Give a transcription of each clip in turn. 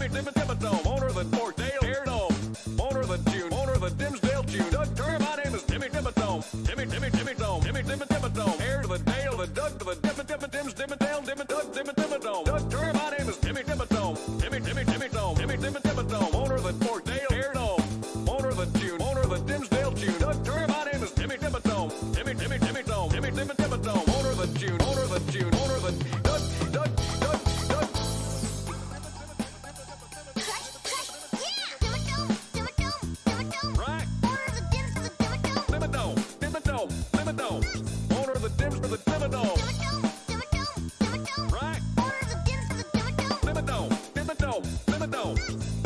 Timmy Dimmadome, owner of the Forkdale Airdome, owner of the June, owner of the Dimsdale June. Doug Turner, my name is Timmy Dimmadome, Timmy Dimmadome, Timmy Dimmadome, heir to the Dale, the Doug to the Dims, Dimmadale, Doug Dimmadome. Doug Turner, my name is Timmy Dimmadome, Timmy Dimmadome, owner of the Forkdale Airdome, owner of the June, owner of the Dimsdale June. Doug Turner, my name is Timmy Dimmadome, Timmy Dimmadome, owner of the June, owner of the June, owner of the Doug. Dimmadome, owner of the Dims for the Dimmadome. Right. Owner of the Dims for the Dimmadome. Dimmadome,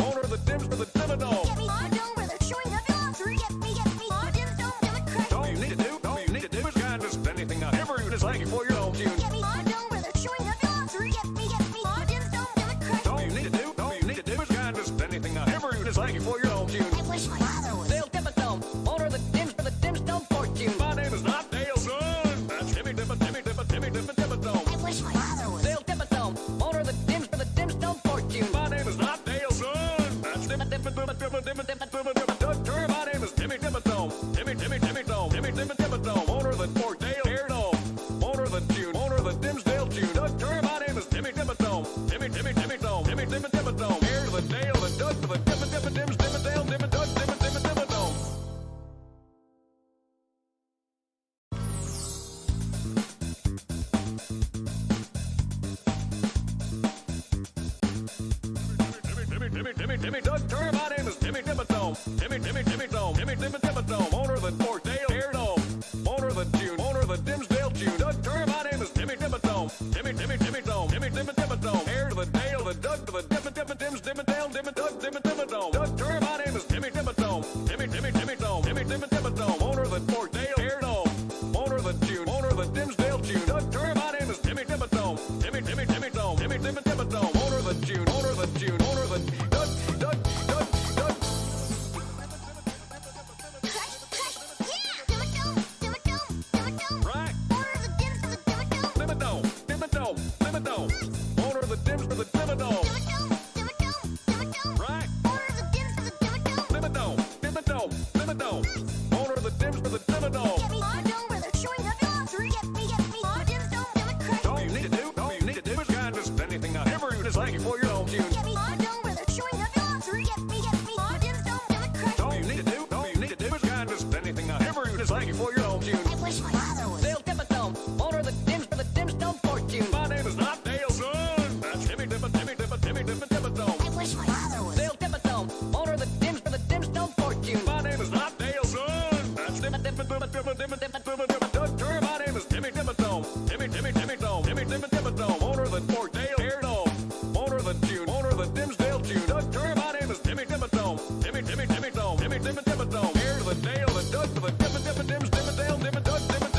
owner of the Dims for the Dimmadome. Get me Dimmadome where they're showing up your answer. Get me Dimmadome, Dimmadome. All you need to do is kindness. Anything I ever do is thank you for your own tune. Get me Dimmadome where they're showing up your answer. Get me Dimmadome, Dimmadome. All you need to do is kindness. Anything I ever do is thank you for your own tune. I wish my father was Dale Dimmadome, owner of the Dims for the Dimsdale Fortune. My name is not Dale, son. That's Timmy Dimmadome. I wish my father was Dale Dimmadome, owner of the Dims for the Dimsdale Fortune. My name is not Dale, son. That's Doug Turner, my name is Timmy Dimmadome. Timmy Dimmadome, owner of the Forkdale Airdome, owner of the June, owner of the Dimsdale June. Doug Turner, my name is Timmy Dimmadome. Timmy Dimmadome, heir to the Dale, the Doug to the Dims, Dimmadale, Doug Dimmadome. Timmy, Doug Turner, my name is Timmy Dimmadome. Timmy Dimmadome, owner of the Forkdale Airdome, owner of the June, owner of the Dimsdale June. Doug Turner, my name is Timmy Dimmadome. Timmy Dimmadome, heir to the Dale, the Doug to the Dims, Dimmadale, Doug Dimmadome. Doug Turner, my name is Timmy Dimmadome. Timmy Dimmadome, owner of the Forkdale Airdome, owner of the June, owner of the Dimsdale June. Doug Turner, my name is Timmy Dimmadome. Timmy Dimmadome, owner of the June, owner of the June, owner of the Doug. Right. owner of the Dims for the Dimmadome. Dimmadome, owner of the Dims for the Dimmadome. Right. Owner of the Dims for the Dimmadome. Dimmadome, owner of the Dims for the Dimmadome. Get me Dimmadome where they're showing up your answer. Get me Dimmadome, Dimmadome. All you need to do is kindness. Anything I ever do is thank you for your own tune. Get me Dimmadome where they're showing up your answer. Get me Dimmadome, Dimmadome. All you need to do is kindness. Anything I ever do is thank you for your own tune. I wish my father was Dale Dimmadome, owner of the Dims for the Dimsdale Fortune. My name is not Dale, son. That's Timmy Dimmadome. I wish my father was Dale Dimmadome, owner of the Dims for the Dimsdale Fortune. My name is not Dale, son. That's Doug Turner, my name is Timmy Dimmadome. Timmy Dimmadome, owner of the Forkdale Airdome, owner of the June, owner of the Dimsdale June. Doug Turner, my name is Timmy Dimmadome. Timmy Dimmadome, heir to the Dale, the Doug to the Dims, Dimmadale, Doug Dimmadome.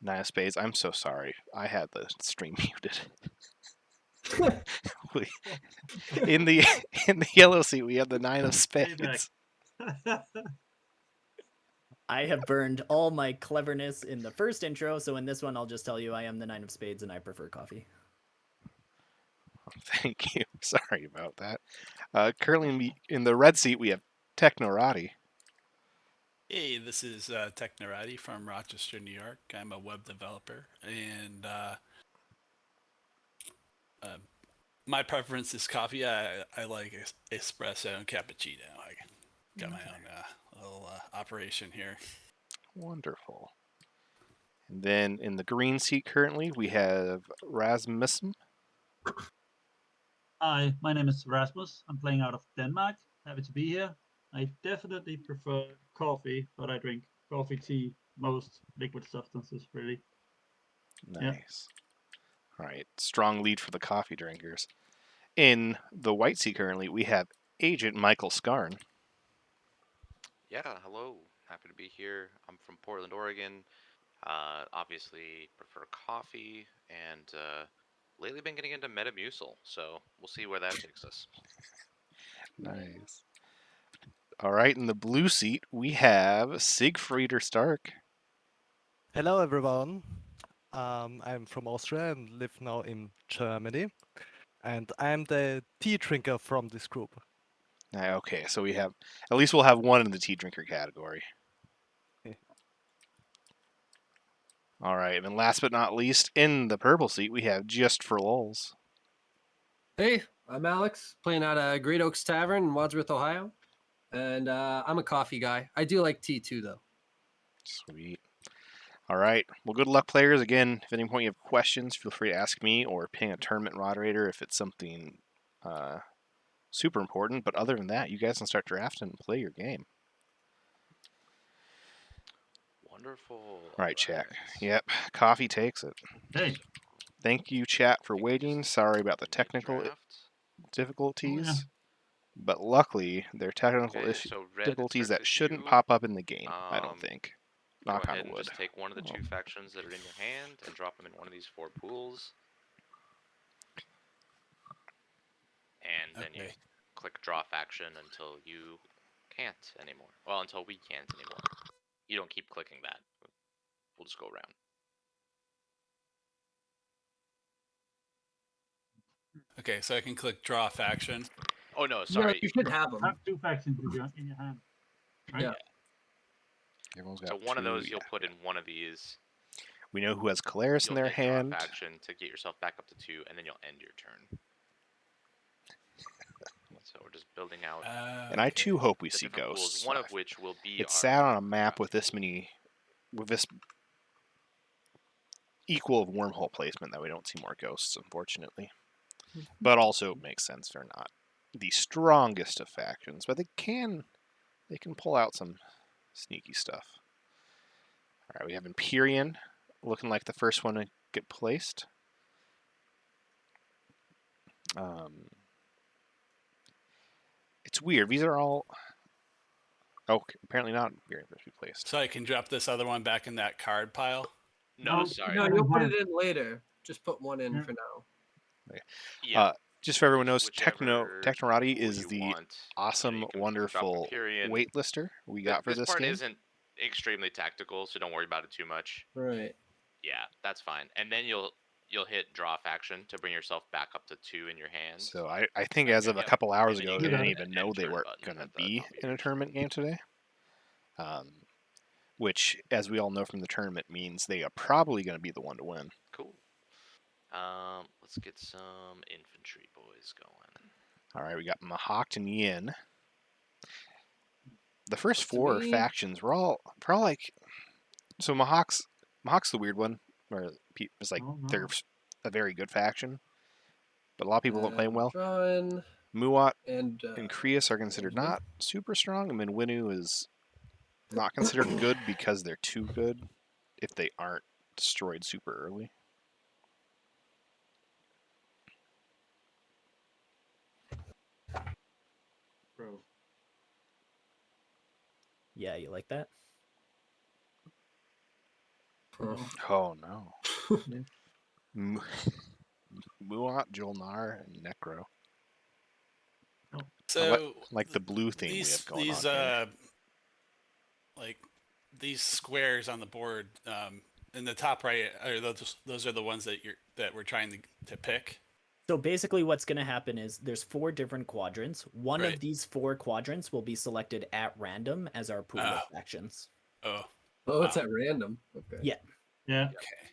Nine of Spades, I'm so sorry. I had the stream muted. in the in the yellow seat, we have the Nine of Spades. I have burned all my cleverness in the first intro, so in this one, I'll just tell you I am the Nine of Spades and I prefer coffee. Thank you. Sorry about that. Currently in the red seat, we have Technorati. Hey, this is Technorati from Rochester, New York. I'm a web developer, and my preference is coffee. I like espresso and cappuccino. I got my own little operation here. Wonderful. And then in the green seat currently, we have Rasmussen. Hi, my name is Rasmus. I'm playing out of Denmark. Happy to be here. I definitely prefer coffee, but I drink coffee, tea, most liquid substances, really. Nice. All right. Strong lead for the coffee drinkers. In the white seat currently, we have Agent Michael Scarn. Yeah, hello. Happy to be here. I'm from Portland, Oregon. Obviously prefer coffee, and lately been getting into Metamucil, so we'll see where that takes us. Nice. All right, in the blue seat, we have Siegfrieder Stark. Hello, everyone. I'm from Austria and live now in Germany. And I'm the tea drinker from this group. Okay, so we have, at least we'll have one in the tea drinker category. All right, and last but not least, in the purple seat, we have Just for Lulz. Hey, I'm Alex, playing out of Great Oaks Tavern in Wadsworth, Ohio. And I'm a coffee guy. I do like tea too, though. Sweet. All right. Well, good luck, players. Again, if at any point you have questions, feel free to ask me or ping a tournament moderator if it's something super important. But other than that, you guys can start drafting and play your game. Wonderful. Right, chat. Yep, coffee takes it. Hey. Thank you, chat, for waiting. Sorry about the technical Draft. difficulties, but luckily they're technical Okay, so red difficulties starts that with shouldn't you. pop up in the game. I don't think. Go Knock ahead on and wood. just take one of the 2 factions that are in your hand and drop them in one of these 4 pools. And then you click draw faction until you can't anymore. Well, until we can't anymore. You don't keep clicking that. We'll just go around. Okay, so I can click draw faction. Oh no, No, sorry. you should have them. Have 2 factions in your hand. Right? Yeah. Everyone's got So one of 2, those yeah. you'll put in one of these. We know who has Caleris in You'll their hit draw hand. faction to get yourself back up to 2, and then you'll end your turn. So we're just building out. And I too hope we the see different pools, ghosts. one of which will be It's our sad on a map with this many, with this equal of wormhole placement that we don't see more ghosts, unfortunately. But also it makes sense they're not the strongest of factions, but they can pull out some sneaky stuff. All right, we have Empyrean looking like the first one to get placed. It's weird. These are all. Oh, apparently not Empyrean first to be placed. So I can drop this other one back in that card pile? No, sorry. No, you'll put it in later. Just put one in for now. Okay. Yeah. Just so everyone knows, Whichever Technorati pool is you the want. awesome, You can drop wonderful Empyrean. waitlister we got for this this part game. isn't extremely tactical, so don't worry about it too much. Right. Yeah, that's fine. And then you'll hit draw faction to bring yourself back up to 2 in your hand. So I think as of a couple hours And then ago, you they can didn't hit even an know end they turn were button going to at the be top of in a yours. tournament game today. Which, as we all know from the tournament, means they are probably going to be the one to win. Cool. Let's get some infantry boys going. All right, we got Mahawk and Yin. The first To 4 me- factions were all like. So Mahawk's the weird one, where it's like they're a very good faction, but a lot of people don't play them well. Drawing Muat and Krius are considered not super strong, and then Winnu is not considered good because they're too good if they aren't destroyed super early. Bro. Yeah, you like that? Oh no. Muat, Jolnar, and Necro. So like the blue thing we have going on here. Like these squares on the board, in the top right, are those are the ones that we're trying to pick. So basically what's going to happen is there's 4 different quadrants. One of these 4 quadrants will be selected at random as our pool of factions. Oh, it's at random. Okay. Yeah. Yeah. Okay.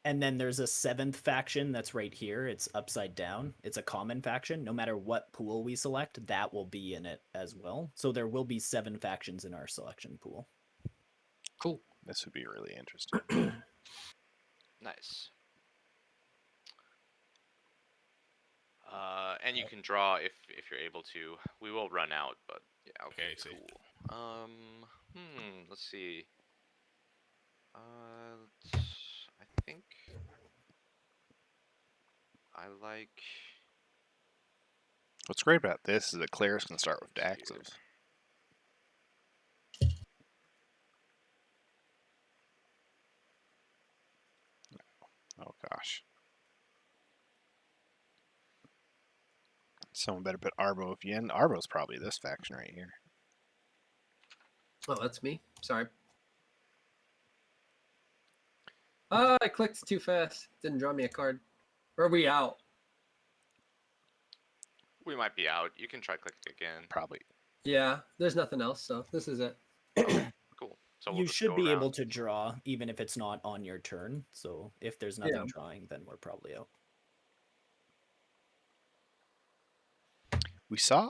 And then there's a 7th faction that's right here. It's upside down. It's a common faction. No matter what pool we select, that will be in it as well. So there will be 7 factions in our selection pool. Cool. This would be really interesting. Nice. And you can draw if you're able to. We will run out, but yeah. Okay, cool. Let's see. I think I like. What's great about this is that Claire's can start with decks of. Oh gosh. Someone better put Arbo if you end. Arbo's probably this faction right here. Oh, that's me. Sorry. I clicked too fast. Didn't draw me a card. Or are we out? We might be out. You can try clicking again. Probably. Yeah, there's nothing else, so this is it. Cool. So you should be able to draw even if it's not on your turn. So if there's nothing drawing, then we're probably out. We saw.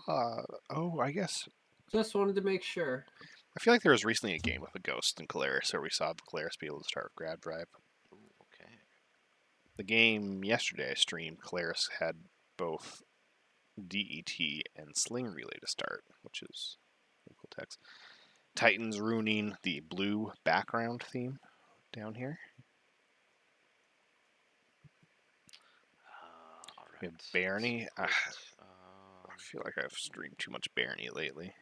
I guess. Just wanted to make sure. I feel like there was recently a game with a Ghost and Caleris where we saw the Caleris be able to start with Grab Drive. Okay. The game yesterday I streamed, Caleris had both DET and Sling Relay to start, which is cool text. Titans ruining the blue background theme down here. All We right. have Barney. I Let's feel like I've streamed too much Barney lately.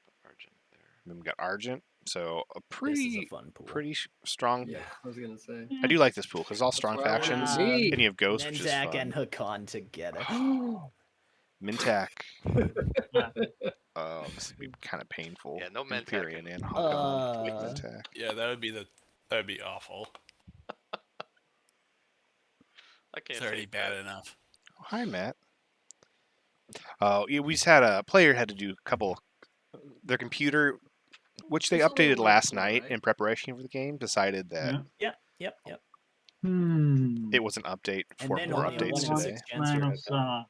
put Argent there. And then we got Argent, so a This is a pretty fun pool. strong. Yeah, I was gonna say. I do like this pool because it's all strong where I wanted to factions. be. And you have Ghost, which is Mentak fun. and Hakan together. Mintak. Yeah. This would be kind of painful. Yeah, no Mentak Empyrean in- and Hakan with Uh, Mintak. Yeah, that'd be awful. I can't It's already take bad that. enough. Oh, hi, Matt. Oh, yeah, we just had a player had to do a couple. Their computer, which they It's a little updated last workflow, night right? in preparation for the game, decided that Yeah. Yep. it was an update And for then more only a updates 1 in today. 6 chance for Plan of Hakan.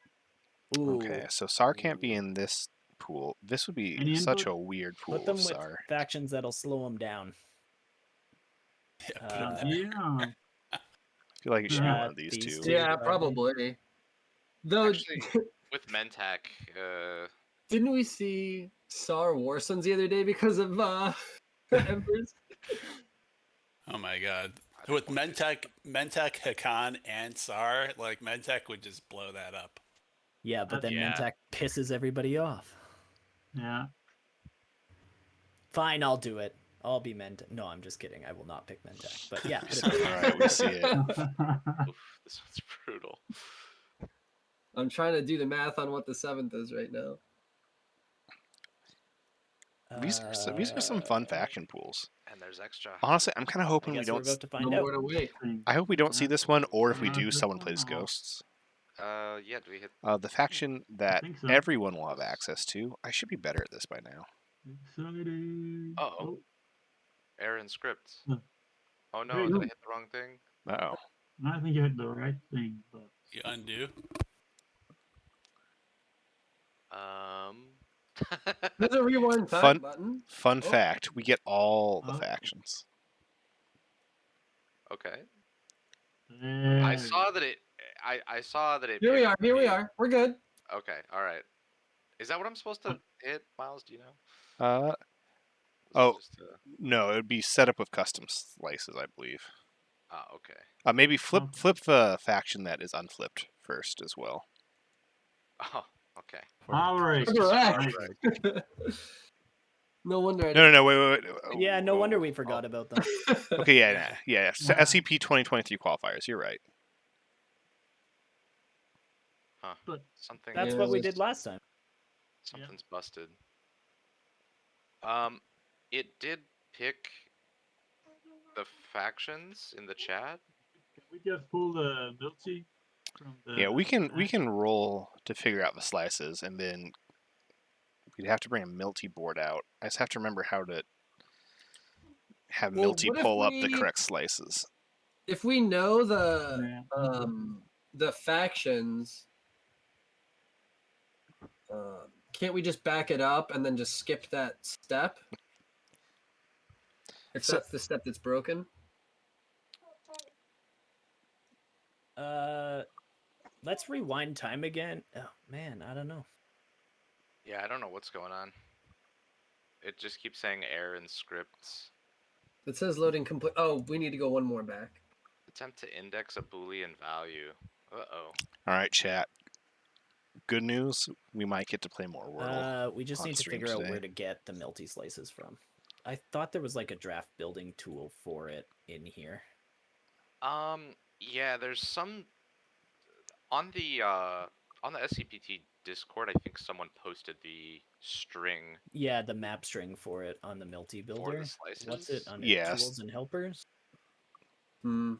Ooh. Okay, so SAR can't be in this pool. This would be Any such input? a weird pool Put them of with SAR. factions that'll slow them down. Yeah, put 'em Uh, there. Yeah. I feel like it should be Yeah, one of these these two. two. Yeah, probably. probably. Though, Actually, with Mentak, didn't we see SAR War Sons the other day because of Embers? Oh my god. I think With we'll do- Mentak, Hakan, and SAR, like Mentak would just blow that up. Yeah, but then Yeah. Mentak pisses everybody off. Yeah. Fine, I'll do it. I'll be Mentak. No, I'm just kidding. I will not pick Mentak. But yeah, put it All there. right, we see it. Oof, this one's brutal. I'm trying to do the math on what the 7th is right now. These are some fun faction pools. And there's extra. Honestly, I'm kind of I hoping we guess we're don't. about to No find out. more to wait. I hope we don't see this one, or if we do, This someone one, plays or- Ghosts. Yeah, do we hit? The faction that think so. everyone will have access to. I should be better at this by now. Exciting. Uh-oh. Aaron scripts. Huh. Oh There no, you did go. I hit the wrong thing? Uh-oh. I think you hit the right thing, but You undo. There's a rewind time Fun- button. Fun Oh. fact, we get all the Oh. factions. Okay. there I you saw that it. I saw that it. Here we picked are. Here we the- are. We're good. Okay. All right. Is that what I'm supposed to hit, Miles? Do you know? Uh, This is oh. just, no, it would be set up with custom slices, I believe. okay. Maybe flip Oh. flip the faction that is unflipped first as well. Oh, okay. Power X. Correct. Right. No wonder I No, wait. Yeah, no wonder we Oh. forgot about them. Okay, yeah. Yeah. SCP 2023 qualifiers. You're right. Huh. But Something. That's Yeah, what we this- did last time. Something's busted. It did pick the factions in the chat. Can we just pull the multi from the? Yeah, we can roll to figure out the slices, and then we'd have to bring a Milty board out. I just have to remember how to have Well, Milty what if pull up the we- correct slices. If we know Yeah. the factions, can't we just back it up and then just skip that step? If So- that's the step that's broken. Let's rewind time again. Oh man, I don't know. Yeah, I don't know what's going on. It just keeps saying error in scripts. It says loading complete. Oh, we need to go one more back. Attempt to index a Boolean value. Uh-oh. All right, chat. Good news, we might get to play more Wordle. We just on need to stream figure out today. where to get the multi slices from. I thought there was like a draft building tool for it in here. Yeah, there's some on the SCPT Discord. I think someone posted the string Yeah, the map string for it on the multi for builder. the slices. What's it on Yes. tools and helpers? Hmm.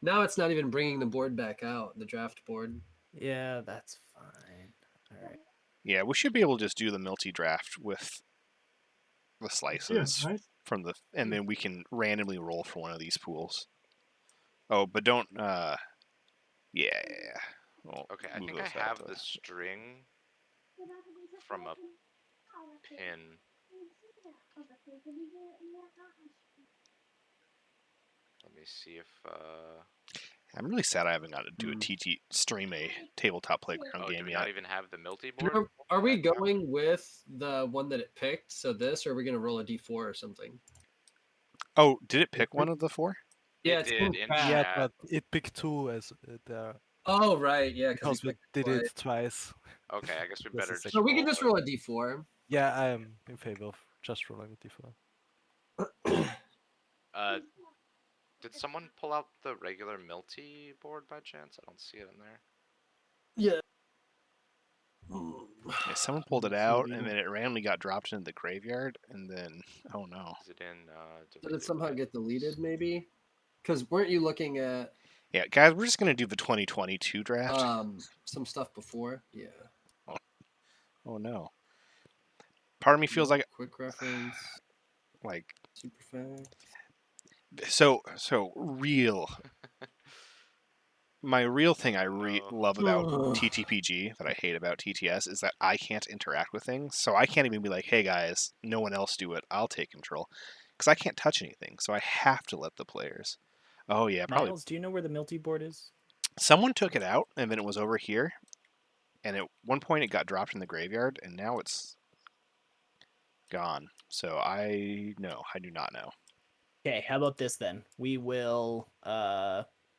Now it's not even bringing the board back out, the draft board. Yeah, that's fine. All right. Yeah, we should be able to just do the Milty draft with the Yeah, slices right. from the, and then we can randomly roll for one of these pools. Oh, but don't. Yeah. Well, Okay, I move think I those out have to- the string from a pin. Let me see if I'm really sad I haven't got to do a stream a tabletop playground Oh, do game we yet. not even have the Milty board? Are we going with the one that it picked? So this, or are we gonna roll a d4 or something? Oh, did it pick one of the 4? Yeah, It it's did in in chat. Yeah, chat. but it picked 2 as there Oh right, yeah, because we picked did twice. it twice. Okay, I guess we That's better the just So we can roll just it. roll a d4. Yeah, I am in favor of just rolling a d4. Did someone pull out the regular Milty board by chance? I don't see it in there. Yeah. Yeah, someone pulled it out, and then it randomly got dropped into the graveyard, and then oh no. Is it in? Did it somehow get deleted? Maybe. Because weren't you looking at Yeah, guys, we're just gonna do the 2022 draft. some stuff before? Yeah. Oh no. Part of me feels like quick reference. like Super fact. so real. My real thing I love about TTPG that I hate about TTS is that I can't interact with things. So I can't even be like, "Hey guys, no one else do it. I'll take control," because I can't touch anything. So I have to let the players. Oh yeah, probably. Miles, do you know where the Milty board is? Someone took it out, and then it was over here. And at one point, it got dropped in the graveyard, and now it's gone. So I do not know. Okay, how about this then? We will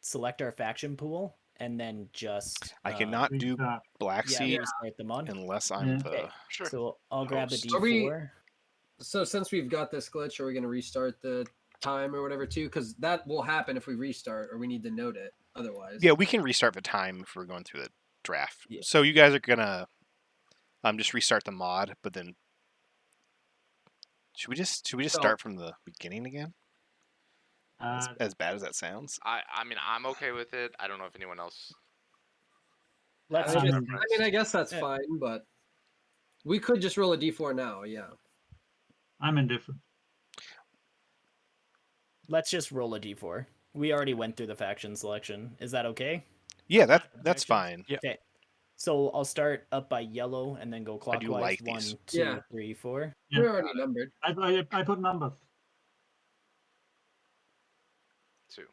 select our faction pool and then just I cannot do Restart. Black Sea restart the mod. unless I'm Yeah. the. Okay, so I'll grab the host. Are we- D4. So since we've got this glitch, are we gonna restart the time or whatever too? Because that will happen if we restart, or we need to note it otherwise. Yeah, we can restart the time if we're going through the draft. Yeah. So you guys are gonna just restart the mod, but then should we just So- start from the beginning again? Uh, As bad as that sounds. I mean, I'm okay with it. I don't know if anyone else. Let's has a just I'm- preference. I mean, I guess that's Yeah. fine, but we could just roll a d4 now. Yeah. I'm indifferent. let's just roll a D4. We already went through the faction selection. Is that okay? Yeah, that's fine. Yeah. Okay. So I'll start up by yellow and then go I clockwise. do like 1, these. 2, Yeah. 3, 4. Yeah. We're already numbered. I put numbers. 2.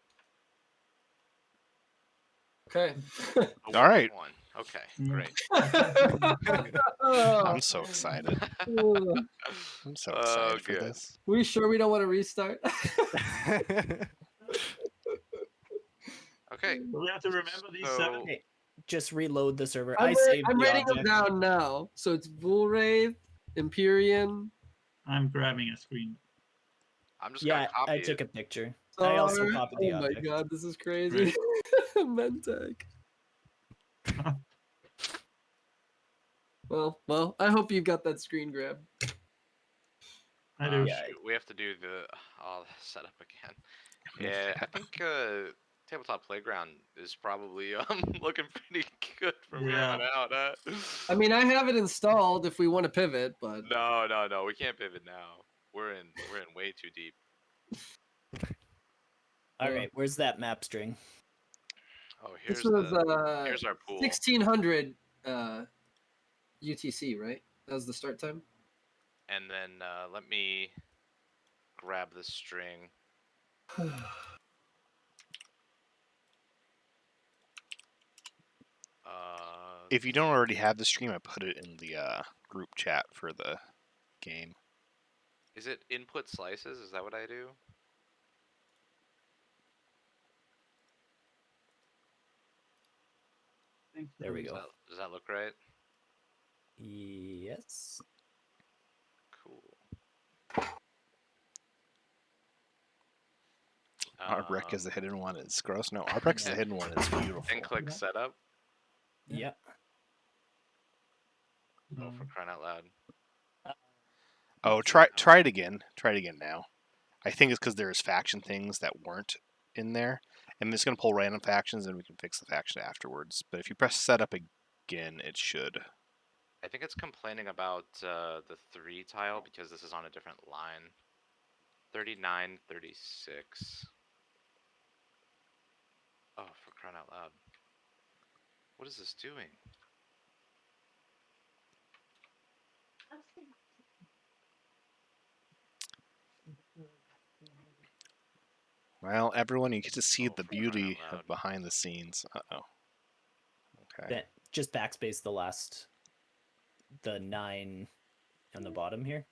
Okay. All right. 1. Okay, Mm. great. I'm so excited. I'm so excited for good. this. we sure we don't want to restart? Okay. So we have to remember these So- 7. Okay. Just reload the server. I'm, I saved I'm the writing them object. down now. So it's Bullwraith, Empyrean. I'm grabbing a screen. I'm just Yeah, gonna copy I took it. a picture. I also Star. copied the Oh object. my god, this is crazy. Mentec. Well, I hope you got that screen grab. I do. Yeah. Shoot, we have to do the setup again. Yeah, I think tabletop playground is probably looking pretty good from here on Yeah. out. I mean, I have it installed if we want to pivot, but No, we can't pivot now. We're in way too deep. All right, where's that map string? Oh, here's this was here's our pool. 1600 UTC, right? That was the start time. And then let me grab the string. If you don't already have the stream, I put it in the group chat for the game. Is it input slices? Is that what I do? There we Does go. does that look right? Yes. Cool. Our brick is the hidden one. It's gross. No, our brick is the hidden one. It's beautiful. And click setup. Yeah. Oh, for crying out loud. Oh, try it again. Try it again now. I think it's because there's faction things that weren't in there. I'm just going to pull random factions and we can fix the faction afterwards. But if you press setup again, it should. I think it's complaining about the 3 tile because this is on a different line. 39, 36. Oh, for crying out loud. What is this doing? Well, everyone, you get to see Oh, the for crying out beauty loud. of behind the scenes. Uh-oh. Okay. Just backspace the 9 on the bottom here.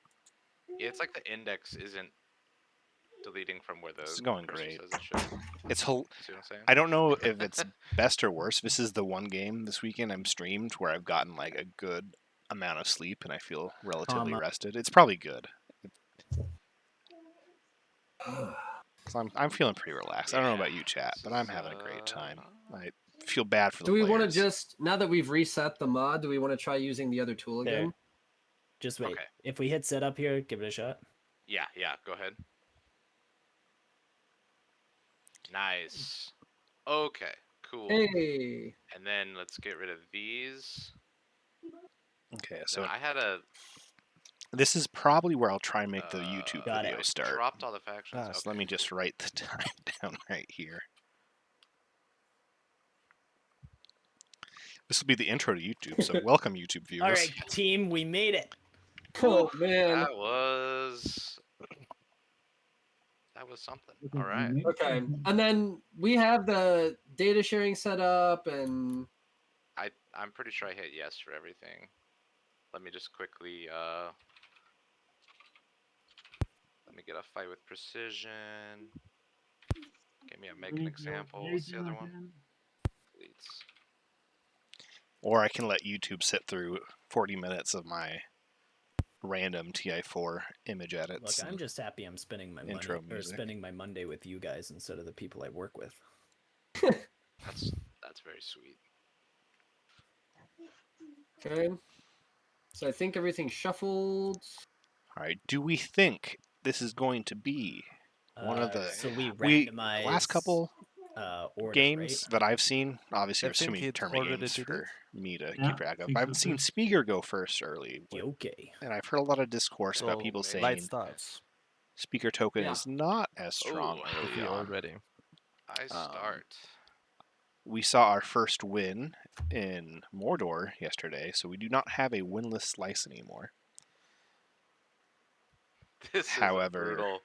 Yeah, it's like the index isn't deleting from where the This is going cursor great. says it should. It's See what I'm saying? I don't know if it's best or worse. This is the one game this weekend I'm streamed where I've gotten like a good amount of sleep and I feel relatively rested. It's probably good. So I'm feeling pretty relaxed. I don't know about you, chat, but I'm having a great time. I feel bad for the Do we want to players. just, now that we've reset the mod, do we want to try using the other tool There. again? Just wait. Okay. If we hit setup here, give it a shot. Yeah, go ahead. Nice. Okay, cool. Hey. And then let's get rid of these. Okay, So so I had a this is probably where I'll try and make the YouTube Got it. video I start. dropped all the factions. So let me just write the time down right here. This will be the intro to YouTube, so welcome YouTube viewers. All right, team, we made it. Oh, man. That was something. All right. Okay. And then we have the data sharing set up and I'm pretty sure I hit yes for everything. Let me just quickly let me get a fight with precision. Give me make an example. What's the other one? Fleets. Or I can let YouTube sit through 40 minutes of my random TI4 image edits. Look, I'm just happy I'm spending my intro money or music. spending my Monday with you guys instead of the people I work with. That's very sweet. okay. So I think everything's shuffled. All right. Do we think this is going to be one of the So we the randomize last couple order, games right? that I've seen? Obviously, I there's too think many it tournament already games did for it. me to Yeah, keep track of. think I haven't so seen too. Speaker go first early, Okay. and I've heard a lot of discourse about So people maybe. light saying starts. Speaker token Yeah. is not as strong Ooh, early If you on. already. I start. We saw our first win in Mordor yesterday, so we do not have a winless slice anymore. This However, is a brutal.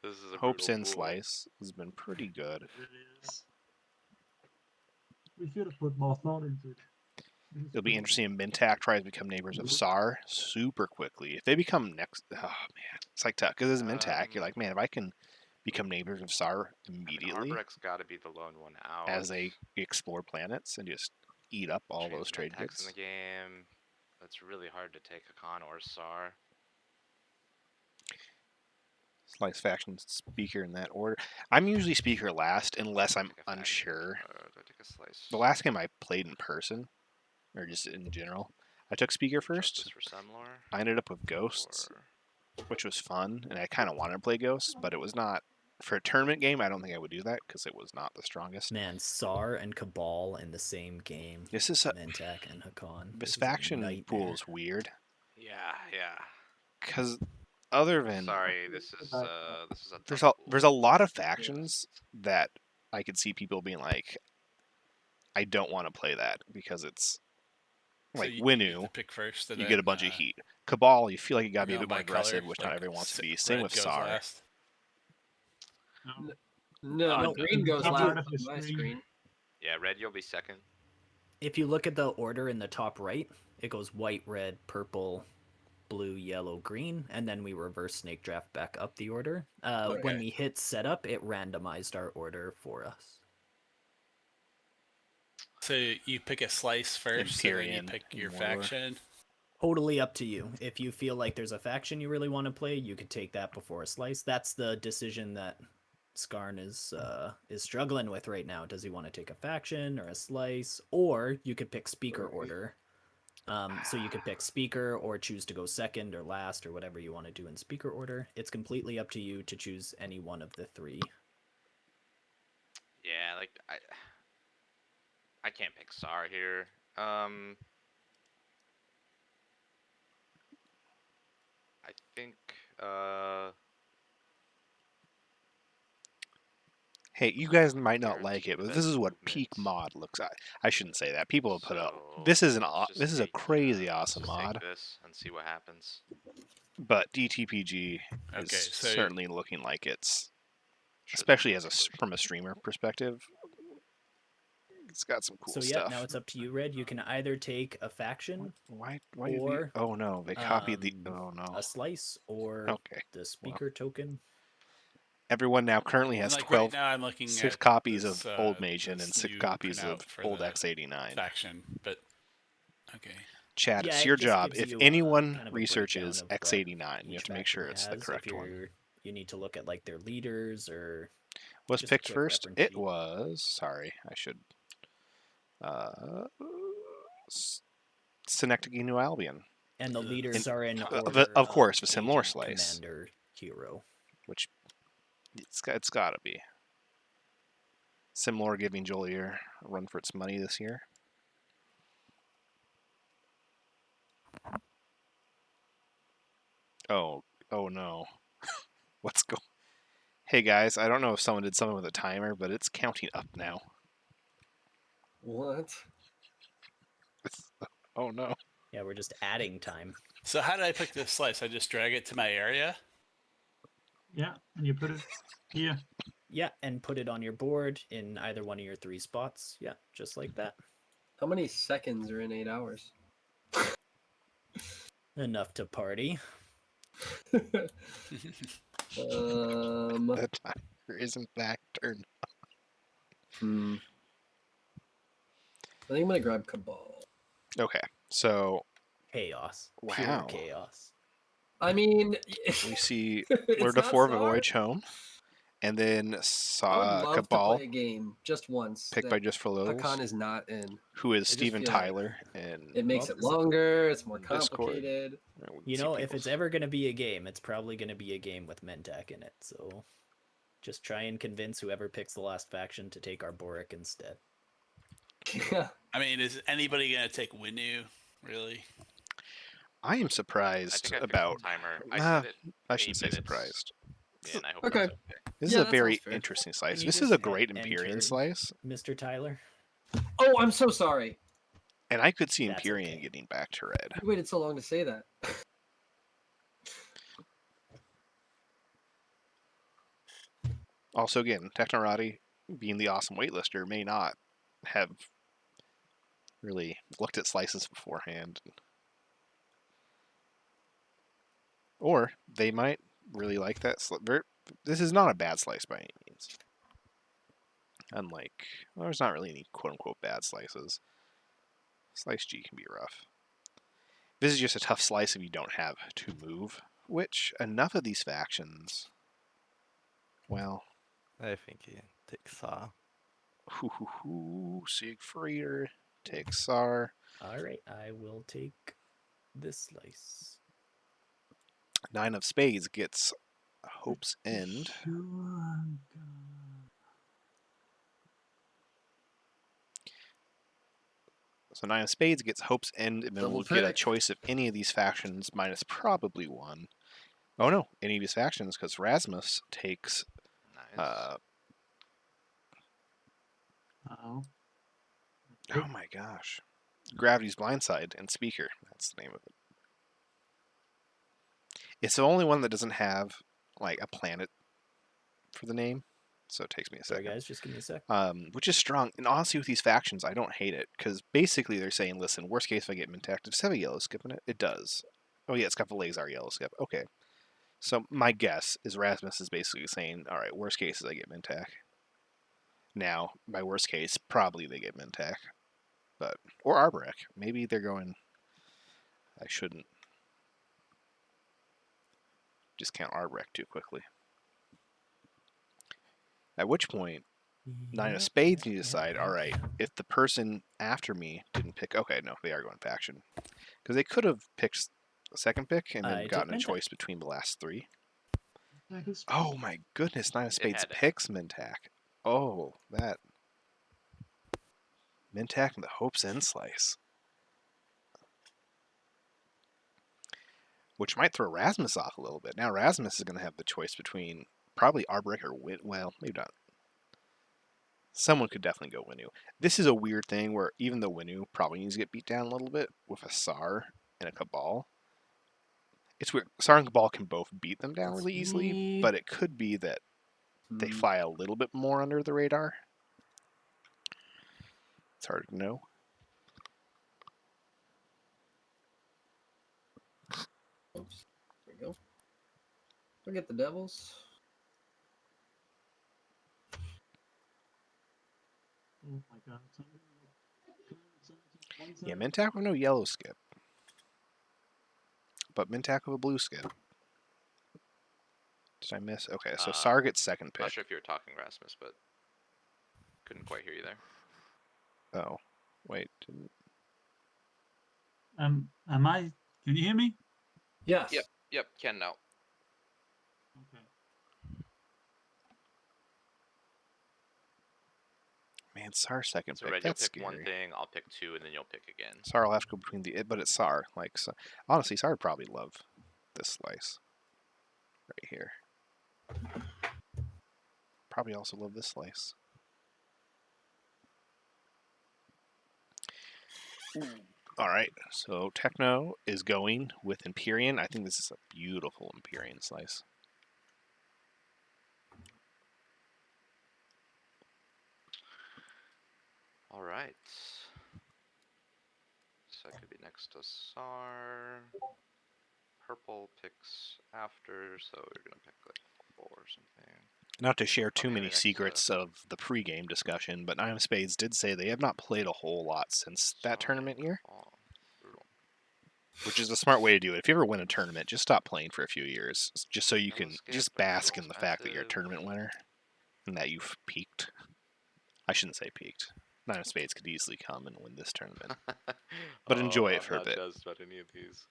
This is a Hopes brutal in pool. Slice has been pretty good. It really is. We should have put more thought into it. It'll be interesting if Mintak tries to become neighbors of SAR super quickly. If they become next, oh man, it's like tough because as Mintak, you're like, man, if I can become neighbors of SAR immediately Arbrek's got to be the lone one out. as they explore planets and just eat up all Change those trade Mintak's goods. in the game. It's really hard to take a Khan or SAR. Slice faction Speaker in that order. I'm usually Speaker last unless I'm Take a faction. unsure. Do I take a slice? The last game I played in person, or just in general, I took Speaker first. Justice for Semlor, I ended up with Ghosts, or which was fun, and I kind of wanted to play Ghosts, but it was not. For a tournament game, I don't think I would do that because it was not the strongest. Man, SAR and Cabal in the same game. This is a, Mentak and Hakan. this is a faction nightmare. pool is weird yeah. because other than Sorry, this is a there's tough there's a lot of factions that I could see people being like, I don't want to play that because it's like you Winu. get to pick first. And You then, get a bunch of heat. Cabal, you feel like you gotta be a you bit know, more by color, aggressive, which not like, everyone wants to be. red Same with goes SAR. last. No, No, green goes top last right of on the my screen. screen. Yeah, red, you'll be second. If you look at the order in the top right, it goes white, red, purple, blue, yellow, green, and then we reverse snake draft back up the order. When we hit setup, it randomized our order for us. So you pick a slice first, and then you Empyrean pick your Mordor. faction. Totally up to you. If you feel like there's a faction you really want to play, you could take that before a slice. That's the decision that Skarn is struggling with right now. Does he want to take a faction or a slice? Or you could pick Speaker order. So you could pick Speaker or choose to go second or last or whatever you want to do in Speaker order. It's completely up to you to choose any one of the three. Yeah, like I can't pick SAR here. I think Hey, you guys might not like guarantee it, but best this is what peak movement. mod looks like. I shouldn't say that. People have put up. So, This is let's just this is a take, crazy let's awesome just take mod, this and see what happens. but DTPG is Okay, so certainly looking like it's especially from a streamer perspective. It's got some cool So yeah, stuff. now it's up to you, Red. You can either take a faction, Why did we? or Oh no, they copied the. Oh no. a slice, or Okay. the speaker token. Everyone now currently has Like 12, right now, I'm looking 6 at copies this, of Old Magian this and 6 new copies printout of for Old the X89. faction, but okay. Chad, Yeah, it's it your just job. gives If you, anyone kind of a researches breakdown of what X89, you each have to make faction sure it's the has, correct if one. you need to look at like their leaders or Was just a picked quick first? reference It sheet. was. Sorry, I should. Synecdoche New Albion. And the leaders In- are in of order. of course, the agent, Simlor slice, commander, hero. which it's got to be. Simlor giving Jolier a run for its money this year. Oh no. What's going? Hey guys, I don't know if someone did something with a timer, but it's counting up now. What? Oh no. Yeah, we're just adding time. So how did I pick this slice? I just drag it to my area. Yeah, and you put it here. Yeah, and put it on your board in either one of your 3 spots. Yeah, just like that. How many seconds are in 8 hours? Enough to party. The timer is in fact turned. I think I'm gonna grab Cabal. Okay, so Chaos. wow. Pure chaos. I mean, we see it's Lord of not Four of Star. Voyage Home, and then I would saw love Cabal to play a game just once. picked by Just for Lulz, Hakan is not in. who is just Steven feel like Tyler, and It makes Well, it longer. It's more Discord. complicated. We can You see know, if people's- it's ever going to be a game, it's probably going to be a game with Mentak in it. So just try and convince whoever picks the last faction to take Arboric instead. I mean, is anybody gonna take Winu? Really? I am I surprised think I fixed about. the timer. I Nah, said it. I 8 shouldn't say minutes. surprised. Yeah, and I hope Okay. that's okay. This Yeah, is a that very sounds fair. interesting slice. you This is just a great Empyrean enter- slice, Mr. Tyler? Oh, I'm so sorry. and I could see That's Empyrean okay. getting back to red. You waited so long to say that. Also, again, Technorati, being the awesome waitlister, may not have really looked at slices beforehand. Or they might really like that. This is not a bad slice by any means. Unlike, well, there's not really any quote-unquote bad slices. Slice G can be rough. This is just a tough slice if you don't have to move, which enough of these factions, well, I think he takes Tsar. Siegfrieder takes Tsar. All right, I will take this slice. 9 of Spades gets Hope's End. So 9 of Spades gets Hope's End, and then Double we'll get a pick. choice of any of these factions minus probably 1. Oh no, any of these factions, because Rasmus takes Nice. Oh. oh my gosh. Gravity's Blindside and Speaker. That's the name of it. It's the only one that doesn't have like a planet for the name, so it takes me a Sorry, second. guys, just give me a sec. Which is strong. And honestly, with these factions, I don't hate it because basically they're saying, listen, worst case if I get Mintact, does it have a yellow skip in it? It does. Oh yeah, it's got the Lazar yellow skip. Okay. So my guess is Rasmus is basically saying, all right, worst case is I get Mintac. Now, by worst case, probably they get Mintac. But or Arboric. Maybe they're going, I shouldn't discount Arboric too quickly. At which point, 9 of Spades, you decide, all right, if the person after me didn't pick, okay, no, they are going faction. Because they could have picked a second pick and then I gotten a take Mintac. choice between the last 3. Oh my goodness, 9 of Spades had it. picks Mintac. Oh, that. Mintac and the Hope's End slice. Which might throw Rasmus off a little bit. Now Rasmus is going to have the choice between probably Arboric or Win. Well, maybe not. Someone could definitely go Winu. This is a weird thing where even though Winu probably needs to get beat down a little bit with a Sar and a Cabal, it's weird. Sar and Cabal can both beat them down That's really easily, me. but it could be that They fly a little bit more under the radar. It's hard to know. Oops. There we go. Look at the Devils. Oh my god. Yeah, Mintac with no yellow skip. But Mintac with a blue skip. Did I miss? Okay, so Sar gets second pick. Not sure if you were talking, Rasmus, but couldn't quite hear you there. Oh, wait. Didn't... Am I? Can you hear me? Yes. Yep, can now. Okay. Man, Sar second So pick. Red, you'll That's pick scary. one thing, I'll pick two, and then you'll pick again. Sar will have to go between the... But it's Sar. Like, so, honestly, Sar would probably love this slice. Right here. Probably also love this slice. All right, so Techno is going with Empyrean. I think this is a beautiful Empyrean slice. All right. So I could be next to Sar. Purple picks after, so we're gonna pick like 4 or something. Not to share too Okay, many next, secrets of the pregame discussion, but Nine of Spades did say they have not played a whole lot since that tournament year, Brutal. which is a smart way to do it. If you ever win a tournament, just stop playing for a few years, just so you Yellow can skip, just but bask too in the fact that you're a expensive. tournament winner and that you've peaked. I shouldn't say peaked. Nine of Spades could easily come and win this tournament, but enjoy it for a Not bit. just about any of these.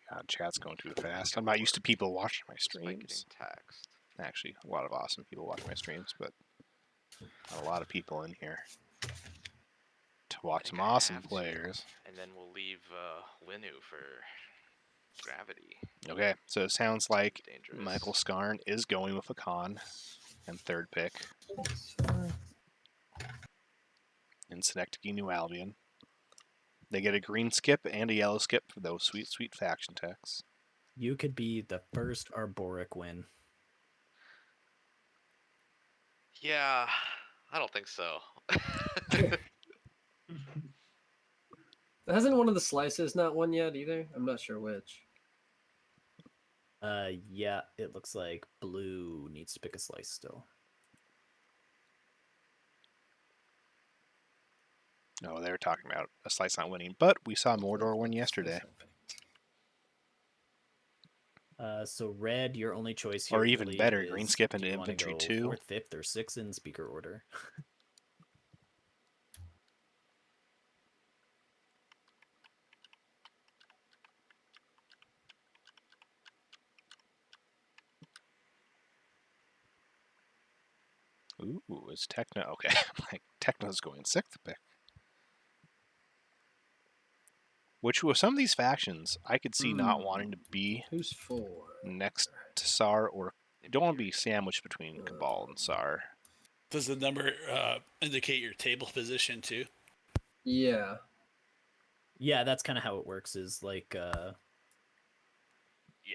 God, chat's going too fast. I'm not used to people watching my Despite getting streams. taxed. Actually, a lot of awesome people watch my streams, but not a lot of people in here to I watch think some I awesome have to, players. And then we'll leave Linu for Gravity. Okay, so it sounds like Dangerous. Michael Skarn is going with a con and third pick in Synecdoche, New Albion. They get a green skip and a yellow skip for those sweet, sweet faction techs. You could be the first Arboric win. Yeah, I don't think so. Hasn't one of the slices not won yet either? I'm not sure which. Yeah, it looks like blue needs to pick a slice still. No, they were talking about a slice not winning, but we saw Mordor win yesterday. So red, your only choice here. Or even really better, is, green skip do into you wanna infantry go 2. 4th, 5th, or 6th in speaker order. Ooh, it's Techno. Okay, like Techno's going 6th pick. Which with some of these factions, I could see not wanting to be Who's 4? next to Sar, or you don't want to be sandwiched between Cabal and Sar. Does the number indicate your table position too? Yeah. Yeah, that's kind of how it works. Is like Yeah,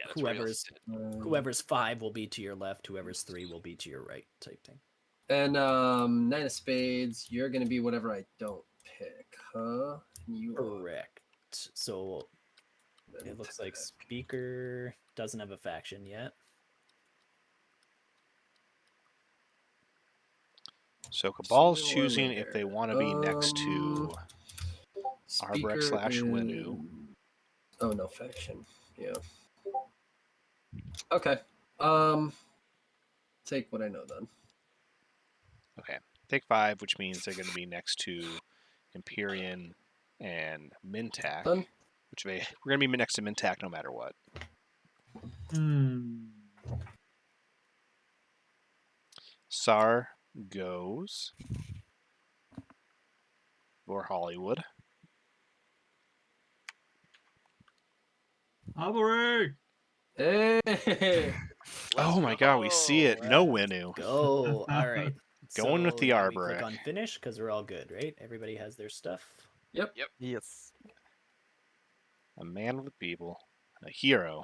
that's where you'll whoever's sit. whoever's 5 will be to your left, whoever's 3 will be to your right, type thing. And Nine of Spades, you're gonna be whatever I don't pick, huh? You are. Correct. So it looks like speaker doesn't have a faction yet. So Cabal's Sooner or choosing if they later. want to be next to Arbrecht / Winu. Oh, no faction. Yeah. Okay. Take what I know then. Okay, take 5, which means they're going to be next to Empyrean and Mintac. Done. Which we're going to be next to Mintac no matter what. Sar goes for Hollywood. Alberic! Hey. Oh my god, we see it. No Winu. Go. All right. Going with So the now we click Arboric. on finish because we're all good, right? Everybody has their stuff. Yep. Yes. A man of the people. A hero.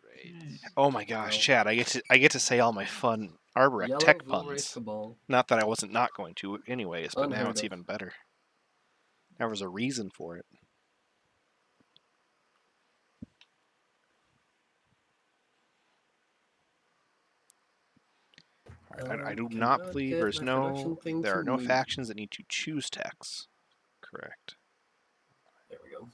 Great. Oh my gosh, Chad, I get to say all my fun Arboric Yellow tech Blue Race puns. Cabal. Not that I wasn't not going to anyways, but now Unheard it's of. even better. There was a reason for it. Alright, I do not Cannot believe get there's my production no thing there to are no move. factions that need to choose techs. Correct. There we go.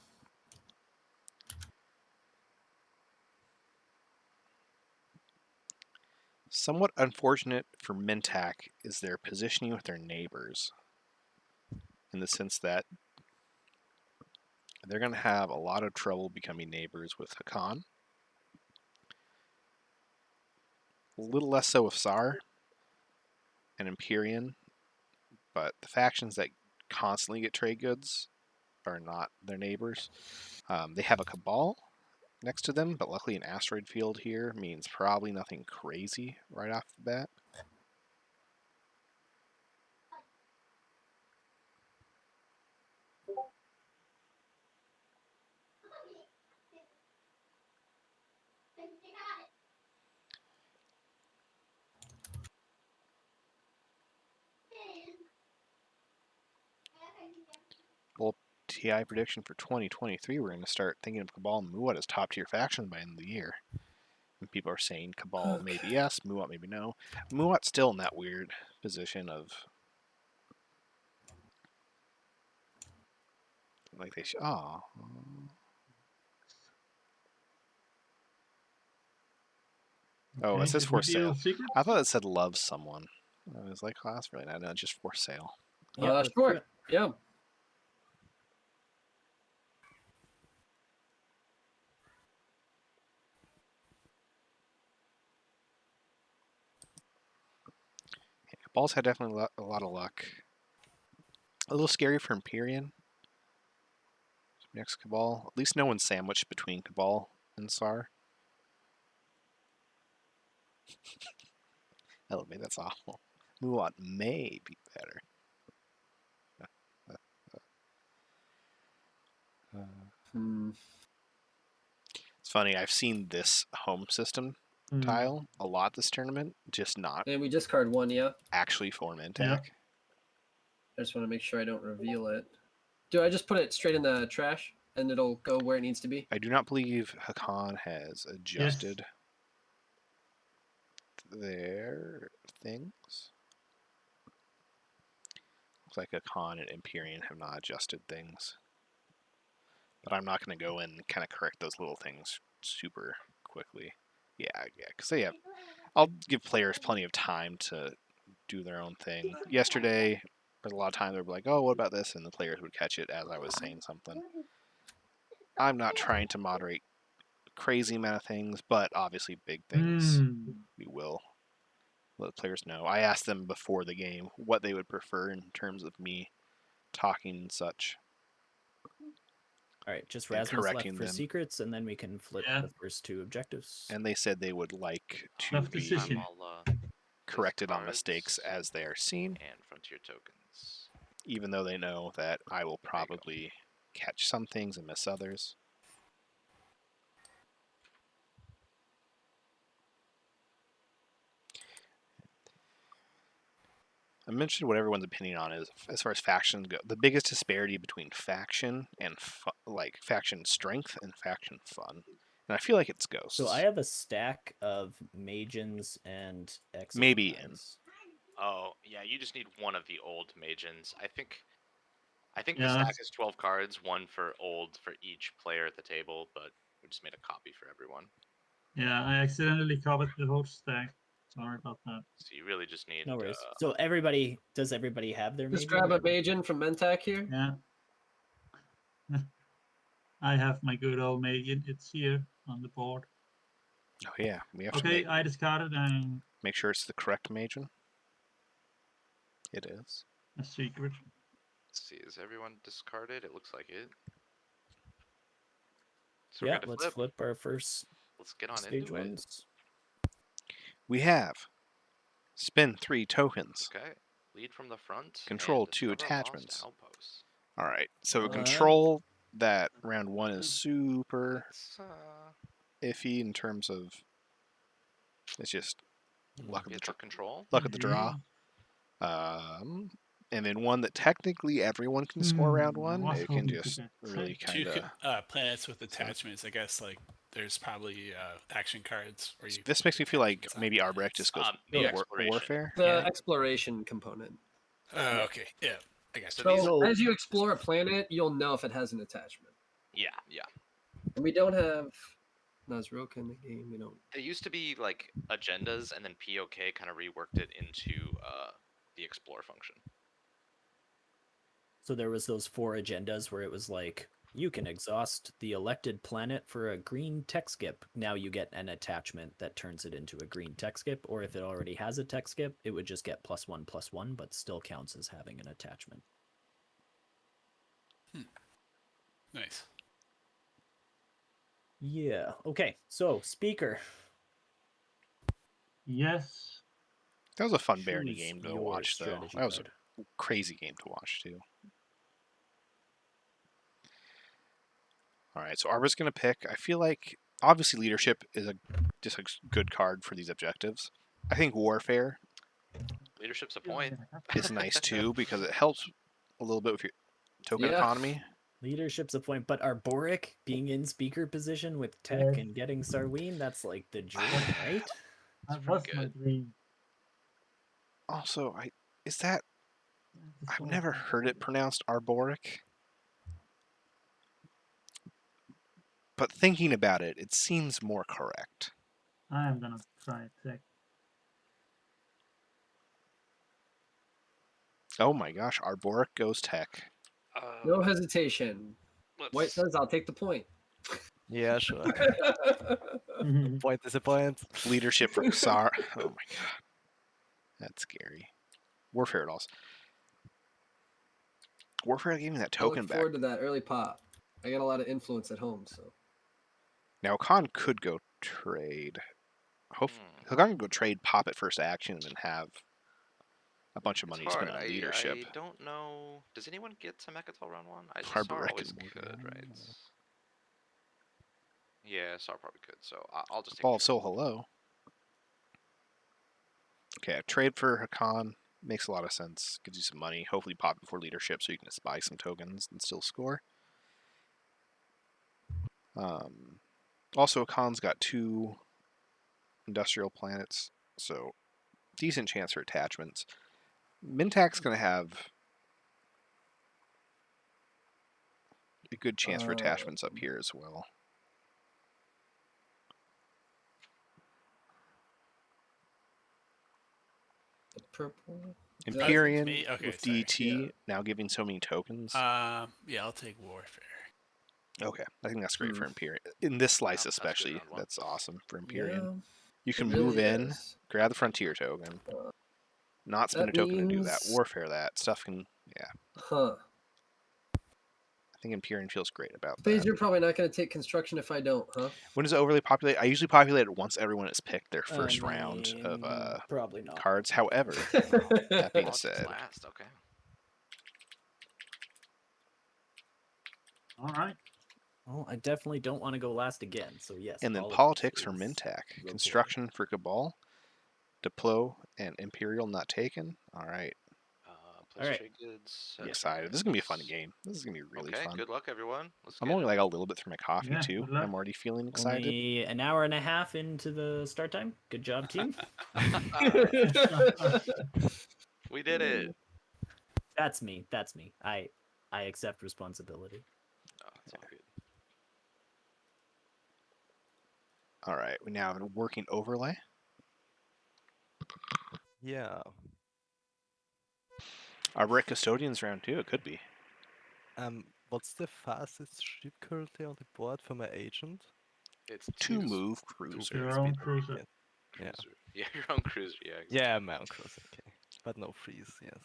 Somewhat unfortunate for Mintac is their positioning with their neighbors. In the sense that they're going to have a lot of trouble becoming neighbors with Hakan. A little less so with Sar and Empyrean, but the factions that constantly get trade goods are not their neighbors. They have a Cabal next to them, but luckily an asteroid field here means probably nothing crazy right off the bat. Well, TI prediction for 2023, we're going to start thinking of Cabal and Muat as top tier factions by the end of the year. And people are saying Cabal maybe yes, Muat maybe no. Muat's still in that weird position of like they should. Oh. Oh, Okay, it says should for we deal sale. secrets? I thought it said love someone. I was like, oh, that's really not. No, it's just for sale. Yeah, let's do Sure. it. Yeah. Yeah, Cabal's had definitely a lot of luck. A little scary for Empyrean. Next Cabal. At least no one's sandwiched between Cabal and Sar. Elevate, that's awful. Muat may be better. Hmm. It's funny, I've seen this home system tile a lot this tournament, just not And we discard one, yeah. actually for Mintac. Yeah. I just want to make sure I don't reveal it. Do I just put it straight in the trash and it'll go where it needs to be? I do not believe Hakan has adjusted their things. Looks like Hakan and Empyrean have not adjusted things. But I'm not going to go in and kind of correct those little things super quickly. Yeah, because they have. I'll give players plenty of time to do their own thing. Yesterday, there's a lot of time they were like, "Oh, what about this?" and the players would catch it as I was saying something. I'm not trying to moderate crazy amount of things, but obviously big things we will let players know. I asked them before the game what they would prefer in terms of me talking and such. All right, just And Rasmus left correcting for them. secrets, and then we can flip Yeah. the first two objectives. And they said they would like to Tough be decision. corrected on mistakes as they are seen, And frontier tokens. even though they know that I will probably catch some things and miss others. I mentioned what everyone's opinion on is as far as factions go. The biggest disparity between faction and like faction strength and faction fun, and I feel like it's Ghosts. So I have a stack of Magians and X. Maybe in. Oh, yeah, you just need one of the old Magians. I think Yeah, the stack that's- is 12 cards, one for old for each player at the table, but we just made a copy for everyone. Yeah, I accidentally covered the whole stack. Sorry about that. So you really just need No worries. So everybody, does everybody have their Just Magian? grab a Magian from Mentac here. Yeah. I have my good old Magian. It's here on the board. Oh yeah, we have to Okay, I discarded make sure it's the correct Magian. It is. a secret. Let's see, is everyone discarded? It looks like it. So we're Yeah, good to let's flip. flip our first Let's get on stage into it. ones. We have spin 3 tokens. Okay. Lead from the front. Control and 2 discover lost attachments. outposts. All right. So Uh, control that round 1 is super It's iffy in terms of it's just luck of the it's a control. luck of the draw. And then one that technically everyone can score round I 1. was It can hoping to just get really tech. kind Two of. planets with attachments. I guess like there's probably action cards. Or you This makes me feel like attachments on maybe Arbrecht planets. just goes The war- exploration. warfare. The Yeah. exploration component. Oh, okay. Yeah, I got So you. these- So as you explore a planet, you'll know if it has an attachment. Yeah. And we don't have Nazroka in the game. We don't. It used to be like agendas, and then POK kind of reworked it into the explore function. So there was those 4 agendas where it was like, you can exhaust the elected planet for a green tech skip. Now you get an attachment that turns it into a green tech skip, or if it already has a tech skip, it would just get +1/+1, but still counts as having an attachment. Nice. Yeah. Okay. So speaker. Yes. That was a fun Barony Choose game to your watch, though. strategy That was card. a crazy game to watch, too. All right, so Arbor's going to pick. I feel like, obviously, leadership is just a good card for these objectives. I think warfare Leadership's a point. is nice, too, because it helps a little bit with your token Yeah. economy. Leadership's a point, but Arboric being in speaker position with tech Yes. and getting Sarween, that's like the dream, right? That pretty was my good. dream. Also, I've never heard it pronounced Arboric. But thinking about it, it seems more correct. I am gonna try tech. Oh my gosh, Arboric goes tech. No hesitation. White says, "I'll take the point." Yeah, sure. Point is a point. Leadership for Xar. Oh my god. That's scary. Warfare also. Warfare gave me that I look token back. forward to that early pop. I got a lot of influence at home, so Now Khan could go trade. Khan could go trade, pop at first action, and then have a bunch of money It's spent hard. on leadership. I don't know. Does anyone get to Mechatol round 1? Arboric Sar always and could, right? Yeah, Sar probably could. So I'll just take Ball the of Soul, hello. Okay, trade for Hakan makes a lot of sense. Gives you some money. Hopefully pop before leadership so you can just buy some tokens and still score. Also, Hakan's got 2 industrial planets, so decent chance for attachments. Mintak's going to have a good chance for attachments up here as well. the purple. Empyrean me? Okay, with sorry. DT now giving so many tokens. Yeah, I'll take warfare. Okay, I think that's great for Empyrean. In this slice that's good especially, round 1. that's awesome for Empyrean. Yeah, You can it really move in, is. grab the Frontier token, not spend a That token to do that, means- warfare that. Stuff can, yeah. Huh. I think Empyrean feels great about Phase, that. you're probably not going to take construction if I don't, huh? When does it overly populate? I usually populate it once everyone has picked their first round of Probably not. cards. However, that being Oh, it's said, last. Okay. All right. Well, I definitely don't want to go last again. So yes. and then politics politics for is Mintak. real Construction for Cabal. Diplo and Imperial not taken. All right. Place right. trade goods. I'm excited. This is going to be a fun game. This is going to be really Okay, fun. good luck, everyone. Let's I'm get only it. like a little bit through my coffee, Yeah, too. good luck. I'm already feeling excited. Only an hour and a half into the start time. Good job, team. We did it. That's me. That's me. I accept responsibility. Oh, it's all good. All right. We now have a working overlay. Yeah. Our Brick Custodians round 2. It could be. What's the fastest ship currently on the board for my agent? It's 2 two move cruiser. Your own cruiser. Yeah. cruiser. Yeah, your own cruiser. Yeah. Yeah, my own cruiser, okay. But no freeze, yes.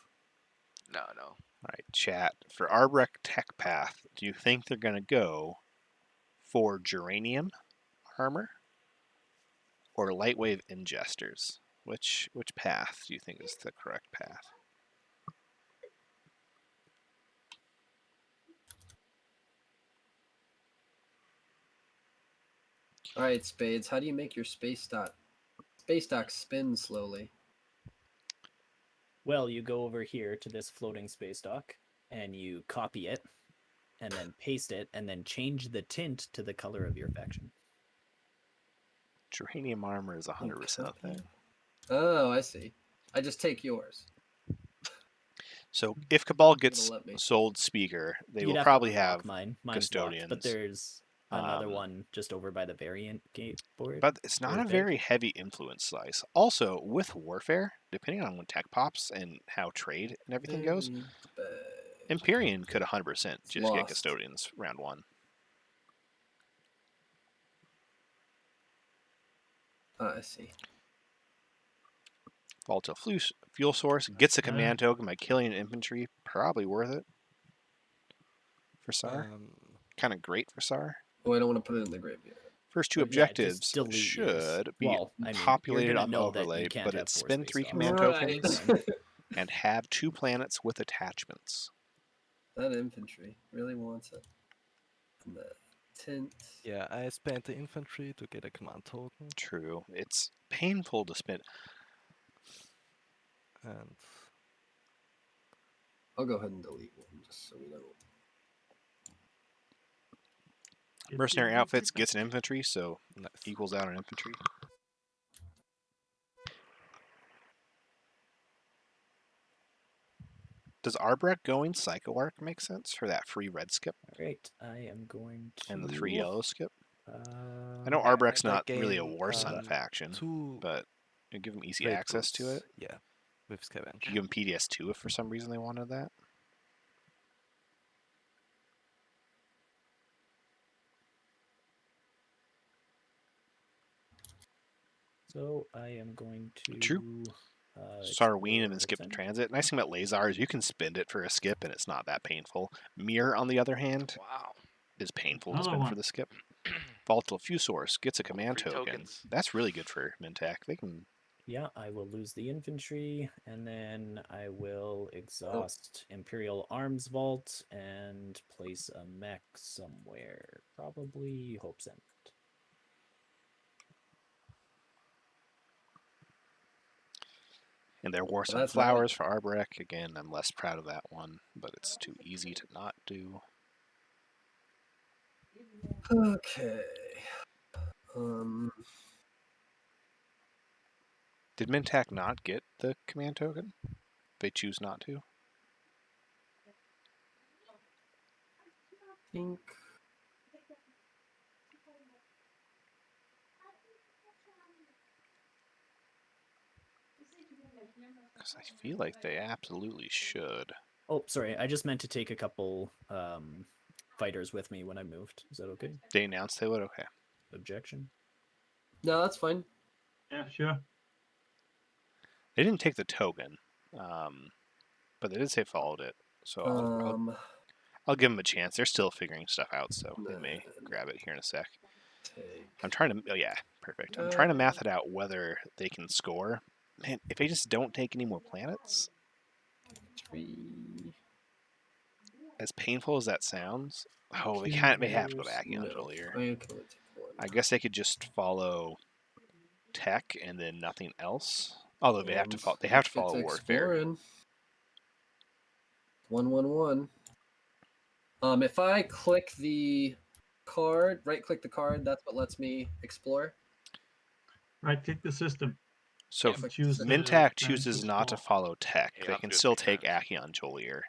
No. All right, chat. For Arbrecht Tech Path, do you think they're going to go for geranium armor or lightwave ingesters? Which path do you think is the correct path? All right, Spades. How do you make your space dock spin slowly? Well, you go over here to this floating space dock and you copy it and then paste it and then change the tint to the color of your faction. Geranium armor is 100% a thing. Oh, I see. I just take yours. So if Cabal It'll gets let me. sold Speaker, they You'd will have probably to unlock have mine. Mine's locked, custodians. but there's another Um, one just over by the variant gate board. But it's not or a big. very heavy influence slice. Also, with Warfare, depending on when tech pops and how trade and everything goes, Very bad. Empyrean could 100% just get Lost. custodians round 1. I see. Volatile fuel source gets a command token by killing an infantry. Probably worth it for SAR. Kind of great for SAR. Oh, I don't want to put it in the graveyard. First two Yeah, objectives just delete should be well, I mean, you're populated gonna on the know that you overlay, can't but have it's four spend space 3 docks. command Right. tokens and have 2 planets with attachments. That infantry really wants it. And the tint. Yeah, I spent the infantry to get a command token. True. It's painful to spend. And I'll go ahead and delete one just so we don't. Mercenary outfits gets an infantry, so nice. equals out an infantry. Does Arbrek going Psycho Arc make sense for that free red skip All right, I am going to. and the 3 yellow skip? I I know Arbrek's and I not really a gain, war sun faction, 2 but you give them easy red access to boots. it. Yeah, with scavenge. You give them PDS2 if for some reason they wanted that. So I am going to. True. explore Sarween and then skip to then. transit. Nice thing about Lazar is you can spend it for a skip and it's not that painful. Mirror, on the other hand, Wow. is painful to Another spend for one. the skip. Volatile Few Source gets a command Free token. tokens. That's really good for Mintac. They can. Yeah, I will lose the infantry, and then I will exhaust Imperial Arms Vault and place a mech somewhere. Probably Hope's End. And their War Well, that's Sunflowers for Arbrek. Again, I'm less proud of that one, but it's too easy to not do. Okay. Did Mintac not get the command token? They choose not to. Think. Because I feel like they absolutely should. Oh, sorry. I just meant to take a couple fighters with me when I moved. Is that okay? They announced they would? Okay. Objection? No, that's fine. Yeah, sure. They didn't take the token, but they did say followed it. So I'll give them a chance. They're still figuring stuff out, so they may grab it here in a sec. I'm trying to. Oh yeah, perfect. I'm trying to math it out whether they can score. Man, if they just don't take any more planets, 3. as painful as that sounds, oh, they can't. They have to go back on earlier. I guess they could just follow tech and then nothing else. Although they have to follow. They have to follow warfare. 111. If I click the card, right-click the card, that's what lets me explore. Right-click the system. So and choose the Mintac plan chooses to not to explore. follow tech. Yeah, you They have to can do it still 3 take times. Acheon Jolier.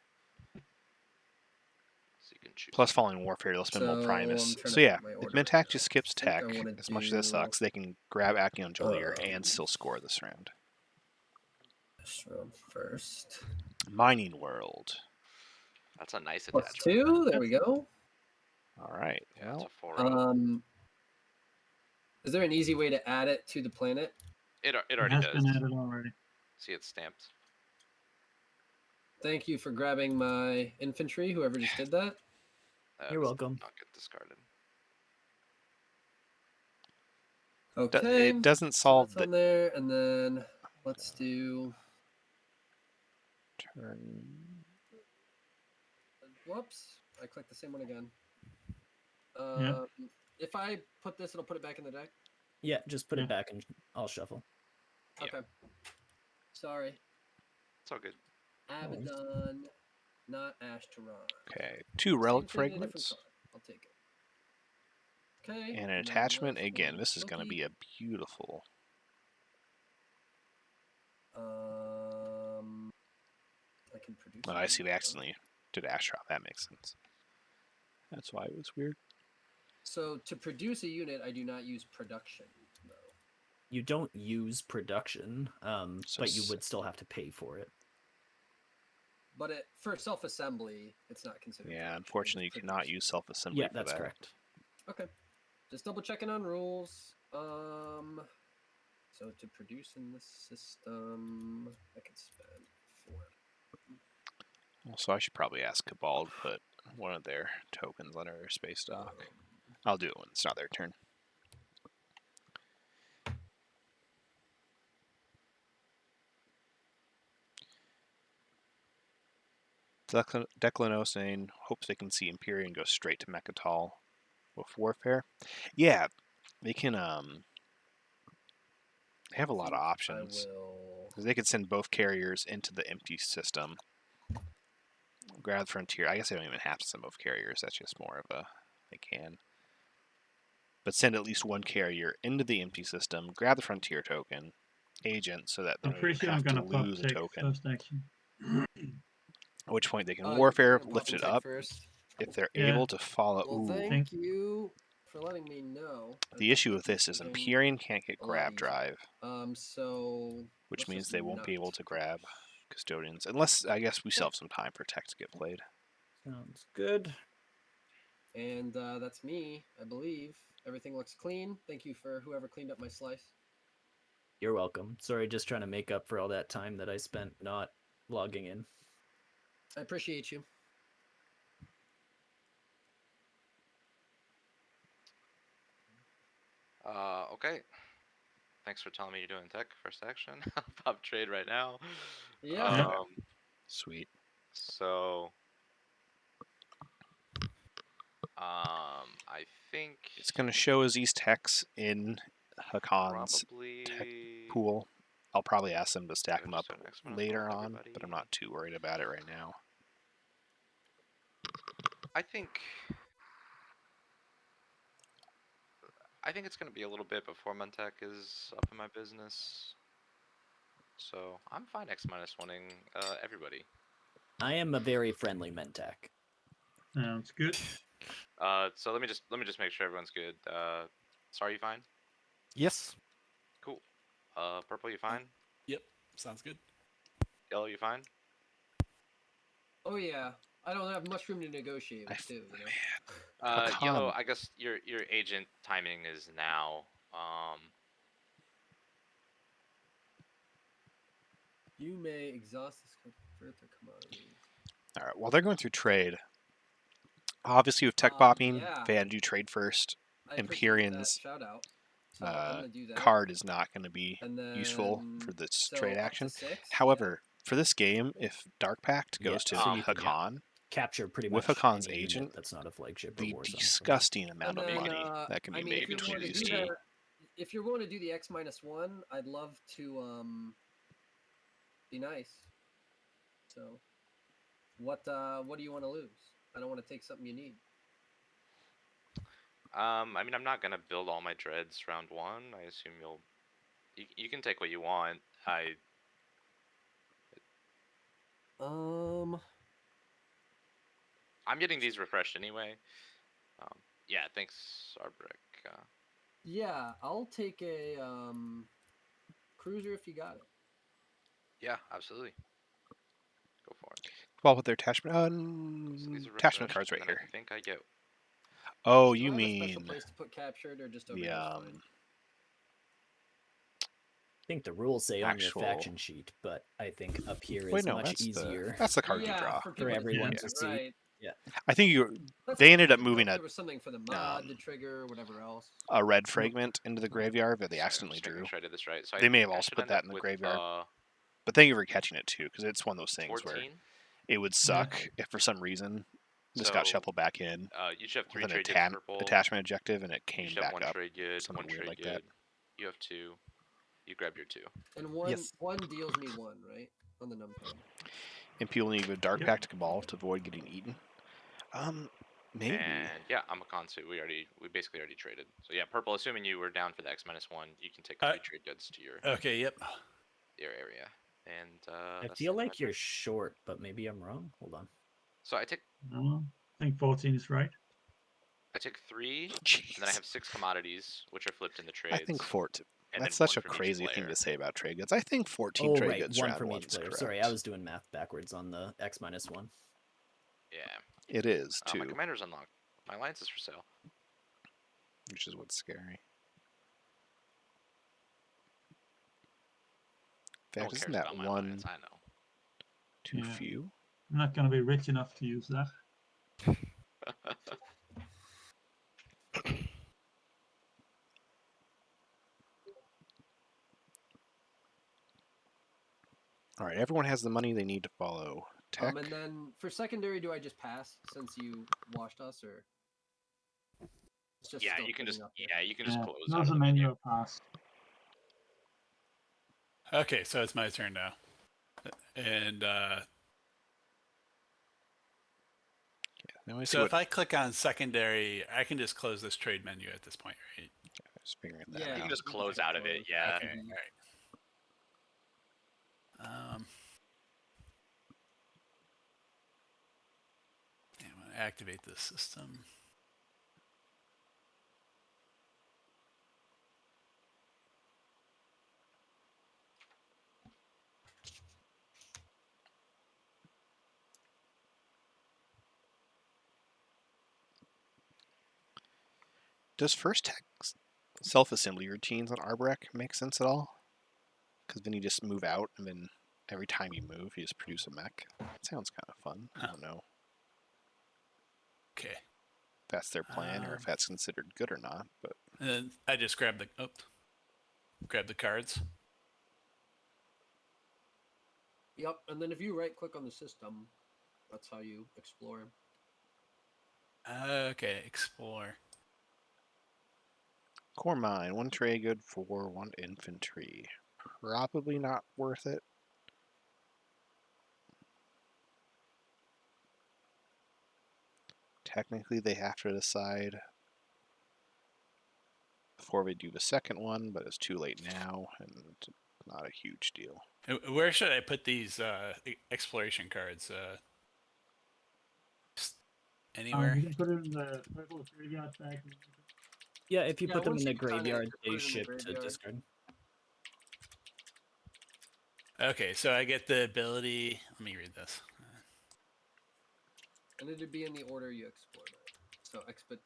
So you can choose. Plus, following warfare, they'll spend more So, Primus. I'm trying So to yeah, think my if order Mintac right just now. skips I think I tech, wanna as much as that do, sucks, they can grab Acheon Jolier and still score this round. This round first. Mining World. That's a nice Plus attachment. 2, there we go. All right. Yeah, it's Well, a 4-0. Is there an easy way to add it to the planet? It It already has does. been added already. See, it's stamped. Thank you for grabbing my infantry, whoever just did that. You're welcome. Not get discarded. Okay. It doesn't so solve that's the on there, and then let's do. turn. Whoops! I clicked the same one again. Yeah. If I put this, it'll put it back in the deck. Yeah, just put Yeah. it back and I'll shuffle. Yeah. Okay. Sorry. It's all good. Abaddon, not Ashtaron. Okay, 2 Same relic thing in a different fragments color. I'll take it. Okay. and an then attachment. last Again, one, this is going to Loki. be a beautiful. I can produce. Oh, a I see. unit, We though. accidentally did Astral. That makes sense. That's why it was weird. So to produce a unit, I do not use production, though. You don't use production, So but you would still have to pay for it. But for self-assembly, it's not considered. Yeah, production, unfortunately, you it's cannot produced. use self-assembly Yeah, for that's that. correct. Okay. Just double checking on rules. So to produce in this system, I can spend 4. Also, I should probably ask Cabal to put one of their tokens on their space dock. I'll do it when it's not their turn. Declano saying hopes they can see Imperium and go straight to Mechatol with Warfare. Yeah, they can. They have a lot of options. I will. Because they could send both carriers into the empty system. Grab the Frontier. I guess they don't even have to send both carriers. That's just more of a they can. But send at least one carrier into the empty system. Grab the Frontier token, agent, so that they I'm don't pretty even sure I'm have to gonna pop lose a tech token. first action. At which point they can You're Warfare, gonna pop lift and it take up. first. If they're Yeah. able to follow. Well, Ooh. thank you for letting me know. The issue with this is Imperium can't get a lot grab easier. drive, So which let's means just they won't be not able to do grab this. custodians. Unless, I guess, we still have some time for tech to get played. Sounds good. And that's me, I believe. Everything looks clean. Thank you for whoever cleaned up my slice. You're welcome. Sorry, just trying to make up for all that time that I spent not logging in. I appreciate you. Okay. Thanks for telling me you're doing tech first action. I'll pop trade right now. Yeah. Sweet. So, I think It's going to show as East Hex in Hakon's probably pool. I'll probably ask them to stack Yeah, them up just an X-Men later with on, everybody. but I'm not too worried about it right now. I think it's going to be a little bit before Mentech is up in my business. So I'm fine X-1ing everybody. I am a very friendly Mentec. Sounds good. So let me just make sure everyone's good. Sorry, you fine? Yes. Cool. Purple, you fine? Yep, sounds good. Yellow, you fine? Oh yeah. I don't have much room to negotiate with too. You know? Yellow, Hakan. I guess your agent timing is now. You may exhaust this further commodity. All right, while they're going through trade, obviously with tech popping, Yeah. they had to do trade first. I appreciate that Imperium's shout out. So I'm gonna do that. card is not going to be And then, useful for this so trade up to action. 6? However, for this game, if Dark Pact Yeah, goes to so you can, Hakan, capture pretty with much Hakon's any unit agent, that's not a flagship or the war zone. disgusting amount And of then, money that can be I mean, made if you're between willing to these do two. that, if you're willing to do the X-1, I'd love to be nice. So, what do you want to lose? I don't want to take something you need. I mean, I'm not gonna build all my dreads round 1. I assume you can take what you want. I'm getting these refreshed anyway. Yeah, thanks, Arbrick. Yeah, I'll take a cruiser if you got it. Yeah, absolutely. Go for it. Well, with their attachment, So these are attachment refreshed, cards right and then here. I think I get. Oh, Do you I have a special mean place to put captured or just over the here is fine? I think the rules say on your actual- faction sheet, but I think up here is Wait, no, much that's easier that's the card you Yeah, draw. for people to everyone see, to see. right? I think That's they fine, ended up you know, moving if there was something for the mod, the trigger, whatever else. a red fragment into the graveyard that they Sorry, I'm accidentally just making drew. sure I did this right. So They I may think have I also should put end that up in the with, graveyard. But thank you for catching it too, because it's one of those things 14. where it would suck if for some reason this got So, shuffled back in you should have 3 with an trade goods purple. attachment objective, and it You came should have back 1 up. trade good, Something 1 weird trade like good. that. You have 2. You grab your 2. And one Yes. one deals me 1, right? On the numpad. And people need a Dark Pact Cabal to avoid getting eaten. Maybe. And yeah, I'm a Kansu. We basically already traded. So yeah, purple. Assuming you were down for the X-1, you can take 3 trade goods to your Okay, yep. area. And I that's feel the end of my like you're turn. short, but maybe I'm wrong. Hold on. So I take No, I think 14 is right. 3, and then I Jeez. have 6 commodities, which are flipped into trades. I think 14. and That's then such 1 a from each crazy thing player. to say about trade goods. I think 14 Oh, trade right. goods One round from each one's player. correct. Sorry, I was doing math backwards on the X-1. Yeah. It is, My too, commander's unlocked. My alliance is for sale. which is what's scary. In No fact, one isn't cares that about my one alliance, I know. too Yeah. few? I'm not going to be rich enough to use that. All right, everyone has the money they need to follow tech. And then for secondary, do I just pass since you washed us, or? It's just Yeah, still you can just sitting up there? you can just Yeah, close no out of the menu menu. or pass. Okay, so it's my turn now. And Now I see so what if I click on secondary, I can just close this trade menu at this point, right? I was figuring that Yeah, You out. can just you close can out of it, close. yeah. Okay, all right. Yeah, I'm gonna activate this system. Does first tech self-assembly routines on Arborek make sense at all? Because then you just move out, and then every time you move, you just produce a mech. It sounds kind of fun. I don't know Okay. if that's their plan or if that's considered good or not. But And then I just grab the cards. Yep, and then if you right click on the system, that's how you explore. Okay, explore. core mine, 1 trade good for 1 infantry. Probably not worth it. Technically, they have to decide before we do the second one, but it's too late now, and not a huge deal. Where should I put these exploration cards? Anywhere? You can put it in the purple graveyard bag. Yeah, if you Yeah, put them once in the you sign it, graveyard, just put they it in the ship to graveyard. discard. Okay, so I get the ability. Let me read this. And it'd be in the order you explored it.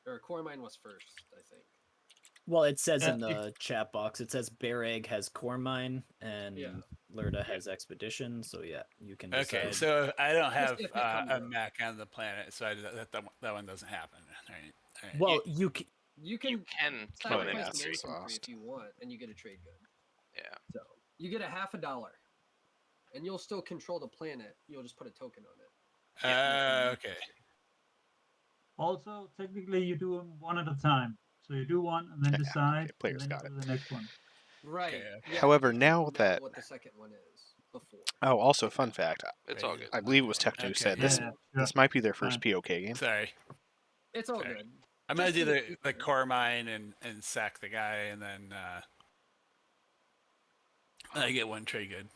So core mine was first, I think. Well, it says in Yeah, the chat box, it says Bear Egg has core mine and Yeah. Lerda has expedition. So yeah, you can decide. Okay, so I don't have if it comes a up. mech on the planet, so that one doesn't happen. All right. All right. Well, you can. You can You can kill sacrifice an an infantry. infantry if you want, and you get a trade good. Yeah. So you get a $50, and you'll still control the planet. You'll just put a token on it. Okay. Also, technically, you do them one at a time. So you do one and then Yeah, decide, okay, players and then got you do the next one. Right. Okay. Yeah, However, you now know that- what the second one is before. Oh, also, fun fact. It's all good. I believe it was Techno who Okay. said this. Yeah, This might be their first Fine. POK game. Sorry. It's all Sorry. good. I'm gonna Just do do the it. core mine and sack the guy, and then I get 1 trade good.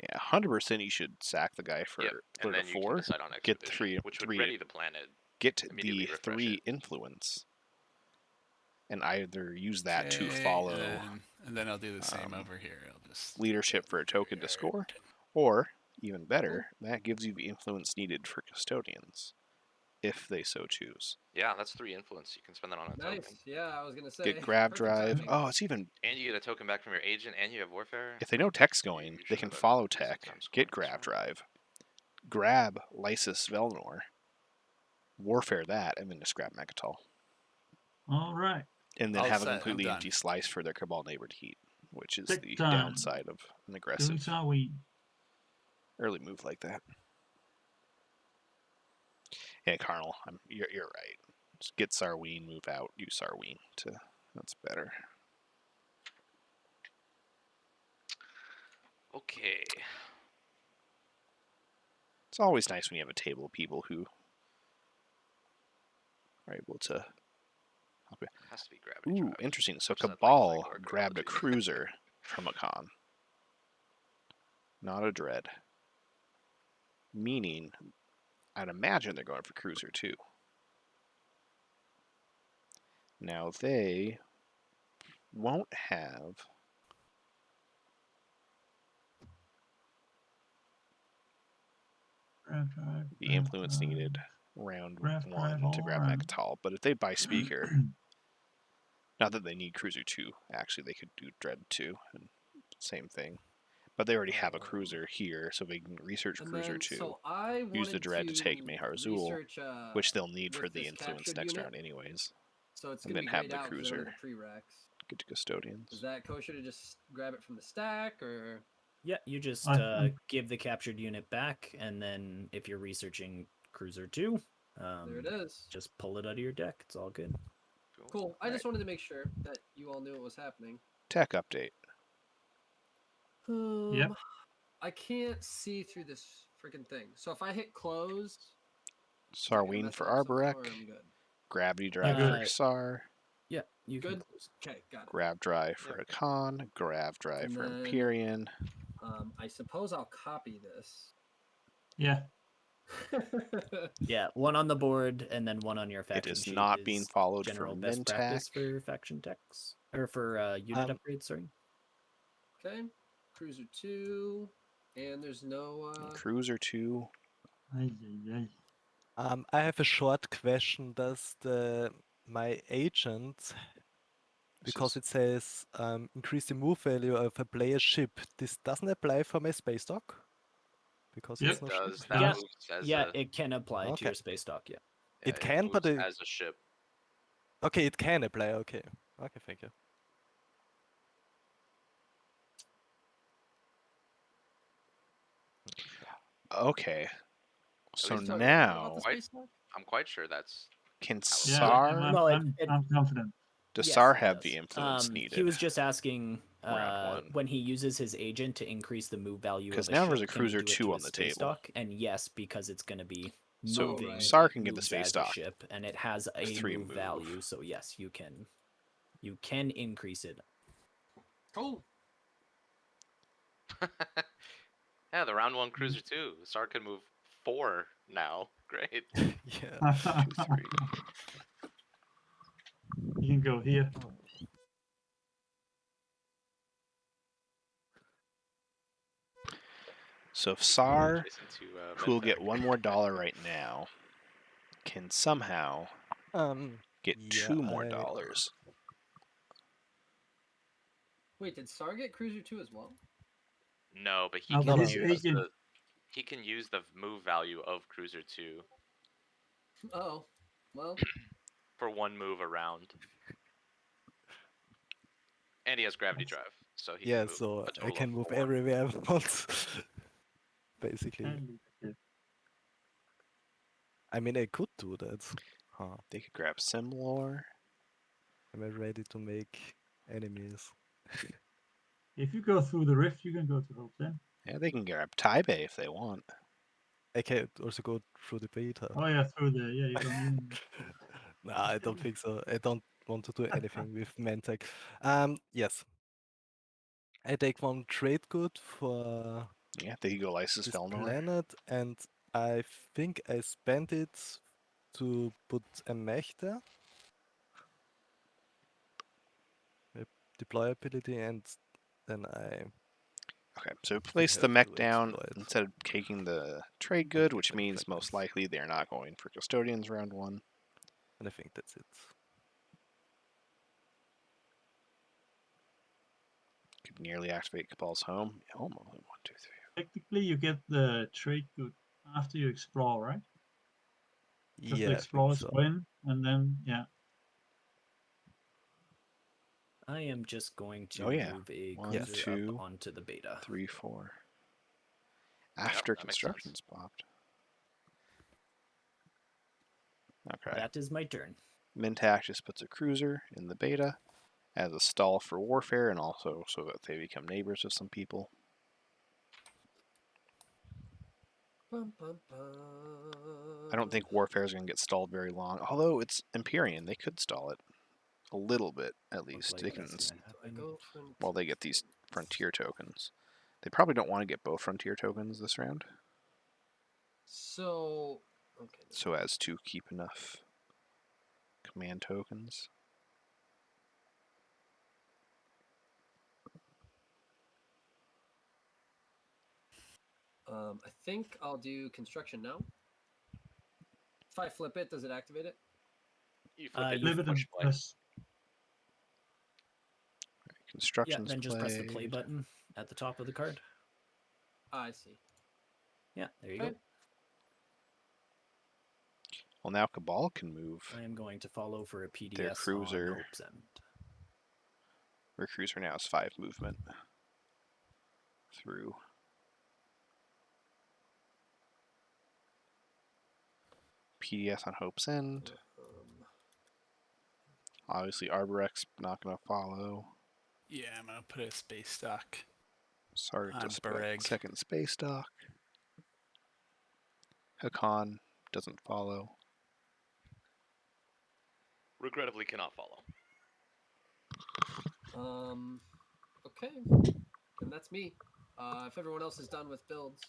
Yeah, 100% you should sack the guy for Yep. And then you can 4. decide on Get expedition, 3, which would 3 ready the planet. get immediately the refresh 3 it. influence, and either use that to Okay, follow and then I'll do the same over here. I'll just leadership for a token to score, or even better, that gives you the influence needed for custodians, if they so choose. Yeah, that's 3 influence. You can spend that on a Nice. token. Yeah, I was gonna say. Get grab perfect drive. timing. Oh, it's even And you get a token back from your agent, and you have warfare. if they know tech's going, You they should can have a follow decent tech, time scoring get this grab one. drive, grab Lysis Velnor, warfare that, and then just grab Mechatol. All right. And then All have a set, I'm completely done. empty slice for their Cabal neighbor to eat, which is Tick the time. downside of an aggressive Sarween. early move like that. Yeah, Carnal, you're right. Just get Sarween, move out, use Sarween to. That's better. Okay. It's always nice when you have a table of people who are able to. Has to be gravity Ooh, drive. interesting. So Which is that, like, Cabal Flank grabbed a archaeology. cruiser from a con, not a dread. Meaning, I'd imagine they're going for cruiser too. Now they won't have Draft drive. the draft influence drive, needed round draft drive 1 all to grab around. Mechatol, but if they buy Speaker, not that they need Cruiser 2, actually they could do Dread 2, and same thing. But they already have a Cruiser here, so they can research And Cruiser then, 2, so I use the wanted Dread to take to Mehar Zul, research which they'll need for with the this influence captured next unit. round anyways, So it's and gonna then be have grayed the out because I don't Cruiser have the prereqs. get to Custodians. Is that kosher to just grab it from the stack, or Yeah, you just give the captured unit back, and then if you're researching Cruiser 2, there it is? just pull it out of your deck. It's all good. Cool. I just wanted to make sure that you all knew what was happening. Tech update. Yep. I can't see through this freaking thing. So if I hit close, Sarween for Arborek, I'm good. Gravity Drive good. for Xar, Yeah, you can Good. close. Okay, got it. Grab Drive for Yep. Hakan, Grav Drive And for then, Empyrean. I suppose I'll copy this. Yeah. Yeah, one on the board and then one on your faction It is sheet not being followed for general best practice Mintac. for faction decks or for unit upgrades. Sorry. Okay, Cruiser 2, and there's no. Cruiser 2. I have a short question. Does my agent, because it says increase the move value of a player's ship, this doesn't apply for my space dock? Because Yep. it's no Does ship? that Yeah, moves as yeah, a it can apply to Okay. your space dock. Yeah. yeah, It can, but moves as a ship. okay, it can apply. Okay, okay, thank you. Okay. So least now, I'm quite sure that's can how it Yeah. Sar, I'm, Well, I'm confident. does Yes, Sar it have does. the influence needed? He was just asking Round 1. when he uses his agent to increase the move value of a Because now there's ship, a can he Cruiser do it 2 to on his the space table. dock? And yes, because it's going to be So moving. Sar it can get the moves space as a dock. ship, and it has a 3 move move. value. So yes, you can increase it. Cool. Yeah, the round 1 Cruiser 2. Sar can move 4 now. Great. Yeah. 2, 3. You can go here. So if Sar, Adjacent to, who will get Mintac. $1 more right now, can somehow get Yeah, 2 more dollars. Wait, did Sar get Cruiser 2 as well? No, but he No, can but his use agent. he can use the move value of Cruiser 2 Oh, well. for 1 move around. And he has gravity drive, so he yeah, can move so a I total can of move 4. everywhere I want. Basically. I mean, I could do that. Huh. They could grab Simlor. Am I ready to make enemies? If you go through the rift, you can go to Hope then. Yeah, they can grab Taibei if they want. I can also go through the beta. Oh yeah, through the yeah. You don't. No, I don't think so. I don't want to do anything with Mentec. Yes. I take 1 trade good for Yeah, they could go Lysis this Felnor. planet, and I think I spent it to put a mech there. A deploy ability, and then I Okay, so place have the mech to down exploit. instead of taking the trade good, which means most likely they're not going for Custodians round 1. And I think that's it. Could nearly activate Cabal's home. Almost 1, 2, 3. Technically, you get the trade good after you explore, right? Just Yeah, I explore, think so. sprint, and then yeah. I am just going to Oh, yeah. move a 1, cruiser 2, up onto the beta. 3, 4. Yep, After that makes sense. construction's popped. Okay. That is my turn. Mintac just puts a cruiser in the beta as a stall for warfare, and also so that they become neighbors of some people. Bum, bum, bum. I don't think warfare is going to get stalled very long. Although it's Empyrean, they could stall it a little bit at least. like They can, that's gonna I happen. go while they get these frontier tokens. They probably don't want to get both frontier tokens this round, So okay. so as to keep enough command tokens. I think I'll do construction now. If I flip it, does it activate it? You flip it, you you Flip it and push play. press. Yeah, Construction's then just press the play played. button at the top of the card. I see. Yeah, there you Okay. go. Well, now Cabal can move I am going to follow for a PDS their on cruiser. Hope's End. Their cruiser now has 5 movement through. PDS on Hope's End. Obviously, Arborex not going to follow. Yeah, I'm gonna put a space stock. Sorry On to spec Bareg. second space dock. Hakan doesn't follow. Regrettably cannot follow. Okay. And that's me. If everyone else is done with builds.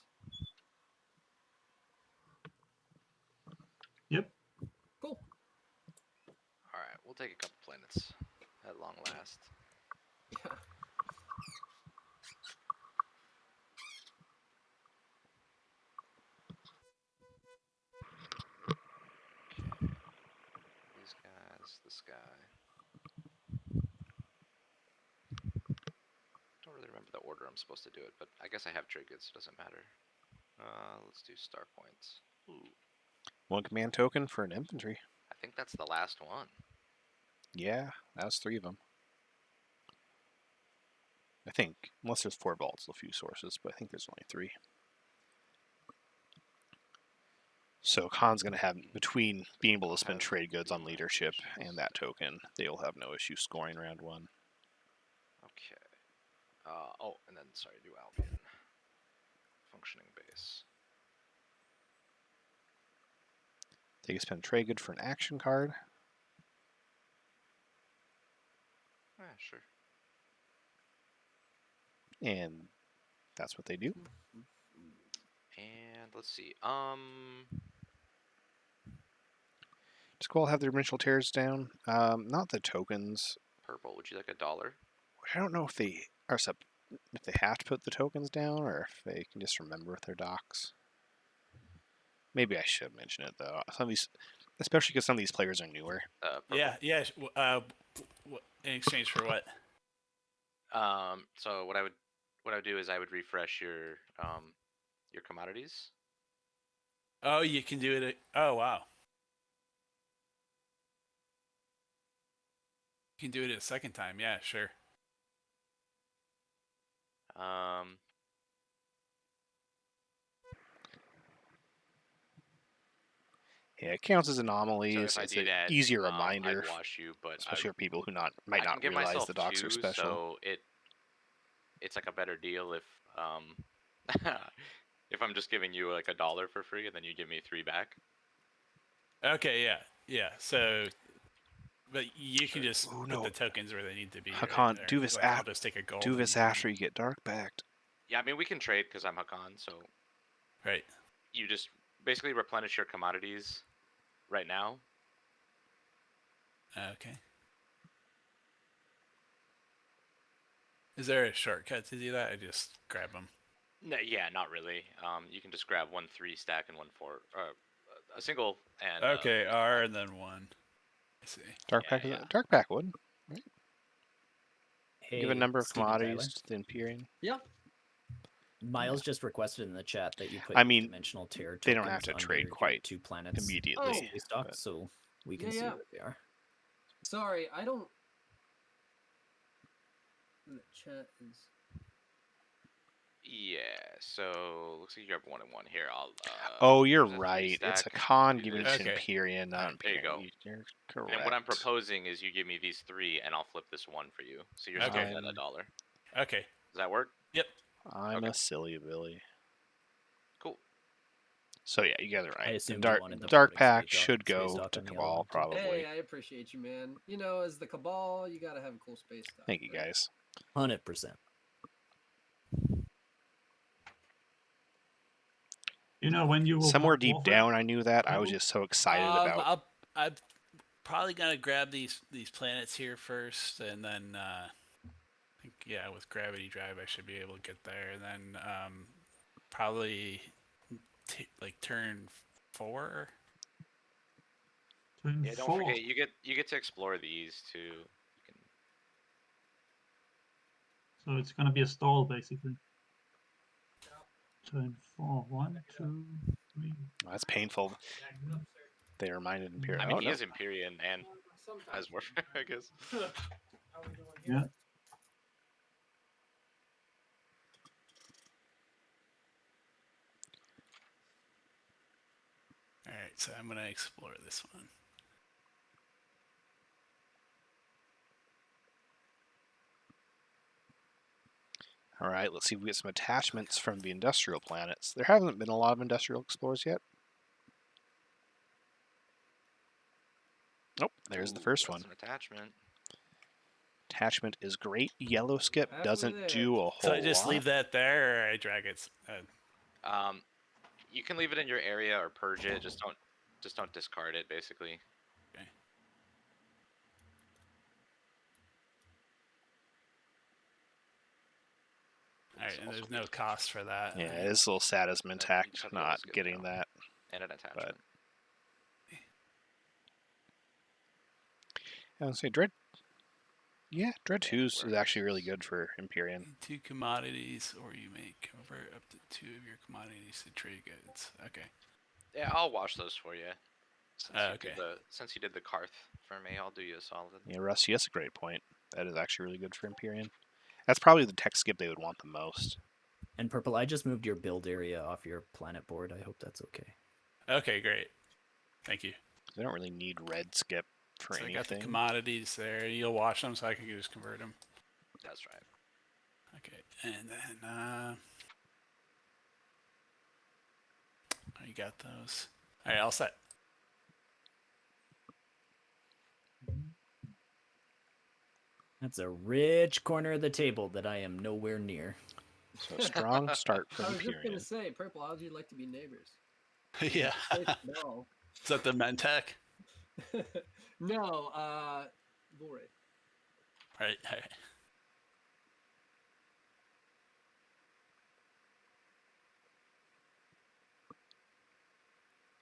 Yep. Cool. Alright, we'll take a couple planets at long last. Yeah. These guys, this guy. Don't really remember the order I'm supposed to do it, but I guess I have trade goods, so it doesn't matter. Let's do star points. Ooh, 1 command token for an infantry. I think that's the last one. Yeah, that was 3 of them. I think, unless there's 4 volatile few sources, but I think there's only 3. So Khan's going to have, between being able to spend trade goods on leadership and that token, they'll have no issue scoring round 1. Okay. Oh, and then, sorry, do Albion. Functioning base. They can spend trade good for an action card. Yeah, sure. And that's what they do. And let's see. Just go all have their initial tears down. Not the tokens. Purple, would you like $1? I don't know if they are if they have to put the tokens down or if they can just remember with their docs. Maybe I should mention it though. Some of these, especially because some of these players are newer. Purple. Yeah. In exchange for what? So what I would do is I would refresh your commodities. Oh, you can do it. Oh, wow. You can do it a second time. Yeah, sure. Yeah, it counts as anomalies. So if I it's do an that, easier reminder, I'd wash you, but especially for people who might I not can give realize myself the docs 2, are special. so it's like a better deal if if I'm just giving you like $1 for free and then you give me 3 back. Okay, yeah. So, but you can just Ooh, put no. the tokens where they need to be. Hakan, right do this like, I'll just take a gold. do this after you get dark backed. Yeah, I mean we can trade because I'm Hakan, so Right. you just basically replenish your commodities right now. Okay. Is there a shortcut to do that? I just grab them. No, yeah, not really. You can just grab 1 3 stack and 1 4, a single and. Okay, R and then 1. I see. Dark Yeah, pack, yeah. Dark pack would. Right? Hey, Give a number of Steven commodities Tyler. to the Empyrean. Yeah. Miles just requested in the chat that you put I your mean, dimensional tear they don't have tokens to under trade your quite 2 planets immediately. space dock, but- so we can Yeah, see yeah. what they are. Sorry, I don't. The chat is. Yeah, so looks like you have 1 and 1 here. Oh, you're there's a 3 right. It's a stack. con Do given this. to Okay. Empyrean, not There you go. Empyrean. You're correct. And what I'm proposing is you give me these 3, and I'll flip this 1 for you. So you're Okay. still at $1. Okay. Does that work? Yep. I'm Okay. a silly Billy. Cool. So yeah, you guys are I right. assumed The you dark, wanted the dark floating pack space dock- should space go dock to on the other Cabal one, too. probably. Hey, I appreciate you, man. You know, as the Cabal, you gotta have a cool space dock. Thank you right? guys. 100%. You know when you will Somewhere have deep Warfare? down, I knew that. I was No? just so excited about. I'm probably gonna grab these planets here first, and then I think with gravity drive I should be able to get there, and then probably like turn 4. Turn Yeah, don't 4. forget you get to explore these too. You can So it's gonna be a stall basically. Turn 4. 1, 2, 3. Oh, that's painful. They reminded Empyrean. I mean, Oh, he no. is Empyrean and has Warfare, I guess. Yeah. All right, so I'm gonna explore this one. All right, let's see if we get some attachments from the industrial planets. There haven't been a lot of industrial explorers yet. Nope, there's the Ooh, first that's one. an attachment. Attachment is great. Yellow skip Halfway doesn't there. do a whole So I just lot. leave that there, or I drag it. You can leave it in your area or purge it. Just don't discard it, basically. Okay. All right, and also there's no cost for that. Yeah, right? it's a little sad as you intact just have not yellow skip getting now. that. And an attachment. I would say Dread. Yeah, Dread Yeah, 2's is where actually really is- good for Empyrean. 2 commodities, or you may convert up to 2 of your commodities to trade goods. Okay. Yeah, I'll wash those for you. Since Okay. since you did the Karth for me, I'll do you a solid. Yeah, Rusty, that's a great point. That is actually really good for Empyrean. That's probably the tech skip they would want the most. And Purple, I just moved your build area off your planet board. I hope that's okay. Okay, great. Thank you. They don't really need red skip for So I got the anything. commodities there. You'll wash them so I can just convert them. That's right. Okay, and then you got those. All right, all set. That's a rich corner of the table that I am nowhere near. So a strong start I from was just Empyrean. gonna say, Purple, how'd you like to be neighbors? Yeah. No. Is that the Mentec? No, Blu-ray. Right.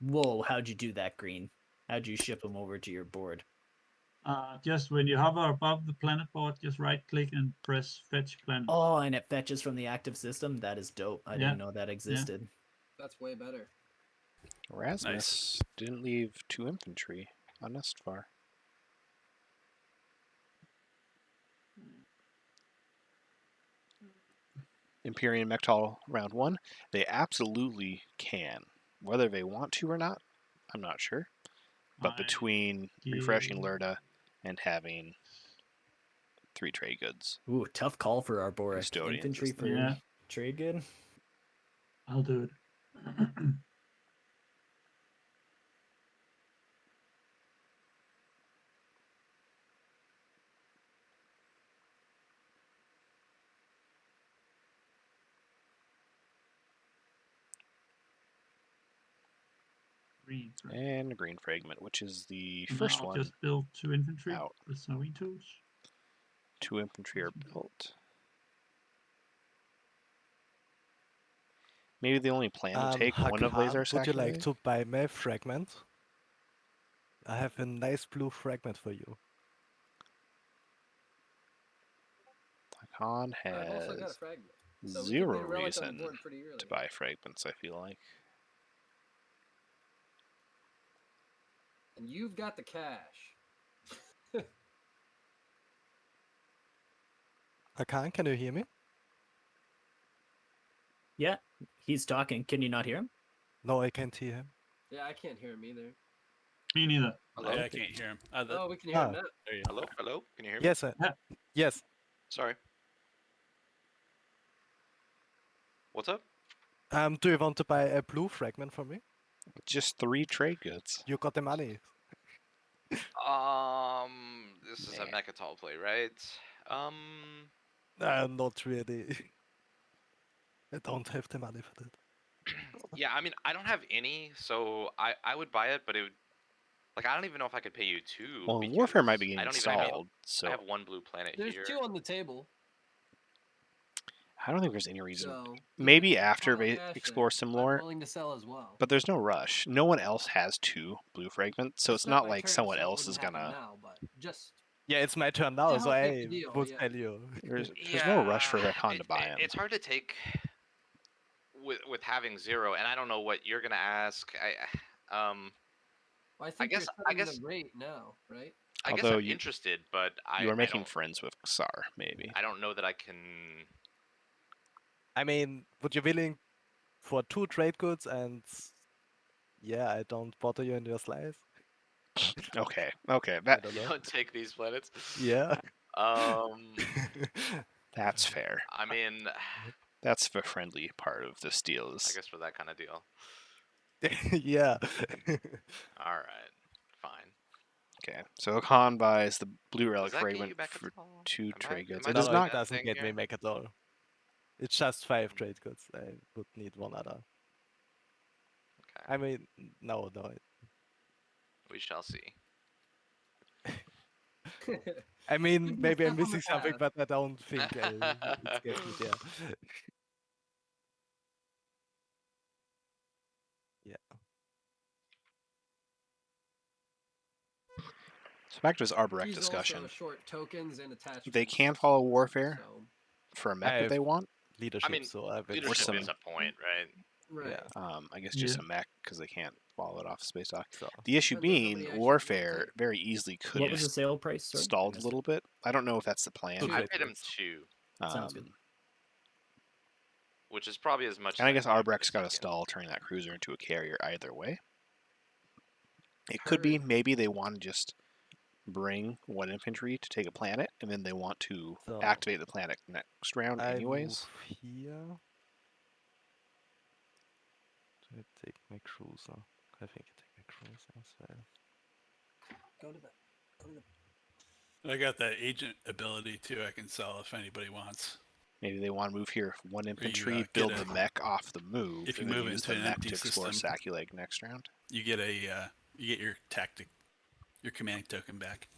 Whoa, how'd you do that, Green? How'd you ship them over to your board? Just when you hover above the planet board, just right click and press fetch planet. Oh, and it fetches from the active system? That is dope. I Yeah. didn't know that existed. That's way better. Erasmus didn't leave 2 infantry on Nestvar. Empyrean Mectal round 1, they absolutely can. Whether they want to or not, I'm not sure. But between refreshing Lerda and having 3 trade goods. Ooh, tough call for our Boric. Custodians Infantry is for Yeah. trade good? I'll do it. Green. And a green fragment, which is the And first I'll one. just build 2 infantry out. with Marine tools. 2 infantry are built. Maybe they only plan to take one of Laser Hakan, would you like Saculae? to buy my fragment? I have a nice blue fragment for you. Hakan I've also got a has fragment. So we could get Zero a relic on the reason board pretty early. to buy fragments, I feel like. And you've got the cash. Akan, can you hear me? Yeah, he's talking. Can you not hear him? No, I can't hear him. Yeah, I can't hear him either. Me neither. Hello? Yeah, I can't hear him. Oh, we can hear him now. There you go. Hello? Hello? Can you hear me? Yes, yes. Sorry. What's up? Do you want to buy a blue fragment from me? Just 3 trade goods. You got the money. This is a Mechatol play, right? Not really. I don't have the money for that. Yeah, I mean, I don't have any, so I would buy it, but it would, like, I don't even know if I could pay you 2. Well, Warfare might be because getting I don't even, I mean, installed, so I have 1 blue planet There's here. 2 on the table. I don't think there's any reason. So Maybe after pile of they cash explore there. some I'm more, willing to sell as well. but there's no rush. No one else has 2 blue fragments, so it's not my like turn, someone so it else is wouldn't happen gonna. now, but just Yeah, it's my turn now, To so help make I the deal, would yeah. tell you. There's no rush for Recon to buy him. It's hard to take with having 0, and I don't know what you're gonna ask. I think guess- you're I setting guess- the rate now, right? I guess Although I'm you- interested, but You are I making don't, friends with Xar, maybe. I don't know that I can. I mean, would you willing for 2 trade goods and yeah, I don't bother you in your slice? Okay, I that don't You know. don't take these planets. Yeah. that's fair. I mean, That's the friendly part of this deal. I Is guess for that kind of deal. Yeah. All right, fine. okay. So Khan buys the blue relic Does that get you fragment back at for all? 2 Am I- trade goods. am I It No, does doing it not. that doesn't thing get me here? make at all. It's just 5 trade goods. I would need one other. Okay, I mean, no. we shall see. I mean, Good maybe I'm step on the missing something, path. but I don't think it gets me there. So back to his Arborec He's discussion. also short tokens and attachments. They can follow Warfare So, for a I mech that have they want. Leadership, mean, so I've been Leadership some- is a point, right? right. Yeah. I guess just Yeah. a mech because they can't follow it off space dock. So The issue Depends on how being, many actions you Warfare take. very easily could What have was the sale price? Sorry, I stalled a missed little bit. I don't know if that's the plan. Two I trade paid him goods. 2, Sounds good. which is probably as much. And I as guess can do for Arbrek's this got to weekend. stall turning that cruiser into a carrier either way. It could be Heard. maybe they want to just bring 1 infantry to take a planet, and then they want to So, activate the planet next round I anyways. move here. Do I take my cruiser? I think I take my cruiser as well. Go to the. Go to the. I got that agent ability too. I can sell if anybody wants. Maybe they want to move here 1 infantry, get build a- the mech off the move, if you and then move use into the an mech empty to explore system. Saculeg next round. You get your tactic, your command token back.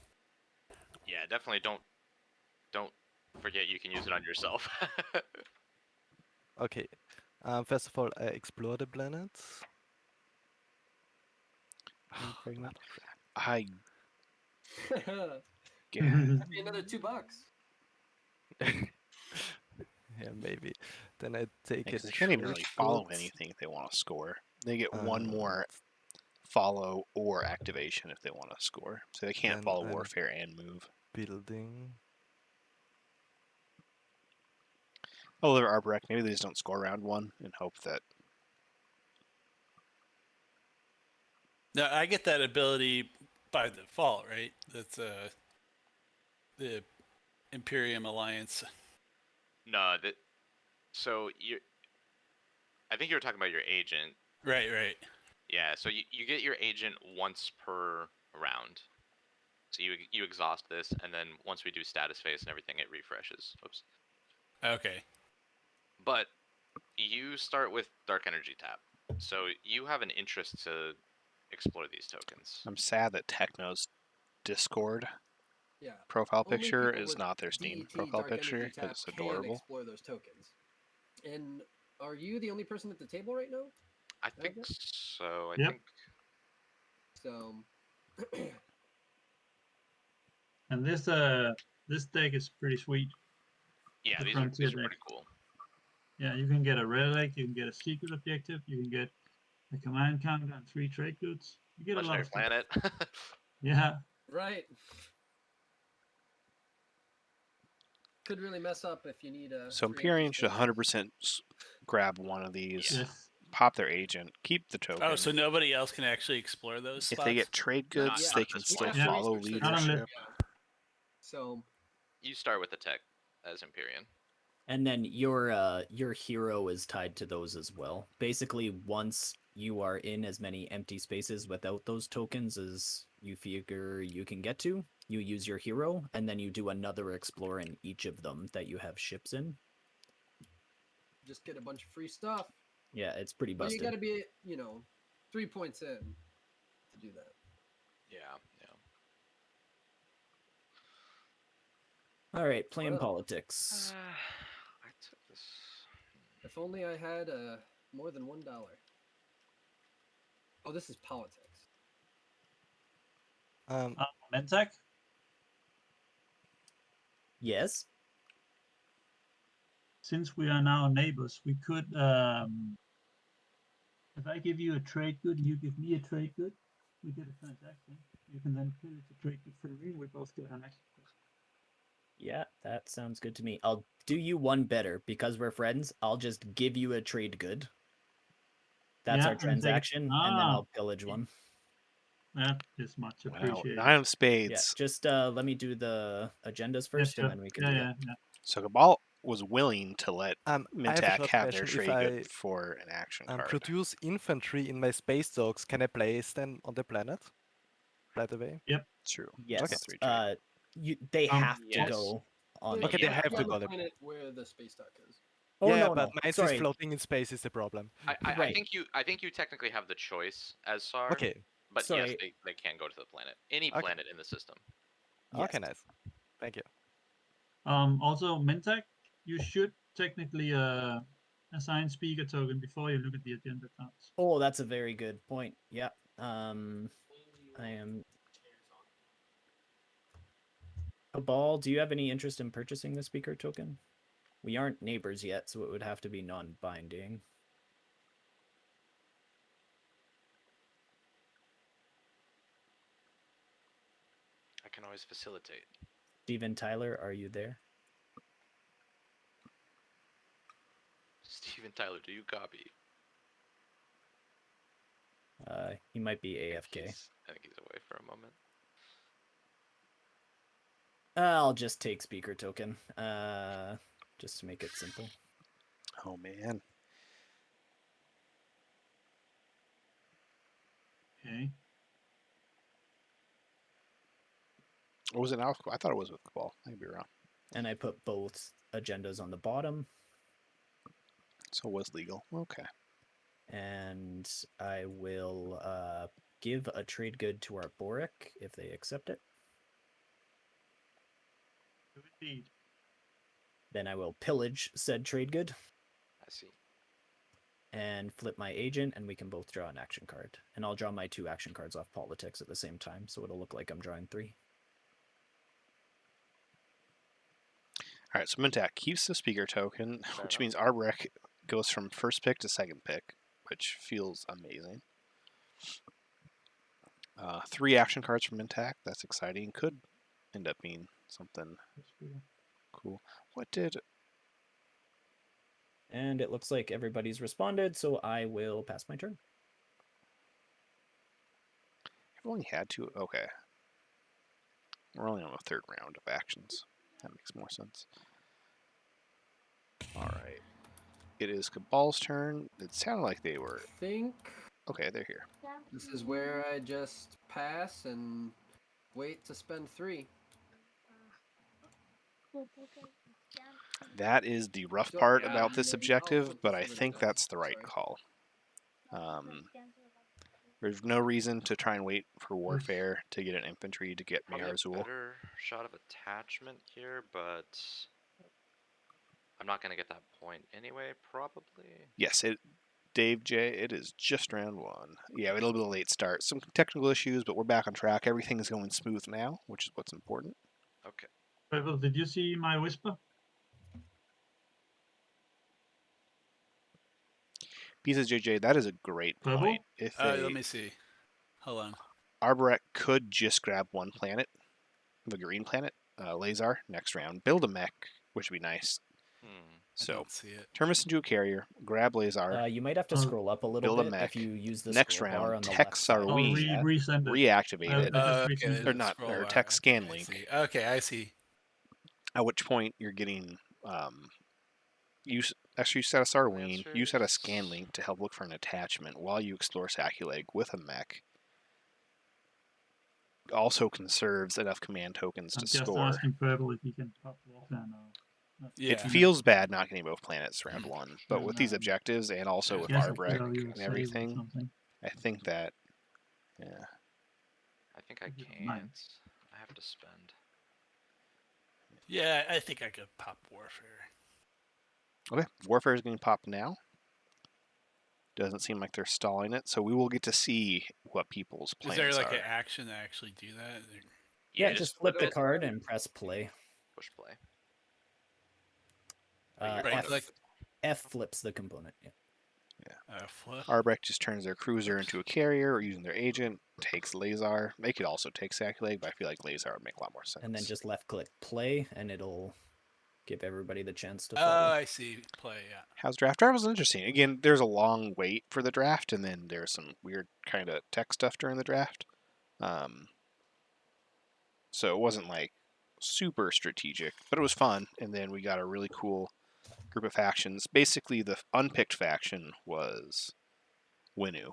Yeah, definitely don't forget you can use it on yourself. Okay. First of all, I explore the planets. I That'd yeah. be another $2. Yeah, maybe. Then I take Because it. they can't even really follow anything if they want to score. They get one more follow or activation if they want to score. So they can't Then follow I'm Warfare and move. building. Oh, they're Arborec. Maybe they just don't score round 1 and hope that. Now I get that ability by default, right? That's the Imperium Alliance. No, that. So I think you were talking about your agent. Right. Yeah, so you get your agent once per round. So you exhaust this, and then once we do status phase and everything, it refreshes. Oops. Okay. But you start with Dark Energy Tap, so you have an interest to explore these tokens. I'm sad that Techno's Discord Yeah. profile Only picture people is with not their Steam DET, profile Dark Energy picture. Tap It's can adorable. explore those tokens. And are you the only person at the table right now? I think so. I Yep. think. So. And this deck is pretty sweet. Yeah, The these are Frontier pretty deck. cool. Yeah, you can get a relic, you can get a secret objective, you can get a command counter and 3 trade goods. You get a lot Legendary of stuff. planet. Yeah. Right. Could really mess up if you need a. So 3 empty Empyrean should spaces. 100% grab one of these, Yes. pop their agent, keep the token. Oh, so nobody else can actually explore those if spots? they get trade goods, yeah, they not can this still point. We have to follow research this. Not unless- leadership. Yeah. So You start with the tech as Empyrean. And then your hero is tied to those as well. Basically, once you are in as many empty spaces without those tokens as you figure you can get to, you use your hero, and then you do another explore in each of them that you have ships in. just get a bunch of free stuff. Yeah, it's pretty But busted. you got to be, 3 points in to do that. Yeah, yeah. All right, playing Well. politics. I took this. If only I had more than $1. Oh, this is politics. Mentak? Yes. Since we are now neighbors, we could, if I give you a trade good and you give me a trade good, we get a transaction. You can then pillage a trade good for me. We both get an action. Yeah, that sounds good to me. I'll do you one better because we're friends. I'll just give you a trade good. That's Yeah, our and take it. transaction, and then Ah. I'll pillage one. That is much Wow, appreciated. 9 of Yeah, spades. just let me do the agendas first, sure. and then we can Yeah, do yeah, that. yeah. So Cabal was willing to let I have a Mintak short have their question. If trade I good for an action card. produce infantry in my space dogs, can I place them on the planet right away? True. Yes. Okay. 3 trade. They Um, have to yes. go on. Okay, the they have on to the go there. planet where the space dock is. Oh yeah, no, but no. mine is Sorry. floating in space is the problem. I Right. think you technically have the choice as SAR. Okay, But yes, Sorry. they can go to the planet. Any Okay. planet in the system. okay, Yes. nice. Thank you. Also, Mentak, you should technically assign speaker token before you look at the agenda cards. Oh, that's a very good point. Yeah. I am. Cabal, do you have any interest in purchasing the speaker token? We aren't neighbors yet, so it would have to be non-binding. I can always facilitate. Steven Tyler, are you there? Steven Tyler, do you copy? He might be I AFK. think he's away for a moment. I'll just take speaker token, just to make it simple. Oh man. Okay. Or was it now? I thought it was with Cabal. I could be wrong. And I put both agendas on the bottom, So it was legal. Okay. and I will give a trade good to our Boric if they accept it. Indeed. Then I will pillage said trade good I see. and flip my agent, and we can both draw an action card. And I'll draw my 2 action cards off politics at the same time, so it'll look like I'm drawing 3. All right. So Mintak keeps the speaker token, Fair which enough. means our rec goes from first pick to second pick, which feels amazing. 3 action cards from Mintak. That's exciting. Could end up being something cool. What did? And it looks like everybody's responded, so I will pass my turn. I've only had 2. Okay. We're only on the 3rd round of actions. That makes more sense. All right. It is Cabal's turn. It sounded like they were. I think Okay, they're here. this is where I just pass and wait to spend 3. That is the rough So- part Yeah. about this I'll objective, flip but this I over to think them. that's the right Sorry. call. There's no reason to try and wait for warfare to get an infantry to get Probably a Mayarzul. better shot of attachment here, but I'm not gonna get that point anyway. Probably. Yes, Dave J. It is just round 1. Yeah, it'll be a late start. Some technical issues, but we're back on track. Everything is going smooth now, which is what's important. Okay. Purple, did you see my whisper? Pieces JJ, that is a great Purple? point. If Let they me see. Hold on. Arborek could just grab one planet, the green planet, Lazar, next round, build a mech, which would be nice. Hmm. I So don't see it. turn this into a carrier, grab Lazar, You might have to Uh, scroll up a little build a bit mech. if you use the Next scroll bar round, on the left Tex side. I'll Arween, resend it. reactivated, I just Okay, resend there's it. or a not, scroll or bar. Tex Okay, I Scanlink. see. Okay, I see. At which point you're getting use actually set a Sarween, you set a Answers. Scanlink to help look for an attachment while you explore Saculeg with a mech. Also conserves enough command tokens I'm to just score. asking Purple if he can pop Warfare now. Yeah. It feels bad not getting both planets round one, but Sure, with these no. objectives and also with Guess I Arbrek tell you and save or everything, something. I think that, yeah. I think I If you don't mind. can't. I have to spend. Yeah, I think I could pop Warfare. Okay, Warfare is getting popped now. Doesn't seem like they're stalling it, so we will get to see what people's Is plans there like are. an action to actually do that? Yeah, You just flip the it, card and press play. Push play. But you're Right, F, like F flips the component. Yeah. flip. Arbrek just turns their cruiser into a carrier or using their agent, takes Lazar. They could also take Saculeg, but I feel like Lazar would make a lot more sense. And then just left click play, and it'll give everybody the chance to Oh, follow. I see. Play, yeah. How's draft? Draft was interesting. Again, there's a long wait for the draft, and then there's some weird kind of tech stuff during the draft. So it wasn't like super strategic, but it was fun. And then we got a really cool group of factions. Basically, the unpicked faction was Winu.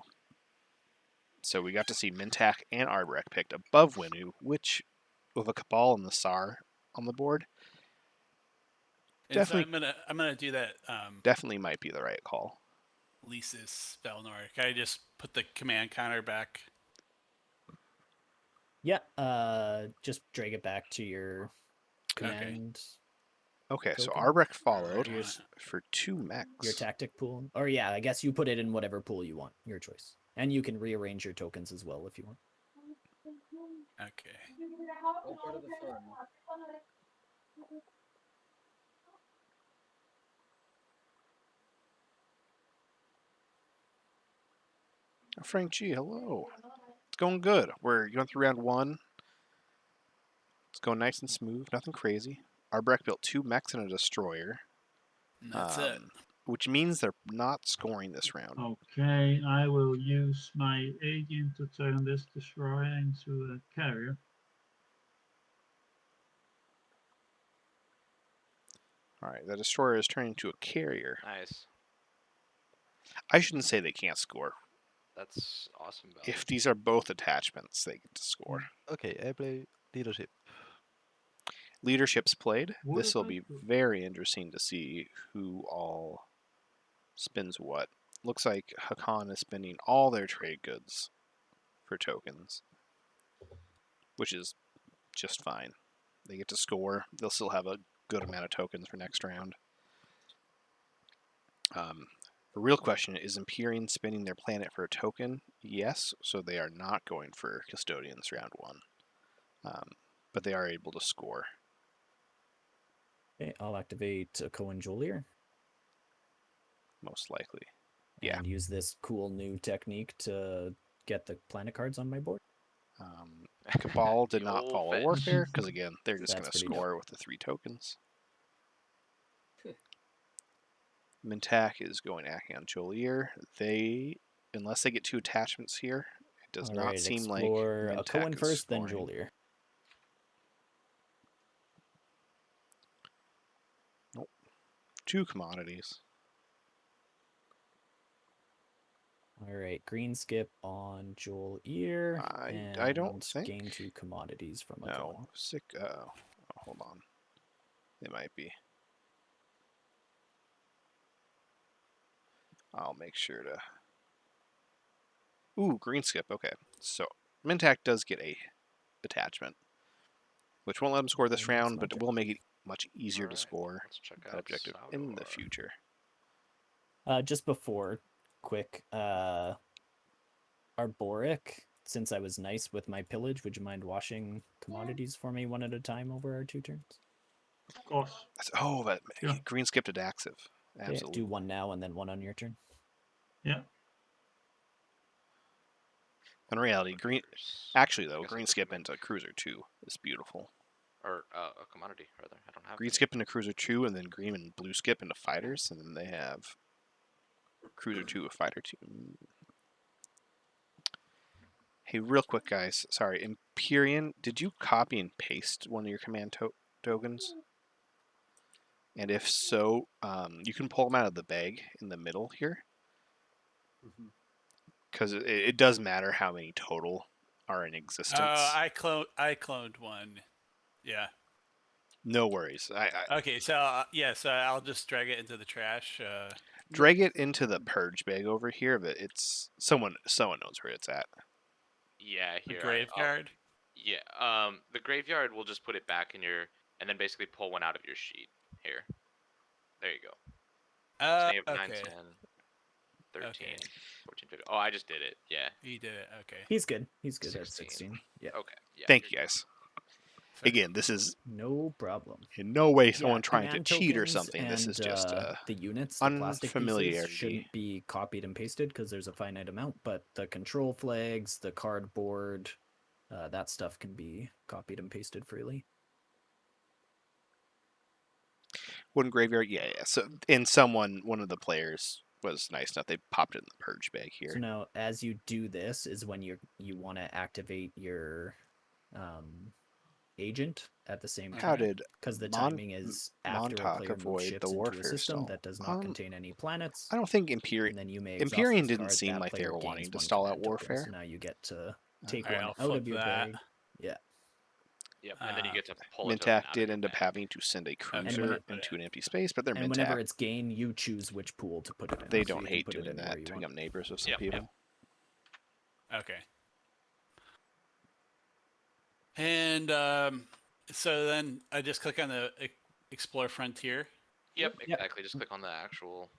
So we got to see Mintak and Arbrek picked above Winu, which, with a Cabal and the Sar on the board, And so definitely I'm gonna do that. definitely might be the right call. Lisa's spell Nord. Can I just put the command counter back? Yeah, just drag it back to your command, Okay, so token? Arbrek followed Your- for 2 mechs. your tactic pool. Or yeah, I guess you put it in whatever pool you want, your choice. And you can rearrange your tokens as well if you want. Okay. All part of the fun. Frank G, hello. It's going good. We're going through round 1. It's going nice and smooth, nothing crazy. Arbrek built 2 mechs and a destroyer. And that's it. Which means they're not scoring this round. Okay, I will use my agent to turn this destroyer into a carrier. Alright, the destroyer is turning into a carrier. Nice. I shouldn't say they can't score. That's awesome. Value. If these are both attachments, they get to score. Okay, I play leadership. Leadership's played. What This will about be the- very interesting to see who all spins what. Looks like Hakan is spending all their trade goods for tokens, which is just fine. They get to score. They'll still have a good amount of tokens for next round. The real question is Empyrean spinning their planet for a token? Yes, so they are not going for Custodians round 1. But they are able to score. Okay, I'll activate a Cohen Jolier. Most likely. Yeah. And use this cool new technique to get the planet cards on my board. Cabal did The not old follow fetch. Warfare, because again, they're just That's going to pretty dope. score with the 3 tokens. Mintak is going Acheon Jolier. Unless they get 2 attachments here, it does not Alright, seem like explore a Mintak Cohen is first, then scoring. Jolier. Nope. 2 commodities. Alright, green skip on Jolier. I don't think. Gain 2 commodities from a No. Cohen. Hold on. It might be. I'll make sure to... Ooh, green skip. Okay. So, Mintak does get a attachment, which won't let him score this Okay, that's round, my but it turn. will make it much easier to Alright, score let's check that out objective in the Salvador. future. Just before, quick, Arboric, since I was nice with my pillage, would you mind washing commodities for me one at a time over our 2 turns? Of course. That Yeah. green skip to Daxiv. Okay, Absolutely. do 1 now and then 1 on your turn. Yeah. In reality, green. Cruisers. Actually, I though, guess I'll green take skip them. into Cruiser 2 is beautiful. Or a commodity, rather. I don't have Green many. skip into Cruiser 2, and then green and blue skip into Fighters, and then they have Cruiser 2 with Fighter 2. Hey, real quick, guys. Sorry, Empyrean, did you copy and paste one of your command tokens? And if so, you can pull them out of the bag in the middle here, Mhm. because it does matter how many total are in existence. I cloned one. Yeah. No worries. I Okay, so I'll just drag it into the trash. drag it into the purge bag over here, but it's someone knows where it's at. Yeah, The here. graveyard. Yeah. The graveyard will just put it back in your, and then basically pull one out of your sheet. Here. There you go. So you have 9, Okay. 10, 13, Okay. 14, 15. Oh, I just did it. Yeah. You did it. Okay. He's good. He's good at 16. 16. Yeah. Okay. Yeah. Thank you're you, guys. Sorry. Again, this is No problem. in no way Yeah, someone trying to command cheat or tokens something. This is and, just the units, the plastic pieces, unfamiliarity. shouldn't be copied and pasted because there's a finite amount. But the control flags, the cardboard, that stuff can be copied and pasted freely. Wooden graveyard, yeah. So, and one of the players was nice enough. They popped it in the purge bag here. So now, as you do this, is when you want to activate your agent at the same How time, did because the Mon- timing is after a Montauk player moves avoid ships the into a warfare system stall? that does not contain any planets. I don't think Empyrean. And then you may Empyrean exhaust this didn't card, seem that like they player were gains wanting to one stall out command token, warfare. So now you get to take Alright, one I'll out flip of your that. bag. Yeah. Yep. And then you Uh, get to pull a token Mintak out did of end your up bag. having to send a cruiser when it- into an empty space, but they're And whenever Mintak. it's gain, you choose which pool to put it in. They so don't you can hate put it doing anywhere that, you taking want. up neighbors with some Yep, yep. people. Okay. And so then I just click on the Explore Frontier. Yep, Yep. exactly. Just click on the actual.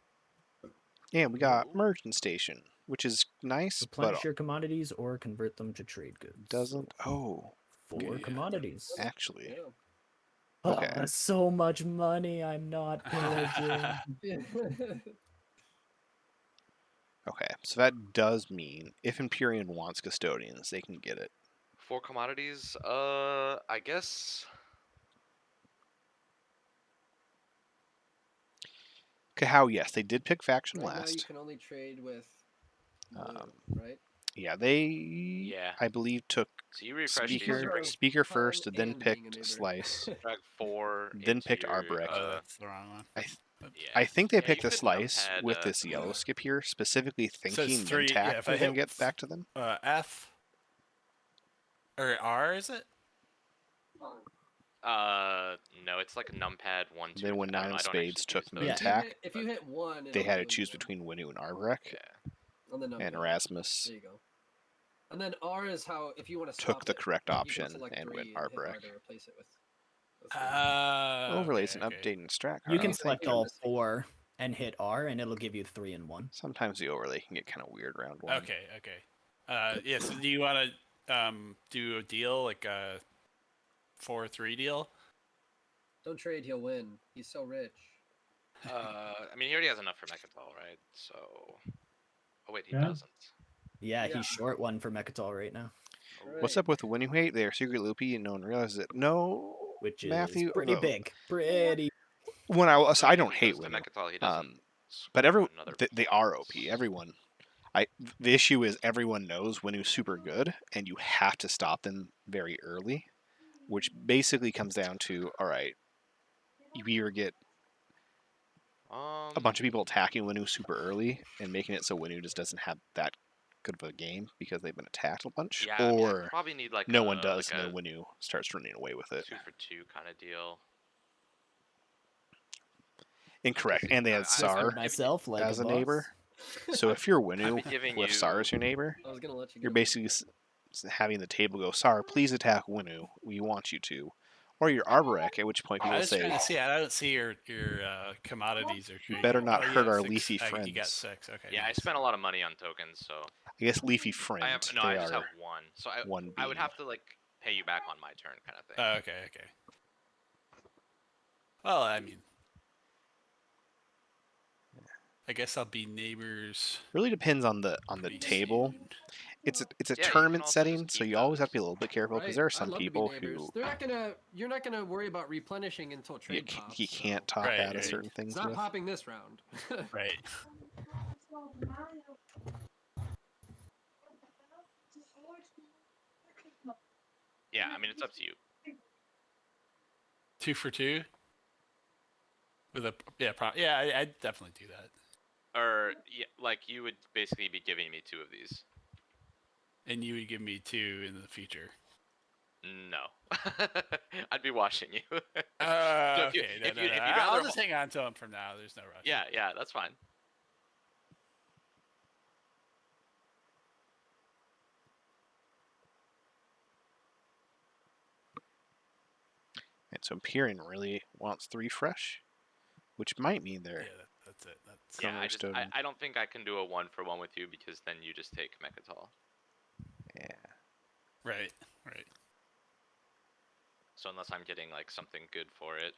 And we got Merchant Station, which is nice, Replenish but your commodities or convert them to trade goods. doesn't. Oh, 4 Okay. commodities. actually, Yeah. Oh, okay. that's so much money. I'm not pillaging. Okay, so that does mean if Empyrean wants custodians, they can get it. 4 commodities. I guess. Kahau, yes, they did pick faction Right now you last. can only trade with blue, Um, right? Yeah, they. Yeah. I believe took So you refresh these. speaker Speaker- speaker fun first, then and being a picked neighbor. slice. Drag 4. Then into picked your, Arborek. Oh, that's the wrong one. Yeah. I think they Yeah, picked you the could slice numpad, with this yellow skip here, specifically So it's thinking 3. Mintak Yeah, if I will then hit get back to them. F or R, is it? No, it's like a numpad 1, 2. Then when I don't- Nine of I don't Spades actually took use those. Yeah. Mintak, If you hit 1, they had to it'll choose do between Winu and Arborek, Yeah. on the and numpad. Erasmus There you go. And then R is how if you want to took stop the it, correct you can option select and 3 went hit R Arborek. to replace it with. three. Overlays Okay, and okay. updating strat You card. can Oh, select you. all 4 and hit R, and it'll give you 3 in 1. Sometimes the overlay can get kind of weird round one. Okay, okay. Yeah, so do you want to do a deal, like a 4-3 deal? Don't trade, he'll win. He's so rich. I mean, he already has enough for Mechatol, right? So. Oh wait, he Yeah. doesn't. Yeah, Yeah. he's short 1 for Mechatol right now, What's up with the Winu hate? They are secret loopy and no one realizes it. No, which is Matthew, pretty the- big. Pretty. When I was, I mean, don't when it hate comes to Winu. Mechatol, he doesn't. But screw everyone, they are OP. Everyone, the issue is everyone knows Winu's super good, and you have to stop them very early, which basically comes down to, all right, you either get a bunch of people attacking Winu super early and making it so Winu just doesn't have that good of a game because they've been attacked a bunch, Yeah, I mean, I or probably need like no a, one does, like and a then Winu starts running away with it. 2 for 2 kind of deal. Incorrect, and they had I Sar myself like as a boss. neighbor. So if you're I've Winu been giving with you. Sar as your neighbor, I was gonna let you. you're go. basically having the table go, Sar, please attack Winu. We want you to. Or your Arborek, at which point I people was say, trying to see. I don't see your commodities or trade. better not you hurt got our 6. leafy You got friends. 6. Okay. Yeah, I nice. spent a lot of money on tokens, so I guess Leafy Friend, I have no. they I just are have 1, so I 1 I would beam. have to like pay you back on my turn, kind of thing. Okay, okay. Well, I mean, I guess I'll be neighbors. Really depends on the pretty table. soon. It's a Yeah, you can tournament also just setting, so keep you always have to those. be a little bit careful because Right? there are I'd some love to be people neighbors. who They're not gonna. You're not gonna worry about replenishing until trade pops. you so can't talk Right, out of right. certain It's things not with. popping this round. Right. Yeah, I mean it's up to you. 2 for 2 with a yeah. I'd definitely do that. Or yeah, like you would basically be giving me 2 of these. And you would give me 2 in the future. No, I'd be watching you. So if you Okay. No, if no, you no. if you'd rather I'll just hang on to them from now. There's no rush. yeah, that's fine. And so Imperium really wants 3 fresh, which might mean they're Yeah, that's it. That's Yeah, Cumberstone. I don't think I can do a 1-for-1 with you because then you just take Mechatol. yeah. right. Right. So unless I'm getting like something good for it,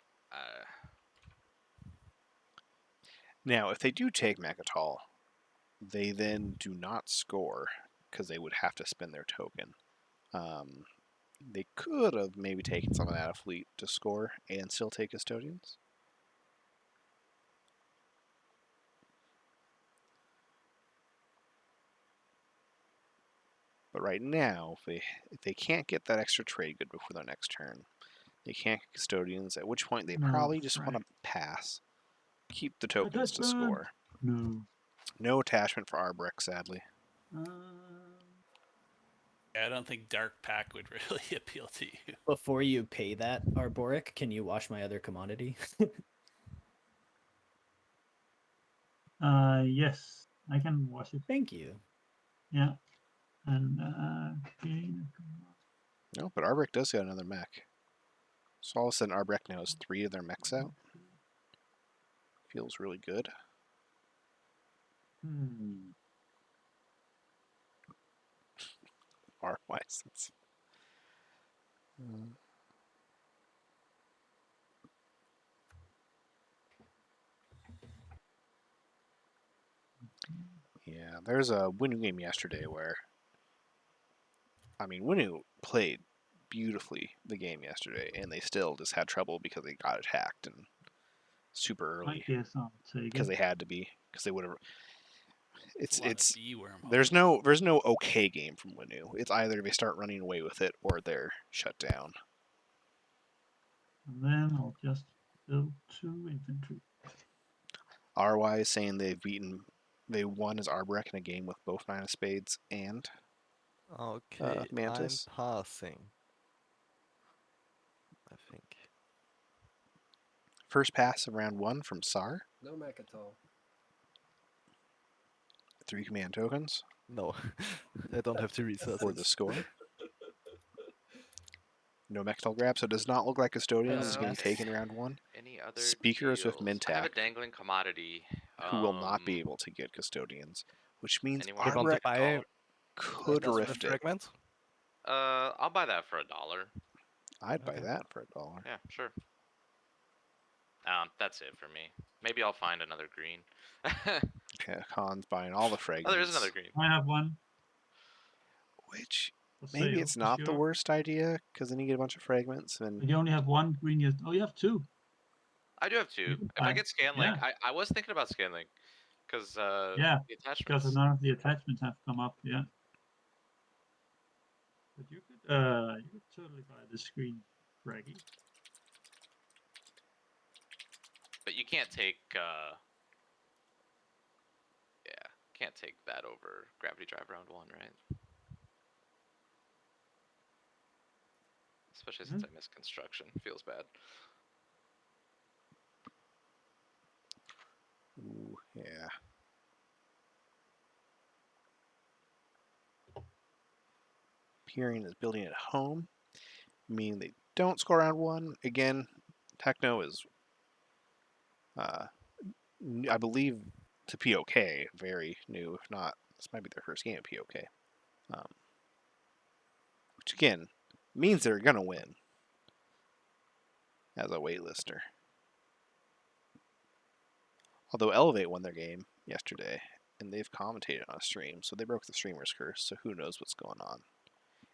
Now, if they do take Mechatol, they then do not score because they would have to spend their token. They could have maybe taken some of that fleet to score and still take Custodians. But right now, if they can't get that extra trade good before their next turn, they can't get Custodians, at which point they No, probably just want right. to pass. Keep the tokens to Attachment. score. No. No attachment for Arbrick, sadly. I don't think Dark Pack would really appeal to you. Before you pay that, Arboric, can you wash my other commodity? Yes, I can wash it. Thank you. Yeah. And gain No, but Arbrick does got another mech. So all of a sudden, Arbrick now has 3 of their mechs out. Feels really good. Our license. Yeah, there's a Winu game yesterday where, I mean, Winu played beautifully the game yesterday, and they still just had trouble because they got attacked and super I early guess I'll take because it. they had to be because they would have. It's a lot of bee wormholes. There's no okay game from Winu. It's either they start running away with it or they're shut down. And then I'll just build 2 infantry. RY is saying they won as Arborek in a game with both 9 of Spades and Okay, Mantis. I'm passing. I think. First pass of round 1 from Sar. No Mechatol. 3 command tokens No, I don't have the resources. for the score. No Mechatol grab, so it does not look like Custodians is going to be taken round 1. any other Speakers with deals? I have a Mintac, dangling commodity. who will not be able to get Custodians, which means Anyone You want Arborek to buy could Industrial rift it. fragment? I'll buy that for $1. I'd buy Okay. that for $1. Yeah, sure. That's it for me. Maybe I'll find another green. Okay, Khan's buying all the fragments. Oh, there is another green. I have one. Which For maybe sale, it's for not the sure. worst idea, because then you get a bunch of fragments But and you only have 1 green yet. Oh, you have 2. I do have 2. You can If I buy- get Scanlink, yeah. I was thinking about Scanlink because Yeah, the because attachments. none of the attachments have come up. Yeah. But you could totally buy the screen, Raggy. But you can't take. Yeah, can't take that over Gravity Drive round 1, right? Especially since I missed construction. Feels bad. ooh, yeah. Peering is building at home, meaning they don't score round 1. Again, Techno is, I believe, to POK, very new. If not, this might be their first game at POK. Which again means they're gonna win as a waitlister. Although Elevate won their game yesterday, and they've commentated on a stream, so they broke the streamer's curse, so who knows what's going on.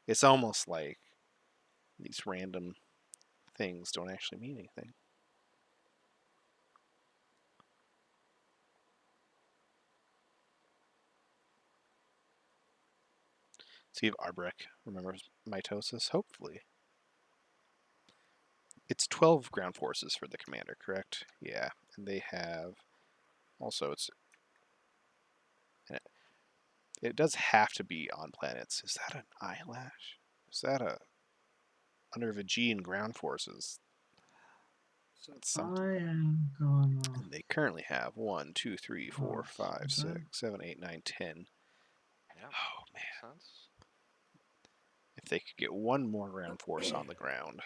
It's almost like these random things don't actually mean anything. See if Arbrek remembers mitosis, hopefully. It's 12 ground forces for the commander, correct? Yeah, and they have... Also, it does have to be on planets. Is that an eyelash? Is that a... Under Veggian ground forces? So That's something. I am gonna. And they currently have 1, 2, 3, 4, Pass 5, that. 6, 7, 8, 9, 10. Yeah, Oh, man. makes sense. If they could get one more ground force on the ground,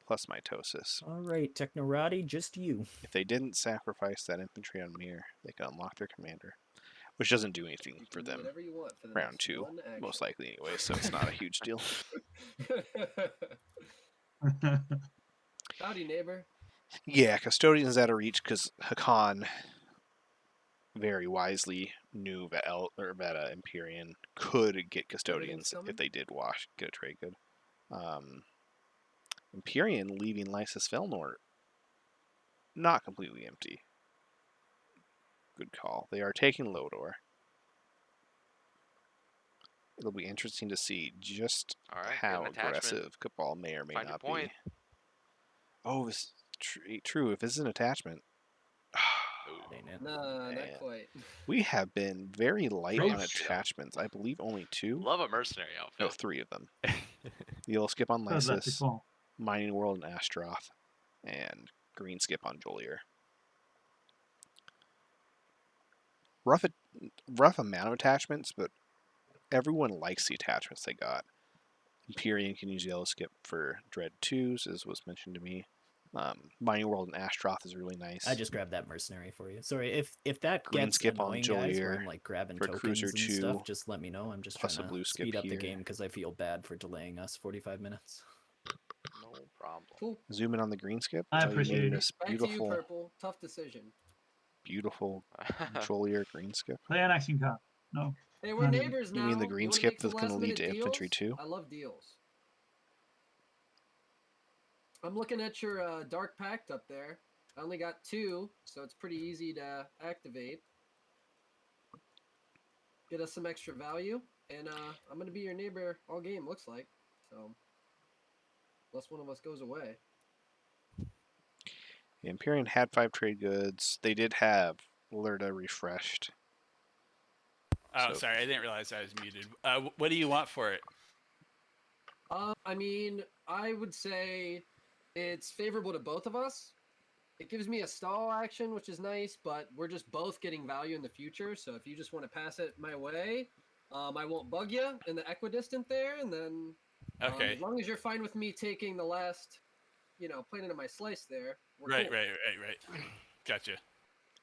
plus mitosis. All right, Technorati, just you. If they didn't sacrifice that infantry on Mir, they could unlock their commander. Which doesn't do anything you for can do them whatever you want for the round next 2, one most action. likely anyway, so it's not a huge deal. Howdy, neighbor. Yeah, Custodian's out of reach because Hakan very wisely knew that Empyrean could get Custodians coming? if they did get a trade good. Empyrean leaving Lysis Felnor not completely empty. Good call. They are taking Lodor. It'll be interesting to see just All right, how get an attachment. aggressive Cabal may or may Find your not point. be. Oh, this true. If this is an attachment, Ain't it? Nah, Man. not quite. we have been very light Oh, on shit. attachments. I believe only 2. Love a mercenary outfit. No, 3 of them. Yellow Skip on Heard that Lysis, before. Mining World and Astroth, and Green Skip on Jolier. Rough amount of attachments, but everyone likes the attachments they got. Empyrean can use Yellow Skip for Dread 2s, as was mentioned to me. Mining World and Astroth is really nice. I just grabbed that mercenary for you. Sorry, if that Green gets skip on annoying, guys, where Jolier I'm like grabbing for tokens Cruiser and 2, stuff, just let me know. I'm just plus trying a to blue skip speed up the here. game because I feel bad for delaying us 45 minutes. No problem. Cool. Zoom in on the green skip. I Oh, you appreciate mean it. this Back to you, beautiful, purple. Tough decision. beautiful Jolier green skip? Play an action card. No. Hey, we're Not even. neighbors now. You mean the green wanna skip make some that's going to lead last-minute to infantry deals? 2? I love deals. I'm looking at your Dark Pact up there. I only got 2, so it's pretty easy to activate. Get us some extra value, and I'm gonna be your neighbor all game. Looks like so. Unless one of us goes away. The Empyrean had 5 trade goods. They did have Lerda refreshed. Oh, So- sorry, I didn't realize I was muted. What do you want for it? I mean, I would say it's favorable to both of us. It gives me a stall action, which is nice, but we're just both getting value in the future. So if you just want to pass it my way, I won't bug you in the equidistant there, and then Okay. as long as you're fine with me taking the last, planet of my slice there. We're Right. cool. Gotcha.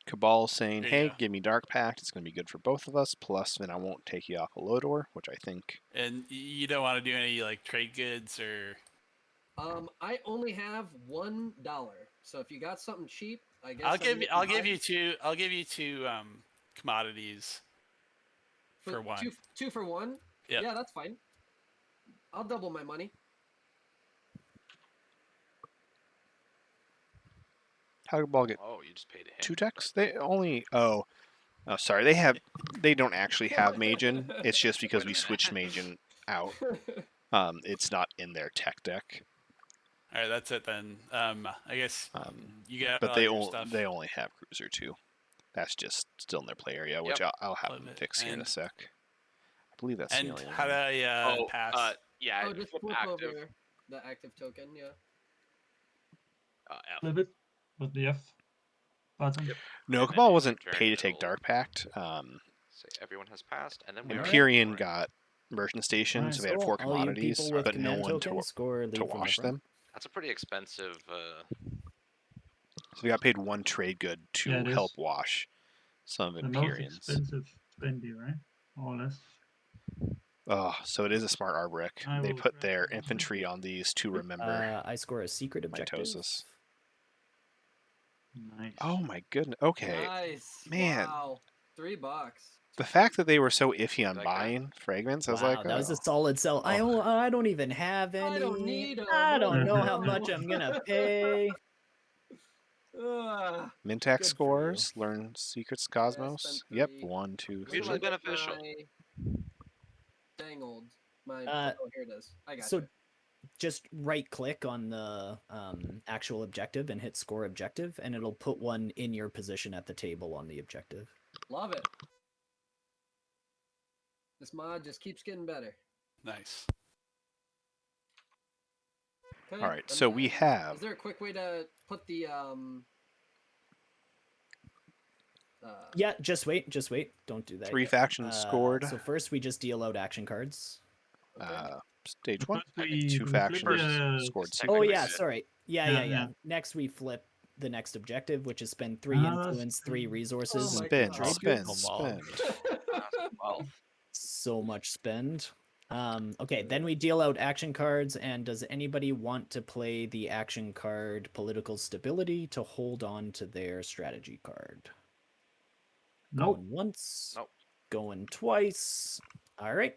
Cabal saying, There you hey, go. give me Dark Pact. It's going to be good for both of us. Plus, then I won't take you off a Lodor, which I think... And you don't want to do any like trade goods or? I only have $1, so if you got something cheap, I guess I'll give you two two. I'll give you 2 commodities for 1. Two for 1. Yep. Yeah, that's fine. I'll double my money. How did Cabal get Oh, you just paid him. 2 decks? They only... Oh, sorry. They don't actually have Magen. It's just because Wait a we minute. switched Magen out. It's not in their tech deck. All right, that's it then. I guess you got But all they your only stuff. they only have Cruiser 2. That's just still in their play area, which Yep. I'll have Love them it. fix here in a And- sec. I believe that's the And only how one. do I Oh, pass? yeah. Oh, just flip flip active. over the active token, yeah. F. Flip it with the F button. Yep. No, and Cabal then wasn't turn paid to take it'll Dark Pact. Say everyone has passed, and then we Alright. are Empyrean scoring. got merchant stations, so they had So 4 all you commodities, people with but no command one tokens score lead to from the wash front. them. That's a pretty expensive. So we got paid 1 trade good to Yeah, it is. help wash some of The most Empyreans. expensive 20, right? More or less. Oh, so it is a smart Arbrick. I They will put grab their one. infantry on these to remember I score a secret objective. mitosis. Nice. Oh my goodness. Okay. Nice. Man. Wow. $3. The fact that they were so iffy on Like that. buying fragments, I was Wow, like, that was a oh. solid sell. I Oh. I don't even have any. I don't need 'em. I don't Oh, know how no. much I'm gonna pay. Ugh. Mintax Good for scores, learn Secrets Yeah, I Cosmos. spent Yep, 3. 1, 2, Where do 3. Mutually I put beneficial. my dangled? My oh, here it is. I got So you. just right click on the actual objective and hit score objective, and it'll put one in your position at the table on the objective. Love it. This mod just keeps getting better. Nice. Okay, All right, I'm so we done. have Is there a quick way to put the Yeah, just wait, don't do that. 3 yet. factions scored. So first we just deal out action cards. Stage 1. First we 2 flip factions the scored 2. Oh Technically, yeah, yeah. sorry. Yeah, Yeah. yeah. Next we flip the next objective, which is spend 3 Ah, that's influence, 3 true. resources, Oh my and Spin, God. contribute. spin, Come on. spin. Well, So much spend. Okay, then we deal out action cards, and does anybody want to play the action card Political Stability to hold on to their strategy card? Nope. Going once. Nope. Going twice. All right.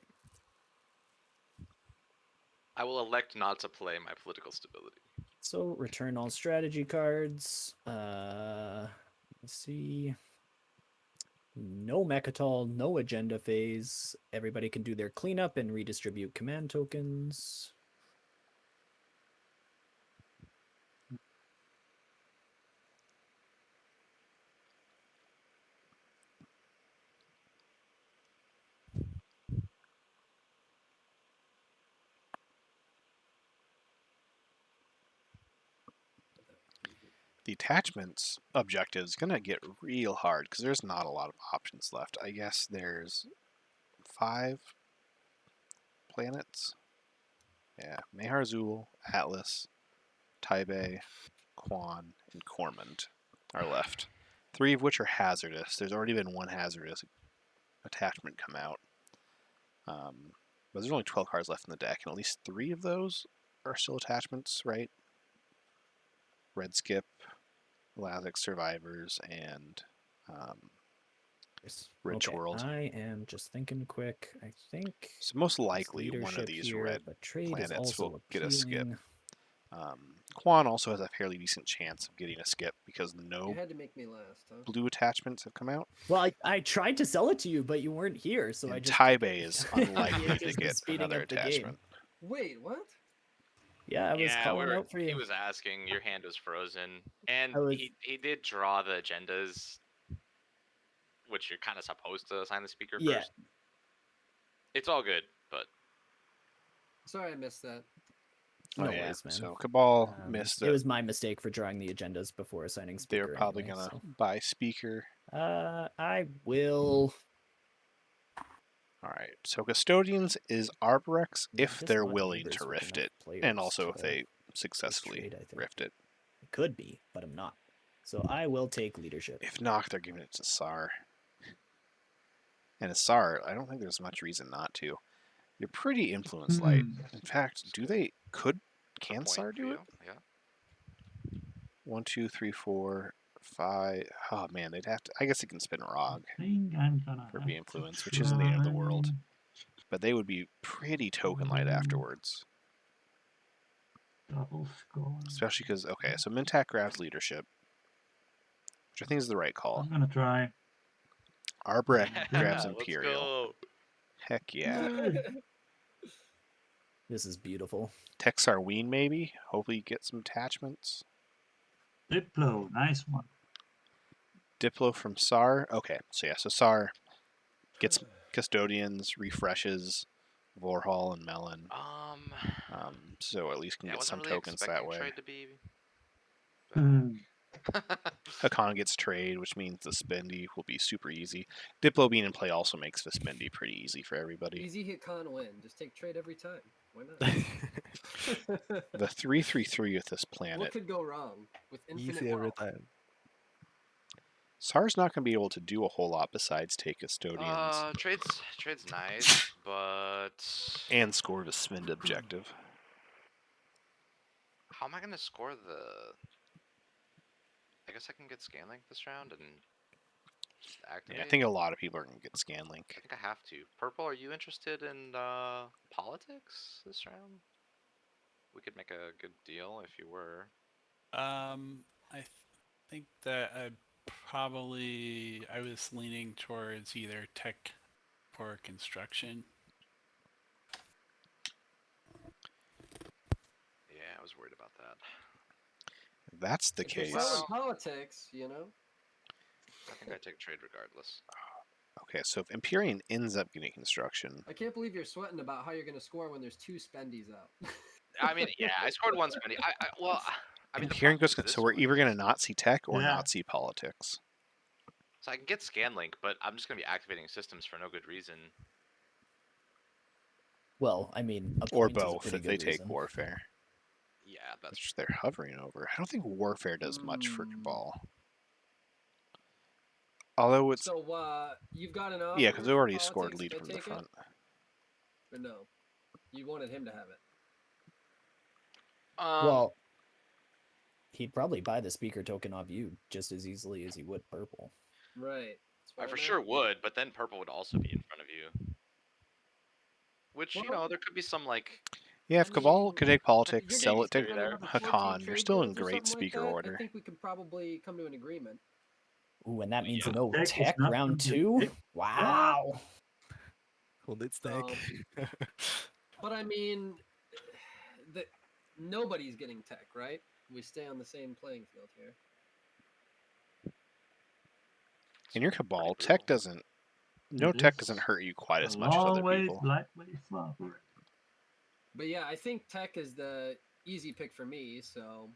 I will elect not to play my political stability. So return all strategy cards. Let's see. No Mechatol, no agenda phase. Everybody can do their cleanup and redistribute command tokens. The attachments objective is going to get real hard because there's not a lot of options left. I guess there's 5 planets. Yeah, Meharzul, Atlas, Taibei, Quan, and Cormand are left. 3 of which are hazardous. There's already been 1 hazardous attachment come out. But there's only 12 cards left in the deck, and at least 3 of those are still attachments, right? Red Skip, Lazic Survivors, and Rich Okay, World. I am just thinking quick. I think So most it's likely one of leadership these here, red but trade is planets also will get a skip. appealing. Quan also has a fairly decent chance of getting a skip because You no had to make me last, huh? blue attachments have come out. Well, I tried to sell it to you, but you weren't here, so I And just Taibei is unlikely You're to just get speeding another up the game. attachment. Wait, what? Yeah, I was yeah, calling out for you. he was asking. Your hand was frozen, and I was- he did draw the agendas, which you're kind of supposed to assign the speaker Yeah. first. It's all good, but Sorry, I missed that. No yeah. worries, man. So Cabal missed It it. was my mistake for drawing the agendas before assigning speaker. They're probably anyway, gonna buy speaker. so. I will. All right. So Custodians is Arborex if This they're mod willing members to with rift enough it, players and also if to they successfully trade, I think. rift it. It could be, but I'm not. So I will take leadership. If not, they're giving it to Sar. And Sar, I don't think there's much reason not to. You're pretty influence light. In fact, can point Sar for do it? you, yeah. 1, 2, 3, 4, 5. Oh man, they'd have to. I guess they can spin Rog I think I'm gonna for have be to influence, which isn't the end of the world. try But they would be pretty token light afterwards. double score. Especially because, okay, so Mintak grabs leadership, which I think is the right call. I'm gonna try. Arbrek grabs Let's Imperial. go. Heck yeah. This is beautiful. Texarween maybe? Hopefully you get some attachments. Diplo, nice one. Diplo from Sar. Okay, so yeah, so Sar gets Custodians, refreshes Vorhal and Melon. So at least can Yeah, I get some wasn't really tokens that expecting way. trade to be. Hakan gets trade, which means the spendy will be super easy. Diplo being in play also makes the spendy pretty easy for everybody. Easy hit con win. Just take trade every time. Why not? The 3/3/3 with this planet. What could go wrong with infinite Easy every wealth? time. Sar's not going to be able to do a whole lot besides take Custodians Trade's nice, but and score the spend objective. how am I gonna score the? I guess I can get Scanlink this round and just Yeah, activate. I think a lot of people are gonna get Scanlink. I think I have to. Purple, are you interested in politics this round? We could make a good deal if you were. Think that I was leaning towards either tech or construction. Yeah, I was worried about that. If that's the If you're case. selling politics, you know. I think I take trade regardless. Okay, so if Empyrean ends up getting construction, I can't believe you're sweating about how you're going to score when there's 2 spendies out. I mean, yeah, I scored one spendy. I mean, the Empyrean problem goes. is So this we're one either gonna is- not see tech or Yeah. not see politics. So I can get Scanlink, but I'm just gonna be activating systems for no good reason. Well, I mean, a Or point is a both pretty if they good take reason. warfare, Yeah, that's which they're hovering over. I don't think warfare does much for Cabal. Although it's So, you've got an offer. yeah, because they for already scored politics lead to from the take it? front. Or no? You wanted him to have it. Well, he'd probably buy the speaker token off you just as easily as he would purple. Right. That's what I for meant. sure would, but then purple would also be in front of you. Which, you know, Well, there could be some like Yeah, if I Cabal mean, could take politics, you're sell gonna it to spend another 14 Hakan, you're trade still in goods or great something like speaker that. order. I think we could probably come to an agreement. Ooh, and that means Yeah. no Tech is tech not round gonna 2? take- Wow. Und it's tech. But I mean, nobody's getting tech, right? We stay on the same playing field here. In your Cabal, pretty tech brutal. doesn't. No It tech is doesn't hurt you quite a as much as other long way, people. light way far for it. But yeah, I think tech is the easy pick for me. So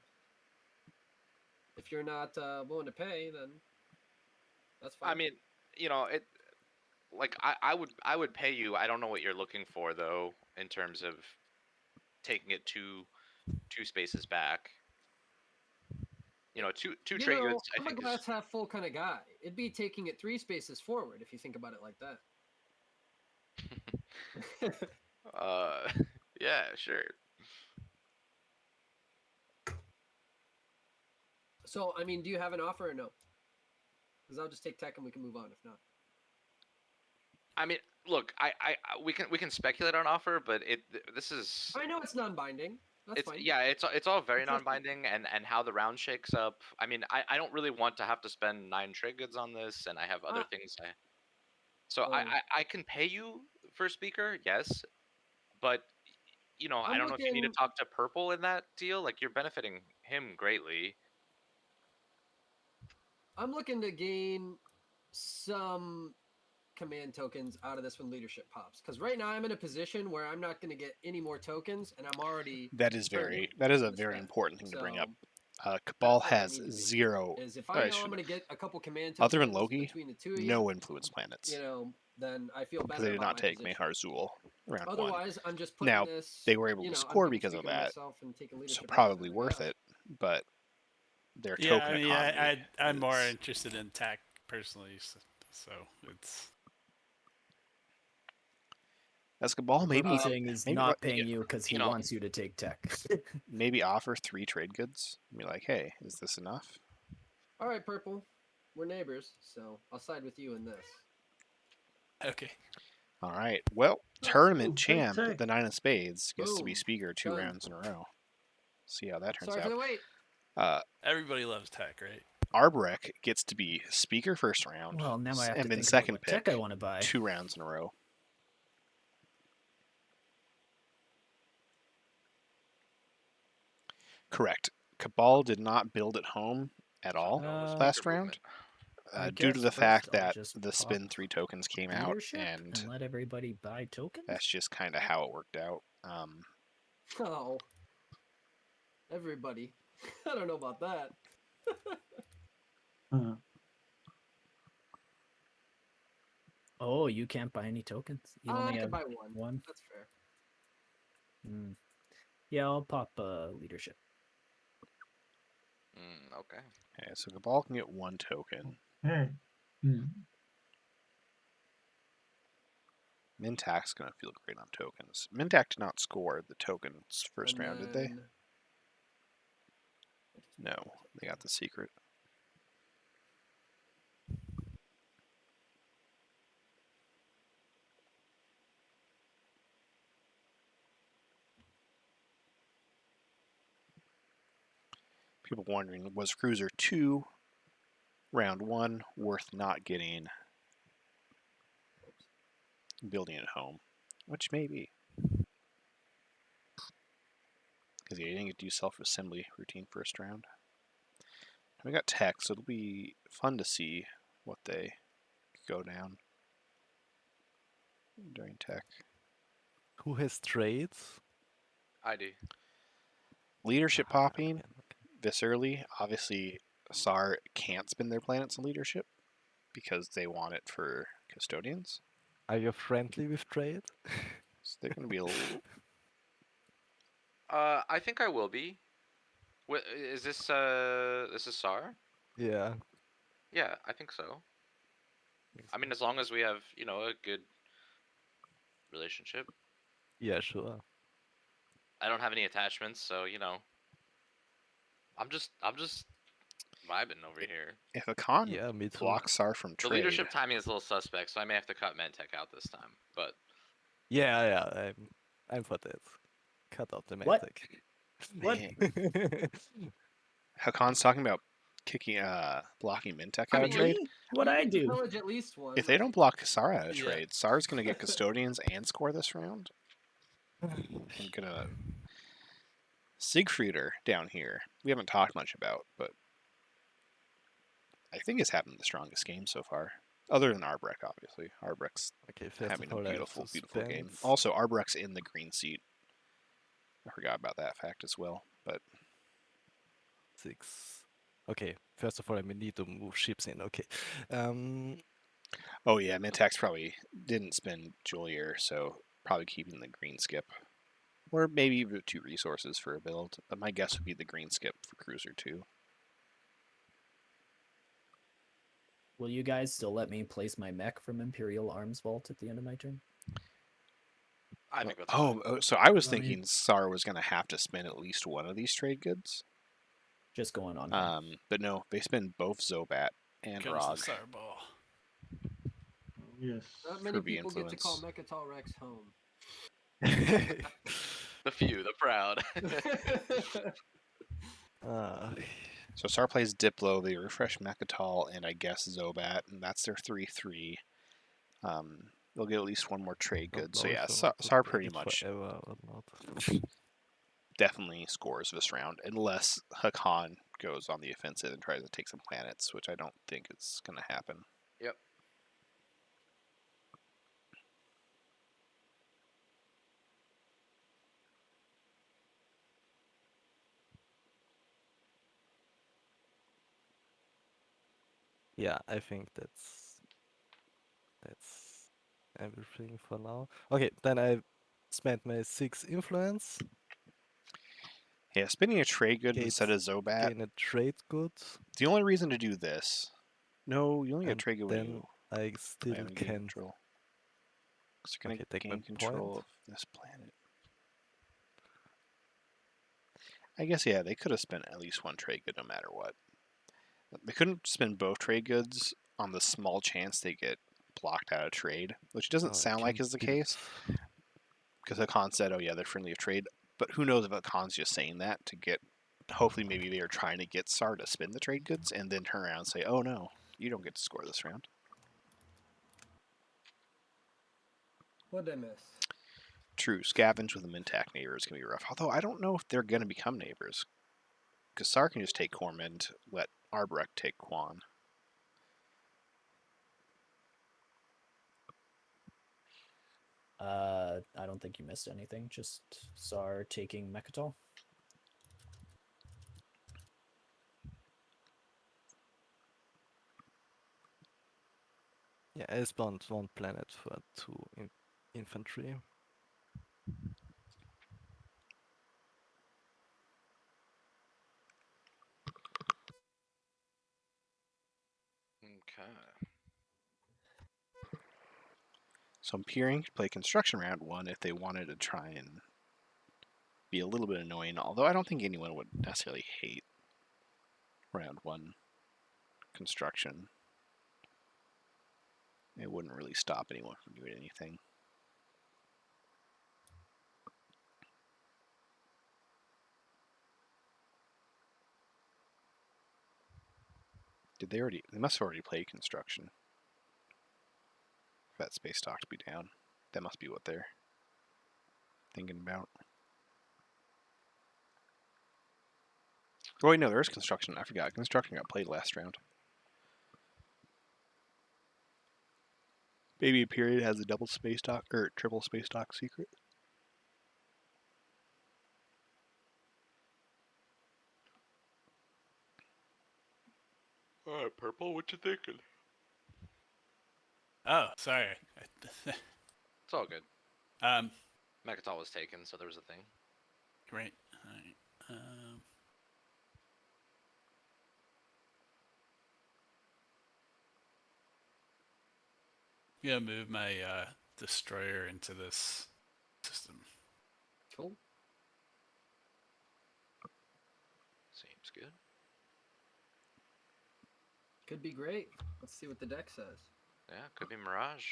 if you're not willing to pay, then that's fine. I mean, you know, it like I would pay you. I don't know what you're looking for though, in terms of taking it two spaces back. You know, two you trade know, goods. I I'm a think glass is half full kind of guy. It'd be taking it 3 spaces forward if you think about it like that. yeah, sure. So I mean, do you have an offer or no? Because I'll just take tech and we can move on if not. I mean, look, we can speculate on offer, but this is I know it's non-binding. That's it's fine. yeah, it's all very It's just- non-binding, and how the round shakes up. I mean, I don't really want to have to spend 9 trade goods on this, and I have other things. So Oh. I can pay you for speaker, yes, but you know, I I'm don't know if you need to looking- talk to Purple in that deal. Like, you're benefiting him greatly. I'm looking to gain some command tokens out of this when leadership pops. Because right now I'm in a position where I'm not going to get any more tokens, and I'm already That is hurting that is a in the very stat. important thing to bring up. So Cabal that's where I has need to be. zero. Is if I I know should- I'm going to get a couple command tokens other than Loki, between the two of you, no influence planets. you know, then I feel Because better they did about not my take position. Mahar Zul round 1. Otherwise, I'm just putting Now, this. they were able you to know, score I'm because of speaking that, myself and taking so leadership probably assets, I worth guess. it, but their Yeah, token I mean, economy I'm more is- interested in tech personally, so it's. As Cabal, maybe Purple saying he's maybe not let- paying you because he you know- wants you to take tech. maybe offer 3 trade goods. Be like, hey, is this enough? All right, Purple. We're neighbors, so I'll side with you in this. Okay. All right. Well, tournament take champ, tech. the 9 of spades, gets to be Boom. speaker 2 Done. rounds in a row. See how that turns Sorry for out. the wait. Everybody loves tech, right? Arborek gets to be speaker first round, Well, now I have to and then think second about what pick tech I want to buy. 2 rounds in a row. Correct. Cabal did not build at home at all last Speaker round, movement. I due to guess the fact first I'll that just the spin pop 3 tokens came out, leadership and let everybody buy tokens. that's just kind of how it worked out. Oh. Everybody. I don't know about that. Oh, you can't buy any tokens. You I only could have buy one. one. That's fair. Yeah, I'll pop leadership. Okay. Okay, so Cabal can get 1 token. Hey. Mintak's going to feel great on tokens. Mintak did not score the tokens first And round, did they? then- No, they got the secret. People wondering, was Cruiser 2 round 1 worth not getting building at home? Which may be. Because you didn't get to do self-assembly routine first round. And we got tech, so it'll be fun to see what they go down during tech. Who has trades? I do. Leadership Ah, popping okay. this early. Obviously, SAR can't spend their planets in leadership because they want it for custodians. Are you friendly with trade? So they're going to be a little... I think I will be. Is this this is SAR? Yeah. Yeah, I think so. I mean, as long as we have, you know, a good relationship. Yeah, sure. I don't have any attachments, so you know. I'm just vibing over here. If a con Yeah, me too. blocks SAR from The trade... leadership timing is a little suspect, so I may have to cut Mentech out this time. But Yeah, I'm for that. Cut out the What? magic. What? Man. Hakan's talking about blocking Mintech out of trade. Me? What'd I do? Pillage at least one. If they don't right? block Sar out of Yeah. trade, Sar's going to get custodians and score this round. I'm gonna Siegfrieder down here. We haven't talked much about, but I think it's having the strongest game so far, other than Arbrecht, obviously. Arbrecht's Okay, first having of all, a I have beautiful, to beautiful game. spend Also, Arbrecht's in the green seat. I forgot about that fact as well, but 6. Okay, first of all, I may need to move ships in. Okay. oh yeah, Mintax probably didn't spend Julier, so probably keeping the green skip. Or maybe even 2 resources for a build. But my guess would be the green skip for Cruiser 2. Will you guys still let me place my mech from Imperial Arms Vault at the end of my turn? I think that's fine. So I was Well, I mean- thinking Sar was going to have to spend at least one of these trade goods. Just going on him. But no, they spend both Zobat and Comes Rog. the Star Ball. Yes. Not many Kirby people get to call influence. Mechatol Rex home. The few, the proud. uh, So Sar plays Diplo, they refresh Mechatol, and I guess Zobat, and that's their 3-3. They'll get at least one more trade don't good. So know yeah, if I want to Sar play pretty it much forever or not. definitely scores this round, unless Hakan goes on the offensive and tries to take some planets, which I don't think is going to happen. Yep. Yeah, I think that's everything for now. Okay, then I spent my 6 influence, Yeah, spinning a trade good Gates instead of Zobat. gain a trade good, The only reason to do this... No, you only get and trade good when then you I still gain can. control. Because you're going to Okay, take my gain control point. of this planet. I guess, yeah, they could have spent at least one trade good no matter what. They couldn't spend both trade goods on the small chance they get blocked out of trade, which doesn't Oh, I sound like can is the build. case. Because Hakan said, oh yeah, they're friendly of trade. But who knows if Hakan's just saying that to get... Hopefully maybe they are trying to get Sar to spend the trade goods and then turn around and say, oh no, you don't get to score this round. What'd I miss? True, scavenge with a Mintac neighbor is going to be rough. Although I don't know if they're going to become neighbors. Because Sar can just take Cormand, let Arbrecht take Quan. I don't think you missed anything. Just Sar taking Mechatol. Yeah, I spawned 1 planet for 2 infantry. Okay. So Imperium could play construction round 1 if they wanted to try and be a little bit annoying, although I don't think anyone would necessarily hate round 1 construction. It wouldn't really stop anyone from doing anything. Did they already? They must have already played construction. For that space stock to be down. That must be what they're thinking about. Oh wait, no, there's construction. I forgot. Construction got played last round. Maybe period has a double space stock or triple space stock secret. Alright, Purple, what you thinking? Oh, sorry. It's all good. um, Mechatol was taken, so there was a thing. great. All right. I'm gonna move my destroyer into this system. Cool. Seems good. Could be great. Let's see what the deck says. Yeah, could be Mirage.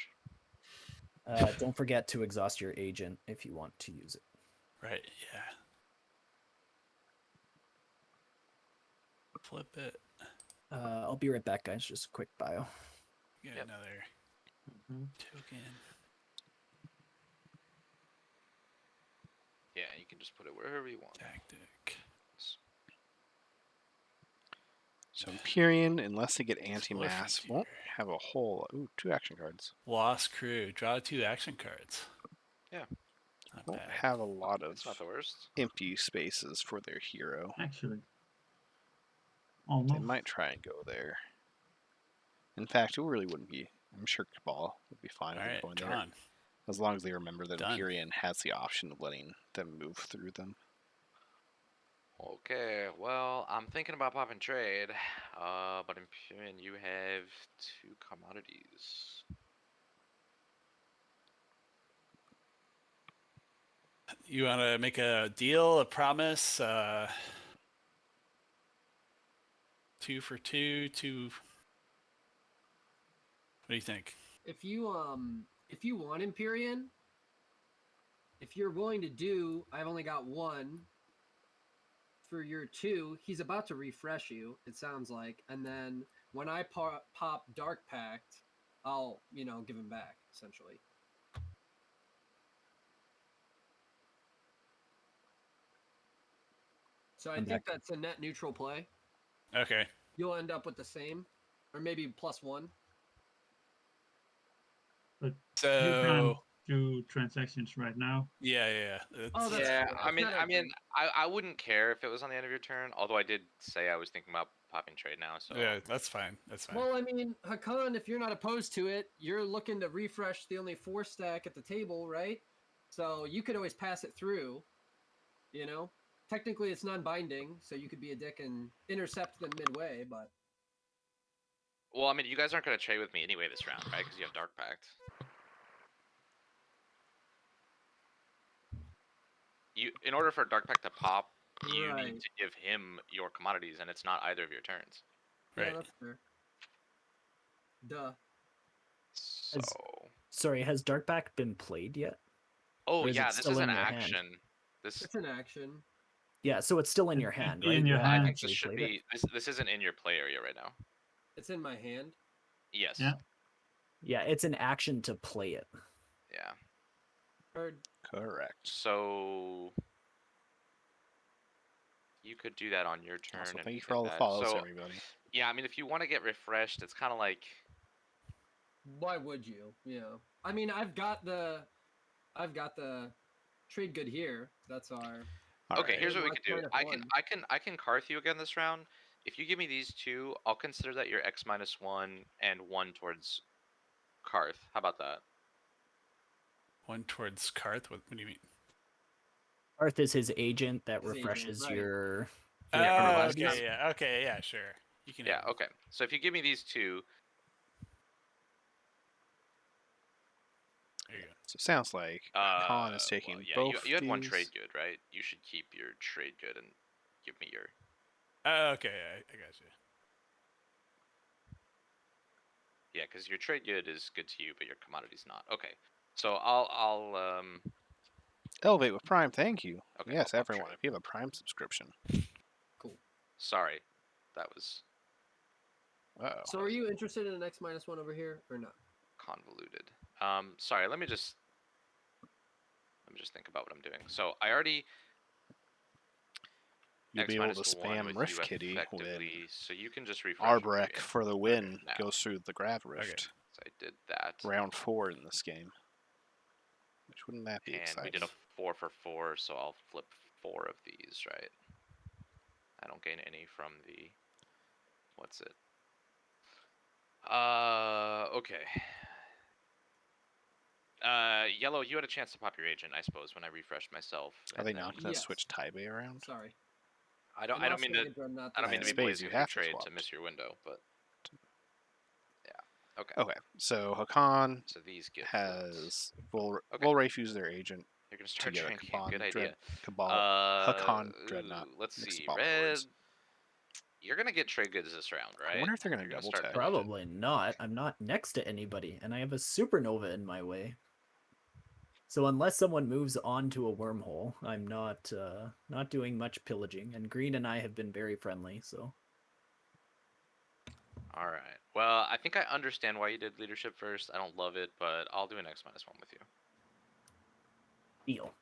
Don't forget to exhaust your agent if you want to use it. Right. Yeah. Flip it. I'll be right back, guys. Just a quick bio. Get Yep. another token. Yeah, you can just put it wherever you want. Tactic. So Empyrean, unless they get anti-mass, Frontier. won't have a whole... Ooh, 2 action cards. Lost crew. Draw 2 action cards. Yeah. Not Won't bad. have a lot of It's not the worst. empty spaces for their hero. Actually. They Almost. might try and go there. In fact, it really wouldn't be... I'm sure Cabal would be fine All with right. going there. Drawn. As long as they remember that Done. Empyrean has the option of letting them move through them. Okay, well, I'm thinking about popping trade, but Imperium, you have 2 commodities. You want to make a deal, a promise? 2 for 2, 2. What do you think? If you want Empyrean, if you're willing to do, I've only got 1 for your 2. He's about to refresh you, it sounds like, and then when I pop Dark Pact, I'll give him back essentially. So I I'm think back. that's a net neutral play. Okay. You'll end up with the same, or maybe +1. You So can't do transactions right now. yeah. Oh, that's Yeah, true. I mean, Not a I wouldn't care if it was on the end of your turn. Although I did say I was thinking about popping trade now. So yeah, that's fine. That's fine. Well, I mean, Hakan, if you're not opposed to it, you're looking to refresh the only 4 stack at the table, right? So you could always pass it through, Technically, it's non-binding, so you could be a dick and intercept them midway, but... well, I mean, you guys aren't going to trade with me anyway this round, right? Because you have Dark Pact. In order for Dark Pact to pop, you Right. need to give him your commodities, and it's not either of your turns. Yeah, Right. that's fair. Duh. So, Sorry, has Darkback been played yet? oh or is it yeah, this still is in an your hand? action. This It's an action. Yeah, so it's still in your It'd hand, be right? in your You haven't hand. I think actually this should played it? be this isn't in your play area right now. It's in my hand. Yes. Yeah. Yeah, it's an action to play it. Yeah. Heard. Correct. So you could do that on your turn. Also, and thank you get for all the that. follows, So, everybody. yeah, I mean, if you want to get refreshed, it's kind of like Why would you? I mean, I've got the trade good here. That's our... All okay. right. Here's what we Mark could do. minus I can Karth you again this round. If you give me these 2, I'll consider that your X-1 and 1 towards Karth. How about that? 1 towards Karth. What do you mean? Arth is his agent that His agent, refreshes right. your... Oh, commodities. okay, yeah, okay, yeah, sure. You can. Yeah. have- Okay. So if you give me these 2, There you go. So it sounds like Khan is taking well, yeah, both you had 1 these. trade good, right? You should keep your trade good and give me your. Oh, okay, I got you. Yeah, because your trade good is good to you, but your commodity's not. Okay. So I'll Elevate with Prime, thank you. Okay, Yes, I'll pop everyone, trade. if you have a Prime subscription. Cool. Sorry, that was Uh-oh. So are you interested in an X-1 over here or not? Convoluted. Sorry, let me just think about what I'm doing. So I already You'll X be able to minus 1 spam with Rift you Kitty when effectively, so you can just refresh me Arbrek for the win now. goes through the Grav Rift. So I did that. Round 4 in this game. Which wouldn't that be And exciting? we did a 4 for 4, so I'll flip 4 of these, right? I don't gain any from the... What's it? Okay. Yellow, you had a chance to pop your agent, I suppose, when I refreshed myself. Are they and then not going to Yes. switch Taibe around? Sorry. I don't mean to... I don't mean to be Space, blazing you a new have to trade swap. to miss your window, but... Yeah, okay. Okay, so Hakan So these get has Okay. Volrafe use their agent You're gonna to start get a drinking. Cabal, Good idea. Hakan Dreadnought. Let's Mix see. of all Red. words. You're gonna get trade goods this round, right? I wonder if they're going to You're double start tap. pillaging. Probably not. I'm not next to anybody, and I have a supernova in my way. So unless someone moves onto a wormhole, I'm not doing much pillaging. And Green and I have been very friendly, so. All right. Well, I think I understand why you did leadership first. I don't love it, but I'll do an X-1 with you. Deal.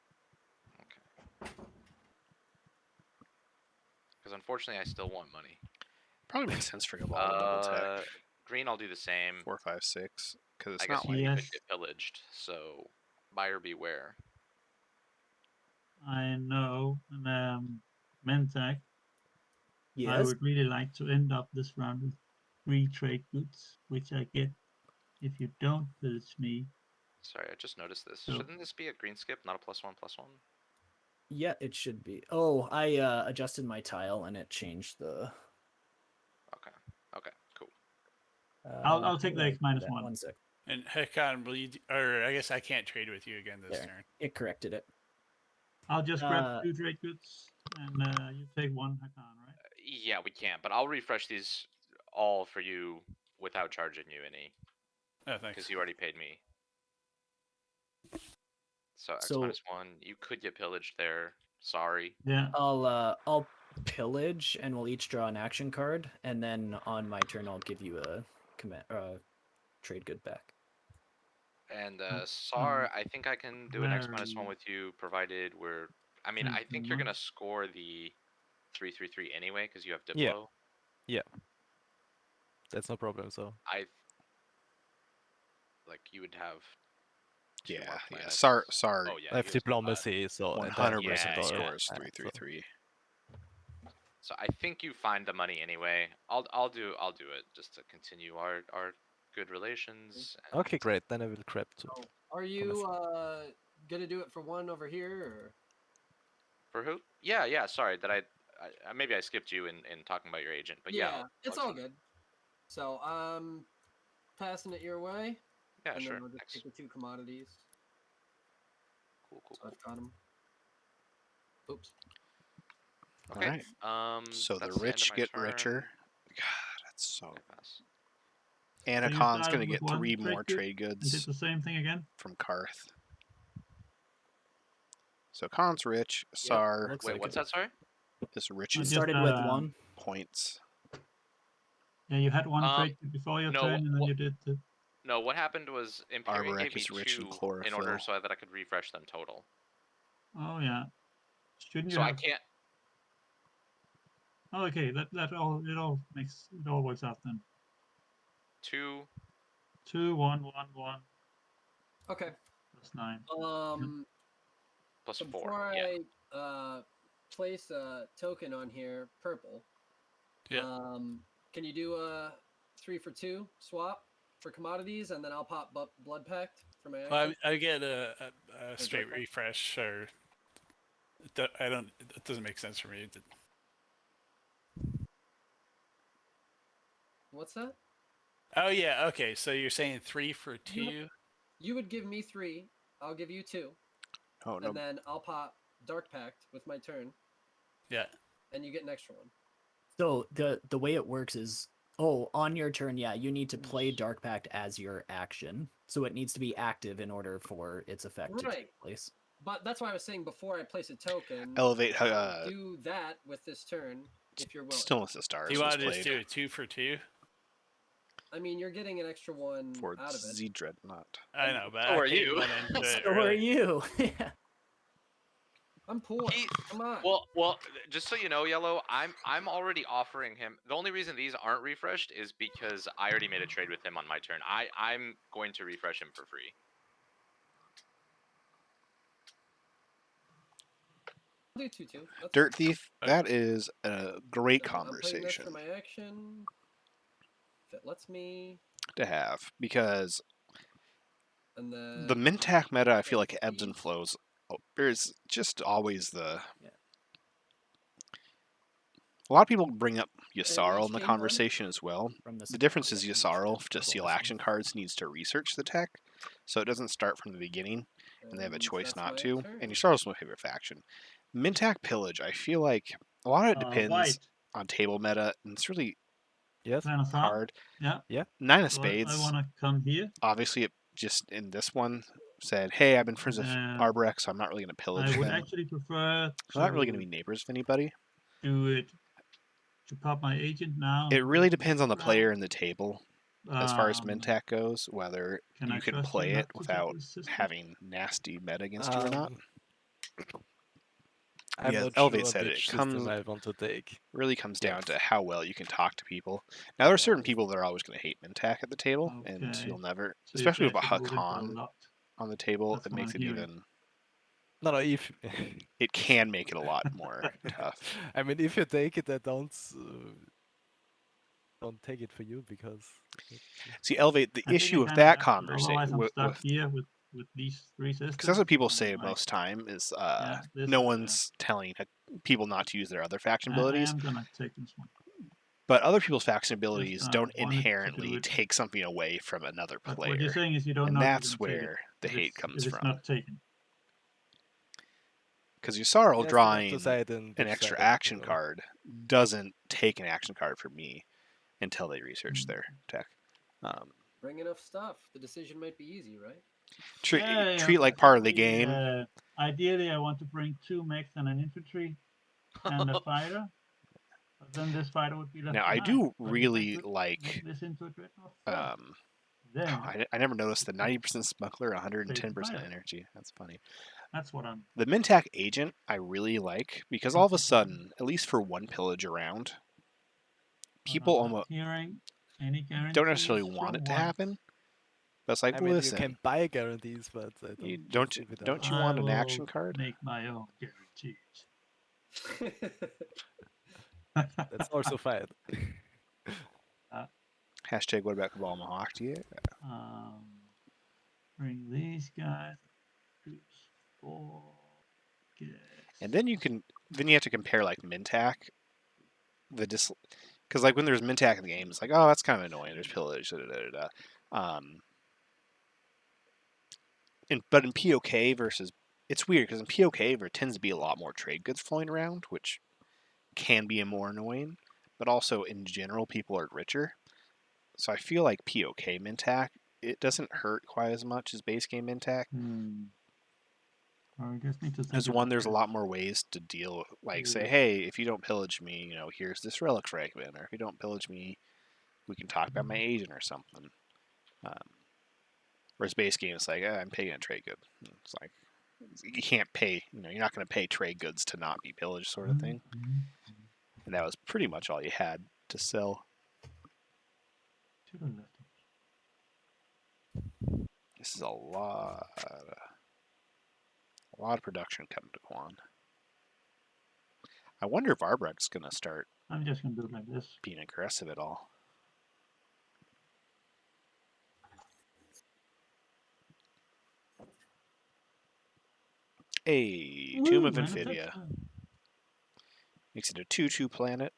Because unfortunately, I still want money. Probably makes sense for Cabal to double tech. Green, I'll do the same. 4, 5, 6. Because it's I guess not like you Yes. could get pillaged, so buyer beware. I know. And Mentag, I Yes. would really like to end up this round with 3 trade goods, which I get if you don't pillage me. Sorry, I just noticed this. So- Shouldn't this be a green skip, not a +1/+1? Yeah, it should be. Oh, I adjusted my tile and it changed the. Okay. Okay. Cool. I'll take the where X did I do minus that? 1. 1 sec. And Hakan, will you? Or I guess I can't trade with you again this There. turn. It corrected it. I'll just grab 2 trade goods, and you take 1 Hakan, right? Yeah, we can, but I'll refresh these all for you without charging you any, Oh, thanks. because you already paid me. So X So- minus 1, you could get pillaged there. Sorry. Yeah. I'll pillage and we'll each draw an action card, and then on my turn I'll give you a trade good back. And Sar, I think I can do an X minus 1 very with you, provided we're. I mean, I think you're gonna score the 3/3/3 anyway, because you have Diplo. Yeah. That's no problem. So Like you would have. 2 more yeah. planets. Sar Oh yeah. I have you diplomacy, so and then- 100% yeah, scores yeah, 3-3-3. So I think you find the money anyway. I'll do it just to continue our good relations. and- Okay, great. Then I will grab 2. Oh, are you gonna do it for 1 over here, or? For who? Yeah. Sorry that I maybe I skipped you in talking about your agent, but yeah. It's all good. So I'm passing it your way. Yeah, and sure. then I'll just Thanks. take the 2 commodities. Cool. So I've got them. Oops. Okay. Alright. So the that's end of rich my get turn. richer. God, that's so. Okay, pass. So you Anacon's going to started get with 1 3 trade more good trade and did goods the same thing again. from Karth. So Khan's rich. Yep, Sar looks Wait, like what's it. that? Sorry. is I rich You just, started with 1. points. Yeah, you had 1 Um, trade good before your no, turn, and then wha- you did the. No, what happened was Imperium Arborek gave me is rich in 2 in chlorophyll. order so that I could refresh them total. Oh yeah. Shouldn't you So I have? can't. Oh, okay. That all works out then. 2. 2, 1, 1, 1. Okay. That's 9. Plus So 4. before Yeah. I place a token on here, purple. Yeah. Can you do a 3 for 2 swap for commodities, and then I'll pop Blood Pact for my action? Well, I get a straight okay. refresh, or I don't. It doesn't make sense for me. What's that? Oh yeah. Okay. So you're saying 3 for 2? You would give me 3. I'll give you 2, Oh no. and then I'll pop Dark Pact with my turn, Yeah. and you get an extra one. So the way it works is, on your turn, yeah, you need to play Dark Pact as your action. So it needs to be active in order for its effect to Right. take place. But that's why I was saying before I place a token, Elevate. do that with this turn if you're willing. Stillness of Stars Do you was want to just played. do a 2 for 2? I mean, you're getting an extra one for out of it. Z Dreadnought. I know, but So I are paid you. one into it. So are Really. you? Yeah. I'm poor. He- Come on. Well, just so you know, Yellow, I'm already offering him. The only reason these aren't refreshed is because I already made a trade with him on my turn. I'm going to refresh him for free. I'll do 2-2. That's Dirt fine. Thief, that is a great So I'm playing this conversation for my action. If it lets me, to have because and then the Mintac meta, I feel so like ebbs and these- flows. There's just always the. Yeah. A lot of people bring up each Yasarl in the game one? conversation as well. From The difference is yeah, each Yasarl, to purple steal missing. action cards, needs to research the tech, so it doesn't start from the beginning, and they have a choice that's not my to. turn. And Yasarl's my favorite faction. Mintac Pillage, I feel like a lot of it depends White. on table meta, and it's really Yes. Plan us out. hard. Yeah. Nine of So Spades, I want to come here. obviously, it just in this one said, "Hey, I've been friends with Um, Arbrex, so I'm not really going to pillage I would them. actually prefer I'm not really going to to be neighbors with anybody." do it to pop my agent now. It and really go depends on the next player round. and the table. As far as Mintac goes, whether Can you I can trust play you it not to take without this system? having nasty meta against you or not. I'm Yeah, not Elevate sure said it which comes system I want to take. really comes down Yes. to how well you can talk to people. Now there are certain Yes. people that are always going to hate Mintac at the table, and Okay. you'll never, So you especially say with a I should move into a Hakan locked. on the table, That's it what makes I'm it hearing. even. No, if It can make it a lot more tough. I mean, if you take it, I don't take it for you because See, Elevate, the I think issue I with kinda that have to, conversation, otherwise I'm with stuck here with these three systems. because that's what people and say I'm like, most time is this no is one's telling people not to use their other faction I abilities, am gonna take this one. but other people's faction abilities Just, don't wanted to do inherently it. take something away from another But what you're player, saying is you don't and know if that's you're gonna take where it the if hate it's, comes if it's from. not taken. Because Yasarl yes, you have to drawing decide in an which extra side of the action table. card doesn't take an action card from me until they research their tech. Bring enough stuff. The decision might be easy, right? Treat Yeah, treat like part of the basically, game. Ideally, I want to bring 2 mechs and an infantry and a fighter. But then this fighter would be left Now I behind. do But if I really could like. make this into a dreadnought first, then I never noticed the 90% smuggler, 110% fighter. energy. That's funny. That's what I'm. The Mintac agent I really like because all of a sudden, at least for one pillage around, people I'm not almost hearing any don't necessarily guarantees want from it to white. happen. But it's like, I well, mean, listen, you can buy guarantees, but I you, don't use it don't you I want an will action card? make my own guarantees. That's also fine. Hashtag what about Cabal Mahakti? Bring these guys. Choose 4. Guess. And then you have to compare like Mintac, because like when there's Mintac in the game, it's like, oh, that's kind of annoying. There's pillage, da da da da. But in POK versus, it's weird because in POK there tends to be a lot more trade goods flowing around, which can be more annoying. But also in general, people are richer, so I feel like POK Mintac, it doesn't hurt quite as much as base game Mintac. I just need to think As about one, there's a this. lot more ways to deal with, like say, Yeah. hey, if you don't pillage me, here's this relic fragment, or if you don't pillage me, we can talk about my agent or something. Whereas base game, it's like, I'm paying a trade good. It's like, you can't pay, you're not going to pay trade goods to not be pillaged, sort of thing. And that was pretty much all you had to sell. To the left. This is a lot of production coming to Quan. I wonder if Arbrecht's going to start I'm just gonna do it like this. being aggressive at all. A Tomb of Infidia. Makes it a 2/2 planet.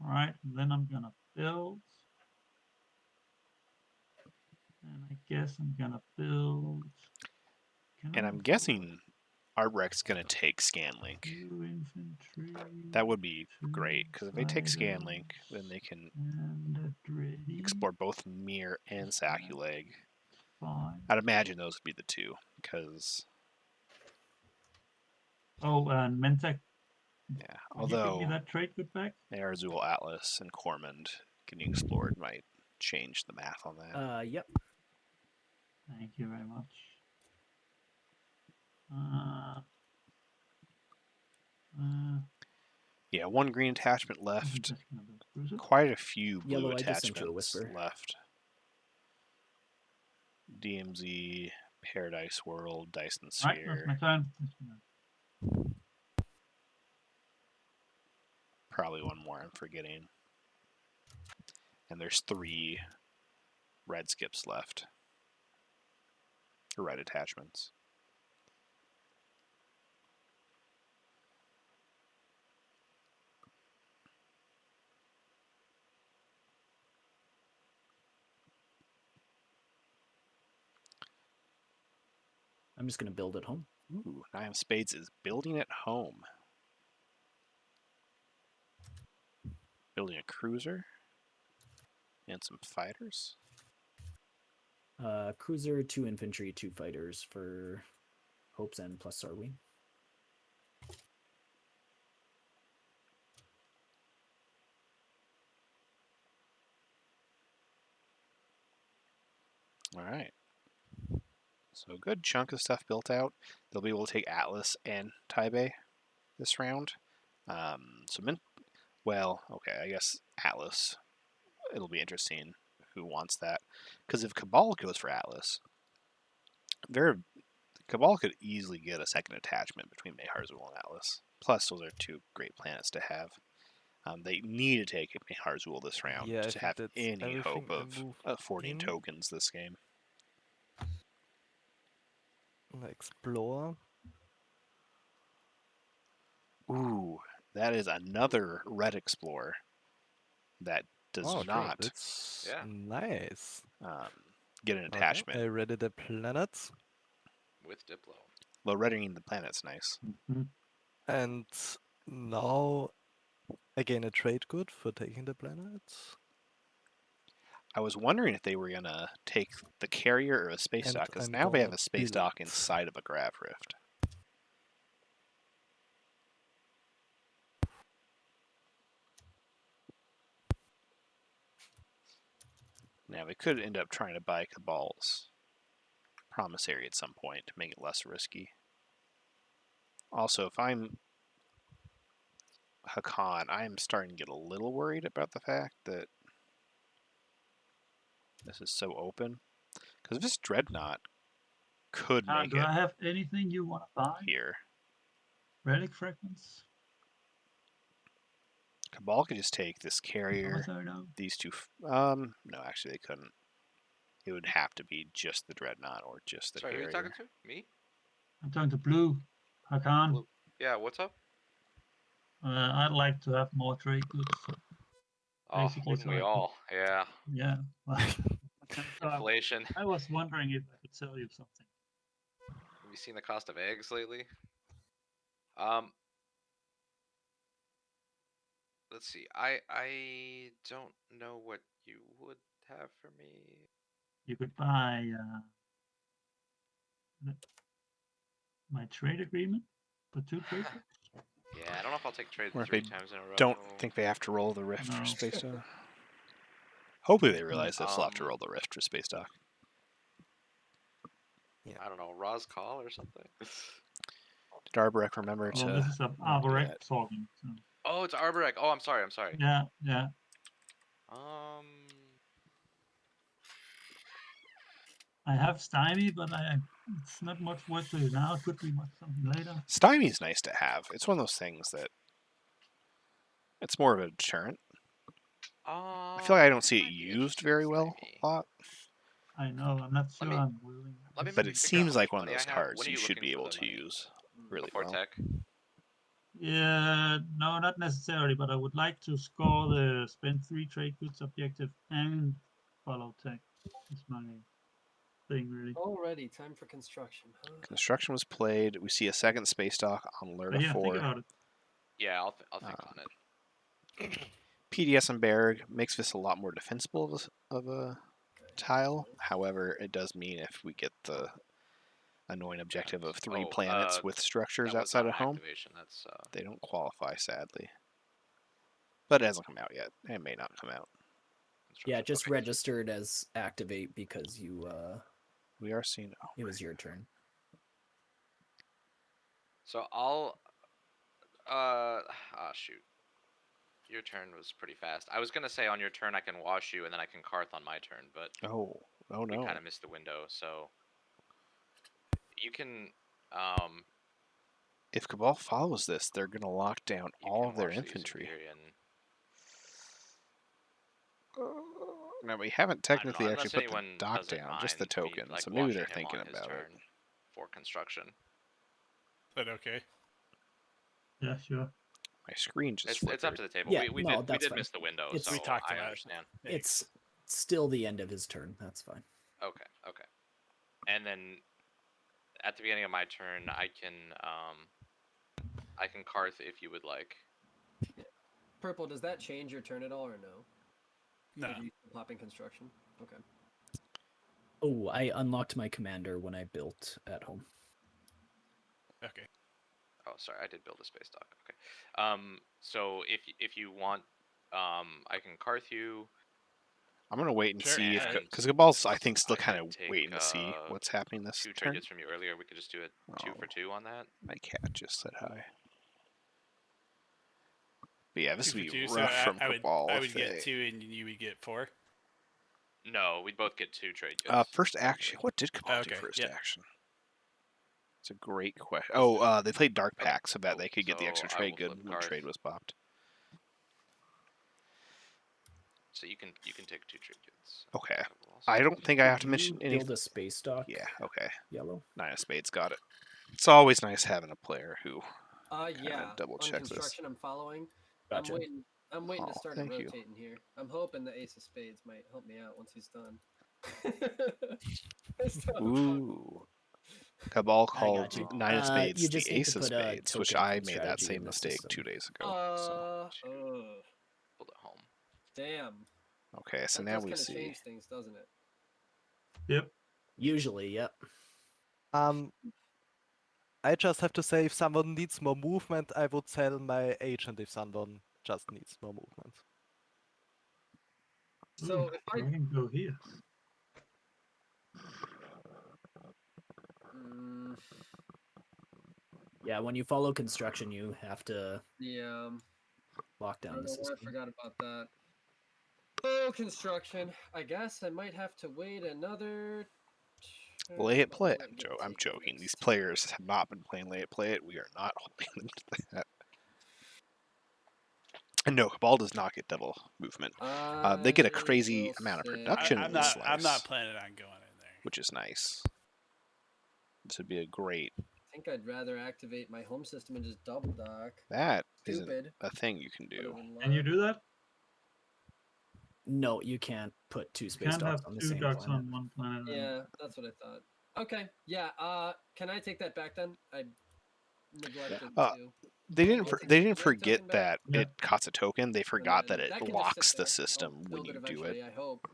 Alright, then I'm gonna build. And I guess I'm gonna build. And I'm guessing Arbrecht's going to take Scanlink. 2 infantry. That would be 2 great, because if they take Scanlink, fighters, then they can and a Dreddy. explore both Mir and Saculeg. Fine. I'd imagine those would be the two, because Oh, and Mentec Yeah, Can you give me although that trade good back? Azul Atlas and Cormond getting explored might change the math on that. Yep. Thank you very much. Yeah, one green attachment I'm left. just gonna build cruiser. Quite a few blue Yellow, I just sent you a attachments whisper. left. DMZ, Paradise World, Dyson Right, that's my Sphere. turn. Just gonna- Probably one more I'm forgetting. And there's 3 red skips left. Or red attachments. I'm just gonna build at home. Ooh, Nine of Spades is building at home. Building a cruiser. And some fighters. Cruiser, 2 infantry, 2 fighters for Hope's End plus Sarween. Alright. So a good chunk of stuff built out. They'll be able to take Atlas and Taibei this round. Well, okay, I guess Atlas. It'll be interesting who wants that. Because if Cabal goes for Atlas, Cabal could easily get a second attachment between Meharzul and Atlas. Plus, those are 2 great planets to have. They need to take Meharzul this round Yeah, I to think have that's any everything hope I of move affording in. tokens this game. Explore. Ooh, that is another Red Explorer that does Oh, okay, not that's Yeah. nice. get an Okay, attachment. I ready the planets. With Diplo. Though readying the planet's nice. Mhm. And now again a trade good for taking the planets. I was wondering if they were going to take the carrier or a space And dock, because I'm now they have gonna a space build. dock inside of a grav rift. Now they could end up trying to buy Cabal's Promissory at some point to make it less risky. Also, if I'm Hakan, I'm starting to get a little worried about the fact that this is so open. Because if this Dreadnought could make Do it I have anything you want to buy? here, Relic fragments? Cabal could just take this carrier, Promissory note? these 2. No, actually, they couldn't. It would have to be just the Dreadnought or just the Sorry, who are you carrier. talking to? Me? I'm talking to Blue. Hakan. Blue. Yeah, what's up? I'd like to have more trade goods. Oh, Basically, wouldn't so we I could- all? Yeah. Yeah. Well, so Inflation. I was wondering if I could sell you something. Have you seen the cost of eggs lately? Let's see. I don't know what you would have for me. You could buy my trade agreement for 2 trade goods. Yeah, I don't know if I'll take trade Or if 3 they times in a row. don't think they have to roll the Rift No. for Space Dock. Hopefully they realize they'll still have to roll the Rift for Space Dock. I don't know, Roz call or something. Did Arborek remember to... Well, this is a not Arborek yet. talking. So. Oh, it's Arborek. Oh, I'm sorry. Yeah, yeah. I have Stymie, but it's not much worth to you now. It could be something later. Stymie's nice to have. It's one of those things that... It's more of a deterrent. I feel like I don't see it used very well a lot. I know. I'm not sure me- I'm willing. Let me But maybe it figure out seems how like much one of money those I have. cards When are you you should looking be for able the to money? use really Before well. tech? Yeah, no, not necessarily, but I would like to score the spend 3 trade goods objective and follow tech. Is my thing, really. Already time for construction, huh? Construction was played. We see a second Space Dock on Lerda But yeah, 4. think about it. Yeah, I'll think on it. PDS and Berg makes this a lot more defensible of a tile. However, it does mean if we get the annoying objective of 3 Oh, planets with structures that was outside not of an home. activation. That's They don't qualify, sadly. But it hasn't come out yet. It may not come out. Yeah, construction. just Okay. registered as activate because you We are seeing. Oh, it was your turn. So I'll. Shoot. Your turn was pretty fast. I was gonna say on your turn I can wash you and then I can Karth on my turn, but oh we no. kind of missed the window. So you can. If Cabal follows this, they're going to lock down You all can of their wash these in infantry. theory and Now, we haven't I don't know, technically actually unless put the anyone dock doesn't down, just the mind me, token. like, So maybe they're washing him thinking on his about it. turn for construction. Is that okay? Yeah, sure. My screen just It's flickered. up to the table. Yeah, we no, did that's fine. miss the window, It's- so We talked I about it. understand. It's still the end of his turn. That's fine. Okay. And then at the beginning of my turn, I can Karth if you would like. Purple, does that change your turn at all or no? No. Or do you pop in construction? Okay. Oh, I unlocked my commander when I built at home. Okay. Oh, sorry, I did build a space dock. Okay. So if you want, I can Karth you. I'm going to wait and Sure, see if... and Because Cabal's, I think, still I kind could of take, waiting to see what's happening this 2 turn. trade from you earlier. We could just do it 2 for 2 on that. My cat just said hi. But yeah, this 2 would for be 2, so rough from I would Cabal. I if would get they- 2 and you would get 4. No, we'd both get 2 trade goods. First action. What did Cabal do Okay, first yep. action? It's a great question. Oh, they played Dark Okay, Pack so that they could get the so extra I trade will good flip when Karth. trade was popped. So you can take 2 trade goods. Okay. Couple also. I don't think I have to Did mention you any... build a space dock. Yeah, okay. Yellow. 9 of Spades, got it. It's always nice having a player who... Yeah. double On check this. construction, I'm following. Gotcha. I'm waiting Oh, to start thank you. rotating here. I'm hoping the Ace of Spades might help me out once he's done. I still have a fun- Ooh. Cabal I called got you. 9 of You Spades the just need Ace to of put a Spades, which token I from made that strategy same in the mistake system. 2 days ago. Build it home. Damn. Okay, so That now does we kind of see. change things, doesn't it? Yep. Usually, yep. I just have to say, if someone needs more movement, I would sell my agent if someone just needs more movement. So Ooh, if I can go here. Mm, Yeah, when you follow construction, you have to yeah, lock I down don't the know why I system. forgot about that. Oh, construction. I guess I might have to wait another. Lay it, play it. Might get I'm taken joking. These next players have not been playing Lay It, Play It. We are not holding them to that. And no, Cabal does not get double movement. They get a I crazy will amount of say- production I'm in this not. I'm slice, not planning on going in there. which is nice. This would be a great... I think I'd rather activate my home system and just double dock. That isn't Stupid. a thing you can but do. it would Can you love- do that? No, you can't put 2 You space can't have docks on the 2 same ducks planet. on one planet. Yeah, that's what I thought. Okay, yeah. Can I take that back then? I neglected to. They didn't. I'll take They the didn't red forget token back. that it costs a token. They forgot that then it that can just locks sit the there. I'll system when build you it do it, eventually, I hope.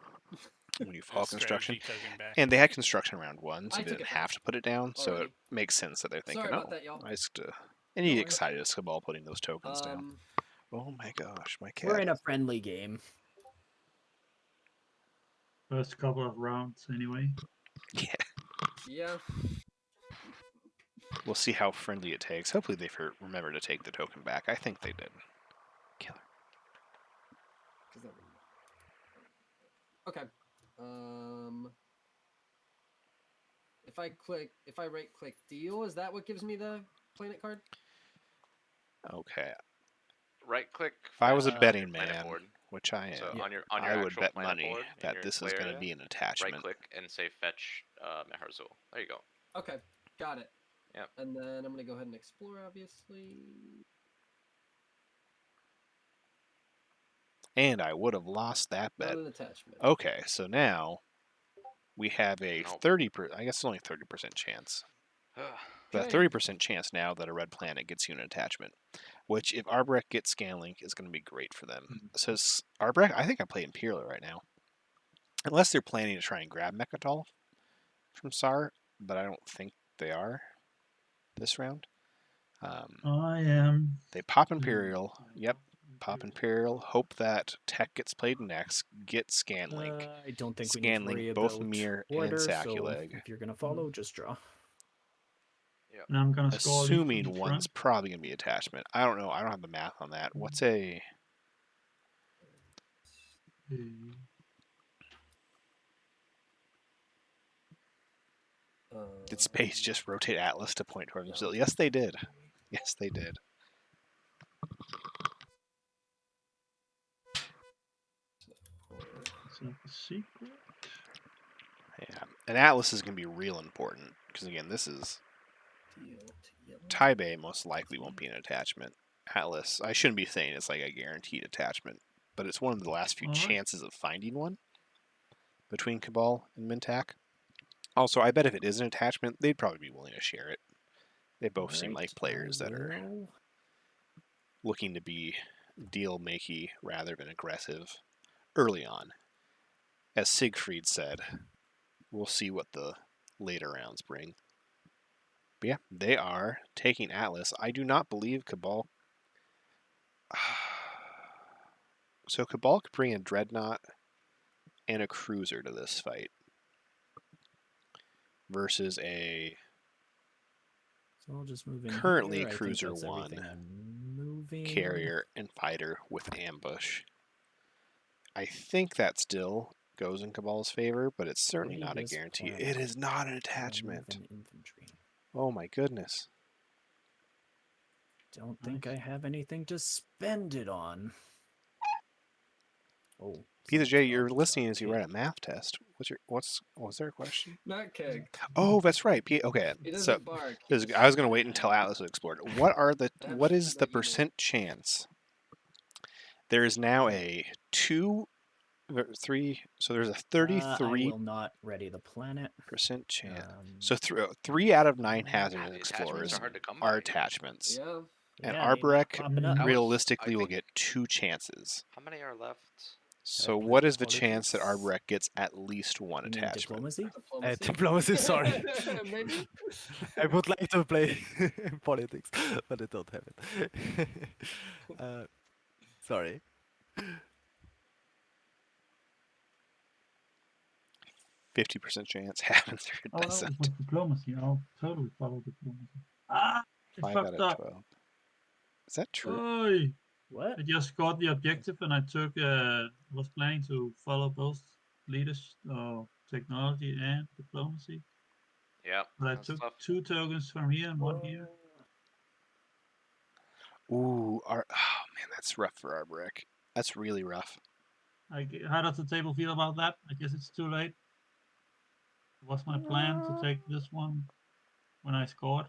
when you follow construction. Strategy token back. And they had construction round 1, so I they took didn't it back have to put it down. So it already. makes sense that they're thinking, Sorry about oh, that, y'all. nice to... And you No get worries. excited as Cabal putting those tokens down. Um, Oh my gosh, my We're cat. in a friendly game. First couple of rounds, anyway. Yeah, yeah. we'll see how friendly it takes. Hopefully they remember to take the token back. I think they did. Killer. 'Cause that would- Okay. If I right click deal, is that what gives me the planet card? Okay. Right click. If I was a fetch betting your planet man, board. which I am, So Yeah. on your I would actual bet planet money board in that your this is player going to area, be an right attachment. click and say fetch Meharzul. There you go. Okay, got it. Yep. And then I'm gonna go ahead and explore, obviously. And I would have lost that Not bet. an attachment. Okay, so now we have a Nope. 30%, I guess it's only 30% chance. But a Okay. 30% chance now that a red planet gets you an attachment. Which, if Arbrecht gets Scanlink, is going to be great for them. So Arbrecht, I think I play Imperial right now. Unless they're planning to try and grab Mechatol from SAR, but I don't think they are this round. I am. They pop Imperial. Yep, pop Imperial. Hope that Tech gets played next. Get Scanlink. I don't think we need to worry Scanlink, both about Mir and order, so Saculeg. if you're gonna follow, just draw. And I'm gonna score lead from Assuming the one's front. probably going to be attachment. I don't know. I don't have the math on that. What's a... Did Space just rotate Atlas to point toward themselves? Yes, they did. Yes, they did. Secret. Yeah. And Atlas is going to be real important. Because, again, this is... Taibei most likely won't be an attachment. Atlas, I shouldn't be saying it's like a guaranteed attachment. But it's one of the last few chances of finding one between Cabal and Mintak. Also, I bet if it is an attachment, they'd probably be willing to share it. They both seem like players that are looking to be deal-makey rather than aggressive early on. As Siegfried said, we'll see what the later rounds bring. But yeah, they are taking Atlas. I do not believe Cabal... So Cabal could bring a Dreadnought and a Cruiser to this fight. Versus a So I'll just move in currently here. I think Cruiser that's 1 everything I'm moving. carrier and fighter with ambush. I think that still goes in Cabal's favor, but it's certainly not a Vegas guarantee. plan. It is not an I'll attachment. move in infantry. Oh my goodness. Don't think I have anything to spend it on. Oh, Peter J, you're sounds listening as you okay. write a math test. Was there a question? Not keg. Oh, that's right. Okay, He doesn't so bark. I was going to wait until Atlas would explore it. What is the like you do. percent chance? There is now a 3, so there's a I 33% will not ready the planet. chance. So 3 out of 9 hazardous the attachments explorers are hard to come are by. attachments. Yeah. And Yeah, they not popping up. Arborek That was- realistically I will think- get 2 chances. How many are left? So what is the chance that Arborek gets at least one You mean attachment? diplomacy? Diplomacy, sorry. Maybe. I would like to play politics, but I don't have it. Sorry. 50% chance happens or it Oh, that was doesn't. with diplomacy. I'll totally follow diplomacy. Ah, I 5 out fucked of up. 12. Is that true? Oy. What? I just got the objective and I took was planning to follow both leaders technology and diplomacy. Yeah. But I that's took tough. 2 tokens from here and 1 here. Ooh, oh man, that's rough for Arborek. That's really rough. How does the table feel about that? I guess it's too late. It was my plan to take this one when I scored.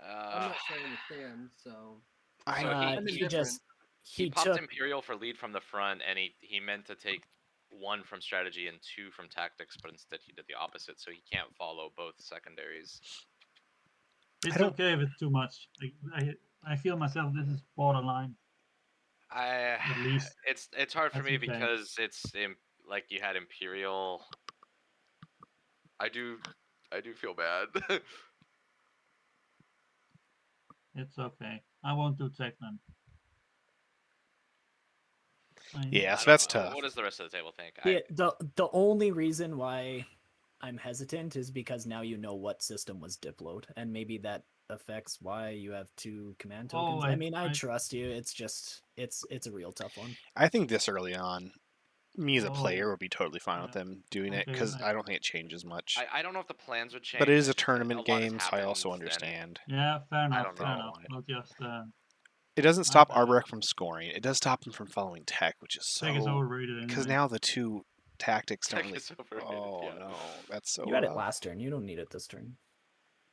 I'm not sure I understand, so. He he popped took Imperial for lead from the front, and he meant to take 1 from strategy and 2 from tactics, but instead he did the opposite, so he can't follow both secondaries. It's okay if it's too much. I feel myself this is borderline. At least It's hard for that's me okay. because it's like you had Imperial. I do feel bad. It's okay. I won't do tech then. Yeah, so that's tough. What does the rest of the table think? the only reason why I'm hesitant is because now you know what system was diploed, and maybe that affects why you have 2 command tokens. I trust you. It's just it's a real tough one. I think this early on, me as a player would be totally fine with them doing it because I don't think it changes much. I don't know if the plans would change. But it is a tournament lot has game, so I happened, also and- understand. Yeah, fair enough. I don't Fair know. enough. We'll just. It doesn't stop Arborek from scoring. It does stop him from following tech, which is so... Tech is overrated Because anyway. now the 2 tactics don't Tech really... is overrated, Oh, yeah. no. That's so You had it rough. last turn. You don't need it this turn.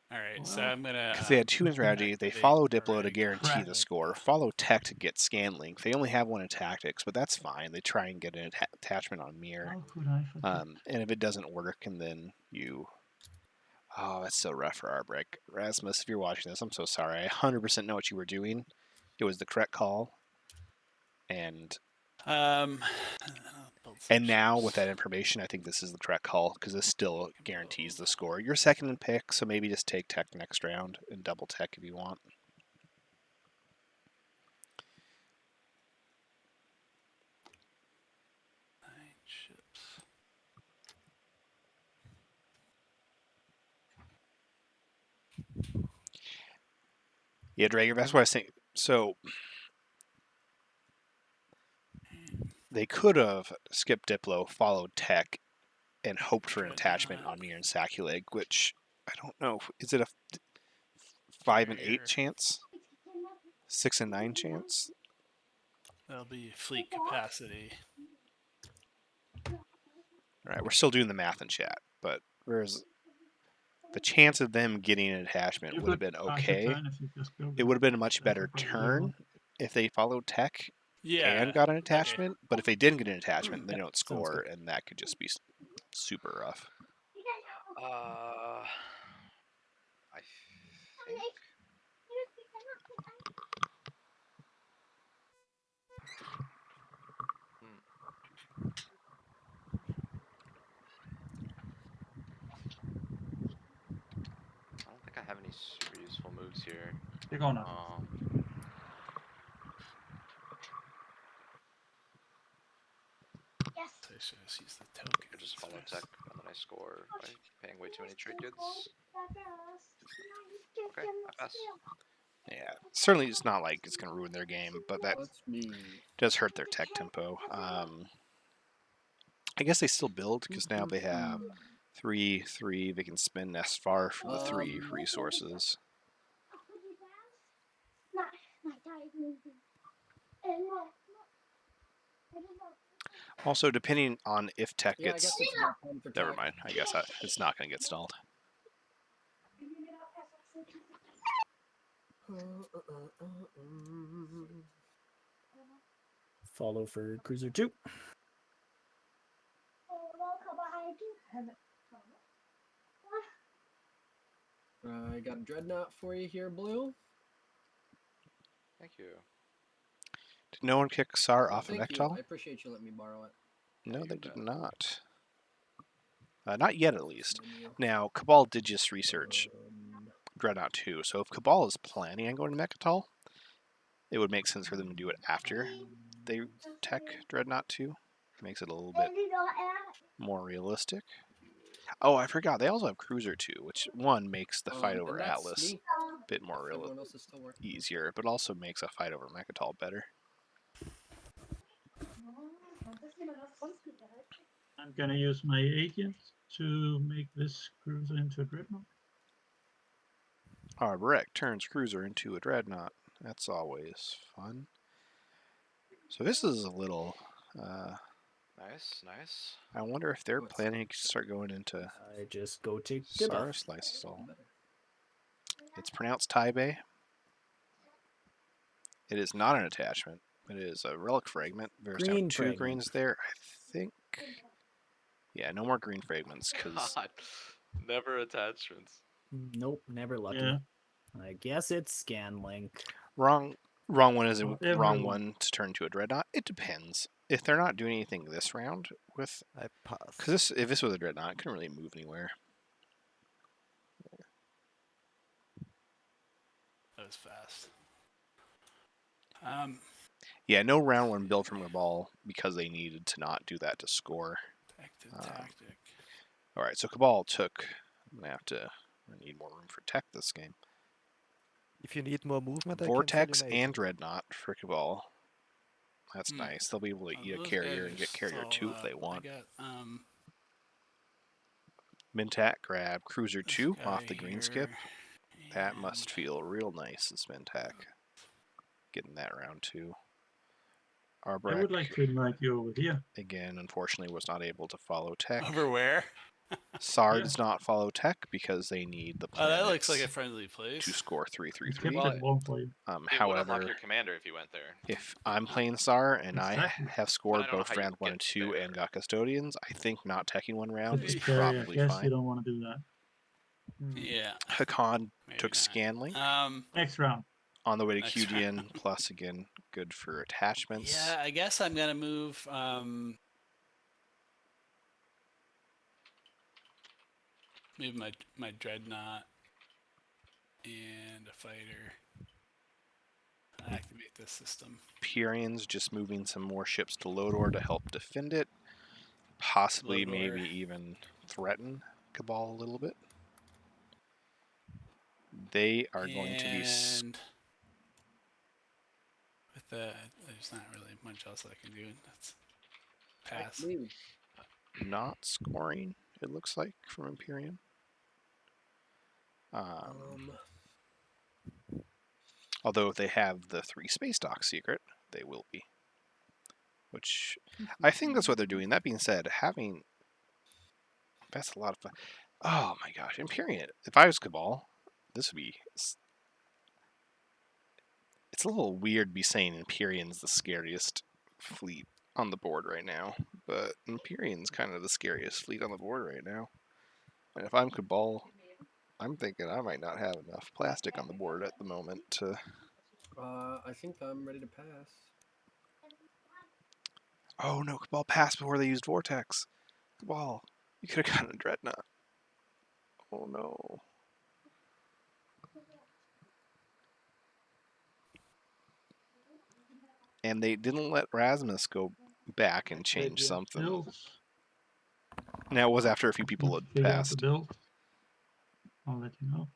All right, so I'm gonna. Because they had 2 in strategy. They activate follow Diplo to Arborek. guarantee the score. Follow Tech to get Scanlink. They only have 1 in tactics, but that's fine. They try and get an attachment on Mir. How could I forget? And if it doesn't work, and then you... Oh, that's so rough for Arborek. Rasmus, if you're watching this, I'm so sorry. I 100% know what you were doing. It was the correct call. And... I don't And now with that information, I think this is the correct call because this still guarantees the score. You're second in pick, so maybe just take tech next round and double tech if you want. Nine ships. Yeah, Drager, that's what I was saying. So they could have skipped Diplo, followed tech, and hoped for an attachment on Mir and Sakuleg, which I don't know. Is it a 5 and 8 Carrier. chance? 6 and 9 chance? That'll be fleet capacity. All right, we're still doing the math in chat, but whereas the chance of them getting an attachment You would have could been pass your okay. turn if you just build It would have been a much That's better probably turn one. if they followed tech Yeah. and got an okay. attachment. But if they didn't get an attachment, they don't Sounds score, good. and that could just be super rough. I think. I don't think I have any super useful moves here. They're gonna. So I should just use the token. I just follow tech and then I score by paying way too many trade goods. Okay, I pass. Yeah, certainly it's not like it's going to ruin their game, but that That's me. does hurt their tech tempo. I guess they still build because now they have 3/3. They can spend Nestfar for the 3 resources. Also, depending on if tech Yeah, I gets... guess it's about time for Never tech. mind. I guess it's not going to get stalled. Follow for Cruiser 2. I got a dreadnought for you here, Blue. Thank you. Did no one kick Sar off of Thank you. Mektal? I appreciate you letting me borrow it. No, You they bet. did not. Not yet, at least. Menu. Now, Cabal did just research Dreadnought 2, so if Cabal is planning on going to Mechatol, it would make sense for them to do it after they tech Dreadnought 2. Makes it a little bit more realistic. Oh, I forgot. They also have Cruiser 2, which, one, makes the fight over and that's Atlas me. a bit more If everyone else is still working. easier, but also makes a fight over Mechatol better. I'm gonna use my agent to make this cruiser into a dreadnought. Arborek turns Cruiser into a Dreadnought. That's always fun. So this is a little... Nice, nice. I wonder if they're What's planning to start going into I just go take Sar Dibba. Slices all. It's pronounced Taibe. It is not an attachment. It is a relic fragment. There's now Green 2 fragment. greens there, I think. Yeah, no more green fragments because God, never attachments. Nope, never lucky. Yeah. I guess it's Scan Link. wrong one is a For wrong everyone. one to turn to a Dreadnought. It depends. If they're not doing anything this round with, I pass. because if this was a Dreadnought, it couldn't really move anywhere. That was fast. Yeah, no round one built from Cabal because they needed to not do that to score. Tactic. All right, so Cabal took. I'm gonna have to. I need more room for tech this game. If you need more movement, Vortex I can sell you an and agent. Dreadnought for Cabal. That's nice. They'll be able to eat a Those carrier guys and get are carrier still, 2 if they want. I got Mintak grab Cruiser this 2 guy off the green skip. here, That and must feel real nice as Mintak. Getting that round 2. I Arborek, would like to invite you over here. again, unfortunately was not able to follow tech. over where? Sar Yeah. does not follow tech because they need the Oh, planets that looks like a friendly place. to score I kept 3/3/3. Well, that warm for you. It would unlock However, your commander if you went there. if I'm playing Sar and Exactly. I have But scored I don't know both how you round 1 get and 2 there. and got custodians, I think not teching one round With is the carrier, probably yes, you fine. don't want to do that. Yeah. Hakan Maybe took not. Scanlink Next round. on the way to next QDN, round. plus again, good for attachments. Yeah, I guess I'm gonna move Maybe my dreadnought and a fighter. Activate this system. Pyrian's just moving some more ships to Lodor to help defend it. Possibly, Lodor. maybe even threaten Cabal a little bit. They are going to be And with that, there's not really much else I can do. That's pass. Move. not scoring, it looks like, from Imperium. Although if they have the 3 space dock secret, they will be. Which, I think that's what they're doing. That being said, having... That's a lot of fun. Oh my gosh, Imperium. If I was Cabal, this would be... It's a little weird to be saying Imperium's the scariest fleet on the board right now. But Imperium's kind of the scariest fleet on the board right now. And if I'm Cabal, I'm thinking I might not have enough plastic on the board at the moment to... I think I'm ready to pass. Oh no, Cabal passed before they used Vortex. Cabal, you could have gotten a Dreadnought. Oh no. And they didn't let Rasmus go back and change something. Builds. Now it was after a few people Need to had figure out the passed. build. I'll let you know.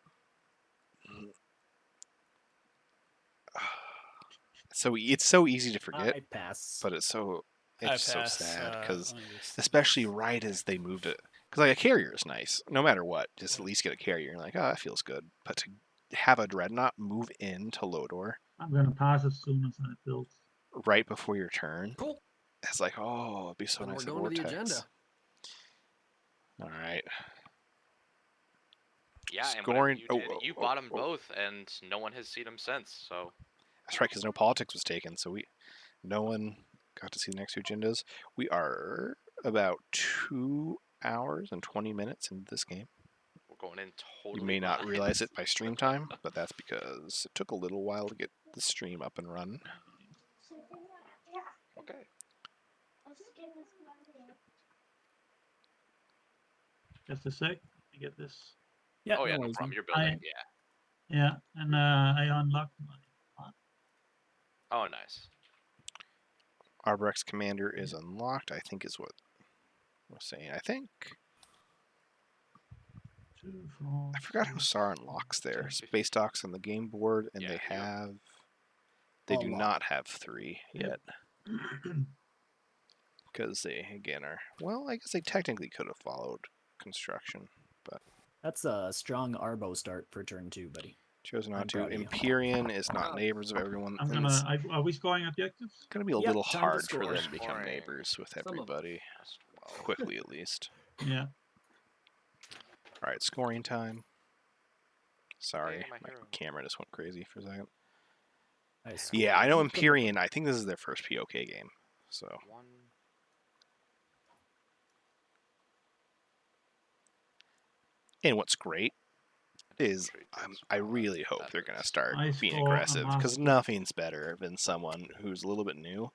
So it's so easy to forget, I pass. but it's so pass, sad because, let me just- especially right as they moved it, because like a carrier is nice, no matter what. Just at least get a carrier. You're like, oh, that feels good. But to have a Dreadnought move into Lodor I'm gonna pass as soon as I build. right before your turn, Cool. it's like, oh, it'd be so Then nice. we're at going to the Vortex. agenda. All right. Yeah, Scoring- and you bought them both, and no one has seen them since. So That's right, because no politics was taken, so no one got to see the next two agendas. We are about 2 hours and 20 minutes into this game. we're going in totally. You may not blind. realize it by stream time, but that's because it took a little while to get the stream up and running. Okay. Just a sec. I get this. Yeah, Oh yeah, no worries, problem. man. You're building. Yeah. Yeah, and I unlocked my. Oh nice. Arbrecht's commander is unlocked, I think is what we're saying. I think. 2, 4, I forgot who 6, Sar unlocks there. Space docks on the game board, and Yeah, they yeah. have. They do Unlock. not have 3 Yep. yet. Because they, again, are. Well, I guess they technically could have followed construction, but. That's a strong Arbo start for turn 2, buddy. Chose not I'm to. proud of you. Empyrean is not neighbors of everyone. I'm and it's gonna. Are we scoring objectives? gonna be a Yep, little time to hard for score. them to become Scoring. neighbors with Some of them. everybody. That's 12. Quickly, at least. Yeah. Alright, scoring time. Sorry, Yay, my my hero. camera just went crazy for a second. I scored. Yeah, I know Empyrean. I think this is their first POK game. So, 1. and what's great is Trade I goods, really hope they're going to start I being score a aggressive because master. nothing's better than someone who's a little bit new.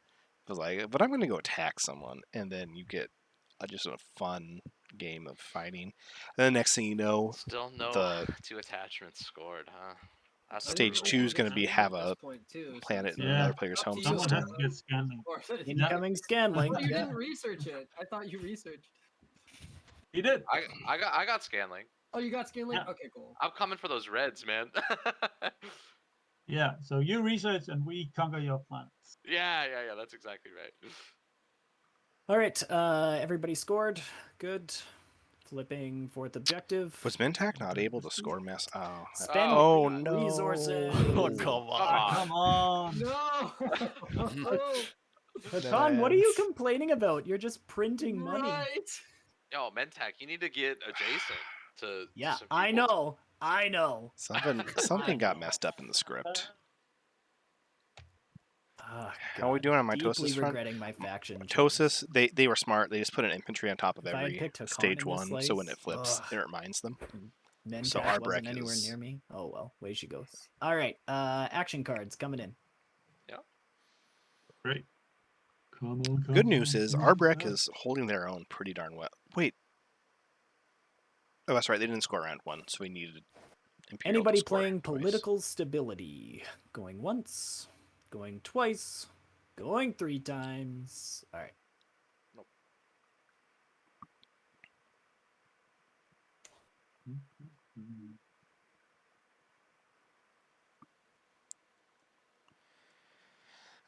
Because like, but I'm going to go attack someone, and then you get just a fun game of fighting. And the next thing you know, Still no the 2 attachments scored, huh? That's stage I 2 is think going to be it's have at a this point, too, planet since, in Yeah. another player's Up to home you. Someone system. has to get scanning. Incoming scan link. Oh, you Yeah. didn't research it. I thought you researched. He did. I got Scanlink. Oh, you got scan link? Yeah. Okay, cool. I'm coming for those reds, man. Yeah. So you research and we conquer your planets. yeah, that's exactly right. All right, everybody scored. Good. Flipping fourth objective. Was Mintak not able to score mass? Oh, Spend oh my God. no! resources. Oh, Come on. Come on. No. Oh, Hatan, what are you complaining about? You're just printing money. right. Yo, Mentak, you need to get adjacent to Yeah, some I people. know. I know. Something got messed up in the script. Ah, How are we God. doing on Deeply Mitosis front? regretting my faction. Mitosis, they were smart. They just put an infantry on top of If I had every picked Hakan stage in this 1, so when slice, it flips, ugh. it reminds them. Mentak So wasn't Arbrecht anywhere is- near me. Oh well, way she goes. All right, action cards coming in. Great. Come on. Good news is Arbrecht is holding their own pretty darn well. Wait. Oh, that's right. They didn't score round 1, so we needed Imperial Anybody to score playing twice. political stability? Going once, going twice, going 3 times. All right.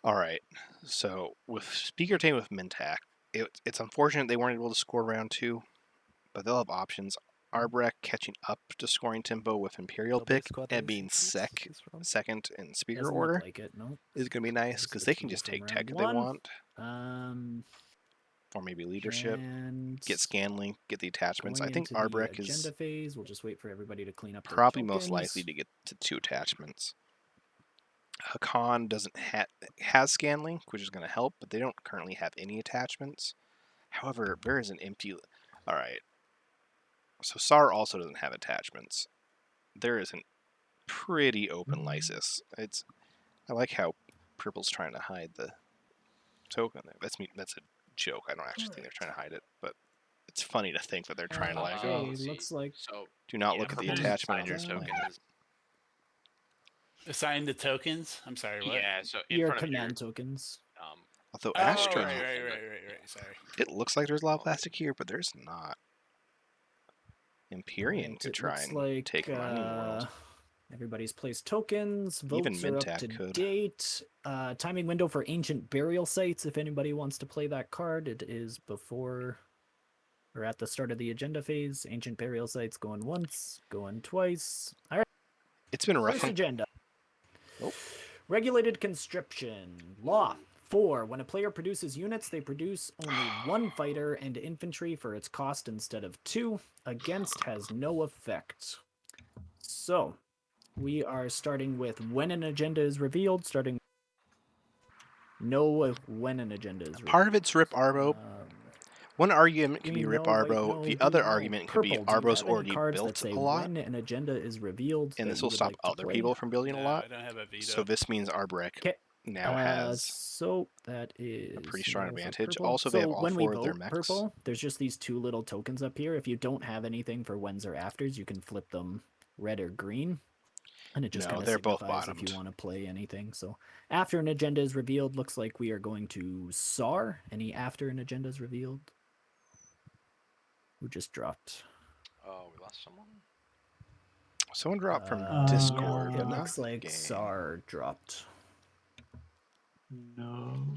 All right. So with Speaker Tame with Mintak, it's unfortunate they weren't able to score round 2, but they'll have options. Arbrek catching up to scoring tempo with Imperial So they pick scored and being aces this round. second in Speaker Doesn't order look like it. No. is going to be nice There's because the they can two just from take round tech if they 1. want, or maybe leadership. And Get Scanlink, get the attachments. I going think into the Arbrek is agenda phase. We'll just wait for everybody to clean up their probably most likely tokens. to get to 2 attachments. Hakan doesn't has Scanlink, which is going to help, but they don't currently have any attachments. However, there is an empty. All right. So SAR also doesn't have attachments. There is a pretty open Lysis. I like how Purple's trying to hide the token there. That's a joke. I don't actually think they're trying to hide it, but it's funny to think that they're trying to like, Okay, oh, looks like So do not yeah, look at the Purple's attachment on assigned this your plan. tokens. Assign the tokens. I'm sorry. What? Yeah, so in your front of command tokens. Although Oh, Astra, right. Sorry. it looks like there's a lot of plastic here, but there's not. Empyrean Right, could it try looks and like, take money in the world. Everybody's placed tokens. Even Votes are up Mintak to could. date. Timing window for ancient burial sites. If anybody wants to play that card, it is before or at the start of the agenda phase. Ancient burial sites going once, going twice. All right. It's been a rough First one. agenda. Oh. Regulated conscription. Law 4. When a player produces units, they produce only 1 fighter and infantry for its cost instead of 2. Against has no effect. So, we are starting with when an agenda is revealed, starting know when an agenda is revealed. Part of it's Rip Arbo. One argument could be green, Rip no, white, Arbo. no, The blue, other no. argument could be Purple, do you Arbo's have any already cards that built say a lot, when an agenda is revealed and that this you will would stop like to other play? people from building a No, lot. I don't have a veto. So this means Arbrek Okay. now has So that is a pretty strong no for advantage. purple. Also, they have So all when we 4 of their vote mechs. purple, there's just these 2 little tokens up here. If you don't have anything for whens or afters, you can flip them red or green. And it just No, kind of they're both signifies if you bottomed. want to play anything. So after an agenda is revealed, looks like we are going to SAR. Any after an agenda is revealed? Who just dropped? Oh, we lost someone. Someone dropped from Uh, Discord, It but looks not like game. SAR dropped. No.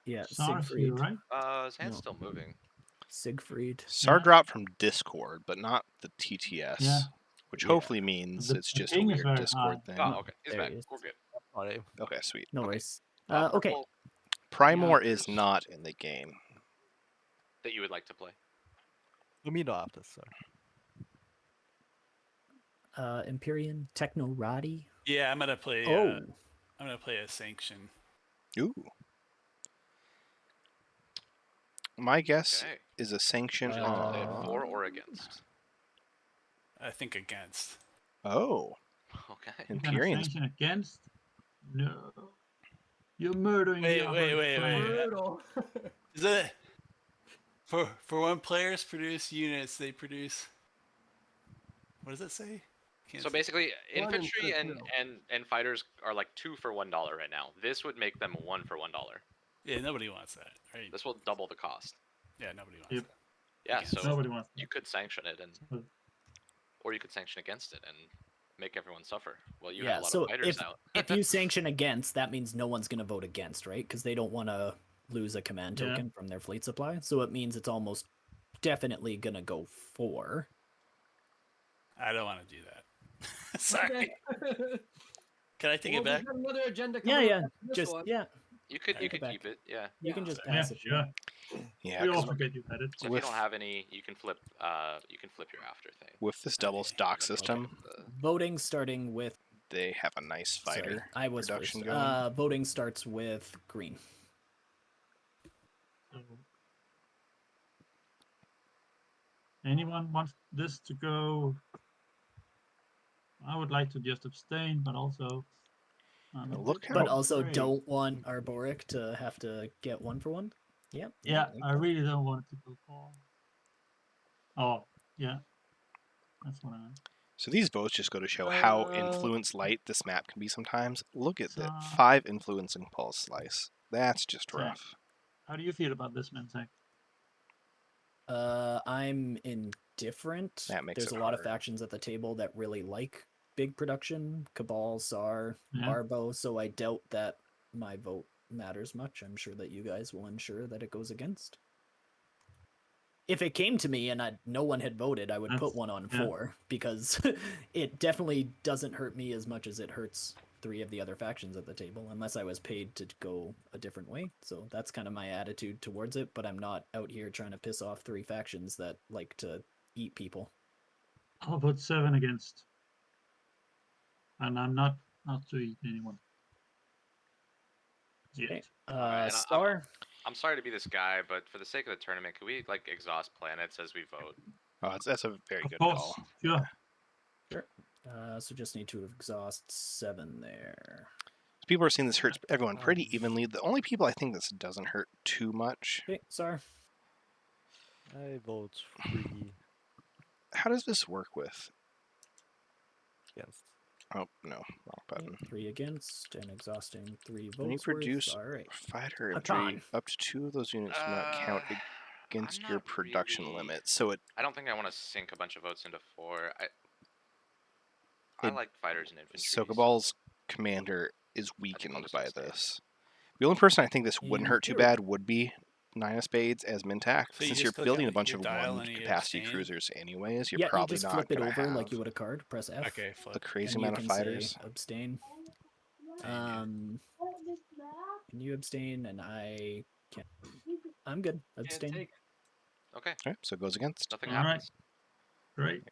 Yeah, SAR Siegfried. here, right? His hand's No. still moving. Siegfried. SAR Yeah. dropped from Discord, but not the TTS, Yeah. which Yeah. hopefully means The it's just a ping is weird very Discord high. thing. Oh, okay. He's there back. he is. We're good. Sorry. Okay, sweet. No Okay. worries. Okay. Purple Primor is Yes. not in the game. that you would like to play. Lumino after, sir. Empyrean Technorati. Yeah, I'm gonna play. Oh, I'm gonna play a sanction. Ooh. My guess Okay. is a sanction Would you like to play it on. for or against? I think against. Oh, Okay. You're gonna Empyrean's. sanction against? No. You're murdering the Wait, other wait. player. Brutal. Is it for when players produce units, they produce. What does it say? Can't So see. basically, One infantry instead of and fighters are like 2 for $1 right now. This would make them 1 for $1. Yeah, nobody wants that, right? This will double the cost. Yeah, nobody wants Yep. that. Yeah, Against. so Nobody wants that. you could sanction it So- or you could sanction against it and make everyone suffer. Well, you yeah. have a lot So of fighters out. if you sanction against, that means no one's going to vote against, right? Because they don't want to lose a command Yeah. token from their fleet supply. So it means it's almost definitely going to go for. I don't want to do that. Sorry. Okay. Can I take Well, it back? we've got another agenda Yeah, coming yeah. up after this Just one. yeah. You could Take it back. keep it, yeah. You can just Yeah, pass it. sure. Yeah, We 'cause all forget you had it. So if you don't have any, you can flip your after thing. with this double Okay. stock system, Voting starting with. they have a nice Sorry, fighter I was production first. going. Voting starts with green. So, anyone wants this to go? I would like to just abstain, but also. Look how But also great. don't want Arboric to have to get 1 for 1. Yep. Yeah, like I that. really don't want it to go far. Oh, Yeah, that's what I meant. So these votes just go to show how Uh, influence light this map can be sometimes. Look at that. So- 5 influencing pulse slice. That's just Zach. rough. How do you feel about this, Menzak? I'm indifferent. That makes There's it a lot of hard. factions at the table that really like big production, Cabal, SAR, Yeah. Arbo, so I doubt that my vote matters much. I'm sure that you guys will ensure that it goes against. If it came to me and no one had voted, I would put That's- one on yeah. 4 because it definitely doesn't hurt me as much as it hurts 3 of the other factions at the table, unless I was paid to go a different way. So that's kind of my attitude towards it, but I'm not out here trying to piss off 3 factions that like to eat people. I'll put 7 against. And I'm not to eat anyone. Yet. Okay. Alright, and Star? I'm sorry to be this guy, but for the sake of the tournament, could we like exhaust planets as we vote? Oh, that's a very Of good course, call. sure. Sure. So just need to exhaust 7 there. People are seeing this hurts everyone pretty evenly. The only people I think this doesn't hurt too much. Okay, Sar. I vote 3 How does this work with? against. Oh, no. Wrong button. 3 against and exhausting 3 When you votes worth. produce All right. fighter A infantry, con. up to 2 of those units do not count against I'm your not production really- limit. So it I don't think I want to sink a bunch of votes into 4. I It- like fighters and infantry. so Cabal's commander is I'll weakened just by abstain. this. The only person I think this wouldn't hurt too Imperial. bad would be 9 of Spades as Mintak. So you Since just you're click building on a bunch your of dial 1 and you capacity abstain? cruisers anyways, you're Yeah, you probably just not flip it going to over have like you would a card. Press F. Okay, a flip. crazy and you amount of can fighters. say abstain. And Can you abstain? And I can. I'm good. Can't Abstain. take it. Okay, Okay, so it goes against. nothing All right. happens. Great.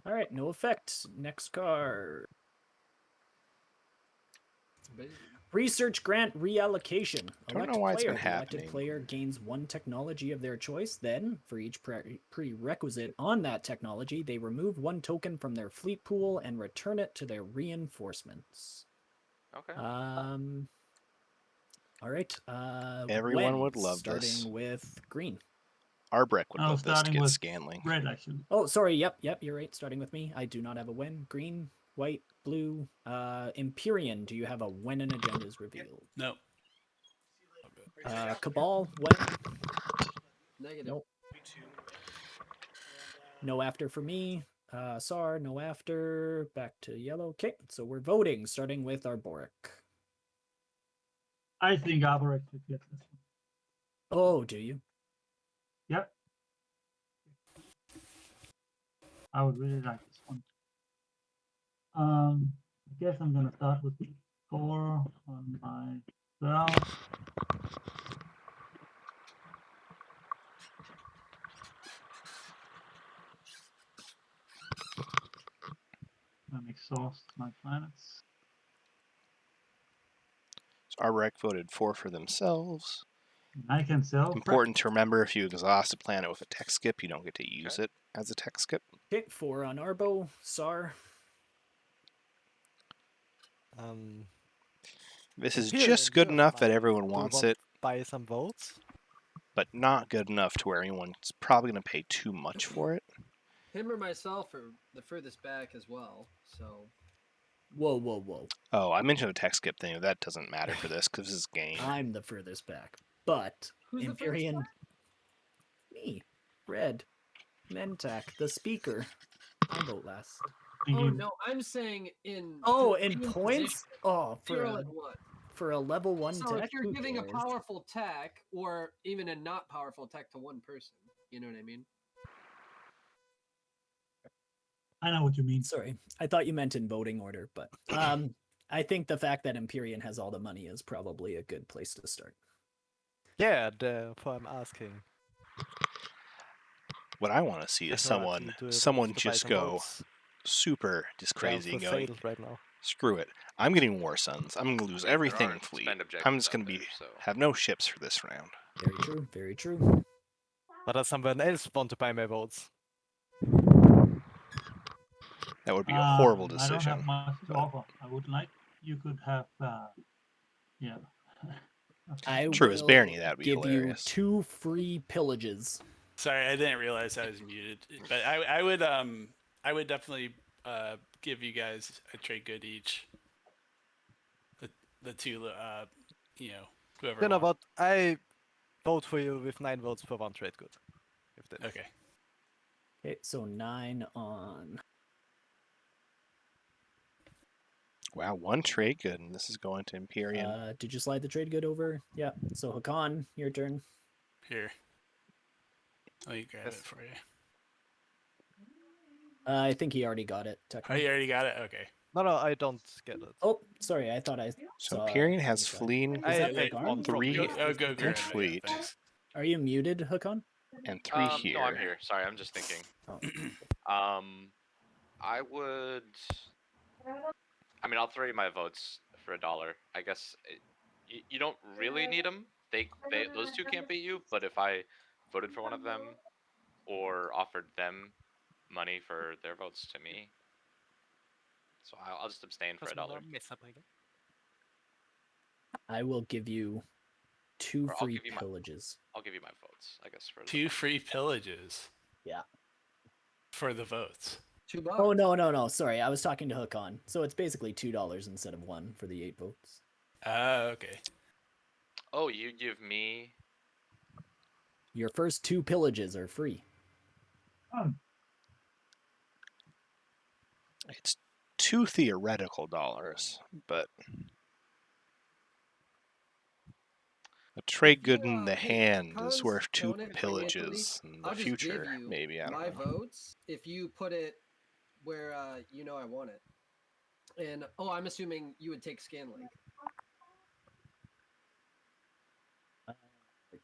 All right, no effect. Next card. Research grant reallocation. Don't know Elect why it's player. been The elected happening. player gains 1 technology of their choice. Then, for each prerequisite on that technology, they remove 1 token from their fleet pool and return it to their reinforcements. Okay. All right. Everyone when? would love starting this. with green. Arbreck would Oh, love this to starting get with Scanling. red, actually. Oh, sorry. Yep. You're right. Starting with me. I do not have a when. Green, white, blue. Empyrean. Do you have a when an agenda is revealed? no. Cabal. When? Negative. Nope. No after for me. SAR. No after. Back to yellow. Okay. So we're voting, starting with Arboric. I think Arborek could get this one. Oh, do you? Yep. I would really like this one. I guess I'm gonna start with 4 on my bell. And exhaust my planets. So Arbreck voted 4 for themselves. And I can sell. Important to remember, if you exhaust a planet with a tech skip, you don't get to use Okay. it as a tech skip. Okay. 4 on Arbo. SAR. This is Here, just good you enough might that everyone do wants want it, buy some votes. but not good enough to where anyone's probably going to pay too much for it. Him or myself are the furthest back as well. So Whoa, whoa, whoa. Oh, I mentioned the tech skip thing. That doesn't matter for this because this is game. I'm the furthest back. But Who's the furthest Empyrean. back? Me. Red. Mentak, the speaker. I vote last. Oh no, I'm saying in. Oh, to in win points? position, Oh, for zero a, and one. for a level 1 So tech? if you're Who giving a cares? powerful tech, or even a not powerful tech to one person, you know what I mean? I know what you mean. Sorry, I thought you meant in voting order, but I think the fact that Empyrean has all the money is probably a good place to start. Yeah, therefore I'm asking. What I want to see is Technology, do you someone want to buy just some go votes? super just They are crazy for and going, sale right now. screw it. I'm getting War Suns. I'm going to lose There everything are in fleet. spend I'm objectives just going out to be there, so- have no ships for this round. Very true, very true. But does someone else want to buy my votes? That would be a horrible I don't decision. have much to but- offer. I would like you could have. Yeah. I True, as will Barney, that'd be give hilarious. you 2 free pillages. Sorry, I didn't realize I was muted. But I would definitely give you guys a trade good each. The two you know, whoever You know wants. what? I vote for you with 9 votes for 1 trade good. If that is. Okay. Okay, so 9 on. Wow, 1 trade good, and this is going to Empyrean. Did you slide the trade good over? Yeah. So Hakan, your turn. Here. Let me grab Yes. it for you. I think he already got it. Oh, Technically. you already got it? Okay. No, I don't get it. Oh, sorry. I thought I So saw. Empyrean has inside. fleeing, Is I that take Hakan? 1 from 3 you. Go grab it. fleet. Yeah, thanks. Are you muted, Hakan? and 3 No, here. I'm here. Sorry, I'm just thinking. Oh. I would. I mean, I'll throw you my votes for $1. I guess you don't really need them. Those two can't beat you. But if I voted for one of them or offered them money for their votes to me, so I'll just abstain for $1. I will give you 2 Or I'll free give you my- pillages. I'll give you my votes, I guess. For the 2 money. free pillages. Yeah. For the votes. $2. Oh no! Sorry, I was talking to Hakan. So it's basically $2 instead of 1 for the 8 votes. Okay. Oh, you give me. Your first 2 pillages are free. It's 2 theoretical dollars, but a trade good in the hand is Hakan's worth 2 shown it pillages in the I'll just future. give you Maybe I don't my know. votes if you put it where you know I want it. And I'm assuming you would take Scanlink.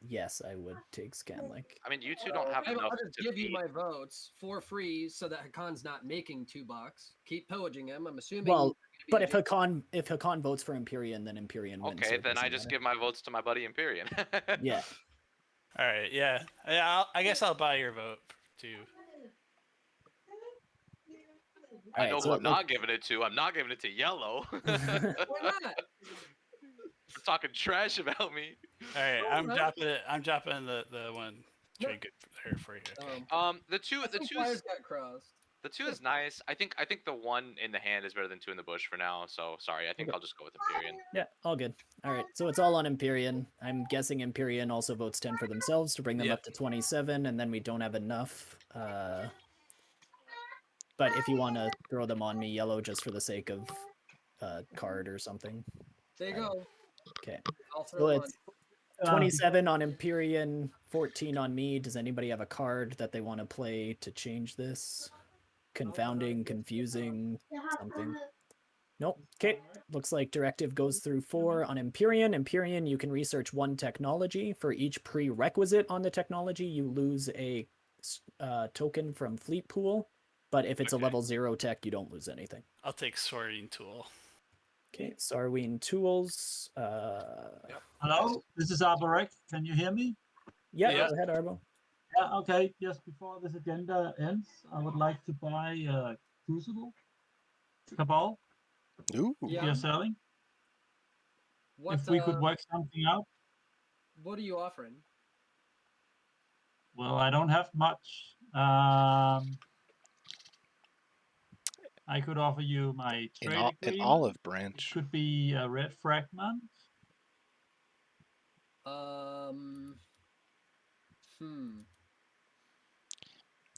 Yes, I would take Scanlink. I mean, you two don't have I'll enough just to give you beat. my votes for free so that Hakan's not making $2. Keep pillaging him. I'm assuming. Well, but if you're Hakan votes for Empyrean, then Empyrean wins. so Okay, it then I doesn't just matter. give my votes to my buddy Empyrean. Yeah. All right. Yeah. I guess I'll buy your vote too. I know Alright, who so I'm not giving it to. I'm not giving it to Yellow. Why not? For talking trash about me. All right. Oh, I'm right. dropping it. I'm dropping the one trade good there for you. Okay. The two wires got crossed. the 2 is nice. I think the 1 in the hand is better than 2 in the bush for now. So sorry. I think Okay. I'll just go with Empyrean. Yeah, all good. All right, so it's all on Empyrean. I'm guessing Empyrean also votes 10 for themselves to bring them Yeah. up to 27, and then we don't have enough. But if you want to throw them on me, Yellow, just for the sake of card or something. There you go. Okay. I'll So throw it on. it's 27 on Empyrean, 14 on me. Does anybody have a card that they want to play to change this? Confounding, confusing, something. Nope. Okay. Looks like directive goes through 4 on Empyrean. Empyrean, you can research 1 technology. For each prerequisite on the technology, you lose a token from Fleet Pool. But if it's a level 0 tech, you don't lose anything. I'll take sorting tool. Okay, Sarween Tools. Hello, this is Arborek. Can you hear me? Yeah, Yeah. go ahead, Arbo. Yeah, okay. Just before this agenda ends, I would like to buy Crucible, Cabal, Ooh. Yeah. you're selling. What, If we could work something out. What are you offering? Well, I don't have much. I could offer you my trade An agreement. olive It branch. could be a red fragment.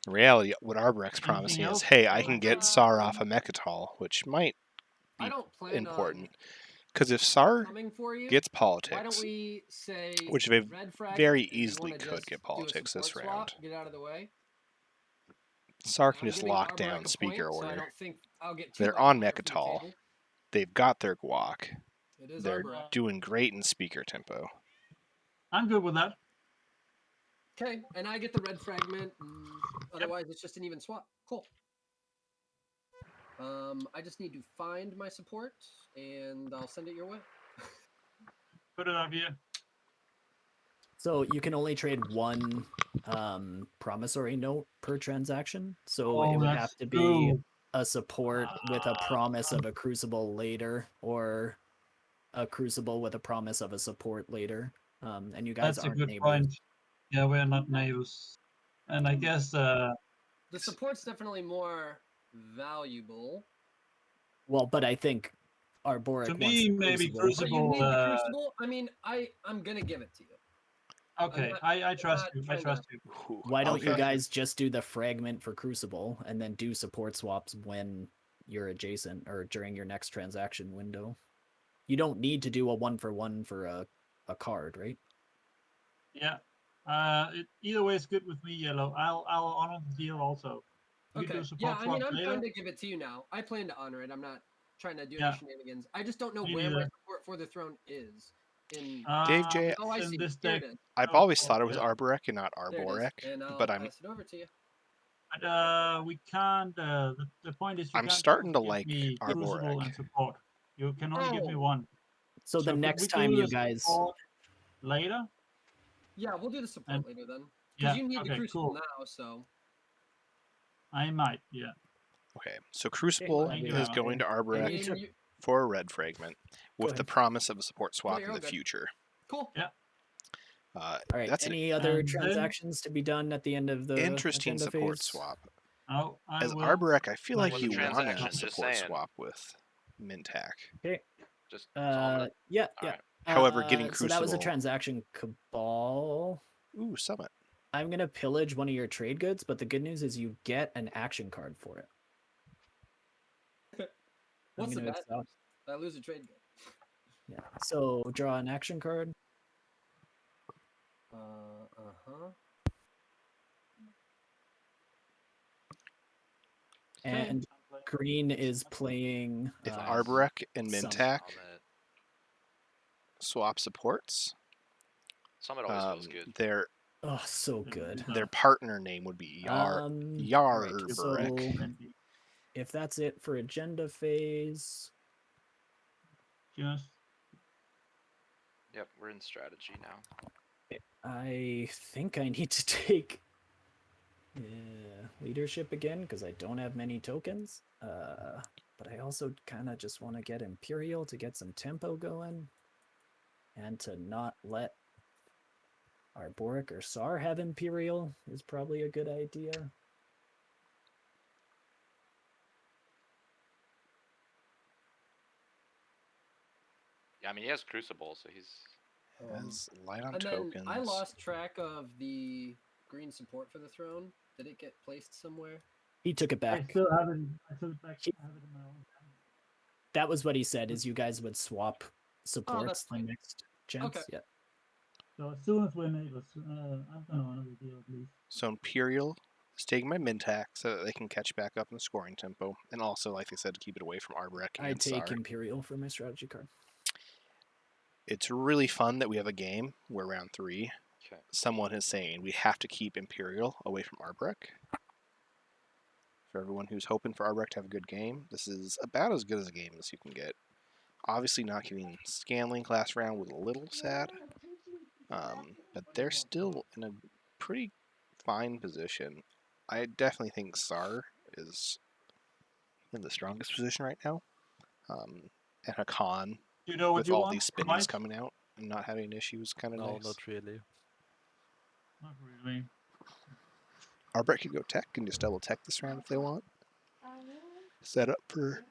In reality, what Arborex's promising is, else? hey, I can get Sar off a Mechatol, which might I be don't plan important. Because if Sar coming for you. gets Why politics, don't we say which they red fragment very if you easily wanna could just get do a politics this support round, swap, get out of the way. Sar can I'm just giving lock Arborek down a point, speaker so I order. don't think I'll get too They're much on offer from the Mechatol. table. They've got their guac. It is They're Arborek. doing great in speaker tempo. I'm good with that. Okay, and I get the red fragment. Otherwise, it's just an even swap. Cool. I just need to find my support, and I'll send it your way. Put it up here. So you can only trade 1 promissory note per transaction. So it would that's have to be true. a support with a promise of a crucible later, or a crucible with a promise of a support later. And you guys That's a aren't good neighbors. point. Yeah, we're not neighbors. And I guess The support's definitely more valuable. Well, but I think Arboric to wants me, the maybe Crucible. But you Crucible. need the Crucible. I mean, I'm gonna give it to you. Okay, not- I trust not you. I trying trust to- you. Ooh, Why don't you okay. guys just do the fragment for Crucible and then do support swaps when you're adjacent or during your next transaction window? You don't need to do a 1-for-1 for a card, right? Yeah. Either way is good with me, Yellow. I'll honor the deal also. You can Okay. do support Yeah, I mean, swaps I'm later. trying to give it to you now. I plan to honor it. I'm not trying to do Yeah. any shenanigans. I just don't know Me where my neither. support for the throne is. In Dave J, oh, I in see. this Here deck. it is. I've Oh, always oh, thought it was yeah. Arborec and not There it is. Arborec, And I'll but I'm pass it over to you. But we can't. The point is, you I'm can't starting to give like me Crucible Arborec. and support. You can only give me Oh. one. So the could next we time do you the guys support later. Yeah, we'll do the support And- later then. Because Yeah. you need the Okay. Crucible Cool. now, so. I might. Yeah. Okay, so Crucible Thank you is very going to I Arborec mean, you, for a red fragment with the ahead. promise of a support swap you're in all the good. future. cool. All right. That's an Any other And then- transactions to be done at the end of the interesting agenda support phase? swap. Oh, I As will. Arborec, I feel like What's you the want transaction? a Just support saying. swap with Mintac. Okay. Just so I'm gonna, Yeah. all Yeah. right. However, getting So that was a Crucible- transaction Cabal. Ooh, Summit. I'm gonna pillage one of your trade goods, but the good news is you get an action card for it. What's the gonna bad exhaust- news? I lose a trade good. Yeah. So draw an action card. Uh-huh. And green is playing. If Arborec and Summit. Mintac Summit. swap supports, Summit always feels good. their Oh, so good. partner name would be Alright, so Yarborec. if that's it for agenda phase, Just. Yep, we're in strategy now. I think I need to take leadership again because I don't have many tokens. But I also kind of just want to get Imperial to get some tempo going and to not let Arboric or Sar have Imperial is probably a good idea. Yeah, I mean he has Crucible, so he's. Has light on And tokens. then I lost track of the green support for the throne. Did it get placed somewhere? He took it I back. still have it. I took it back. I have it in my own. That was what he said, is you guys would swap supports the fine. next gens. Okay. Yeah. So as soon as we're neighbors, I'm gonna honor the deal at least. So Imperial is taking my Mintac so that they can catch back up in the scoring tempo, and also, like they said, to keep it away from Arborec I and take Sar. Imperial for my strategy card. It's really fun that we have a game where round 3, Okay. someone is saying we have to keep Imperial away from Arborec. For everyone who's hoping for Arborec to have a good game, this is about as good as a game as you can get. Obviously not getting Scanling class round was a little sad, but they're still in a pretty fine position. I definitely think Sar is in the strongest position right now. And Hakan, You know what with you all want? these spins Might? coming out and not having issues, kind of No, nice. not really. Not really. Arborec could go tech and just double tech this round if they want. Set up for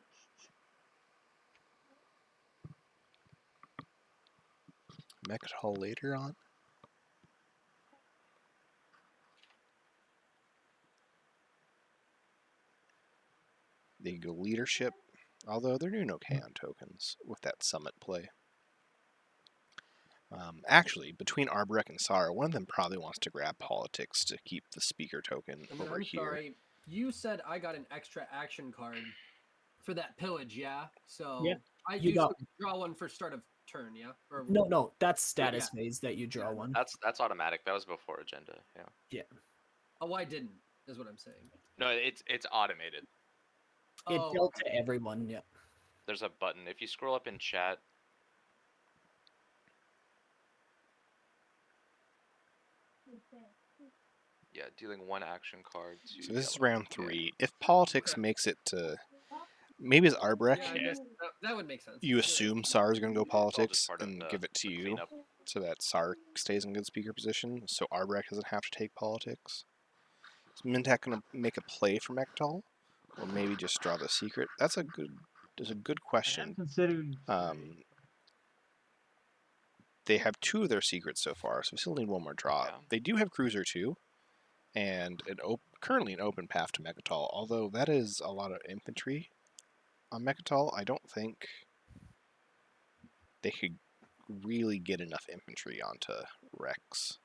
Mech Hall later on. They go leadership, although they're doing okay on tokens with that summit play. Actually, between Arborec and Sara, one of them probably wants to grab politics to keep the speaker token And then over I'm here. sorry. You said I got an extra action card for that pillage, yeah? So Yeah, I you do got- draw one for start of turn, yeah? Or No, that's status phase that you draw one. That's automatic. That was before agenda. Yeah. Oh, I didn't, is what I'm saying. No, it's automated. It Oh, dealt to everyone, yeah. There's a button. If you scroll up in chat. Yeah, dealing one action card to. So this is yellow. round 3. If politics makes it to... Maybe as Arborec, yeah, I guess that would make sense. you Yeah. assume Sar is going to go politics part of and the- give it to the you cleanup. so that Sar stays in good speaker position, so Arborec doesn't have to take politics. Is Mintak gonna make a play for Mectol, or maybe just draw the secret? That's a good I am question. considering They have 2 of their secrets so far, so we still need one more draw. Yeah. They do have Cruiser 2, and currently an open path to Mechatol, although that is a lot of infantry on Mechatol. I don't think they could really get enough infantry onto Rex.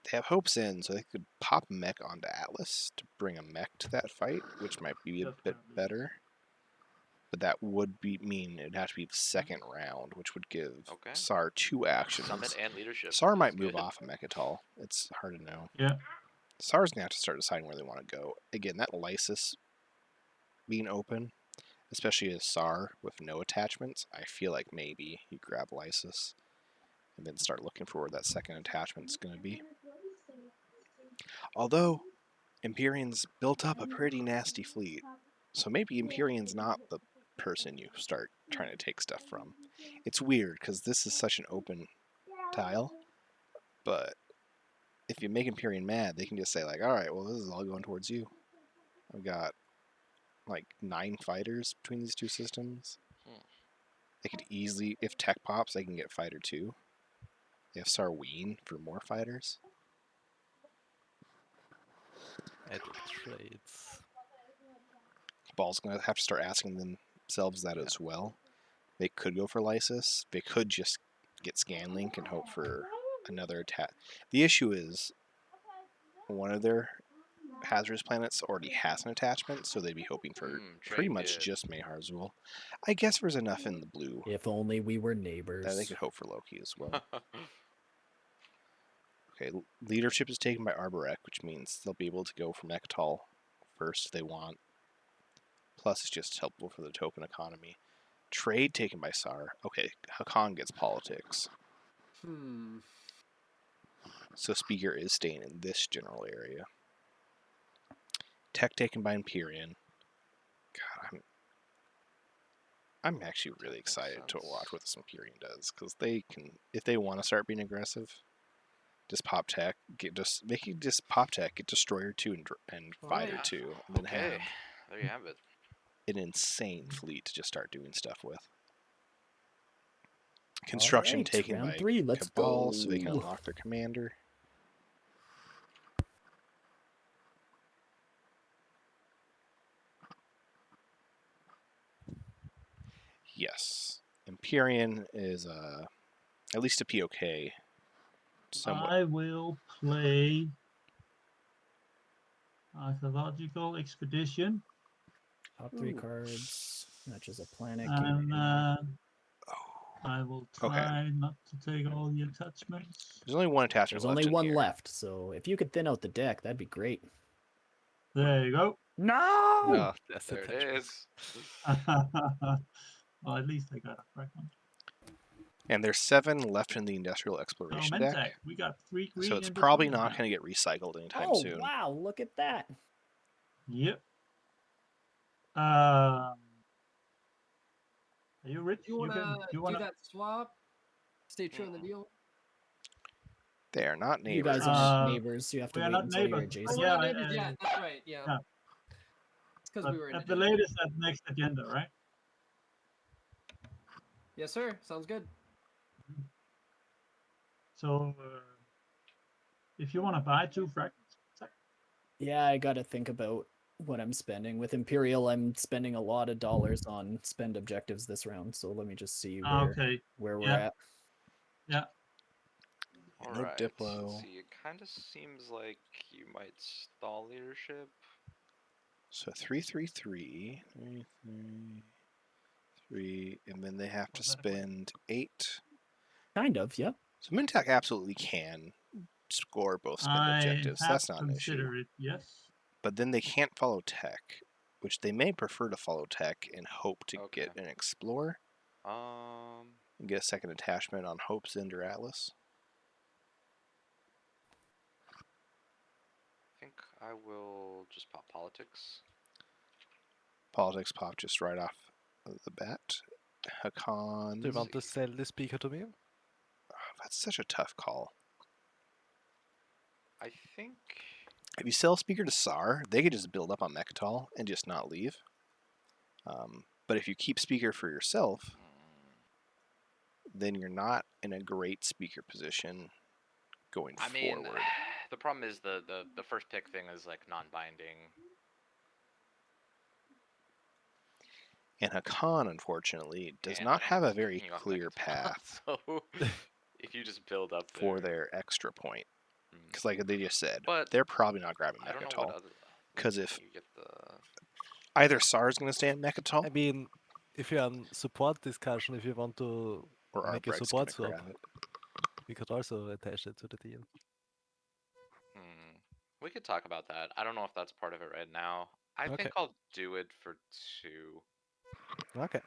They have Hopes in, so they could pop a mech onto Atlas to bring a mech to that fight, which might be a bit better. But that would mean it'd have to be the second round, which would give Okay. Sar 2 actions. Summit and leadership. Sar is might move good. off of Mechatol. It's hard to know. Yeah. Sar's gonna have to start deciding where they want to go. Again, that Lysis being open, especially as Sar with no attachments, I feel like maybe you grab Lysis and then start looking for where that second attachment's gonna be. Although Empyrean's built up a pretty nasty fleet, so maybe Empyrean's not the person you start trying to take stuff from. It's weird because this is such an open tile, but if you make Empyrean mad, they can just say like, all right, well, this is all going towards you. I've got like 9 fighters between these 2 systems. They could easily, if tech pops, they can get fighter 2. They have Sarween for more fighters. Add trades. Ball's gonna have to start asking themselves that as well. They could go for Lysis. They could just get Scanlink and hope for another attack. The issue is one of their hazardous planets already has an attachment, so they'd be hoping for pretty much just Mayharzul. I guess there's enough in the blue If only we were that neighbors. they could hope for Loki as well. Okay, leadership is taken by Arborek, which means they'll be able to go for Mechatol first if they want. Plus, it's just helpful for the token economy. Trade taken by Sar. Okay, Hakan gets politics. So Speaker is staying in this general area. Tech taken by Empyrean. God, I'm actually really excited to watch what this Empyrean does, because they can, if they want to start being aggressive, just pop tech, they can just pop tech, get Destroyer 2 and Fighter 2, and then have there you have it. an insane fleet to just start doing stuff with. Construction Alright, taken round by 3, let's Cabal, go. so they can unlock their commander. Yes, Empyrean is at least a POK. Somewhat. I will play Archaeological Expedition. Top 3 cards. Matches a planet. And I will try not to take all the attachments. There's only one attachment There's left only in one here. left, so if you could thin out the deck, that'd be great. There you go. No! Oh, that's There it attachment. is. Well, at least I got a fragment. And there's 7 left in the Industrial So Exploration Mentak, deck. we got 3 green. So it's in the probably tournament not now. going to get recycled anytime Oh, soon. wow, look at that. Yep. Are you rich? You wanna you do that swap? Stay true on the deal. They are not You neighbors. guys aren't neighbors. You have to we are wait not until you're neighbors. adjacent. Oh, we're Yeah, not neighbors yet. That's right. Yeah. yeah. It's because we were in At a the different- latest, at next agenda, right? Yes, sir. Sounds good. So, if you want to buy 2 fragments, Yeah, I gotta think about what I'm spending. With Imperial, I'm spending a lot of dollars on spend objectives this round, so let me just see where we're at. Yeah. All No right. Diplo. Let's see, it kind of seems like you might stall leadership. So 3-3-3, 3, and then they have to spend 8. Kind of, yep. So Mintak absolutely can score both spend I objectives. have That's not an issue. considered it, yes. But then they can't follow tech, which they may prefer to follow tech and hope to get an Explore and get a second attachment on Hope's End or Atlas. I think I will just pop politics. Politics pop just right off the bat. Hakan. Do you want to sell the speaker to me? Oh, that's such a tough call. I think. If you sell Speaker to SAR, they could just build up on Mechatol and just not leave. But if you keep Speaker for yourself, then you're not in a great Speaker position going I mean, forward. the problem is the first pick thing is like non-binding. And Hakan, unfortunately, does Damn, not I have a don't very think you got clear Mechatol, path So if you just build up for there, their extra point. mm, Because, like they just said, But they're probably not grabbing I don't know what Mechatol. other. Because if You get the. either SAR is going to stay at I Mechatol, mean, if you're on support discussion, if you want to or make a Arbrecht's going support to swap, grab it. we could also attach it to the deal. We could talk about that. I don't know if that's part of it right now. I Okay. think I'll do it for 2. Okay.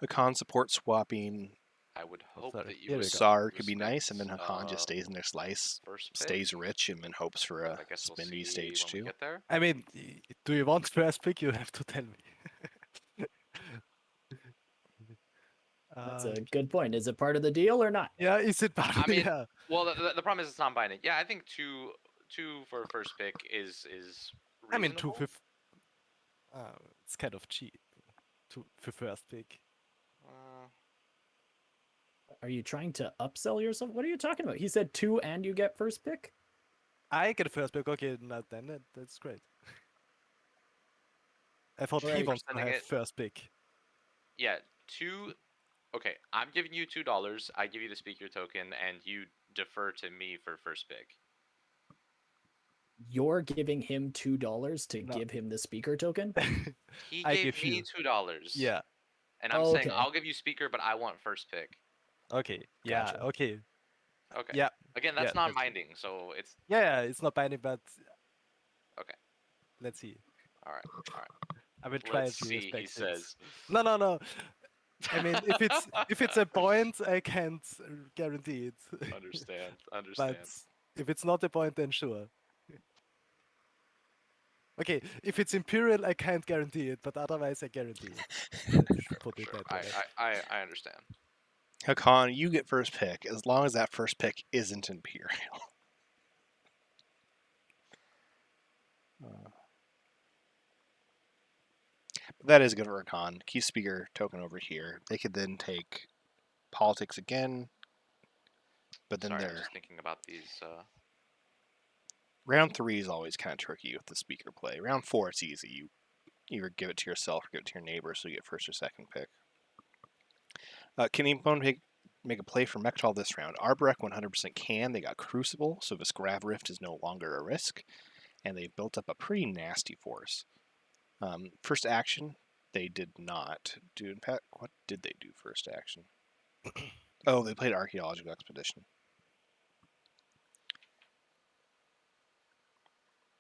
Hakan support swapping I would hope sorry. that you Here would we go. SAR could be nice, and then respect, Hakan just stays in their slice, first pick. stays rich, and then hopes for But a I guess we'll spin see V stage when we 2. get there. I mean, do you want first pick? You have to tell me. That's a good point. Is it part of the deal or not? Yeah, is it part I of mean, yeah. well, the problem is it's non-binding. Yeah, I think two for a first pick is I mean, reasonable. 2 fifth. It's kind of cheap. For first pick. Are you trying to upsell yourself? What are you talking about? He said 2 and you get first pick? I get a first pick. Okay, now then that's great. I thought Right. he wants to Sending have it- first pick. Yeah, 2. Okay, I'm giving you $2. I give you the speaker token, and you defer to me for first pick. You're giving him $2 to No. give him the speaker token? He I gave give me you. $2. Yeah. And I'm Oh, saying okay. I'll give you speaker, but I want first pick. Okay. Yeah. Gotcha. Okay. Okay. Yeah. Again, Yeah, that's that's- non-binding, so it's Yeah, it's not binding, but okay. let's see. All right. I will try Let's to see. respect He things. says. No. I mean, if it's a point, I can't guarantee it. Understand. But if it's not a point, then sure. Okay, if it's Imperial, I can't guarantee it, but otherwise I guarantee it. Let's put it Sure. that way. I understand. Hakan, you get first pick as long as that first pick isn't Imperial. But that is good for Hakan. Key speaker token over here. They could then take politics again, but then Sorry, I'm they're just thinking about these. round 3 is always kind of tricky with the speaker play. Round 4 it's easy. You either give it to yourself or give it to your neighbor, so you get first or second pick. Can anyone make a play for Mechatol this round? Arbrecht 100% can. They got Crucible, so this Grav Rift is no longer a risk, and they built up a pretty nasty force. First action, they did not do. In fact, what did they do first action? Oh, they played Archaeological Expedition.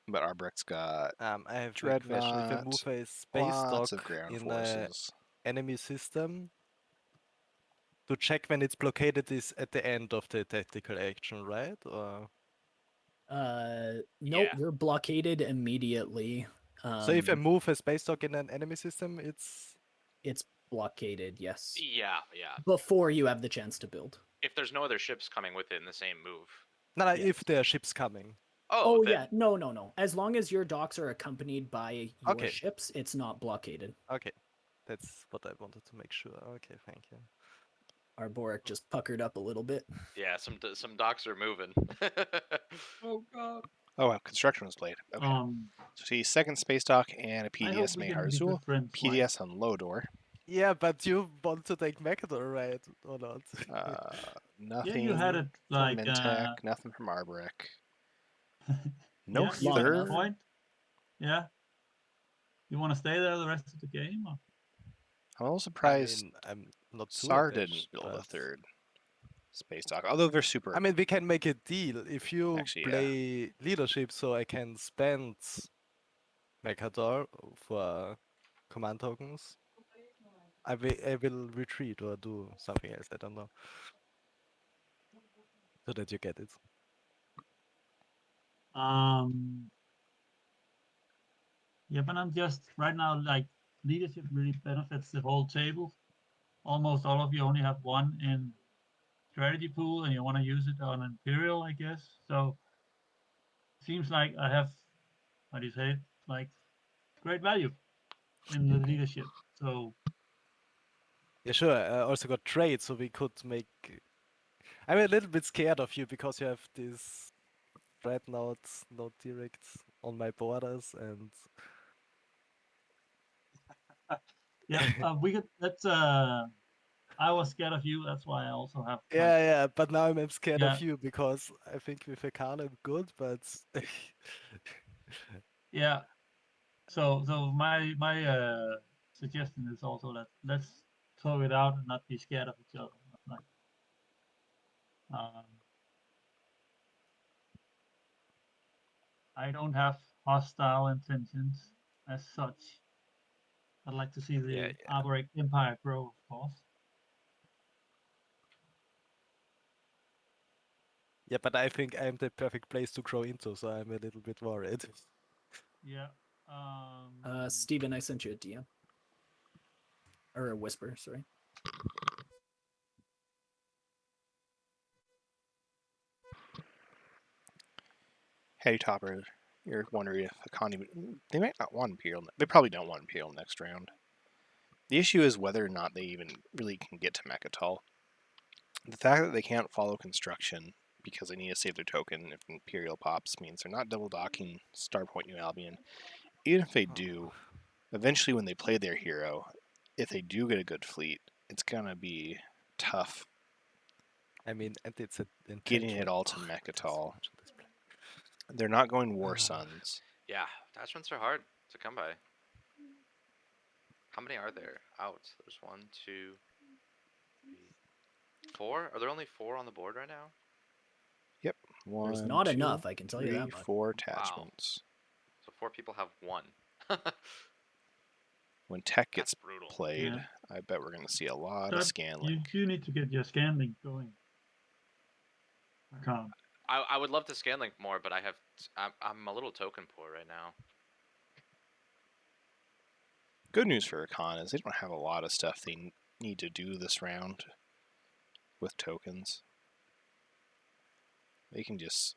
But Arbrecht's got I have a question. If I move a space lots of dock ground in forces. an enemy system, to check when it's blockaded is at the end of the tactical action, right? Or Nope, Yeah. you're blockaded immediately. so if I move a space dock in an enemy system, it's blockaded, yes. Yeah. Before you have the chance to build. If there's no other ships coming with it in the same move. no, if there are ships coming. Oh, then, yeah, no. As long as your docks are accompanied by your Okay. ships, it's not blockaded. Okay, that's what I wanted to make sure. Okay, thank you. Arboric just puckered up a little bit. Yeah, some docks are moving. Oh god. Oh, wow, construction was played. Okay. So see, second space dock and a I hope PDS we May can be Harzul. good friends. Mike. PDS on Lodor. Yeah, but you want to take Mechatol, right? Or not? Nothing you had it from like, Mintech, nothing from Arbrecht. No yeah, you Long got third. a enough. point. Yeah. You want to stay there the rest of the game? Or? I'm a little I surprised mean, I'm not too SAR didn't attached, build a but- third space dock, although they're super. I mean, we can make a deal. If you Actually, yeah. play leadership, so I can spend Mechatol for command tokens, I will retreat or do something else. I don't know. So that you get it. Yeah, but I'm just right now like leadership really benefits the whole table. Almost all of you only have one in strategy pool, and you want to use it on Imperial, I guess. So seems like I have, how do you say it, like great value in the leadership. So Yeah, sure. I also got trade, so we could make. I'm a little bit scared of you because you have this dreadnought, no direct on my borders, and yeah, we could. That's I was scared of you. That's why I also have. yeah, yeah. But now I'm scared Yeah. of you because I think with Akana I'm good, but Yeah. So my suggestion is also that let's talk it out and not be scared of each other. Like, um, I don't have hostile intentions as such. I'd like to see the yeah, Arboric Empire grow, of course. yeah. But I think I'm the perfect place to grow into, so I'm a little bit worried. Yeah. Steven, I sent you a DM. Or a whisper, sorry. Hey, Topper, you're wondering if Akani, they might not want Imperial. They probably don't want Imperial next round. The issue is whether or not they even really can get to Mechatol. The fact that they can't follow construction because they need to save their token if Imperial pops means they're not double docking Starpoint New Albion. Even if they do, eventually when they play their hero, if they do get a good fleet, it's gonna be tough I mean, and it's a getting it intentional. all to Ugh, Mechatol. this display. They're not going War Suns. Yeah, attachments are hard to come by. How many are there? Out. There's 1, 2, 3, 4. Are there only 4 on the board right now? Yep, one, There's not two, enough, I can tell you three, that much. 4 attachments. So 4 people have 1. When tech That's gets brutal. played, Yeah. I bet we're going to see a lot of But scan you link. do need to get your scan link going. I can't. I would love to scan link more, but I'm a little token poor right now. Good news for Econ is they don't have a lot of stuff they need to do this round with tokens. They can just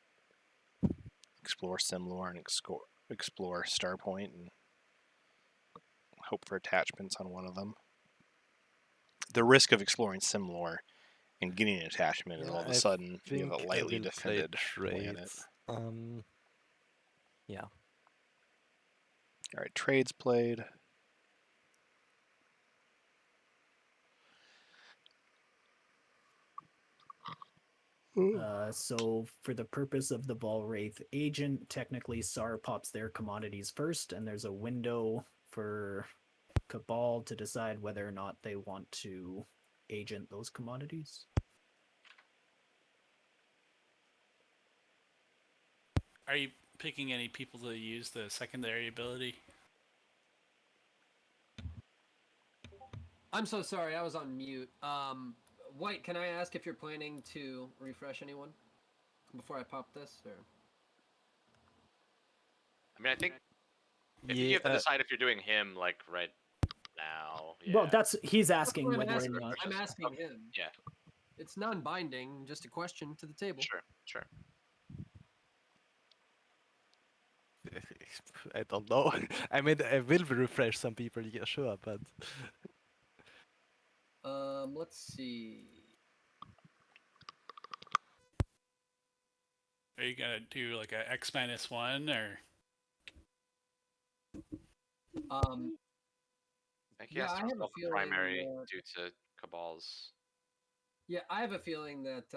explore Simlore and explore Starpoint and hope for attachments on one of them. The risk of exploring Simlore and getting an attachment is all of a sudden you have a think I lightly will play defended planet. trades. Yeah. Alright, trades played. So for the purpose of the Ball Wraith agent, technically SAR pops their commodities first, and there's a window for Cabal to decide whether or not they want to agent those commodities. Are you picking any people to use the secondary ability? I'm so sorry, I was on mute. White, can I ask if you're planning to refresh anyone before I pop this? Or I mean, I think if you have to decide if you're doing him like right now. Yeah. Well, he's That's asking what I'm whether or asking. not. I'm asking him. Yeah. It's non-binding, just a question to the table. Sure. I don't know. I mean, I will refresh some people, yeah, sure, but Let's see. Are you gonna do like a X-1 or? I think he has to I have a resolve the feeling primary that- due to Cabal's. Yeah, I have a feeling that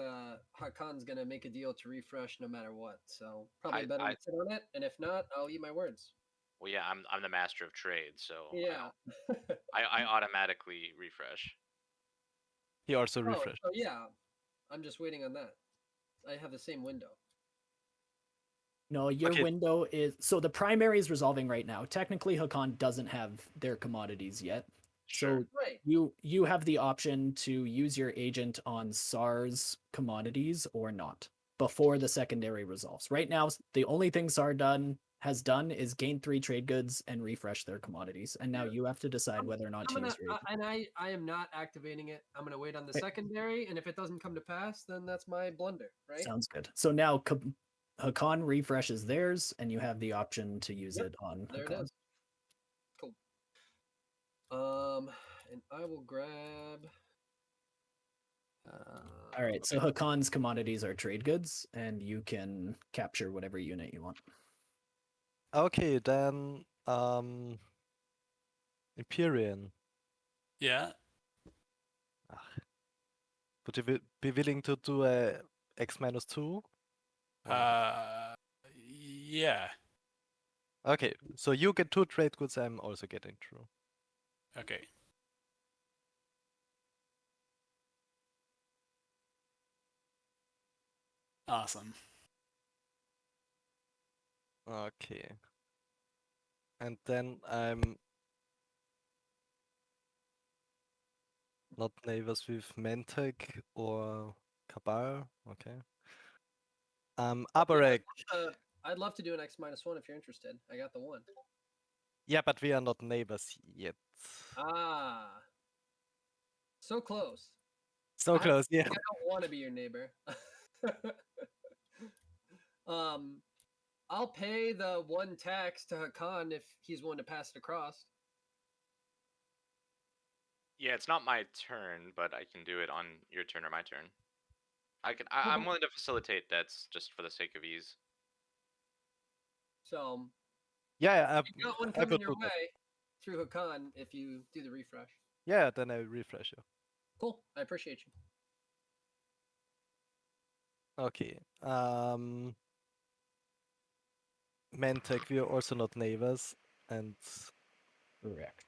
Hakan's gonna make a deal to refresh no matter what. So probably better to sit on it, and if not, I'll eat my words. Well, yeah, I'm the master of trade, so Yeah. I automatically refresh. he also refreshed. So yeah, I'm just waiting on that. I have the same window. No, your window is so the primary is resolving right now. Technically, Hakan doesn't have their commodities yet. Sure. So you have the option to use your agent on SAR's commodities or not before the secondary resolves. Right now, the only thing SAR has done is gain 3 trade goods and refresh their commodities. And now you have to decide whether or not to use your agent. And I am not activating it. I'm gonna wait on the secondary, and if it doesn't come to pass, then that's my blunder, right? Sounds good. So now Hakan refreshes theirs, and you have the option to use Yep, it on there it Hakan. is. Cool. And I will grab. All right, so Hakan's commodities are trade goods, and you can capture whatever unit you want. Okay, then Empyrean. Yeah. Would you be willing to do a X-2? Yeah. Okay, so you get 2 trade goods, I'm also getting true. Okay. Awesome. Okay. And then I'm not neighbors with Mentec or Cabal. Okay. Abarek. I'd love to do an X-1 if you're interested. I got the 1. Yeah, but we are not neighbors yet. Ah. So close. So close, yeah. I don't want to be your neighbor. I'll pay the 1 tax to Hakan if he's willing to pass it across. Yeah, it's not my turn, but I can do it on your turn or my turn. I'm willing to facilitate debts just for the sake of ease. So Yeah, you got one I coming would your do that. way through Hakan if you do the refresh. Yeah, then I refresh you. Cool. I appreciate you. Okay. Mentec, we are also not neighbors, and Correct.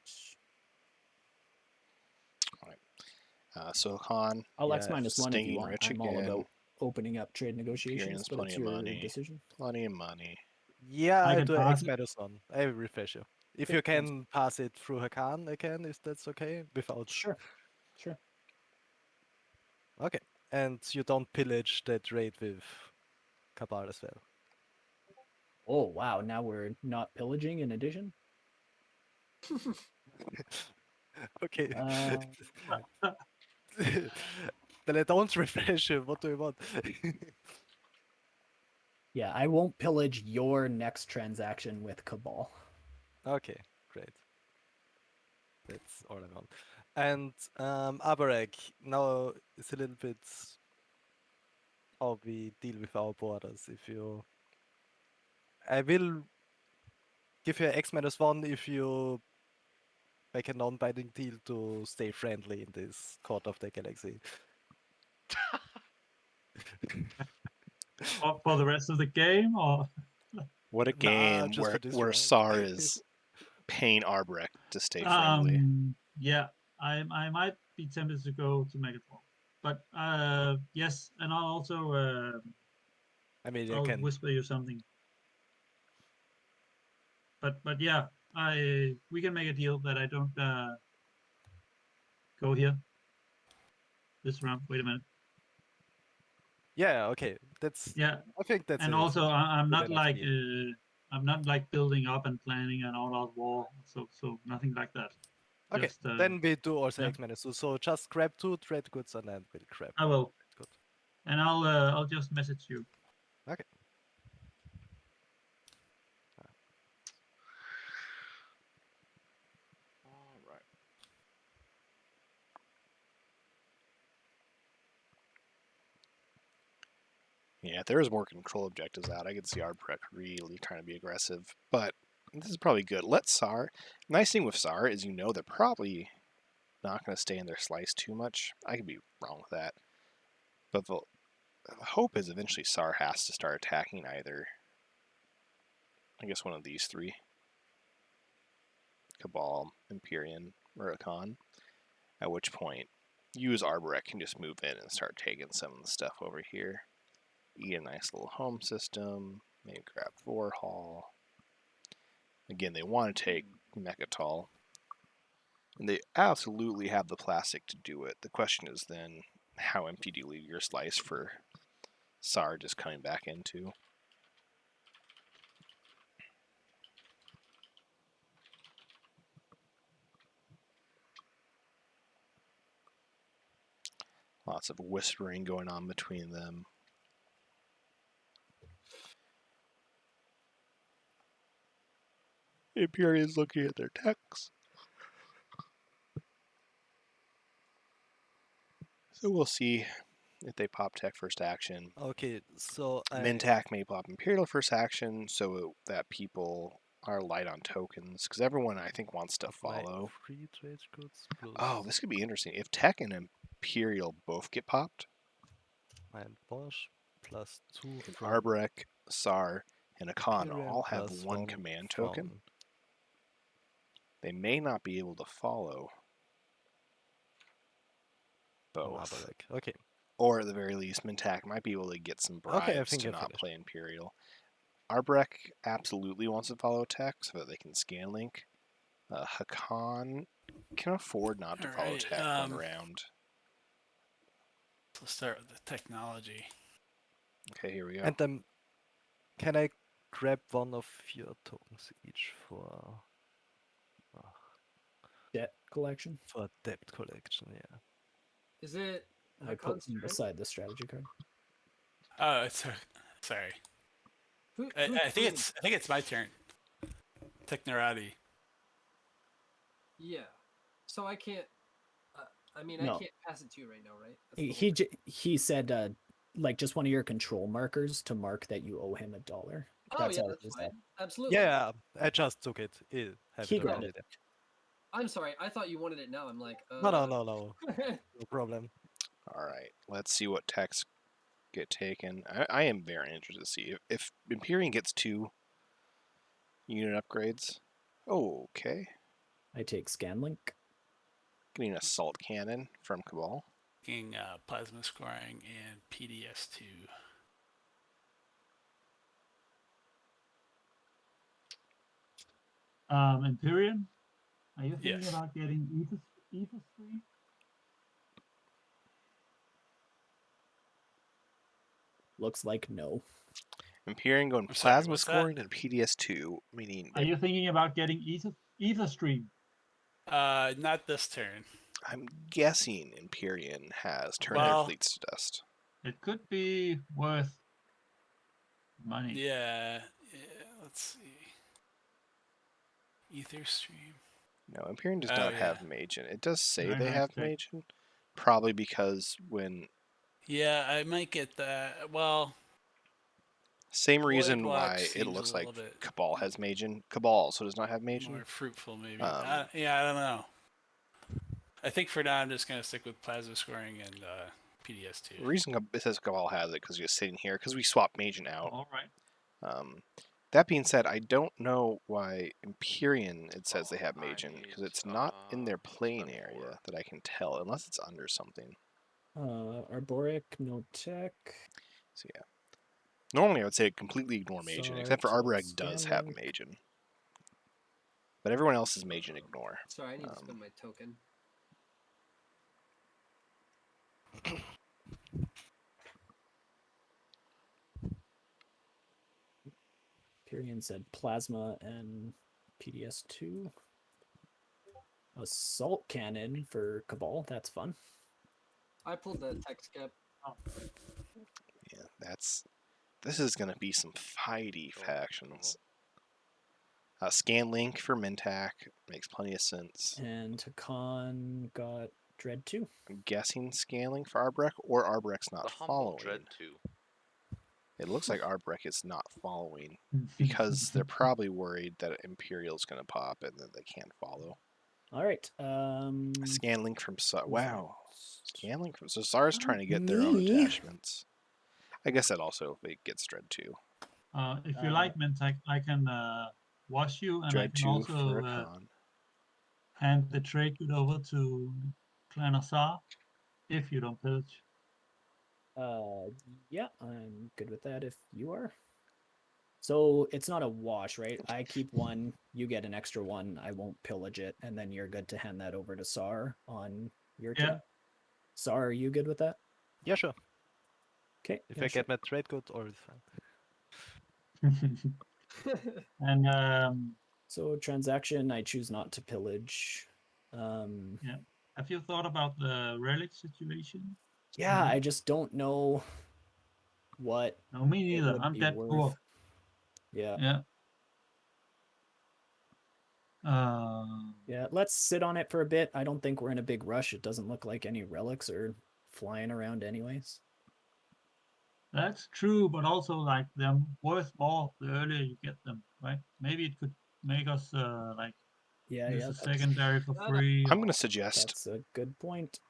So Hakan, I'll X Yeah, -1 if you stinging want. rich I'm all again. about opening up trade negotiations, Imperium's but plenty it's of your money. decision. Plenty of money. yeah, I I can do pass it. X-1. I refresh you. If Okay, you can pass it through Hakan again, if that's okay, without. Sure. Sure. Okay, and you don't pillage that raid with Cabal as well. Oh wow! Now we're not pillaging. In addition. Okay. Uh, Then I don't refresh you. What do you want? Yeah, I won't pillage your next transaction with Cabal. Okay, great. That's all I want. And Abarek, now it's a little bit how we deal with our borders. I will give you X-1 if you make a non-binding deal to stay friendly in this Court of the Galaxy. Or for the rest of the game, or What a Nah, game just for where this round. Sar is paying Arbrecht to stay friendly. yeah, I might be tempted to go to Megatron, but yes, and I'll also I mean, you I'll can. whisper you something. But yeah, we can make a deal that I don't go here this round. Wait a minute. Yeah, okay. That's. Yeah, I think that's. and a also I'm good not enough like deal. I'm not like building up and planning an all-out war. So nothing like that. Okay, Just then we do also yeah. X-2. So just grab 2 trade goods and then we'll grab. I one will, trade good. and I'll just message you. Okay. All right. Yeah, if there was more control objectives out, I could see Arbrecht really trying to be aggressive. But this is probably good. Let Sar. Nice thing with Sar is they're probably not going to stay in their slice too much. I could be wrong with that. But the hope is eventually Sar has to start attacking either, I guess, one of these 3. Cabal, Empyrean, or Hakan. At which point, you as Arbrecht can just move in and start taking some of the stuff over here. Eat a nice little home system, maybe grab Vorhal. Again, they want to take Mechatol. And they absolutely have the plastic to do it. The question is then, how empty do you leave your slice for Sar just coming back into? Lots of whispering going on between them. Imperium's looking at their techs. So we'll see if they pop tech first action. Okay, so Mintac may pop Imperial first action so that people are light on tokens, because everyone, I think, wants to of my follow. 3 trade goods plus Oh, this could be interesting. If Tech and Imperial both get popped, my Bosch plus 2 and from Arbrek, Sar, and Akan Imperium all have plus one 1 command from token, they may not be able to follow both. Arborek. Okay. Or at the very least, Mintac might be able to get some Okay, I bribes think to I not finished. play Imperial. Arbrek absolutely wants to follow Tech so that they can scan link. Hakan can afford not to follow Alright, Tech one round. Let's start with the technology. Okay, here we go. And then can I grab one of your tokens each for Debt collection. debt collection? Yeah. Is it I put Hakan's them turn? beside the strategy card. Oh, it's sorry. I think it's my turn. Technorati. Yeah. So I can't. I mean, No. I can't pass it to you right now, right? That's the He said like just one of your control markers to mark that you owe him $1. Oh That's yeah, all that's he fine. said. Absolutely. Yeah, I just took it. Have He it grabbed already it. I'm sorry. I thought you wanted it now. I'm like, No. No problem. All right, let's see what techs get taken. I am very interested to see if Imperium gets 2 unit upgrades. Oh, okay. I take Scanlink. Getting an assault cannon from Cabal. Taking plasma scoring and PDS2. Imperium, are you thinking Yes. about getting Ether Stream? Looks like no. Imperium going I'm sorry, plasma what's that? scoring and PDS2, meaning Are you thinking about getting Ether Stream? Not this turn. I'm guessing Imperium has turned Well- their fleets to dust. It could be worth money. Yeah. Let's see. Ether stream. No, Imperium does Oh, not yeah. have Magen. It does say Very they nice have pick. Magen, probably because when Yeah, I might get that. Well, same Void reason Walk why it seems a looks like little bit Cabal has Magen. Cabal also does not have Magen. more fruitful, maybe. Um, Yeah, I don't know. I think for now I'm just gonna stick with plasma scoring and PDS2. The reason it says Cabal has it because you're sitting here because we swapped Magen out. All right. That being said, I don't know why Empyrean it says they have I Magen need, because it's not in their playing spend area more. that I can tell unless it's under something. Arboric, no tech. So yeah, normally I would say completely ignore Magen, Sorry, except for so Arborec does have Scanlink. Magen, but everyone else is Magen ignore. Sorry, I need to spend my token. Pyrian said plasma and PDS2. Assault cannon for Cabal. That's fun. I pulled the tech skip. Yeah, this is gonna be some fighty factions. Scanlink for Mintac makes plenty of sense. And Hakan got Dread 2. I'm guessing Scanlink for Arborec, or Arbrec's not The humble following. dread 2. It looks like Arborec is not following because they're probably worried that Imperial's going to pop and then they can't follow. All right. Scanlink from who's Wow. next? Scanlink from Sar's trying to get their own Me. attachments. I guess that also it gets Dread 2. If you like Mentec, I can wash you, and Dread I can 2 also for Akan. hand the trade good over to Clan Azar if you don't pillage. Yeah, I'm good with that if you are. So it's not a wash, right? I keep one, you get an extra one, I won't pillage it, and then you're good to hand that over to Sar on your Yeah. turn. Sar, are you good with that? Yeah, sure. Okay. If yeah, I sure. get my trade good, all is fine. And So transaction, I choose not to pillage. have you thought about the relic situation? Yeah, I just don't know what No, me it neither. would I'm be dead worth. poor. Yeah. Yeah. Yeah, let's sit on it for a bit. I don't think we're in a big rush. It doesn't look like any relics are flying around anyways. That's true, but also like they're worth more the earlier you get them, right? Maybe it could make us like Yeah, use yeah, a secondary for Uh, free. I'm going Or... to suggest that's a good point.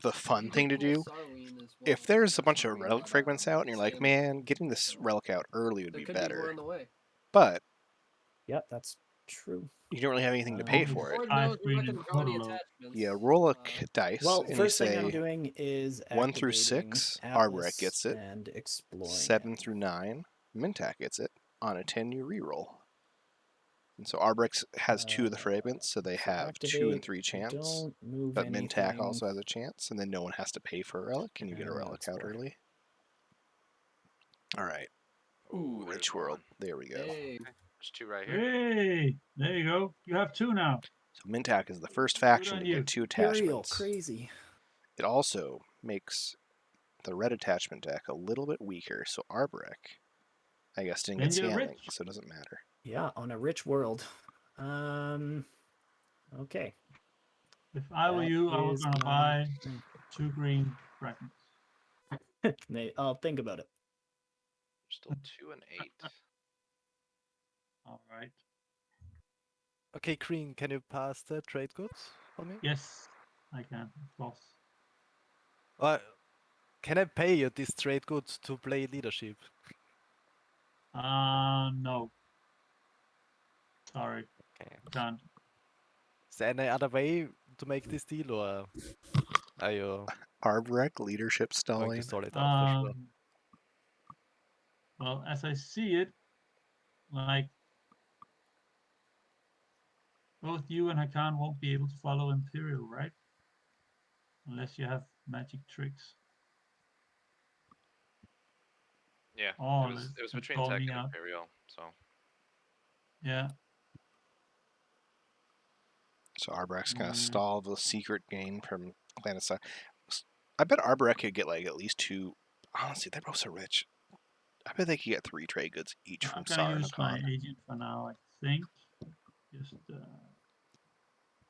the fun You thing to could pull do. Sarween as well. If there's a Not bunch of Sarween, relic but, fragments out and you're like, Stamina. man, getting this So, relic out early would there be could be more better. on the way. But Yep, that's true. you don't really have anything to Um, pay Only for it. Lord 5 knows we're green not in going to draw any total. attachments. You roll a Uh, dice Well, and you first thing I'm say doing is 1 through activating 6, Atlas Arbrek gets it. and exploring 7 it. through 9, Mintak gets it. On a 10, you reroll. And so Arbrex has 2 of the fragments, so they So have 2 activate. and 3 chance. Don't move But anything. Mintak also has a chance, and then no one has to pay for a relic, and you get a And relic out explore. early. All right. Ooh, there's Rich World. one. There we go. Hey, There's 2 right here. Hey, there you go. You have 2 now. So Mintak is the first faction on to you. get 2 Imperial, attachments. crazy. It also makes the red attachment deck a little bit weaker, so Arbrek, I guess, didn't get Then you're scamming, rich. so it doesn't matter. Yeah, on a rich world. Okay. If I were That you, I was is gonna my buy thing. 2 green fragments. I'll think about it. Still 2 and 8. All right. Okay, Green, can you pass the trade goods for me? Yes, I can, of course. Can I pay you these trade goods to play leadership? No. Sorry, Okay. can't. Is there any other way to make this deal, or are you Arbrek, leadership going stalling. to stall it out for sure? Well, as I see it, like both you and Hakan won't be able to follow Imperial, right? Unless you have magic tricks. Yeah, Oh, it was let's between call Tech me and out. Imperial, so Yeah. So Arbrek's gonna stall the secret gain from Clandestine. I bet Arbrek could get like at least 2. Honestly, they're both so rich. I bet they could get 3 trade goods each I'm from gonna Sar and use my Hakan. agent for now, I think. Just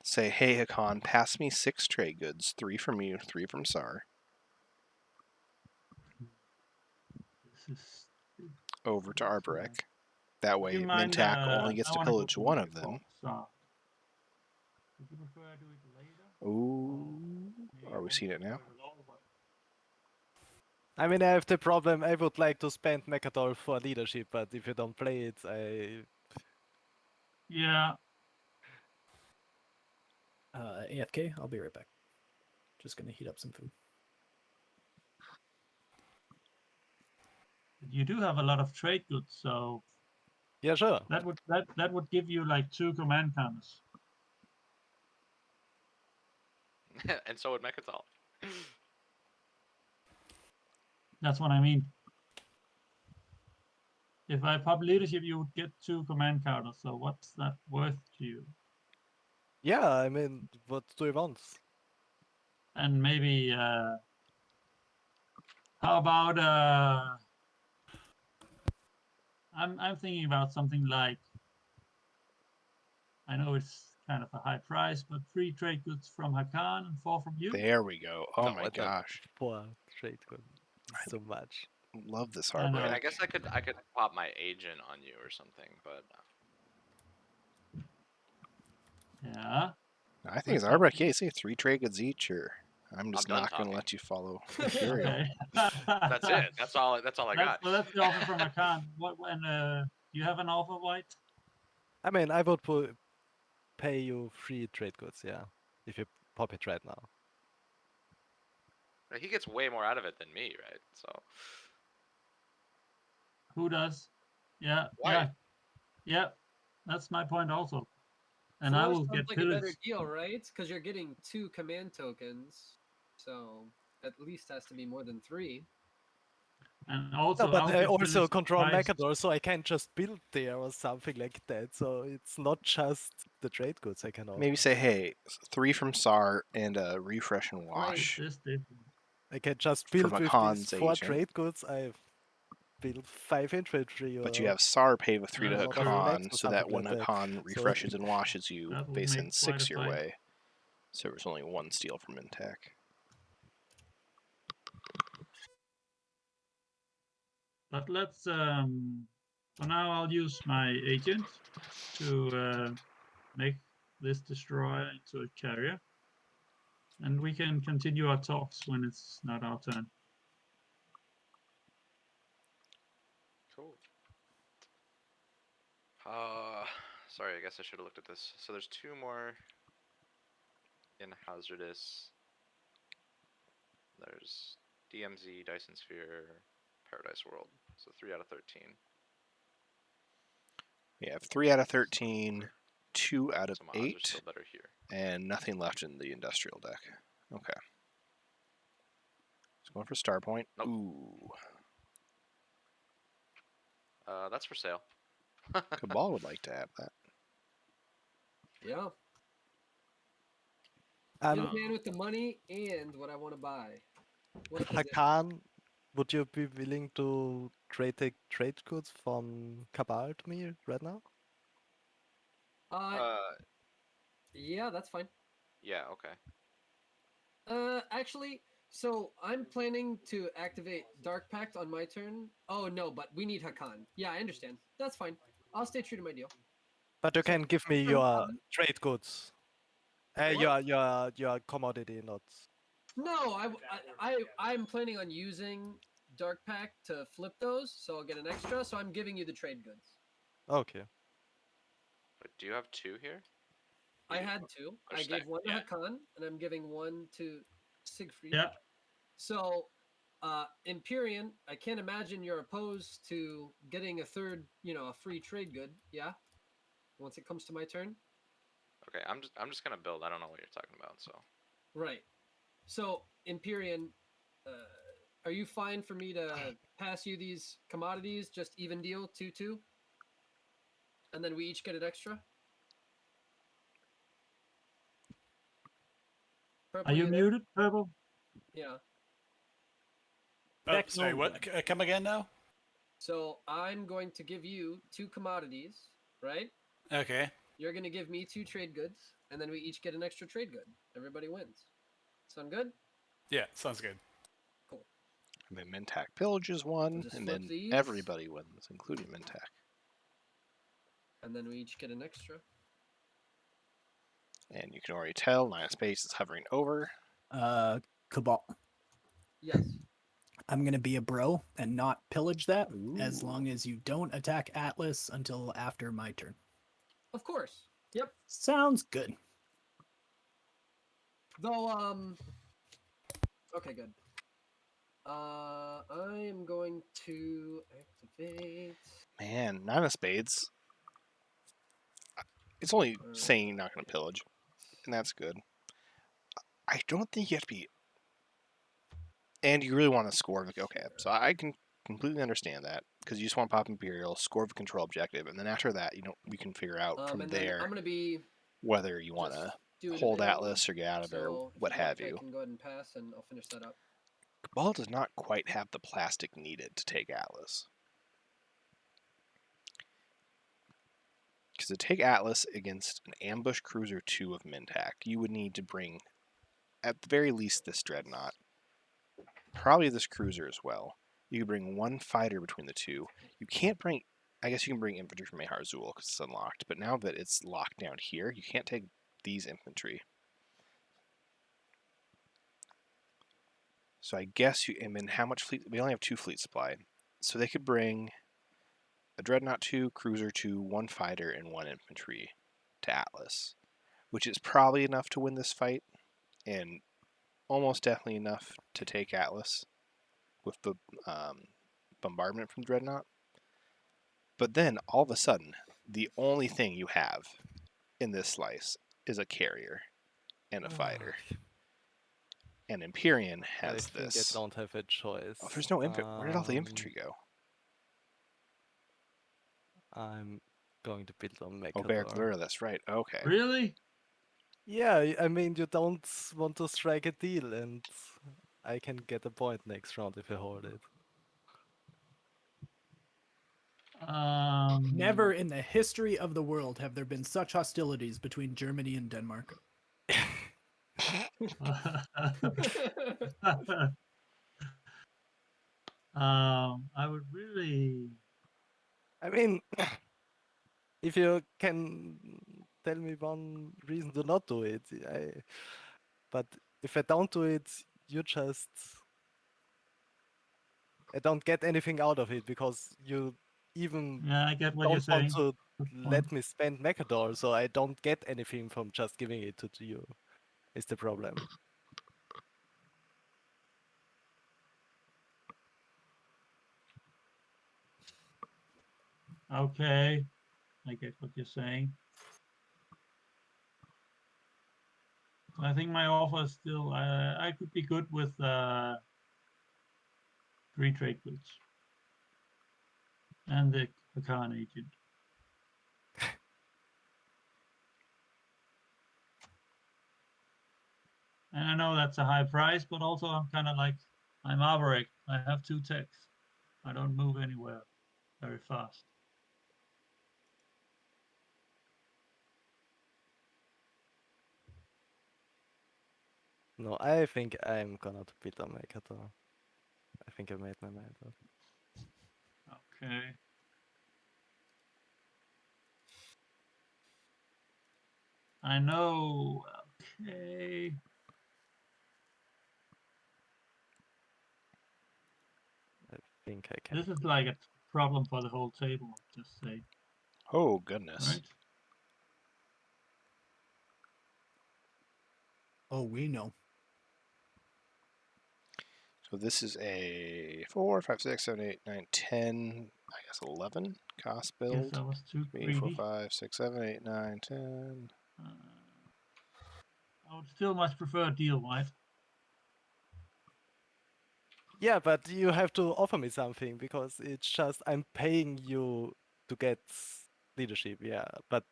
Say, hey Hakan, pass me 6 trade goods, 3 from you, 3 from Sar, this is over to that's Arbrek. That Do way, you mind, Mintak only gets I to wanna go pillage for one my of them. thoughts. Would you prefer I do it later? Ooh, Maybe are we won't seeing it prefer now? at all, but I mean, I have the problem. I would like to spend Mechadol for leadership, but if you don't play it, yeah. AFK, I'll be right back. Just gonna heat up some food. You do have a lot of trade goods, so yeah, sure. that would give you like 2 command counters. and so would Mechatol. That's what I mean. If I pop leadership, you would get 2 command counters. So what's that worth to you? Yeah, I mean, what do you want? And maybe how about I'm thinking about something like, I know it's kind of a high price, but 3 trade goods from Hakan and 4 from you. There we go. Oh No, my it's like gosh. 4 trade goods. So much. Love this I know. I mean, Arbrek. I guess I could pop my agent on you or something, but Yeah. I think it's What's up? Arbrek. Yeah, you say 3 trade goods each, or I'm just done not going to talking. let you follow Imperial. Okay. that's it. That's all I got. So that's the offer from Hakan. What when you have an offer, White? I mean, I would pay you 3 trade goods, yeah, if you pop it right now. He gets way more out of it than me, right? So Who does? Yeah, White. yeah. That's my point also. And 4 I will sounds get like a better pillaged. deal, right? Because you're getting 2 command tokens, so at least has to be more than 3. And also, No, but I'll I get also pillaged control twice. Mechador, so I can't just build there or something like that. So it's not just the trade goods I can offer. Maybe say, hey, 3 from Sar and a refresh and wash. This different. I can just From build a with these Khan's 4 agent. trade goods. I build 5 infantry But you or have SAR pay with 3 Yeah, to that's true. Hakan, Or so that something when like that. Hakan So- refreshes and washes you, That would they make send quite a 6 your fight. way. So there's only 1 steal from Mintak. But let's for now I'll use my agent to make this destroyer into a carrier. And we can continue our talks when it's not our turn. Cool. Sorry, I guess I should have looked at this. So there's 2 more in hazardous. There's DMZ, Dyson Sphere, Paradise World. So 3 out of 13. We have 3 out of 13, 2 out of So my odds are 8, still better here. and nothing left in the industrial deck. Okay. Just going for Star Point. Nope. Ooh. That's for sale. Cabal would like to have that. Yeah. Um, In hand with the money and what I want to buy. What a position. Hakan, would you be willing to trade goods from Cabal to me right now? Yeah, that's fine. Yeah, okay. Actually, so I'm planning to activate Dark Pact on my turn. Oh no, but we need Hakan. Yeah, I understand. That's fine. I'll stay true to my deal. But you can give me for your Hakan- trade goods. What? Your commodity, not. No, I'm planning on using Dark Pact to flip those, so I'll get an extra. So I'm giving you the trade goods. Okay. But do you have 2 here? I You do. had 2. They're I gave stacked, 1 to yeah. Hakan, and I'm giving 1 to Siegfried. Yeah. So, Empyrean, I can't imagine you're opposed to getting a third, a free trade good. Yeah. Once it comes to my turn. Okay, I'm just gonna build. I don't know what you're talking about, so. Right. So, Empyrean, are you fine for me to pass you these commodities? Just even deal 2-2, and then we each get an extra. Purple, Are you there? muted, Purple? Yeah. Oh, sorry. What? Come again now? So I'm going to give you 2 commodities, right? Okay. You're going to give me 2 trade goods, and then we each get an extra trade good. Everybody wins. Sound good? Yeah, sounds good. Cool. And then Mintak pillages 1, just and flip then these. everybody wins, including Mintak. And then we each get an extra. And you can already tell Nine of Spades is hovering over. Cabal. Yes. I'm gonna be a bro and not pillage that as long as you don't attack Atlas until after my turn. Of course. Yep. Sounds good. Though, okay, good. I am going to activate. Man, Nine of Spades. It's only saying you're not going to pillage, and that's good. I don't think you have to be... And you really want to score... Okay, so I can completely understand that, because you just want to pop Imperial, score the control objective, and then after that, we can figure out from And then there I'm going to be whether you want to just doing hold an Atlas or get out of it or so what if you'd have like, you. I can go ahead and pass, and I'll finish that up. Cabal does not quite have the plastic needed to take Atlas. Because to take Atlas against an ambush cruiser 2 of Mintak, you would need to bring, at the very least, this Dreadnought. Probably this cruiser as well. You could bring 1 fighter between the 2. You can't bring... I guess you can bring infantry from Mahar Zul because it's unlocked, but now that it's locked down here, you can't take these infantry. So I guess you... And then how much fleet... We only have 2 fleet supply. So they could bring a Dreadnought 2, Cruiser 2, 1 fighter, and 1 infantry to Atlas, which is probably enough to win this fight, and almost definitely enough to take Atlas with the bombardment from Dreadnought. But then, all of a sudden, the only thing you have in this slice is a carrier and a fighter. And Empyrean has I think this. I don't have a choice. Oh, there's no infantry. Where did all the infantry go? I'm going to build on Oh, Mechador. Barrack, that's right. Okay. Really? Yeah, I mean, you don't want to strike a deal, and I can get a point next round if I hold it. Never in the history of the world have there been such hostilities between Germany and Denmark. I would really. I mean, if you can tell me one reason to not do it, but if I don't do it, you just I don't get anything out of it because you even Yeah, I get what you're don't want saying. to Good point. let me spend Mechador, so I don't get anything from just giving it to you. Is the problem? Okay, I get what you're saying. So I think my offer is still. I could be good with 3 trade goods and the Khan agent. And I know that's a high price, but also I'm kind of like, I'm Arborec. I have 2 techs. I don't move anywhere very fast. No, I think I'm gonna beat on Mechador. I think I made my mind up. Okay. I know. Okay. I think I can. This is like a problem for the whole table, I'll just say. Oh, goodness. Right? Oh, we know. So this is a 4, 5, 6, 7, 8, 9, 10, I guess 11 cost Guess build. I was too 3, 4, greedy. 5, 6, 7, 8, 9, 10. I would still much prefer a deal, right? Yeah, but you have to offer me something because it's just I'm paying you to get leadership. Yeah, but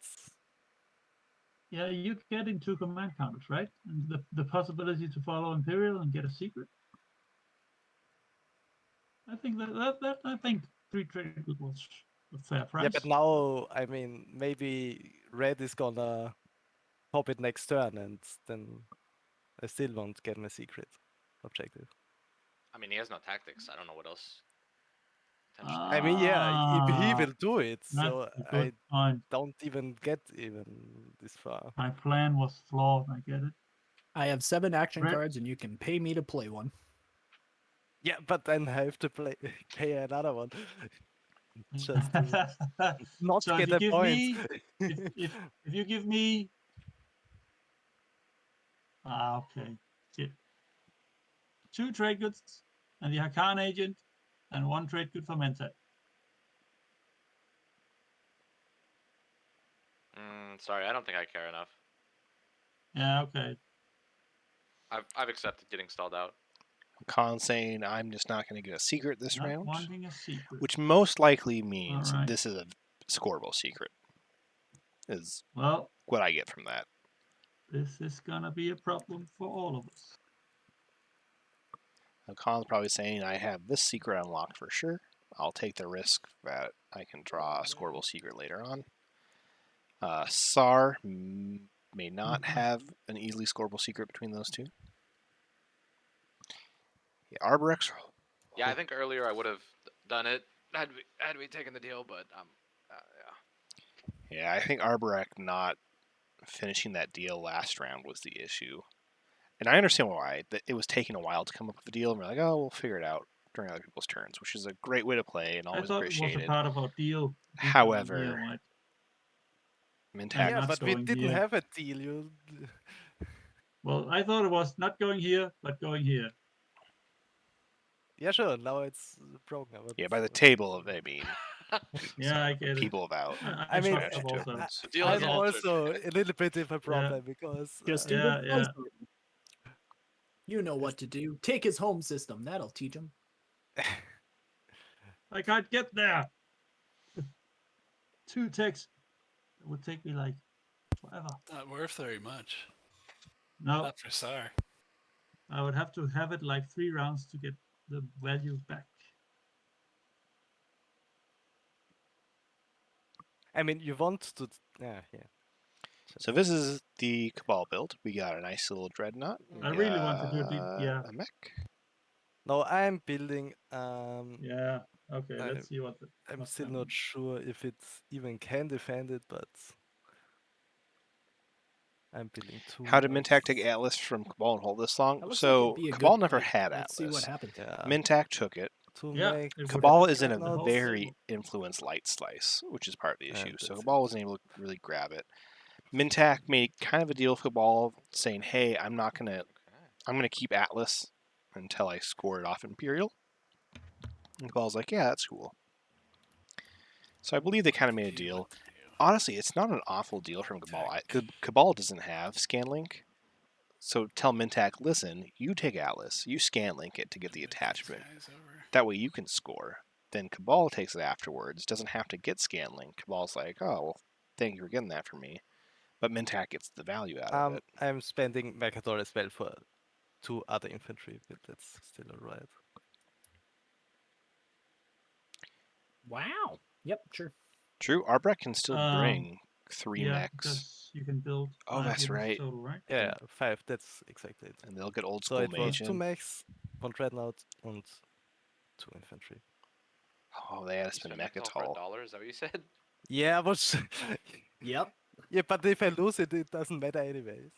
Yeah, you get into command counters, right? And the possibility to follow Imperial and get a secret. I think that I think 3 trade good was a fair price. yeah, but now I mean maybe Red is gonna pop it next turn, and then I still won't get my secret objective. I mean, he has no tactics. I don't know what else. I mean, yeah, he will do it, That's so a good I point. don't even get this far. My plan was flawed. I get it. I have 7 action Red- cards, and you can pay me to play one. Yeah, but then I have to pay another one just to not so if get you a give point. me, if you give me, okay, shit. 2 trade goods and the Hakan agent, and 1 trade good for Mentat. Sorry, I don't think I care enough. Yeah, okay. I've accepted getting stalled out. Khan saying I'm just not going to get a secret this Not round, wanting a secret. which most likely means Alright. this is a scoreable secret. Is Well, what I get from that. this is gonna be a problem for all of us. Khan's probably saying I have this secret unlocked for sure. I'll take the risk that I can draw a scoreable secret later on. SAR may not have an easily scoreable secret between those two. Yeah, Arborex. Yeah, I think earlier I would have done it had we taken the deal, but yeah. Yeah, I think Arborex not finishing that deal last round was the issue. And I understand why. That it was taking a while to come up with a deal, and we're like, oh, we'll figure it out during other people's turns, which is a great way to play and I always thought it was a appreciated. part of our deal. However, here, right? Mintac. Yeah, not but we going didn't here. have a deal. You Well, I thought it was not going here, but going here. yeah, sure. Now it's broken. But Yeah, by the table of I mean, Yeah, I get it. people of out. I mean, fucked up also. The deal I'm has altered. also a little bit of a problem because Just yeah, in yeah. You know what to do. Take his home system. That'll teach him. I can't get there. 2 ticks. It would take me like forever. Not worth very much. No, Not for SAR. I would have to have it like 3 rounds to get the value back. I mean, you want to. Yeah. So this is the Cabal build. We got a nice little dreadnought. We I really want to do got yeah. a mech. No, I'm building. Yeah. Okay, I- let's see what. I'm what's still happening. not sure if it even can defend it, but I'm building two. How did Mintak mechs. take Atlas from Cabal and hold this long? That looks like So it'd be a Cabal good never fight. had Let's see what Atlas. happens. Yeah. Mintak took it. Two Yeah, mechs. it would Cabal have is in got the a whole very thing. influenced light slice, which is part of the issue. And So that's Cabal it. wasn't able to really grab it. Mintak made kind of a deal with Cabal, saying, "Hey, I'm gonna keep Atlas until I score it off Imperial." And Cabal's like, "Yeah, that's cool." So I believe they kind of made a deal. Honestly, it's not an awful deal from Cabal. Cabal doesn't have Scanlink, so tell Mintak, listen, you take Atlas, you Scanlink it to get the attachment. That way you can score. Then Cabal takes it afterwards, doesn't have to get Scanlink. Cabal's like, oh, well, thank you for getting that for me. But Mintak gets the value out of it. I'm spending Mercador as well for two other infantry, but that's still alright. Wow. Yep, sure. True, Arbrecht can still bring 3 Yeah, mechs. because you can build Oh, 5 that's units right. total, right? Yeah, 5. That's exactly it. And they'll get old So school it was mage 2 in. mechs, 1 dreadnought, and 2 infantry. Oh, they had to You spend a spent it all for Mechatol. $1, is that what you said? Yeah, but Yep. yeah, but if I lose it, it doesn't matter anyways.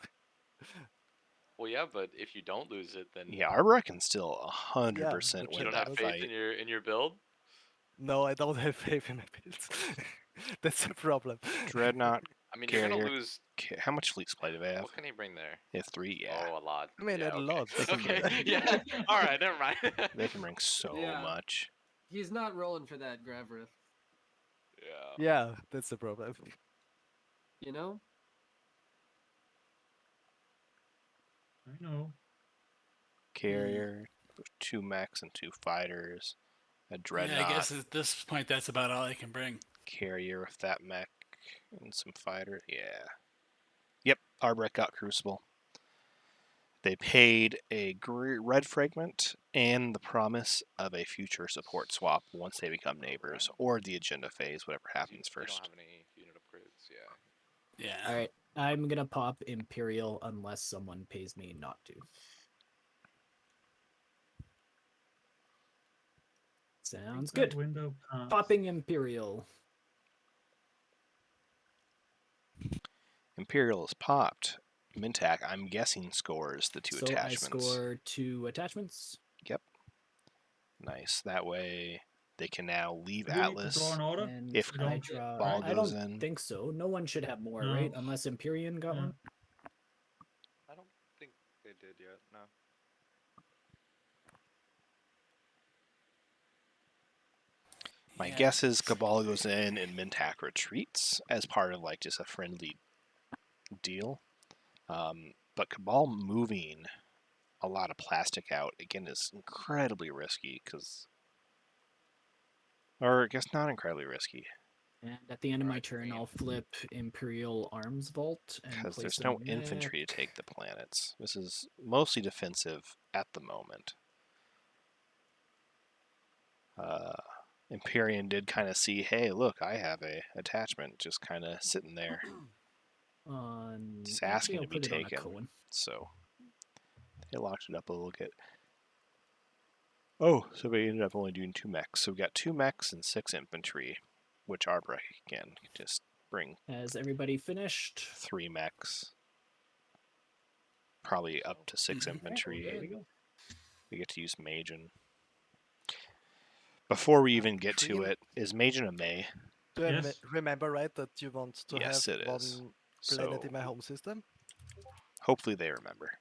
Well, yeah, but if you don't lose it, then Yeah, Arbrecht can still 100% Yeah, win you don't that have faith fight. in your build. No, I don't have faith in my builds. That's the problem. Dreadnought, I mean, you're gonna Carrier. lose. How much fleet supply do they have? What can he bring there? They have 3, yeah. Oh, a lot. I mean, yeah, a okay. lot. Okay, yeah. All right, never mind. They can bring so Yeah. much. He's not rolling for that Gravrith, Yeah. Yeah, that's the problem. you know? I know. Carrier, 2 mechs and 2 fighters. A dreadnought. Yeah, I guess at this point that's about all I can bring. Carrier with that mech and some fighters. Yeah. Yep, Arbrecht got Crucible. They paid a red fragment and the promise of a future support swap once they become neighbors, or the agenda phase, whatever happens You don't first. have any unit upgrades, yeah. Yeah. All right. I'm going to pop Imperial unless someone pays me not to. Sounds That good. window passed. Popping Imperial. Imperial is popped. Mintak, I'm guessing, scores the 2 So attachments. I score 2 attachments. Yep. Nice. That way they can now leave Do we Atlas. draw an order? And If I don't- draw. ball I goes don't in. think so. No one should have more, No. right? Unless Empyrean got Yeah. one. I don't think they did yet. No. My Yeah. guess is Cabal goes in and Mintak retreats as part of like just a friendly deal. But Cabal moving a lot of plastic out again is incredibly risky because, or I guess not incredibly risky And at the end of my Alright, turn, green. I'll flip Imperial Arms Vault and because place there's a no infantry to mech. take the planets. This is mostly defensive at the moment. Empyrean did kind of see, hey, look, I have a attachment just kind of sitting there. On It's actually, asking I'll to be put it on a taken. Cohen. So they locked it up a little bit. Oh, so we ended up only doing 2 mechs. So we got 2 mechs and 6 infantry, which Arbrecht again can just bring Has everybody finished? 3 mechs. Probably up to 6 There infantry. we go. We get to use Magen. Before we even get to Cream? it, is Magen a May? Do I Yes. remember right that you want to Yes, have it one is. planet So in my home system? hopefully they remember.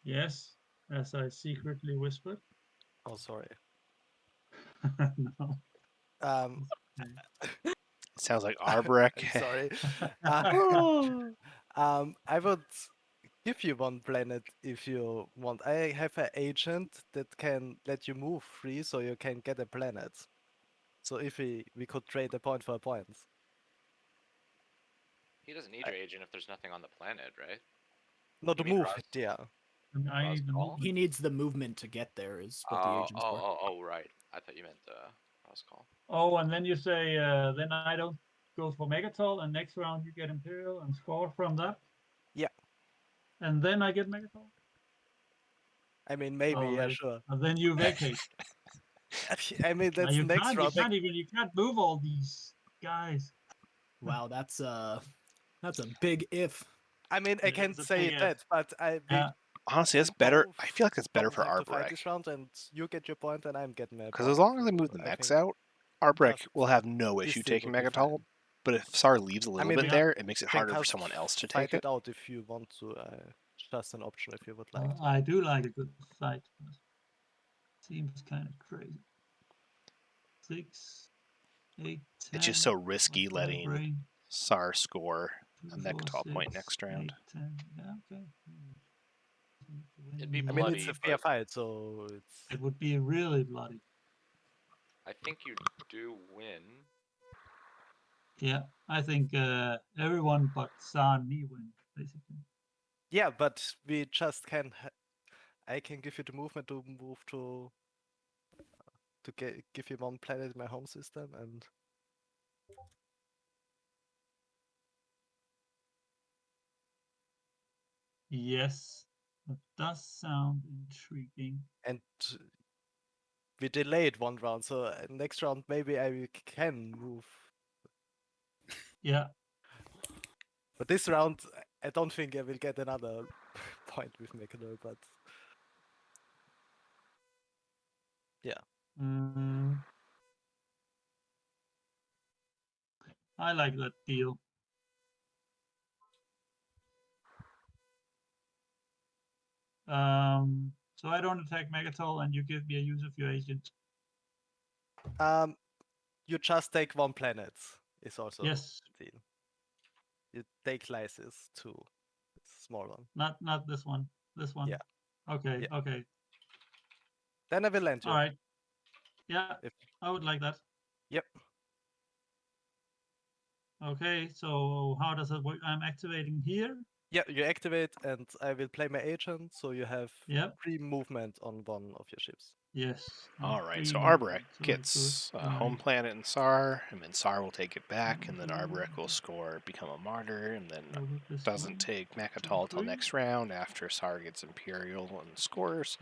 Yes, as I secretly whispered. Oh, sorry. No. Um, It sounds like Arbrecht. I'm sorry. I would give you one planet if you want. I have an agent that can let you move free, so you can get a planet. So if we could trade a point for a point. He doesn't need your agent if there's nothing on the planet, right? Not to You mean move, Ross? yeah. And I Ross need the Call? movement. He needs the movement to get there. Is what the agent's for. Oh, right. I thought you meant House call. Oh, and then you say, then I don't go for Megatol, and next round you get Imperial and score from that. Yeah. And then I get Megatol. I mean, maybe, Oh, yeah, wait. sure. And then you vacate. I mean, Now, that's you next can't, round. you can't move all these guys. Wow, that's a big if. I mean, I It can't is a say big if. that, but Yeah. Honestly, that's better. I feel like that's better don't for have to fight Arborek. this round, and you get your point, and I'm getting my Because point. as long as I so move the I mechs think out, Arborek just will have no this issue deal taking would be Megatol. fine. But if Sar leaves a little mean, bit there, it makes it can harder for just someone else to fight take it. it out if you want to. Just an option if you would like. I do like a good fight. But seems kind of crazy. 6, 8, 10. It's just so risky what's my letting brain? Sar score a 2, 4, Megatol point 6, next round. 8, 10. Yeah, okay. It'd be I mean, bloody, it's a fair but fight, so it's. It would be really bloody. I think you do win. Yeah, I think everyone but Sa and me win, basically. Yeah, but we just can. I can give you the movement to move to give you one planet in my home system, and Yes, that does sound intriguing. and we delayed one round, so next round maybe I can move. Yeah. But this round, I don't think I will get another point with Mechano, but yeah. I like that deal. So I don't attack Megatol, and you give me a use of your agent. You just take one planet. Is also Yes. the deal. You take Lysis too. It's a small one. Not this one. This one. Yeah. Okay. Yeah. Okay. Then I will land you. All right. Yeah, If... I would like that. Yep. Okay, so how does it work? I'm activating here. Yeah, you activate, and I will play my agent, so you have Yep. free movement on one of your ships. Yes. All right, so free Arborek movement, so I gets could a home fly. planet in Sar, and then Sar will take it back, and then Arborek will score, become a martyr, and then Over this doesn't one. take Makatol till Free. next round after Sar gets Imperial and scores,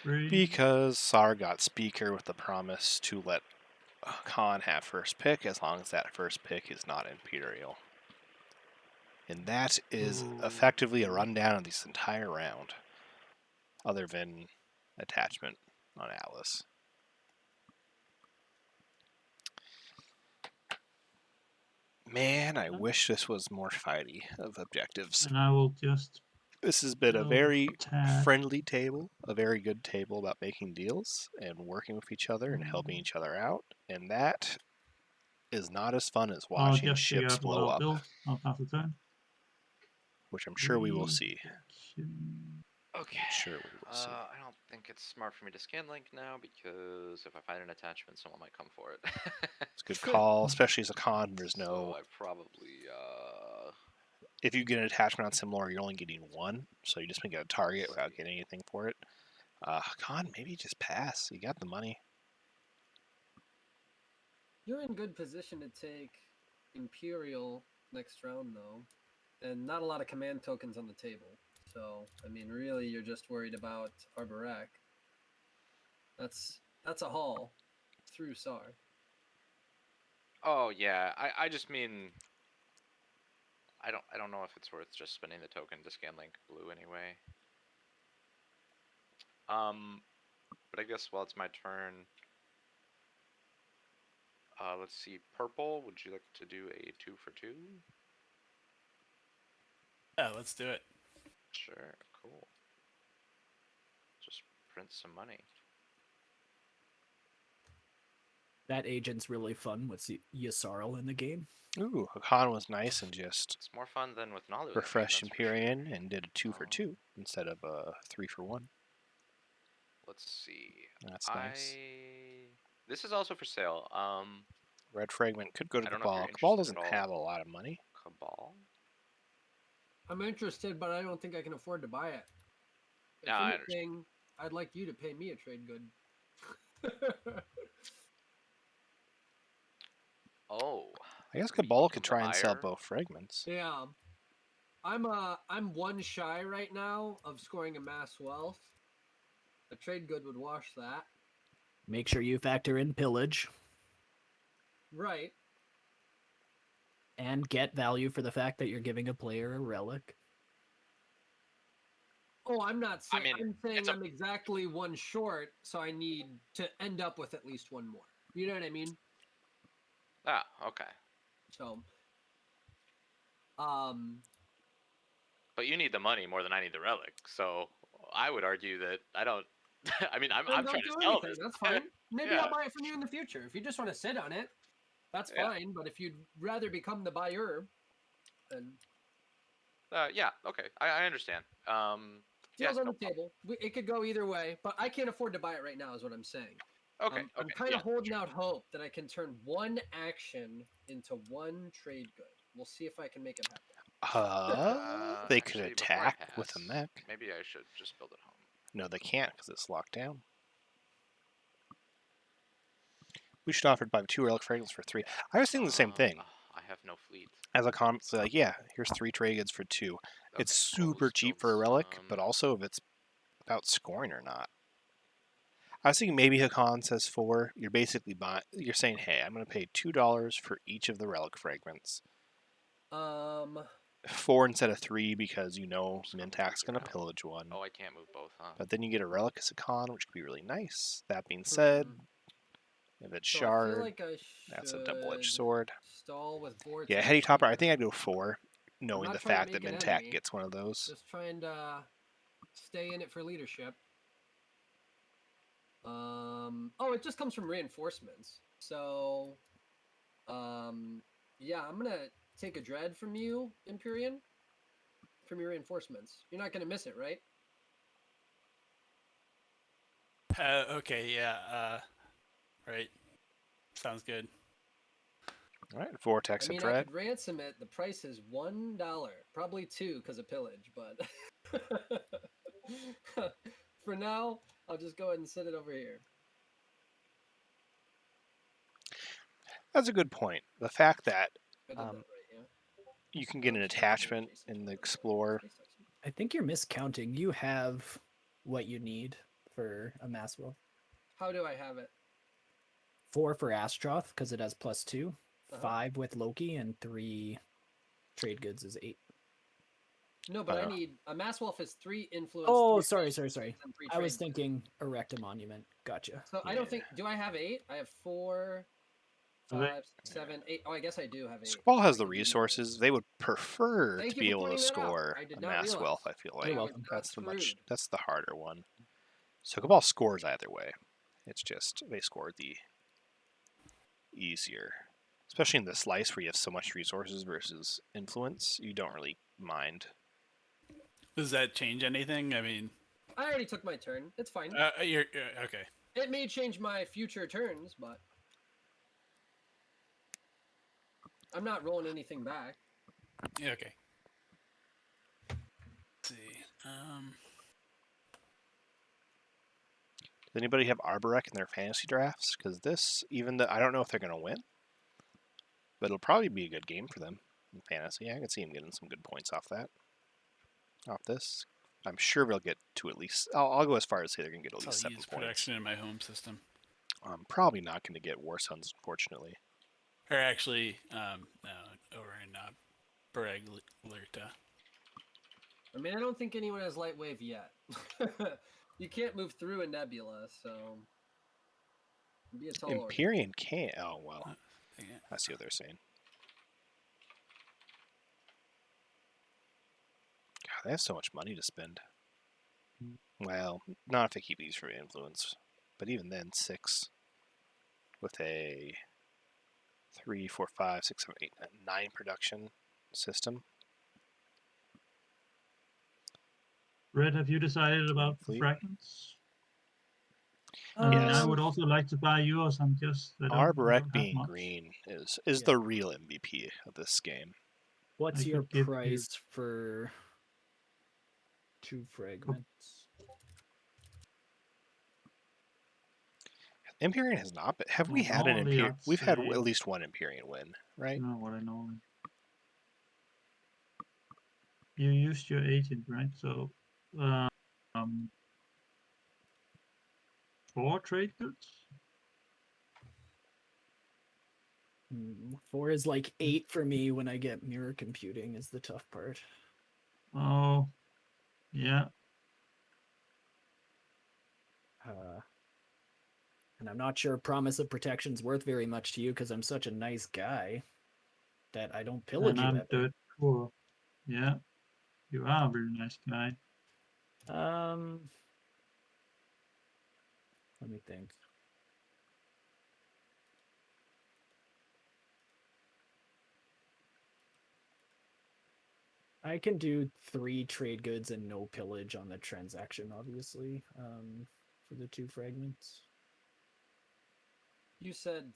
Free. because Sar got Speaker with the promise to let Khan have first pick as long as that first pick is not Imperial. And that is effectively a rundown of this entire round, other than attachment on Atlas. Man, I wish this was more fighty of objectives. And I will just. This has been a build very tab. friendly table, a very good table about making deals and working with each other and helping each other out. And that is not as fun as I'll watching just figure ships out what blow I'll up, build. I'll pass the turn. which I'm sure we will see. Okay. Sure we will see. I don't think it's smart for me to scan link now because if I find an attachment, someone might come for it. It's a good call, especially as a con. There's So no. I probably If you get an attachment on similar, you're only getting one, so you just make it a target without getting anything for it. Con, maybe just pass. You got the money. You're in good position to take Imperial next round, though, and not a lot of command tokens on the table. So, I mean, really, you're just worried about Arborek. That's a haul through Sar. Oh yeah, I just mean I don't know if it's worth just spending the token to scan link blue anyway. But I guess while it's my turn, let's see, purple. Would you like to do a 2 for 2? Yeah, let's do it. Sure, cool. Just print some money. That agent's really fun with Yasarl in the game. Ooh, Hakan was nice and just It's more fun than with Nalu. refreshed I mean, that's for sure. Empyrean and did a 2 for 2 instead of a 3 for 1. Let's see. That's nice. This is also for sale. Red Fragment could go to I don't know if Cabal. you're Cabal interested doesn't at all. have a lot of money. Cabal. I'm interested, but I don't think I can afford to buy it. If No, I anything, I'd like you to pay me a trade good. Oh. I guess maybe Cabal you could become try the and sell buyer? both fragments. Yeah. I'm one shy right now of scoring a mass wealth. A trade good would wash that. Make sure you factor in pillage Right. and get value for the fact that you're giving a player a relic. Oh, I'm not saying. mean, I'm saying it's a- I'm exactly one short, so I need to end up with at least one more. You know what I mean? Ah, okay. So, But you need the money more than I need the relic. So I would argue that I don't. I mean, I'm then trying don't to do sell anything. this. That's fine. Maybe Yeah. I'll buy it from you in the future. If you just want to sit on it, that's Yeah. fine. But if you'd rather become the buyer, then Yeah. Okay. I understand. deals Yeah, on no the table. It could go either way, but I can't afford to buy it right now. Is what I'm saying. Okay. I'm Okay. kind Yeah. of holding out hope that I can turn one action into one trade good. We'll see if I can make it happen. They could Actually, before I attack with a pass, mech. maybe I should just build it home. No, they can't because it's locked down. We should offer it by 2 relic fragments for 3. I was thinking the same thing. I have no fleet. As a comment, so like, yeah, here's 3 trade goods for 2. It's Okay, super let's cheap build for a relic, some. but also if it's about scoring or not. I was thinking maybe Hakan says 4. You're basically you're saying, hey, I'm going to pay $2 for each of the relic fragments. 4 instead of 3 because you know Mintak's going to pillage one. Oh, I can't move both, huh? But then you get a relic as a con, which could be really nice. That being said, if it's So shard, I feel like I that's a double-edged should sword. stall with vortex. Yeah, heady topper. I think I'd go 4, I'm knowing not the trying to fact that make an Mintak enemy, gets one of those. Just trying to stay in it for leadership. Oh, it just comes from reinforcements. So, yeah, I'm gonna take a dread from you, Empyrean, from your reinforcements. You're not gonna miss it, right? Okay, yeah. Right. Sounds good. All right, vortex I of mean, I dread. could ransom it. The price is $1, probably 2 because of pillage, but for now, I'll just go ahead and set it over here. That's a good point. The fact that I did that right, yeah. you can get an attachment in the Explorer. I think you're miscounting. You have what you need for a mass wealth. How do I have it? 4 for Astroth because it has +2. 5 with Loki, and 3 trade goods is 8. No, but I need a mass wealth is 3 influence. Oh, 3 sorry. and 3 I was trade goods. thinking erect a monument. Gotcha. So I don't think. Do I have 8? I have 4, 5, 7, 8. Oh, I guess I do have 8. Squall has the resources. They would prefer Thank to you be for able to pointing that out. score I did a not mass realize. wealth. I feel like You're welcome. that's the harder one. So Cabal scores either way. It's just they score the easier, especially in the slice where you have so much resources versus influence. You don't really mind. Does that change anything? I mean, I already took my turn. It's fine. you're okay. It may change my future turns, but I'm not rolling anything back. Yeah, okay. Let's see. Does anybody have Arborek in their fantasy drafts? Because this, even though I don't know if they're going to win, but it'll probably be a good game for them in fantasy. I can see them getting some good points off that. Off this, I'm sure they'll get to at least. I'll go as far as say they're going to get at least 7 use points. production in my home system. I'm probably not going to get War Sons, unfortunately. Or actually, over in Bereg Lerta. I mean, I don't think anyone has light wave yet. You can't move through a nebula, so it'd be a tall order. Empyrean can't. Oh well, Yeah. I see what they're saying. God, they have so much money to spend. Well, not if they keep these for influence, but even then, 6 with a 3, 4, 5, 6, 7, 8, 9 production system. Red, have you decided about the Fleet. fragments? And I Yes. would also like to buy yours. I'm just I don't Arborek have being much. green is the real MVP of this game. What's I your could give you- price for 2 fragments? Empyrean has not been. Have we Well, had an normally Empyrean? I'd We've had say- at least one Empyrean win, right? No, what I know. You used your agent, right? So, um, 4 trade goods. 4 is like 8 for me when I get mirror computing is the tough part. Oh, yeah. And I'm not sure Promise of Protection's worth very much to you because I'm such a nice guy that I don't pillage And you I'm ever. dirt poor. Yeah, you are a very nice guy. Let me think. I can do 3 trade goods and no pillage on the transaction, obviously, for the 2 fragments. You said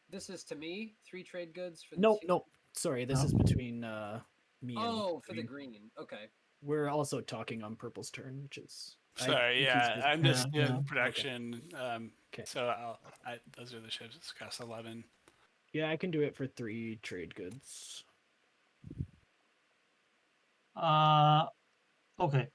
this is to me 3 trade goods for the Nope, two- nope. Sorry, this No. is between me and. Oh, for the green. green. Okay. We're also talking on purple's turn, which is. Sorry, yeah, I'm Yeah, just yeah. doing production. Okay. So those are the ships. It's cost 11. Yeah, I can do it for 3 trade goods. Okay.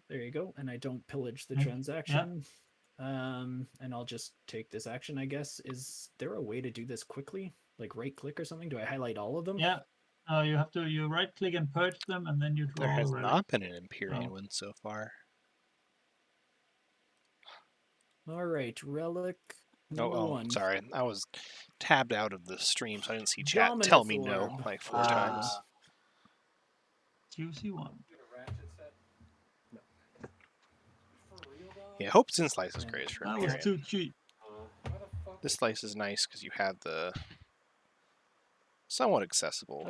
There you go. And I don't pillage the Yeah. transaction. And I'll just take this action, I guess. Is there a way to do this quickly? Like right click or something? Do I highlight all of them? Yeah. You right click and purge them, and then you draw There has a relic. not been an Empyrean Oh. win so far. All right, relic Oh, number 1. sorry. I was tabbed out of the stream, so I didn't see chat Dominus tell me no Orb. like 4 times. Juicy one. Yeah, Hope's in Slice is great for That was Empyrean. too cheap. This slice is nice because you have the somewhat accessible.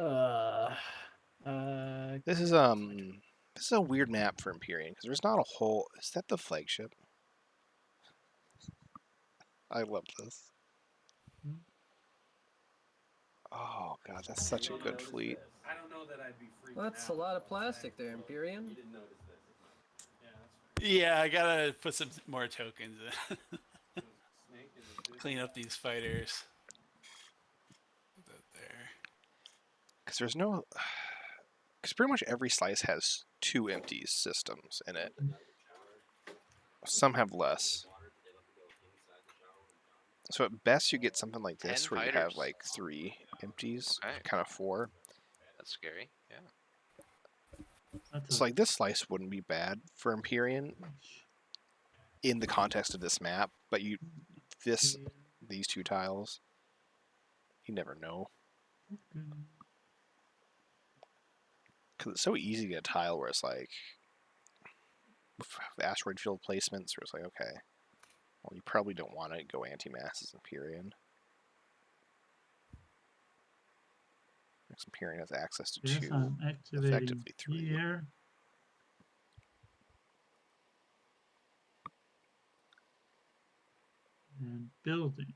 This is a weird map for Empyrean because there's not a whole. Is that the flagship? I love this. Oh god, that's such a good fleet. I don't know that I'd be freaking That's a out. lot of plastic there, Empyrean. Yeah, I gotta put some more tokens in. Clean up these fighters. Put that there. Because there's no. Because pretty much every slice has 2 empties systems in it. Some have less. So at best you get something like this 10 where you have fighters. like 3 empties, Okay. kind of 4. That's scary. Yeah. That's It's like this slice wouldn't be bad for Empyrean in the context of this map, but these 2 tiles, you never know. Because it's so easy to get a tile where it's like asteroid field placements, where it's like, okay, well, you probably don't want to go anti-mass as Empyrean. Next Empyrean has access to Yes, 2, I'm activating effectively 3. here. And building.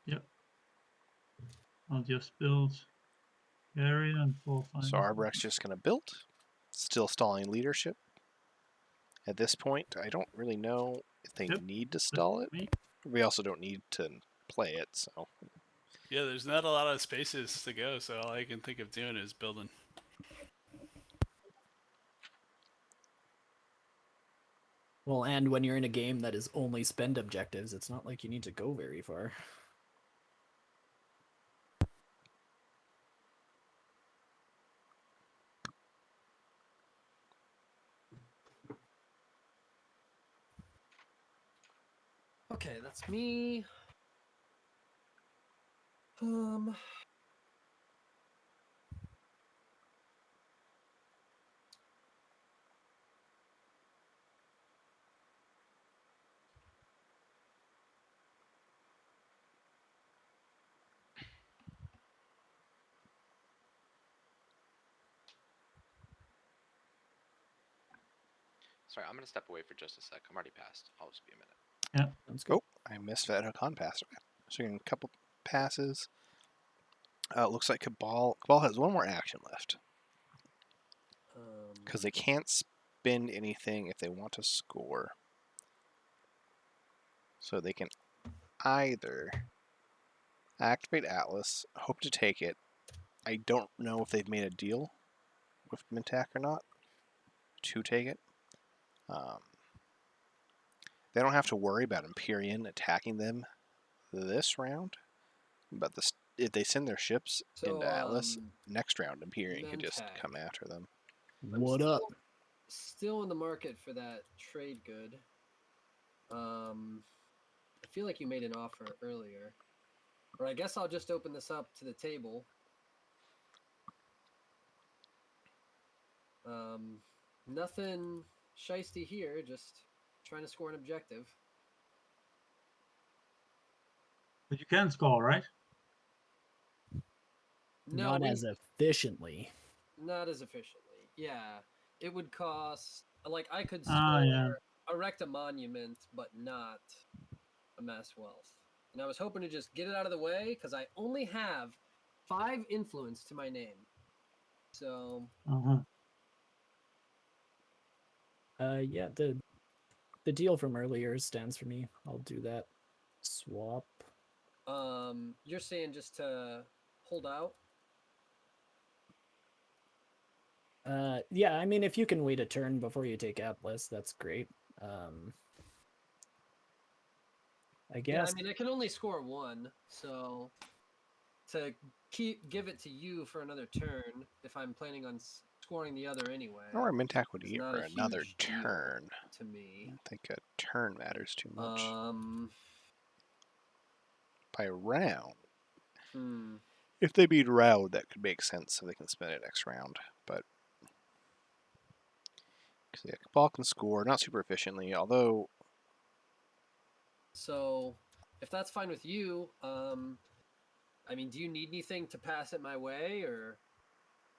Yep. I'll just build area and 4 finals. So Arbrecht's just going to build, still stalling leadership. At this point, I don't really know if they Yep. need to stall it. Me. We also don't need to play it, so. Yeah, there's not a lot of spaces to go, so all I can think of doing is building. Well, and when you're in a game that is only spend objectives, it's not like you need to go very far. Okay, that's me. Sorry, I'm gonna step away for just a sec. I'm already passed. I'll just be a minute. Sounds good. Oh, I missed that con pass. So you're getting a couple passes. It looks like Cabal has one more action left because they can't spend anything if they want to score. So they can either activate Atlas, hope to take it. I don't know if they've made a deal with Mintak or not to take it. They don't have to worry about Empyrean attacking them this round, but if they send their ships into Atlas, next round Empyrean could just Mintak. come after them. What up? Still in the market for that trade good. I feel like you made an offer earlier. Or I guess I'll just open this up to the table. Nothing shisty here, just trying to score an objective. But you can score, right? No, Not as efficiently. not as efficiently. Yeah, it would cost like I could Ah, yeah. erect a monument, but not amass wealth. And I was hoping to just get it out of the way because I only have 5 influence to my name. So Uh-huh. Yeah, the deal from earlier stands for me. I'll do that. Swap. you're saying just to hold out? Yeah, I mean, if you can wait a turn before you take Atlas, that's great. I Yeah, guess. I mean I can only score 1, so to give it to you for another turn if I'm planning on scoring the other anyway. I don't know where Mintak would It's eat not for a another huge deal turn. to me. I think a turn matters too much. By a round. If they beat round, that could make sense, so they can spend it next round. But because yeah, Cabal can score, not super efficiently, although. So, if that's fine with you, I mean, do you need anything to pass it my way, or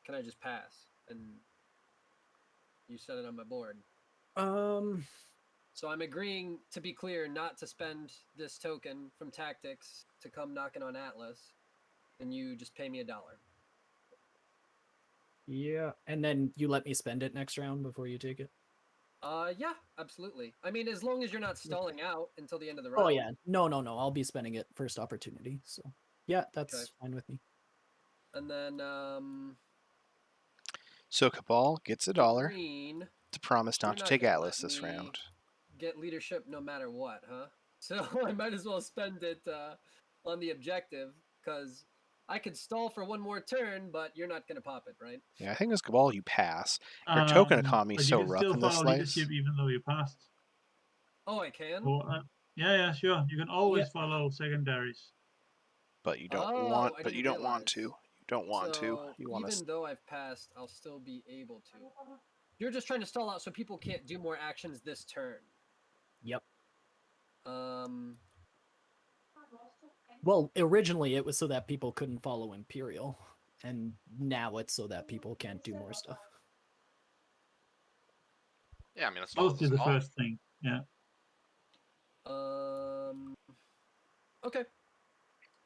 can I just pass and you set it on my board? So I'm agreeing, to be clear, not to spend this token from Tactics to come knocking on Atlas, and you just pay me $1. Yeah, and then you let me spend it next round before you take it. Yeah, absolutely. I mean, as long as you're not stalling out until the end of the round. Oh yeah, no, I'll be spending it first opportunity. So yeah, that's fine with me. And then So Cabal gets $1 green, to promise not to take gonna Atlas let this me round. get leadership no matter what, huh? So I might as well spend it on the objective, because I could stall for one more turn, but you're not gonna pop it, right? Yeah, I think as Cabal you pass. Your token economy is But so you can rough still in this follow slice. leadership even though you passed. Oh, I can? Or, yeah, sure. You can always follow secondaries. But you don't Oh, I but you didn't don't want to. realize. You don't want to. So You want even to. though I've passed, I'll still be able to. You're just trying to stall out so people can't do more actions this turn. Yep. Well, originally it was so that people couldn't follow Imperial, and now it's so that people can't do more stuff. Yeah, I mean, let's stall Both did the first thing. Yeah. Okay.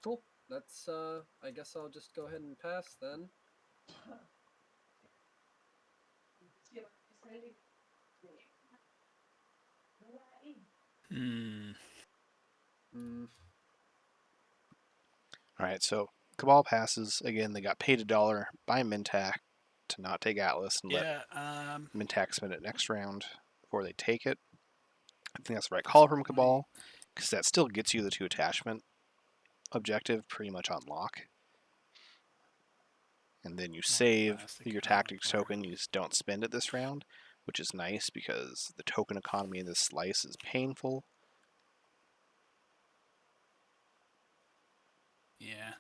Cool. That's I guess I'll just go ahead and pass then. Alright, so Cabal passes. Again, they got paid $1 by Mintak to not take Atlas and let Mintak spend it next round before they take it. I think that's the right call from Cabal, because that still gets you the 2 attachment objective pretty much on lock. And then you save your tactics token, you just don't spend it this round, which is nice because the token economy in this slice is painful. Yeah.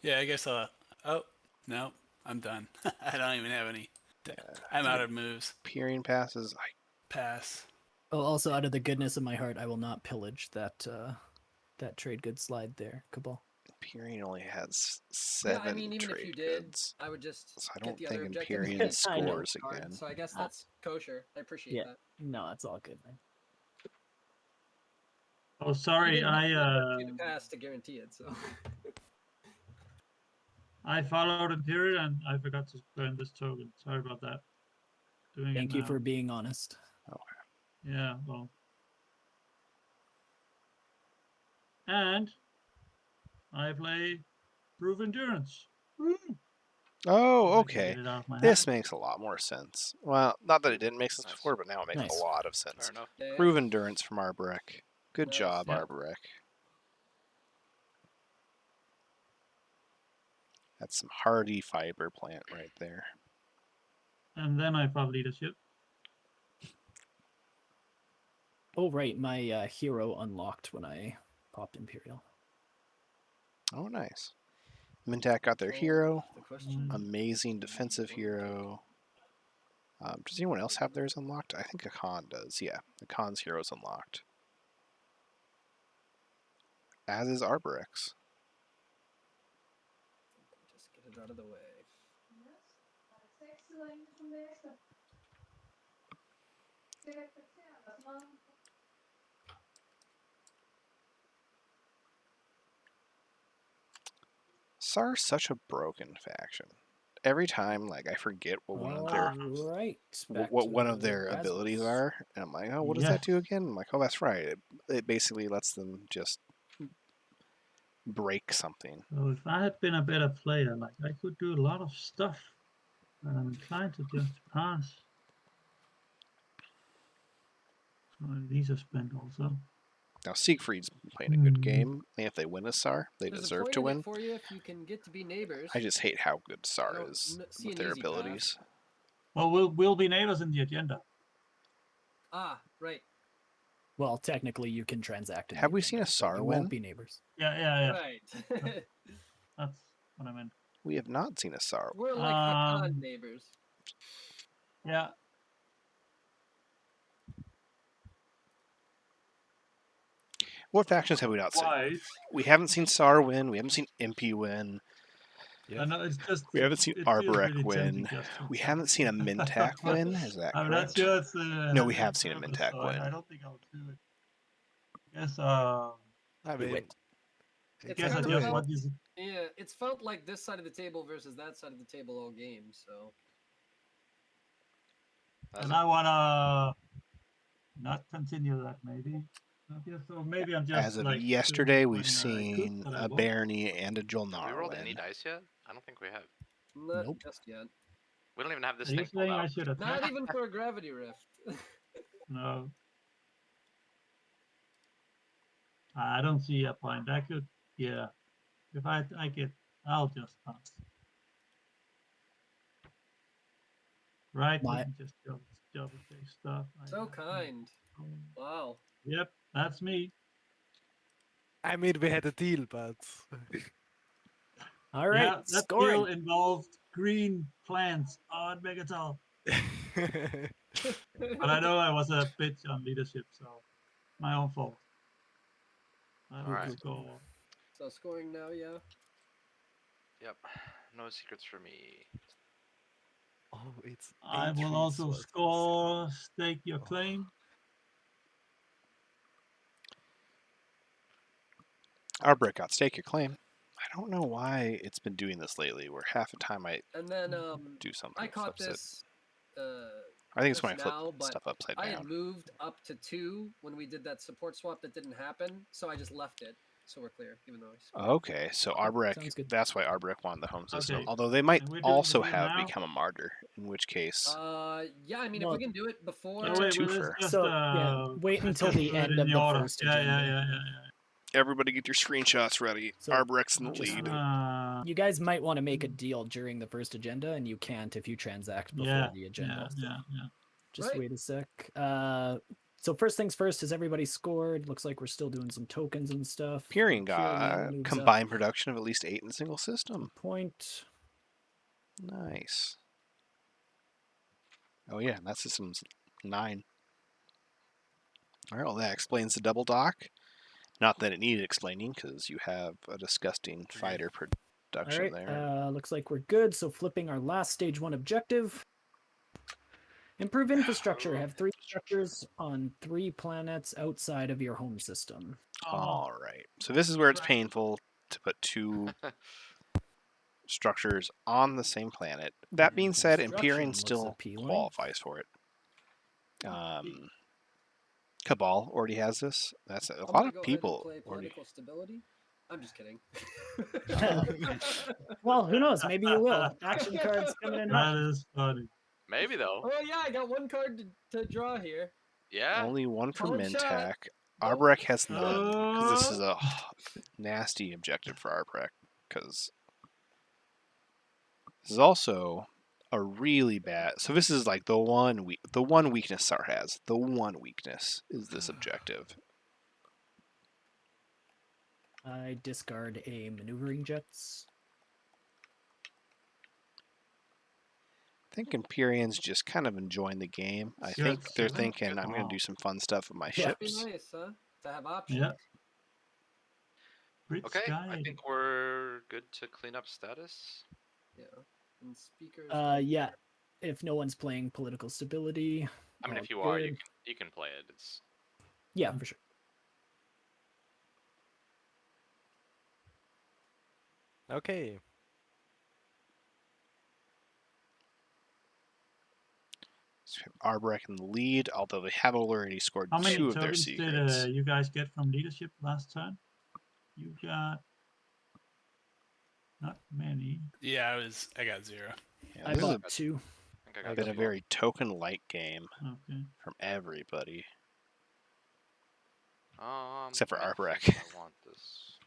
Yeah, I guess oh, no, I'm done. I don't even have any. I'm out of moves. Peering passes. Pass. Oh, also out of the goodness of my heart, I will not pillage that that trade good slide there, Cabal. Empyrean only has Yeah, 7 I mean, even if you trade did, goods. I would just So I get don't the other think objective. and Empyrean use the I know. scores card, again. So I guess that's kosher. I appreciate Yeah. that. No, it's all good, man. Oh, You sorry, didn't have I to do the pass to guarantee it, so. I followed Imperial and I forgot to burn this token. Sorry about that. Doing Thank it you now. for being honest. Yeah, well. And I play Proof Endurance. Woo! Oh, If I can okay. get it out of my This hand. makes a lot more sense. Well, not that it didn't make sense Nice. before, but now it makes Nice. a lot of Fair sense. enough. Yeah, Prove endurance from Arborek. Good Nice. job, Yeah. Arborek. That's some hardy fiber plant right there. And then I pop leadership. Oh, right. My hero unlocked when I popped Imperial. Oh, nice. Mintak got their Oh, hero. the question. Amazing defensive hero. Does anyone else have theirs unlocked? I think Akan does. Yeah, Akan's hero is unlocked. As is Arborek's. Just get it out of the way. SAR's such a broken faction. Every time, like, I forget what one of their Right. what one of their abilities are, and I'm like, oh, what does that do again? I'm like, oh, that's right. It basically lets them just break something. So if I had been a better player, like I could do a lot of stuff. But I'm inclined to just pass. So these are spent also. Now, Siegfried's playing a good game. And if they win a SAR, they There's a deserve point to in win. it for you if you can get to be neighbors. I just hate how good I SAR don't is see with an their easy path. abilities. Well, we'll be neighbors in the agenda. Ah, right. Well, technically, you can transact. In Have the we seen a agenda, but SAR you win? won't be neighbors. Yeah. Right. That's what I meant. We have not seen a SAR. We're like Hakan neighbors. Yeah. What factions have we not seen? Twice. We haven't seen SAR win. We haven't seen MP win. I know it's just. We haven't seen it feels Arborek really win. tempting just to We attack. haven't seen a Mintak win. Is that I'm correct? not sure it's. No, we have seen a Mintak so win. I don't think I'll do it. Yes. I mean, it. It's guess I kind of just felt, want you. yeah, it's felt like this side of the table versus that side of the table all game. So And I wanna not continue that maybe. Okay, so maybe I'm just As of like yesterday, doing we've when I could, seen but I a won't. Barony and a Have we Jolnar rolled win. any dice yet? I don't think we have. not Nope. just yet. We don't even have this Are you thing pulled saying I out. should attack? Not even for a gravity rift. No. I don't see a point. I could, yeah. If I get, I'll just pass. Right? My- Let me just double check stuff. So kind. Wow. Yep, that's me. I mean, we had a deal, but All right. Yeah, that Scoring. deal involved green plants on Megatal. But I know I was a bitch on leadership, so my own fault. I will Alright. score. So scoring now, yeah. Yep. No secrets for me. oh, it's. I 8 will also resources. score stake your claim. Arborek got stake your claim. I don't know why it's been doing this lately, where half the time I And then do something I that caught flips it. this. I think it's just when I flip now, but stuff upside I had down. moved up to 2 when we did that support swap that didn't happen, so I just left it. So we're clear, even though I scored. Okay, so Okay, Arborek, sounds good. that's why Arborek won the home system. Okay. Although they might And we're doing also the deal have now? become a martyr, in which case, Yeah, I mean, if Well, we can do it before. No, It's a wait, well, twofer. let's just, So, yeah, wait let's until just the do it end in of the order. first Yeah. agenda. everybody get your screenshots ready. So, Arborek's in the just- lead. You guys might want to make a deal during the first agenda, and you can't if you transact before Yeah, the agenda. yeah. Just Right. wait a sec. So first things first, has everybody scored? Looks like we're still doing some tokens and stuff. Pyrian Pyrian got moves up combined production of at least 8 in a single system. a point. Nice. Oh yeah, that system's 9. All right, well that explains the double dock. Not that it needed explaining, because you have a disgusting fighter All production right. there. Looks like we're good. So flipping our last stage 1 objective. Improve infrastructure. Have 3 structures on 3 planets outside of your home system. All right. So this is where it's painful to put 2 structures on the same planet. That being said, Empyrean Construction looks still appealing. qualifies for it. Cabal already has this. That's a I'm lot gonna of go people ahead and play already. political stability. I'm just kidding. Well, who knows? Maybe you will. Action cards coming in hot. That is funny. Maybe though. Oh yeah, I got 1 card to draw here. Yeah. Only 1 for Calling shot. Mintac. Nope. Arborek has none, because this is Oh. a nasty objective for Arborek, because this is also a really bad. So this is like the one weakness Sar has. The one weakness is this objective. I discard a maneuvering jets. I think Empyrean's just kind of enjoying the game. I think Yes, they're yeah. thinking, I'm going to do some fun stuff with my Must be ships. nice, huh? To have options. Yeah. Brit Okay, Sky. I think we're good to clean up status. Yeah. And speakers. Yeah. If no one's playing political stability. I mean, all if you are, good. you can play it. It's Yeah, for sure. Okay. So we have Arborek in the lead, although they have already scored How many 2 of their tokens did secrets. you guys get from leadership last turn? You got not many. Yeah, I got 0. Yeah, I this is bought 2. I think I I got been a two. very token-light game Okay. from everybody. Except for I Arborek. think I want this.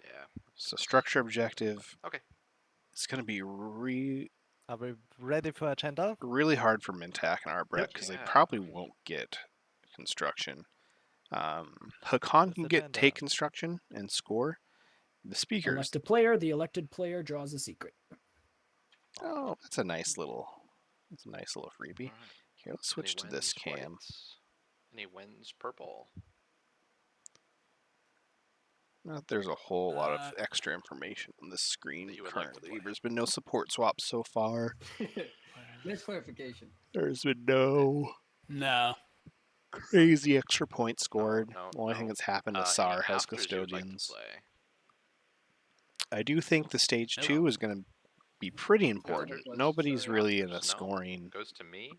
Yeah. So structure objective. Okay. It's going to be Are we ready for agenda? really hard for Mintac and Arborek, Yep. because they Yeah. probably won't get construction. Hakan can get agenda? take construction and score. The speakers. Elect a player. The elected player draws a secret. Oh, that's a nice little freebie. Alright. Here, let's switch to this cam. Any wins purple? Not there's a whole lot of extra information on this screen that you would like to currently. play. There's been no support swaps so far. Nice clarification. There's been no No. crazy extra points scored. no, The only thing no. that's happened is Any SAR has afters you would like to custodians. play? I do think the stage Hello. 2 is going to be pretty Got it. important. Let's Nobody's try really in a afters, no? scoring Goes to me.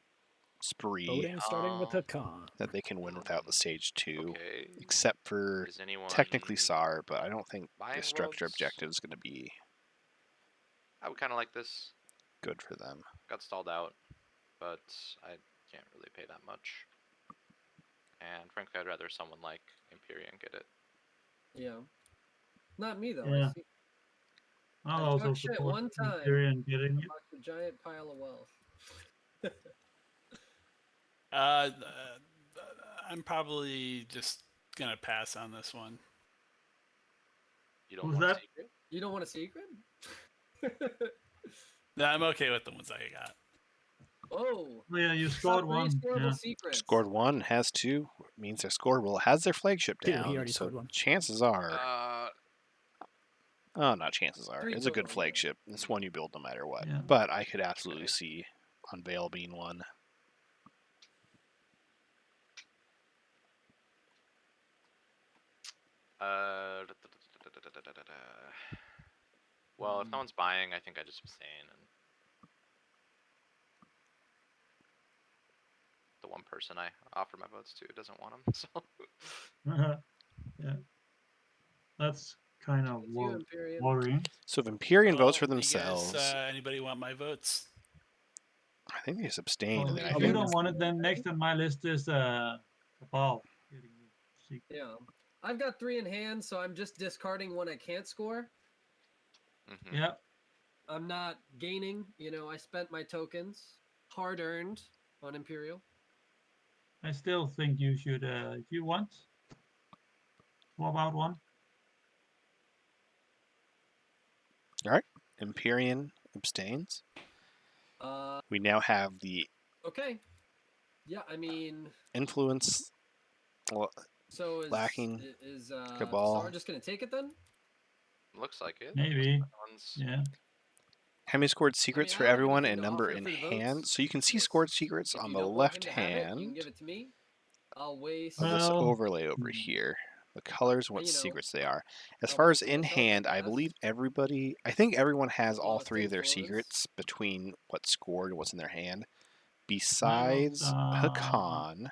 spree Voting starting with Hakan. that they can win without the stage 2, Okay. except for Is anyone technically SAR, but I don't think buying the structure worlds? objective is going to be I would kind of like this. good for them. Got stalled out, but I can't really pay that much. And frankly, I'd rather someone like Empyrean get it. Yeah. Not me though. Yeah. I see I'll I also talk shit support one time. Imperium getting it. about the giant pile of wealth. I'm probably just gonna pass on this one. You don't Who's want a that? secret? You don't want a secret? No, I'm okay with the ones I got. Oh. Oh, yeah, you scored one. Yeah. Secrets. Scored 1, has 2, means they're scoreable. Has their flagship 2, down. he already so scored 1. chances are, not chances are. 3 It's a good total, yeah. flagship. It's one you build no matter what. Yeah. But I could absolutely Okay. see Unveil being one. Well, if no one's buying, I think I just abstain. And the one person I offer my votes to doesn't want them, so. Yeah. That's kind of It's you, Imperium. worrying. So if Empyrean votes for Well, you guys, themselves, anybody want my votes? I think they just abstain. Well, And then I if you think don't want it, then next on my list is Cabal. Getting the secret. Yeah. I've got 3 in hand, so I'm just discarding one I can't score. Mhm. Yeah. I'm not gaining. You know, I spent my tokens, hard earned, on Imperial. I still think you should, if you want, swap out one. Empyrean abstains. Uh, We now have the okay. Yeah, I mean, influence Well, So lacking is Cabal. Sar just gonna take it then? Looks like it. Maybe. One's- Yeah. How many scored secrets I for don't have everyone anything and to number offer in for the hand? votes. So you can see Yes. scored secrets If on you the don't want him left to have it, you can hand give it to me. I'll waste. of this Well, overlay over hmm. here. The colors, what you know, secrets they are. As I'll far vote as for in myself hand, I fast. believe I think everyone has all Lot of three of their influence. secrets between what's scored and what's in their hand. I Besides vote, Hakan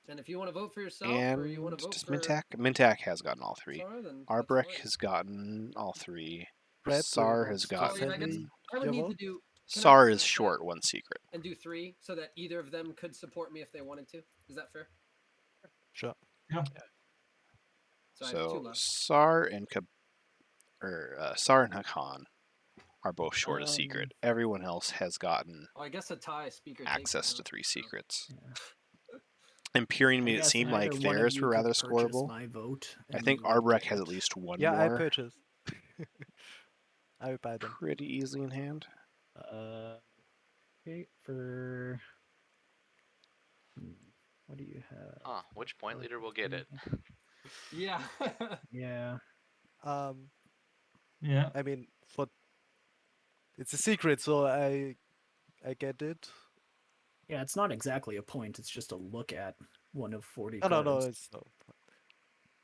And if you want to vote for yourself or you want and to vote does for Mintak? Mintak has gotten all three. Sar, then Arbrek that's fine. has gotten all three. Brad, do you Sar want has to gotten. Oh yeah, I guess send I would your need to vote? do. Can I Sar is pass that short one secret. and do 3 so that either of them could support me if they wanted to. Is that fair? Sure. Yeah. So I have 2 So left. Sar and Sar and Hakan are both short a secret. Everyone else has gotten Oh, I guess a tie speaker takes access it, to huh? 3 Oh. secrets. Yeah. Imperium I made it guess seem either like one of theirs you were rather could purchase scoreable. my vote. I and think you would Arbrek get has it. at least one Yeah, I more purchased. I will buy them. pretty easily in hand. Okay, for what do you have? Huh, which point leader will get it? Yeah. Yeah. Yeah. I mean, for it's a secret, so I get it. Yeah, it's not exactly a point, it's just a look at one of 40 No, cards. no, it's no.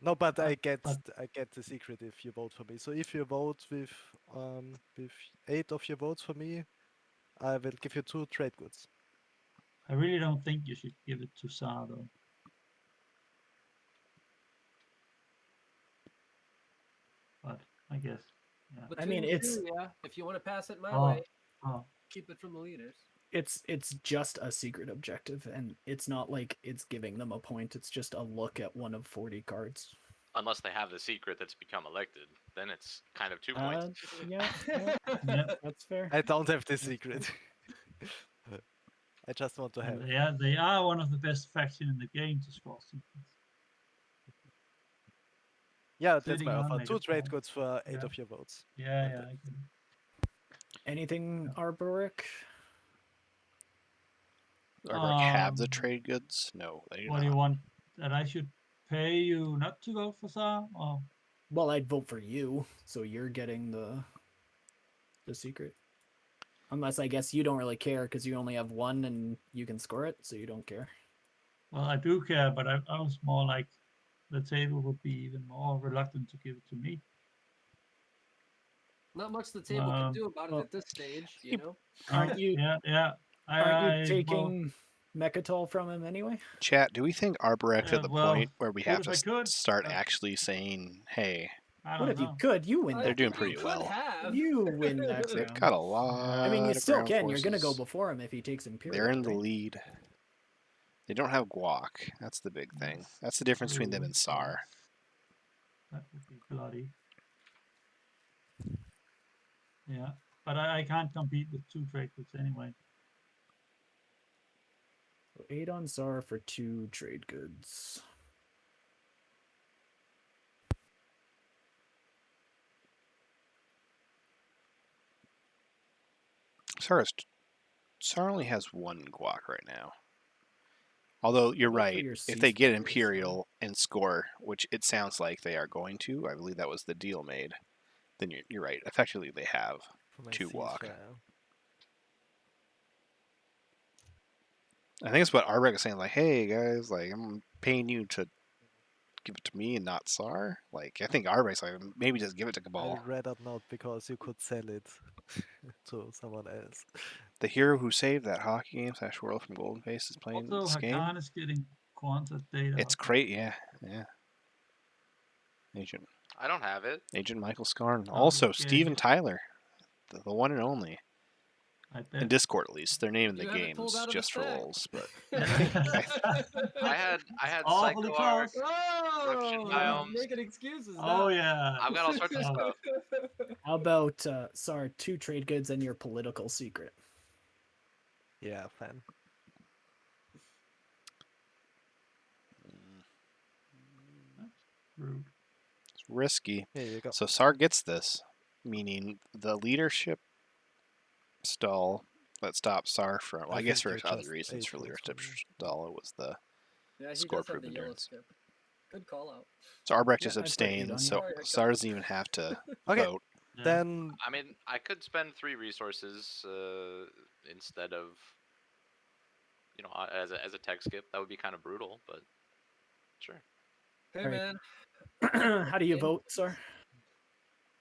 No, but I get but- I get the secret if you vote for me. So if you vote with 8 of your votes for me, I will give you 2 trade goods. I really don't think you should give it to Sar though. But I guess. Yeah. But I mean, it's yeah. If you want to pass it my Oh. way, Oh. keep it from the leaders. it's just a secret objective, and it's not like it's giving them a point. It's just a look at one of 40 cards. Unless they have the secret that's become elected, then it's kind of 2 points. Yeah, Yeah. that's fair. I don't have the secret. I just want to have. And they are one of the best factions in the game to score secrets. Yeah, that's Sitting my on offer. mega 2 trade points. goods for 8 Yeah. of your votes. Yeah, And yeah, I get it. Anything Arboric? Arbrek have the Um, trade goods? No, they do What not. do you want? That I should pay you not to vote for Sar? Or Well, I'd vote for you, so you're getting the secret. Unless I guess you don't really care because you only have one and you can score it, so you don't care. well, I do care, but I was more like the table would be even more reluctant to give it to me. Not much the table can do about it well, at this stage, you you- know. Aren't you? Yeah. Aren't you well, taking Mechatol from him anyway? Chat, do we think Arbrek's at the well, point where we good have if to I could, start but- actually saying, hey, I What don't if you know. could? You win I They're that. doing think pretty you well. Could have. You win that they've round. got a lot I mean, you of still ground can. You're gonna go forces. before him if he takes Imperial. They're in the right? lead. They don't have guac. That's the big thing. Yes. That's the difference between them True, and Sar. yes. That would be bloody. Yeah, but I can't compete with 2 trade goods anyway. So 8 on Sar for 2 trade goods. Sar only has 1 guac right now. Although you're Vote for right, your if they get C-speakers, Imperial and score, which it sounds like they are going to, I believe that was the deal made, then you're right. Effectively, they have For my 2 guac. ceasefire. I think it's what Arbrek is saying, like, hey guys, like I'm paying you to give it to me and not Sar. Like I think Arbrek's like maybe just give it to I Cabal. would rather not because you could sell it to someone else. The hero who saved that hockey game / world from Golden Face is playing Also, this game. Hakan is getting quanta data. It's great, yeah. Agent I don't have it. Michael Scarn. Oh, Also, yeah, Steven yeah. Tyler, the one and only. I In bet. Discord, at least. They're naming You the have it pulled games out of the just for stack. lulz, but I had Awfully Psycho close. Corruption Oh, biomes. making excuses. Oh now. yeah. I've got all sorts of Oh. stuff. How about Sar 2 trade goods and your political secret? Yeah, fan. Rude. it's risky. Here you go. So Sar gets this, meaning the leadership stall that stops Sar from. Well, I I guess think for you other just reasons ate for one leadership from me. stall, it was the Yeah, he score does have proof the yellow endurance. skip. Good call out. So Arbrecht Yeah, just I'd put 8 on abstains, you. so Sorry, I Sar doesn't even have to Okay, vote. Yeah. then I mean, I could spend 3 resources instead of, as a tech skip. That would be kind of brutal, but sure. Hey Alright. man, How do you in- vote, sir?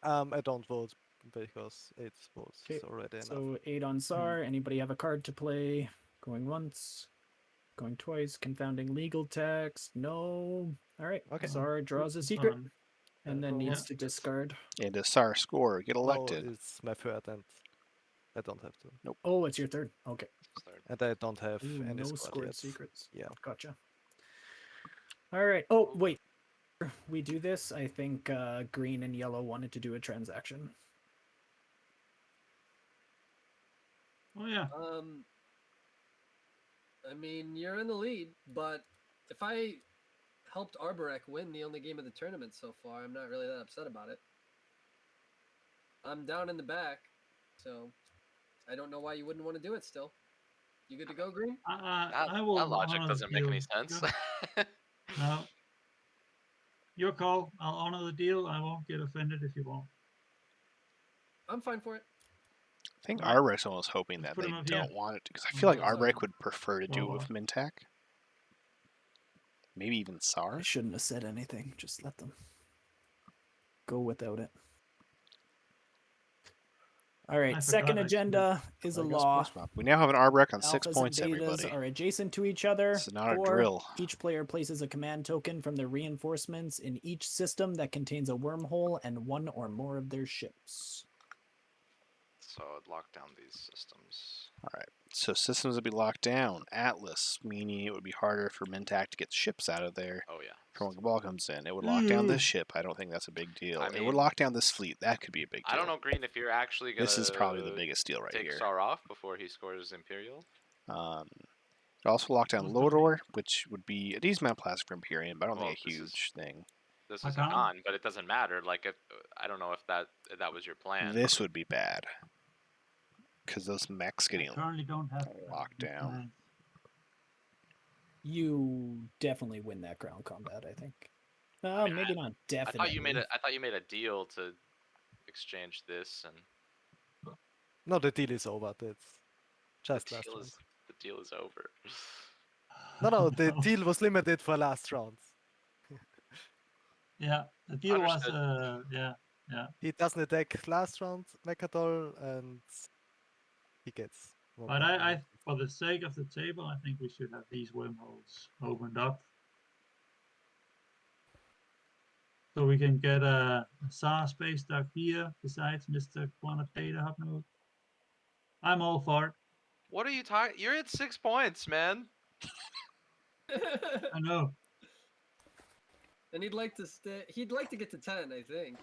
I don't vote because 8 votes Okay, is already enough. so 8 on SAR. Anybody have a card to play? Going once, going twice. Confounding legal text. No. All right. Okay. SAR draws a It's secret on. and then Yeah. needs to discard. And does Sar score? Get No, elected. it's my third and I don't have to. Oh, it's your third. Okay. Third. And I don't have Ooh, any no squad scored yet. secrets. Yeah. Gotcha. All right. Oh, wait. We do this. I think green and yellow wanted to do a transaction. Oh yeah. I mean, you're in the lead, but if I helped Arborek win the only game of the tournament so far, I'm not really that upset about it. I'm down in the back, so I don't know why you wouldn't want to do it still. You good to go, Green? I will. That logic honor doesn't the make deal. any sense. No. Your call. I'll honor the deal. I won't get offended if you won't. I'm fine for it. I think Alright. Arbrecht's almost hoping Let's that put they him up here. don't want it because I feel like Sorry. Arbrecht would prefer to do it Well, with Mintak. Maybe even Sar. I shouldn't have said anything. Just let them go without it. All right. I Second forgot, actually. agenda is a There goes law. Post Mop. We now have an Arbrecht on 6 Alphas points, and betas everybody. are adjacent to each other. This is not a 4, drill. each player places a command token from their reinforcements in each system that contains a wormhole and one or more of their ships. So I'd lock down these systems. All right. So systems would be locked down. Atlas, meaning it would be harder for Mintak to get ships out of there Oh yeah. from when Cabal comes in. It would lock down Ooh. this ship. I don't think that's a big deal. I It would mean, lock down this fleet. That could be a big deal. I don't know, Green, if you're actually gonna. This is probably the biggest deal right take here. Sar off before he scores Imperial. It also lock down Who's gonna be- Lodor, which would be a decent amount of plastic for Imperium, but I don't Well, think a this is- huge thing. This I is a can't. con, but it doesn't matter. Like, I don't know if that was your plan. This would be bad. Because those mechs I getting currently don't have locked down. plans. You definitely win that ground combat, I think. mean, Maybe not I definitely. thought you made a deal to exchange this, and No, the deal is over. That's just the last deal round. is the deal is over. No, the deal was limited for last rounds. Yeah, the deal was Understood. yeah. He doesn't attack last round, Mechadol, and he gets. one But point I, more. for the sake of the table, I think we should have these wormholes opened up, so we can get a SAR space dock here besides Mr. Quantitator Hub Node. I'm all for it. What are you talking? You're at 6 points, man. I know. And he'd like to stay. He'd like to get to 10, I think.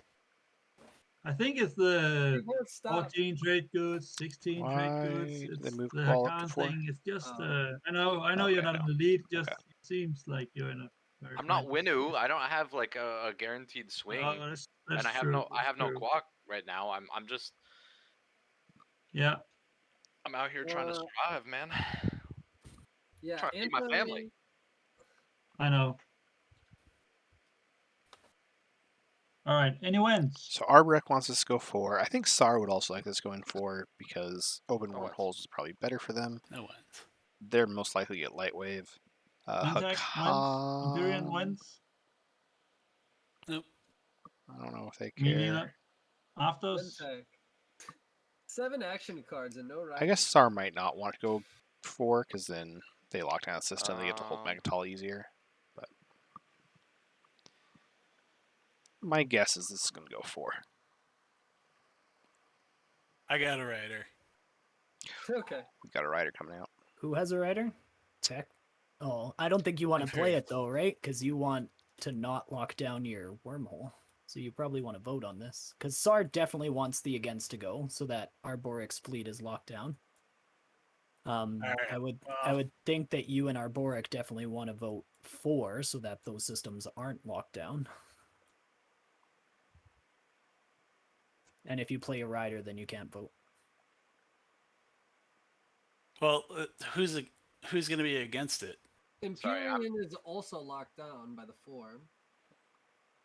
I think it's He the won't stop. 14 trade goods, 16 Why trade goods. did they It's move the Cabal up to Hakan 4? thing. It's just Oh. I know Okay, you're not no. in the lead. Just Okay. it seems like you're in a very. I'm not fine Winu. position. I don't have like a guaranteed swing, Oh, that's and I have true. I have no true. quack right now. I'm just Yeah. I'm out here trying to strive, man. Yeah, Trying to feed my family. I know. All right. Any wins? So Arbrecht wants us to go 4. I think Sar would also like us going 4 because open Oh, wormholes is probably better for them. No one's. They're most likely to get light wave. Mintek wins. Imperium Hakan, wins. Nope. I don't know if they Me care. neither. Afters. Mintek. 7 action cards and no right. I guess Sar might not want to go 4 because then they lock down the system. They get to hold Um, Megatol easier. But my guess is this is going to go 4. I got a rider. Okay. We got a rider coming out. Who has a rider? Tech. Oh, I don't think you want to play Imperium. it though, right? Because you want to not lock down your wormhole. So you probably want to vote on this. Because SAR definitely wants the against to go, so that Arboric's fleet is locked down. Alright, I would well- think that you and Arboric definitely want to vote 4 so that those systems aren't locked down. And if you play a rider, then you can't vote. Well, who's going to be against it? Empyrean is also locked down by the 4.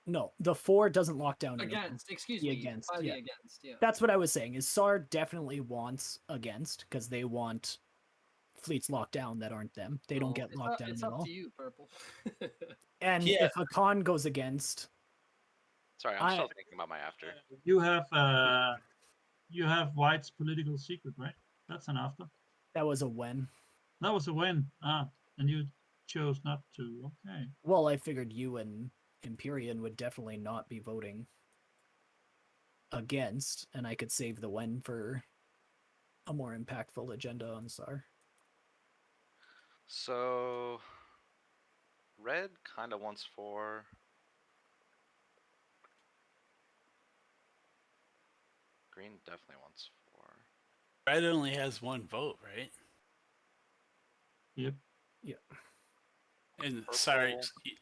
No, the 4 doesn't lock down anything. Against, excuse The me. against, By yeah. the against, yeah. That's what I was saying. Is SAR definitely wants against because they want fleets locked down that aren't them. They don't Well, get locked down it's at up all. to you, Purple. And Yeah. if a con goes against, Sorry, I'm still thinking about my after. You have White's political secret, right? That's an after. that was a when. That was a win. And you chose not to. Okay. Well, I figured you and Empyrean would definitely not be voting against, and I could save the when for a more impactful agenda on SAR. So, red kind of wants 4. Green definitely wants 4. Red only has 1 vote, right? Yep. And Purple.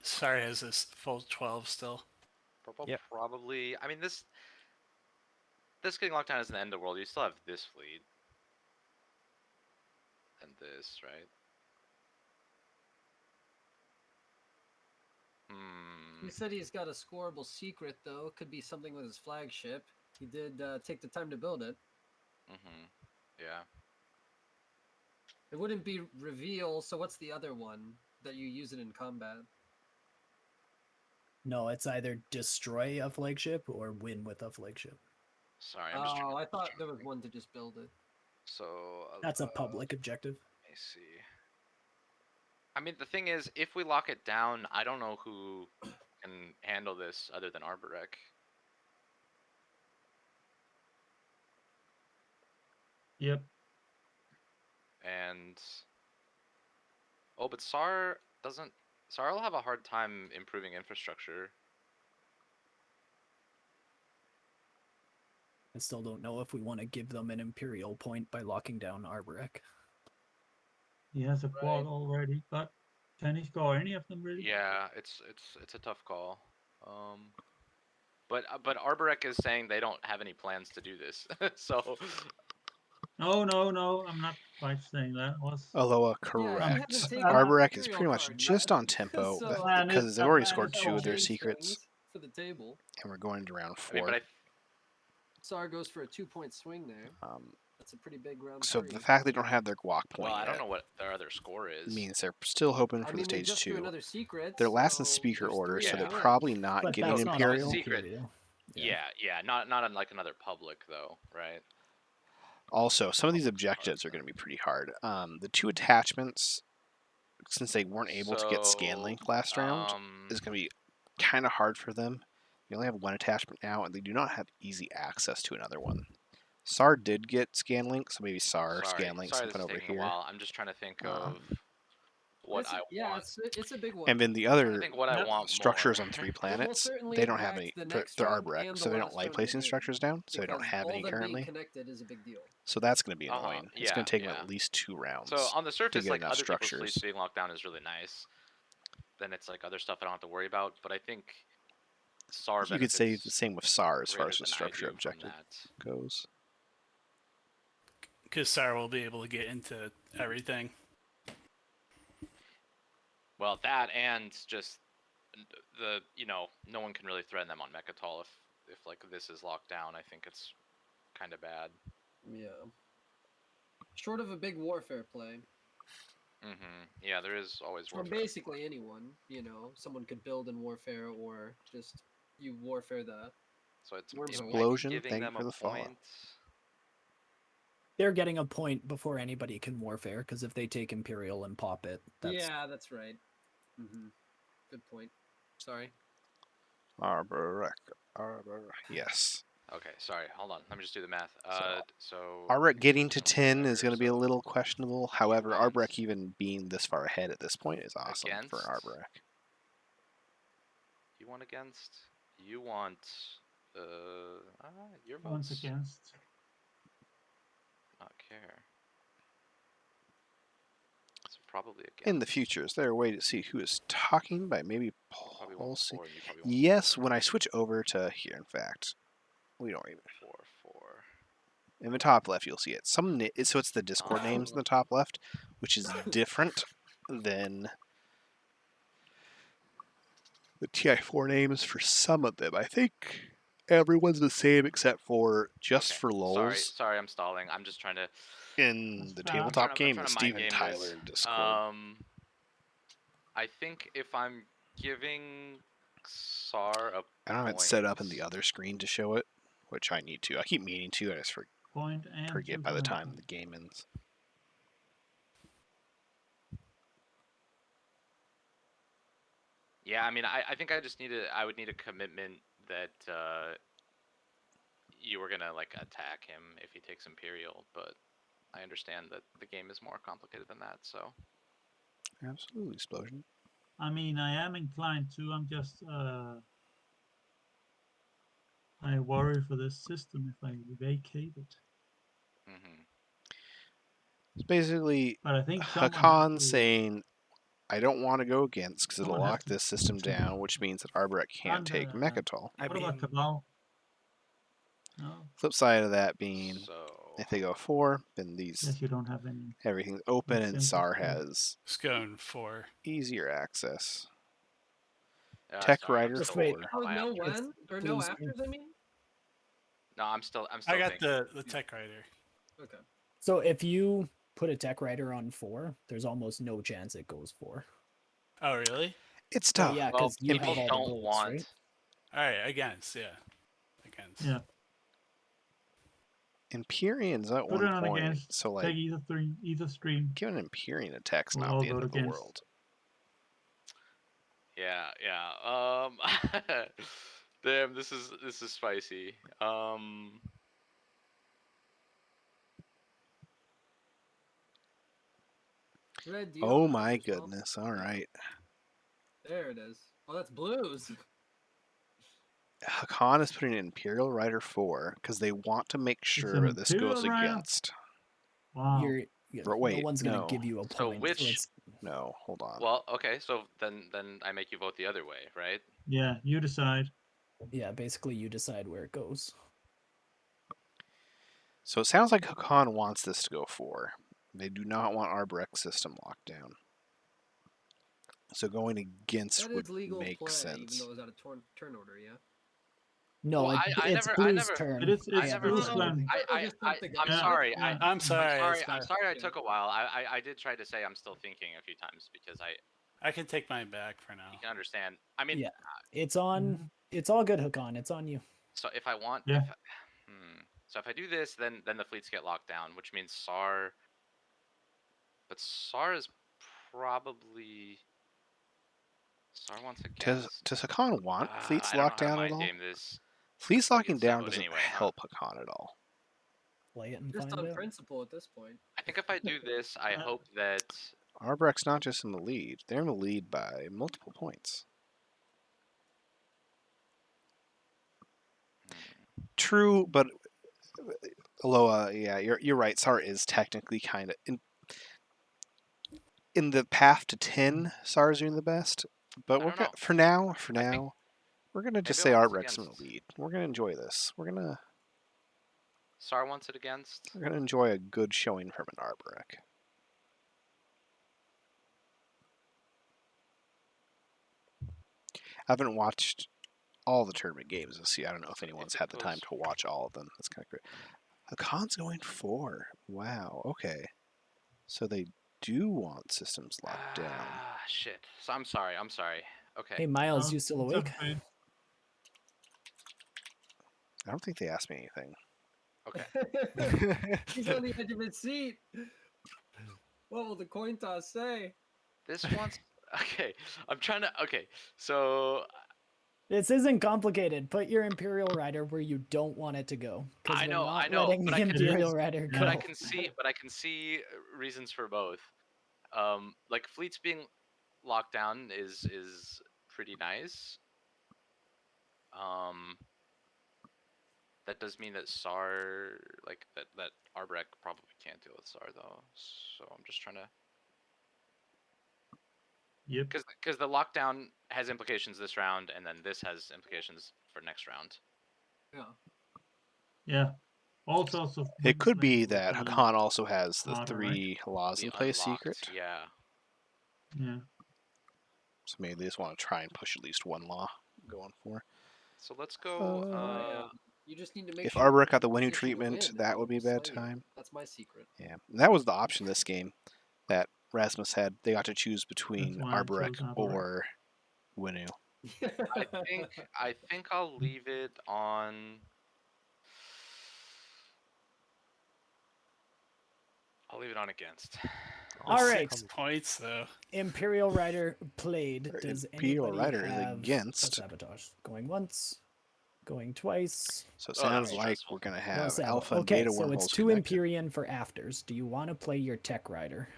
sorry has this full 12 still. Purple Yep. probably. I mean, this getting locked down isn't the end of the world. You still have this fleet. And this, right? He said he's got a scoreable secret, though. Could be something with his flagship. He did take the time to build it. Yeah. It wouldn't be reveal, so what's the other one that you use it in combat? No, it's either destroy a flagship or win with a flagship. Sorry, I'm just trying Oh, to I thought think. there was one to just build it. So That's a public objective. Let me see. I mean, the thing is, if we lock it down, I don't know who can handle this other than Arborek. Yep. And but SAR doesn't. SAR will have a hard time improving infrastructure. I still don't know if we want to give them an Imperial point by locking down Arborek. He has a quad already, but can he score any of them really? Yeah, it's a tough call. But Arborek is saying they don't have any plans to do this. So No, I'm not quite saying that. Although correct. Arborek is pretty much just on tempo because they've already scored 2 of their secrets, for the table. and we're going to round 4. I mean, but SAR goes for a 2-point swing there. That's a pretty big round. So 3. the fact they don't have their guac point well, I don't yet know what their other score is. means they're still hoping for I mean, the they stage just drew 2. another secret. They're last in so speaker there's order, 3 so to they're win. probably not But getting that's not Imperial. all Secret. Imperial. Yeah, not on like another public though, right? Also, some of these objectives are going to be pretty hard. The 2 attachments, since they weren't able to get Scanlink last round, is going to be kind of hard for them. They only have 1 attachment now, and they do not have easy access to another one. SAR did get Scanlink, so maybe SAR, Scanlink, Sorry, this something is over taking here. a while. I'm just trying to think of what I want. It's a big one. And then the I other think what I want structures more. on 3 It will planets, certainly they don't have impact any. the They're next round Arborek, and so the they don't last like round of the placing game, structures down, so they don't because have all any them currently. being connected is a big deal. So that's going to be annoying. It's going to take them Yeah. at least 2 rounds. So on the to surface, get like enough other people's fleets structures. being locked down is really nice. Then it's like other stuff I don't have to worry about. But I think SAR You could say the benefits same with SAR as far greater as the than I structure do from objective that. goes. Because SAR will be able to get into everything. Well, that and just the no one can really threaten them on Mechatol if like this is locked down. I think it's kind of bad. Yeah. Short of a big warfare play. Yeah, there is always From warfare. basically anyone, someone could build in warfare or just you warfare the. So it's Explosion, giving thank you them for a the follow. point. They're getting a point before anybody can warfare, because if they take Imperial and pop it, that's right. Good point. Sorry. Arborek. Yes. Okay, sorry. Hold on. Let me just do the math. So Arborek getting to 10 is going to be a so little questionable. However, want- Arborek even being this far ahead at this point is awesome for Against? Arborek. you want against? You want your Once votes? against. Not care. It's probably against. In the future, is there a way to see who is talking by maybe Probably want pulsing? 4, and you probably want Yes, when I switch over to here, in fact, we don't even. 4. In the top left, you'll see it. So it's the Discord names in the top left, which is different than the TI4 names for some of them. I think everyone's the same except for just Okay. for Sorry, lulz. sorry, I'm stalling. I'm just trying to. In That's the fair. tabletop I'm game trying with to mind Steven game Tyler this. in Discord. I think if I'm giving Sar a I don't have it point, set up in the other screen to show it, which I need to. I keep meaning to, I just Point and forget 2 by the command time points. the game ends. yeah, I mean, I think I would need a commitment that you were gonna like attack him if he takes Imperial, but I understand that the game is more complicated than that. So Absolutely, Explosion. I mean, I am inclined to. I'm just I worry for this system if I vacate it. hmm It's basically But I think Hakan saying, I don't want to go against because it'll someone has lock to this system to- down, which means that Arborek can't and take Mechatol. I what about mean, Cabal? No. Flip side of that being, so if they go 4, then Yes, you don't have any everything's open and incentives Sar for it. has Just going for. easier access. yeah, Tech sorry, I'm Rider Just still wait. 4. Oh, my no after. when or no Please. afters? I mean. No, I'm still I got thinking. the tech writer. Okay. So if you put a tech rider on 4, there's almost no chance it goes 4. Oh, really? It's Well, tough. yeah, Well, because you people have all don't the bolts, want. right? All right, against, yeah. Against. Yeah. Empyrean's at Put one it on point, against. so like Take either stream. giving Empyrean attack's We'll not all the end vote of the against. world. Yeah. Damn, this is spicy. Red, do you Oh have my as well? goodness. All right. There it is. Oh, that's blues. Hakan is putting in Imperial Rider 4 because they want to make It's sure an that this goes Imperial Rider. against. Wow. But No wait, one's gonna no. give you a So point. which- it's, No, hold on. Well, okay, so then I make you vote the other way, right? Yeah, you decide. yeah, basically you decide where it goes. So it sounds like Hakan wants this to go 4. They do not want Arbrek's system locked down. So going against That would is legal make play, sense. even though it's out of turn order. Yeah. No, Well, it's I Blue's never- turn. It's I They never. haven't Blue's done turn. anything. I'm Yeah, sorry. yeah. I'm sorry. I'm sorry. I took a while. I did try to say I'm still thinking a few times because I can take mine back for now. you can understand. I mean, Yeah. It's on. It's all good, Hakan. It's on you. so if I want, Yeah. so if I do this, then the fleets get locked down, which means Sar. But Sar is probably. Sar wants to Does Hakan want fleets I don't locked know how down to at all? mind game this. Fleets locking gets down settled doesn't anyway, huh? help Hakan at all. Play it and Just find on out. principle at this point. I think if I do this, I hope that. Arbrek's not just in the lead. They're in the lead by multiple points. True, but Aloha, yeah, you're right. Sar is technically kind of in the path to 10. Sar's doing the best, but I we're don't know. for now. I think We're gonna just maybe say I'll want Arbrek's in the against. lead. We're gonna enjoy this. Sar wants it against. We're gonna enjoy a good showing from an Arborek. I haven't watched all the tournament games this year. I don't know if anyone's had the time to watch all of them. That's kind of great. Hakan's going 4. Wow. Okay. So they do want systems locked down. Ah, shit. So I'm sorry. Okay. Hey, Miles, Oh, you still it's awake? okay. I don't think they asked me anything. Okay. He's on the edge of his seat. What will the coin toss say? This one's okay. I'm trying to. Okay. So This isn't complicated. Put your Imperial Rider where you don't want it to go. 'Cause I we're know. not I know. letting But the I can. Imperial Rider go. But I can see. But I can see reasons for both. Like fleets being locked down is pretty nice. That does mean that Sar, like that Arborek probably can't deal with Sar though. So I'm just trying to. Yep. Because the lockdown has implications this round, and then this has implications for next round. Yeah. Yeah. All sorts of. It could be things that will be Hakan also has the harder, 3 laws The in play unlocked, secret. yeah. Yeah. So maybe they just want to try and push at least one law going for. So let's go. You just need to make If sure Arbor got the winning finish your treatment, win, that and would be a we'll bad slay you. time. That's my secret. Yeah, and that was the option this game that Rasmus had. They got to choose That's between why I Arborek chose Arborek. or Winu. I think I'll leave it on. I'll leave it on against. All right. 6 points though. Imperial Rider played. Or Does Imperial anybody Rider is have against. a sabotage? Going once, going twice. So it Oh, that sounds was like stressful. we're gonna No have sabo. Alpha and Okay, Beta so it's wormholes 2 connected. Empyrean for afters. Do you want to play your Tech Rider?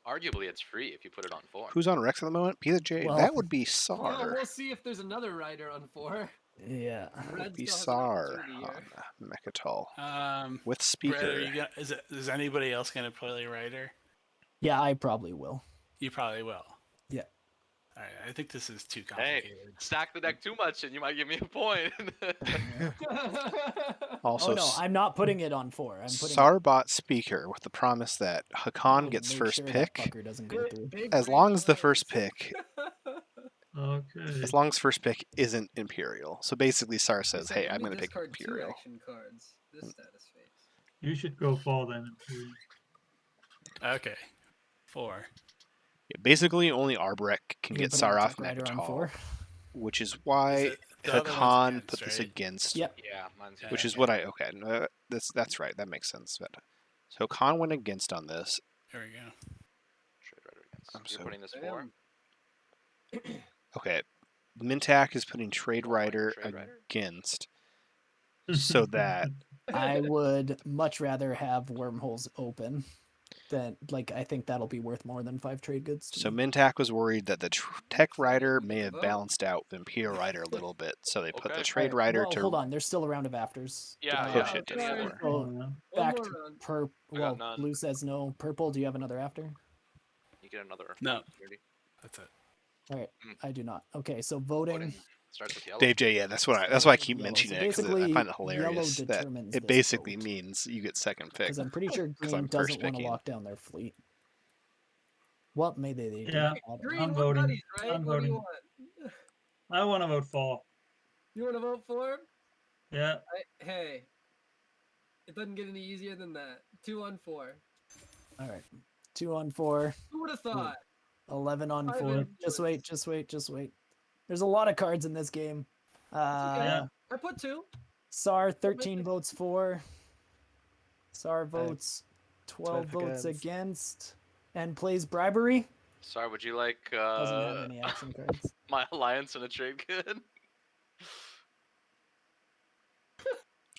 Arguably, it's free if you put it on 4. Who's on Rex at the moment? PJ. Well- that would be Well, Sar. we'll see if there's another rider on 4. Yeah. Red Be still has an Sar opportunity on here. Mechatol with Brett, speaker. are you is anybody else gonna play Rider? Yeah, I probably will. You probably will. Yeah. All right, I think this is too Hey, complicated. stack the deck too much and you might give me a point. Also, Oh no, I'm not putting it on 4. I'm putting Sar bought speaker with the promise that it Hakan to gets make first sure that pick. fucker doesn't go through. Big As brain long as the alliance. first pick, Okay. as long as first pick isn't Imperial. So basically, Sar says, Say "Hey, I'm only going to pick discard 2 Imperial." action cards. This status phase. You should go for then. Imperial. Okay, 4. Yeah, basically, only Arborek can You're get putting Sar the off Tech Rider on Mechatol, 4. which is why Is it- the other one's Hakan against, put this right? against. Yep. Yeah, mine's Which Yeah, is okay. what I okay. No, that's right. That makes sense. But so Hakan went against on this. There we go. Trade Rider against. I'm You're so- putting this 4? Damn. Okay, Mintak is putting Trade Don't like Rider Trade Rider? against, so that I would much rather have wormholes open. Than I think that'll be worth more than 5 trade goods. To so me. Mintak was worried that the Tech Rider You may get have the vote. balanced out the Imperial Rider a little bit, so they put the Okay. Trade Alright, Rider well, to hold on. There's still a round of afters. Yeah, push yeah. it to sorry. 4. So One back more to round. well, none. blue says no. Purple, do you have another after? You get another No. opportunity. That's it. All right, Mm. I do not. Okay, so voting. Voting starts with yellow. Dave J, yeah, that's why I keep Yellow. mentioning So it because I basically, find it yellow hilarious that determines it this basically vote. means you get second pick. Because I'm pretty sure 'Cause green I'm first doesn't want to picking. lock down their fleet. What may they do? Yeah. I don't know. Green, I'm we're voting. buddies, right? I'm What do you voting. want? I want to vote for. You want to vote for him? Yeah. Hey, it doesn't get any easier than that. 2 on 4. All right, 2 on 4, Who would have thought? 11 on Five 4. Just wait, influence. just wait, just wait. There's a lot of cards in this game. It's okay. Yeah. I put 2. Sar 13 votes for. Sar votes 12 12 votes against. against, and plays bribery. Sorry, would you like Doesn't have any action cards. my alliance in a trade good?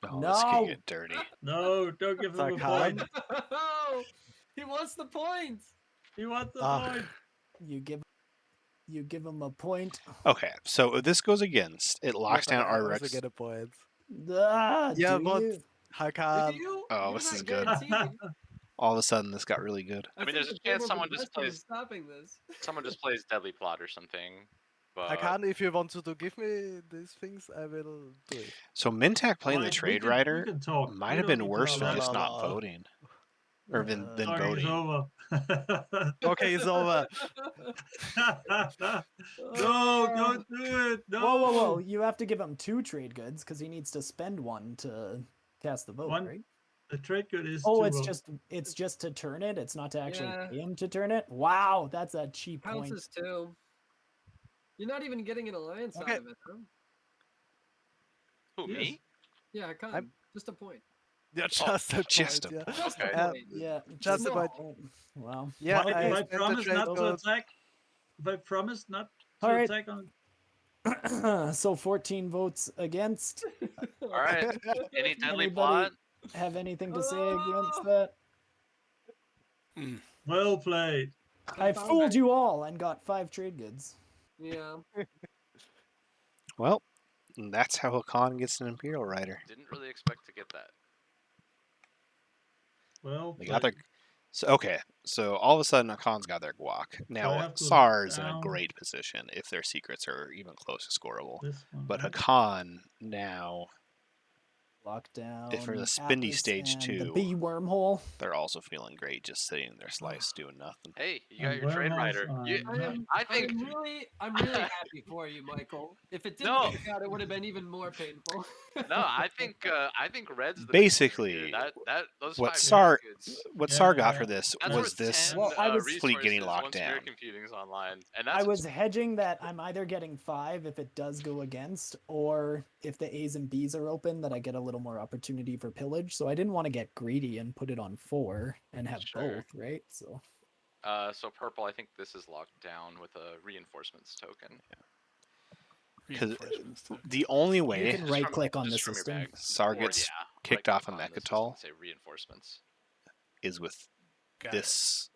Oh, this could No. get dirty. No, don't give them a Sarkhan? point. Oh, he wants the points. He wants the Ah. point. You give him a point. Okay, so if this goes against, it locks down I also Arborek. get a point. Ah, Yeah, do but you? Do Hakan. you? Oh, You're this not is good. guaranteed. All of a sudden, this got really good. I mean, think there's a the chance favorable someone just investor is plays- stopping this. Someone just plays Deadly Plot or something. But Hakan, if you want to give me these things, I will do it. So Mintak playing the Mike, we Trade can- we Rider can talk. might We have don't been need to worse than elaborate. just not No. voting, or than Talking is voting. over. Okay, it's over. No, don't do it. No. Whoa, whoa, whoa! You have to give him 2 trade goods because he needs to spend 1 to cast the vote, One right? The trade good is. Oh, to it's vote. just to turn it. It's not to actually Yeah. pay him to turn it. Wow, that's a cheap Counts point. as 2. You're not even getting an alliance Okay. out of it, huh? who Yes. me? Yeah, Hakan. I'm- Just a point. Yeah, just a just point, a yeah. Just Okay. a Um, point. Yeah, Just a about- point. Wow. Yeah, Mike, I if I spent the promise trade not to gold. attack, if I promise not to All right. attack on, So 14 votes against. All right. Any Deadly Anybody Plot? have anything to say against Oh. that? well played. I fooled you all and got 5 trade goods. Yeah. Well, that's how Hakan gets an Imperial Rider. Didn't really expect to get that. Well They played. got their. So okay, so all of a sudden Hakan's got their guac. I Now have to Sar's in a down- great position if their secrets are even close to scoreable. This one, But right? Hakan now Lockdown. for the spindy Atlas stage and the 2, B wormhole. they're also feeling great just sitting in their slice doing nothing. Hey, you got And your trade wormholes rider. are You, not- I think I'm really happy for you, Michael. If it didn't No. work out, it would have been even more painful. no, I think Red's the Basically, those what 5 SAR goods. what Yeah, SAR got yeah. for this That's was worth this 10 Well, I was- fleet getting resources locked once Mirror down. Computing's online, and I that's was hedging that I'm either getting 5 if it does go against, or if the A's and B's are open, that I get a little more opportunity for pillage. So I didn't want to get greedy and put it on 4 and have Sure. both, right? So so purple. I think this is locked down with a reinforcements token. Because Reinforcements token. the only you way can Just right from- click on the just from your system. bag. SAR Or, gets yeah, kicked right off click a on the system Mechatol and say reinforcements. is with Got this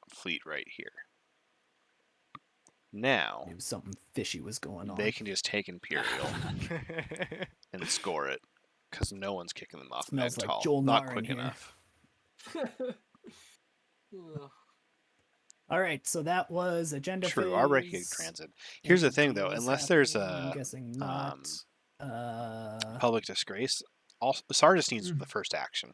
fleet right here. Now Knew something fishy was going on. they can just take Imperial and score it because no one's kicking them off Smells like Mechatol. Joel Not Nar in quick here. enough. Ugh. All right, so that was agenda True, our Reiki phase. transit. Here's the Any thing, though. deals Unless there's happening? I'm a guessing not. public disgrace, SAR just needs Mm. the first action.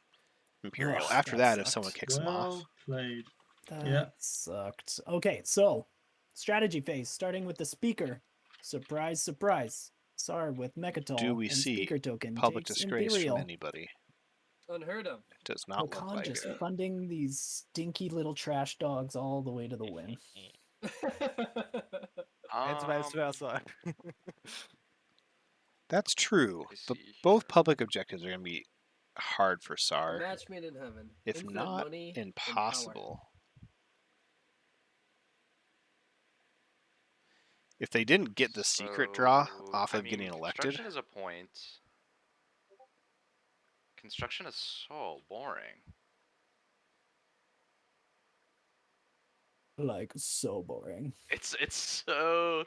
Imperial. Ugh, After that that, if someone sucked. kicks them off, Well played. That Yeah. sucked. Okay, so strategy phase, starting with the speaker. Surprise, surprise. SAR with Mechatol do we and see speaker token public takes disgrace Imperial. from anybody? Unheard of. It does not look Okan like just it. funding these stinky little trash dogs all the way to the win. And vice versa. That's true. Let me But see both here. public objectives are going to be hard for A SAR, match made in heaven. if Infinite not money and power. impossible. If they didn't get the secret draw So, off I of getting mean, elected, Construction is a point. Construction is so boring. Like, so boring. It's so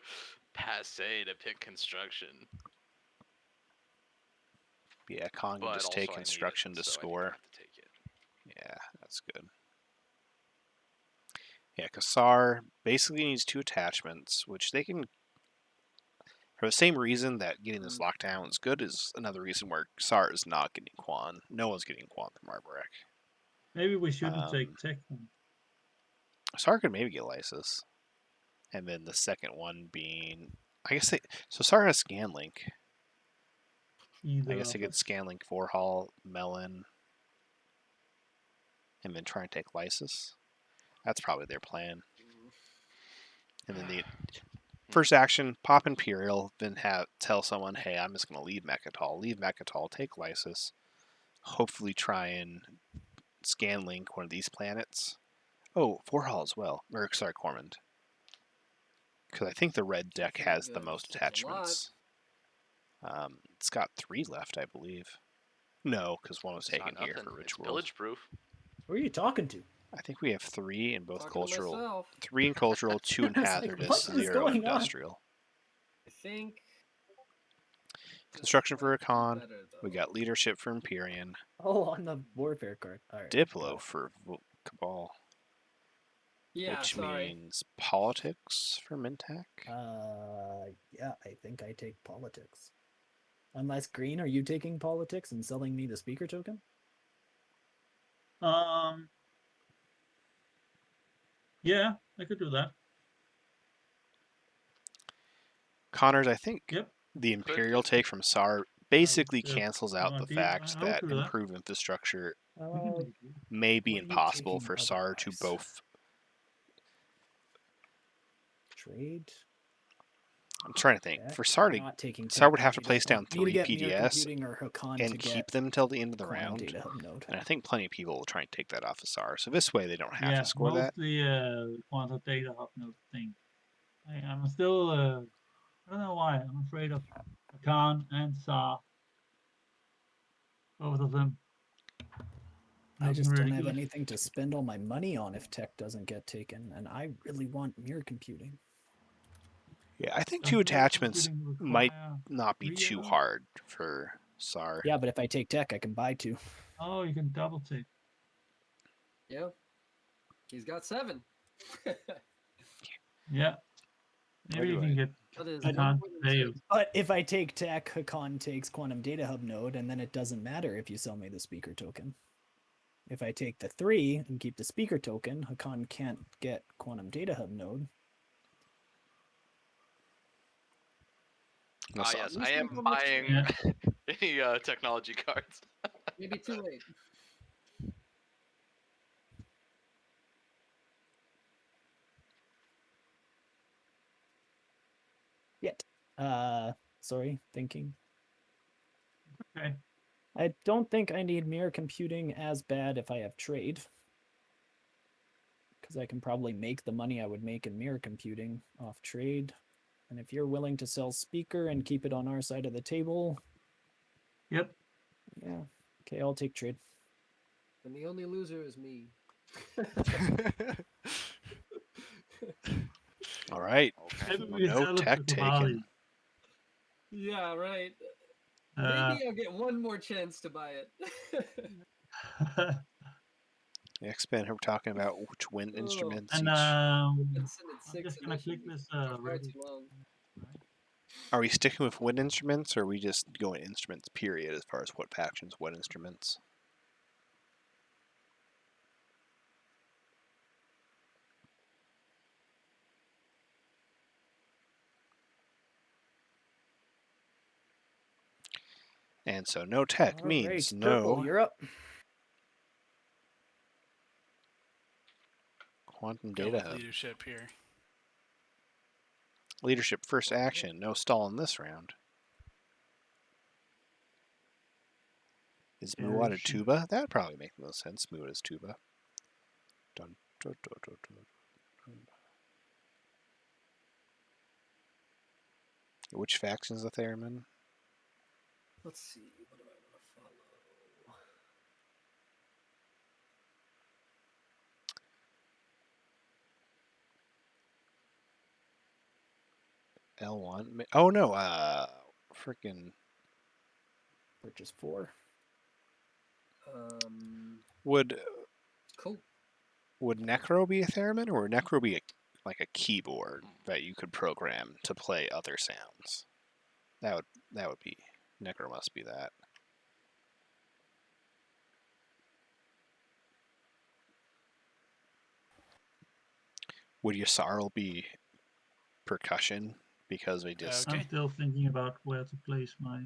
passe to pick construction. yeah, Kong can But just take also I need it, construction to so I think I score. have to take it. Yeah, that's good. Yeah, because SAR basically needs 2 attachments, which they can, for the same reason that getting this lockdown is good, is another reason where SAR is not getting Quan. No one's getting Quan from Arborek. Maybe we shouldn't take tech then. SAR could maybe get Lysis. And then the second one being, I guess they, so SAR has Scanlink. Either I guess they of could us. Scanlink 4-Hall, Melon, and then try and take Lysis. That's probably their plan. And then the first action, pop Imperial, then tell someone, hey, I'm just going to leave Mechatol, take Lysis, hopefully try and Scanlink one of these planets. Oh, 4-Hall as well. Or, sorry, Cormand. Because I think the red deck has the good. most That's a lot. attachments. It's got 3 left, I believe. No, because one was It's taken not here nothing. for It's Ritual. pillage proof. Who are you talking to? I think we have 3 in both Talking to cultural. myself. 3 in cultural, 2 in I was like, hazardous, what is 0 going on? industrial. I think. Construction for might be Econ. better, We though. got leadership for Empyrean. Oh, on the warfare card. All right. Diplo well, for Cabal. Yeah, which sorry. means politics for Mintac. Yeah, I think I take politics. Unless Green, are you taking politics and selling me the speaker token? Yeah, I could do that. Connors, I think Yep. the Imperial take from SAR basically yeah, cancels out the I fact will that do that. improved infrastructure We can make it. may be what are you impossible taking for SAR to otherwise? both. Trade? I'm trying to think. Tech? For SAR I'm to not taking SAR tech would have to because you place don't down want me to 3 get Mirror PDS Computing or Hakan and to keep get them till the end of the Quantum round. Data Hub node. And I think plenty of people will try and take that off of SAR. So this way they don't have Yeah, to score that. mostly quantum data hub node thing. I'm still I don't know why. I'm afraid of Khan and Sa. Both of them. I just Looking don't really have good. anything to spend all my money on if tech doesn't get taken, and I really want Mirror Computing. Yeah, I think Does 2 mirror attachments computing might require not be 3 too yellow? hard for SAR. Yeah, but if I take tech, I can buy 2. Oh, you can double take. Yeah. He's got 7. Yeah. Maybe you do can I- get That is Hakan more than pay you. six. But if I take tech, Hakan takes quantum data hub node, and then it doesn't matter if you sell me the speaker token. If I take the 3 and keep the speaker token, Hakan can't get quantum data hub node. No, so- Yes, At I least am we know much buying Yeah. any technology cards. Maybe too late. Yet. Sorry, thinking. Okay. I don't think I need mirror computing as bad if I have trade. Because I can probably make the money I would make in mirror computing off trade. And if you're willing to sell speaker and keep it on our side of the table, Yep. yeah. Okay, I'll take trade. And the only loser is me. all right. Okay. Maybe Well, we no sell it tech to taken. Somali. Yeah, right. Uh, Maybe I'll get one more chance to buy it. X-Men, we're talking about which wind Oh. instruments and each. Been sitting at I'm 6 just gonna click initially this for far ready. too long. Are we sticking with wind instruments, or are we just going instruments, period, as far as what factions, what instruments? And so no tech All means right, no Purple, you're up. quantum Go data with hub. leadership here. Leadership first action, no stall in this round. Is Muad a Leadership. tuba? That would probably make the most sense. Muad is tuba. Dun, dun, dun, dun, dun, dun. Which faction is the Theremin? Let's see. What do I want to follow? L1? Oh no, freaking. Purchase 4. Would Cool. would Necro be a theremin, or would Necro be like a keyboard that you could program to play other sounds? That would be Necro must be that. Would Yasarl be percussion because we just I'm Okay. still thinking about where to place my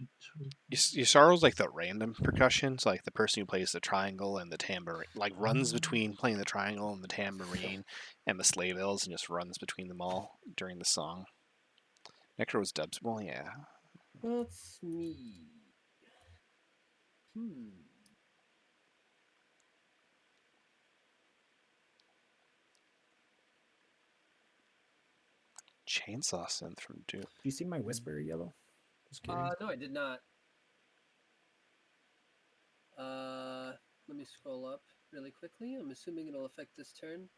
Yasarl's like the random percussion, so like the person who plays the triangle and the tambourine, like runs between playing the triangle and the tambourine and the sleigh bells, and just runs between them all during the song. Necro's dubs, well, yeah. That's me. Chainsaw synth from Doom. Do you see my whisper yellow? Just kidding. No, I did not. Let me scroll up really quickly. I'm assuming it'll affect this turn.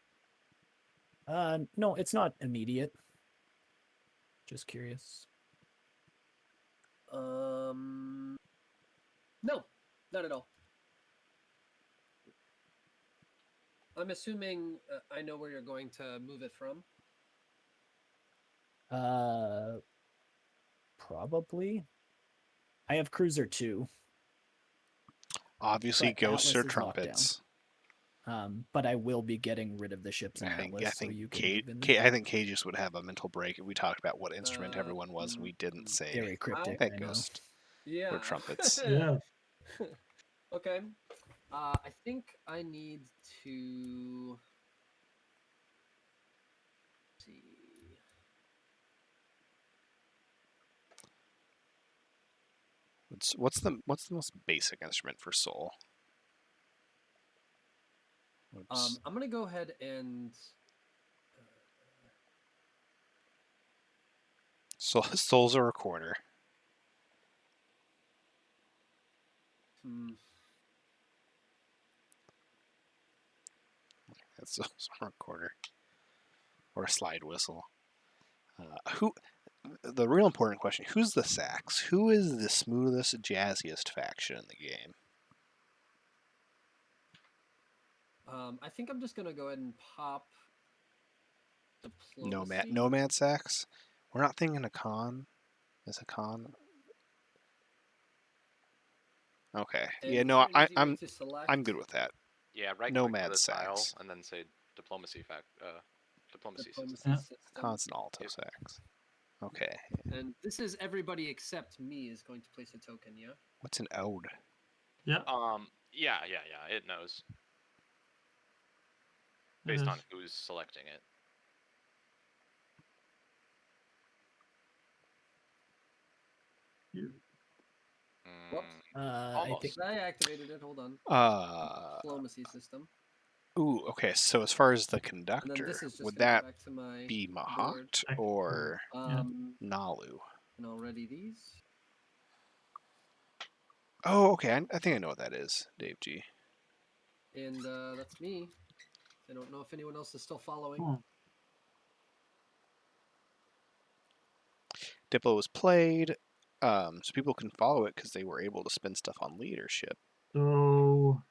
No, it's not immediate. Just curious. No, not at all. I'm assuming I know where you're going to move it from. Probably. I have Cruiser 2. Obviously, But ghosts Atlas or is locked down. trumpets. But I will be getting rid of the ships in I think Atlas, so you can move in I think Cages would have a mental break if we talked about what instrument everyone was, and we didn't say Very cryptic, that I know. ghost Yeah. or trumpets. Yeah. Okay. I think I need to see. What's the most basic instrument for Soul? Oops. I'm gonna go ahead and Soul's a recorder. That's a recorder or a slide whistle. Who? The real important question: who's the sax? Who is the smoothest, jazziest faction in the game? I think I'm just gonna go ahead and pop diplomacy. Nomad sax. We're not thinking a con. Is a con? Okay. Yeah. And No. create an easy way I'm to select. I'm good with that. Yeah, right click Nomad to the tile sacks. and then say diplomacy diplomacy Diplomacy system. Yeah. system. Cons and alto sacks. Okay. And this is everybody except me is going to place a token, yeah? What's an ode? Yeah. Yeah. It knows it based on is. who's selecting it. You. Whoops. Mm, I almost. think I activated it. Hold on. Uh. Diplomacy system. Ooh. Okay. So as far as the And then conductor, this is just would going to that go back to my be board. Mahat or Nalu? And already these. Oh, okay. I think I know what that is, Dave G. And that's me. I don't know if anyone else is still following. Oh. Diplo was played, so people can follow it because they were able to spend stuff on leadership. So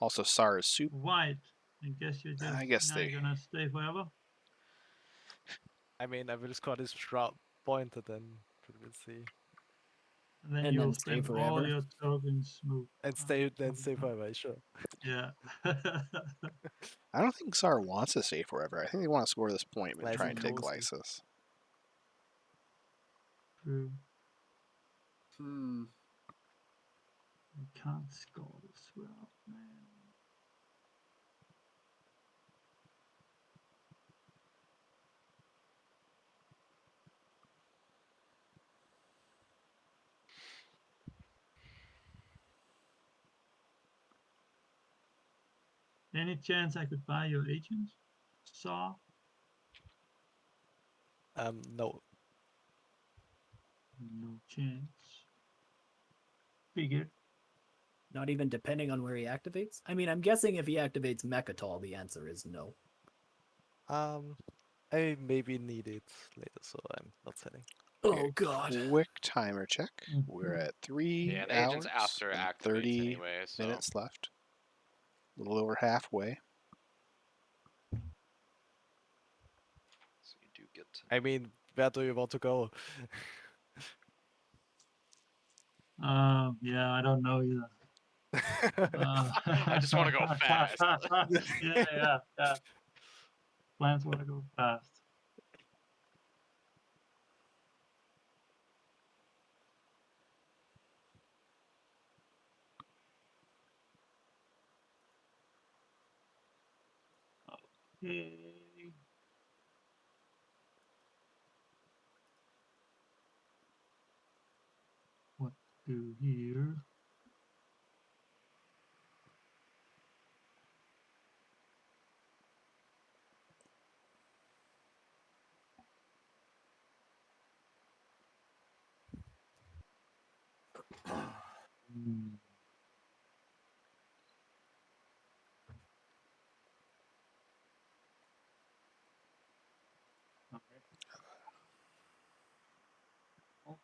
Also, SARS soup. white. I guess you're just I guess now they. you're gonna stay forever. I mean, I will score this pointer then, but we'll see. And then And you'll then stay spend all forever. your tokens smooth. And stay forever, sure. Yeah. I don't think SAR wants to stay forever. I think they want to score this point and try and take Cozy. Lysis. True. Hmm. I can't score this well, man. Any chance I could buy your agent? Saw? No. No chance. Figured. not even depending on where he activates. I mean, I'm guessing if he activates Mechatol, the answer is no. I maybe need it later, so I'm not selling. Oh God. Quick timer check. We're Mhm. at 3 Yeah, the hours agent's after and activates 30 anyway, so minutes left. A little over halfway. so you do get. I mean, where do you want to go? Yeah, I don't know either. I just want to go fast. yeah. Plans want to go fast. Okay. What to do here? Hmm. Okay. Oh,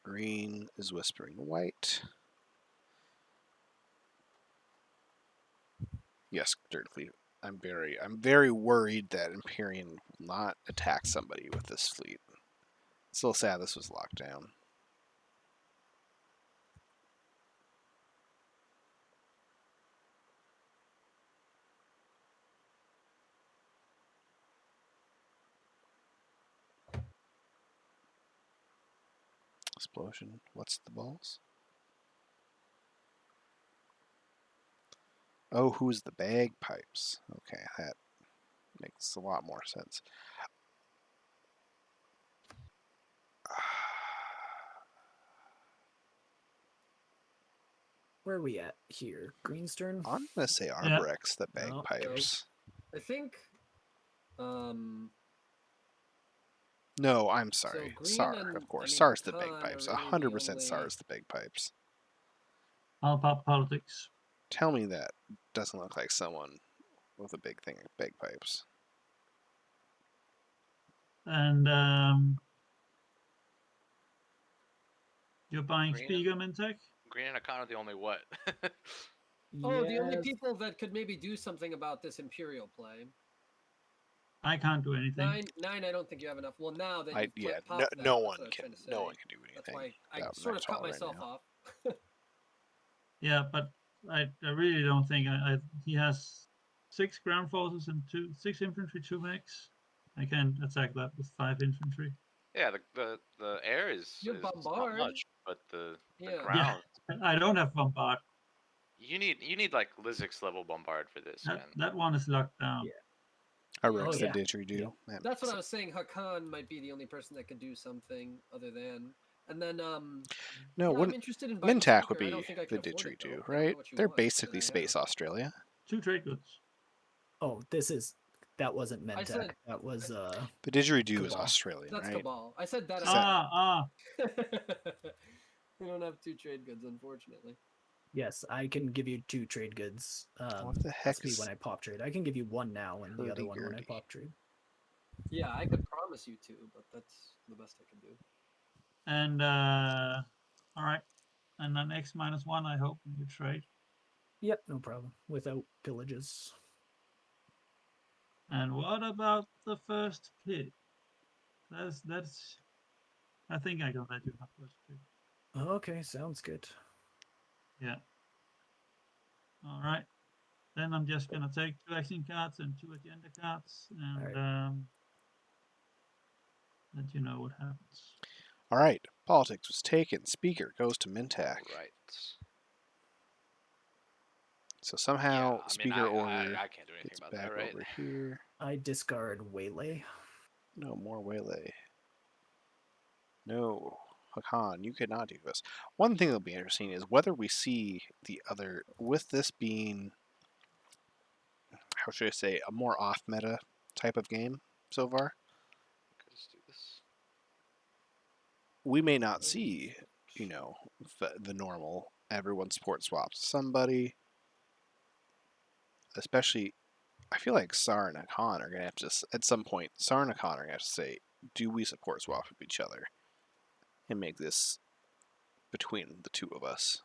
Green is whispering white. Yes, Dirt Fleet. I'm very worried that Empyrean will not attack somebody with this fleet. Still sad this was locked down. Explosion. What's the balls? Oh, who's the bagpipes? Okay, that makes a lot more sense. Where are we at here? Greenstern? I'm gonna say Yeah. Arborex, the No, bagpipes. I think. No, I'm sorry. green SAR, and- of course. I mean, SAR's the Khan are bagpipes. really the 100% only- SAR's the bagpipes. all about politics. Tell me that doesn't look like someone with a big thing of bagpipes. And you're buying Green and- Spiegelman tech? Green and Akon are the only what? Oh, the only Yes. people that could maybe do something about this Imperial play. I can't do anything. Nine. I don't think you have enough. Well, now that you've Yeah, popped that, no that's one what I was can. trying to say. No one can do anything. That's why I about sort of cut Nightfall right myself now. off. Yeah, but I really don't think he has 6 ground forces and 6 infantry, 2 mechs. I can't attack that with 5 infantry. Yeah, the air is You have not bombard. much, but the Yeah. ground. Yeah, I don't have bombard. You need like Lizix level bombard for this, man. That one is locked down. Yeah. Heroics yeah. the didgeridoo. Yeah. That That's makes what I was saying. Hakan might be the only person that could do something other than. And then No, yeah, I'm wouldn't interested in buying Mintac would Speaker. I don't be think I the can afford it, though. didgeridoo, I don't know right? what you They're want, but basically I Space have. Australia. 2 trade goods. Oh, that wasn't Mentec. said- That was The didgeridoo is Cabal. Australian, That's right? Cabal. I said that. Is that- We don't have 2 trade goods, unfortunately. yes. I can give you 2 trade goods. What the heck SP is when I pop trade. I can give you 1 now and the other one when I hurdy-gurdy? pop trade. Yeah, I could promise you 2, but that's the best I can do. And all right. And then X -1, I hope when you trade. Yep, no problem. Without pillages. And what about the first pick? That's. I think I can let you have first pick. Okay, sounds good. Yeah. All right. Then I'm just gonna take 2 action cards and 2 agenda cards, and let you know what happens. All right. Politics was taken. Speaker goes to Mintac. Right. So somehow I mean, speaker order I can't do anything gets about back that, right? over here. I discard Waylay. No more waylay. No, Hakan, you cannot do this. One thing that'll be interesting is whether we see the other, with this being, how should I say, a more off-meta type of game so far, Let's do this. we may not see, you know, the normal, everyone support swaps somebody, especially, I feel like Sar and Hakan are going to have to, at some point, Sar and Hakan are going to have to say, do we support swap with each other? And make this between the two of us.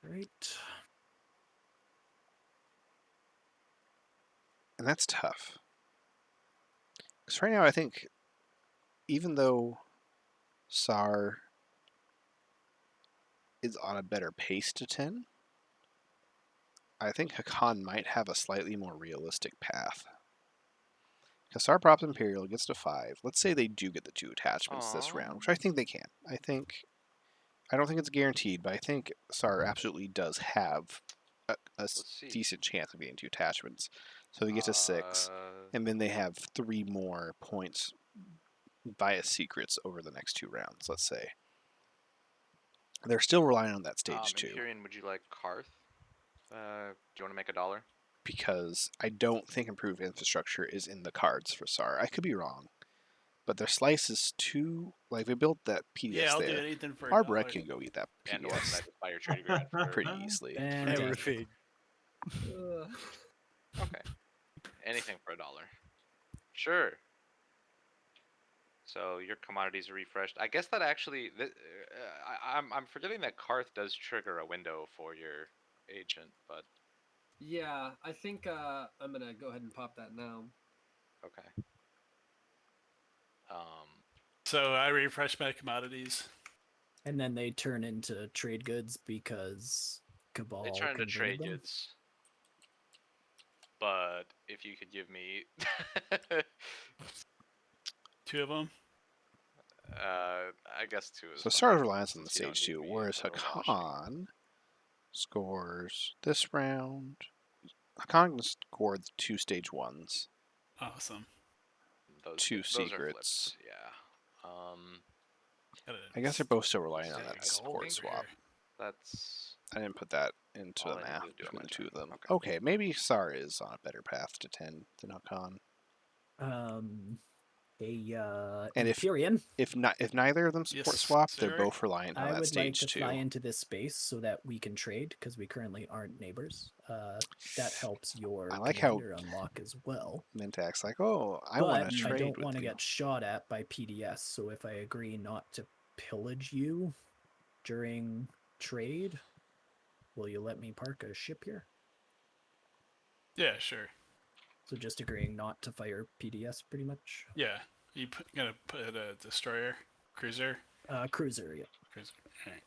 Right. And that's tough. Because right now I think, even though Sar is on a better pace to 10, I think Hakan might have a slightly more realistic path. Because Sar props Imperial, gets to 5. Let's say they do get the 2 attachments this round, which I think they can. I don't think it's guaranteed, but I think Sar absolutely does have a decent chance of getting 2 attachments. So they get to 6, and then they have 3 more points via secrets over the next 2 rounds, let's say. They're still relying on that stage 2. Imperian, would you like Karth? Do you want to make $1? Because I don't think improved infrastructure is in the cards for SAR. I could be wrong. But their slice is too... Like, we built that PDS Yeah, I'll there. do anything for Our $1. Brett can go eat that And or can I PDS just buy your trade agreement for pretty easily. Everything. Okay. Anything for $1. Sure. So your commodities are refreshed. I guess that actually... I'm forgetting that Karth does trigger a window for your agent, but... Yeah, I think I'm gonna go ahead and pop that now. Okay. So I refresh my commodities. And then they turn into trade goods because Cabal They turn into converted trade them. goods. But if you could give me 2 of them. I guess 2 is So fine, SAR's reliance on the since you don't stage need 2, me whereas for washing. Hakan scores this round. Hakan can score the 2 stage 1s. Awesome. Those, 2 those are secrets. flipped, yeah. I guess they're both still relying on There you that go. support Here. swap. That's... I didn't put that into All the I need math to do on between my the 2 of turn. them. Okay. Okay, maybe SAR is on a better path to 10 than Hakan. And Imperian. if neither of them support Yes, swap, they're sir. both reliant on I that would like stage to 2. fly into this space so that we can trade because we currently aren't neighbors. That helps your I like how commander unlock as well. Mintac's like, oh, I But want to I trade don't with want to you. get shot at by PDS. So if I agree not to pillage you during trade, will you let me park a ship here? Yeah, sure. So just agreeing not to fire PDS, pretty much. Yeah, gonna put a destroyer, cruiser, Cruiser, yeah. cruiser. All right.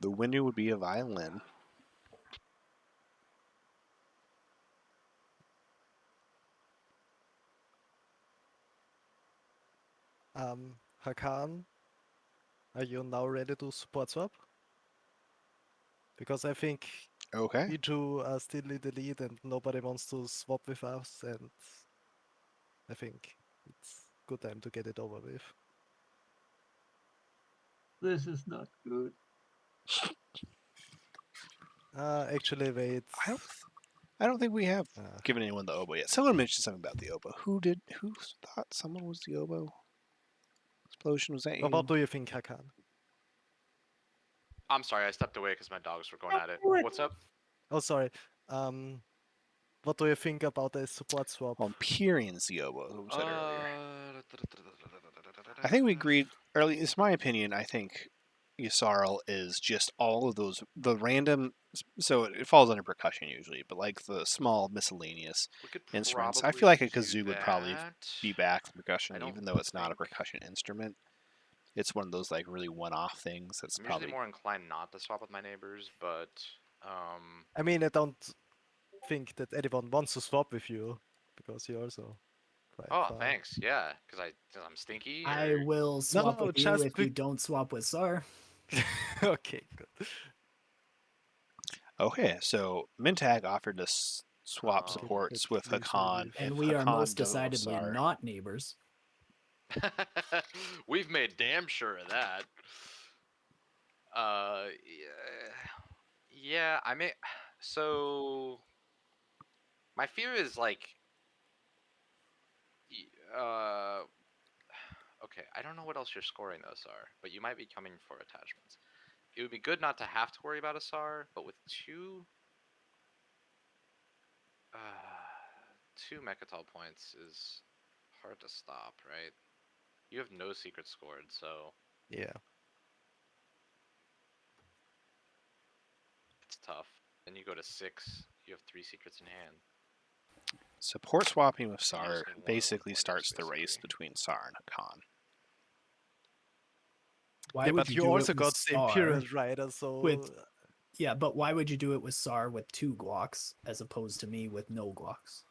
The winner would be a violin. Hakan, are you now ready to support swap? Because I think Okay. we two are still in the lead and nobody wants to swap with us, and I think it's good time to get it over with. This is not good. Actually, wait. I don't think we have Uh, given anyone the oboe yet. Someone mentioned something about the oboe. Who thought someone was the oboe? Explosion, was that you? what do you think, Hakan? I'm sorry, I stepped away because my dogs were going at it. What's up? Oh, sorry. What do you think about a support swap? Well, Pyrian's the oboe, who said earlier. Uh, I think we agreed early. It's my opinion. I think Yssarl is just all of those, the random, so it falls under percussion usually, but like the small miscellaneous We could instruments. I probably feel like a do kazoo would probably that. be back from I percussion, don't even though it's not a think- percussion instrument. It's one of those like really one-off things that's I'm probably usually more inclined not to swap with my neighbors, but I mean, I don't think that anyone wants to swap with you because you're also quite oh, far. thanks. Yeah, because I'm stinky. I or- will swap no, with you just if you don't swap with SAR. Okay, good. okay. So Mintag offered to swap Oh. supports It with leaves me Hakan. with- And if we are Hakan most doesn't love decidedly Sar. not neighbors. We've made damn sure of that. Yeah, yeah. I mean, so my fear is like, okay. I don't know what else you're scoring though, Sar, but you might be coming for attachments. It would be good not to have to worry about a SAR, but with two Mechatol points is hard to stop, right? You have no secret scored, so Yeah. it's tough. Then you go to 6, you have 3 secrets in hand. Support swapping with just Sar need one of those basically wonders, starts the race basically. between Sar and Hakan. Why Yeah, would but you you do also it with got the SAR Imperial Rider, so with- Yeah, but why would you do it with SAR with 2 Glocks as opposed to me with no Glocks?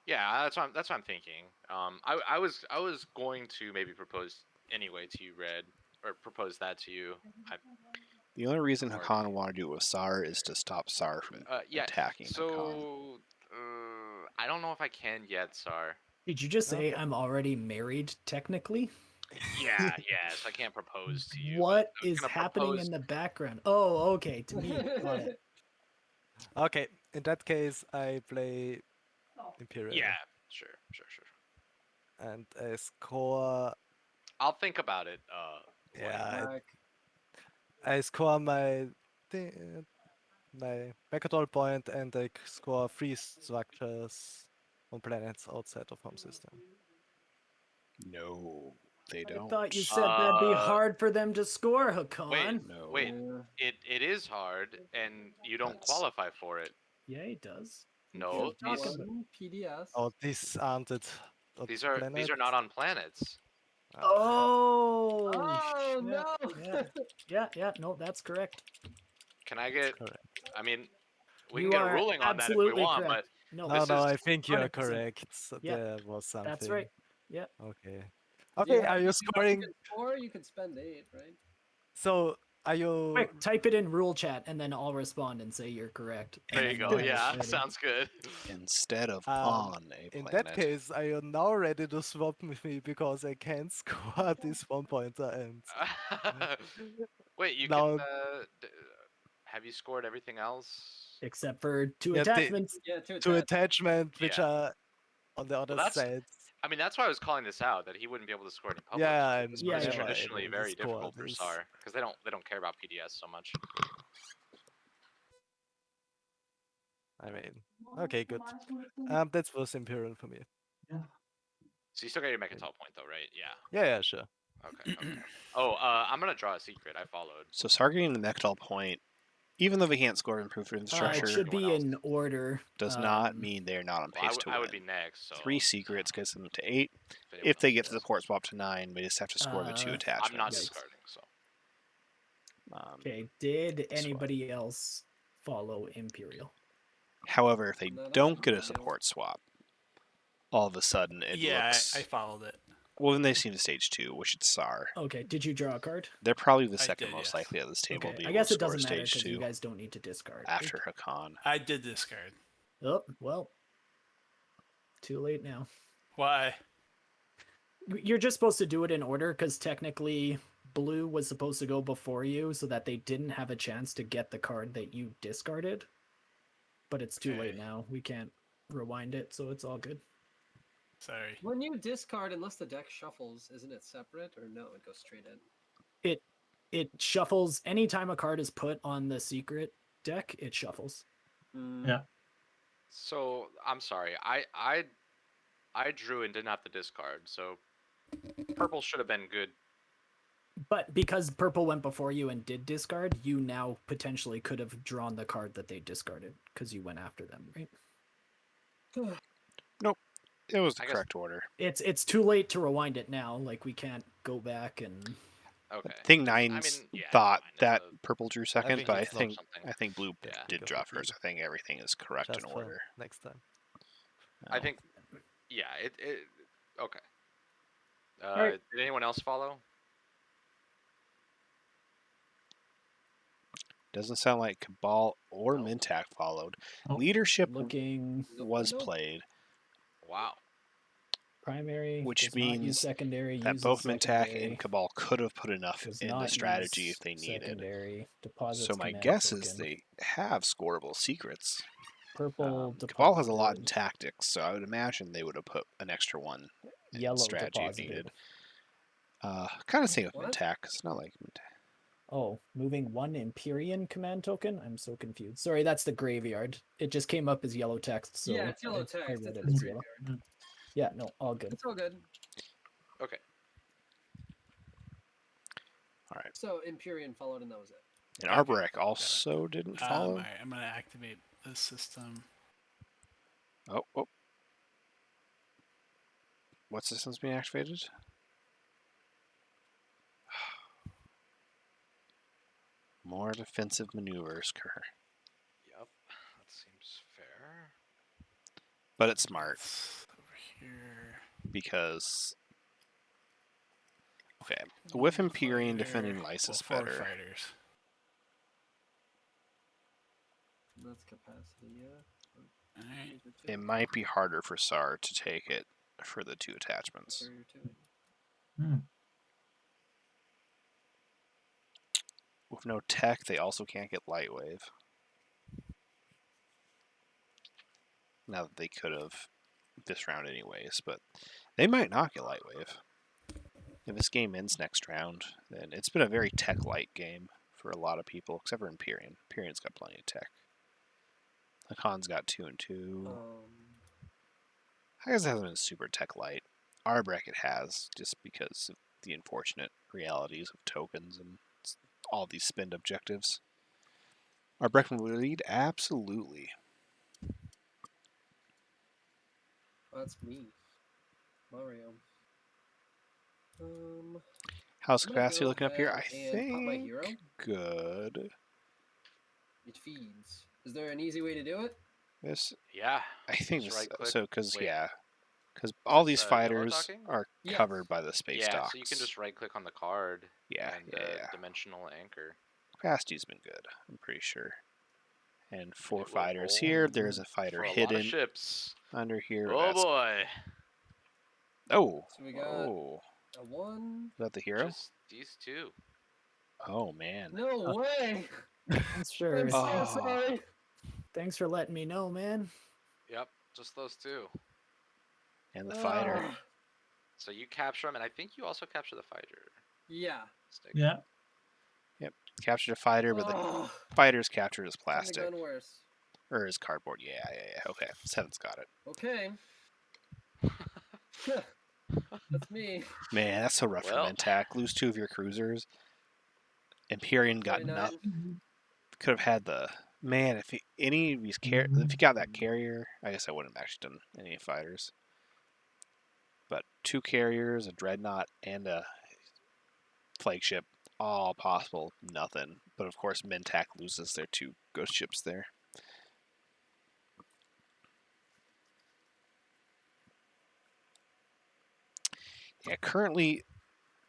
Yeah, that's what I'm thinking. I was going to maybe propose anyway to you, Red, or propose that to you. The only reason Mark. Hakan wanted to do it with Sar is to stop Sar from Yeah. attacking Hakan. So I don't know if I can yet, Sar. Did you just say Okay. I'm already married technically? Yeah, so I can't propose to you. What but I was is gonna happening propose- in the background? Oh, okay, to me. Got it. okay. In that case, I play Imperial. Yeah, sure. And I score. I'll think about it. Yeah, Back. I score my my Mechatol point, and I score 3 structures on planets outside of home system. No, they I don't. thought you said that'd be Uh, hard for them to score, Hakan. Wait, No. wait. Yeah. It is hard, and you don't That's- qualify for it. Yeah, he does. No, Keep talking these about- One PDS. Oh, these aren't it. these are not on planets. Oh, Oh, shit. no. Yeah, no, that's correct. Can I get? correct. I mean, we You can get a are ruling on that if we absolutely want, correct. No, No, this no, is I think you're 100%. correct. So Yeah, there was something. that's right. Yep. Okay. Do Okay, have are you anything else scoring? can score? You can spend 8, right? So, are you? Quick, type it in rule chat, and then I'll respond and say you're correct. there and you then go. we'll Yeah, get ready. sounds good. Instead of Um, on a In planet. that case, are you now ready to swap with me because I can't score this 1-pointer and Wait, you Now- can. Have you scored everything else? Except for 2 Yeah, they- attachments. Yeah, 2 to attachments. attachment, which Yeah. are on the other that's- side. I mean, that's why I was calling this out that he wouldn't be able to score any public. Yeah, because I'm this Yeah, one is yeah. never traditionally able to very score difficult for this. SAR because they don't care about PDS so much. I mean, okay, good. That was Imperial for me. So you still got your Mechatol point though, right? Yeah. Yeah, sure. Okay. Oh, I'm gonna draw a secret. I followed. So Sar getting the Mechatol point, even though they can't score improved It infrastructure, should be Anyone in order. does not mean they're not on Well, pace to I win. would be next. So 3 secrets gets them to 8. anyone If they else get to the does. port swap to 9, they just have to score the 2 attachments. I'm not Yikes. discarding. So Okay, did anybody else follow Imperial? However, if they No, don't get a that's- support swap, all of a sudden it Yeah, looks. I followed it. Well, then they seem to stage 2, which it's SAR. Okay, did you draw a card? They're probably the I second did, most yes. likely at this table to Okay, be I able guess to it score doesn't matter stage because 2 you guys don't need to discard. after Hakan. I did discard. Oh, well. Too late now. Why? You're just supposed to do it in order because technically blue was supposed to go before you so that they didn't have a chance to get the card that you discarded. But it's too late Okay. now. We can't rewind it, so it's all good. Sorry. When you discard, unless the deck shuffles, isn't it separate or no? It goes straight in. It shuffles anytime a card is put on the secret deck, it shuffles. Yeah. So I'm sorry. I drew and didn't have to discard. So purple should have been good. But because purple went before you and did discard, you now potentially could have drawn the card that they discarded because you went after them, right? It was the I guess- correct order. It's too late to rewind it now. Like we can't go back and Okay. I think I Nines mean, yeah, it's thought fine. It's that a- purple drew second, think but I it's not think something. Blue Yeah. did Go draw for first. blue. I think everything is correct Just in for order. next time. I No. think. Yeah. It. Okay. right. Did anyone else follow? Doesn't sound like Cabal or No. Mintak followed. Nope. Leadership looking was Nope. played, Wow. primary, which does not use means secondary, that uses both Mintak secondary, and Cabal could have put enough does in not the strategy use if they needed. secondary, deposits So my command guess is token. they have scoreable secrets. Purple Cabal has a lot in deposited, tactics, so I would imagine they would have put an extra one in yellow strategy if deposited. needed. Kind of same with What? Mintak. It's not like Mintak. Oh, moving one Empyrean command token? I'm so confused. Sorry, that's the graveyard. It just came up as yellow text. So Yeah, it's yellow I text. read It's it in as the yellow. graveyard. Yeah, no, all good. It's all good. Okay. All right. So Empyrean followed, and that was it. And Okay. Arborek also didn't follow. Alright, I'm gonna activate this system. Oh. What system's being activated? More defensive maneuvers, Kerr. Yep. That seems fair. But it's smart It's over here. because. Okay. With Empyrean, defending Fighter. Lice is Well, 4 better. fighters. That's capacity, yeah. Alright. It might be harder for SAR to take it for the 2 attachments. Barrier two. Hmm. With no tech, they also can't get Lightwave. Now that they could have this round anyways, but they might not get Lightwave. If this game ends next round, then it's been a very tech-light game for a lot of people, except for Empyrean. Empyrean's got plenty of tech. Hakon's got 2 and 2. I guess it hasn't been super tech-light. Arborek it has, just because of the unfortunate realities of tokens and all these spend objectives. Arborek will lead? Absolutely. That's me. Mario. How's I'm gonna capacity go looking up here? I ahead and pop my think hero. good. It feeds. Is there an easy way to do it? This Yeah. I think Just this, right-click. so because Wait. yeah, because all this, these yellow fighters docking? are Yes. covered by the space Yeah. docks. So you can just right click on the card yeah, and yeah. dimensional anchor. Capacity's been good. I'm pretty sure. And 4 It will fighters here. hold There's a fighter For a lot hidden of ships. under here. Oh That's, boy. oh, So we got oh, a one. is that the hero? Just these two. Oh man. No way! Thanks for I'm so Oh. sorry. thanks for letting me know, man. Yep. Just those two. And the fighter. Ugh. So you capture them, and I think you also capture the fighter. Yeah. Stick. Yeah. Captured a fighter, but the Oh, fighter's captured as couldn't have plastic. gone worse. Or is cardboard? Yeah. Okay, 7's got it. Okay. That's me. Man, that's so rough for Well. Mentak. Lose 2 of your cruisers. Empyrean got 29. could have had the man if any of these if he got that carrier. I guess I wouldn't have actually done any fighters. But 2 carriers, a dreadnought, and a flagship, all possible. Nothing. But of course, Mentak loses their 2 ghost ships there. Yeah, currently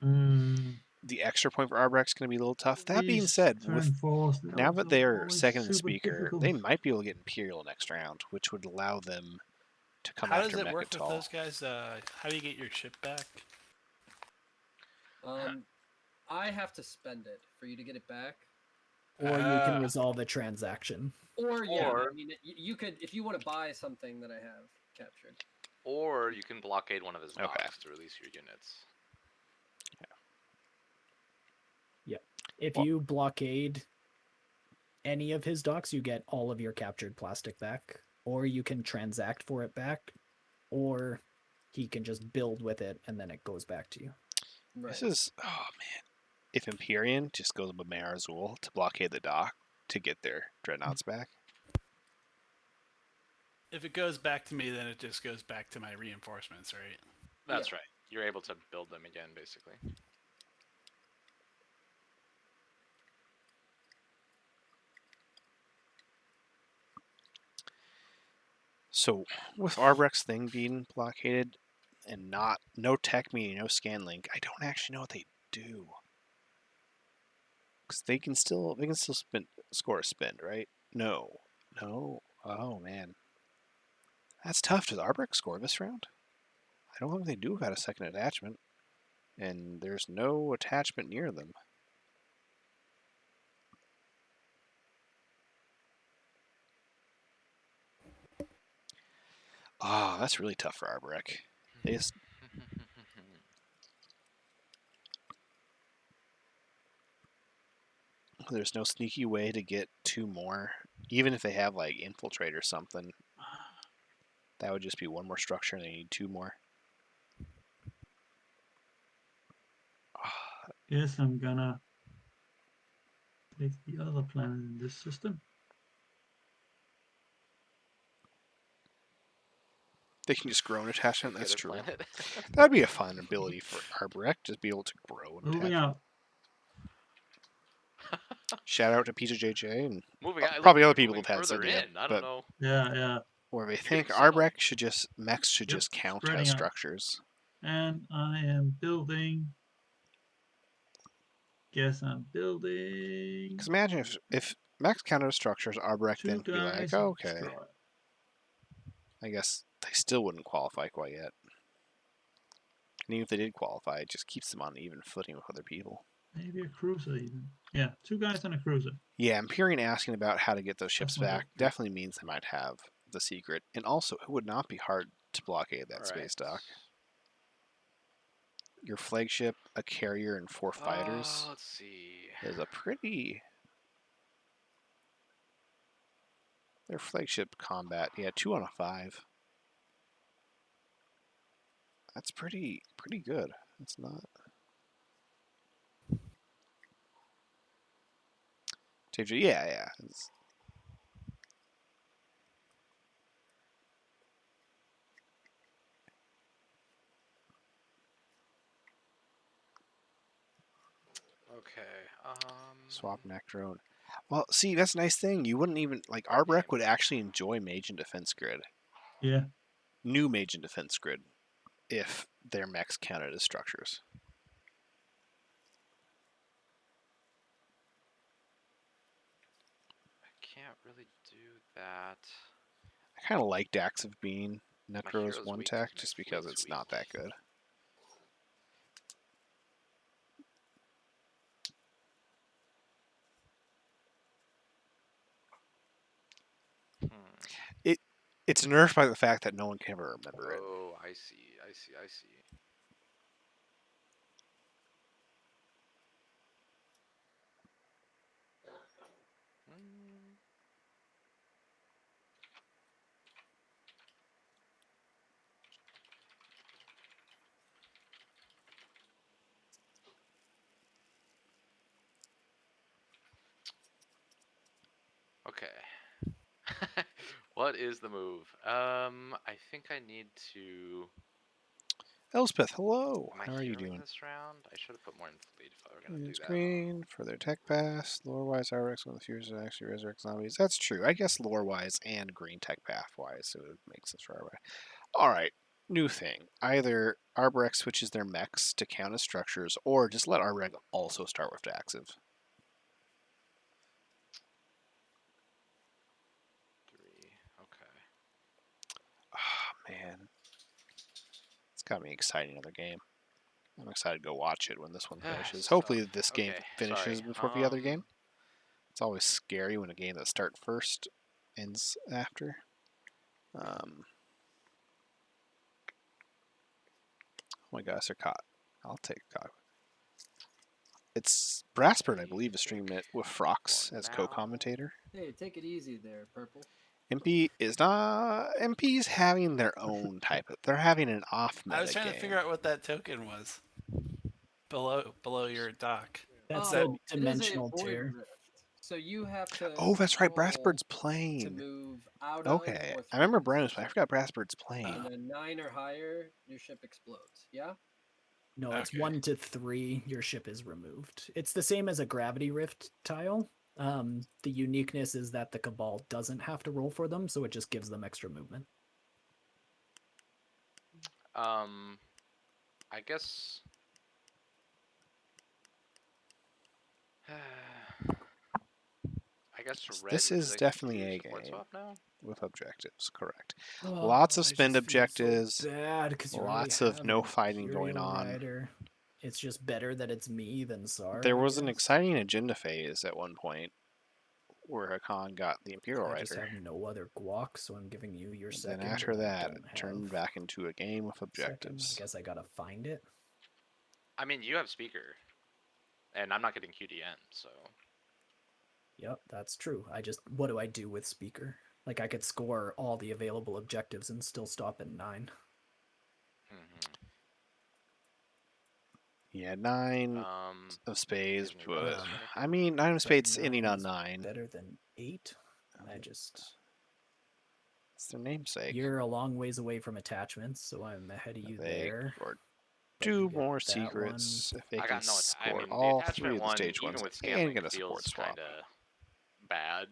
the extra point for Arbrecht's going to be a little tough. That being said, with now that they're second in speaker, they might be able to get Imperial next round, which would allow them to come How after does it work with Mechatol. those guys? How do you get your ship back? I have to spend it for you to get it back. Or you can resolve a transaction. Or yeah, I mean, you could if you want to buy something that I have captured. Or you can blockade one of his docks Okay. to release your units. Yeah. If you blockade any of his docks, you get all of your captured plastic back. Or you can transact for it back. Or he can just build with it and then it goes back to you. Right. This is, oh man. If Empyrean just goes with Mare Azul to blockade the dock to get their dreadnoughts back. If it goes back to me, then it just goes back to my reinforcements, right? That's right. You're able to build them again, basically. So with Arbrecht's thing being blockaded and no tech meaning no scan link, I don't actually know what they do. Because they can still score a spin, right? No. Oh man, that's tough. Does Arbrecht score this round? I don't think they do without a second attachment, and there's no attachment near them. Ah, that's really tough for Arbrecht. They just there's no sneaky way to get 2 more, even if they have like infiltrate or something. That would just be 1 more structure, and they need 2 more. Yes, I'm gonna take the other planet in this system. They can just grow an attachment. That's Other true. planet. That'd be a fun ability for Arbrecht, just be able to grow an Moving attachment. out. Shout out to PJJ and Moving out. probably other Moving people have had this further idea, in. I but don't know. Yeah. where they You're think getting Arbrecht should just mechs should Yep, just count spreading as out. structures. And I am building. Guess I'm building. Because imagine if mechs counted as structures, Arbrecht 2 then could be like, guys. oh, okay. Destroy. I guess they still wouldn't qualify quite yet. And even if they did qualify, it just keeps them on even footing with other people. Maybe a cruiser even. Yeah, 2 guys and a cruiser. Yeah, Empyrean asking about how to get those ships That's my back hope. definitely means they might have the secret. And also, it would not be hard to blockade that All right. space dock. Your flagship, a carrier, and 4 fighters Let's see. is a pretty... Their flagship combat, yeah, 2 on a 5. That's pretty good. It's not... Yeah. It's... Okay. Swap Nectrone. Well, see, that's a nice thing. You wouldn't even... Like, Arbrecht would actually enjoy Mage and Defense Grid. Yeah. New Mage and Defense Grid. If their mechs counted as structures. I can't really do that. I kind of like Dax of being Necro's hero's 1 weak, tech my just because fleet's it's not that good. It's nerfed by the fact that no one can ever remember it. Oh, I see. Okay. What is the move? I think I need to. Elspeth, hello. Am I How are you heroing doing? this round? I should have put more in fleet if I were gonna do It's that. green for their tech pass. Lore-wise, RX when the fuse actually resurrect zombies. That's true. I guess lore-wise and green tech path-wise, so it makes sense for RX. All right, new thing. Either Arbrex switches their mechs to count as structures, or just let Arbrex also start with Daxiv. 3. Okay. Oh, man. It's got me excited another game. I'm excited to go watch it when this one finishes. This is Hopefully tough. this game Okay, finishes sorry. before the other game. It's always scary when a game that starts first ends after. Oh my gosh, they're caught. I'll take a caught. It's Brassbird, I believe, is streaming it with Frox as co-commentator. Hey, take it easy there, Purple. MP is not. MP's having their own type of. They're having an off meta I was trying game. to figure out what that token was. Below your dock. That's that- the it is a dimensional void tear. rift. So you have to. Oh, that's right. roll Brassbird's to playing. move out Okay, of or I remember through. Brandon's playing. I forgot Brassbird's playing. And then 9 or higher, your ship explodes. Yeah. No, it's Okay. 1 to 3. Your ship is removed. It's the same as a gravity rift tile. The uniqueness is that the Cabal doesn't have to roll for them, so it just gives them extra movement. I guess. I guess red. This is like, definitely huge a support game swap now. with objectives. Correct. Oh, Lots of I spend just feel so objectives. bad 'cause you already Lots of have no an fighting going Imperial on. Rider. It's just better that it's me than Sar. There I was an guess. exciting agenda phase at one point where Hakan got the Imperial I just Rider. have no other guac, so I'm giving you your And second. then after and I that, don't it turned have back into a game with second. objectives. I guess I gotta find it. I mean, you have speaker, and I'm not getting QDN, so. Yep, that's true. What do I do with speaker? Like I could score all the available objectives and still stop at 9. Yeah, 9 of spades, Disney but Plus. I mean 9 of But spades ending 9 on is 9. better than 8. I just It's their namesake. You're a long ways away from attachments, so I'm ahead of you They there. scored But you 2 get more that secrets if they I can got no. I score mean, the all 3 attachment of the one, stage even ones with and Scanlink, get a feels support swap. kind of bad.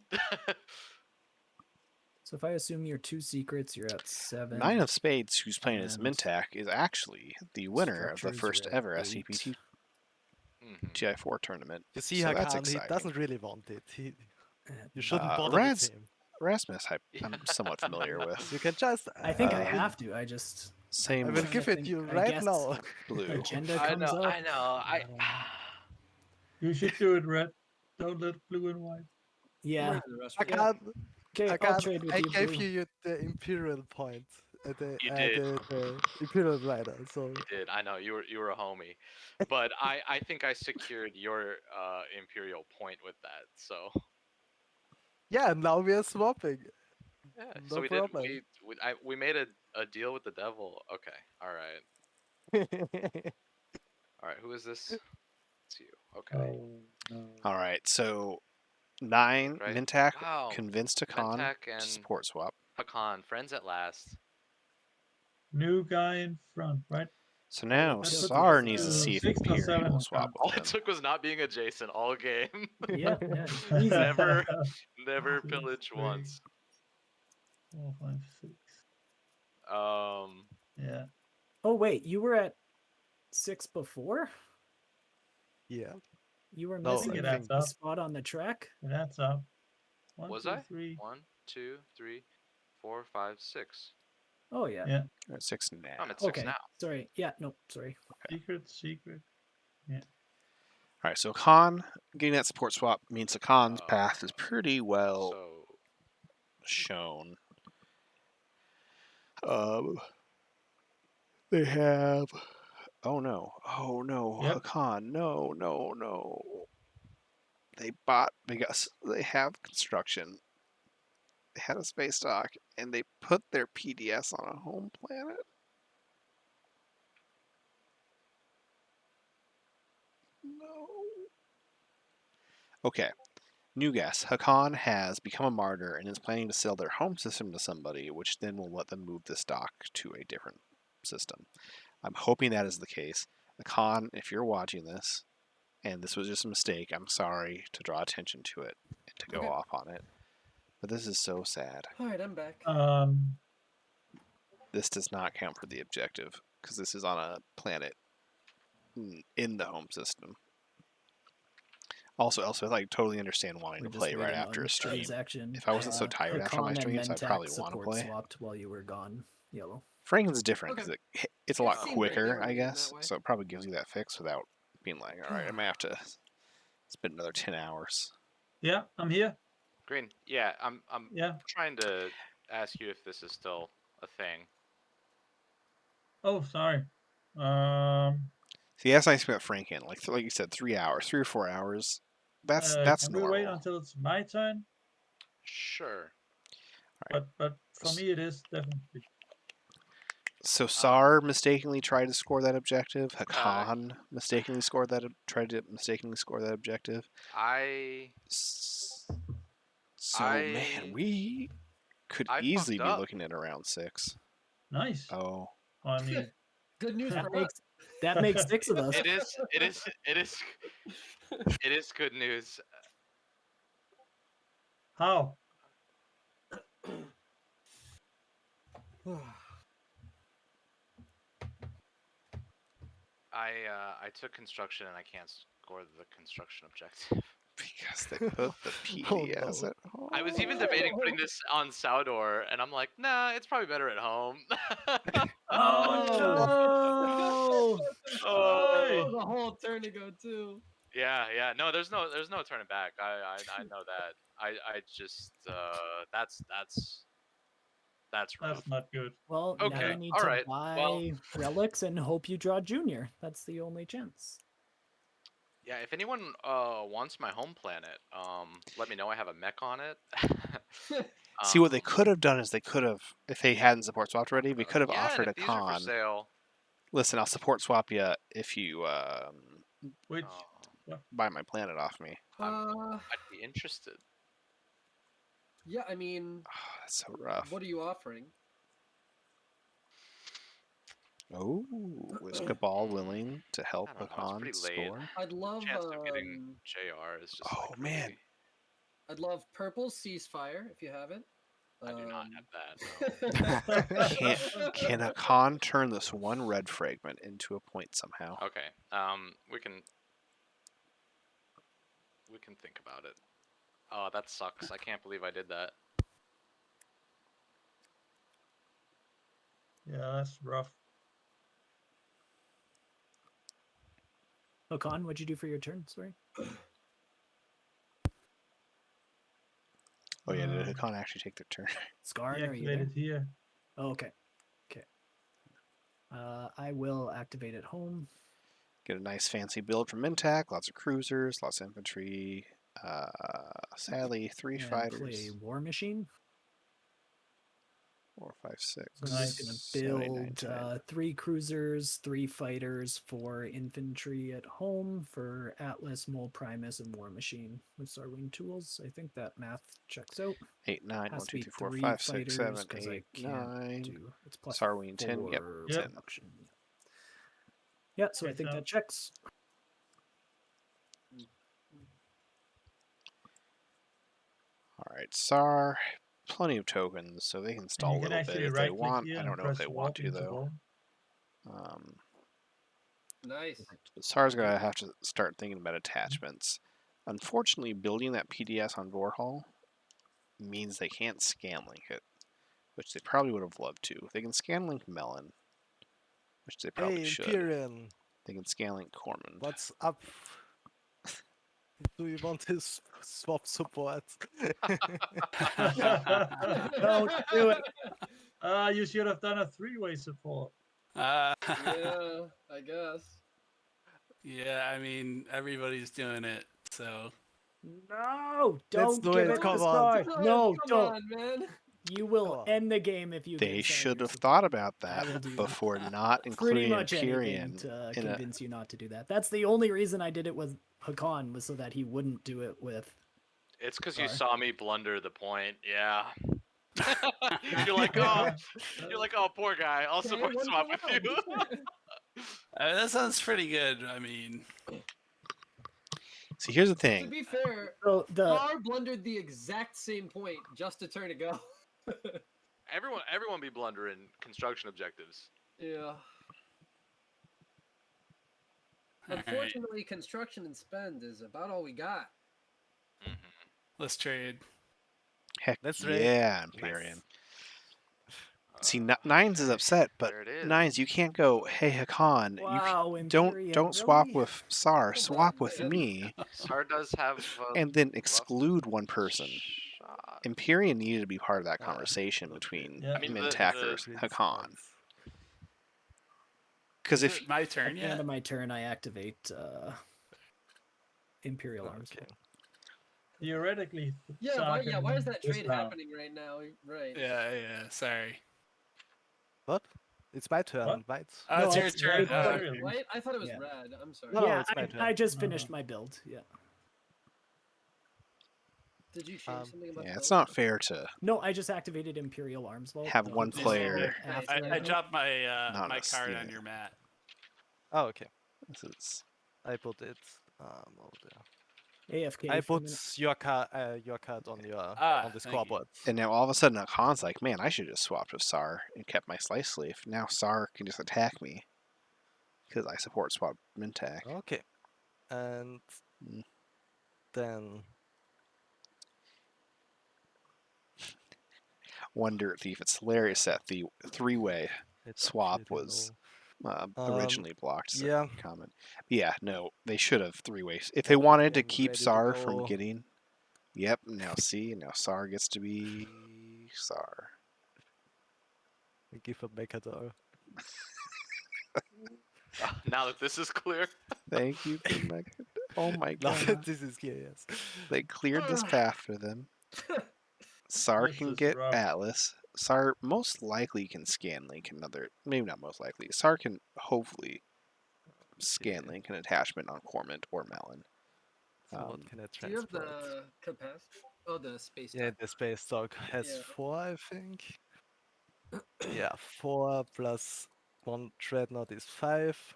So if I assume you're 2 secrets, you're at 7. 9 of spades, who's playing as And Mintak, is actually the winner of the structures, first you're at ever 8. SCPT Mhm. TI4 tournament. You see, So that's Hakan, he exciting. doesn't really want it. And You shouldn't bother Raz- with him. Rasmus, I'm somewhat familiar with. You can just. I think I will- have to. I just Same I will with trying give to it think- you I right guess now. blue. agenda I comes know. up. I know. don't know. You should do it red. Don't let blue and white. Yeah. Murder the rest I of you. can't. Okay, I I'll can't. trade with I you. gave Blue. you the Imperial point. You did. The Imperial Rider. So You did. I know. You were a homie, but I think I secured your Imperial point with that. So yeah, now we are swapping. yeah. No So we problem. did. We made a deal with the devil. Okay. All right. All right. Who is this? It's you. Okay. Oh no. All right, so 9 Right. Mintak Wow. convinced Hakan Mentak to and support swap. Hakan, friends at last. New guy in front, right? So now That's Sar okay. needs to see if 6 or Imperial 7 will swap Hakan. All with it him. took was not being adjacent all game. Yeah, easy. never 2, pillage 3, once. 4, 5, 6. Yeah. Oh wait, you were at 6 before? yeah. You were No, missing I think it a adds up. spot on the track? It adds up. 1, Was 2, I? 3. 1, 2, 3, 4, 5, 6. Oh yeah. Yeah. We're at 6 now. I'm at 6 Okay. now. Sorry. Yeah, no, sorry. Secret. All right, so Khan getting that support swap means Khan's Oh, path is pretty well So shown. They have. Oh no! Yep. Hakan! No! They have construction. They had a space dock, and they put their PDS on a home planet. No. Okay. New guess. Hakan has become a martyr and is planning to sell their home system to somebody, which then will let them move the stock to a different system. I'm hoping that is the case. Hakan, if you're watching this, and this was just a mistake, I'm sorry to draw attention to it and to go Okay. off on it. But this is so sad. All right, I'm back. This does not count for the objective, because this is on a planet in the home system. Also, Elspeth, I totally understand wanting We're to just play right waiting after on a stream. transaction. If I wasn't so tired after my Hakan and streams, I'd Mentak probably want to support play. swapped while you were gone. Yellow. Franklin's different because it's a It lot seemed quicker, regular I moving that guess. way. So it probably gives you that fix without being like, all right, I might have to spend another 10 hours. Yeah, I'm here. Green. Yeah, I'm Yeah. trying to ask you if this is still a thing. Oh, sorry. See, that's nice about Franken. Like you said, 3 hours, 3 or 4 hours. That's Can we wait normal. until it's my turn? Sure. Right. But for me, it is definitely. So Sar mistakenly tried to score that objective. Hakan mistakenly tried to mistakenly score that objective. Man, we could I easily fucked be up. looking at around 6. Nice. Oh. I mean, Good news That for makes that makes 6 of us. It is good news. how? I took construction and I can't score the construction objective. Because they put the PDS no. at home. I was even debating putting this on Saldor, and I'm like, nah, it's probably better at home. Oh Oh, the whole turn to go too. Yeah. No, there's no turning back. I know that. I just that's rough. That's not good. Well, now Okay, you need all to right, buy well- relics and hope you draw Junior. That's the only chance. Yeah, if anyone wants my home planet, let me know. I have a mech on it. See, what they could have done is they could have, if they hadn't support swapped already, we could have yeah, offered and a if these are for con. sale. Listen, I'll support swap you if you Which buy my planet off me. I'd be interested. Yeah, I mean, Oh, that's so rough. what are you offering? Oh, is Cabal willing to help I don't know, it's Hakan pretty late. score? I'd love Chance of getting JR is just Oh, like man. really- I'd love purple ceasefire if you have it. I do not have that. No. Can Hakan turn this one red fragment into a point somehow? Okay. We can think about it. Oh, that sucks. I can't believe I did that. Yeah, that's rough. Hakan, what'd you do for your turn? Sorry. Oh yeah, did Hakan actually take their turn? Scar, are you there? Deactivated here. Oh, okay. I will activate at home. Get a nice fancy build from Mintac, lots of cruisers, lots of infantry. Sadly, 3 and fighters. play War Machine. 4, 5, 6. So I'm just gonna 7, 8, 9, build 10. 3 cruisers, 3 fighters, 4 infantry at home for Atlas, Mole Primus, and War Machine with Sarwing tools. I think that math checks out. 8, 9, 1, Has to 2, be 3, 4, 3 5, 6, fighters 7, 'cause I 8, can't 9. do it's plus Sarwing 10, yep, 4 Yep. production. Yeah, so I Checks think out. that checks. Alright, SAR, plenty of tokens, so they can stall a And you can little bit actually if they right-click want. here I and don't know if press they want warp to, into though. bone. Nice. But SAR's going to have to start thinking about attachments. Unfortunately, building that PDS on Vorhal means they can't scan link it, which they probably would have loved to. They can scan link Melon, which they probably Hey, should. Empyrean, They can scan link Cormond. what's up? Do you want his swap support? Don't do it. You should have done a 3-way support. Yeah, I guess. Yeah, I mean, everybody's doing it, so. No, Let's don't do give it, it come to on. Scar. No, come don't. on, man. You will Come on. end the game if you. They give Scar should your have support. thought about I will that do before not Pretty including much Empyrean anything to in a... convince you not to do that. That's the only reason I did it with Hakan, was so that he wouldn't do it with It's because you Sorry. saw me blunder the point. Yeah. you're like, oh, poor guy. I'll Okay, support one swap for with you. one. That sounds pretty good. I mean, See, here's the To thing. be fair, So the Car blundered the exact same point just a turn ago. Everyone be blundering construction objectives. Yeah. alright, Unfortunately, construction and spend is about all we got. let's trade. Heck Let's trade. yeah, Nice. Empyrean. See, Nines is upset, but There it is. Nines, you can't go, hey Hakan, wow, don't Empyrean, swap really? with Sar, Come swap on, with man. me, Sar does have and then exclude one person. shot. Empyrean needed to be part of that Ah, conversation okay. between Yeah. I mean, Mintackers, Green Hakan. spots. Because Is if it my turn At the end yet? of my turn, I activate Imperial Arms. Okay. Theoretically, Yeah, Tsar why can is that this trade round. happening right now? Right. Yeah. Sorry. What? It's my turn, What? right? Oh, No, it's your it's turn. right, but- Really? White? I thought it was Yeah. red. I'm sorry. No, yeah, it's my turn. I just No, finished no. my build. Yeah. Did you change something about yeah, the it's build? not fair to No, I just activated Imperial Arms Vault. have the one 100% player. after I built. dropped my Not my us, card yeah. on your mat. Oh, okay. This is I put it over there. AFK. I for a put minute. your card on your on the Thank you. scoreboard. and now all of a sudden Hakan's like, man, I should have swapped with Sar and kept my slice sleeve. Now Sar can just attack me because I support swap Mintac. Okay. And Mm. then Wonder Thief. It's hilarious that the three-way it's swap pretty was low. originally blocked. So yeah. comment. But yeah, no, they should have three-ways. If they wanted to Everyone keep ready to Sar from go. getting, yep. Now see, now Sar gets to be Sar. We give a Mechador. Now that this is clear. Thank you for Mega. Oh my Now that god, this is here, yes. they cleared this path for them. Sar This can is get rough. Atlas. Sar most likely can scan link another. Maybe not most likely. Sar can hopefully scan Okay. link an attachment on Cormant or Melon. So Um, what can I Do you have transport? the capacity? Oh, the space. Yeah, time. the space dog has Yeah. 4, I think. Yeah, 4 plus 1 dreadnought is 5.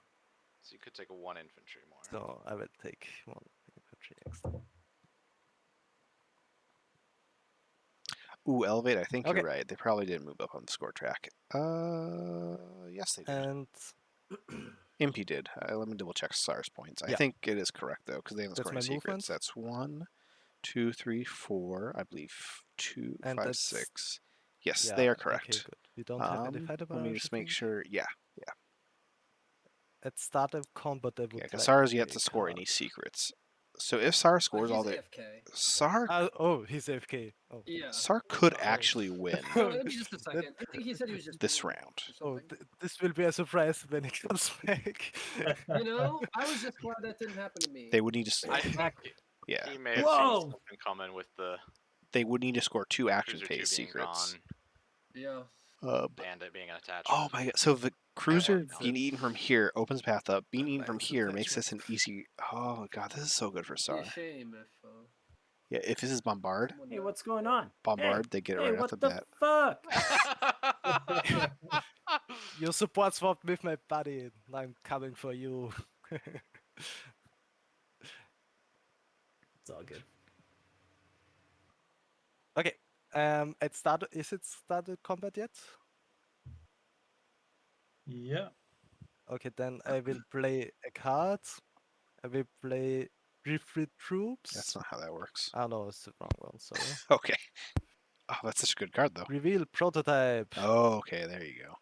So you could take a 1 infantry more. So I will take 1 infantry extra. Ooh, Elevate, I think Okay. you're right. They probably didn't move up on the score track. Yes, they did. And Impy did. Let me double check Sar's points. I Yeah. think it is correct, though, because they haven't That's scored my any secrets. movement. That's 1, 2, 3, 4, I believe 2, And 5, that's- 6. Yes, yeah, they are okay, correct. good. We don't have any fighter Let me barrage, just I make think. sure. Yeah, At start of combat, I would yeah, like because Sar's to yet play to score card. any secrets. So if Sar scores he's all the AFK. Sar Oh, he's AFK. Oh, Yeah. Sar could Oh. actually win No, it'll be just a That- second. I think he said he was just this bored round. or oh something. this will be a surprise when he comes back. You know, I was just glad that didn't happen to me. They would need to. I think Yeah, he may have Whoa! seen something coming with the they would need to score 2 action cruiser 2 phase being secrets. gone Yeah. and it being an attachment. Oh my god! So the cruiser no. being eaten from here opens path up. Being eaten from Nice here makes this an attachment. easy. Oh god, this is so good for It'd Sar. be a shame if Yeah, if this is bombard, someone Hey, died. what's going on? bombard, Hey, they get it hey, right off what the the bat. fuck? Your support swapped with my buddy. I'm coming for you. It's all good. Okay. Is it started combat yet? Yeah. Okay, then I will play a card. I will play Refit Troops. That's not how that works. Oh no, it's the wrong one, sorry. Okay. Oh, that's such a good card though. Reveal prototype. Oh, okay, there you go.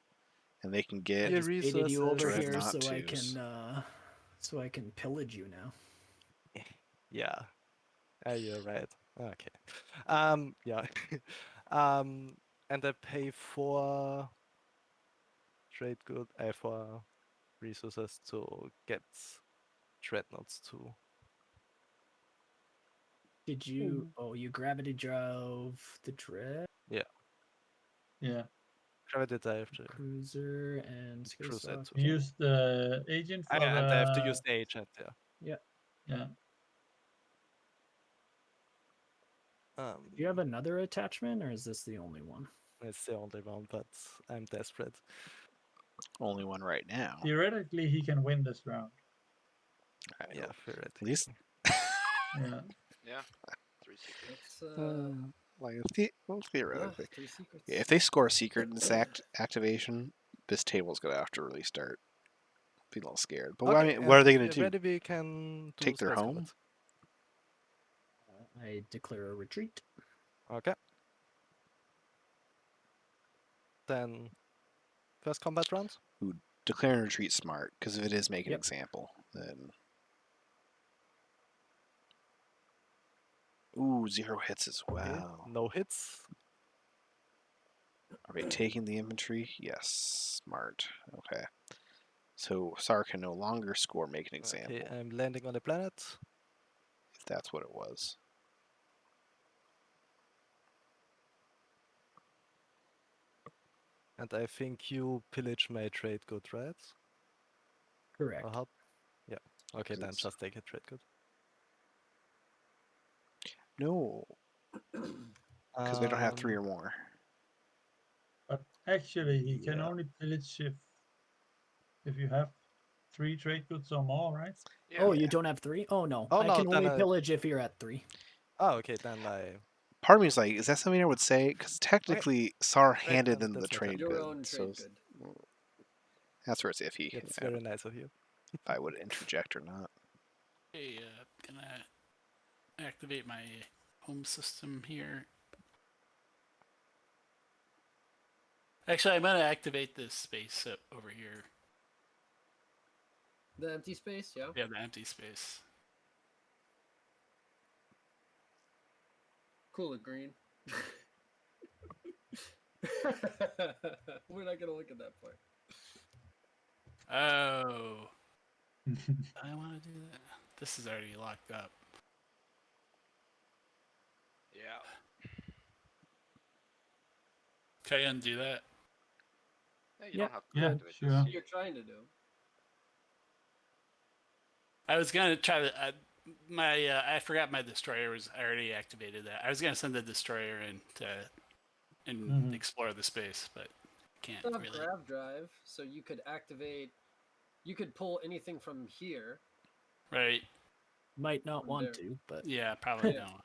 And they can get. Your Baited you over resources. here Dreadnought so I can pillage you now. Yeah. You're right. Okay. Yeah. And I pay 4 trade good for resources to get dreadnoughts too. Did you? Oh, you gravity drove the dread Yeah. Gravity dive to cruiser and Cruiser space too. Use the agent for and I have to use the agent, yeah. Yeah. Do you have another attachment, or is this the only one? It's the only one, but I'm desperate. Only one right now. Theoretically, he can win this round. I Yeah, hope. theoretically. At least, Yeah. Yeah. 3 secrets. That's like well, theoretically, 3 secrets. yeah, if they score a secret in this activation, this table's gonna have to really start being a little scared. But I mean, what are they gonna do? Ready, we can do Take their space home? combat. I declare a retreat. Okay. Then, first combat round. Ooh, declare and retreat smart, because if it is make an Yep. example, then ooh, 0 hits as Okay, well. no hits. Are we taking the infantry? Yes, smart. Okay. So Sar can no longer score make an example, Okay, I'm landing on the planet. if that's what it was. And I think you pillage my trade good, right? Correct. Or how? Yeah. Okay, then It's- just take a trade good. No, because we don't have 3 or more. But actually, he can Yeah. only pillage if you have 3 trade goods or more, right? Yeah. Oh, you don't have 3? Oh no, Oh, I no, can only then pillage if you're at 3. Oh, okay, then I. Part of me is like, is that something I would say? Because technically, Sar Right, handed then them the that's my trade Your good, own so trade it's- good. that's where it's iffy. It's Yeah, very nice of you. if I would interject or not. Hey, gonna activate my home system here. Actually, I'm gonna activate this space over here. The empty space, yeah. Yeah, the empty space. Cool it green. We're not gonna look at that part. Oh, I want to do that. This is already locked up. Yeah. Can I undo that? Yeah, you Yeah, don't have to yeah, activate sure. this. You're trying to do. I was gonna try to. I forgot my destroyer was already activated. That I was gonna send the destroyer in to explore the space, but can't You have really. grav drive, so you could activate. You could pull anything from here. Right? Might not From want there. to, but Yeah, probably Yeah. don't.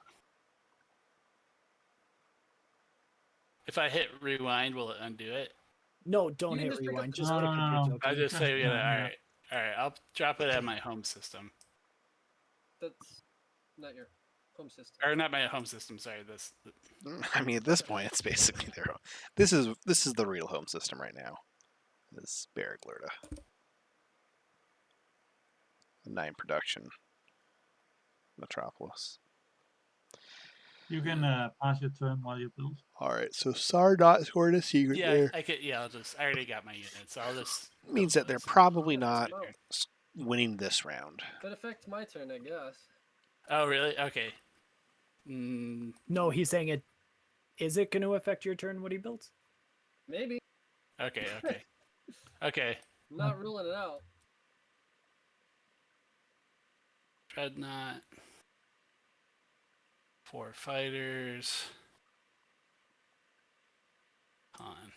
If I hit rewind, will it undo it? no, don't You can hit just pick up rewind. the Just No, pick no, up no, your no. token. I just say, Yeah, yeah, yeah. all right. I'll drop it at my home system, That's not your home system. or not my home system. Sorry, this. I mean, at this point, it's basically their. This is the real home system right now. This Barrack Lurda. 9 production. Metropolis. You can pass your turn while you build. All right, so Sar not scored a secret Yeah, there. I could. Yeah, I already got my units. So I'll just. Means build that they're this. probably That's not smart. winning this round. That affects my turn, I guess. Oh, really? Okay. Mm, No, he's saying it. Is it going to affect your turn? What he builds? Maybe. okay. Okay. Okay. I'm not ruling it out. Dreadnought. 4 fighters. On.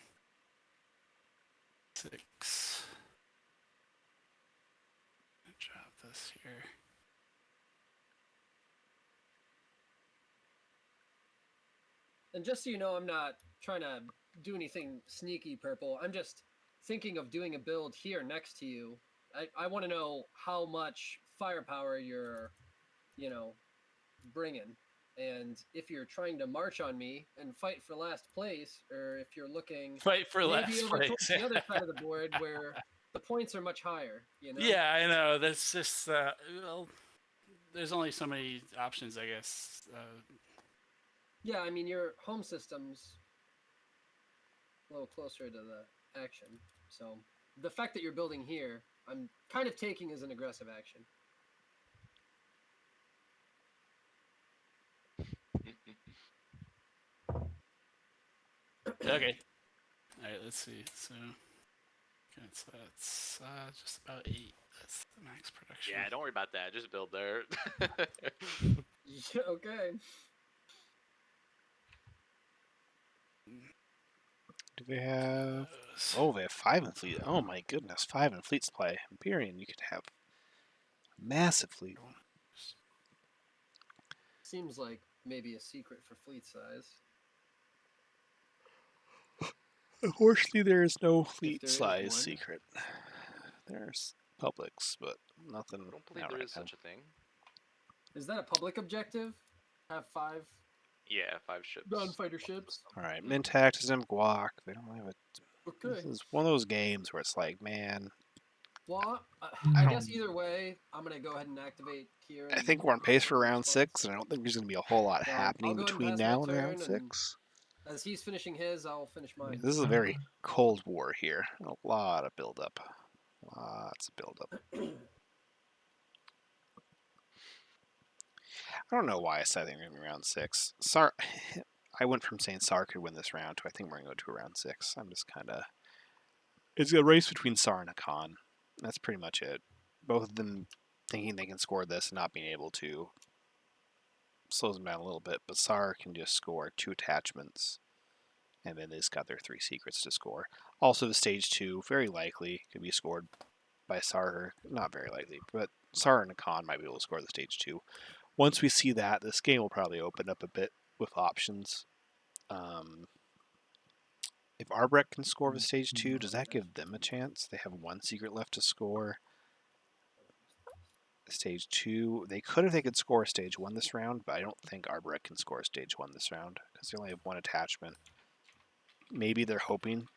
6. Drop this here. And just so you know, I'm not trying to do anything sneaky, Purple. I'm just thinking of doing a build here next to you. I want to know how much firepower you're, bringing. And if you're trying to march on me and fight for last place, or if you're looking Fight for maybe last over place. towards the other side of the board where the points are much higher, Yeah, I know. That's just well. There's only so many options, I guess. Yeah, I mean, your home system's a little closer to the action. So the fact that you're building here, I'm kind of taking as an aggressive action. Okay. All right. Let's see. So, okay, so that's just about 8. That's the max production. Yeah, don't worry about that. Just build there. Yeah, okay. Do they have? Oh, they have 5 in fleet. Oh my goodness, 5 in fleet supply. Empyrean, you could have a massive fleet. Seems like maybe a secret for fleet size. Unfortunately, there is no fleet there is size one. secret. There's publics, but nothing. I don't believe out there right is now. such a thing. Is that a public objective? Have 5 Yeah, 5 ships. gunfighter ships. All right, Mintac doesn't have guac. They don't have it. Okay. This is one of those games where it's like, man, Well, I I don't- guess either way, I'm gonna go ahead and activate Kieran. I think we're on pace for round 6, and I don't think there's going to be a whole lot So, happening I'll go ahead and between pass my now and round turn, and 6. as he's finishing his, I'll finish mine. This is a very Cold War here. A lot of buildup. Lots of buildup. I don't know why I said I think we're going to be round 6. I went from saying Sar could win this round to I think we're going to go to round 6. I'm just kind of... It's a race between Sar and Hakan. That's pretty much it. Both of them thinking they can score this and not being able to slows them down a little bit, but Sar can just score 2 attachments, and then they've got their 3 secrets to score. Also, the stage 2, very likely, could be scored by Sar. Not very likely, but Sar and Hakan might be able to score the stage 2. Once we see that, this game will probably open up a bit with options. If Arbrecht can score the stage 2, does that give them a chance? They have 1 secret left to score. Stage 2, they could if they could score stage 1 this round, but I don't think Arbrecht can score stage 1 this round because they only have 1 attachment. Maybe they're hoping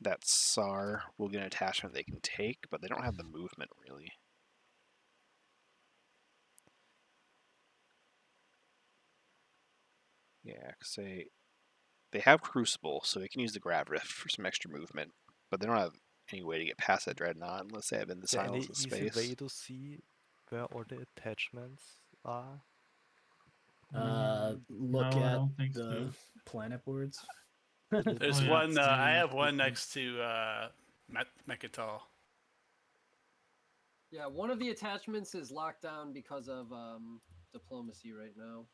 that Sar will get an attachment they can take, but they don't have the movement really. Yeah, because they have Crucible, so they can use the Grab Rift for some extra movement, but they don't have any way to get past that Dreadnought unless they have in the Is there any silence of easy space. way to see where all the attachments are? Look no, I at don't think the so. planet boards. There's Oh, yeah. one. I Yeah, have one okay. next to Mechatol. Yeah, one of the attachments is locked down because of diplomacy right now.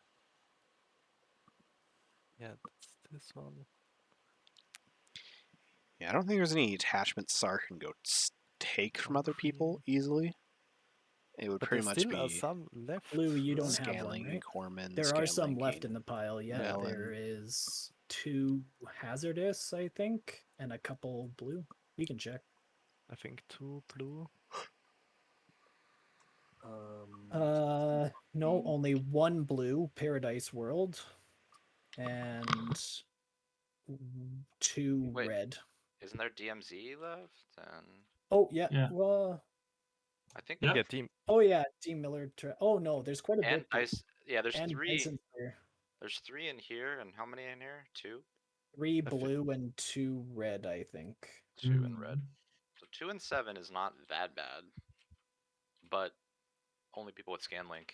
Yeah, that's this one. Yeah, I don't think there's any attachments Sar can go take from other people Okay. easily. It would But pretty there much still are be some left. Blue, you don't right? have one, Scanling right? and Corman. There are some Scanlinking, left in the pile yet. Melon. There is 2 hazardous, I think, and a couple blue. You can check. I think 2 blue. No, only 1 blue, Paradise World, and 2 Wait. red. Isn't there DMZ left? And Oh yeah. Yeah. Well. I think Yeah. Yeah, team. Oh yeah, Team Miller. Oh no, there's quite a and bit. Ice. Yeah, there's and 3. Bison Spear. There's 3 in here, and how many in here? 2. 3 I thi- blue and 2 red, I think. 2 in red. Mm. So 2 and 7 is not that bad, but only people with Scanlink,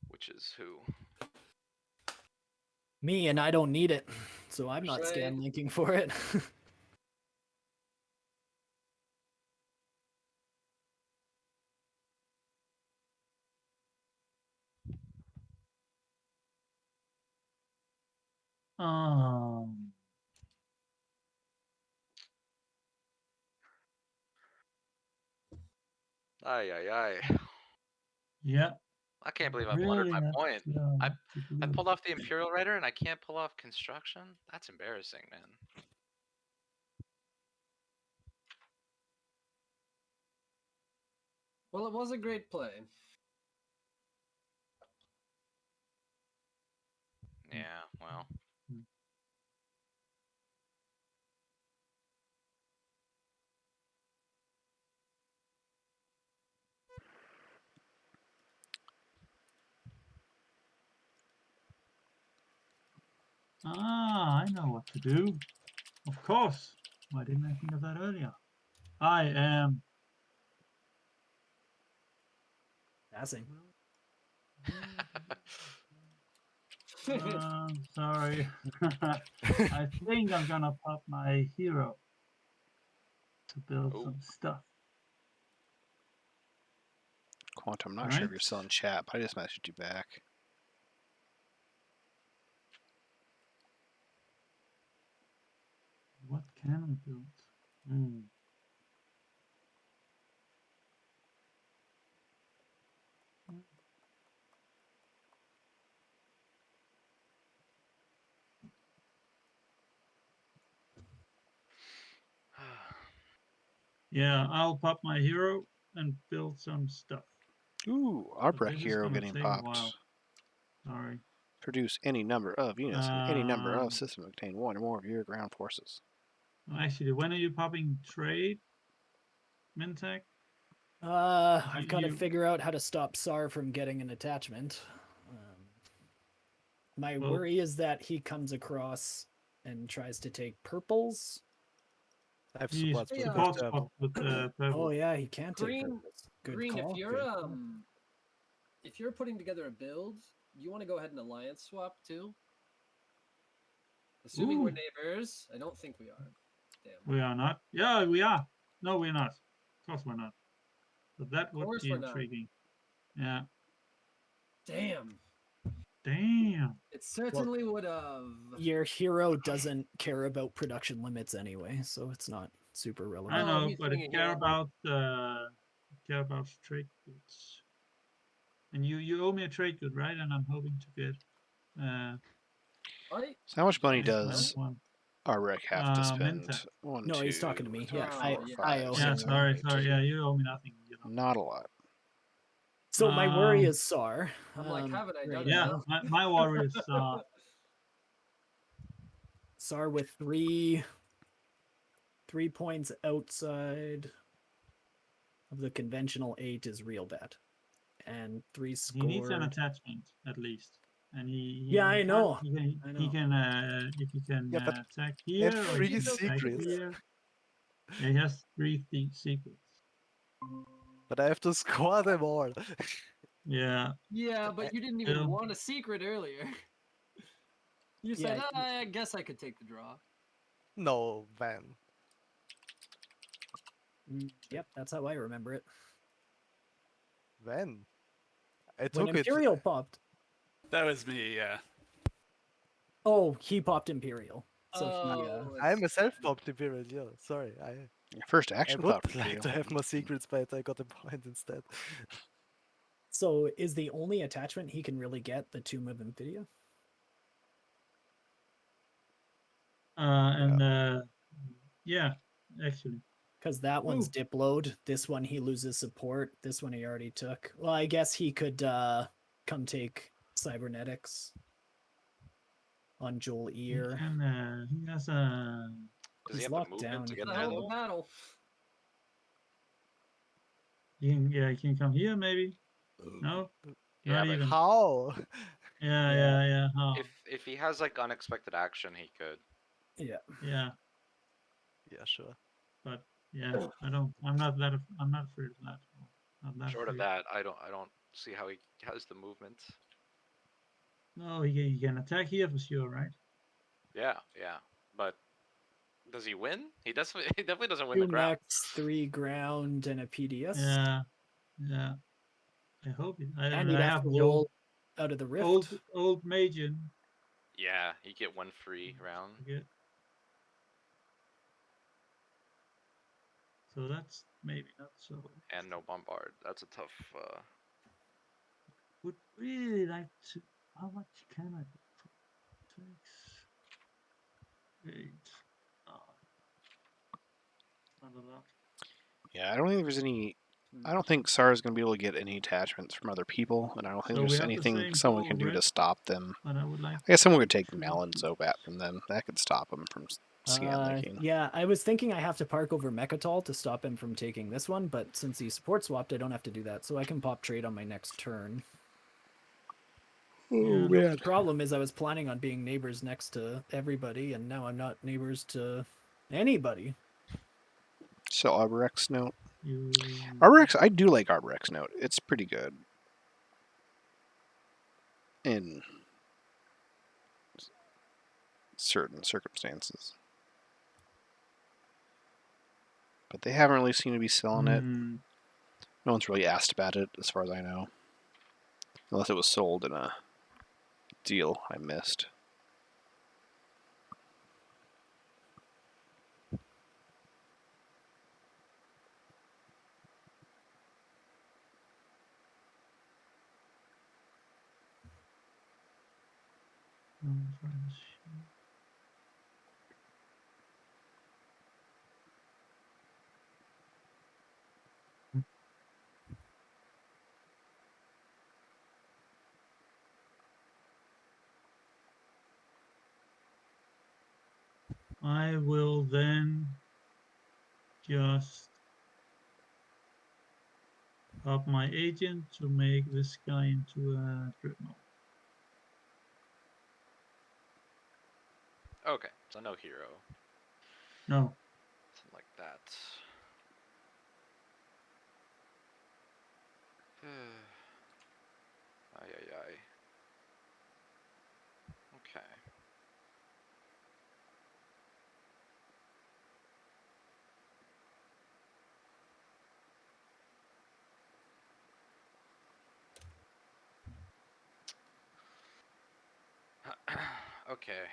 which is who? Me, and I don't need it, so I'm not Right. scan linking for it. Um, Ay ay ay. yeah. I can't believe I blundered my have point. to I blue. pulled off the Imperial Rider and I can't pull off construction? That's embarrassing, man. Well, it was a great play. Yeah, well. Ah, I know what to do. Of course. Why didn't I think of that earlier? I am. Passing. Sorry. I think I'm gonna pop my hero to build Oh. some stuff. Quantum, I'm not sure if Right. you're still in chat, but I just messaged you back. can I build? Hmm. Yeah, I'll pop my hero and build some stuff. Ooh, But Arbrek this is hero gonna getting take a popped. while. Sorry. Produce any number of units in any number of Um, systems that contain one or more of your ground forces. Actually, when are you popping trade? Mintech? I've got to You- figure out how to stop Sar from getting an attachment. My Well- worry is that he comes across and tries to take purples. I have He supports with supports purple. with purple. Oh yeah, he can take Green, purples. Good Green, call. if you're putting together a build, you want to go ahead and alliance swap too. Assuming we're Ooh. neighbors, I don't think we are. Damn. We are not. Yeah, we are. No, we're not. Of course we're not. But that would course be we're not. intriguing. Yeah. Damn. Damn. It certainly would have. Your hero doesn't care about production limits anyway, so it's not super relevant. I Oh, know, he's but doing I it care about trade goods. And you owe me a trade good, right? And I'm hoping to get So how much money Yes, does one. Arbrek have to spend? Mintech. One, No, two, he's talking to me. three, Yeah, Oh, I four, yeah. I five, owe Yeah, him. six, sorry, seven, eight, sorry. two. Yeah, you owe me nothing. You know. Not a lot. So my worry Um, is Sar. I'm like, haven't I done Yeah, enough? my worry is Sar with three points outside of the conventional 8 is real bad, and 3 he needs an scored. attachment at least. And he Yeah, I can't- know. He I can if he can Yeah, but- attack here and or three he can attack secrets. here. Yeah, he has three secrets. But I have to score them all. Yeah. Yeah, but you didn't even Still. want a secret earlier. You said, Yeah, I guess I could take the draw. No, man. Yep, that's how I remember it. When? I When took it. Imperial popped. That was me, yeah. Oh, he popped Imperial. So I it's- myself popped Imperial, yeah. Sorry. First I action would pop. like to have more secrets, but I got a point instead. So is the only attachment he can really get the Tomb of Amphidia? Yeah, actually. Because that one's Ooh. dip load. This one he loses support. This one he already took. Well, I guess he could come take cybernetics on Joel Ear. He has a. Does he He's have the locked movement down to get It's a there hell of a though? battle. He can come here maybe. No, Yeah, not but even. How? Yeah. How? if he has like unexpected action, he could. Yeah. Yeah, Yeah, sure. but yeah, I'm not afraid of that. Not that Short of afraid. that, I don't see how he has the movement. No, he can attack here for sure, right? Yeah, but does he win? He he definitely doesn't win the 2 ground. mechs, 3 ground, and a PDS. Yeah. I hope it. And I he'd have have to the roll out of the rift. old Magian. Yeah, you get one free round. Yeah. So that's maybe not so. And no bombard. That's a tough. Would really like to. How much can I do? 6, 8. Oh, not a lot. Yeah, I don't think there's any. I don't think Sarah's going to be able to get any attachments from other people, and I don't think So we there's have the anything same someone color can do to red, stop them. but I would like. I guess someone could take Sure. Melon Zobat from them. That could stop them from scan leaking. Yeah, I was thinking I have to park over Mechatol to stop him from taking this one, but since he support swapped, I don't have to do that, so I can pop trade on my next turn. Yeah. The problem is I was planning on being neighbors next to everybody, and now I'm not neighbors to anybody. So Arbrex note. You. Arbrex, I do like Arbrex note. It's pretty good. In certain circumstances. But they haven't really seemed to be selling it. Hmm. No one's really asked about it, as far as I know. Unless it was sold in a deal I missed. I will then just up my agent to make this guy into a dreadnought. Okay, so no hero. No. Something like that. Ay, ay, ay. Okay. Okay.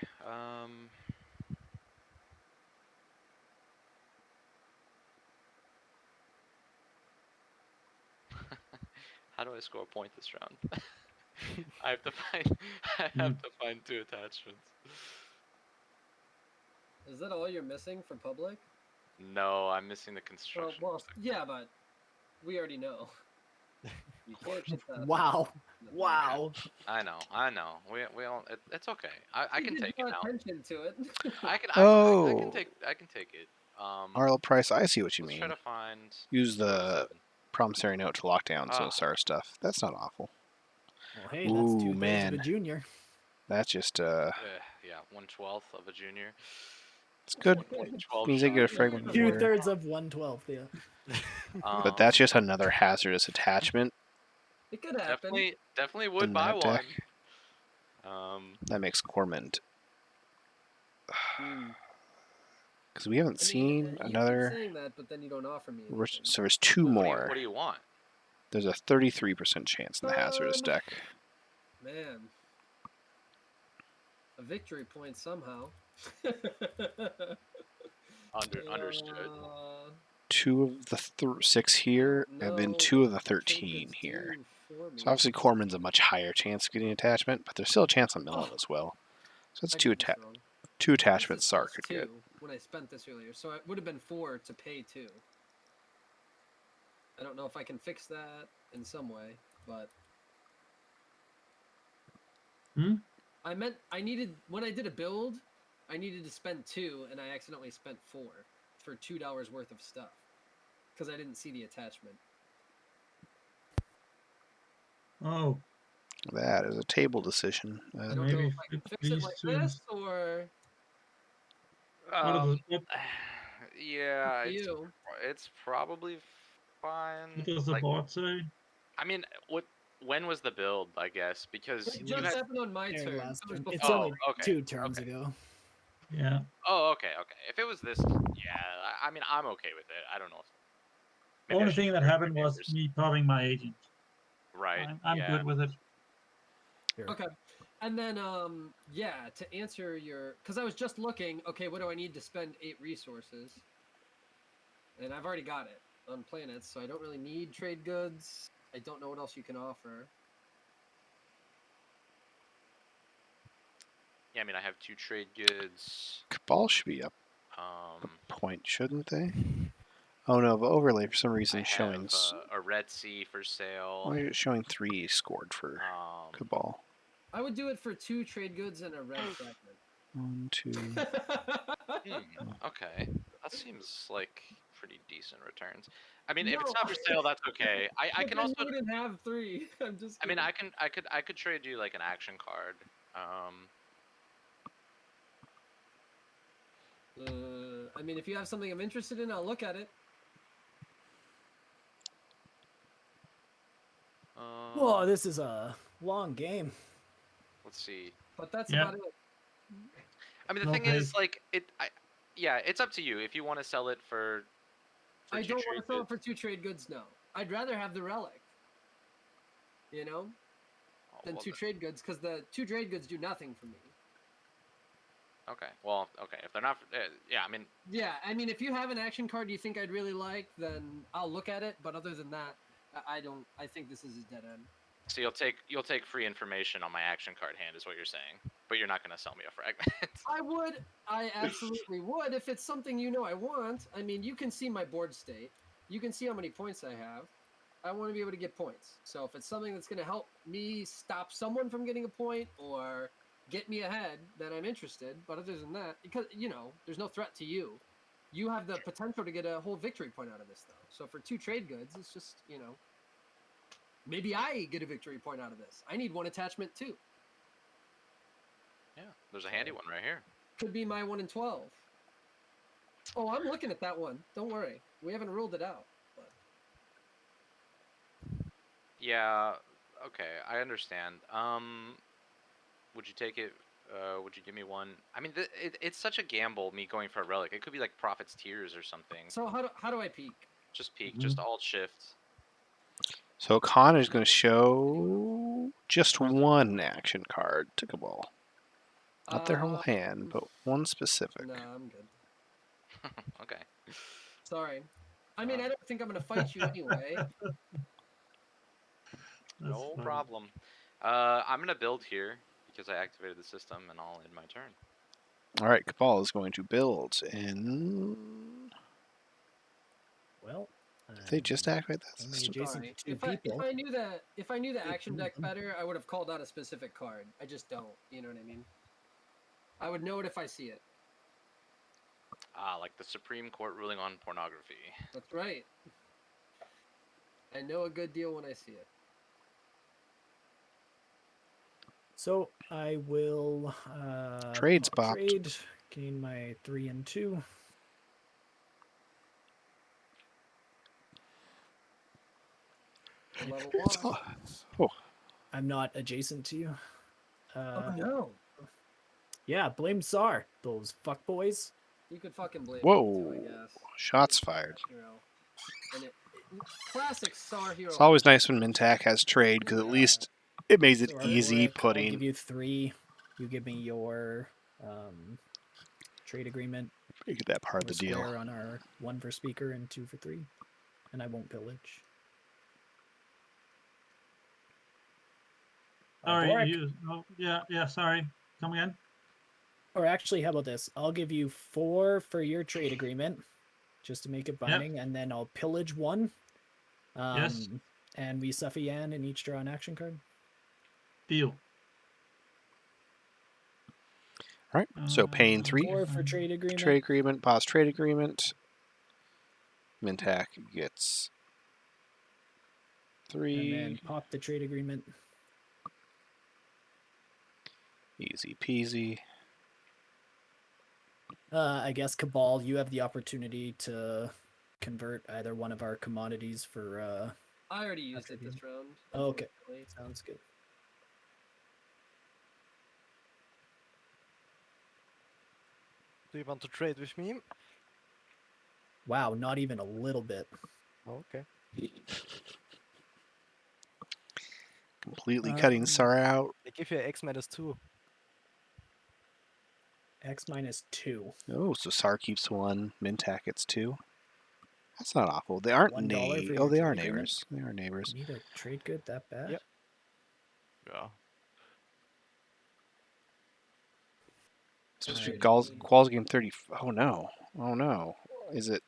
How do I score a point this round? I have to find. I have to find 2 attachments. Is that all you're missing for public? No, I'm missing the construction. Well, yeah, but we already know. You can't get that. Wow. Nothing. Wow. I know. We all. It's okay. I You can did take it draw now. attention to it. I can. Oh. I can take it. Arlo Price, I see what you Let's mean. try to find. Use the 7. promissory note to lock down some Ah. SAR stuff. That's not awful. Well, hey, that's Ooh, 2/3 of a man. junior. That's just Yeah, 1/12 of a junior. it's good. 1/12 Means they get a shot. fragment here. 2/3 of 1/12. Yeah. But that's just another hazardous attachment. It could happen. Definitely would in buy that one. deck. That makes Cormand. Because we haven't seen you another. keep saying that, but then you don't offer me. So there's 2 more. What do you want? There's a 33% chance in the hazardous deck. Man, a victory point somehow. Understood. 2 of the 6 here, and then 2 of the 13 here. So obviously Corman's a much higher chance of getting attachment, but there's still a chance on Millen as well. So it's 2 attachments SAR could get. When I spent this earlier, so it would have been 4 to pay 2. I don't know if I can fix that in some way, but I meant I needed when I did a build, I needed to spend 2, and I accidentally spent 4 for $2 worth of stuff because I didn't see the attachment. Oh. That is a table decision. I don't know if I can fix it like this or. Yeah, you. it's probably fine. What does the board say? I mean, when was the build? I guess because It just happened on my turn. Last turn. Before. It's only okay. 2 turns ago. Yeah. Oh, okay. If it was this, yeah. I mean, I'm okay with it. I don't know. The only thing that happened was me popping my agent. Right. I'm good with it. Okay. And then, yeah, to answer your, because I was just looking, okay, what do I need to spend 8 resources? And I've already got it on planets, so I don't really need trade goods. I don't know what else you can offer. Yeah, I mean, I have 2 trade goods. Cabal should be up a point, shouldn't they? Oh no, but overlay for some reason showing a Red Sea for sale. Why is it showing 3 scored for Cabal? I would do it for 2 trade goods and a red fragment. 1, 2. Okay, that seems like pretty decent returns. I mean, if it's not for sale, that's okay. I can also. You wouldn't have 3. I'm just. I mean, kidding. I could trade you like an action card. I mean, if you have something I'm interested in, I'll look at it. Whoa, this is a long game. Let's see. But that's about it. I mean, the thing is, like, yeah, it's up to you if you want to sell it for I don't want to sell it for 2 trade goods. No, I'd rather have the relic. You know, than 2 trade goods because the 2 trade goods do nothing for me. Okay. Well, okay. If they're not, yeah. I mean. Yeah, I mean, if you have an action card you think I'd really like, then I'll look at it. But other than that, I don't. I think this is a dead end. So you'll take free information on my action card hand, is what you're saying. But you're not gonna sell me a fragment. I would. I absolutely would if it's something you know I want. I mean, you can see my board state. You can see how many points I have. I want to be able to get points. So if it's something that's going to help me stop someone from getting a point or get me ahead, then I'm interested. But other than that, because there's no threat to you. You have the potential to get a whole victory point out of this, though. So for 2 trade goods, it's just maybe I get a victory point out of this. I need 1 attachment too. Yeah, there's a handy one right here. Could be my 1 in 12. Oh, I'm looking at that one. Don't worry. We haven't ruled it out. But... Yeah, okay, I understand. Would you take it? Would you give me one? I mean, it's such a gamble, me going for a relic. It could be like Prophet's Tears or something. So how do I peek? Just peek, just Alt-Shift. So Connor's going to show just 1 action card to Cabal. Not their whole hand, but 1 specific. No, I'm good. Okay. Sorry. I mean, I don't think I'm going to fight you anyway. No problem. I'm going to build here because I activated the system, and I'll end my turn. All right, Cabal is going to build in... Well, Did they just activate that only system? adjacent to 2 If I people. knew the action deck better, I would have called out a specific card. I just don't. You know what I mean? I would know it if I see it. Like the Supreme Court ruling on pornography. That's right. I know a good deal when I see it. So I will Trade's pop bopped. trade, gain my 3 and 2. Level It's 1. oh, I'm not adjacent to you. Oh no. Yeah, blame Tsar. Those fuckboys. You could fucking blame whoa. me too, I guess. Shots fired. Hero. And classic Tsar hero. It's always nice when Mintak has trade, because at least it makes it So easy I'll putting... give you 3. You give me your trade agreement. Get that part of We're the deal. square on our 1 for speaker and 2 for 3. And I won't pillage. Sorry, Boric. yeah, sorry. Come again? Or actually, how about this? I'll give you 4 for your trade agreement, just to make it binding, and then I'll pillage 1. Yes. And we suffer Yan and each draw an action card. Deal. All right, so paying 3. 4 for trade agreement. Trade agreement, pause trade agreement. Mintak gets 3. And then pop the trade agreement. Easy peasy. I guess Cabal, you have the opportunity to convert either one of our commodities for. I already used it this round. Oh, okay, unfortunately. sounds good. Do you want to trade with me? Wow, not even a little bit. Okay. Completely cutting Tsar out. I give you X-2. X minus 2. Oh, so Tsar keeps 1, Mintak gets 2. That's not awful. They aren't $1 for neighbors. your Oh, they trade are agreement? neighbors. They are neighbors. Need a trade good that bad? Yep. Yeah. Especially Alright. Qual's game 30. Oh no. Oh no. Is it?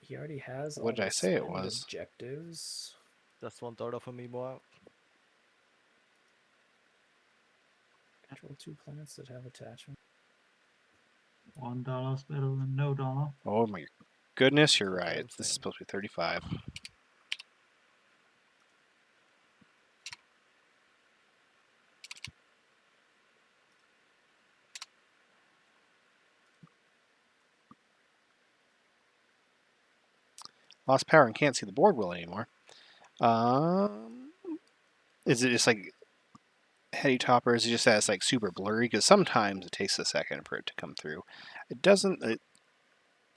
He already has. What all did I the say it spend was? Objectives. Just $1 for me more. Control 2 planets that have attachment. $1 is better than no dollar. Oh my goodness, you're That's what right. I'm This is saying. supposed to be 35. Lost power and can't see the board well anymore. Is it just like heady topper? Is it just that it's like super blurry? Because sometimes it takes a second for it to come through. It doesn't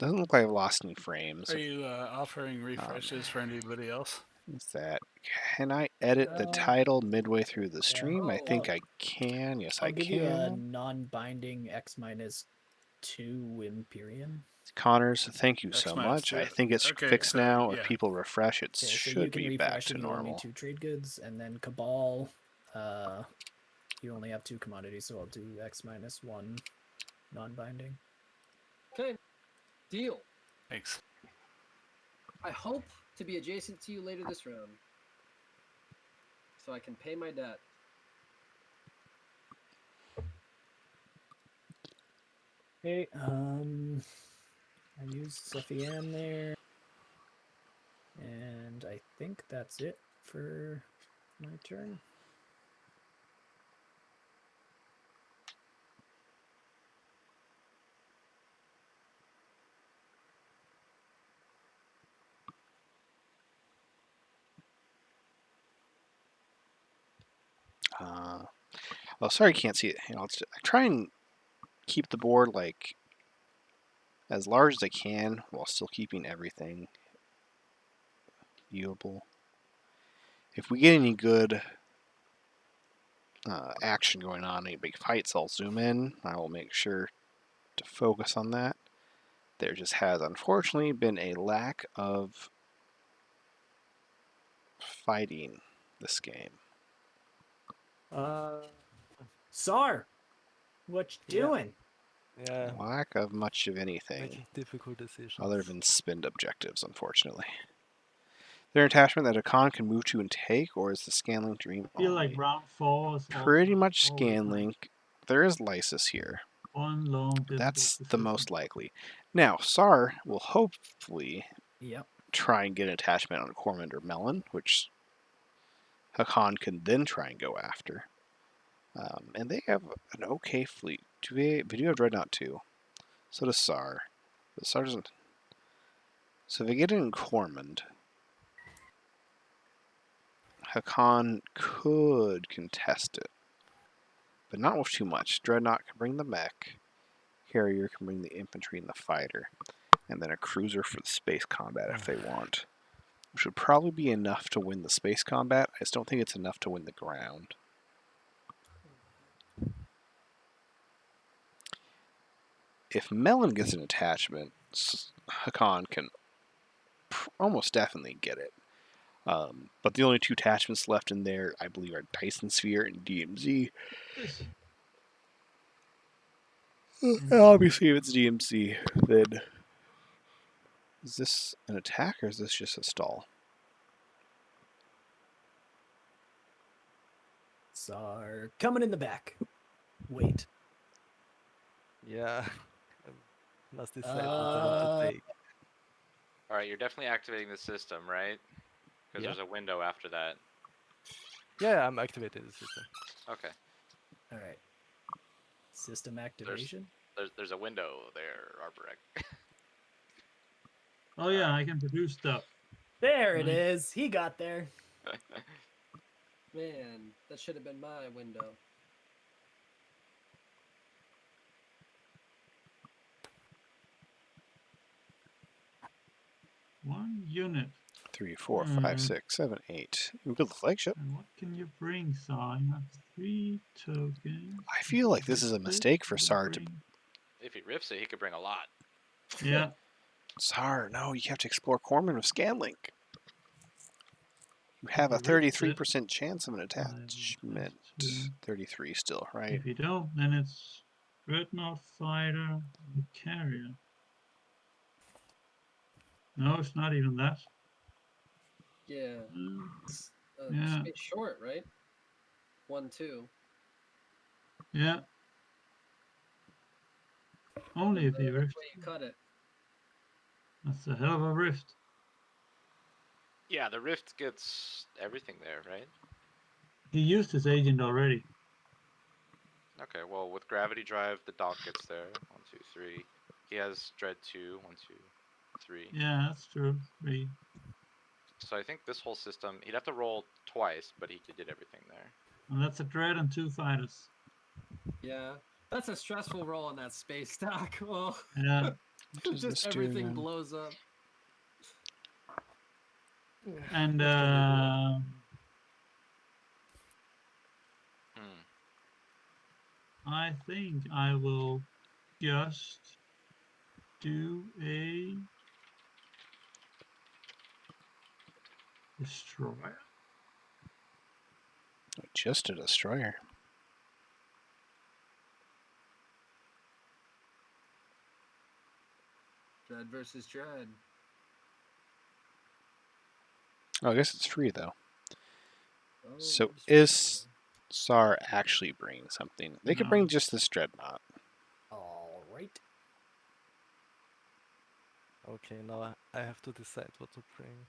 look like I've lost any frames. Are you offering refreshes for anybody else? What's that? Can I edit the title midway through the stream? I think I can. Yes, I'll I give you a can. non-binding X minus 2 Imperium. Connors, thank you X so minus much. 2. I think it's Okay, fixed so, now. yeah. If people refresh, it Okay, so you should can be back refresh to and roll me normal. 2 trade goods, and then Cabal, you only have 2 commodities, so I'll do X-1 non-binding. Okay. Deal. Thanks. I hope to be adjacent to you later this round, so I can pay my debt. Okay, I used Suffian there. And I think that's it for my turn. Oh, sorry, you can't see it. I try and keep the board like as large as I can while still keeping everything viewable. If we get any good action going on, any big fights, I'll zoom in. I will make sure to focus on that. There just has unfortunately been a lack of fighting this game. Sar, what you Yeah. doing? Yeah, Lack of much of anything making difficult decisions. other than spend objectives, unfortunately. Is there an attachment that a con can move to and take, or is the Scanlink Dream I feel only? like round 4 is Pretty much always like Scanlink. There is Lysis here. one long But difficult that's the decision. most likely. Now, Sar will hopefully Yep. try and get an attachment on Cormand or Melon, which Hakan can then try and go after. And they have an okay fleet. They do have Dreadnought too. So does Sar. But Sar doesn't. So if they get it in Cormand, Hakan could contest it. But not with too much. Dreadnought can bring the mech. Carrier can bring the infantry and the fighter. And then a cruiser for the space combat if they want. Which would probably be enough to win the space combat. I just don't think it's enough to win the ground. If Melon gets an attachment, Hakan can almost definitely get it. But the only 2 attachments left in there, I believe, are Dyson Sphere and DMZ. Obviously, if it's DMZ, then is this an attack or is this just a stall? Sar, coming in the back. Wait. Yeah. Must decide what I want to take. All right, you're definitely activating the system, right? Because Yeah. there's a window after that. Yeah, I'm activating the system. Okay. All right. System activation. There's a window there, Arborek. Oh yeah, I can produce stuff. There it Nice. is. He got there. Man, that should have been my window. One unit. 3, 4, 5, 6, 7, 8. We build the flagship. And what can you bring, Sar? You have 3 tokens. I feel like this is a mistake for Sar to. If he rips it, he could bring a lot. Yeah. Sar, no, you have to explore Cormand with Scanlink. You have a If he rips 33% chance of an attachment. 33 still, right? If you don't, then it's Dreadnought Fighter and Carrier. No, it's not even that. Yeah. Mm, Yeah. Yeah. Space short, right? 1, 2. Yeah. Only if he Which rift. way you cut it? That's a hell of a rift. Yeah, the rift gets everything there, right? He used his agent already. Okay, well, with gravity drive, the dock gets there. 1, 2, 3. He has Dread 2. 1, 2, 3. Yeah, that's true. 3. So I think this whole system, he'd have to roll twice, but he did everything there. And that's a Dread and 2 fighters. Yeah. That's a stressful roll on that space stack. Well, Yeah. does this just do everything then? blows up. And I think I will just do a destroyer. Just a destroyer. Dread versus Dread. Oh, I guess it's free though. Oh, So it is is free. SAR actually bringing something? They could bring No. just this dreadnought. All right. Okay, now I have to decide what to bring.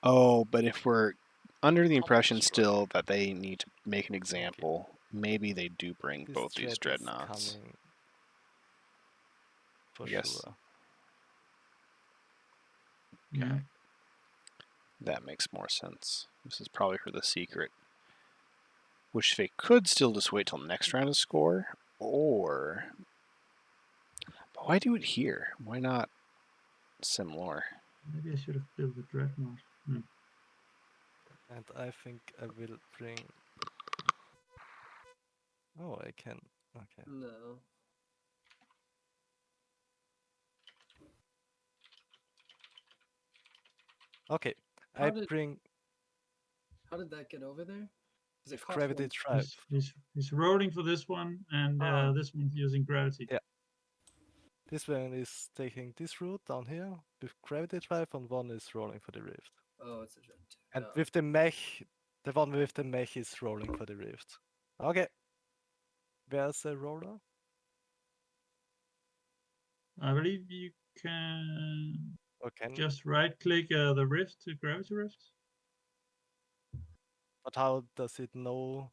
Oh, but if we're under the Humble impression destroyer. still that they need to make an example, maybe they do bring This both these threat is dreadnoughts. coming for Yes. sure. Yeah. That makes more sense. This is probably for the secret. Which they could still just wait till next round to score, or... But why do it here? Why not Simlor? Maybe I should have built the Dreadnought. Hmm. And I think I will bring. Oh, I can. Okay. No. Okay. How I did- bring How did that get over there? Because it cost Gravity one. Drive. He's rolling for this one, and Ah. this one's using gravity. Yeah. This one is taking this route down here with Gravity Drive, and one is rolling for the Rift. Oh, it's a Dread. And Oh. with the mech, the one with the mech is rolling for the Rift. Okay. Where's the roller? I believe you can Okay. just right-click the Rift, the Gravity Rift. But how does it know?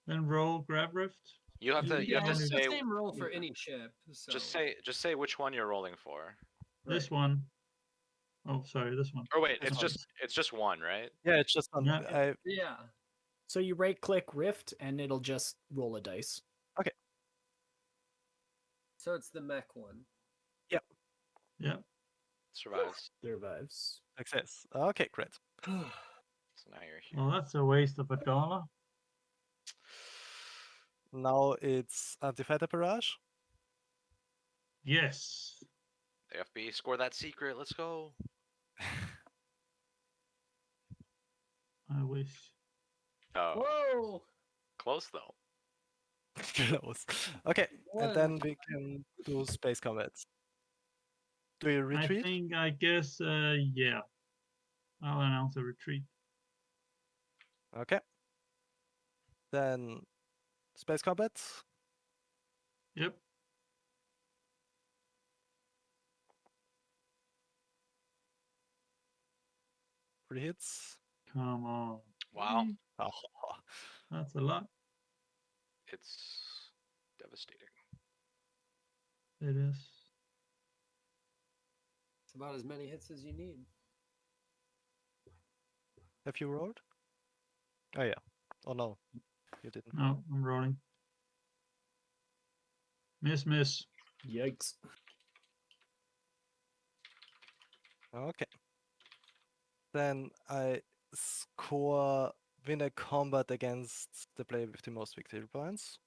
Then roll Grab Rift. You have to Yeah, it's say the same roll for any ship. So. just say which one you're rolling for. This one. Oh, sorry, this one. Or wait, This it's just one, right? Yeah, it's just on. Yeah. Yeah. So you right click Rift and it'll just roll a dice. So it's the mech one. Yeah. Survives. Survives. Success. Okay, great. So now you're here. Well, that's a waste of $1. Now it's Anti-Fighter Barrage. Yes. AFB, score that secret. Let's go. I wish. Oh, Whoa! close though. Close. Okay, One. and then we can do space combat. Do you retreat? I guess, yeah. I'll announce a retreat. Okay. Then space combat. Yep. Three hits. Come on. Wow, Oh, That's a lot. it's devastating. It is. It's about as many hits as you need. have you rolled? Oh yeah. Oh no, you didn't. No, I'm rolling. Miss. Yikes. Okay. Then I win a combat against the player with the most victory points.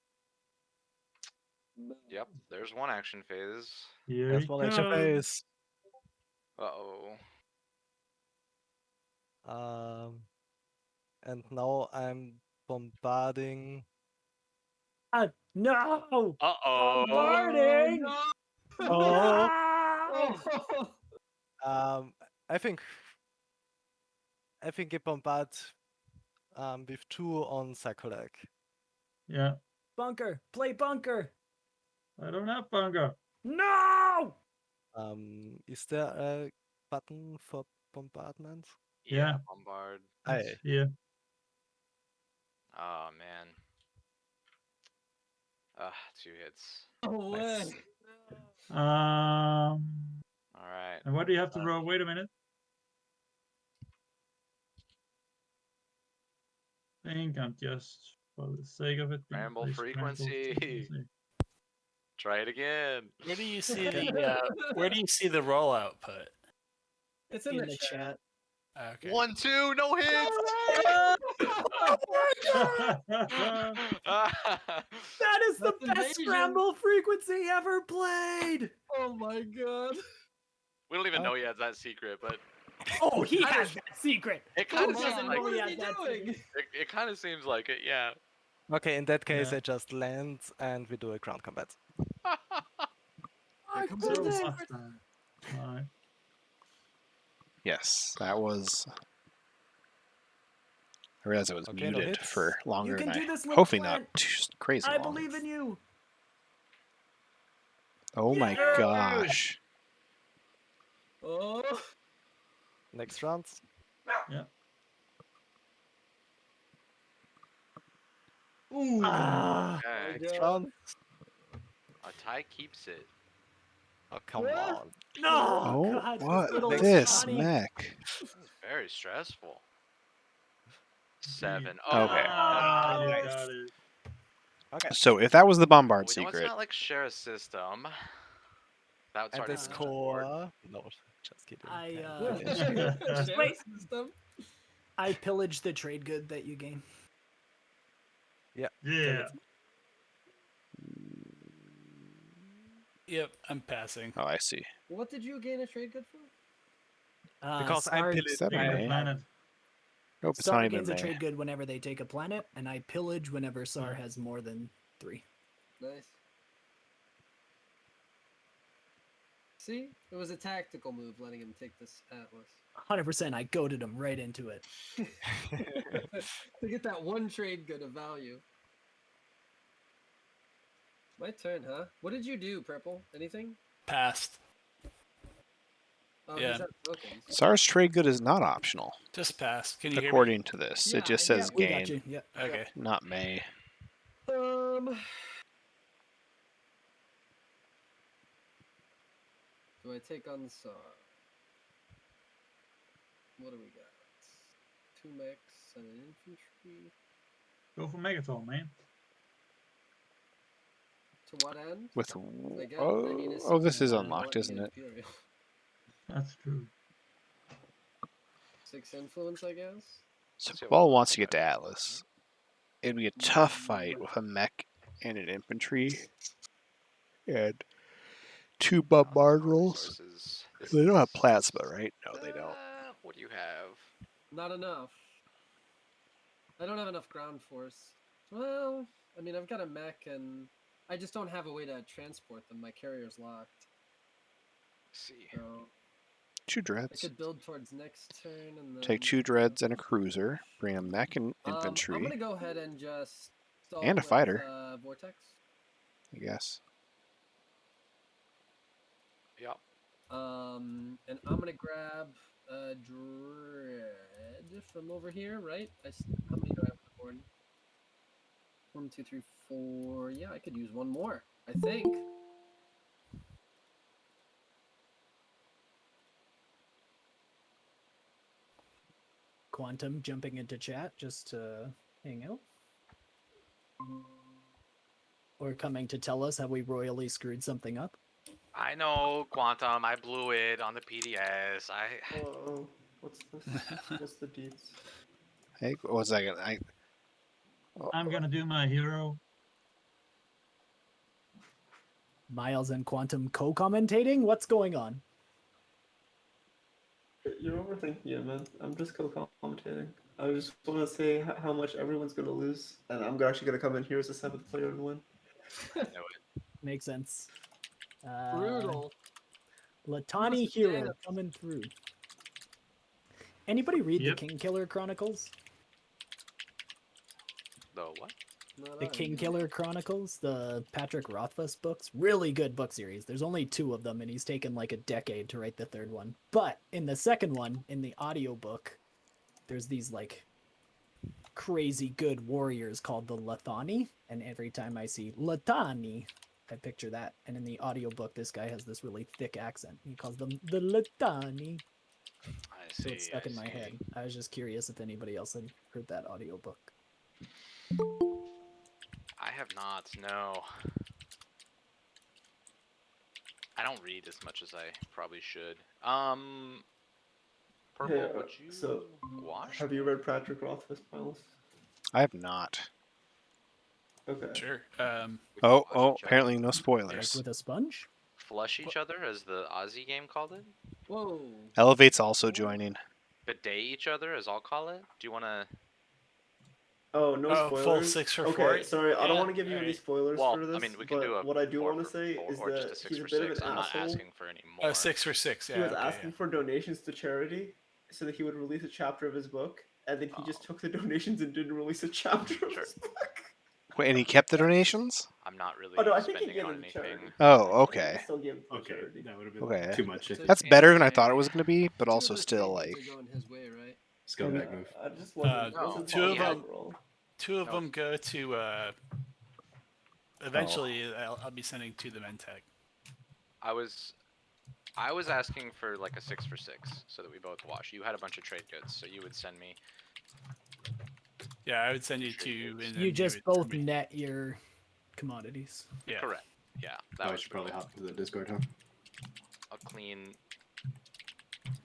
Yep, there's one action phase. Here There's he one extra comes. phase. Uh-oh. And now I'm bombarding. No! Uh-oh. Bombarding! Oh. Oh. I think it bombard with 2 on Sakolak. Yeah. Bunker! Play bunker! I don't have bunker. No! Is there a button for bombardment? Yeah. Bombard. It's Aye. here. Oh, man. 2 hits. Oh, Nice. way. All right. And what do you have to roll? Wait a minute. I think I'm just, for the sake of it, gonna Scramble play frequency. Try it again. Where do you see the where do you see the roll output? It's in, In the chat. Okay. 1, 2, no hits. That is the That's best invasion. scramble frequency ever played! Oh my god. We don't even know he has that secret, but Oh, he has that secret! it Who kind of Come seems doesn't on, like know what he is has he that doing? secret? it kind of seems like it. Yeah. Okay, in that case, Yeah. I just land and we do a ground combat. Here comes So the last time. Alright. Yes, that was. I realized it was Okay, no muted hits. for longer can than do I. this, little Hopefully plant. not too crazy I long. believe in you. Oh my Yay! gosh! Oh, Next round. Yeah. Ooh. Ah, Okay. Next round. A tie keeps it. Oh, come Yeah. on. no, Oh, God, this what little this Johnny. mech? It's very stressful. Gee. 7. Oh, Okay. Ah, you Nice. got it. Okay. So if that was the bombard we know it's secret, not like share a system. That would And start the to board. score. No, just kidding. I share Wait. system. I pillaged the trade good that you gain. Yeah. Yep, I'm passing. oh, I see. What did you gain a trade good for? Because I'm Sar, Is that Take an the A? planet. Nope, it's Sar not even gains an a A. trade good whenever they take a planet, and I pillage whenever Sar has more than 3. Nice. See, it was a tactical move letting him take this Atlas 100%, I goaded him right into it. to get that one trade good of value. My turn, huh? What did you do, Purple? Anything? Passed. Oh, Yeah. he's at tokens. SARS trade good is not optional, Just passed. Can you hear me? according to this. Yeah, It just yeah, says We gain, got you. Yeah. Okay. not may. Do I take on Sar? What do we got? 2 mechs and an infantry. Go for Megaton, man. To what end? With it's this is seeking unlocked, one, isn't it? Imperial. That's true. 6 influence, I guess. So See if what Ball we wants to got. get to Atlas, it'd be a tough fight with a mech and an infantry and 2 bombard rolls. Resources. This They don't have is- plasma, right? No, they don't. What do you have? Not enough. I don't have enough ground force. Well, I mean, I've got a mech, and I just don't have a way to transport them. My carrier's locked. See. So 2 I dreads. could build towards next turn, and then Take 2 dreads and a cruiser. Bring a mech and I'm infantry, gonna go ahead and just stall And a with, fighter. Vortex. I guess. Yep. And I'm gonna grab a dread from over here, right? How many do I have on the board? 1, 2, 3, 4. Yeah, I could use one more, I think. Quantum jumping into chat just to hang out. Or coming to tell us how we royally screwed something up. I know, Quantum. I blew it on the PDS. Oh, what's this? What's the deeds? Hey, one second. I'm gonna do my hero. Miles and Quantum co-commentating? What's going on? You're overthinking it, man. I'm just co-commentating. I just want to say how much everyone's gonna lose, and I'm actually gonna come in here as a 7th player and win. I know it. Makes sense. Brutal. Latani Must Hero dance. coming through. Anybody read Yep. the King Killer Chronicles? The what? Not The I, King no. Killer Chronicles, the Patrick Rothfuss books. Really good book series. There's only 2 of them, and he's taken like a decade to write the 3rd one. But in the 2nd one, in the audiobook, there's these like crazy good warriors called the Lathani, and every time I see Latani, I picture that. And in the audiobook, this guy has this really thick accent. He calls them the Latani. I So see. it's stuck I in my see. head. I was just curious if anybody else had heard that audiobook. I have not. No. I don't read as much as I probably should. Purple, Hey, would you so wash? have you read Patrick Rothfuss, Miles? I have not. Okay. Sure. We can Oh, wash each other. apparently no Like spoilers. with a sponge? Flush each other, as the Aussie game called it. Whoa. Elevate's also joining. Bidet each other, as I'll call it. Do you want to? Oh, no Oh, spoilers. full 6 for okay, 4? sorry, I don't Yeah, want to give you any alright. spoilers Well, for this. I mean, we can but do a what I do 4 want to for say 4 is or just that a 6 he's a for bit of 6. an I'm not asshole. asking for any more. 6 for 6. He Yeah, was okay, asking for donations to charity so that he would release a chapter of his book, and then he just took the donations and didn't release a chapter of Sure. his book. Wait, and he kept the donations? I'm not really Oh no, I think he spending it gave on them to anything. charity. Oh, I okay. think he still gave them to Okay, charity. that would have been Okay. too much. I think. That's better than I thought it was going to be, but Two also of the still, three like... are going his way, right? Scumbag move. I just wasn't. No, wasn't two of following them- the rule. 2 of Nope. them go to. Eventually, I'll be sending to the Mentec. I was asking for like a 6 for 6 so that we both wash. You had a bunch of trade goods, so you would send me. Yeah, I would send you 2. And then You just would both send me- net your commodities. Yeah. Correct. Yeah, that I was should probably cool. hop into the Discord, huh? A clean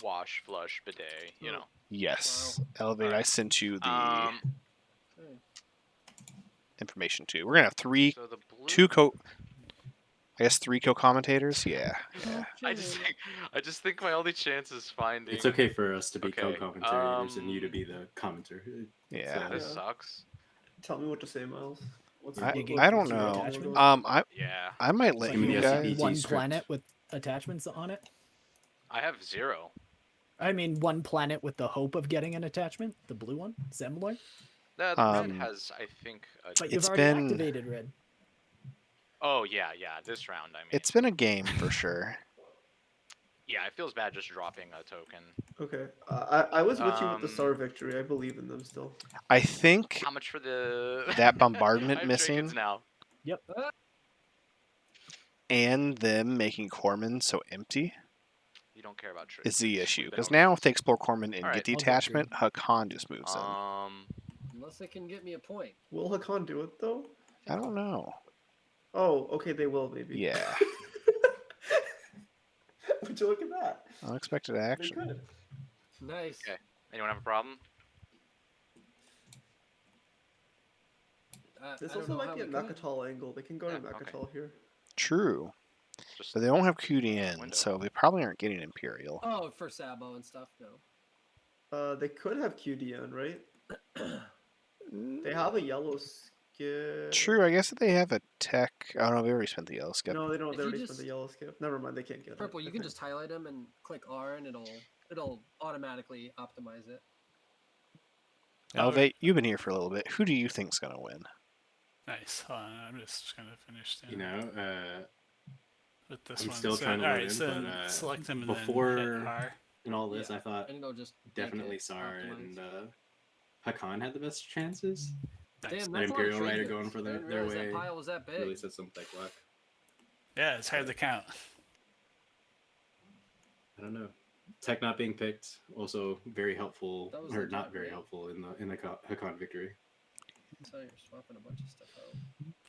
wash, flush, bidet. You know. Yes. Elevate, I Alright. sent you the Okay. information too. We're going to have 3 So the blue. 2 I guess 3 co-commentators? Yeah. Yeah. I just think my only chance is finding. It's okay for us to be Okay, co-commentators and you to be the commenter. Yeah. This Yeah. sucks. Tell me what to say, Miles. What's I, You I don't gave know. attachments? Yeah, I might let Like Give me you the guys... SCPT one script. planet with attachments on it. I have 0. I mean, one planet with the hope of getting an attachment. The blue one, Zemlor. The red has, I think. But you've It's already been- activated red. Oh yeah. This round, I mean. It's been a game for sure. Yeah, it feels bad just dropping a token. Okay. I was with you with the Star Victory. I believe in them still. I think How much for the that bombardment I have missing trinkets now. and them making Corman so empty You don't care about trinkets. is the issue. We've been Because over now if they explore Corman and Alright. get the I'll go attachment, Hakan just moves this. in. Unless they can get me a point. Will Hakan do it though? I don't know. Oh, okay, they will maybe. Yeah. Would you look at that? Unexpected They action. could. Nice. Okay. Anyone have a problem? This I don't also know might how be a we could. Mechatol angle. They can go to Yeah, okay. Mechatol here. True. Just But they don't have QDN, Window. so they probably aren't getting Imperial. Oh, for Sabo and stuff. No. They could have QDN, right? They have a yellow skip. True, I guess if they have a tech... Oh no, we already spent the yellow skip. No, they don't. If They you already spent just- the yellow skip. Never mind, they can't get Purple, it. you can just highlight them and click R, and it'll automatically optimize it. Elevate, you've been here for a little bit. Who do you think's going to win? Nice. Hold on, I'm just gonna finish. You know, with this I'm one. still So, trying to all learn right, in, so but, select them and before- then hit R. in all this, Yeah, I thought and it'll just make definitely it Sar optimize. and Hakan had the best chances. Nice. Damn, That that's a lot of Imperial trade Rider goods. going for I their didn't realize way that pile was that big. really said some thick luck. Yeah, it's hard to count. I don't know. Tech not being picked also very helpful, That was or the not job, very right? helpful in the Hakan victory. So you're swapping a bunch of stuff out.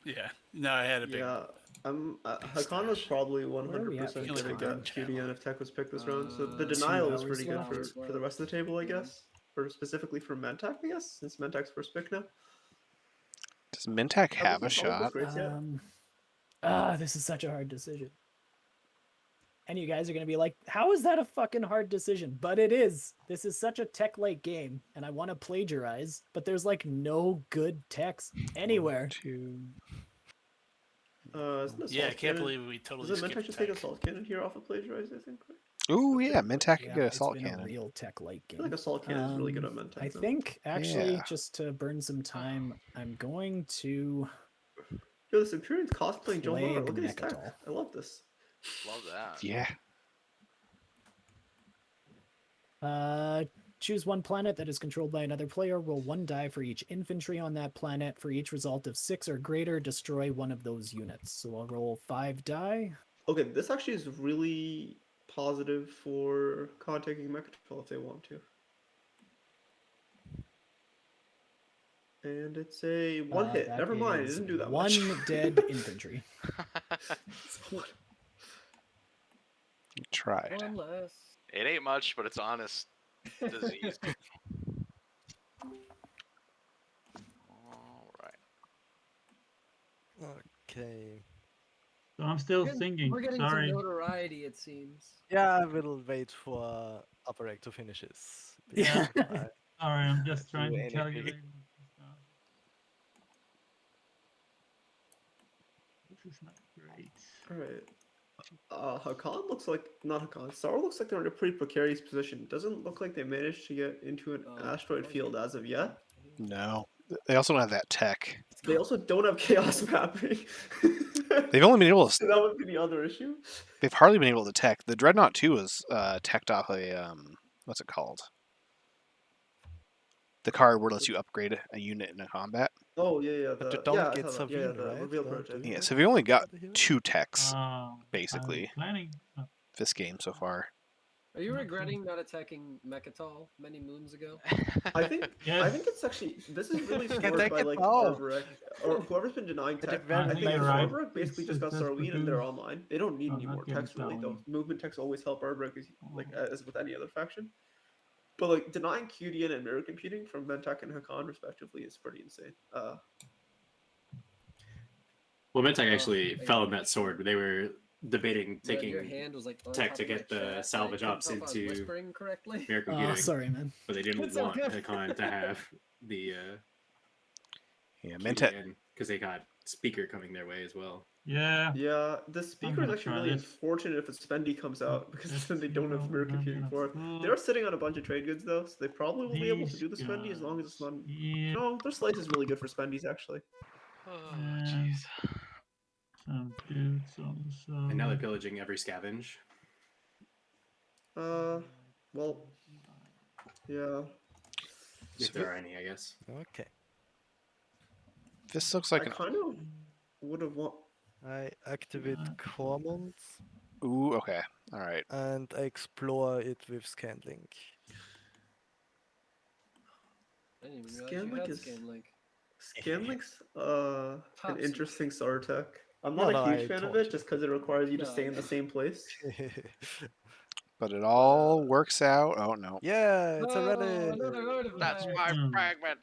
Yeah. No, I had a big. Yeah, Hakan was stash. probably Where are we at 100% for going to Hakan? get QDN if Tech was picked this round. So the 2 denial was hours pretty good left. for the rest of the table, I Yeah. guess. Or specifically for Mentak, I guess, since Mentak's first pick now. Does Mintak I have a wasn't following shot? those rates yet. This is such a hard decision. And you guys are going to be like, how is that a fucking hard decision? But it is. This is such a tech-like game, and I want to plagiarize, but there's like no good techs anywhere. Isn't Assault Yeah, I can't Cannon- believe we totally Doesn't Mentak skipped just take tech. Assault Cannon here off of Plagiarize, I think? Right? Ooh, yeah, Mintak could Yeah, get it's Assault been a Cannon. real tech-like I feel game. like Assault Cannon is really good on Mentak. I though. think, actually, Yeah. just to burn some time, I'm going to Yo, this Imperium's cosplaying Joe play Mara. Look at his tech. Mechatol. I love this. Love that. Yeah. Choose one planet that is controlled by another player. Roll 1 die for each infantry on that planet. For each result of 6 or greater, destroy one of those units. So I'll roll 5 die. Okay, this actually is really positive for contacting Mechatol if they want to. And it's a one hit. That Never mind, it is didn't do that one much. dead infantry. You tried. One less. It ain't much, but it's honest disease. All right. Okay. So I'm still We're getting- thinking. We're getting Sorry. some notoriety, it seems. Yeah, I will wait for Operac to finish his. Yeah. Sorry, I'm just Do trying to anything. calculate. Stuff. Great. All right. Hakan looks like not Hakan. Sar looks like they're in a pretty precarious position. Doesn't look like they managed to get into an asteroid field as of yet. No. They also don't have that tech. They also don't have chaos mapping. They've only been able to. So that would be the other issue. They've hardly been able to tech. The Dreadnought 2 is teched off a what's it called? The card where it lets you upgrade a unit in a combat. Oh yeah. But you The, don't yeah, I get saw that. Yeah, Savine, the right? reveal Don't project. do Yeah, you? so we've only got The hero? 2 techs I'm basically planning. this game so far. Are you regretting not attacking Mechatol many moons ago? I think Yes. it's actually this is really Can scored take by it like now. Arborek or whoever's been denying But tech. it very I think think you're right. Arborek basically It's just got just Sarween and they're because online. They don't need I'm any not more getting techs really though. down. Movement techs always help Arborek as with any other faction. But like denying QDN and mirror computing from Mentak and Hakan respectively is pretty insane. Well, Mentek Oh, actually I- fell on that sword. They were debating Yeah, taking your hand was like on tech top to of my get the chest. salvage I couldn't ops tell if I was into whispering correctly. mirror Oh, computing, sorry, man. but they didn't It's want okay. Hakon to have the Yeah, Mentat. because they got speaker coming their way as well. Yeah. Yeah, the speaker is gonna actually try really this. unfortunate if a Spendy comes out because Let's then they see don't have what mirror I'm computing gonna for it. put They're sitting on a bunch of trade goods though, so they probably will be able to these do the Spendy as long as it's guys not. here. No, their slice is really good for Spendies actually. Oh, And jeez. some dudes also. And now they're pillaging every scavenge. Well, yeah. If there are any, I guess. Okay. This looks I like an. kind of would have want. I activate Cormont Ooh, okay. All right. and I explore it with Scanlink. I didn't even realize Scanlink you had is- Scanlink. Scanlink's Top an secret. interesting SAR tech. I'm No, not a no, huge I fan of told it you. just because it requires you to No, stay I in the know. same place. But it all works out. Oh no. Yeah, it's Oh, already. another artifact. That's my Hmm. fragment.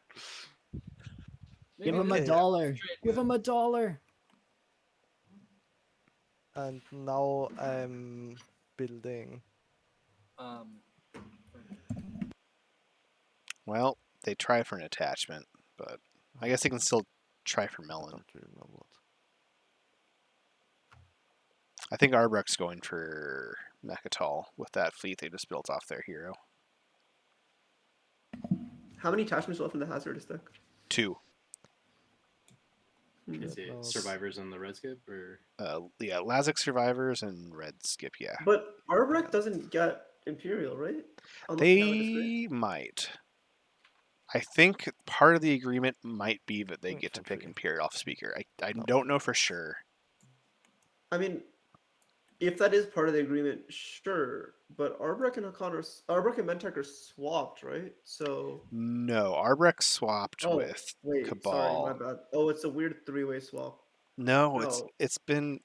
Give Maybe him this a is Okay. dollar. trade Give good. him a dollar. And now I'm building. Well, they try for an attachment, but I guess they can still try for I melon. don't really know what. I think Arbrek's going for Mechatol with that fleet they just built off their hero. How many attachments left in the hazardous deck? 2. Is it knows? survivors on the red skip or Yeah, Lazic survivors and red skip. Yeah, But Arbrek doesn't get Imperial, right? Unless we have a disagreement. they might. I think part of the agreement might be that they get to pick Infantry. Imperial off speaker. I No. don't know for sure. I mean, if that is part of the agreement, sure. But Arbrek and Arbrek and Mentek are swapped, right? So. No, Arbrek swapped Oh, with wait, Cabal. sorry, my bad. Oh, it's a weird three-way swap. No, No. it's been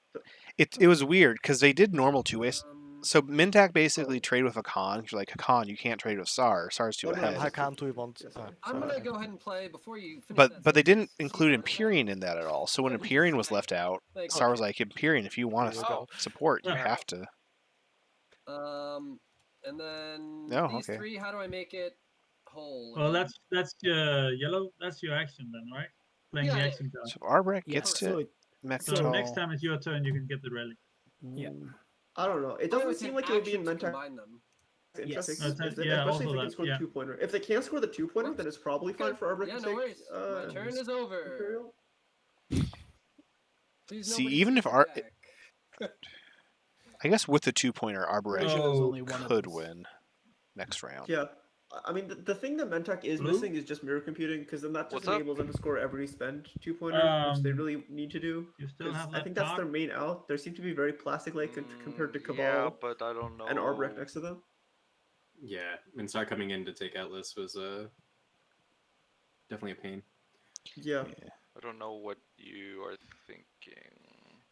it was weird because they did normal 2-way. So Mintak basically trade with Hakan. You're like, Hakan, you can't trade with Sar. Sar's too Oh, no, ahead. it's How can't we want? Yeah, sorry. I'm sorry. gonna go ahead and play before you finish But that they didn't sentence. See include what artifact? Empyrean in that at all. So when Yeah, just Empyrean was say- left out, Like, Sar was like, Empyrean, if you want There to you go. support, you Yeah. have to. And then Oh, these okay. 3, how do I make it whole? Well, again? that's yellow. That's your action then, right? Playing the Yeah, action card. So if Arbrek Yeah. gets So to it, So Mechatol. next time it's your turn, you can get the relic. yeah. I don't know. It Oh, doesn't it's seem an like it would be action in to Mentek. combine them. Yes. Interesting. Okay, If they- yeah, especially if also they can that, score yeah. the 2-pointer. If they can't score the 2-pointer, then it's probably fine Okay. for Arbrek Yeah, to no take. worries. My turn is over. Imperial. Please See, nobody even take if the deck. I guess with the 2-pointer, Arbrek Version is Oh, only one of could those. win next round. Yeah. I mean, the thing that Mentek is Blue? missing is just mirror computing, because then that just What's up? enables them to score every spend 2-pointer, which they really need to do. You still 'cause have I that think that's their card? main out. They seem to be very plastic-like compared to Cabal Yeah, but I don't know. and Arbrek next to them. yeah, and Sar coming in to take Atlas was definitely a pain. Yeah. I don't know what you are thinking.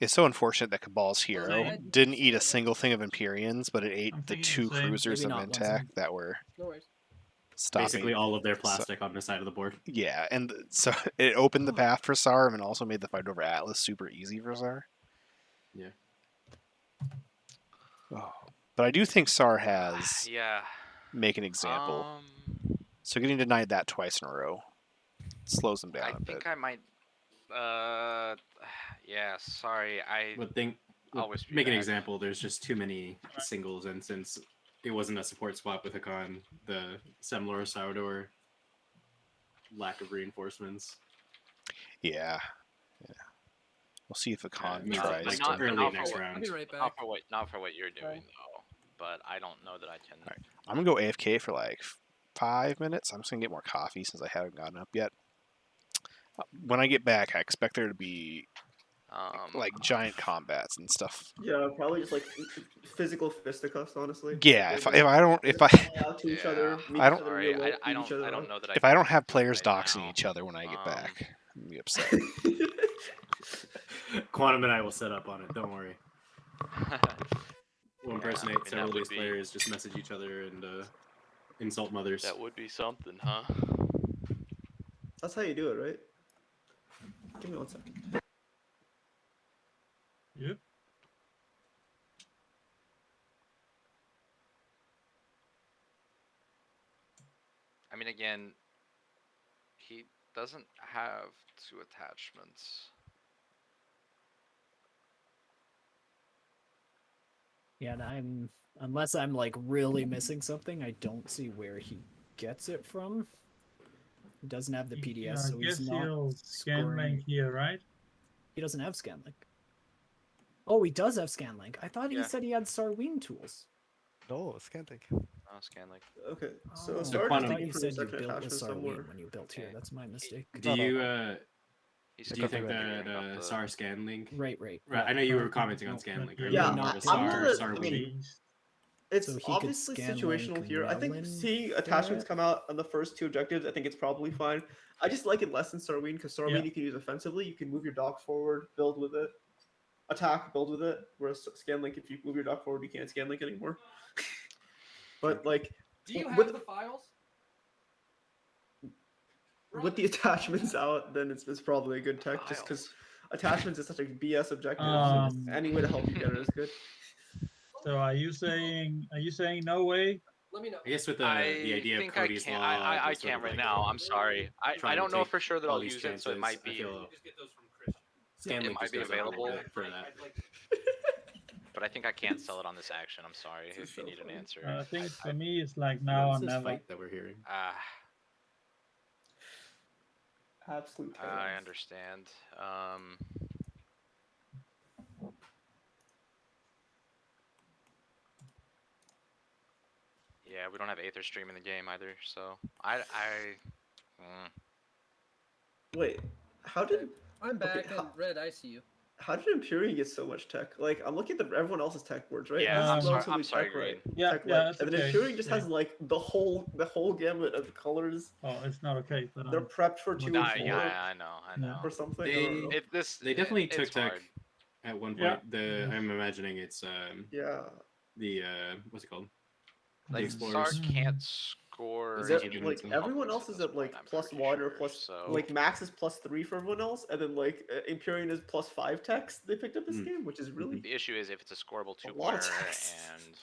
It's so unfortunate that Cabal's hero Same. didn't eat a single thing of Empyreans, but it ate I'm the thinking 2 the same. cruisers Maybe of not, Mintak Lindsay. that were No worries. stopping. Basically, all of their plastic on the side of the board. Yeah, and so it opened the path for Sar and also made the fight over Atlas super easy for Sar. Yeah. Oh. But I do think Sar has Yeah. make an example. So getting denied that twice in a row slows them down I a bit. think I might. Yeah, sorry. But think, Always be make an back. example. There's just too many singles, and since it wasn't a support swap with Hakan, the Semlor Saudor lack of reinforcements. Yeah. We'll see if the con means tries like to. early next I'll round. be right back. Not for what you're doing though. But I don't know that I can. Alright. I'm gonna go AFK for like 5 minutes. I'm just gonna get more coffee since I haven't gotten up yet. When I get back, I expect there to be like giant combats and stuff. Yeah, probably just like physical fisticuffs, honestly. Yeah, Like, if I don't if I fly out to each Yeah, other, meet I each don't- other Sorry, real life, I beat each don't. other I don't up. know that if I I can don't have players right doxing now. each other when I get back, I'm gonna be upset. Quantum and I will set up on it. Don't worry. We'll Yeah, impersonate I mean, that several of would these be- players, just message each other and insult mothers. That would be something, huh? That's how you do it, right? Give me 1 second. Yep. I mean, again, he doesn't have 2 attachments. Yeah, and unless I'm like really missing something, I don't see where he gets it from. He doesn't have the PDS, Yeah, so I guess he's not he'll scan scoring. link here, right? He doesn't have Scanlink. Oh, he does have Scanlink. I thought he Yeah. said he had Sarween tools. No, Scantic. Oh, Scanlink. Okay, so Oh, start Quantum- I just thought you looking for a said you second built with attachment somewhere. Sarween when you built here. Okay. That's my mistake. Do No, you He's do you think still that figuring out the- SAR scan link? Right. Right. Yeah. I know you were commenting on scan link. Are Yeah, you more of a I'm SAR gonna- SAR I mean, wing? It's So he could obviously scan situational link here. I think Melon seeing for attachments it. come out on the first 2 objectives, I think it's probably fine. I just like it less than Sarween because Sarween Yeah. you can use offensively. You can move your dock forward, build with it, attack, build with it. Whereas Scanlink, if you move your dock forward, you can't Scanlink anymore. But like Do you with have the files? with the attachments out, then it's probably a good tech. Just because attachments is such a BS objective. So any way to help you get it is good. So are you saying no way? Let me know. I guess with the idea of think I Cody's can't. law. I just sort can't of right like now. I'm sorry. I trying to don't know take for sure that all I'll these use it, so it chances, might I be. feel It Scanlink might just be does everything available. for that. But I think I can't sell it on this action. I'm sorry This is if you so need an funny. answer. I think for me it's like now or What's this never. fight that we're hearing? Absolute. I chaos. understand. Yeah, we don't have Aether Stream in the game either, so Wait, how did I'm back how- and Red. I see you. how did Empyrean get so much tech? Like I'm looking at everyone else's tech boards, right? Yeah, This I'm is sorry- relatively I'm sorry, tech right. Yeah, tech yeah, light. that's And then okay. Empyrean just Yeah. has like the whole gamut of colors. Oh, it's not okay, but They're prepped for 2 nah, and 4 yeah, I know. Yeah. or something. I don't know. They definitely it's took tech hard. at one point. Yeah. The I'm imagining it's Yeah. the what's it called? Like Explorers. Sark can't score. Is that any like anything everyone else else is this at like point, I'm plus pretty 1 or sure, plus so- like max is +3 for everyone else, and then like Empyrean is +5 techs they picked up this Mm. game, which is really The issue is if it's a scoreable A lot of two-pointer, text. and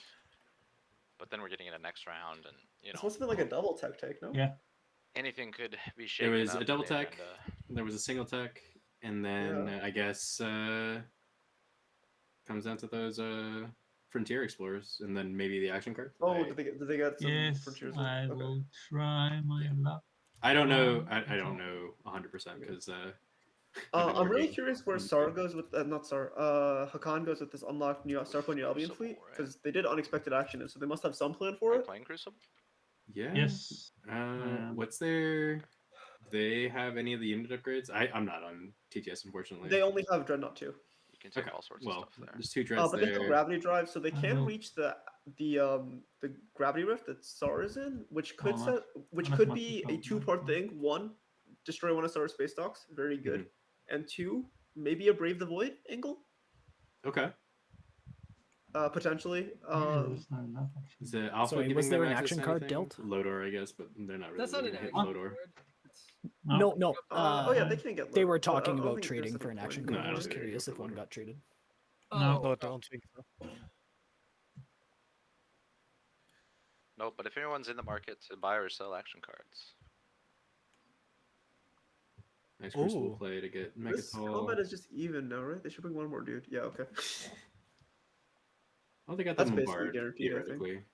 but then we're getting it next round, and you It's know supposed to be like a double tech take, no? Yeah. anything could be There shaken was up a in double the tech. agenda. There was a single tech, and then Yeah. I guess comes down to those Frontier Explorers, and then maybe the action card. Oh, did they get some Yes, frontiers? I Okay. will try my luck. I don't know. Um, I don't know 100% because I'm really curious where Sar goes with not Sar. Hakan goes with this unlocked new Starpoint New Albion fleet because they did unexpected action, and so they must have some plan for Are you it. playing Crucible? Yeah. Yes. What's their? They have any of the unit upgrades? I'm not on TTS unfortunately. They only have Dreadnought 2. You can take Okay, all sorts well, of stuff there. there's 2 dreads But they have there. gravity drive, so they can will- reach the gravity rift that Sar is in, which could Oh, set, which not could much be to a talk 2-part about. thing. 1, destroy one of Sar's space docks, very good, and 2, maybe a Brave the Void angle, Okay. potentially. There's not enough, actually. Is the alpha Sorry, giving was there them an access action to card anything? dealt? Lodor, I guess, but they're not really That's not an looking to hit action Lodor. card. No. oh yeah, they can get. They low. were I talking don't about think there's trading any for an point. action No, card. I I don't was think they're curious gonna if go one for got traded. No. No, don't think so. No, but if anyone's in the market to buy or sell action cards, Nice crucible Oh. play to get This Megatol. combat is just even now, right? They should bring one more dude. Yeah, okay. Oh, they got That's the basically bombard guaranteed, I think. theoretically.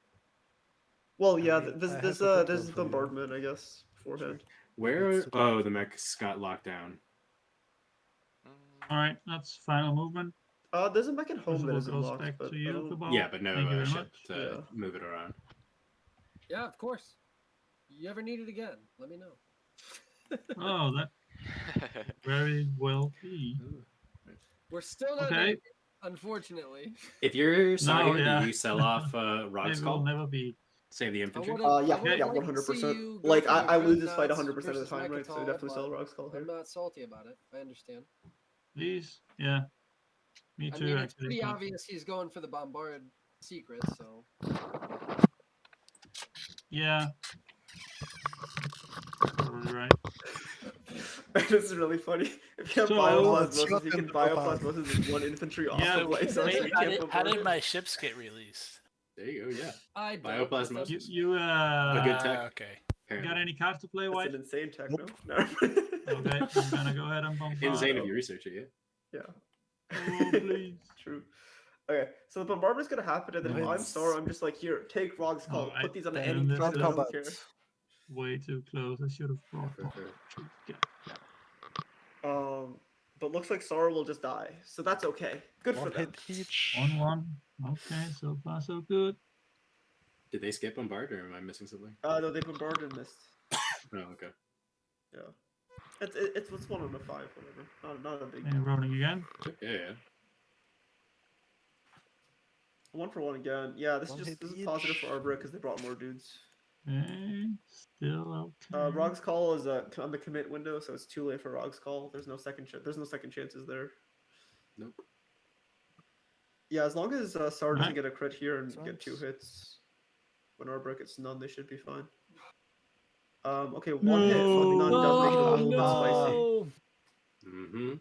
Well, yeah, I there's have there's a good there's one for you. bombardment, I guess, beforehand. Where? It's super- Oh, the mechs got locked down. All right, that's final movement. There's a mech at home that Crucible isn't goes locked, back but to I you, don't. Cabal. Yeah, but no Thank you very ship much. to Yeah. move it around. Yeah, of course. You ever need it again? Let me know. Oh, that very well be. We're still not Okay. naked, unfortunately. If you're Saga, yeah. do you sell off Rog's Maybe we'll Call? never be. Save the infantry? Yeah, I would've yeah, liked to see 100%. you go Like, for the I lose this fight Dreadnoughts 100% of the versus time, right? So Mechatol, definitely sell but Rog's Call here. I'm not salty about it. I understand. These, yeah. Me I too, mean, it's actually. pretty but- obvious he's going for the bombard secret, so. Yeah. Probably right. This is really funny. If you have So- bioplasmosis, you can Shut them bioplasmosis with one infantry off Yeah, of light source, so Wait, you how can't did, how bombard did it. my ships get released? There you go, yeah. I don't. Bioplasmosis. You, That's- you A good tech. Okay. got any cards to play, That's White? an insane tech, Nope. no? Okay, I'm gonna go ahead and bombard. Insane if you research it, yeah. Yeah. Oh, please. True. Okay, so the bombardment's gonna happen, and then if I'm Nice. Sora, I'm just like, here, take Rog's Call, Alright, put these on then any this front, is- I Ground don't combat. care. Way too close. I should have brought more. Yeah. But looks like Sora will just die, so that's okay. Good for One them. hit each. 1-1. Okay, so far so good. Did they skip bombard or am I missing something? No, they bombarded and missed. Oh, okay. Yeah. It's 1 on a 5, whatever. Not a big And rolling again. Yeah, yeah. 1 for 1 again. Yeah, this One is hit positive for each. Arbor because they brought more dudes. Okay, still okay. Rog's Call is on the commit window, so it's too late for Rog's Call. There's no second chances there. Nope. Yeah, as long as Sar doesn't Right. get a crit here and get 2 Sounds- hits, when Arbor gets none, they should be fine. Okay, 1 hit, but none does make it a little bit spicy. Mm-hmm.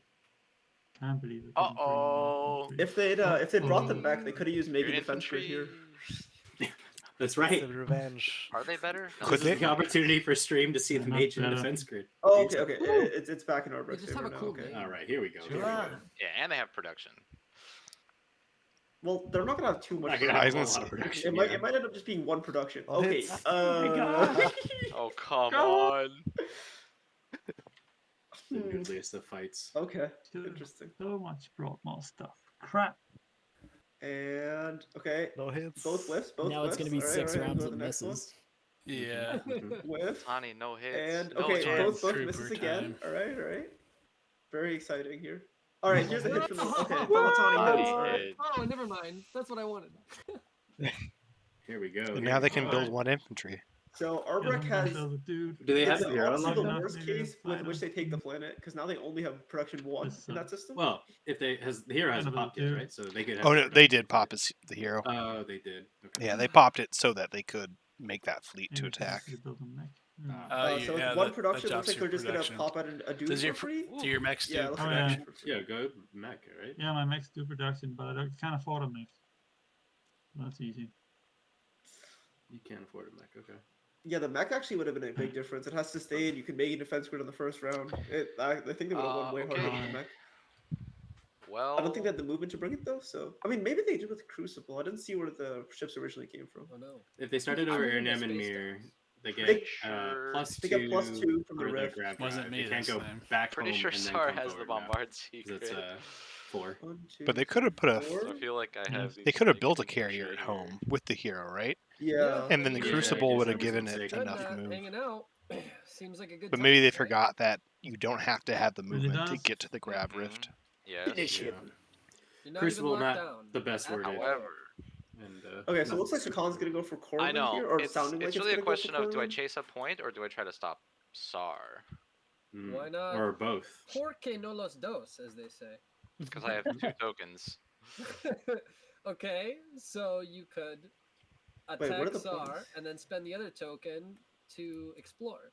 Can't believe it. Uh-oh. If they'd brought them Uh-oh. back, they could have used maybe Your defense grid here. That's It's right. the revenge. Are they better? No. This is the opportunity for stream to see the Not mage in the better. defense grid. Oh, okay. It's back in They Arbor's just have favor a now. cool Okay. name. All right, here we go. Here we go. Yeah, and they have production. Well, they're not gonna have too much. Not gonna I have was a gonna lot of say- production. It yeah. might end up just being 1 production. Oh, Okay. hits. Oh, come Go on. The noodliest of fights. Okay. Dude. Interesting. So much brought more stuff. Crap. And okay, No hits. both whiffs. Both Now whiffs. it's gonna be Alright, 6 alright, rounds go of to the next one. misses. Yeah. Mhm. Whiff. Tani, no hits. And no okay, chance. both Trooper misses again. time. Alright. Very exciting here. Alright, here's the hit from the okay, What? Balatani Tani hits. Alright. hit. Oh, never mind. That's what I wanted. Here we go. And here now we they go. can build 1 infantry. So Yeah, Arbrek I'm has gonna build a dude. Do they have this the is hero honestly unlocked the now? worst Maybe case with which they final. take the planet, because now they only have production 1 This in that sucks. system. Well, if they has the hero hasn't Kind of popped yet, do. right? So they could. Have Oh no, production. they did pop as the hero. Oh, they did. Okay. Yeah, they popped it so that they could make that fleet to Yeah, so attack. you build a mech. Yeah. So yeah, it's 1 that production. Looks jumps like your they're just production. gonna pop out a dude Does for your free. do your mechs do Yeah, it looks like Oh, yeah. action for free. Yeah, go mech, right? Yeah, my mechs do production, but I can't afford a mech. That's easy. You can't afford a mech. Okay. Yeah, the mech actually would have been a big difference. It has sustain. You can make a defense grid on the first round. I think they would have won way harder with okay. the mech. Well, I don't think they had the movement to bring it though. So I mean, maybe they did with Crucible. I didn't see where the ships originally came from. Oh no. If they started I'm over moving to Airnam and space Mir, they They- get Sure. +2. They get +2 from the for their rift. grab Wasn't drive. me They can't this go time. back pretty home sure and then Sar come has the forward now, bombard 'cause secret. It's 4. 1, 2, But they could have put a four. I feel like I Yeah. have. they these could have things built a in the carrier shade at here. home with the hero, right? Yeah. And then the Yeah, I Crucible guess would that have was a given mistake. it Good, enough Matt, move. hanging out. Seems like a good But time maybe they today. forgot that you don't have to have the Really movement to does. get to the grab Mhm. rift. Yes. Yeah. You're not Crucible, even locked not down. the best At worded. all. However, And, Okay, so it not looks like the super Khan's worded. gonna go for Corwin I know. here, or It's sounding like really a gonna go for question of do I Corwin. chase a point or do I try to stop Sar? Mm, Why not? Or both. Porque no los dos, as they say. Because I have 2 tokens. Okay, so you could what are attack the Sar points? and then spend the other token to explore.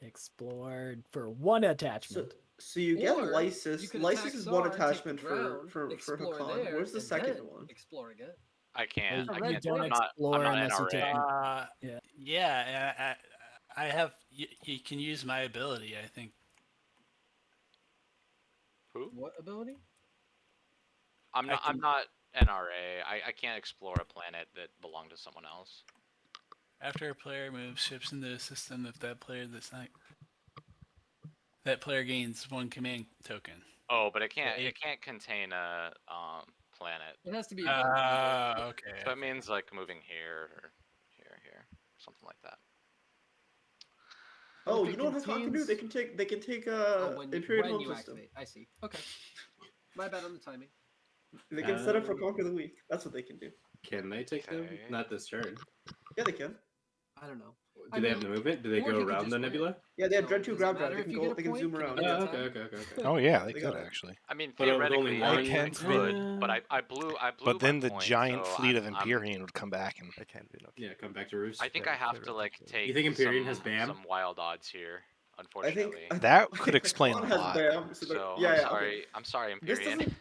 Explored for 1 attachment. So you get Or Lysis. you could Lysis attack is Sar, one take the attachment ground, for explore Hakan. there, Where's the and second then one? Explore again. I can't. You I red can't. don't I'm not explore an unless you take NRA. Yeah. Yeah, I have. You can use my ability. I think Who? What ability? I'm I not. I'm can- not NRA. I can't explore a planet that belonged to someone else. After a player moves ships into the system, if that player that player gains 1 command token. Oh, but it can't. Okay. It can't contain a planet. It has to be. Okay. So it means like moving here or here, something like that. But Oh, if you it know what Hakan can do? They contains- can take when Imperial when Home you System. activate. I see. Okay. My bad on the timing. They can set up for Conquer the Weak. That's what they can do. Can they take them? Okay. Not this turn. Yeah, they can. I don't know. Do I they have mean, the movement? Do they or go he could around just the win. nebula? Yeah, they have So, Dread 2 does it grab drive. matter They if can you go. get a They can point? zoom Can you around. get Oh, a okay, time? okay, okay. Oh yeah, they They could got it. actually. I mean, But with theoretically, only I one- can't could, win. but I blew. But my then the point, giant so fleet of I'm- Empyrean would come back and I can't win. Okay. Yeah, come back to roost. I think Yeah, I have to like theoretically. take. You think Empyrean has some, BAM? Some wild odds here, I unfortunately. think That could explain Hakan a has lot. BAM. So, So yeah, I'm yeah. sorry. Okay. I'm sorry, This Empyrean. doesn't.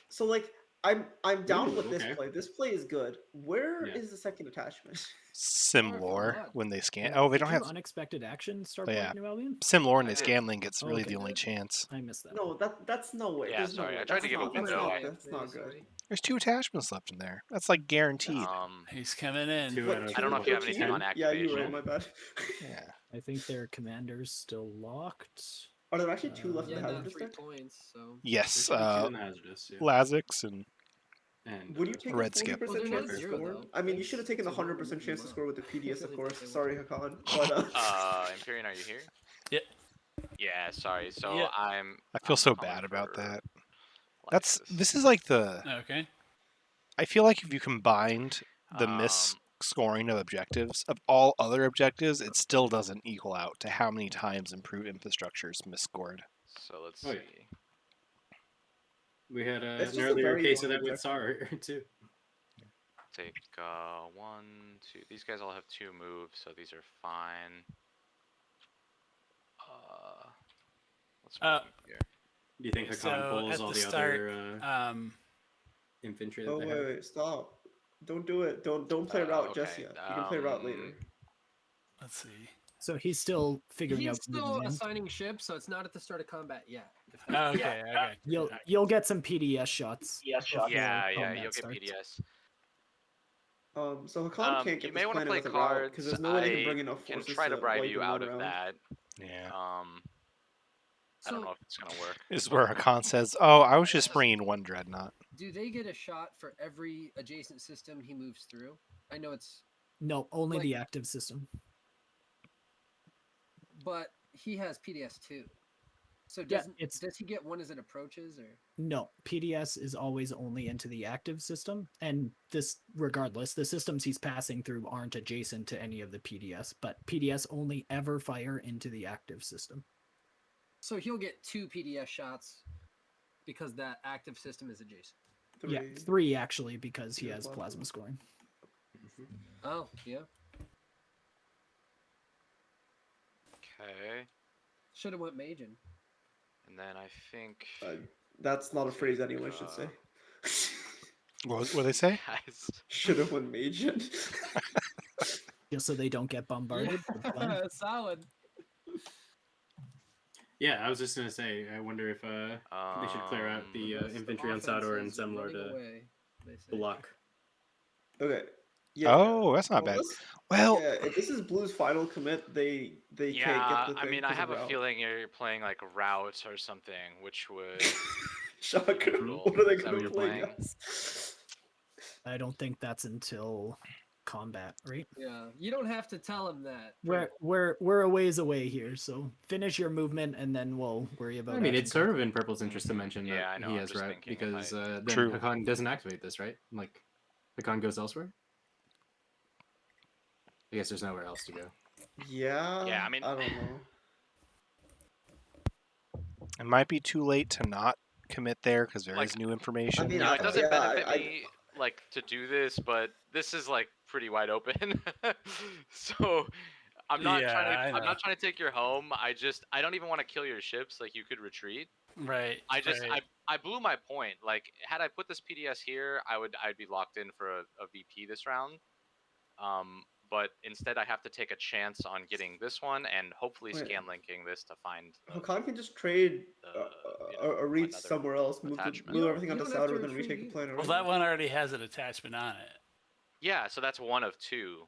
So like, I'm down Ooh, with this okay. play. This play is good. Where is Yeah. the second attachment? Simlor blood. when they scan. Yeah, Oh, they did don't you have unexpected action. Start Oh, yeah. playing New Albion. Simlor when they I did. scan link. It's Oh, really okay. the only chance. I missed that. No, that's no way. Yeah, There's sorry, no way. I tried to That's give a not, that's window. not, Yeah, that's not good. sorry. There's 2 attachments left in there. That's like guaranteed. He's coming in. Two What, out of I don't know if you have 13? anything on Yeah, you're activation. right. My bad. Yeah. I think their commander's still locked. Are there actually 2 left Yeah, in the not hazardous 3 deck? points. So. Yes. There's two in the hazardous, yeah. Lazix and And Would you take Red a 40% skip. Well, they're chance not to zero, score? though. I mean, you should have taken the So we'll 100% chance to move score with the I PDS, really of think course. they will. Sorry, Hakan. But Imperian, are you here? Yep. Yeah, sorry. So Yeah. I feel I'm so calling bad about for that. Lexus. This is like the. Okay. I feel like if you combined the miss scoring of objectives of all other objectives, it still doesn't equal out to how many times improved infrastructure is misscored. So let's Oh, yeah. see. we had It's an just a earlier very case of long that with objective. SAR too. Take 1, 2. These guys all have 2 moves, so these are fine. Let's move here. Do you think Hakan So, pulls at all the the start, other infantry that oh they have? wait, stop! Don't do it. Don't play route just okay, yet. You can play route later. Let's see. So he's still figuring He's out. still moving in. assigning ships, so it's not at the start of combat yet. Oh, okay, I got you. You'll get some PDS shots. before Yeah, combat you'll get starts. PDS. So Hakan can't You get may this want to planet play with a route cards. because there's no way they can I bring enough can forces try to bribe wipe you in out one of round. that. Yeah. I don't know if it's gonna work. Is where Hakan says, "Oh, I was just bringing 1 dreadnought." Do they get a shot for every adjacent system he moves through? I know it's, No, only Like- the active system. but he has PDS too. So Yeah, does he get one as it approaches, or? No, PDS is always only into the active system, and this, regardless, the systems he's passing through aren't adjacent to any of the PDS, but PDS only ever fire into the active system. So he'll get 2 PDS shots because that active system is adjacent. Yeah, 3 actually, because he Yeah, has plasma scoring. Oh, yeah. Okay. Should have went Magen. And then I think That's not a phrase anyone should say. What they say? guys. Should have won Magen. Just so they don't get bombarded. Good plan. Solid. Yeah, I was just gonna say. I wonder if they should clear out the infantry on Sador and Semlar to block. Okay. Yeah. Oh, that's not bad. Well, yeah, if this is Blue's final commit, they can't Yeah, get the I thing mean, I 'cause of have a route. feeling you're playing like route or something, which would. Shocker. brutal. What are they Is that gonna what you're play, playing? guys? I don't think that's until combat, right? Yeah, you don't have to tell him that. We're a ways away here, so finish your movement and then we'll worry about. I mean, action it's sort of in Purple's interest to mention that Yeah, I know, he I'm has just route thinking if because then True. Hakan doesn't activate this, right? Like, Hakan goes elsewhere. I guess there's nowhere else to go. Yeah. Yeah, I mean- I don't know. it might be too late to not commit there because there is Like, new information. I mean, You know, it doesn't yeah, benefit I- me like to do this, but this is like pretty wide open. So I'm not Yeah, I I'm know. not trying to take your home. I don't even want to kill your ships. Like you could retreat. Right. I just right. I blew my point. Like had I put this PDS here, I'd be locked in for a VP this round. but instead I have to take a chance on getting this one and hopefully Wait. scan linking this to find Hakan can just trade you know, a reach another somewhere else, move, attachment. move everything You onto don't have to Souter, and then retreat retake the either. planet. Well, that one already has an attachment on it. Yeah, so that's one of two.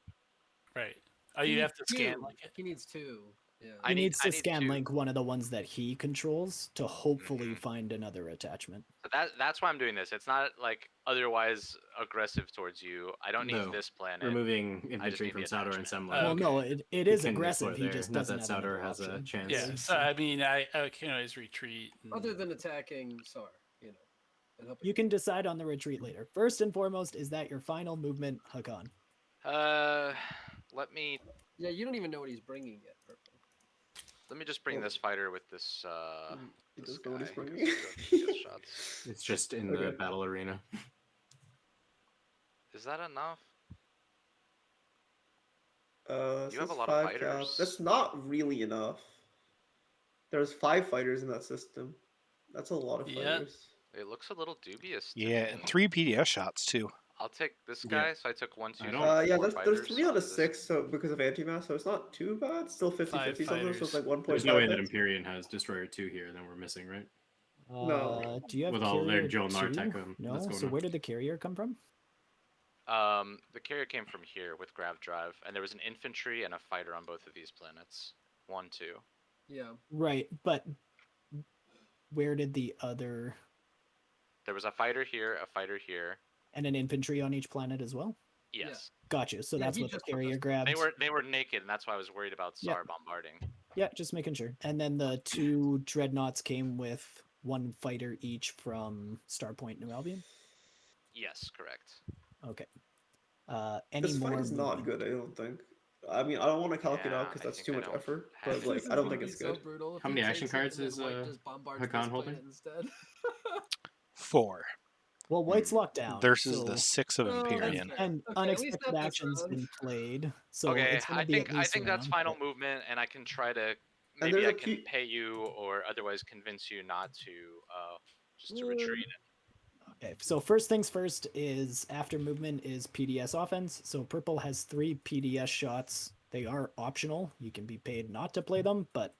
Right. Oh, you have to scan link it? He needs 2. Yeah. He needs to I need scan two. link one of the ones that he controls to hopefully Mhm. find another attachment. So that's why I'm doing this. It's not like otherwise aggressive towards you. I don't need No, this planet. Removing I just infantry need from the Sauder and attachment. Semler. Well, okay. no, it You is can aggressive. explore He there. just Not doesn't that have another Sauder has a option. chance. Yeah. So I mean, I can always retreat. Other than attacking Sar, you know, and helping. You can decide on the retreat later. First and foremost, is that your final movement, Hakan? Let me Yeah, you don't even know what he's bringing yet. Purple. just bring this fighter with this He this doesn't know what he's guy, 'cause bringing. he gets shots. It's just in the Okay. battle arena. Is that enough? So You have a that's lot of 5 cap. fighters. That's not really enough. There's 5 fighters in that system. That's a lot of Yeah. fighters. It looks a little dubious. To Yeah, me. and 3 PDS shots too. I'll take this Yeah. guy. So I took 1, 2, I 3, don't- 4 Yeah, fighters. there's 3 out of onto this. 6, so because of anti-mass, so it's not too bad. Still 50-50 something, so it's like 1.5. There's no way that hits. Empyrean has Destroyer 2 here, then we're missing, right? No. Do you have With all their carrier Joel two? Nartek that's No. going So on. where did the carrier come from? The carrier came from here with grav drive, and there was an infantry and a fighter on both of these planets. 1, 2. Yeah. Right, but where did the other There was a fighter here, and an infantry on each planet as well? Yes. Gotcha. So Yeah, that's he what the just put carrier those- grabbed. They were naked, and that's why I was worried about Yeah. Sar bombarding. Yeah, just making sure. And then the 2 dreadnoughts came with 1 fighter each from Starpoint New Albion. Yes, correct. Okay. Any This fight more is not movement? good, I don't think. I mean, I don't want to calculate Yeah, out because I that's think too I much don't effort, have but like This I don't is think gonna it's be so good. brutal if How he many takes action it cards and is, then White just bombards Hakan this holding? planet instead. 4 Well, White's locked down. versus so- the 6 of Oh, that's Empyrean. fair. and Okay, at least unexpected not this actions round. been played. So Okay, it's gonna I be think at least a that's round, final but- movement, and I can try to And maybe there's I a can P- pay you or otherwise convince you not to just to retreat. Okay, so first things first is after movement is PDS offense. So purple has 3 PDS shots. They are optional. You can be paid not to play them, but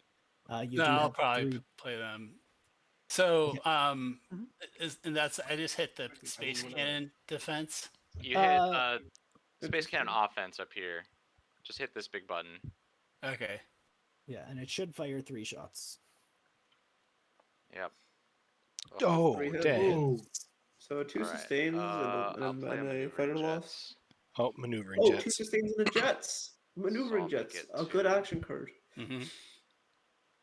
you No, do I'll have probably 3. play them. So, Mhm. and that's I just hit the space cannon defense. You hit Uh, space cannon offense up here. Just hit this big button. Okay. Yeah, and it should fire 3 shots. Yep. Oh, 3 hit. dead. So 2 Alright, sustains I'll and play a maneuvering fighter loss. jets. Oh, maneuvering Oh, 2 jets. sustains and a jets. Maneuvering I'll make jets. it A good 2. action card. Mm-hmm.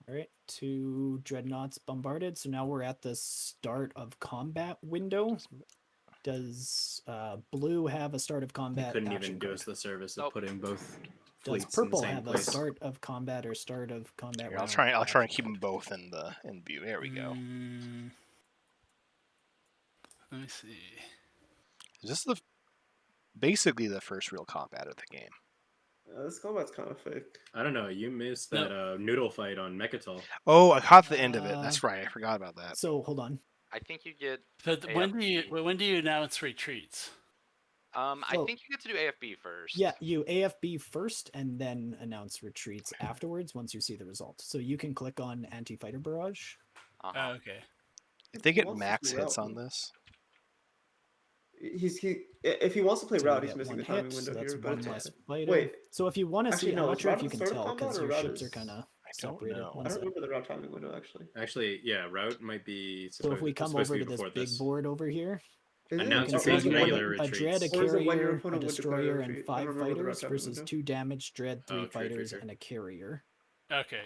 All right, 2 dreadnoughts bombarded. So now we're at the start of combat window. Does blue have a start of They combat? couldn't action even do card? us the service of Nope. putting both Does fleets in the purple same have place. a start of combat or start of combat? Here, I'll round try and action keep them card? both in view. There we go. Let me see. Is this basically the first real combat of the game? This combat's kind of fake. I don't know. You missed No. that noodle fight on Mechatol. Oh, I caught the end of it. That's right. I forgot about that. So hold on. I think you get. But AFB. when do you announce retreats? I So- think you get to do AFB first. Yeah, you AFB first and then announce retreats afterwards once you see the result. So you can click on anti-fighter barrage. Uh-huh. Oh, okay. If they get Wants to max do hits route. on this, If he wants to play So you route, he's get missing the 1 timing hit, window that's here. But 1 it's less okay. fighter. Wait, So if you want to actually, see, no, I'm not is sure if route you the can start of tell combat because or your route ships are is- kind of I don't separated. know. One I don't sec. remember the route timing window actually. Actually, yeah, route might be. So if we come supposed over be to this before big board over here, Is it? Announce you Okay, can retreats see is it and when- regular a dread, a retreats. Or is it when your carrier, a opponent would declare destroyer, retreat? and I don't 5 remember the route fighters timing versus window. 2 damage, dread, 3 Oh, true, fighters, true. and a carrier. Okay.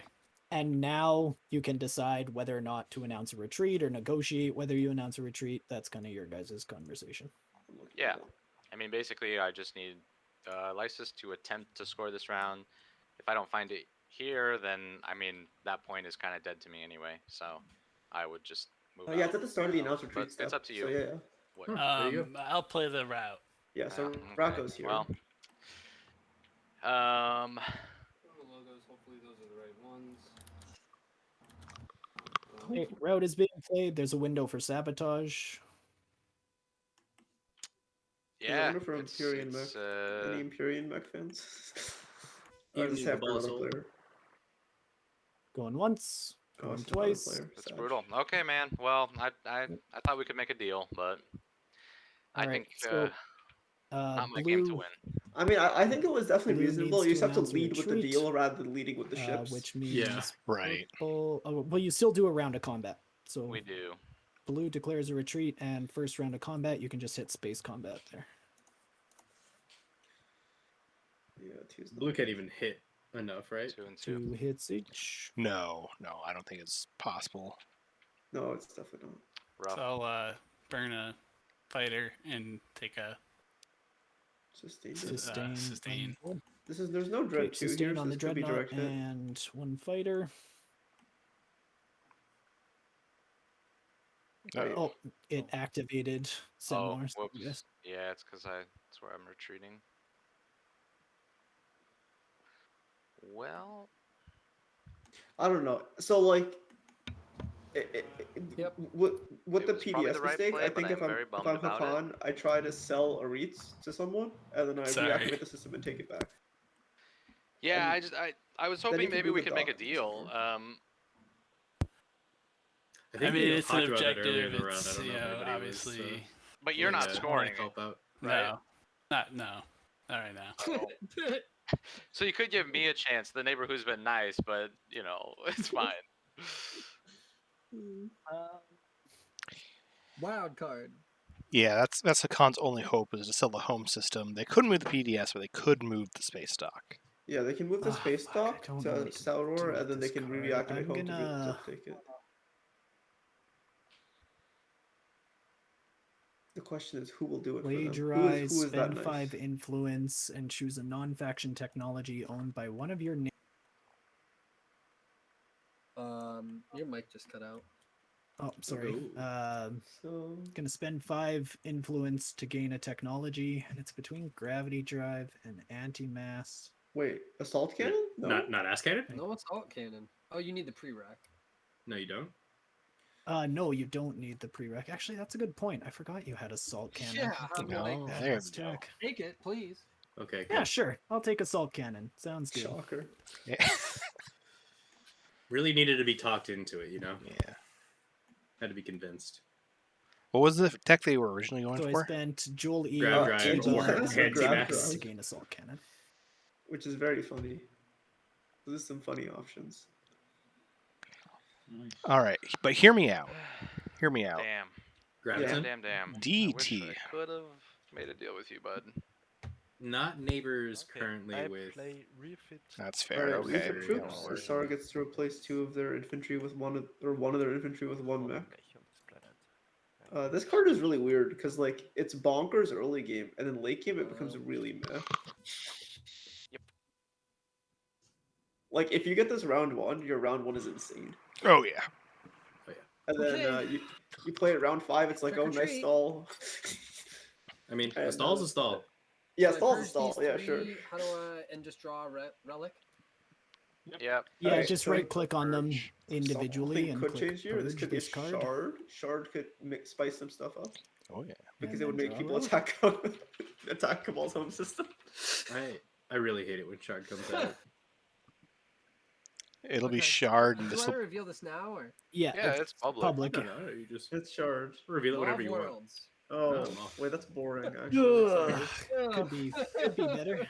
And now you can decide whether or not to announce a retreat or negotiate whether you announce a retreat. That's kind of your guys' conversation. Yeah. I mean, basically, I just need Lysis to attempt to score this round. If I don't find it here, then I mean that point is kind of dead to me anyway. So I would just move. Yeah, out. it's at the start of the announce retreat But step. it's up to you. So yeah. What? There you go. I'll play the route. Yeah, so Okay, route goes here. Well, Logos, hopefully those are the right ones. Okay, route is being played. There's a window for sabotage. Yeah, wonder for Empyrean mech. it's Any Empyrean mech fans? I Even just the have one other Basel. player. Going once, Oh, going it's another twice. player. it's Sad. brutal. Okay, man. Well, I thought we could make a deal, but I All right, think so not my game to blue, win. I mean, I think it was definitely Blue reasonable. needs You to just have to announce a lead with the retreat, deal rather than leading with the ships. which means Yeah. Right. purple. Oh, well, you still do a round of combat. So We do. blue declares a retreat, and first round of combat, you can just hit space combat there. Yeah, two's not Blue bad. can't even hit enough, right? 2 and 2. 2 hits each. No, I don't think it's possible. No, it's definitely not. Rough. So I'll burn a fighter and take a Sustain. Sustain. sustain. on- There's no dread Okay, two sustain here, so on the this could be dreadnought direct hit. and 1 fighter. Uh-oh. Oh, it activated Oh, Senmars. whoops. Yes. Yeah, it's because that's where I'm retreating. Well, I don't know. So like, Yep. with It the was probably PDS the right mistake, play, I but think if I'm I'm very if bummed I'm about it. Hakan, I try to sell a REITs to someone, and then I Sorry. reactivate the system and take it back. yeah, And I was then you hoping can maybe move we the could make a dock and deal. stuff. I think I mean, we it's an talked about that earlier in objective. the round. I It's don't know if anybody obviously was, But you're not yeah, scoring to it, help out. right? no, not right now. So you could give me a chance, the neighbor who's been nice, but you know, it's fine. Wild card. Yeah, that's Hakan's only hope is to sell the home system. They couldn't move the PDS, but they could move the space dock. Yeah, they can move the Ah, space fuck, I dock don't know to what to Sauror, do and with then they this can card. reactivate I'm home gonna- to take it. The question is, who will do it for them? Plagiarize, Who is that spend nice? 5 influence, and choose a non-faction technology owned by one of your. Your mic just cut out. Oh, sorry. Ooh. So Gonna spend 5 influence to gain a technology, and it's between gravity drive and anti-mass. wait, assault cannon? No. Not ass cannon? No assault cannon. Oh, you need the prereq. No, you don't. No, you don't need the prereq. Actually, that's a good point. I forgot you had assault cannon. Yeah, That's I'm a good like, point. there Let's we go. check. Take it, please. Okay. Yeah, Good. sure. I'll take assault cannon. Sounds good. Shocker. Yeah. Really needed to be talked into it, you know. Yeah. Had to be convinced. What was the tech they were originally going So I for? spent Joel E. Grab drive Kiba, or and anti-mass. Max to gain assault cannon. Which is very funny. Those are some funny options. Nice. All right, but hear me out. Hear me out. Damn. Graviton. Damn. DT. I wish I could have made a deal with you, bud. Not neighbors Okay, currently I with. play refit. That's fair. Alright, Okay. refit troops. that'll work. Sar gets to replace 2 of their infantry with one of their infantry with 1 mech. on this planet. This card is really weird because like it's bonkers early game, and then late game it becomes really meh. Yep. Like if you get this round 1, your round 1 is insane, Oh yeah. and then Okay. you play it round 5, it's like, Trick oh, or nice treat. stall. I mean, And, a stall's a stall. Yeah, So I stall's a purge stall. these Yeah, sure. 3, How do I and just draw a relic? Yep. Yeah, Alright, just so right click on them purge. individually Something and could click change here. This purge could be a this card. shard. Shard could spice some stuff up Oh yeah. because And it would then make draw people relic. attack Kamal's home system. I really hate it when shard comes out. It'll be Okay. shard, and Do this I will. reveal this now or Yeah, Yeah, it's public. public. No, no, you just It's shard. reveal it Law whenever of you want. Worlds? Oh, well. wait, that's boring. Actually. Ugh, Sorry. could be better.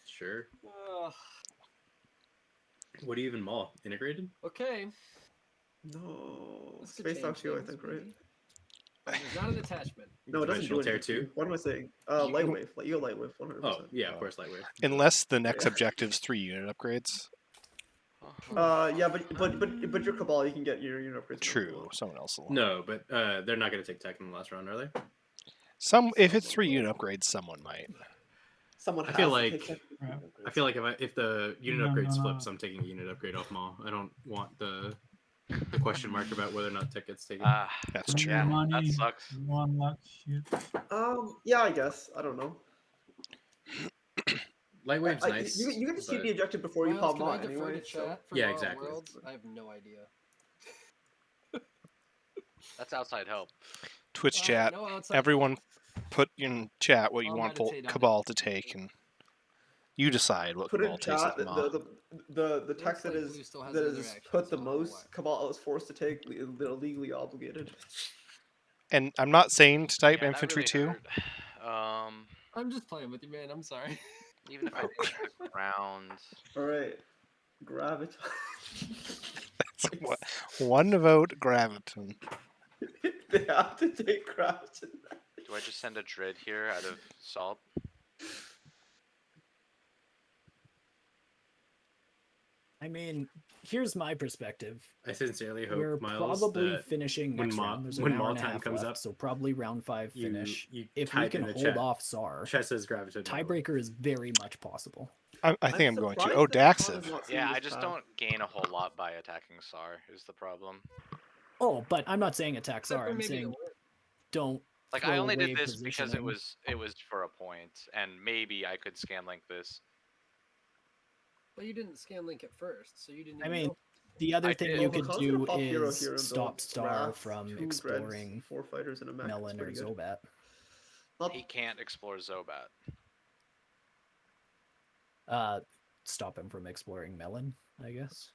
Sure. Ugh. What do you even maul? Integrated? Okay. No, This could space change dock shield, I things, think, right? There's not an attachment. No, it doesn't do Dimensional tear anything. 2? What am I saying? Light wave. You go light wave, 100%. Oh, yeah, of course, Lightwave. Unless the next objective's 3 unit upgrades. Yeah, but your Cabal, you can get your unit upgrades. True. Someone else will. No, but they're not going to take tech in the last round, are they? If it's 3 unit upgrades, someone might. Someone I has feel to like- take that. I feel like if the unit No, upgrades no, no. flips, I'm taking a unit upgrade off maul. I don't want the question mark about whether or not tech gets taken. Ah, That's Money, true. yeah, that money, sucks. 1 luck shit. Yeah, I guess. I don't know. Lightwave's nice. You get to see but- the objective before you Miles, pop can I on defer anyway. to So. chat for Yeah, Law of exactly. Worlds? I have no idea. That's outside help. Twitch Well, chat. no outside Everyone, put in chat what you I'll want meditate on it. Cabal to take, and you decide what Put in Cabal takes as chat Ma. the text that like is Blue still has that another is action, put so the I don't know most Cabal is forced to take. They're legally obligated. And I'm not saying to type Yeah, that infantry really too. hurt. I'm just playing with you, man. I'm sorry. Even if I take the ground, All right, graviton. One vote, Graviton. They have to take graviton. do I just send a dread here out of salt? I mean, here's my perspective. I sincerely hope, We're Miles, probably that finishing when next Ma- round. There's when an hour Maul and a time half comes left, up, so probably round 5 finish. you If we type can in the hold chat. off SAR, Chat says Graviton. by the way. tiebreaker is very much possible. I think I'm going to. surprised Oh, that Con is Daxiv. not seeing Yeah, this I just path. don't gain a whole lot by attacking Sar, is the problem. Oh, but I'm not saying attack Except SAR. for I'm maybe the saying win. don't Like, throw I only away did this because positioning. it was for a point, and maybe I could scan link this. But you didn't scan link at first, so you didn't I even mean, know. the other I thing did. you Well, could Makan's gonna do pop hero is here and stop build STAR Wrath, from 2 dreads, exploring 4 fighters, and a mech. It's Melon or pretty good. Zobat. Not He can't explore Zobat. Stop him from exploring Melon, I guess.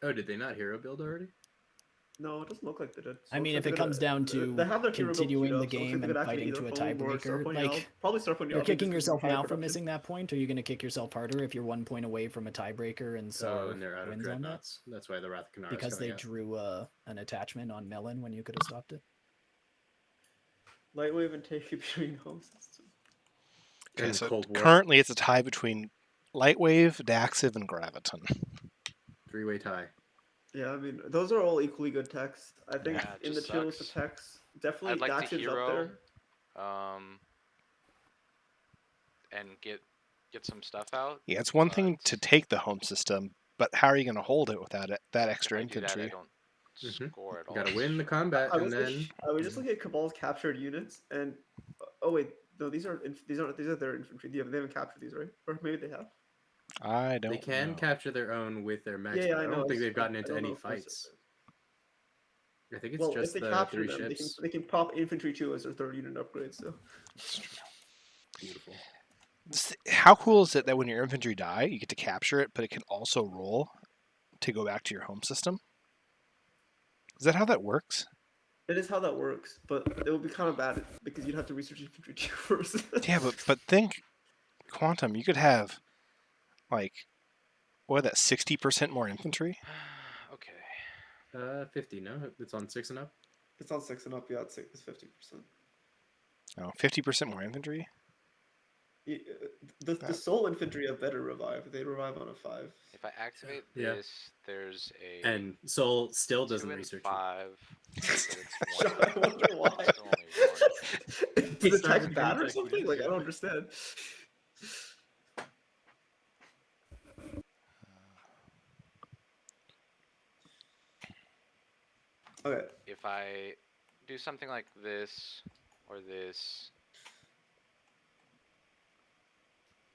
Oh, did they not hero build already? No, it doesn't look like they did. I So mean, looks if like it they're comes gonna- down to they have their hero build continuing queued the up, so it looks game like they and could actually fighting either to a foam or start tiebreaker, putting like, out. Probably start putting you're out kicking just 'cause yourself of high now for production. missing that point, or you're going to kick yourself harder if you're 1 point away from a tiebreaker and Oh, so and they're out of wins on that? dreadnoughts. That's why the Wrath of Canara is Because coming they out. drew an attachment on Melon when you could have stopped it. Lightwave and take between home system. Okay, And so Cold War. currently it's a tie between Lightwave, Daxiv, and Graviton. 3-way tie. Yeah, I mean those are all equally good techs. I think Yeah, it in the just tier list of sucks. techs, definitely I'd like to Daxiv's up hero, there. and get some stuff out. Yeah, it's one thing to take the home system, but how are you going to hold it without that If extra I do that, I infantry? don't Mhm. score at all. You gotta win the combat, I and was then I was just looking at Cabal's captured units, and oh wait, no, these are their infantry. They haven't captured these, right? Or maybe they have. I don't they can know. capture their own with their mechs. Yeah, but I I know. don't think it's- they've gotten I into don't know any if those are- fights. I think it's Well, just if they the capture 3 them, ships. they can pop infantry 2 as their 3rd unit upgrade. So Beautiful. How cool is it that when your infantry die, you get to capture it, but it can also roll to go back to your home system? Is that how that works? it is how that works, but it would be kind of bad because you'd have to research infantry 2 first. Yeah, but think, Quantum, you could have, like, what, that 60% more infantry? Okay. 50. No, it's on 6 and up. It's on 6 and up. Yeah, it's 50%. Oh, 50% more infantry? The soul infantry have better revive. They revive on a 5. If I activate Yeah. this, there's a And Soul still 2 doesn't and research. 5. I wonder why. Is the tech bad or something? Like I don't understand. Okay. If I do something like this or this,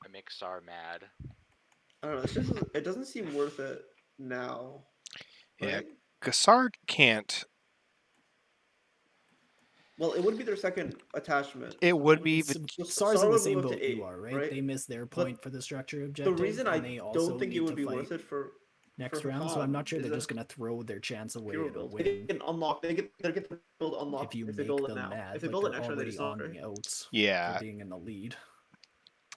I make Sar mad. I don't know. It's just it doesn't seem worth it now. Yeah, Right? Gassard can't. Well, it would be their second attachment. It would be, but SAR's in Sar the would same move up boat to you 8, are, right? They missed their But point for the structure objective. The reason I and they also don't think need it would to be fight worth it for next for round, so I'm Hakan not sure is they're that just going to throw their chance away hero to build. win. They can unlock. They get the build unlocked If you if they make build it them now. mad, If they like build it they're next round, they already just on don't. the outs yeah, for being in the lead.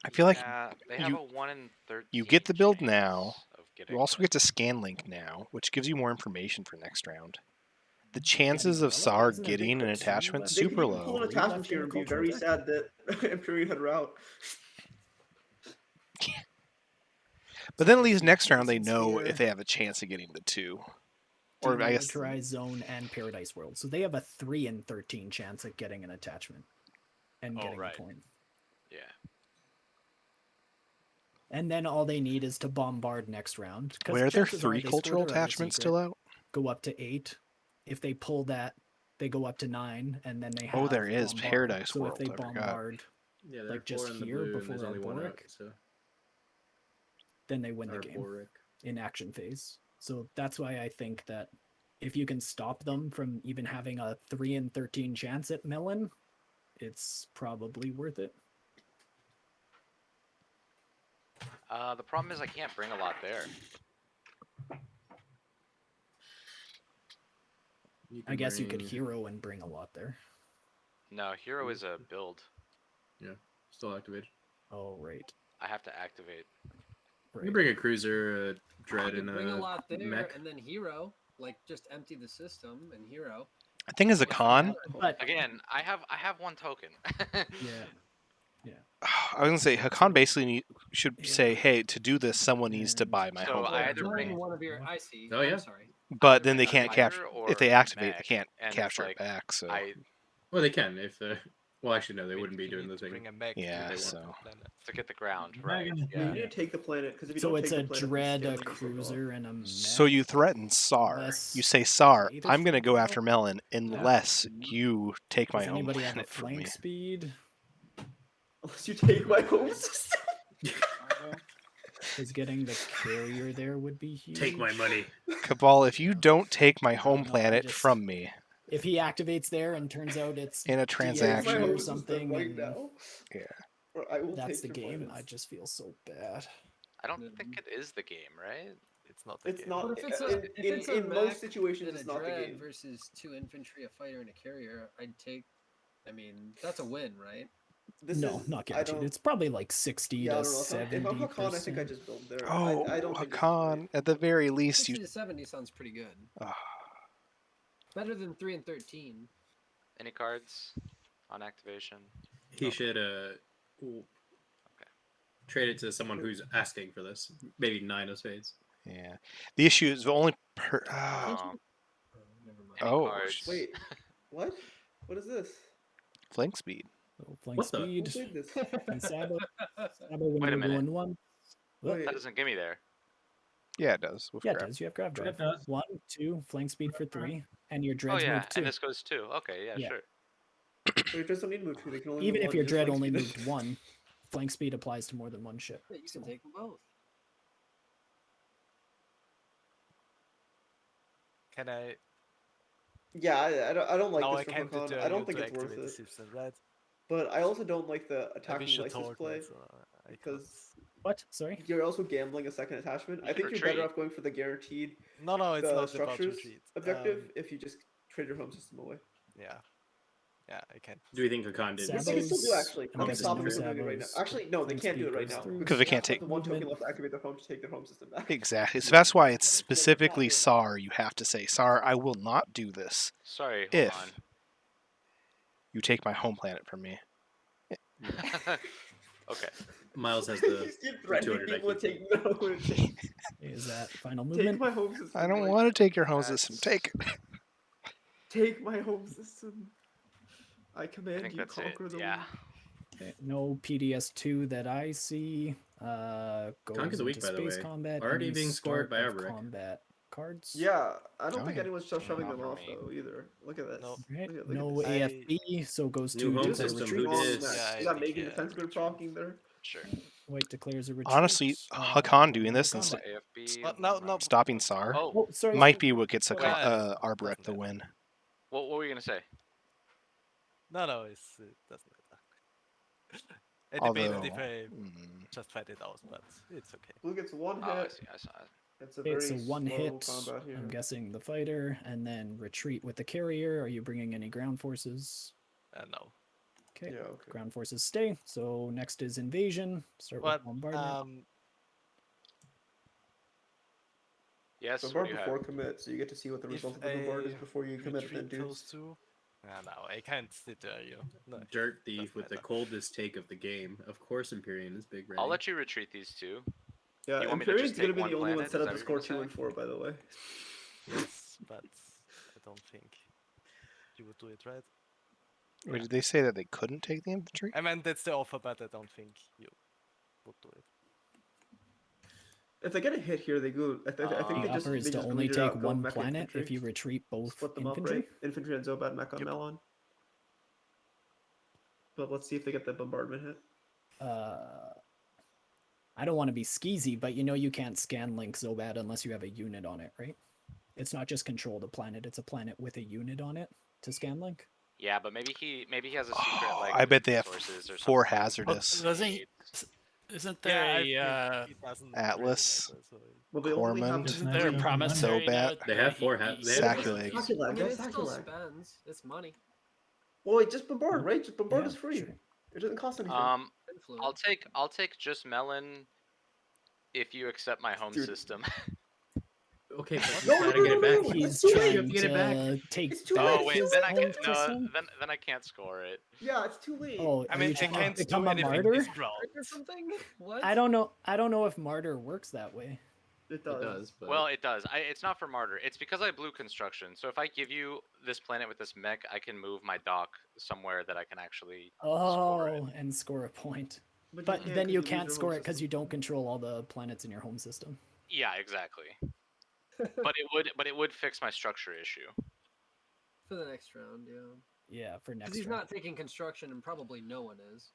I feel like Yeah, they have a 1 in 13. you get the build now. Of getting You also it. get to scan link now, which gives you more information for next round. The chances of SAR Isn't it a big getting an question attachment left? They super could even pull low. an attachment here and be very sad that Imperial had route. But then at least next round they Reasons know here. if they have a chance of getting the 2. Or I guess Demilitarized Zone and Paradise World. So they have a 3 in 13 chance at getting an attachment and getting right. a point. Yeah. And then all they need is to bombard next round. 'cause where are there chances 3 they score cultural their other attachments secret, still out? Go up to 8. If they pull that, they go up to 9, and then they have Oh, there is bombard. Paradise So World. if they I forgot. bombard, Yeah, there like are just 4 in the here blue, and before there's only 1 out. Arboric, So then they win the or game Boric. in action phase. So that's why I think that if you can stop them from even having a 3 in 13 chance at Melon, it's probably worth it. The problem is I can't bring a lot there. I guess you could hero and bring a lot there. No, hero is a build. Yeah, still activated. Oh, right. I have to activate. You can bring a cruiser, a dread, You and bring a lot there, mech. and then hero, like just empty the system and hero. I think as a con, But Again, I have one token. yeah. I was gonna say Hakan basically should say, "Hey, to do this, someone needs to buy my So home I planet had to for bring me." one of your. I see. Oh, yeah. I'm sorry. But then they bring a can't capture. fighter If they or a activate, they mech, can't and it's capture like, it back. So Well, they can if. Well, actually, no, they wouldn't be You doing need the to thing. bring a mech Yeah, to the so- planet. to get the ground, Dragon right? is You Yeah. need to take the planet because if you So don't it's take a the planet, then dread, a scaling is so cruiser, and a mech. So you threaten Sar. Unless You say, "Sar, either I'm gonna go flank after Melon unless you take my Does home anybody have a planet from me." flank speed? Unless you take my home system. Because getting the carrier there would be huge. Take my money. Cabal, if you don't take my home no, I planet just- from me If he activates there and turns out it's in a DA transaction, or something, right and now. Yeah. Or I will that's take the your game, planets. I just feel so bad. I don't think it is the game, right? It's not the It's game. not. But if it's a, in if it's a in mech most situations, and it's a not the dread game. versus 2 infantry, a fighter, and a carrier, I'd take. I mean, that's a win, right? This No, is, not I guaranteed. don't. It's probably like 60 Yeah, I to don't know. If I'm 70 Hakan, I think I just build there. oh, I don't think this is right. Hakan, at the very least, 60 you. to 70 sounds pretty good. Ah. Better than 3 and 13. Any cards on activation? He should trade it to someone who's asking for this. Maybe 9 of spades. Yeah. The issue is the only Um, Never mind. any Oh, cards? Wait, what? What is this? flank speed. So flank What the- Who speed. played this? And Sabo when Wait a we're minute. going one. Wait, That doesn't give me there. Yeah, it does. With Yeah, it grab. does. You have grab drive. It does. 1, 2, flank speed for 3, and your Oh dreads yeah, move 2. and this goes 2. Okay, yeah, Yeah. sure. your dreads don't need to move 2. They can only Even move if 1. your Just dread flank only speed. moved 1, flank speed applies to more than one ship. Yeah, you can take them both. Can I? Yeah, I don't like No, this I from can't Hakan. deter I don't you think to it's worth activate the it. system, right? But I also don't like the I wish attacking you license told play me, so I because can't. What? Sorry? you're also gambling a second attachment. I You think can you're better retreat. off going for the guaranteed No, it's the not about structures retreat. objective if you just trade your home system away. Yeah, I can't. Do we think Hakan did? Yes, they can still do Sabos- actually. I'm I'm guessing stopping no them from doing it right now. Sabos. Actually, no, they Flank can't do speed it right goes now through. Because they you can't have to have take the one token movement. left to activate their home to take their home system back. Exactly. So that's why it's specifically SAR. You have to say, "SAR, I will not do this Sorry, hold if you take my home planet from me." on. Okay. Miles has You the just keep threatening 200 people IQ. to take no. Is that final Take movement? my home system. I don't like, want to take your home system. Take it. Take my home system. I I command think you that's it. conquer the Yeah. world. Okay, no PDS2 that I see. Goes Conquer's a week, into by the space way. combat. Already and being scored start by of Albrecht. combat cards. Yeah, I don't Oh, think yeah. anyone's just shoving Not them for off me. though either. Look at this. No. Right. Look at No this. AFB, so goes New to home declare system, retreat. who dis? Yeah, I You got think, Megan yeah, defense group retreat. talking there. Sure. White declares a retreat. Honestly, Hakan doing this combat. instead, AFB. No. stopping SAR, Oh, Oh, sorry. might be what gets Wait, Arbrecht the doesn't win. what were you gonna say? No, it doesn't matter. I debated Although, if I mm, just fight it out, but it's okay. Blue gets one Oh, I hit. see. I saw it. It's a Okay, very so one slow hit. combat here. I'm guessing the fighter, and then retreat with the carrier. Are you bringing any ground forces? No. Okay. Yeah, okay. Ground forces stay. So next is invasion. Start But with bombardment. Yes. So What far do you have? before commit, so you get to see what the If result of the bombard is I before you commit and then retreat those deuce. two. No, I can't deter you. No, Dirt thief doesn't with the matter. coldest take of the game. Of course, Empyrean is big red. I'll let you retreat these two. Yeah, You want me to Empyrean's just gonna take be one the only one planet? set Is up that to what you're score 2 gonna and say? 4, by the way. Yes, but I don't think you would do it, right? or did they say that they couldn't take the infantry? I mean, that's the offer, but I don't think you would do it. If they get a hit here, they go. I think The they just offer is they to just only bleed it out, take go one mech planet infantry, if you retreat both split them infantry. up, right? Infantry and Zobad mech on Melon. But let's see if they get the bombardment hit. I don't want to be skeezy, but you know you can't scan link Zobad unless you have a unit on it, right? It's not just control the planet; it's a planet with a unit on it to scanlink. Yeah, but maybe he has a secret like I bet they have resources or 4 something. hazardous. Isn't there he doesn't trade Atlas, that, so Well, they only have. Cormand, isn't there a promissory Zobat. note They that have he- four. he- They have Saculeg. Saculeg, I mean, yeah, it still Saculeg. spends. It's money. Well, wait, just bombard, right? Just bombard Yeah, is free. sure. It doesn't cost anything. Influence. I'll take just melon if you accept my home Dude. system. Okay, but No, you gotta no, get it no, back. no, He's too late. trying You have to get it back. to take It's too back late. wait, his then I home can't. No, system. then I can't score it. Yeah, it's too late. Oh, I are mean, you they trying to can't do become a anything martyr? this round. Or something? What? I don't know. I don't know if martyr works that way. It does. It does, but Well, it does. It's not for martyr. It's because I blew construction. So if I give you this planet with this mech, I can move my dock somewhere that I can actually score it. Oh, and score a point. But, But can't then 'cause you lose can't your score home it because system. you don't control all the planets in your home system. Yeah, exactly. but it would fix my structure issue. For the next round, yeah. Yeah, for Because next he's round. not taking construction, and probably no one is.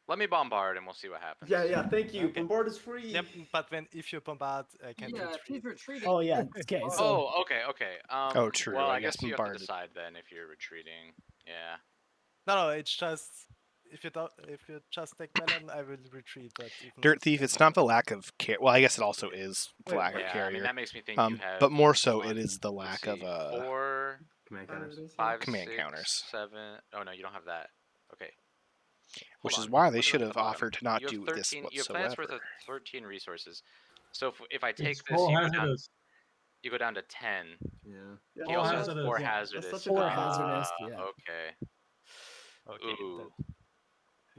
Let me bombard and we'll see what happens. Yeah, thank you. Okay. Bombard is free. Yep, but if you bombard, can Yeah, if he's retreat. retreating. Oh yeah. Okay. So Oh, okay. Oh, true, Well, I I guess guess you have to bombarded. decide then if you're retreating. Yeah. No, it's just if you just take melon, I will retreat. But if not, Dirt Thief, it's not the lack of care. Well, I guess it also is the Wait, lack of Yeah, I carrier. mean that makes me think you have. But more so, one, it is the let's lack of see, 4, command counters. 5, command 6, counters. 7. Oh no, you don't have that. Okay. Which Hold is on, why let they me should look at have the bottom. offered to not You have do this 13 You have planets worth whatsoever. of 13 resources. So if I take It's this, 4 you go, down, hazardous. you go down to 10. Yeah. Yeah, He Four also has hazardous, 4 yeah. hazardous. such a Four good hazardous, yeah. Okay. okay, Ooh.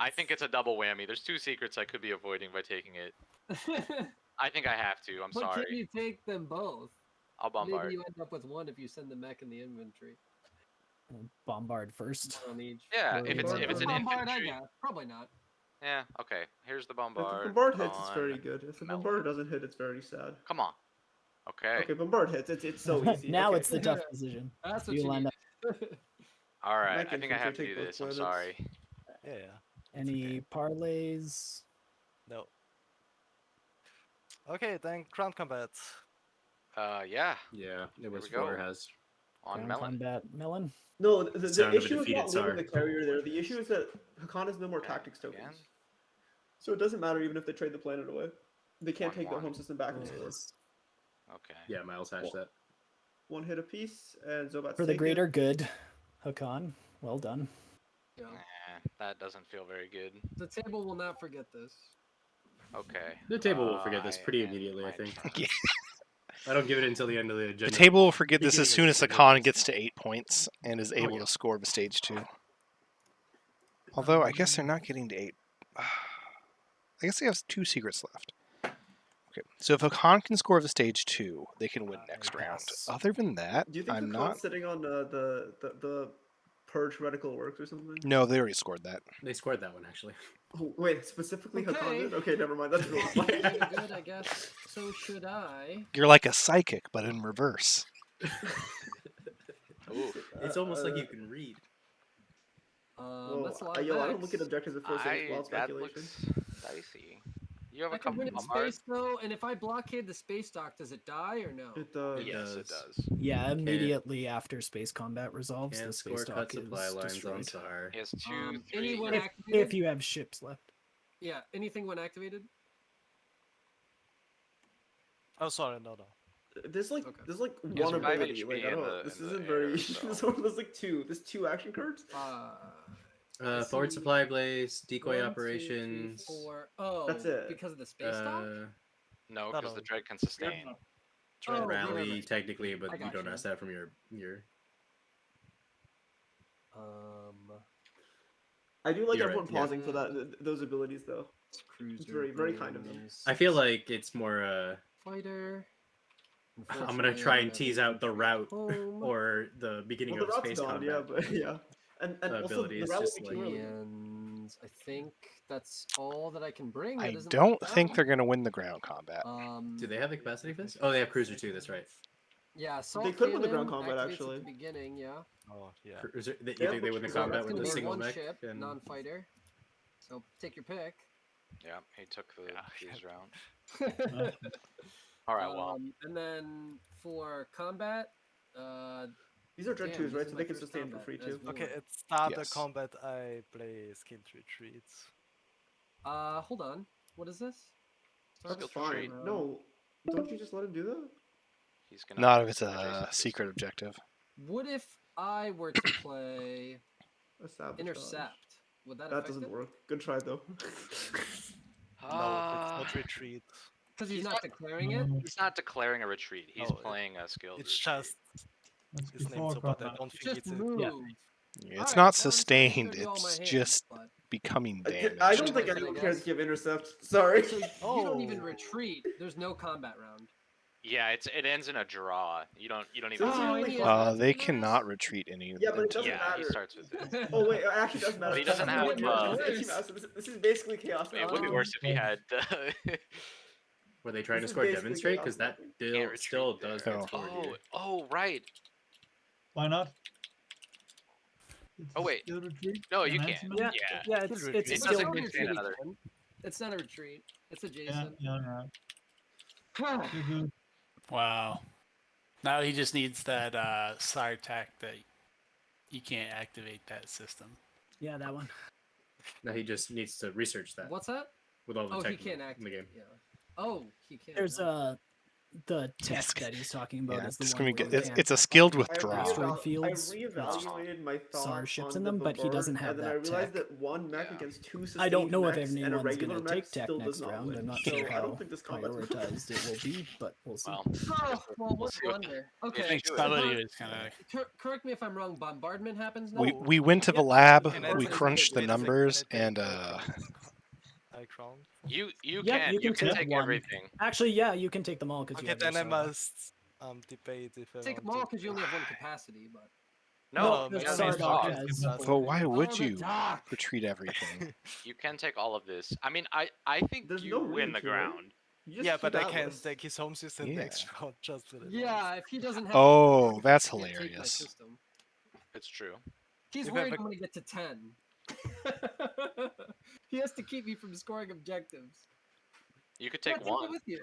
I think it's a double whammy. There's 2 secrets I could be avoiding by taking it. I think I have to. I'm But sorry. can you take them both? I'll bombard. Maybe you end up with one if you send the mech in the inventory. bombard first. On each. Yeah, Or if it's an bombard, I infantry. guess. Probably not. Yeah, okay. Here's the If bombard. the bombard hits, it's on very good. If the melon. bombard doesn't hit, it's very sad. Come on. Okay. Okay, bombard hits. It's so easy. Now okay. it's the tough decision. That's what You you land need. up All right. Mech I think I have to infantry do take both this. I'm planets. sorry. yeah. any parlays. No. Okay, then ground combat. Yeah. Yeah, it was we go. 4 has. On Ground melon. combat melon. No, the Sound of a issue is defeated not leaving Tsar. the carrier there. The issue is that Hakan has no more Okay, tactics tokens. again. So it doesn't matter even if they trade the planet away. They can't take their 1-1. home system back and score. Is Okay. Yeah, Miles hashed that. 1 hit apiece, and Zobat's for the taken. greater good. Hakan, well done. Yeah. That doesn't feel very good. The table will not forget this. Okay. The table will forget this pretty and immediately, I my think. turn. Yeah. I don't give it until the end of the The agenda. table will forget this as Beginning soon of as the Hakan agenda. gets to 8 points and is able yeah. to score the stage 2. Although I guess they're not getting to 8. I guess they have 2 secrets left. Okay, so if Hakan can score the stage 2, they can win next round. Yes. Other than that, Do you think I'm Hakan's not. sitting on the purge reticle works or something? No, they already scored that. They scored that one, actually. Oh, wait, specifically Hakan Okay. did? Okay, never mind. That's really Pretty fine. good, I guess. So should I? You're like a psychic, but in reverse. Ooh. It's almost like you can read. Well, That's a lot of I don't look at mechs. objectives at first. It's wild That speculation. looks dicey. You have a I can couple win in bombards? space though, and if I blockade the space dock, does it die or no? It does. Yes, it does. Yeah, immediately after space combat resolves, And the space score dock cut supply is lines on destroyed. Tsar. He has 2, 3. Anyone If activated? you have ships left. Yeah, anything when activated? Oh, sorry, no. There's like Okay. there's like He has one 5 ability. HP Like I in don't. the- This in the isn't air, very. so- There's like 2. There's 2 action cards. Let's Forward see. supply blaze, decoy 1, 2, 3, operations. 4. Oh, That's it. because of the space dock? No, No, because no. the dread can sustain. Oh, right, Rally, right. technically, but I you don't gotcha. ask that from your. I do like You're everyone right, yeah. pausing for those abilities though. It's very very kind of them. I feel like it's more. Fighter. I'm gonna try and tease out the route Home. or the beginning Well, the of route's space gone, combat. yeah, but yeah, and The also ability the is route just will be too like- early. And I think that's all that I can bring. I that isn't don't locked think down. they're going to win the ground combat. Do they have the capacity for this? Oh, they have cruiser too. That's right. Yeah, assault They could win the cannon ground combat, activates actually. At the beginning, yeah. Oh, yeah. Cruiser, you Yeah, think they win the which- So combat that's with gonna the be single one mech? ship, And... non-fighter. So take your pick. Yeah, he took the cruise round. All right, well, And then for combat, These are Dread damn, 2s, this right? is So my they can first sustain for combat free as too. Okay, Ward. at start the Yes. combat, I play skilled retreats. Hold on. What is this? That's Skilled fine. retreat. No, don't you just let him do that? he's gonna. Not if it's adjacent a to secret objective. What if I were to play A sabotage. intercept? Would that That affect doesn't it? work. Good try though. No, it's Uh, not retreat. Because he's He's not not- declaring it. No, He's not declaring a retreat. He's No, playing a skilled It's retreat. just that's his name, before so but I combat. don't It's think just it's a move. Yeah. It's Alright, not well, I'm sorry to sustained. show you all my It's hands, just but- becoming damage. I don't think Choice, I anyone guess. cares to give intercept. Sorry. So you don't even Oh. retreat. There's no combat round. Yeah, it ends in a draw. You don't even. So Oh, only he fun- has They fingers? cannot retreat any. Yeah, but it until- doesn't Yeah, matter. he starts with it. Oh wait, it actually does matter. But he doesn't have, It's anti-mouse, so this is basically chaos. It would be Um, worse if he had. Were they trying This to is score basically demonstrate? chaos Because that mapping. Can't still retreat does there. get scored Oh, here. oh, right. Why not? It's Oh, a wait. skill retreat, No, you enhancement. can't. Yeah, Yeah. yeah, it's It it's It still doesn't not a contain retreat, another. Ken. It's not a retreat. It's Yeah, adjacent. yeah. You're good. Wow. Now he just needs that Sartak that you can't activate that system. yeah that one. Now he just needs to research that What's that? with all the Oh, he tech can't in act the game. Yeah. Oh, he can't. There's huh? the tech It's- that he's talking about Yeah, is the it's one gonna where get. you It's, can't it's a have skilled I withdraw. Asteroid fields, reevaluated my thoughts SAR ships on in them, the but he doesn't bombard, have and then I that realized tech. that one mech Yeah. against two sustained I don't know if mechs and a anyone's regular gonna mech take tech still does next not round. win. I'm not So sure I how don't think this combat's prioritized it will be, but we'll see. Well, Oh, well, we'll what see what- wonder. I Okay. think do it. somebody was kind of. Correct me if I'm wrong. Bombardment happens now. We went to the Yep. lab. Can We everybody crunched the take- numbers, Can I and take I crown? You Yeah, can you can take take one. everything. Actually, yeah, you can take them all because you Okay, have your then I Sarlacc. must debate if I Take them want all to. because you only have one capacity, but. No, the you maybe can it's Sarlacc all. not. has But four. why Oh, would the you dock! retreat everything? You can take all of this. I mean, I think There's you no win reason the to, right? ground. You just Yeah, keep but I can Atlas. take his home system next round just for the Yeah, if he doesn't have. Oh, that's he can't take my hilarious. system. It's true. He's If I worried have I'm going to get to 10. He has to keep me from scoring objectives. You could Yeah, take take it one. with you.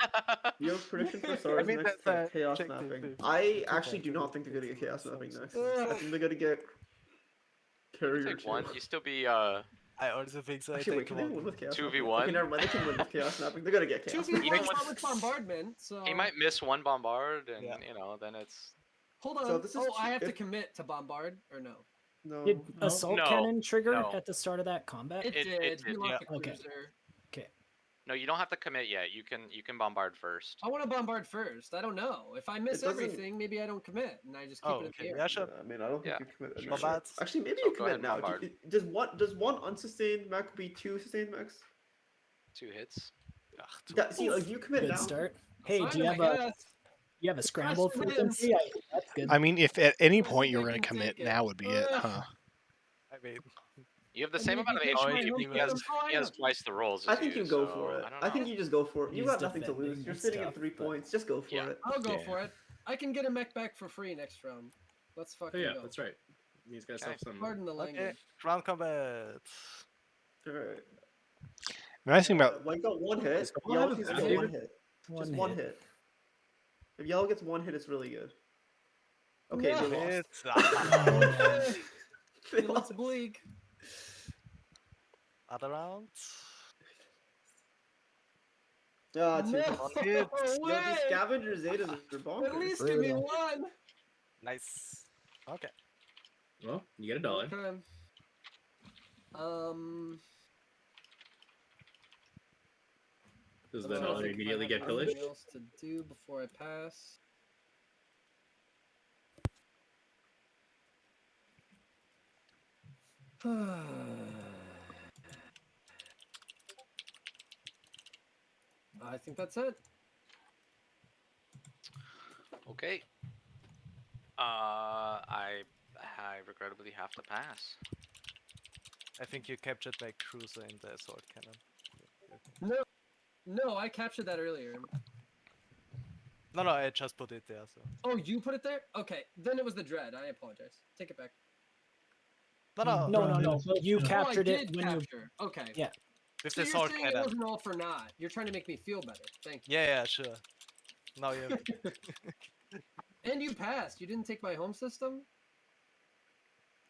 You have prediction for SARS mean, next that's, chaos check mapping. the- I actually do not think they're gonna get chaos mapping next. I think they're gonna get You carrier take two. one. You still be I also think so. I Actually, wait, take can they one. win with chaos? 2v1? mapping? Okay, never mind. They can win with chaos mapping. They're gonna get chaos. 2v1 Even is with- not with bombardment, so. He might miss one bombard, and Yeah. then it's. Hold on. So this is I have to if- commit to bombard, or no? No. Did No. assault No, cannon trigger no. at the start of that combat? It It did. He did, lost yeah. the Okay. cruiser. No, you don't have to commit yet. You can bombard first. I want to bombard first. I don't know. If I miss doesn't- everything, maybe I don't commit, and I just keep Oh, it in okay. the air. Yeah, sure. I mean, I don't think Yeah, you commit. sure. initially. Bombard. Actually, maybe So you go ahead commit and now. bombard. Does one unsustained mech be two sustained mechs? 2 hits. See, like you commit Good now. start. Hey, Fine, do you I have a guess. scramble Question is- frequency? That's good. I mean, if at any point you they were going to can commit, take it. now would be it, Ugh. huh? I mean, You have the I same mean, amount of if you take HP. my He home has, system, he has fine. twice the rolls. I as think you you, go so for it. I don't I think know. you just go for it. You He's got nothing to defending lose. You're and sitting stuff, at 3 but- points. Just go for Yeah. it. I'll go Yeah. for it. I can get a mech back for free next round. Let's Oh fucking yeah, go. that's right. He's got yourself some. Pardon the okay. language. Ground combat. Alright. The nice thing about Well, you got one hit. What Yellow happens gets if one David- hit. One Just one hit. hit. If yellow gets one hit, it's really good. Okay, No. they lost. It's They It looks lost. bleak. other round. Ah, two No hits. hit. Yo, these way! scavenger zetas are bonkers. At least give me Brutal. one. Nice. Okay. Well, you get $1. Okay. Does I'm the trying to dollar think if I immediately have get pillaged? anything else to do before I pass. I think that's it. Okay. I regrettably have to pass. I think you captured my cruiser in the assault cannon. No, I captured that earlier. No, I just put it there. So. Oh, you put it there? Okay, then it was the dread. I apologize. Take it back. No. No. You Oh, I captured it did when you. capture. Okay. Yeah. With So the you're assault saying it cannon. wasn't all for naught. You're trying to make me feel better. Thank you. Yeah, sure. Now you have And you passed. You didn't take my home system.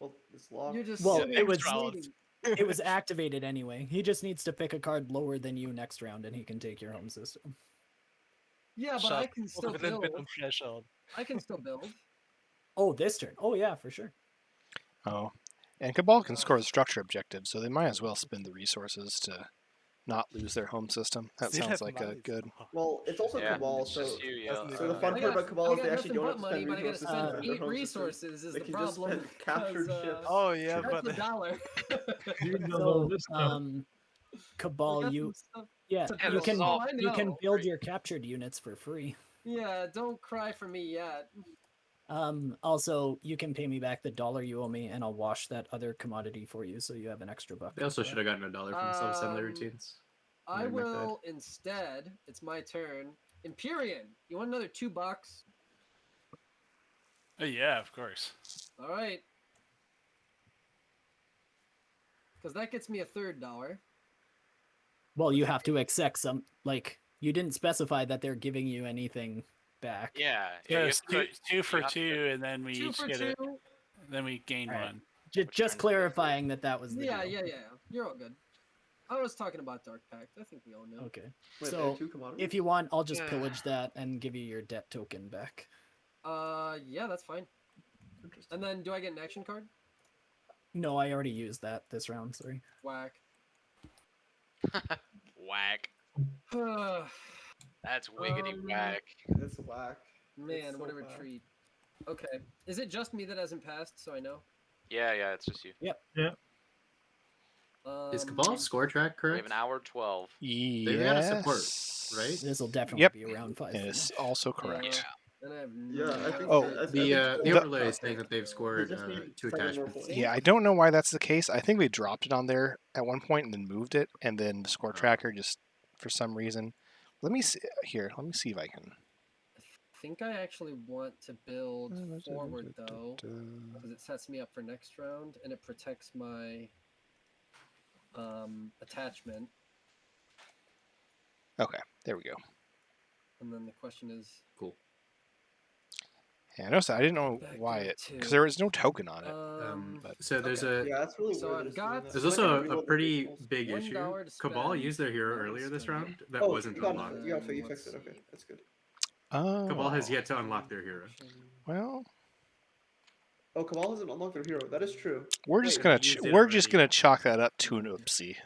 Well, it's locked. You're just Well, sitting it was waiting. it was activated anyway. He just needs to pick a card lower than you next round, and he can take your home system. Yeah, but shut I can still with a little bit build. of flesh on. I can still build. Oh, this turn. Oh yeah, for sure. Oh, and Cabal can score the structure objective, so they might as well spend the resources to not lose their home system. That Still sounds have like a money. good. Well, it's also Yeah, Cabal, it's so just you, yeah. doesn't so the Uh, fun I part got- about Cabal I is got they actually nothing don't but have to money, spend but I gotta resources to spend defend their 8 home system. resources. Is They the can just problem? spend captured 'cause, ships. Oh yeah, That's but a dollar. Even though So, this stuff. Cabal, I got you some stuff yeah, to Yeah, you this build. is can all I you can know. build your captured units for free. Yeah, don't cry for me yet. Also, you can pay me back the dollar you owe me, and I'll wash that other commodity for you, so you have an extra buck. They also for should that. have gotten $1 from self-assembly routines. I Never met that. will instead. It's my turn. Empyrean, you want another $2? Oh, yeah, of course. All right. Because that gets me a third dollar. Well, you have to accept some. Like, you didn't specify that they're giving you anything back. Yeah, Yeah, you have it's to go- two for you have to- 2, and then we Two each for get two. it. Then we gain Alright. one. Just turns it clarifying that that was the Yeah, deal. yeah, yeah. You're all good. I was talking about Dark Pact. I think we all know. Okay. Wait, So, there are two commodities? if you want, I'll just pillage that and give you your debt token back. Yeah, that's fine. Interesting. And then, do I get an action card? No, I already used that this round. Sorry. Whack. Whack. Man, That's wiggity whack. It's whack. It's so what a whack. retreat. Okay. Is it just me that hasn't passed, so I know? Yeah, it's just you. Is Cabal's score track We correct? have an hour 12. They gotta support, right? This will definitely Yep. be around 5. It for is me. also correct. And I have Yeah, I think. Oh, I think The it's overlay whack. is saying that they've They scored just need 2 slightly more attachments. points. Yeah, I don't know why that's the case. I think we dropped it on there at one point and then moved it, and then the score tracker just, for some reason. Let me see here. Let me see if I can. I think I actually want to build forward though, because it sets me up for next round and it protects my attachment. Okay, there we go. And then the question is, Cool. Yeah, I noticed that. I didn't know Back why up it, to, because there was no token on it. But So there's okay. Yeah, that's really So weird. I've that it's doing got- that. there's I also can a reload the pretty visuals. big $1 issue. to Cabal spend. used their hero That was earlier this spending. round. That Oh, wasn't you got unlocked. it. You got it. You Let's fixed it. Okay, see. that's good. Oh, Cabal has yet to unlock their hero. well, Oh, Cabal hasn't unlocked their hero. That is true. we're just Wait, gonna they used it we're just already. gonna chalk that up to an oopsie.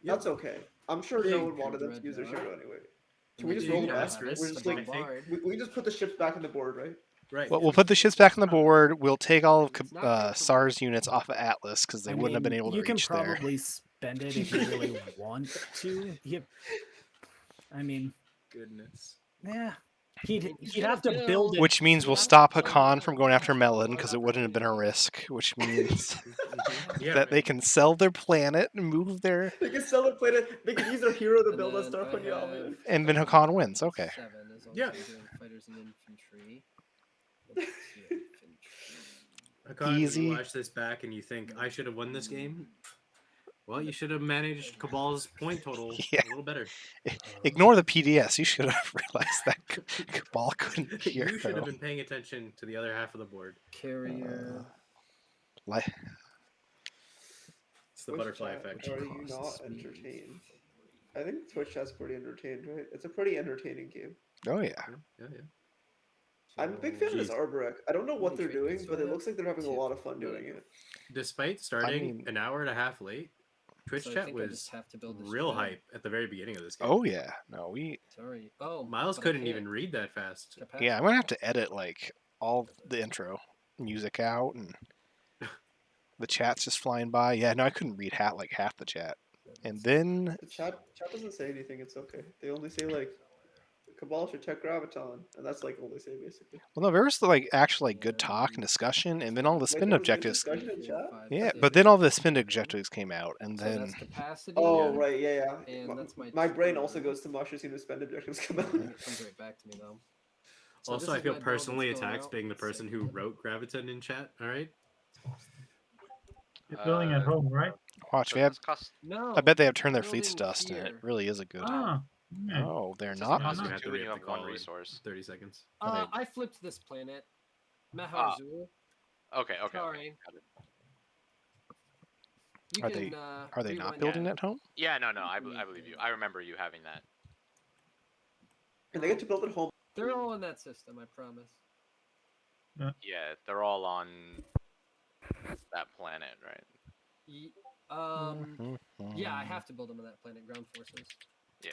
That's okay. I'm sure Big no one wanted them to red use their dot. hero anyway. Can And we then just you roll the don't rest? have We're it, just the like bombard. we can just put the ships back on the board, right? Right. Well, we'll put the ships back on the board. We'll take all of It's not good for SAR's units off of Atlas because they I wouldn't have been mean, able to you can reach there. probably spend it if you really want to. I mean, Goodness. yeah. He'd gotta have to build it. Which means we'll stop Hakan from going after Melon because it wouldn't have been a risk. Which means Yeah, that they can sell their planet and move their, They can sell their planet. They can use their hero to And build a then star I Punyali. have and then Hakan wins. Okay. 7 as long Yeah. as I'm doing fighters and infantry. Let's see, infantry. Hakan, Easy. you watch this back and you think I should have won this game. Well, you should have managed Cabal's point total Yeah. a little better. Ignore the PDS. You should have realized that Cabal couldn't You should hero. have been paying attention to the other half of the board. Carrier. Like, It's the Twitch butterfly chat, effect. Are you not entertained? I think Twitch chat's pretty entertained, right? It's a pretty entertaining game. oh yeah. Yeah. I'm a big fan of this Jeez. Arborec. I don't know what many they're doing, treatments do but I it have? looks like they're having a 2. lot of fun Really doing good. it. Despite starting mean- an hour and a half late, Twitch So I chat think I was just have to build this real ship. hype at the very beginning of this game. Oh yeah. No, we. Sorry. Oh, Miles but I couldn't can't. even read that fast. Capacity. Yeah, I'm gonna have to edit like all the intro music out and the chat's just flying by. Yeah, no, I couldn't read half the chat. And then The chat doesn't say anything. It's okay. They only say like, Cabal should check Graviton, and that's like all they say basically. well, no, there was like actually like good talk and discussion, and then all the Wait, spin there was good objectives. discussion in chat? Yeah, but then all the spin objectives came out, and So then that's capacity. Oh right, yeah. And My- that's my my brain turn. also goes to mush as soon as spend objectives come out. It comes right back to me though. So Also, this I is feel my build that's personally going attacked out. being the Let's see. person who wrote Graviton in chat. All right. You're building at home, right? watch. So They have, this costs No. I bet they have turned their building fleets to dust, and it here. really is a good. Ah, Yeah. Oh, they're It's not. just not? you have to Two and you re-up the have one call in resource. 30 seconds. Are they- I flipped this planet. Ah. Maharzul. Okay, okay, okay. Sorry. Got it. You Are can, they- uh, Are they not rewind building that. at home? Yeah, no, I believe you. I remember you having that. And they get to build at home. They're all in that system, I promise. Yeah, they're all on that planet, right? Yeah, I have to build them on that planet, ground forces. Yeah.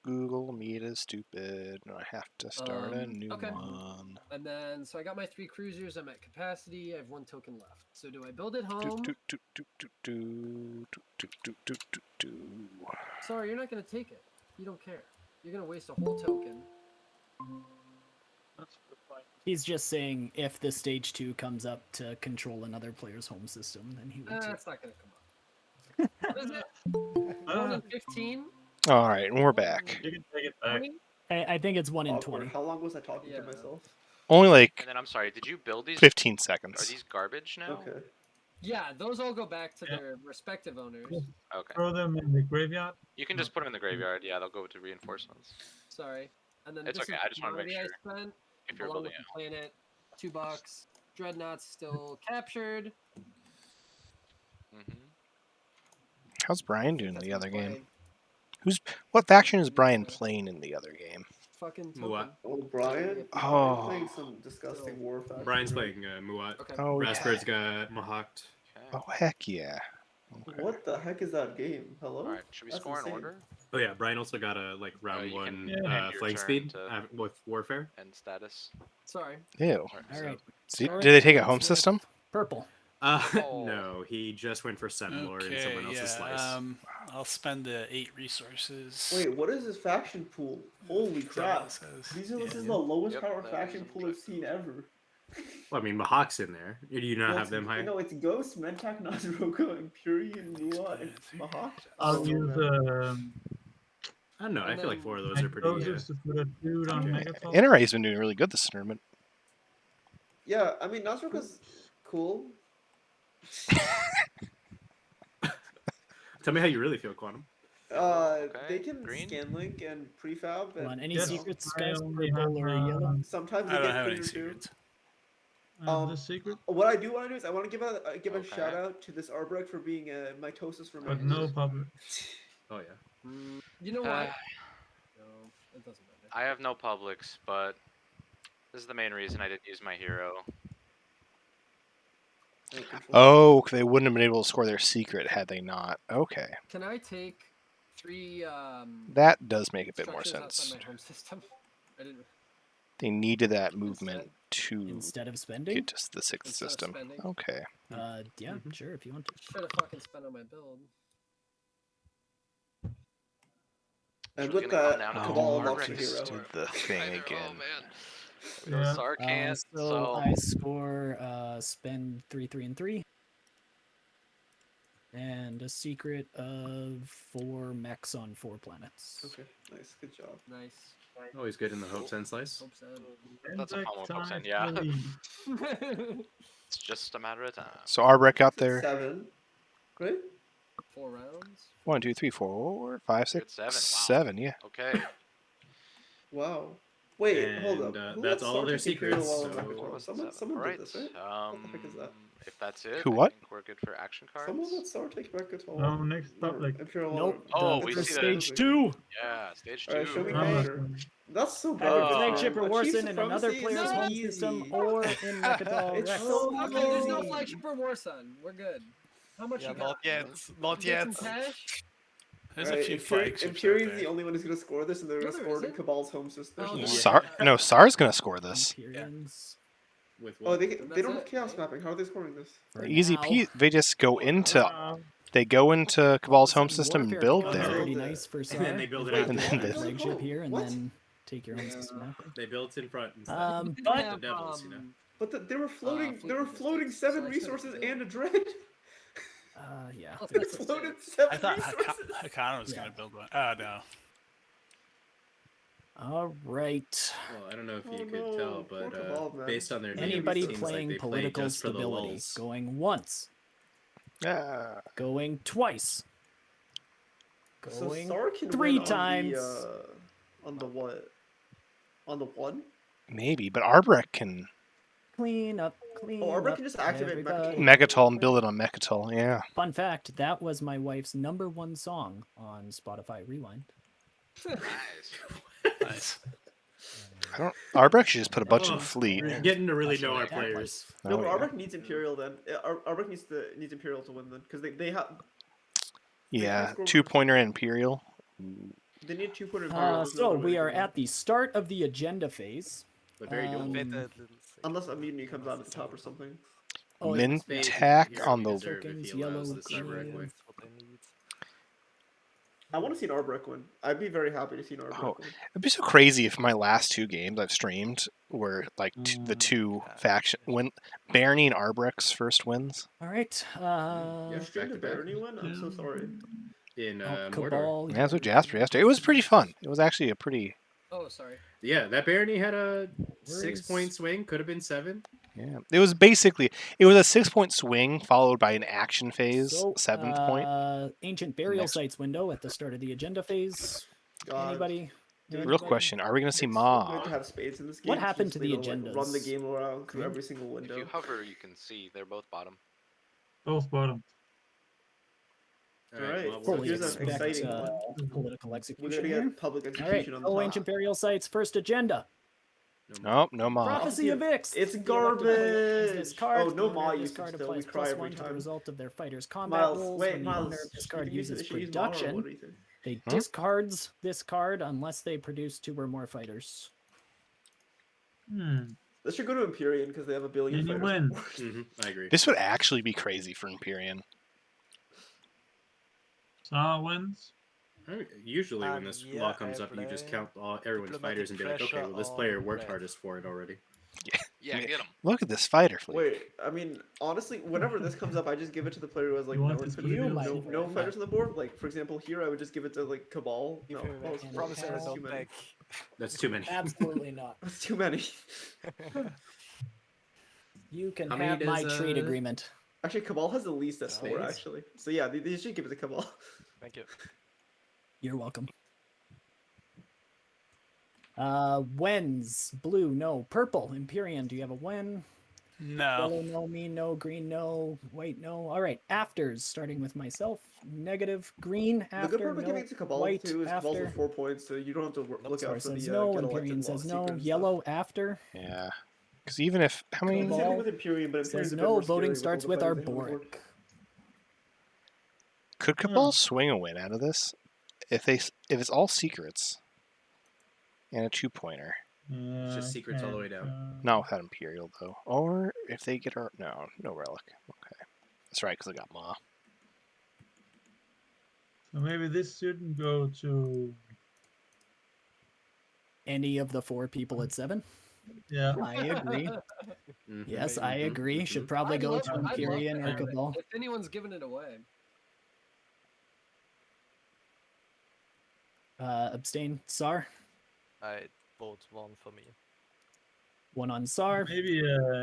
Google Meet is stupid. I have to start a new Okay. one. And then, so I got my 3 cruisers. I'm at capacity. I have 1 token left. So do I build it home? Sorry, you're not gonna take it. You don't care. You're gonna waste a whole token. He's just saying if the stage 2 comes up to control another player's home system, then he would take. That's not gonna come up. What is it? 1 in 15? All right, and we're back. You can take it back. 20? I think it's 1 in Awkward. 20. How long was I talking to Yeah. myself? Only like And then I'm sorry, did you build these? 15 Are seconds. these garbage now? Okay. Yeah, those all go back to Yeah. their respective owners. Okay. Throw them in the graveyard. You can just put them in the graveyard. Yeah, they'll go to reinforcements. Sorry. And then It's this okay, is I just wanna make commodity sure I spent, If you're along building with it. the planet, $2. Dreadnought's still captured. Mm-hmm. How's Brian doing in That's the my other game? play. What faction is Brian playing in the other game? Fucking token. Muat. Oh, Brian. Oh. Playing some disgusting war faction. Brian's playing Muat. Okay. Oh, Raspberry's got Mahawked. Okay. Oh, heck yeah. Okay. What the heck is that game? Hello? All right. Should we That's score in insane. order? Oh yeah, Brian also got a round you 1 can Yeah. end your flank turn speed to with Warfare. end status. Sorry. Ew. Alright, All so- right. Did Start they take a home with system? Purple. Oh. No, he just went for Sentinel in someone else's slice. I'll spend the 8 resources. Wait, what is this faction pool? Holy Is that what crap. it says? This is Yeah. the lowest Yep, power that faction is pool I've seen ever. Well, I mean, Mahawk's in there. Do you not Well, have them higher? No, it's Ghost, Mentak, Nazuroka, Imperium, Muat, and Mahawk. I'll use I don't know. I And feel like then 4 of those are pretty. explosives to put a dude on Megatop. NRA's been doing really good this tournament. Yeah, I mean, Nazuroka's cool. Tell me how you really feel, Quantum. They can green? scan link and prefab, Come on, and any Yes. secrets, I guys? only Purple or have, yellow? sometimes I they don't get have any clear too. secrets. the secret, What I do want to do is I want to give a Okay. shout out to this Arbrecht for being a mitosis for but no Megasis. public. Oh yeah. You know what? No, it doesn't matter. I have no publics, but this is the main reason I didn't use my hero. Oh, they wouldn't have been able to score their secret had they not. Okay. Can I take 3 That does make a bit more structures sense. outside my home system? I didn't They needed that movement to Instead of spending? get to the sixth Instead of system. spending. Okay. Yeah, sure, if you want to. should have fucking spent on my build. And She's with gonna come that, down to Cabal the unlocks a Arbrecht. hero. Did the thing again. Yeah. Sar can't, So I score spend 3, 3, and 3. And a secret of 4 mechs on 4 planets. Okay, nice, good job. Nice. Always good in the Hope Send slice. Hope so. That's a Insect problem with Hope Send, times yeah. 3. It's just a matter of time. So Arbrecht out there. 7. Great. 4 rounds. 1, 2, 3, 4, 5, Good 6, 7. Wow. 7. Yeah. Okay. Wow. Wait, hold And, up. Who that's let all their Star take Imperial secrets, while in so- Megatron? Four, Someone seven. did Alright, this, right? What the heck is that? If that's it, Who, what? I think we're good for action cards. Someone let Star take Megatron. No, next public. Imperial Nope. Oh, the we first see stage that. 2. Yeah, stage 2. Alright, show me Oh, Commander. That's so bad. Have Oh. your flagship or Achieve Warson in another supremacy is player's so home easy. system or in Mechadol It's Rex. so Okay, there's no easy. flagship or war sun. We're good. How much you got? Not yet. Not You get yet. some cash? There's Alright, a few Imperium- flagships out Imperium's there. the only one who's gonna score this, and they're gonna No, there score it in isn't. Cabal's home system. Oh, Yeah. Sar? No, Sar's gonna score this. Imperians. With Oh, what? they And don't that's have it, chaos right? mapping. How are they scoring this? For Easy now. peasy. They just go into Cabal's home system and Warfare build comes there. Pretty nice for Sar. And then they build it Wait, out. And then they they- build it flagship home? here and What? then take your home Yeah. system after. They built in front. Instead. You But can have, devils, you know. But they were floating. fleet They were logistics, floating so 7 I should've resources built- and a dread. yeah. Oh, They that's a floated six. 7 I thought resources. Hakana was Yeah. gonna build one. Oh no. All right. Well, I don't know if Oh, you could no. tell, but Poor Cabal, man. based on their names, Anybody it seems playing like they play political just for the stability lulz. going once, Yeah. going twice. So Going Star can 3 win times. On the what? On the 1? Maybe, but Arbrecht can Clean up, clean Arbrecht up. can just activate everybody. Mechatol and build it on Mechatol. Yeah. Fun fact, that was my wife's #1 song on Spotify Rewind. Nice. I don't. Arbrecht should just put a bunch in Oh, fleet. we're getting to really know our Actually, that players. No, but Oh, yeah. Arbrecht needs Imperial then. Arbrecht needs Imperial to win then, because they have. Yeah, score- 2-pointer and Imperial. They need 2-pointer Imperial. There's no So other way we to are win. at the start of the agenda phase. But very doable. Wait a Um, little second. Unless a mutiny comes out at the top or something. Oh, yeah. Mintac on the. Deserve if he Tokens, allows yellow, this green. Arbrecht win. That's what I need. I want to see an Arbrecht win. I'd be very happy to see an Arbrecht Oh, win. it'd be so crazy if my last 2 games I've streamed were like the 2 faction when Barney and Arbrecht's first wins. All right. You streamed a Barony win? I'm so sorry. In Mordor. Cabal. Yeah, that's what Jasper yesterday. It was pretty fun. It was actually a pretty. Oh, sorry. Yeah, that Barony had a Where 6-point swing. Could have been 7. Yeah, it was basically a 6-point swing followed by an action phase, So, 7th point. Ancient burial Next. sites window at the start of the agenda phase. God. Anybody? Real question: are we going to see Ma? Good to have spades in this game. What happened just, to the you know, like, run the agendas? game around through every single window. If you hover, you can see they're both bottom. Both bottom. Alright, well, so Fully here's an expect exciting one. political We're execution gonna here. get public All right. execution on the Oh, top. ancient burial sites. First agenda. Nope, no Ma. Prophecy of Ix. It's The elected player use garbage! This card. Oh, no The owner Ma of this usage card still. applies We cry every +1 to the time. result of their fighter's combat Miles, rolls. wait, When the Miles. owner of this you card can use uses it- use Ma, or production, what do you think? they discards this card unless they produce 2 or more fighters. This should go to Empyrean because they have a billion And you fighters. win. I agree. This would actually be crazy for Empyrean. Tsar wins. Usually when this yeah, law comes I up, you just play count everyone's diplomatic fighters and be like, okay, pressure well, this player on worked red. hardest for it already. Yeah, get him. Look at this fighter fleet. Wait, I mean, honestly, whenever this comes up, I just give it to the player who has like You no, want this infinity- to be no, used? no fighters on the board. Like for example, here I would just give it to like Cabal. No, well, it's Promise I that's don't too many. back. That's too many. Absolutely not. That's too many. You can How many have my does, trade agreement. Actually, Cabal has the least at 4 Space? actually. So yeah, they should give it to Cabal. Thank you. You're welcome. Wens. Blue, no. Purple. Empyrean, do you have a wen? No. Yellow, no. Me, no. Green, no. White, no. All right. Afters, starting with myself. Negative. Green, The after, good part about no. giving it to Cabal White, too is Cabal's after. with 4 points, so you don't have to look Star out for the says no. get Empyrean elected says law no. secret and Yellow, after. Yeah, because even if how many? Stuff. Same thing with Empyrean, but Empyrean's Says a bit no. more Voting scary starts all with the our fighters they have on the board. Bork. Could Cabal swing a win out of this? If it's all secrets and a 2-pointer. It's just secrets all the way down. Not without Imperial though. Or if they get our no relic. Okay, that's right because I got Ma. So maybe this shouldn't go to. Any of the 4 people at 7? Yeah. I agree. Yes, I Mhm, agree. mhm. Should probably I'd go love- to I'd love Empyrean or that. Cabal. If anyone's giving it away. Abstain. Sar. I vote 1 for me. 1 on Sar. Maybe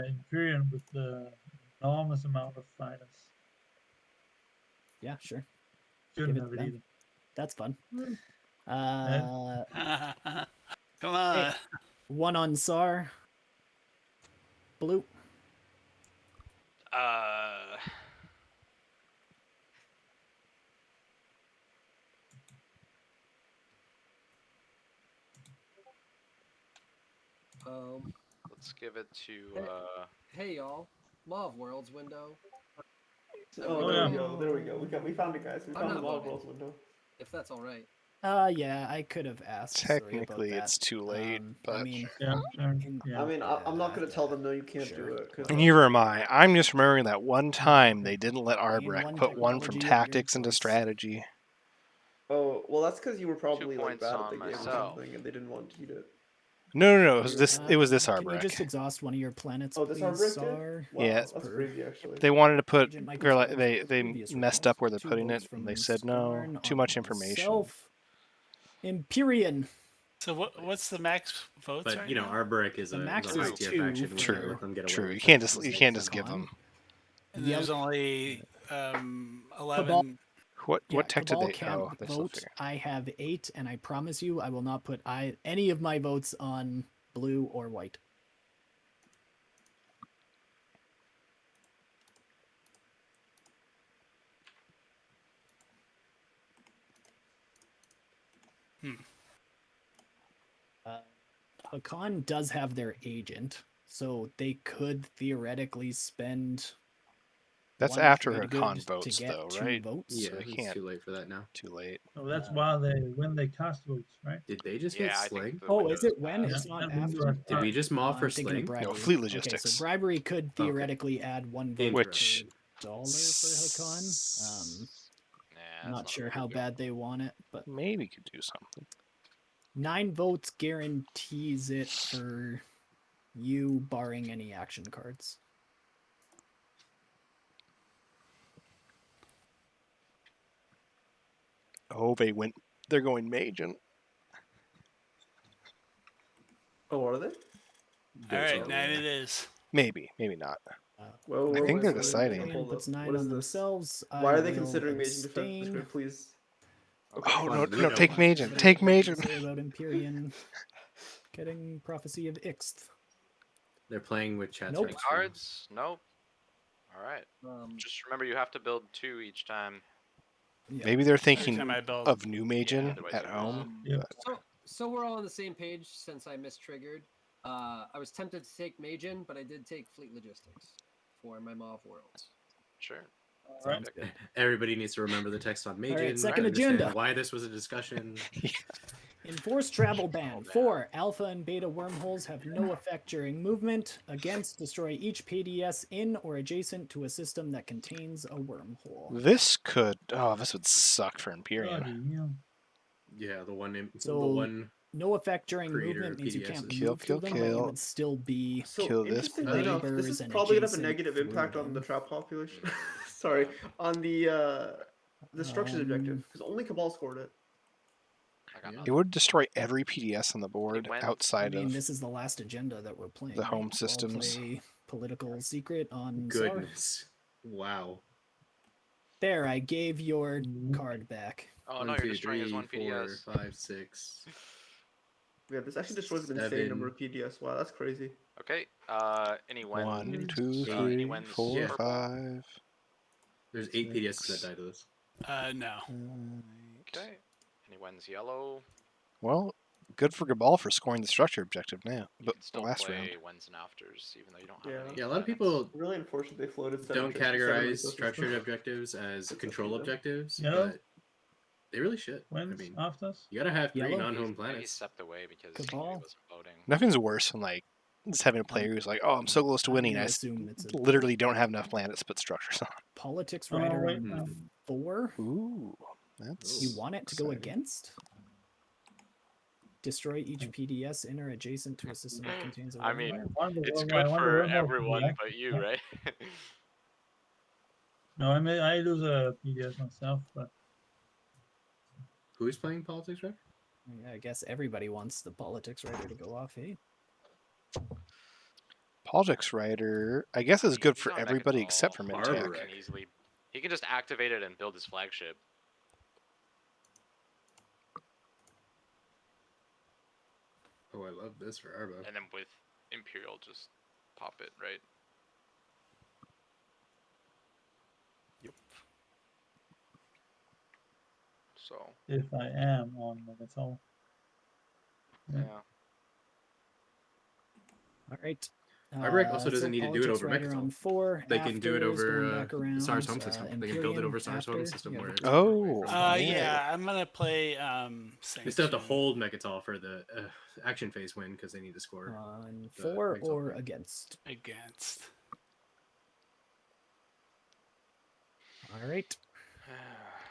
Imperium with the enormous amount of fighters. Yeah, sure. Shouldn't Give it have to it them. either. That's fun. Come on. 1 on Sar. Blue. Let's give it to. Hey y'all, Maw of Worlds window. Oh, there we go. We found it, guys. We I'm found the not Wild voting. Worlds window. If that's all right. Yeah, I could have asked. Sorry about Technically, that. it's too late, but I mean, Yeah, I mean, I'm not gonna tell them no, you can't do it. 'cause, neither am I. I'm just remembering that one time they didn't let Arbrecht one put one from technology of your tactics into choice. strategy. Oh, well, that's because you were probably like points bad at on the game or myself. something, and they didn't want to eat it. No. It was this. It was this Can you Arbrecht. just exhaust one of your planets, Oh, this please, Arbrecht did? Sar? Wow, Yeah. that's crazy, actually. They wanted to put, Agent Michael or like, Scar's they previous messed roles. up where they're 2 putting votes it, and from they said no, Skarn too on much information. himself. Empyrean. So what's the max votes? But right you know, now? Arbrecht is The a max high is tier 2 faction. We can't True. let them get away True. with You it. can't just give them. And there's only Cabal. 11. What tech did Cabal they? can't Oh, they're still vote. figuring. I have 8, and I promise you, I will not put any of my votes on blue or white. Hakan does have their agent, so they could theoretically spend. That's one after trade Hakan good votes, to get though, 2 right? votes. Yeah, So they it's can't. too late for that now. Too late. So that's why when they cast votes, right? Did they just Yeah, get I sling? think the Oh, window is it when? passed. It's not that window after. has Did we just mob for I'm thinking of sling? bribery. fleet Okay, logistics. so bribery could theoretically add 1 vote Which- per dollar for Hakan. Nah, Not sure how bad they want it, but Maybe could do something. 9 votes guarantees it for you, barring any action cards. Oh, they're going Magen. Oh, are they? All right, Oh, 9 yeah. it is. Maybe not. Whoa, I think they're wait, deciding. hold up. Puts 9 What is on this? themselves. Why I are they will considering Magen defense abstain. punishment, please? Okay. Oh, no, we no, know. take Magen. Take What do you Magen. say about Empyrean getting Prophecy of Ixth? They're playing with chat. Nope. Cards? Nope. All right. Um, Just remember, you have to build 2 each time. Yeah. Maybe they're Every thinking time I build. of new Magen otherwise at you home. Yep. but- so we're all on the same page since I mistriggered. I was tempted to take Magen, but I did take Fleet Logistics for my Mauve Worlds. Sure. Sounds good. Everybody needs to remember the text on Magen. right, second understand agenda. Why this was a discussion. Enforced travel ban. ban. 4. Alpha and beta wormholes have no effect during movement. Against, destroy each PDS in or adjacent to a system that contains a wormhole. This would suck for Empyrean. Bloody hell. Yeah, the one. So- the one. No effect during Creator movement means you PDS can't is- move Kill, to them, kill, but you kill. would still be So Kill this interestingly enough, this neighbors is and probably gonna have a adjacent negative through impact on the them. trap population. Sorry, on the structures objective because only Cabal scored it. I got Yeah. nothing. It would destroy every PDS on the board went- I outside mean, of. this is the last agenda that we're playing. the right? home So I'll systems. play Political Secret on Tsar. Goodness. Wow. There, I gave your card back. Oh, 1, no, 2, you're destroying his 3, 1 4, PDS. 5, 6. Yeah, this actually destroys an insane 7. number of PDS. Wow, that's crazy. Okay. Any when? 1, 2, Uh, 3, when's 4, yeah. 5. There's 8 PDS that die to this. No. Okay. Any when's yellow? Well, good for Cabal for scoring the structure objective now. You But can the still last play round. when's and afters, even though you don't have Yeah. any Yeah, a lot of planets. people Really unfortunate they floated. don't seven categorize resources. structured objectives as That's control up to them. objectives, Yeah. but they really should. When's I mean, afters? you gotta have 3 Yellow? non-home Maybe he planets. stepped away because Cabal? he wasn't voting. Nothing's worse than like just having a player who's like, "Oh, I'm so close to I'm winning. gonna I assume it's a literally don't have enough planets to put structures on." Politics Oh, Rider wait, on no. 4. Ooh, that's. You want it to go exciting. against? Destroy each PDS in or adjacent to a system that contains a I mean, wormhole. It's I good wonder for what everyone black- but you, right? No, I lose a PDS myself, but Who's playing politics, right? Yeah, I guess everybody wants the Politics Rider to go off, hey? Politics Rider, I guess, is good He's for not mech at everybody all. except for Harbor Mintech. Wreck. He can just activate it and build his flagship. Oh, I love this for Arbo. And then with Imperial, just pop it, right? Yep. So, if I am on Megatal. yeah. All right. Harbor Wreck also doesn't need to do it Politics over Rider Mechatal. on 4. They can do it Afters over going back around, SARS home system. They can build it over SARS home after, system yeah. where Oh, Yeah, I'm gonna play. they still have to Sanction. hold Mechatol for the action phase win because they need to score. On the 4 Mechatol or point. against. Against. All right.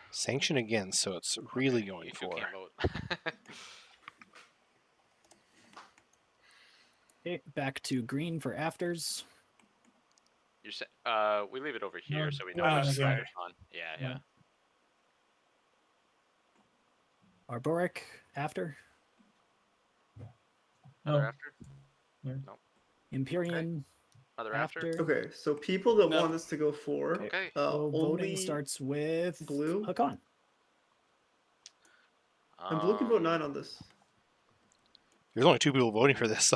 sanction again, so it's really Okay, going you two for. can't vote. Okay, back to green for afters. We leave it over here No, so we no, don't have no, sliders on. Yeah, yeah. No. Arboric after. Another No. after? Yeah. No. Empyrean Another after? after. Okay, so people that No. want this to go 4, Okay. So voting only starts with blue? Hakan. And blue can vote 9 on this. There's only 2 people voting for this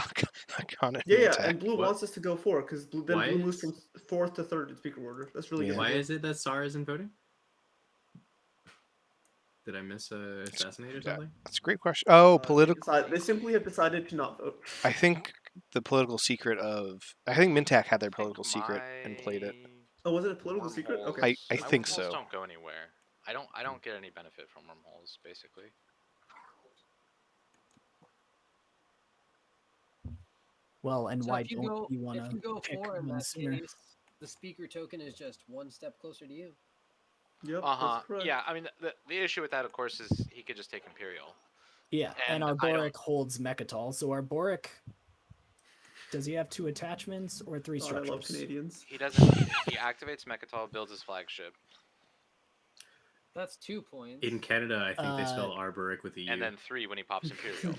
on it. Yeah, and blue What? wants us to go 4 because blue moves from 4th to 3rd in speaker order. That's really good. Why is it that SAR isn't voting? Did I miss a assassinate or something? That's a great question. Oh, political. They simply have decided to not vote. I think the political secret of I think Mintac had their political secret and played it. Oh, was it a political secret? Okay. I think wormholes so. don't go anywhere. I don't get any benefit from wormholes, basically. Well, and So why if you don't go, you want if you go to pick 4 in one that sooner? case, the speaker token is just 1 step closer to you. Yep. Uh-huh. Yeah, I mean, the issue with that, of course, is he could just take Imperial. Yeah, and And Arboric holds Mechatol, so Arboric, does he have 2 attachments or 3 structures? I love Canadians. He doesn't. He activates Mechatol, builds his flagship. That's 2 points. In Canada, I think they spell Arboric with a U. And then 3 when he pops Imperial.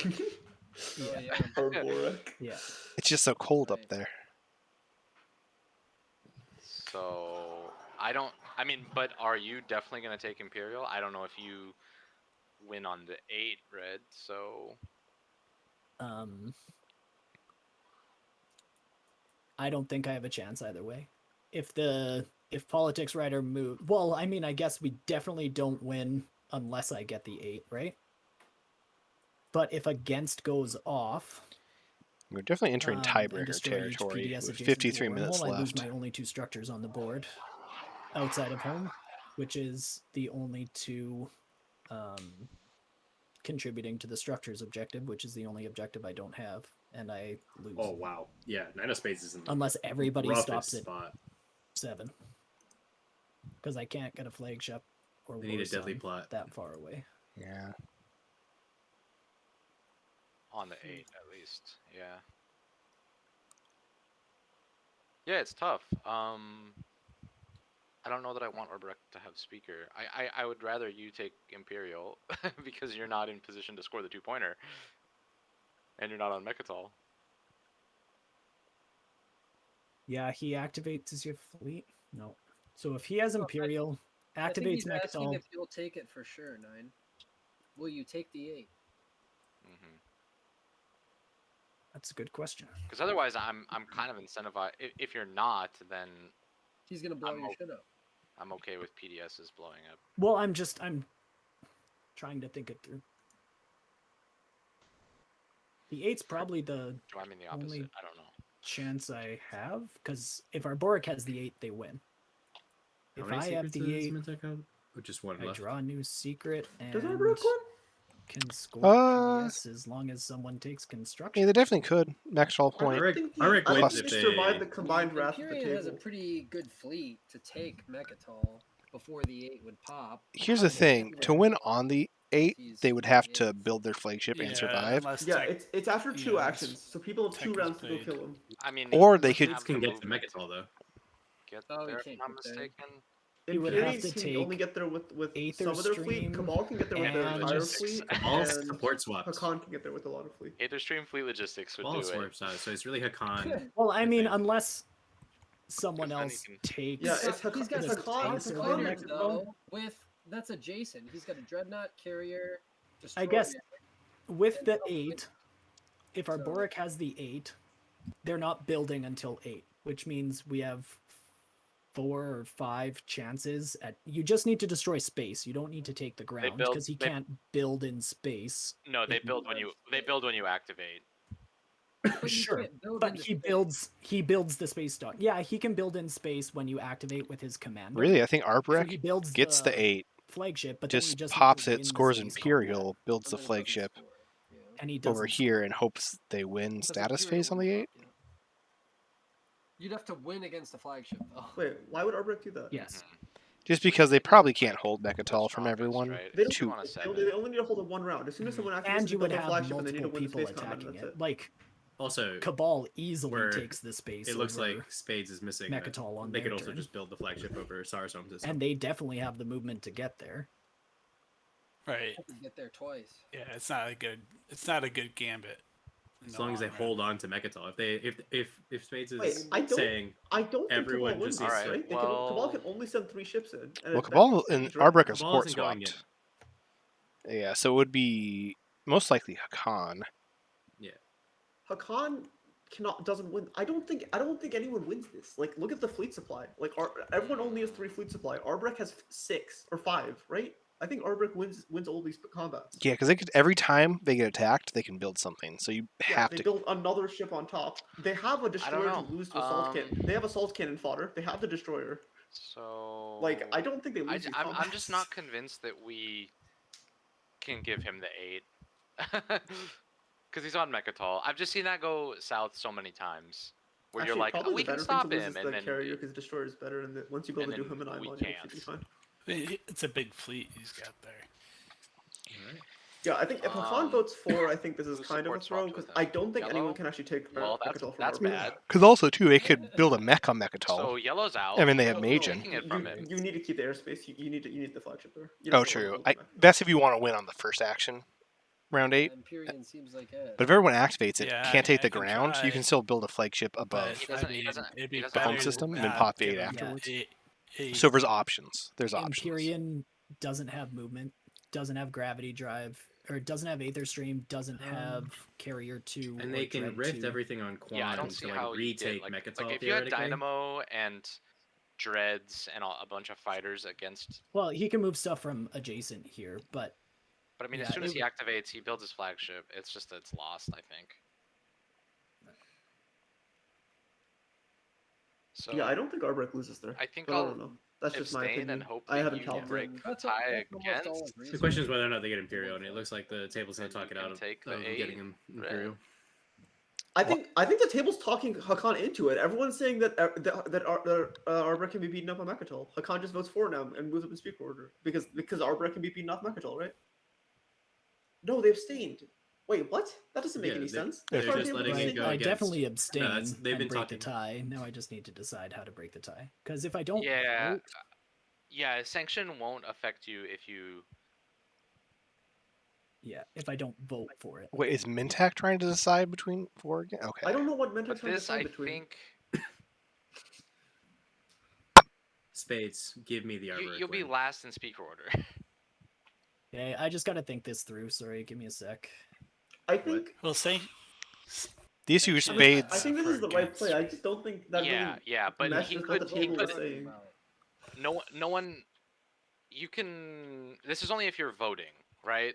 Yeah. Arboric. Yeah. It's just so cold up there. So I don't. I mean, but are you definitely going to take Imperial? I don't know if you win on the 8 red. So I don't think I have a chance either way. If Politics Writer move, well, I mean, I guess we definitely don't win unless I get the 8, right? But if Against goes off, we're definitely entering and tiebreaker destroy each territory PDS with adjacent to 53 a minutes wormhole, I lose left. my only 2 structures on the board outside of home, which is the only 2 contributing to the structures objective, which is the only objective I don't have, and I lose. Oh wow, yeah, 9 of Spades is in the Unless everybody roughest stops at spot. 7, because I can't get a flagship or They need a deadly Warsun plot that far away. Yeah. on the 8 at least. Yeah. Yeah, it's tough. I don't know that I want Arboric to have speaker. I would rather you take Imperial because you're not in position to score the 2-pointer. And you're not on Mechatol. Yeah, he activates as your fleet. No. So if he has No, Imperial, I think activates he's asking Mechatol. if you'll take it for sure, 9. Will you take the 8? Mm-hmm. That's a good question. Because otherwise, I'm kind of incentivized. If you're not, then He's gonna blow your shit up. I'm okay with PDSs blowing up. Well, I'm trying to think it through. The 8's probably the Do I mean the opposite? only I don't know. chance I have, because if Arboric has the 8, they win. How If many I have secrets the 8, does Mintac have? Oh, just 1 I left. draw a new secret and Does Arboric win? can score PDS as long as someone takes construction. Yeah, they definitely could. Mechatol point. Arboric I wins think if they they survive the combined wrath of the Imperium has a table. pretty good fleet to take Mechatol before the 8 would pop. Here's the thing: to win on the 8, they would have to build their flagship and survive. Yeah, it's after 2 actions, so people have 2 rounds to go kill him. I mean, Or they could. Can get to Mechatol though. Get Oh, there, he if can't I'm not get there. mistaken. He would have Imperials to can only take get there with Aether some of their fleet. Stream Cabal can get there with their and entire just- fleet. Cabal's and support swaps. Hakan can get there with a lot of fleet. Aether Stream Fleet Logistics would Cabal do it. swaps out, so it's really Hakan. Well, I mean, unless someone Because then else he can- takes. Yeah, it's He's got it's some Hakan. takes tank over Hakan fighters, Mechatol. though. That's adjacent. He's got a dreadnought carrier. I guess destroyer. with the 8, if Arboric has the 8, they're not building until 8, which means we have 4 or 5 chances at. You just need to destroy space. You don't need to take the ground build- because he they- can't build in space. No, they build when you activate. But you Sure, can't build but into he builds the space dock. Yeah, he can build in space when you activate with his commander. Really, I think So he Arboric builds gets the 8, flagship, but then you just just need to pops win it, the scores space dock, Imperial, builds the and then it doesn't flagship score. Yeah. and he doesn't over score. here and hopes they win Because status Imperial phase on the wouldn't 8. pop, yeah. You'd have to win against the flagship, though. Wait, why would Arboric do that? Yes. Just because they probably can't hold Mechatol from Strongest, everyone. right? They If you don't. want a They 7. only need to hold it 1 round. As soon as someone activates And to you build would their have flagship, and they need to multiple win the people space combat, and attacking that's it. it. Like Also, Cabal easily where takes the space. it looks over, like Spades is missing. Mechatol on they could their also turn. just build the flagship over Sar's home system. and they definitely have the movement to get there. Right. I could get there twice. Yeah, it's not a good gambit. in As the long as they long run. hold on to Mechatol. if Spades is Wait, saying I don't think everyone Cabal wins just this, needs- right? Alright, Cabal well- can only send 3 ships in. And Well, that- Cabal that and means, right? Arboric are Cabal support isn't going swapped. Yeah, so it would be most likely Hakan. Hakan doesn't win. I don't think anyone wins this. Like, look at the fleet supply. Like, everyone only has 3 fleet supply. Arbrek has 6 or 5, right? I think Arbrek wins all these combats. Yeah, because every time they get attacked, they can build something. So you have they to. build another ship on top. They have a destroyer to know. lose to assault cannon. They have assault cannon fodder. They have the destroyer. So Like, I don't think they lose these I'm combats. just not convinced that we can give him the 8. Because he's on Mechatol. I've just seen that go south so many times. Where Actually, you're like, probably oh, we the can better thing to stop lose him, is and the then carrier because destroyer is better, and once you go to do him and I'm on, it should be fine. It's a big fleet he's got there. Yeah, I think if Hakan votes for, I think this is who kind of a support throw swapped with because him? I don't think Yellow? anyone can actually take Well, Mechatol from that's Arbrek. bad. Because also too, they could build a mech on Mechatol. So yellow's out. I mean, they have Who's Majin. taking it from him. You need to keep the airspace. You need the flagship there. You Oh, don't true. want to That's if you want to win on the first action, round 8. Empyrean seems like it. But if everyone activates it, Yeah, can't take I the can ground, you try, can still build a flagship above But I mean, it'd be the better home system and then not pop the give 8 him afterwards. eight. So there's options. There's options. Empyrean doesn't have movement, doesn't have gravity drive, or doesn't have Aether Stream, doesn't have Carrier 2. And or they can Dread rift 2. everything on Quan Yeah, I don't see to how you did. retake Like Mechatol if you had theoretically. Dynamo and Dreads and a bunch of fighters against. Well, he can move stuff from adjacent here, but But I mean, yeah, as soon as it he activates, he builds his flagship. It's just that it's lost, I think. So Yeah, I don't think Arbrek loses there. I think but I I'll don't know. That's just my abstain opinion. and hope I that haven't you calculated. break the That's tie almost all against. agrees The with question me. is whether or not they get Imperial, and it looks like the table's going And to talk you it can out take the of 8 getting him red. Imperial. I think the table's talking Hakan into it. Everyone's saying that Arbrek can be beaten up on Mechatol. Hakan just votes for now and moves up in speed order because Arbrek can be beaten off Mechatol, right? No, they abstained. Wait, what? That doesn't make any sense. they're They're just letting it abstain. go I against- definitely abstain they've been and break the talking. tie. Now I just need to decide how to break the tie. Because if I don't Yeah, vote, yeah. Sanction won't affect you if you. yeah, if I don't vote for it. Wait, is Mintak trying to decide between 4 again? Okay. I don't know what Mentak's But trying to this, I decide between. think, Spades, give me the Arbrek you'll be win. last in speaker order. Okay, I just got to think this through. Sorry, give me a sec. I think. Well, The issue with Sanction, Spades. I think this is the right play. I just don't think that Yeah, really yeah, but meshes he with could. what the He table could. is saying. No one. You can. This is only if you're voting, right?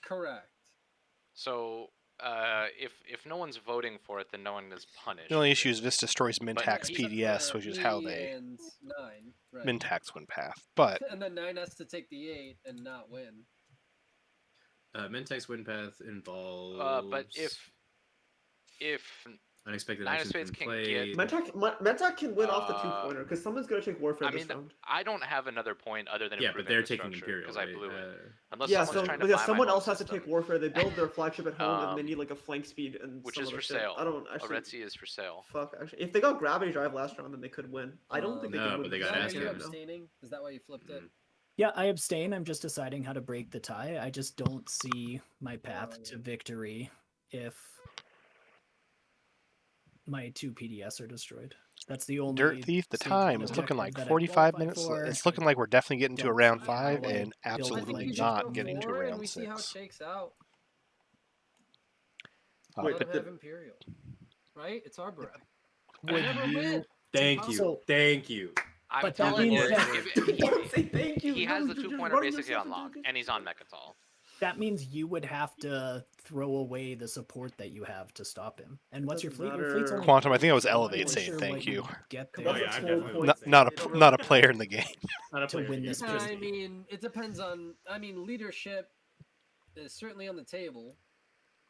Correct. So, if no one's voting for it, then no one is punished. The only issue is this destroys Mintak's Except PDS, for which is how me they and 9, right. Mintak's win path. But And then 9 has to take the 8 and not win. Mentak's win path involves. But if unexpected Nine of actions Spades from can play. get. Mentak can win off the 2-pointer because someone's gonna take warfare I this mean, round. I don't have another point other than Yeah, but improving they're taking infrastructure, Imperial, because I right? blew it. Unless Yeah, someone's so trying to because buy someone my home else has to system, take warfare, they build their flagship at home and they need like a flank speed and which some is other for shit. sale. I don't actually. Oretzi is for sale. Fuck, actually, if they got gravity drive last round, then they could win. I don't think they No, could win. but they this got round. Is that why you're Aston, no. abstaining? Is that why you flipped it? Yeah, I abstain. I'm just deciding how to break the tie. I just don't see my path to victory if my 2 PDS are destroyed. That's the only Dirt Thief, the stage time one is looking objective like that I 45 qualify minutes. for. It's looking like we're definitely getting to a Don't round see how 5 I and build I absolutely think you not just go getting to 4 and round we see how it 6. shakes out. Wait, Let but him have Imperial. Right? It's our breath. Would never you- win. Thank you. So- Thank you. I'm But that telling you, means that- Don't say thank you. he No, has the just 2-pointer run basically yourself unlocked, into- and he's on Mechatol. That means you would have to throw away the support that you have to stop him. And what's your fleet? Doesn't Your fleet's matter. only Quantum, I think that was I'm not Elevate really saying sure thank what you. Get Come there on, yeah, that's I'm 12 definitely points. Not a player in the game. Not a to player win game. this I game. mean, it depends on. I mean, leadership is certainly on the table.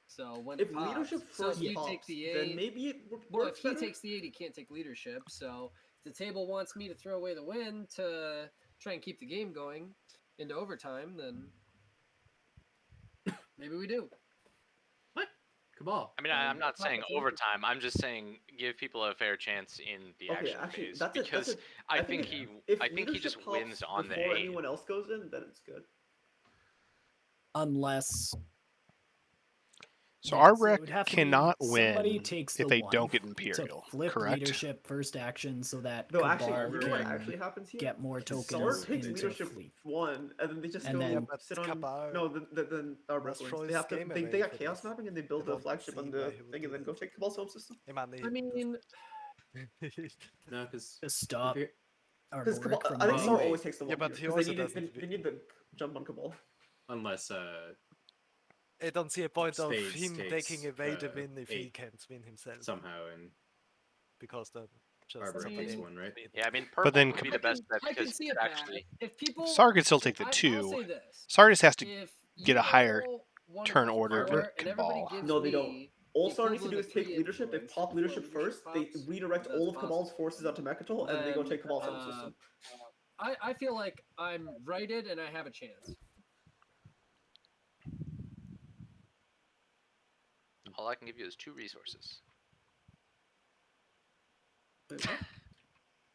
So when If it pops, leadership so first if you pops, take the then 8, maybe it well, works if he better. takes the 8, he can't take leadership. So if the table wants me to throw away the win to try and keep the game going into overtime, then maybe we do. Cabal. I mean, I'm not saying overtime. I'm just saying give people a fair chance in the Okay, action actually, phase that's because it. I think he just leadership wins pops on the before 8. anyone else goes in, then it's good. Unless So Yeah, our 'cause it rec would have to be cannot somebody win takes if the they one don't get to Imperial, flip correct? leadership first action so that No, Cabal actually, remember what can actually happens here? get more Sar tokens takes into leadership fleet. 1, and then they just And go then- but sit on. Cabal No, then Arbok must wins. throw They his have to. game They away got for chaos this. mapping, and they I build a don't flagship on see the why he would thing, do and then that. go take Cabal's home system. I mean, I mean, No, because to stop Because Arboric from I think Sar winning. always takes the Yeah, one but here, he 'cause also they doesn't need the jump on Cabal. unless I don't see a point of Spades him takes, taking away the win if he 8 can't win himself. somehow, and Because then just Arbor I takes mean- 1, right? Yeah, I mean, But purple then would be the best bet I can because see you it. could Matt. actually. If people, Sar could still take the I'll 2. say this. Sar just has to If get you a higher all wanna turn go for order four to and everybody Cabal. gives No, they me don't. All the Sar needs to do equivalent is of take 3 leadership. They influence pop before leadership first. They pops, redirect that's all of Cabal's possible. forces onto Mechatol, and then they go Then, take Cabal's home system. I feel like I'm righted and I have a chance. All I can give you is 2 resources. Wait, what?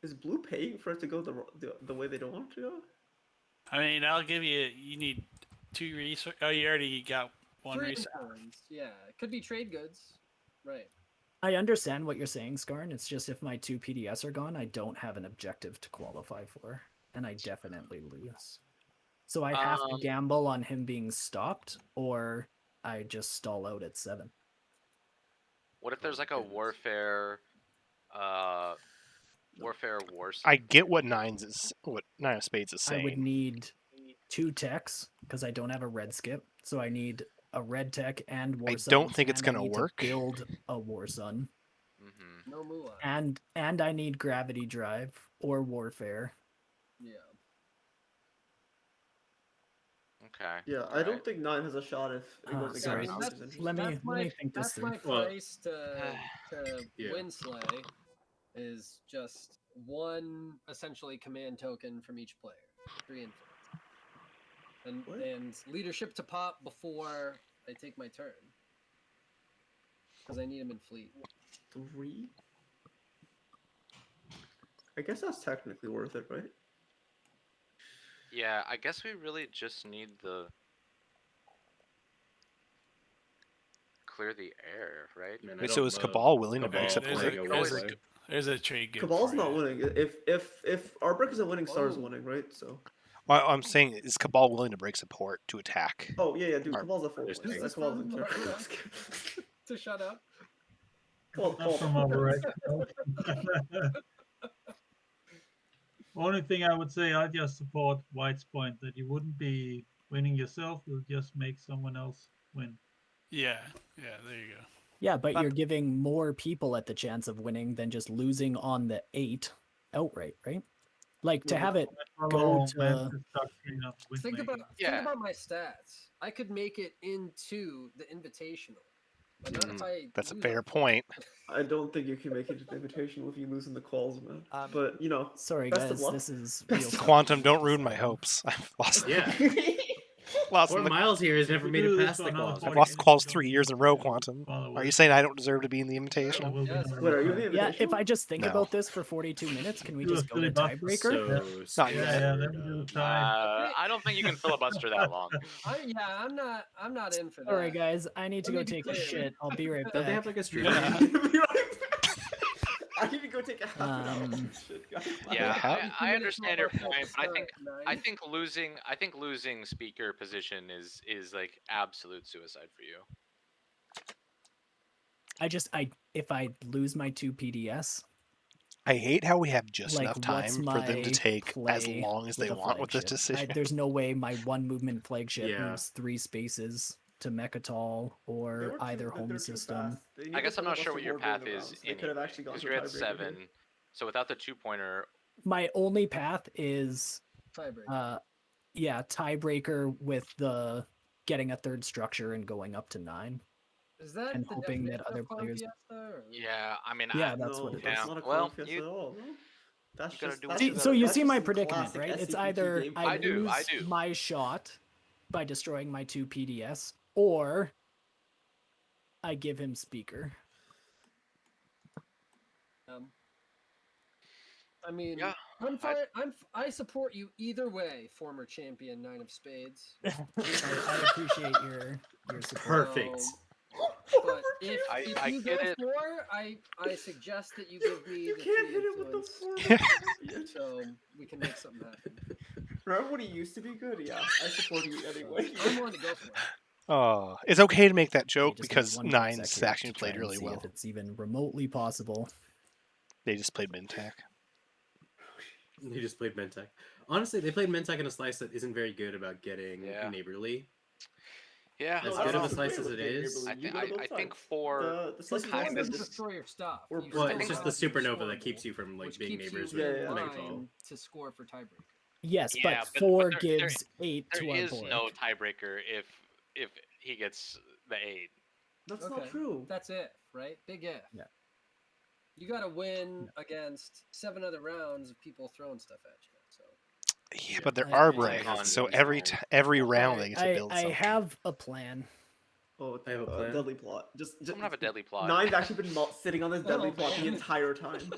Is Blue paying for it to go the way they don't want it to go? I mean, I'll give you. You need 2 resources. Oh, you already got 1 3 resource. influence, yeah. It could be trade goods. Right. I understand what you're saying, Skarn. It's just if my 2 PDS are gone, I don't have an objective to qualify for, and I definitely lose. So I have to gamble on him being stopped, or I just stall out at 7. What if there's like a warfare, war? I get what 9 of Spades is I would saying. need 2 techs because I don't have a red skip, so I need a red tech and war. I don't think it's going gonna to work. build a war sun, Mm-hmm. No moolah. and I need gravity drive or warfare. Yeah. Okay. Yeah, I don't think 9 has a shot if it goes against. Sorry, I mean, which is that's- interesting. let me That's my think this that's through. my Well, price to yeah. win slay is just 1 essentially command token from each player, 3 influence, What? and leadership to pop before I take my turn because I need him in fleet. 3? I guess that's technically worth it, right? Yeah, I guess we really just need the clear the air, right? Man, I Wait, don't so is love Cabal willing to Cabal make There's support? a, playing a there's, Wesley. a, there's a trade good. Cabal's for not you. winning. If Arbok isn't winning, Star's Oh. winning, right? So. Well, I'm saying, is Cabal willing to break support to attack? Oh yeah, dude. Ar- Cabal's a 4 Just win. take That it. Cabal doesn't care. To shut up. Cabal, Not from our rec. Only thing I would say, I just support White's point that you wouldn't be winning yourself, you'll just make someone else win. Yeah, there you go. Yeah, but you're giving more people at the chance of winning than just losing on the 8 outright, right? Like to have it go to. Think about Yeah. my stats. I could make it into the invitational, but not if I. That's a lose fair on- point. I don't think you can make it to the invitational if you lose in the calls, man. But you know, Sorry, best of guys, luck. this is Best real of tough. Quantum, don't ruin my hopes. I've lost. Yeah. lost Poor in the- Miles here has never We made do it this past for the another quals. I've 40 lost the calls minutes, 3 years in a row, Quantum. by the Are way. you saying I don't deserve to be in the invitational? Will be Yes. another Wait, are you in time. the Yeah, invitational? if I just think No. about this for 42 minutes, can we Do a just go to filibuster. tiebreaker? So Not yet. Yeah, then we do the tie. I don't think you can filibuster that long. I'm not in for that. All right, guys, I need to Let go me be take a clear. shit. I'll be right don't they have back. like a stream? I need to go take a half an hour. Shit, guys. Yeah, How- I understand your point, but I Nine. think losing speaker position is like absolute suicide for you. If I lose my 2 PDS, I hate how we have just like enough what's time my for them to take as play long as they a want with this flagship? decision. There's no way my 1 movement flagship Yeah. moves 3 spaces to Mechatol They or were too- either they're home too system. fast. They I need guess to I'm not sure filibuster what your more during path the is rounds. They could have actually gone because to you're a at tiebreaker 7. here. So without the 2-pointer, My only path is Tiebreaker. tiebreaker with the getting a 3rd structure and going up to 9. Is that and the hoping that definition of other players- Confiesta, or- yeah, I mean, Yeah, that's what No, it that's is. not a Well, Qualifier you- at all. No? That's you gotta just do that's what See, you just- so you that's see just my some predicament, classic right? It's SCPT either gameplay. I do, lose I do. my shot by destroying my 2 PDS, or I give him speaker. I mean, Yeah, I support you either way, former champion 9 of Spades. I appreciate your support. Perfect. But if I you get go it. 4, I suggest that you give me You the can't 3 hit it with the influence, 4. so we can make something happen. Remember when he used to be good? Yeah, I support you anyway. I'm willing to go for it. Oh, it's okay to make that You joke just need because one more Nines exec here actually to try played and really see well. if it's even remotely possible. They just played Mintac. They just played Mentec. Honestly, they played Mentec in a slice that isn't very good about getting Yeah. neighborly. Yeah, As I good don't of a know. slice as it is. I, You think go to both I think sides. 4 The slice Four kind of doesn't just destroy your stuff. Or- You Well, still it's just have the your supernova that scorable, keeps you from like which being keeps neighbors you with in Nightfall. line to score for tiebreaker. Yes, Yeah, but but 4 there- gives 8 there to our is board. no tiebreaker if he gets the 8. That's Okay, not true. That's if, right? Big if. Yeah. You got to win against 7 other rounds of people throwing stuff at you. So Yeah, but they're I- Arbrecht, I- so I- every round they get to I, build I something. have a plan. Oh, it's I have a plan. deadly plot. Just Someone have a deadly plot. Nine's actually been sitting on this deadly Oh, plot the man. entire time.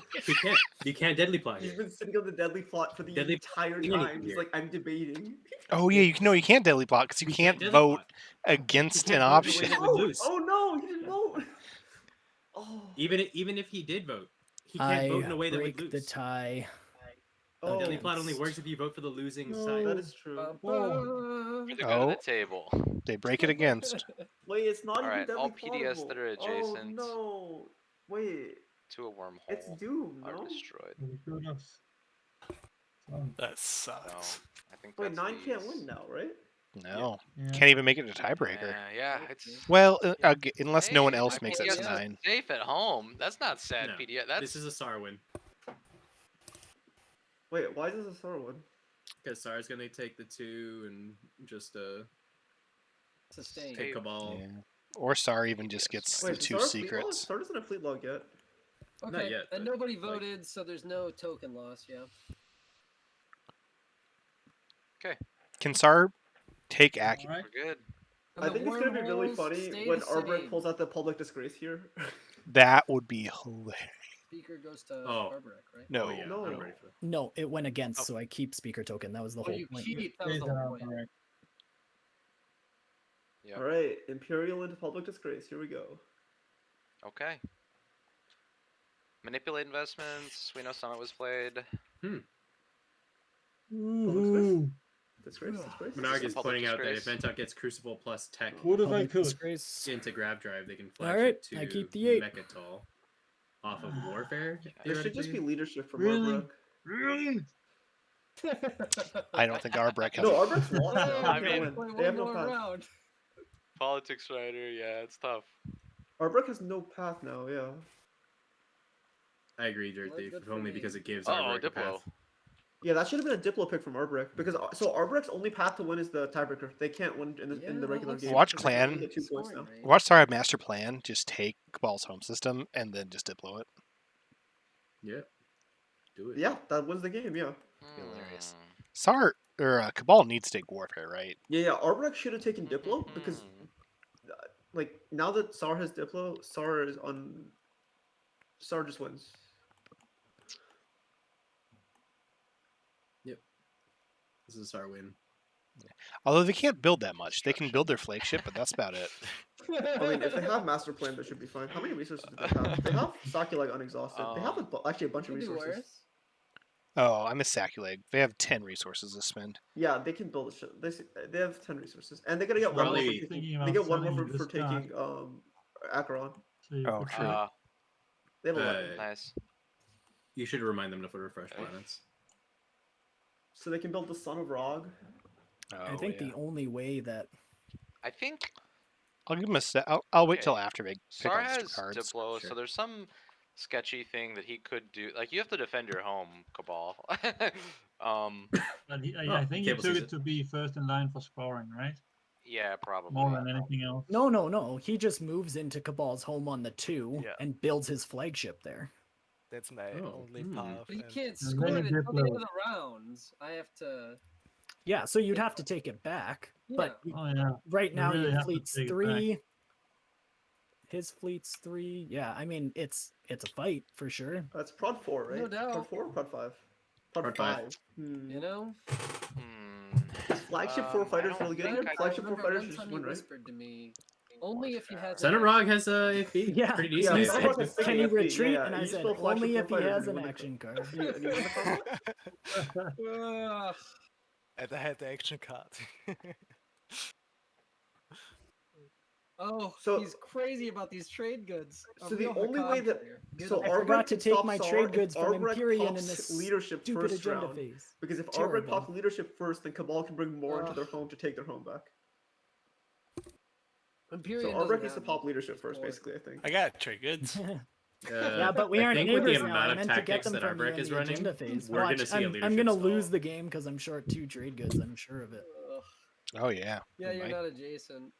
You can't deadly plot He's here. been sitting on the deadly plot for the Deadly entire plot time. He's here. like, I'm debating. Oh yeah, you can't deadly plot because you You can't deadly vote plot. against You an can't vote in a way option. that would lose. Oh no, he didn't vote. Oh. Even if he did vote, he can't vote in a way that would break lose. the tie. Oh, Deadly plot only works if you vote for the losing side. that is true. For the good Oh. of the table. They break it against. Wait, it's not Alright, even all deadly PDS plottable. that are adjacent. Oh no. Wait, To a wormhole it's Doom, are no? destroyed. That So sucks. I think Wait, that's 9 can't these. win now, right? No, Yeah. can't even make it a tiebreaker. Yeah, it's Well, unless no one Hey, else my makes it PDS to is 9. safe at home. That's not sad, No, PDS. That's This is a SAR win. Wait, why is this a SAR one? Because SAR's gonna take the 2 and just sustain. take Cabal. Yeah. Or Sar even just Yes, gets nice. the Wait, 2 SAR fleet log? secrets. SAR doesn't have fleet log yet. Okay, Not yet, and but, nobody like- voted, so there's no token loss. Yeah. Can Sar take Aki? Alright. we're good. And I the think it's gonna be really wormholes funny stay when the Arbrecht same. pulls out the public disgrace here. That would be hilarious. Speaker goes to Oh. Arbrecht, right? No. Oh, yeah, No. I'm ready for that. No, it went against, Oh. so I keep speaker token. That was the Oh, whole you point. keep. That was the whole point. Yep. Alright, Imperial into public disgrace. Here we go. Okay. Manipulate investments. We know Summit was played. Public disgrace? Disgrace, disgrace. Menarg is Public pointing out that if disgrace. Ventok gets Crucible plus Tech What if I Public could? disgrace. into Grab Drive, they can Alright, flagship I to keep the 8. Mechatol off of Warfare. There should just be theoretically. leadership from Really? Arbrecht. Really? I don't think Arbrecht has No, a- Arbrecht's lost now. I They can't mean- win. Wait, They have one no more path. round. Politics writer. Yeah, it's tough. Arbrecht has no path now, yeah. I agree, Well, Dirt Thief, good if for only me. because it gives Oh, Arbrecht a Diplo. path. Yeah, that should have been a Diplo pick from Arbrecht because so Arbrecht's only path to win is the tiebreaker. They can't win in the Yeah, regular that looks game. Watch because they can only Clan. get 2 points now. Scoring rate. Watch Sar have master plan. Just take Cabal's home system and then just diplo it. Yeah. Do it. Yeah, that wins the game. Yeah. Hilarious. Hmm. Sar or Cabal needs to take warfare, right? Yeah. Arbrecht should have taken Diplo because, like, now that Sar has Diplo, Sar is on. Sar just wins. This is our win. Although they can't build that much. They can build their flagship, but that's about it. I mean, if they have master plan, that should be fine. How many resources do they have? They have Saki like unexhausted. They have actually a bunch of Could do resources. worse. Oh, I miss Saculeg. They have 10 resources to spend. Yeah, they can build a shit. They have 10 resources, and they're gonna get one more Probably for thinking taking. about They get one more selling for this card. taking Acheron. So you Oh, could true. say- They have 11, Nice. You should remind them to put refresh planets. so they can build the Son of Rog. I think the only way that I think I'll give him a set. I'll wait till Okay. after they pick Sar all the has cards. Diplo, Sure. so there's some sketchy thing that he could do. Like you have to defend your home, Cabal. But I think he Cable took sees it to be first in line for scoring, right? yeah, probably. More than anything else. no. He just moves into Cabal's home on the 2 Yeah. and builds his flagship there. That's my Oh, only hmm. path. But he and- can't And score then it you until the end Diplo. of the rounds. I have to. Yeah, so you'd have to take it back. But Oh yeah. right You now really your have to fleet's take it back. 3. His fleet's 3. Yeah, I mean it's a fight for sure. That's Prod 4, right? No doubt. Prod 4 or Prod 5? Prod Prod 5. 5. Hmm. You know. Hmm. Is Flagship 4 I Fighters don't really good? think I- Flagship 4 remember Fighters one should time win, he right? whispered to me, Only if he has. Center Rog has a AFB. Yeah. Pretty Yeah, decent. Center Rog has Can he AFB, retreat? yeah. And You I just said build flagship only if he fighters has and an you win the action card. And you win the combat? Ugh. And I had the action card. Oh, So- he's crazy about these trade goods. A So the real only Hakan way that player. Good so on I him. forgot Arbrecht to can take stop my Sar trade if goods from Arbrecht Empyrean in pops this leadership stupid first agenda round. phase. Because if Arbrecht Terrible. pops leadership first, then Cabal can bring more into Ugh. their home to take their home back. Imperium So doesn't Arbrecht needs to have pop them. leadership He's first, poor. basically, I think. I got trade goods. Yeah, but we I aren't think with the neighbors now. amount I of meant to get tactics them that from you Arbrecht in is the running, agenda phase. we're Watch, gonna see a I'm leadership gonna stall. lose the game because I'm short 2 trade goods. I'm sure of it. Ugh. Oh yeah. Yeah, We you're might. not adjacent.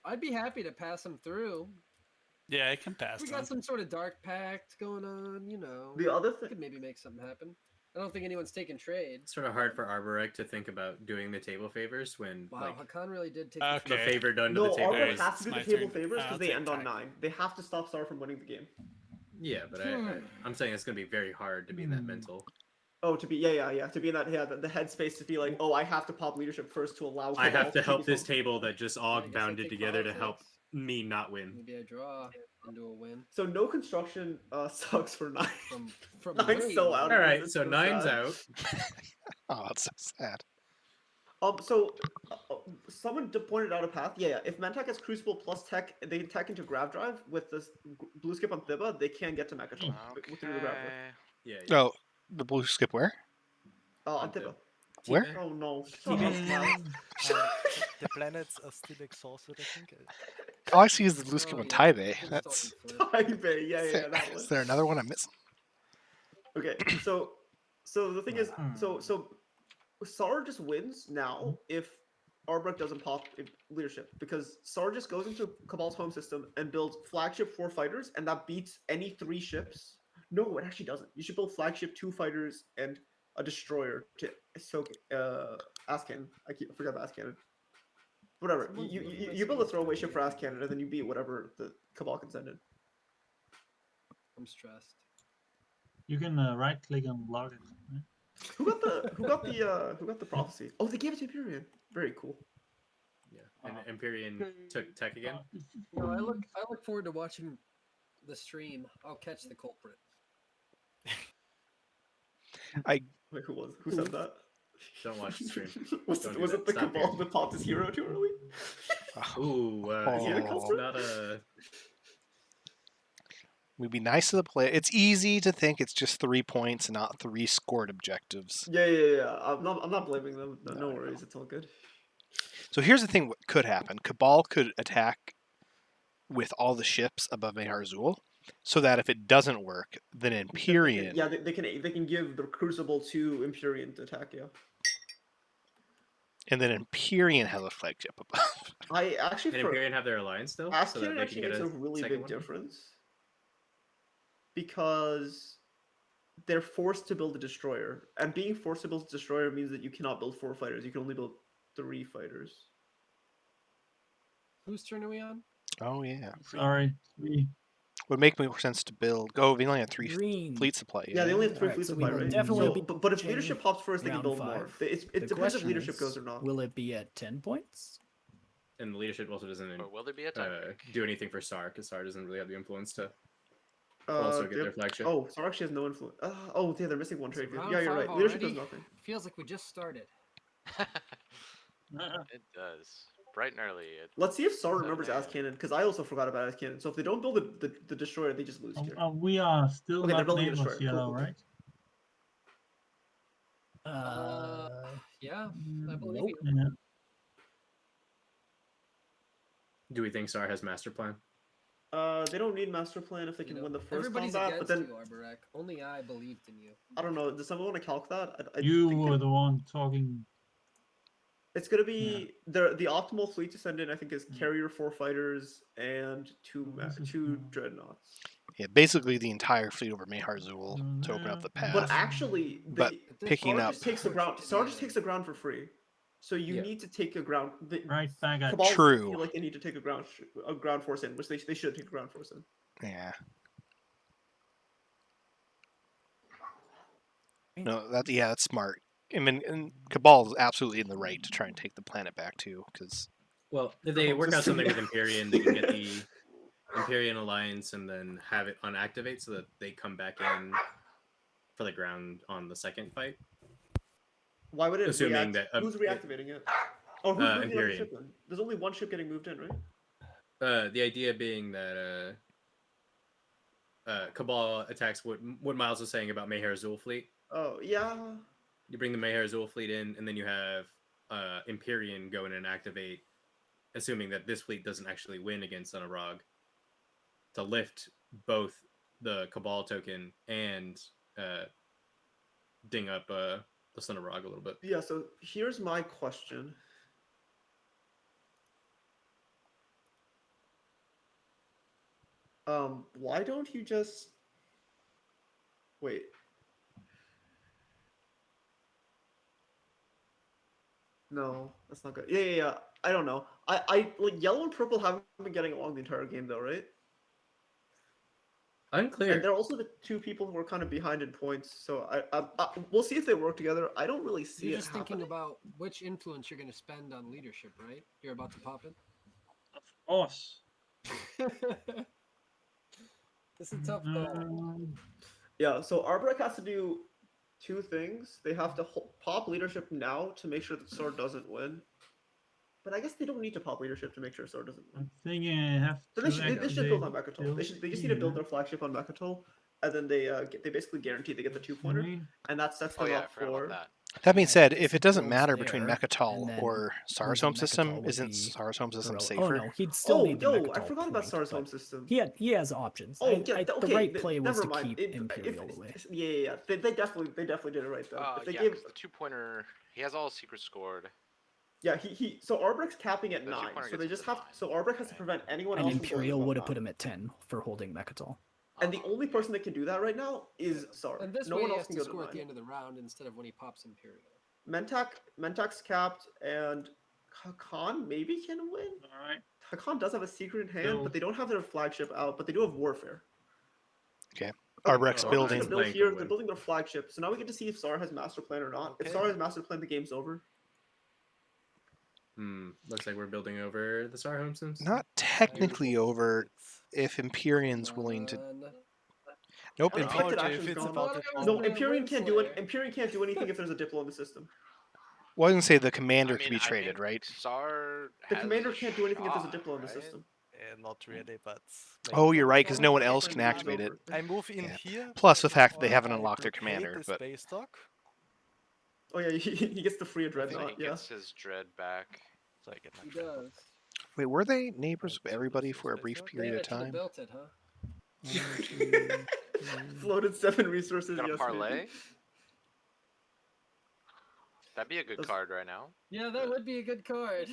I'd be happy to pass him through. Yeah, I can pass We them. got some sort of dark pact going on, you know. The other We thing, could maybe make something happen. I don't think anyone's taking trades. It's sort of hard for Arbrecht to think about doing the table favors when Wow, like Hakan really did take Okay. the favor done to no, the table. Arbrecht is- has to do it's the my table turn. favors I'll because they take end on tack. 9. They have to stop Sar from winning the game. Yeah, but I'm saying it's gonna be very hard to be in that mental. Oh, to be to be in that the headspace to be like, oh, I have to pop leadership first to allow. I Cabal have to keep help his this home. table that just all I guess I bounded take together to help politics. me not win. Maybe I draw into a win So no construction sucks for 9. from 9's way so low. out. All right, It's so so 9's sad. out. Oh, that's so sad. So someone pointed out a path. Yeah. If Mentak has Crucible plus tech, they can tech into Grav Drive with this blue skip on Thibba. They can get to Mechatron through the Grav Drive. Yeah. Oh, the blue skip where? On Thibba. Where? Oh no. The planets are still exhausted, I think. All I see is the blue skip Oh, on yeah, Taibei. just That's. talking flip. Taibei, yeah, that one. Is there another one I'm missing? Okay, so the thing is, so Sar just wins now if Arbrecht doesn't pop leadership because Sar just goes into Cabal's home system and builds flagship 4 fighters, and that beats any 3 ships. No, it actually doesn't. You should build flagship 2 fighters and a destroyer to soak Ass Cannon. I forgot the Ass Cannon. Whatever. You build a throwaway ship for Ass Cannon, and then you beat whatever the Cabal can send in. I'm stressed. You can right click and log it. Right? Who got the prophecy? Oh, they gave it to Imperium. Very cool. Yeah. And Empyrean took tech again. No, I look forward to watching the stream. I'll catch the culprit. Wait, who said that? Don't watch the stream. was Don't do it that. the Stop Cabal here. that popped his hero too early? Ooh, Yeah, it's culprit? not a. We'd be nice to the player. It's easy to think it's just 3 points and not 3 scored objectives. Yeah. I'm not blaming them. No worries, it's all good. So here's the thing: what could happen? Cabal could attack with all the ships above Mehar Zul, so that if it doesn't work, then Empyrean. Yeah, they can give the Crucible to Empyrean to attack. Yeah. And then Empyrean has a flagship above. I actually Can for Empyrean have their alliance still? Ass so that Cannon they actually can makes get a really second big one? difference because they're forced to build a destroyer, and being forced to build a destroyer means that you cannot build 4 fighters. You can only build 3 fighters. Whose turn are we on? Oh yeah. Sorry. Would make more sense to build. Go. We only have 3 Green. fleet supply. Yeah, they only have 3 Alright, fleet so we supply, will right? definitely So, be but if pushing leadership pops first, they can round build more. 5. It The depends if question leadership is, goes or not. Will it be at 10 points? And the leadership also doesn't Or will there be a tie? do anything for Sar because Sar doesn't really have the influence to also get they their have- flagship. Oh, Sar actually has no influence. Oh, yeah, they're missing 1 trade. round Yeah, you're 5 right. Leadership does already? nothing. Feels like we just started. It does. Bright and early. Let's see if Sar 7 remembers Ass a.m. Cannon, because I also forgot about Ass Cannon. So if they don't build the destroyer, they just lose here. We are still Okay, they're not building a neighbors destroyer. Cool, yellow, cool, right? Yeah, I believe nope. you. Yeah. Do we think Sar has master plan? They don't need master plan if they can win the first Everybody's combat, but against then you, Arborek. Only I believed in you. I don't know. Does someone want to calc that? I You think were the one talking. it's gonna be the optimal fleet to send in. I think is carrier 4 fighters and 2 dreadnoughts. Yeah, basically the entire fleet over Mehar Zul to open up the path. But actually, But picking Sar up just takes the ground. Sar just takes the ground for free. So you Yeah. need to take a ground. Right back at Cabal True. feel like they need to take a ground force in, which they should take a ground force in. Yeah. No, that's smart. I mean, and Cabal is absolutely in the right to try and take the planet back too, because Well, if they work out something with Empyrean, they can get the Empyrean Alliance and then have it unactivate so that they come back in for the ground on the second fight. Why would it Assuming react? that Who's reactivating it? Oh, who's moving another Empyrean. ship then? There's only one ship getting moved in, right? The idea being that Cabal attacks what Miles was saying about Mayhair Azul fleet. Oh yeah. You bring the Mayhair Azul fleet in, and then you have Empyrean go in and activate, assuming that this fleet doesn't actually win against Son of Rog, to lift both the Cabal token and ding up the Son of Rog a little bit. Yeah. So here's my question. Why don't you just wait? No, that's not good. Yeah. I don't know. I like yellow and purple haven't been getting along the entire game though, right? Unclear. And they're also the two people who are kind of behind in points. So we'll see if they work together. I don't really see You're it just thinking happening. about which influence you're going to spend on leadership, right? You're about to pop it. Of course. It's a tough call. Yeah. So Arbrek has to do two things. They have to pop leadership now to make sure that Sword doesn't win. But I guess they don't need to pop leadership to make sure Sword doesn't win. I'm thinking I have So to they should build on activate Mechatol. They just need to build their flagship on Mechatol, and then they basically guarantee they get the 2-pointer, Fine. and that sets Oh them yeah, I up forgot about for. that. That being said, if if he it doesn't builds matter between there, Mechatol and then or Sar's losing home system, Mechatol would isn't be Sar's home system heroic. safer? Oh no, he'd still need the I Mechatol forgot about point, Sar's home but system. he has options. Oh yeah, the okay. right play was never to mind. keep Imperial away. Yeah. They definitely did it right though. If they Yeah, gave 'cause the 2-pointer, he has all secrets scored. yeah so Arbrek's capping at The 9, 2-pointer so gets they him just to have 9. so Arbrek has to prevent anyone And else from going Imperial above would have 9. put him at 10 for holding Mechatol. And the only person that can do that right now is Sar. And this No way one he else has can to go to score at 9. the end of the round instead of when he pops Imperial. Mentak's capped, and Hakan maybe can win. All right. Hakan does have a secret in hand, Build. but they don't have their flagship out, but they do have Warfare. Okay. Okay, Arbrek's so building. Arbrek's gonna build Flank here. would They're win. building their flagship. So now we get to see if Sar has master plan or not. If Okay. Sar has master plan, the game's over. Looks like we're building over the Sar home systems. Not technically over if Empyrean's willing to. Nope. Unexpected told you, if action's it's gone. about No, Empyrean can't do it. Empyrean can't do anything if there's a Diplo in the system. Well, I was gonna say the commander I can mean, be I traded, think right? Sar The has commander a can't do anything if there's a shot, Diplo in the right? system. Not really, but Oh, maybe. you're right, because no one Master else plan, can the game's activate it. over. I move in Yeah. here. Plus the fact that they or haven't I unlocked their blockade commander, the but space dock, Oh yeah, he gets the free So dreadnought. he Yeah. gets his dread back. so I get my He dreadnought. does. wait, were they neighbors And of everybody two for a space brief dock. period Man, of I should have time? built it, huh? 1, 2, 3. Floated 7 resources. Got a Yes, parlay? maybe. That'd be a good That's- card right now. Yeah, that would be a good card.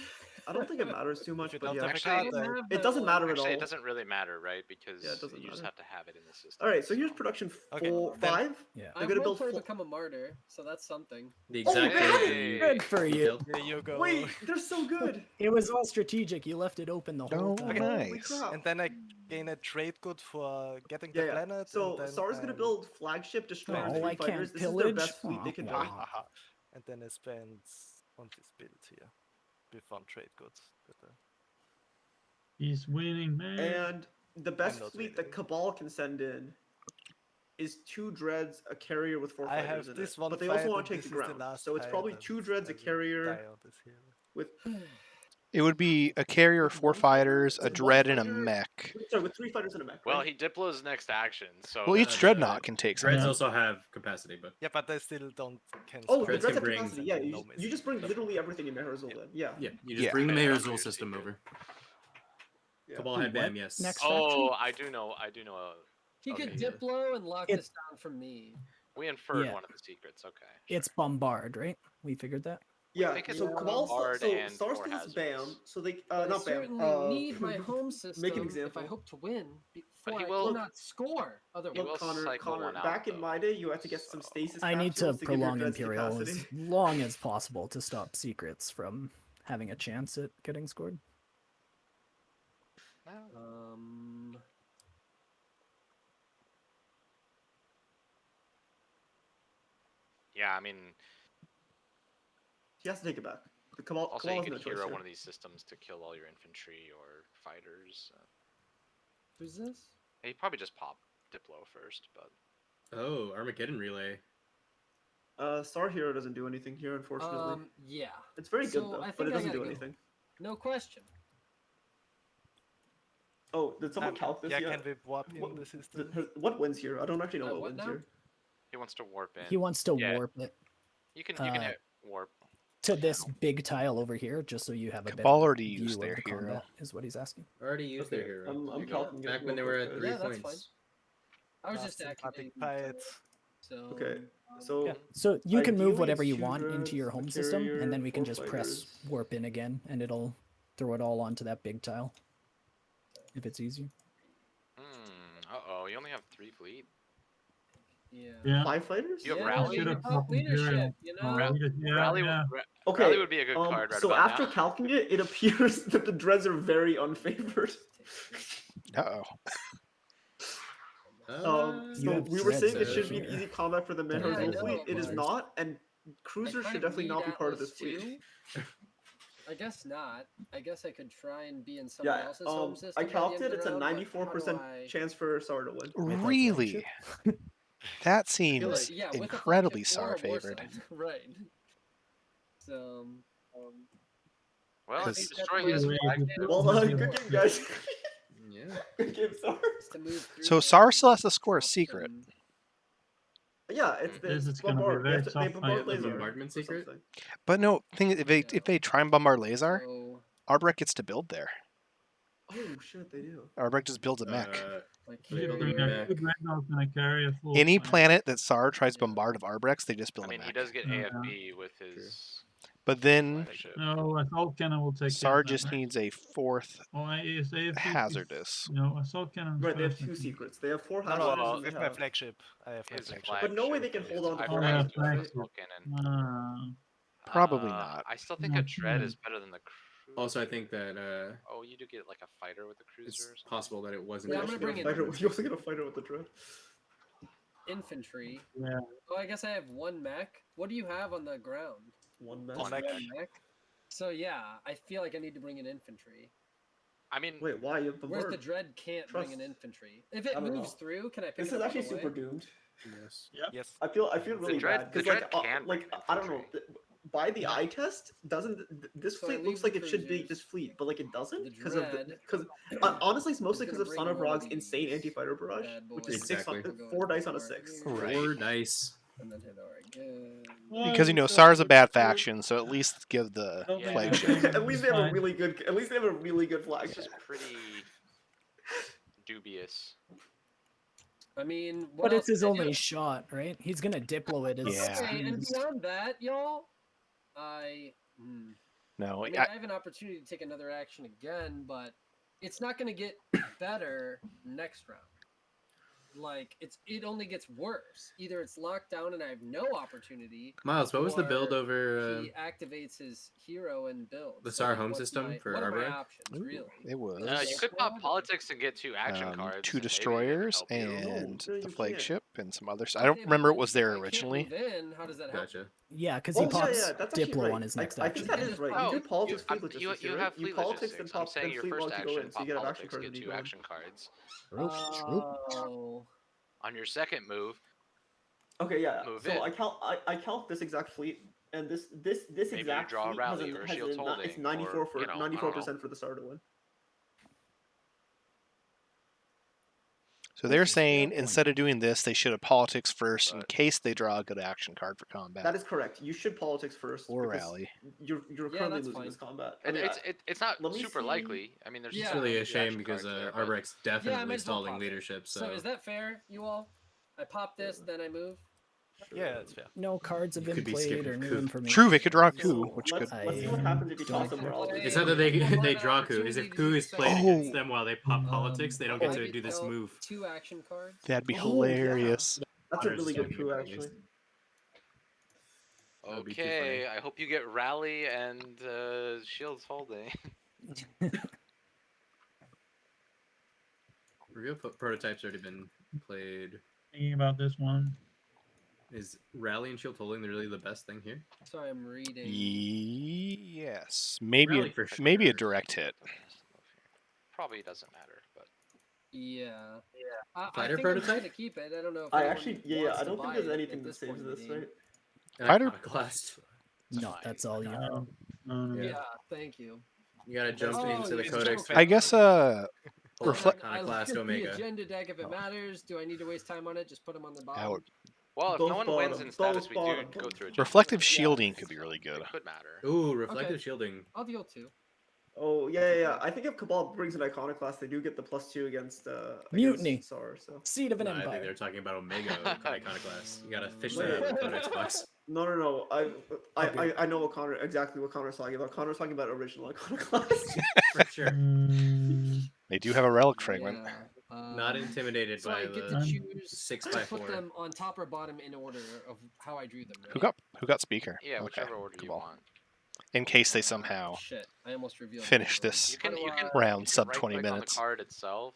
I don't think it matters too much, you but don't yeah. have a Actually, card, I didn't I- have It that doesn't one. matter at Actually, all. it doesn't really matter, right? Because Yeah, it doesn't you just matter. have to have it in the system. All right, so here's production Okay, 4, then- 5. Yeah. They're I've gonna build. roleplay become a martyr, so that's something. The exact they thing Hey! Good for you. detailed. There you go. Wait, they're so good. It was all strategic. You left it open the whole Oh, time. Holy nice. crap. And then I gain a trade good for getting the Yeah. planet. So and then Sar's gonna build flagship destroyer Oh, and 3 I can't fighters. This is their pillage? best fleet they can build. Haha. And then I spend on this build here with one trade goods. He's winning, man. And the best not fleet winning. that Cabal can send in is 2 dreads, a carrier with 4 I fighters have in this it. one But they fight also want and to take this the is the ground. last So it's fight probably and 2 dreads, a I will carrier die on this hero. with It would be a carrier, 4 fighters, a One dread, and a fighter- mech. sorry, with 3 fighters and a mech. Well, right? he Diplo's next action, so. Well, each that's- dreadnought can take Dreads something. also have capacity, but Yeah, but I still don't can Oh, the Dreads dreads can have bring capacity. Yeah, you, no you just bring literally everything in Meherazul then. Yeah. yeah, you just Yeah. bring the Okay, Mayor that's Azul what you're system stupid. over. Yeah. Cabal Wait, headband, what? yes. Next Oh, I do know. He Okay, could yeah. Diplo and lock It- this down from me. We inferred Yeah. one of the secrets. Okay. It's Bombard, right? We figured that. Yeah, think it's so Cabal, Bombard so and Star or still has Hazards. BAM, so they But I not BAM. certainly need my home system if I example. hope to win before he I will- cannot score otherwise. will Look, Connor, cycle one out, back in though, my day, you had to get some so- stasis. I need to capsules give your prolong dreads Imperial capacity. as long as possible to stop secrets from having a chance at getting scored. Yeah, I mean, He has to take it back. The Kamal, Also, Kamal you has could no choice hero here. one of these systems to kill all your infantry or fighters. Who's this? He probably just pop Diplo first, but Oh, Armageddon Relay. Star Hero doesn't do anything here, unfortunately. Yeah. It's very good So though, I but think it I doesn't gotta do go. anything. No question. Oh, did someone calc this yeah, yet? can we warp in What, the system? what wins here? I don't actually know what What wins now? here. he wants to warp in. He wants to Yeah, warp it you can hit warp. to this big tile over here, just so you have a better Cabal already view used of their the hero. combat. Is what he's asking. Already used their Okay, hero. I'm calculating it Back when real they were quick, at guys. 3 Yeah, that's points. I was just Sympathetic activating. fights. So. Okay, so Yeah. So you can move ideally whatever it's you two want into dreads, your a home system, carrier, and then we can 4 just press fighters. warp in again, and it'll throw it all onto that big tile. If it's easier. Uh-oh, you only have 3 fleet. Yeah. 5 fighters? You have Yeah, Rally? you Should've talk popped leadership, Imperial. you Oh, know? yeah, Rally, yeah. Okay, Rally would be a good card right so about after now. calcing it, it appears that the dreads are very unfavored. Uh-oh. You So have we were saying it dreads should be an here. easy combat for the Yeah, Menhir I Rule know, fleet. It is but- not, and I cruisers kind should of definitely need not be part of Atlas this fleet. too. I guess not. I guess I could try and be in someone Yeah, else's home system. I by the calced end it. of It's the a round, but how do 94% I- chance for Sar to win. Really? That seems Yeah, with a incredibly flagship or Sar a war favored. sun. Right. So. Well, if you think destroy that's his my- flagship... Well, good game, guys. Yeah. Good game, Sar. To move through So the- Sar still has to score a secret. Yeah, it's This it's is gonna be bombard. very They tough bombard fight. laser. Bombardment or secret? something. But no, thing is, if they try and bombard Lazar, So, Arbrek gets to build there. Oh shit, they do. Arbrek just builds a mech. like If we building a got mech. two dreadnoughts and a carrier full. Any fire. planet that Sar tries to bombard of Arbrek's, they just build I mean, a he mech. does get Yeah. AFB with his But then flagship. No, assault cannon will take care Sar of that, just right? needs a 4th Oh, is AFB hazardous. No, assault cannon. Right, they have first, I 2 think. secrets. They have 4 No, hazards. no, and they with my have... flagship. I have my His flagship. But no way they flagship can hold is- on to I Oh, forgot yeah, to do a flagship. assault cannon. Probably not. I still think a Not dread sure. is better than the cruiser. Also, I think that Oh, you do get like a fighter with a cruiser. it's or something? possible that it wasn't. Yeah, I'm You gonna actually bring a in- also get a fighter. You also get a fighter with the dread. infantry. Yeah. Oh, I guess I have 1 mech. What do you have on the ground? 1 mech. One Just mech. 1 mech? So yeah, I feel like I need to bring in infantry. I mean, Wait, why? You have Whereas the bombard. dread can't bring in Trust. infantry. If it I don't moves know. through, can I pick This it is up actually on the super way? doomed. Yes. Yes. I feel really dread- bad the because dread can bring in I don't know. infantry. By the eye test, doesn't this So I fleet leave looks the like it should be cruisers, just fleet, but like it doesn't the because of dread because honestly it's mostly is because gonna of Son of bring one of Rog's insane these anti-fighter barrage, bad which boys. is 6 on, Exactly. 4 dice on a Four 6. here, Right. 4 dice. And then hit R again. Because you know Sar's a bad faction, so at least give the Yeah. flagship. At least they have a Fine. really good. At least they have a really good it's flagship. just pretty dubious. I mean, what But else it's his can I only do? shot, right? He's gonna Diplo it as Yeah. Okay, and soon as- beyond that, y'all, No, I mean, I have an opportunity to take another action again, but it's not going to get better next round. Like it only gets worse. Either it's locked down and I have no opportunity. Miles, what was the build or over he activates his hero and builds. the SAR home what's system for what are my Arbor? options, Ooh, really? it was You could pop politics and get 2 action cards. 2 and maybe it can destroyers help you. and No, you the can't. flagship and some others. I Okay, don't but remember then what was if there I can't originally. move in, how does that help? Gotcha. Yeah, because Oh he pops yeah, that's actually Diplo right. on his next I think action. that is right. Oh, you do politics you, fleet you, logistics, you here, have right? You fleet politics logistics. then I'm pop saying then your fleet first log to go action, in, so pop you get an action politics, card get and you 2 go in. action cards. Oh, On your second move, Okay, yeah. Move So in. I count this exact fleet, and this Maybe you exact draw a fleet rally has, or a, a has shield a, holding, it's 94 or, for you know, I don't 94% for the star to win. So they're Which is fair saying point. instead of doing this, they should have politics first in But- case they draw a good action card for combat. That is correct. You should politics first. Or because rally. You're Yeah, currently that's losing fine. this combat. it's not let me super see. likely. I mean, there's Yeah. It's still really a 2 shame action because cards there, but- Arbrek's yeah, I definitely might as well stalling pop it. leadership. So So is that fair, you all? I pop this, then I move. Yeah, that's fair. No cards have You been could be played skipping or new coup. information. True, they could draw a So coup, which let's, could. let's see what happens if you don't toss them think- morality. it's not that they One they draw coup. Is opportunity if to coup use is played Oh. against them while they pop politics, they don't get I to do this dealt move. 2 action cards. That'd be Oh, yeah. hilarious. That's a Otters really don't good get coup, it, actually. That'd be too Okay, funny. I hope you get rally and shields holding. Reveal prototypes already been played. Thinking about this one. Is Rally and Shield Holding really the best thing here? Sorry, I'm reading. Yes, maybe Rally for maybe a sure. direct hit. Probably doesn't matter, but Yeah. I Fighter think I'm prototype? trying to keep it. I don't know if I anyone actually, wants I to don't think buy there's it anything at that this saves point in the this, game. right? An Fighter- Iconoclast. No, that's all you. No, no. Yeah, thank you. You gotta jump Oh, into the yeah, Codex. joke. I guess Pull out reflect. I Iconoclast look at the Omega. agenda deck. If it Oh. matters, do I need to waste time on it? Just put them on the bottom. Out. well, if Both no one wins bottom, in status, both we do bottom, go both. through agenda. Reflective shielding could be really good. It could matter. Ooh, reflective Okay. shielding. I'll deal 2. Oh yeah. I think if Cabal brings an Iconoclast, they do get the +2 against Mutiny. against SAR. So Seed of an No, I think empire. they're talking about Omega Iconoclast. You gotta fish that out of the Codex box. no. Okay. I know exactly what Connor's talking about. Connor's talking about original Iconoclast. For sure. They do have a relic fragment. Yeah. Not intimidated So by I get the to choose 6 to by put 4. them on top or bottom in order of how I drew them. Right? Who got speaker? Yeah, Okay, whichever order you Cabal. want. In case they somehow Shit, I almost revealed. finish my this You can round you can sub 20 right-click on the minutes. card itself.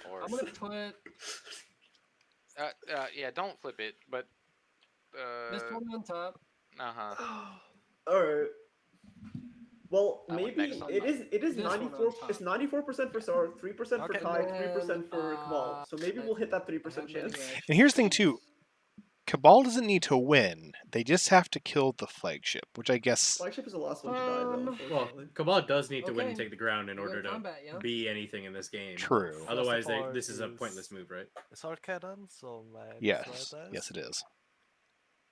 Or I'm gonna put yeah, don't flip it, but this one on top. All right. Well, That one maybe next on it is This one on 94. top. It's 94% for SAR, 3% for Okay. Kai, 3% for Cabal. And, So maybe we'll hit that 3% have many chance. And here's the thing too. Cabal doesn't need to win. They just have to kill the flagship, which I guess Flagship is the last one to die, though. Well, Unfortunately. Cabal does need to win and Okay. take the ground in We're order in to combat, yeah? be anything in this game. true. First Otherwise, of all, this is a is pointless move, right? Assault cannon, so my Yes, destroyer dies. yes it is.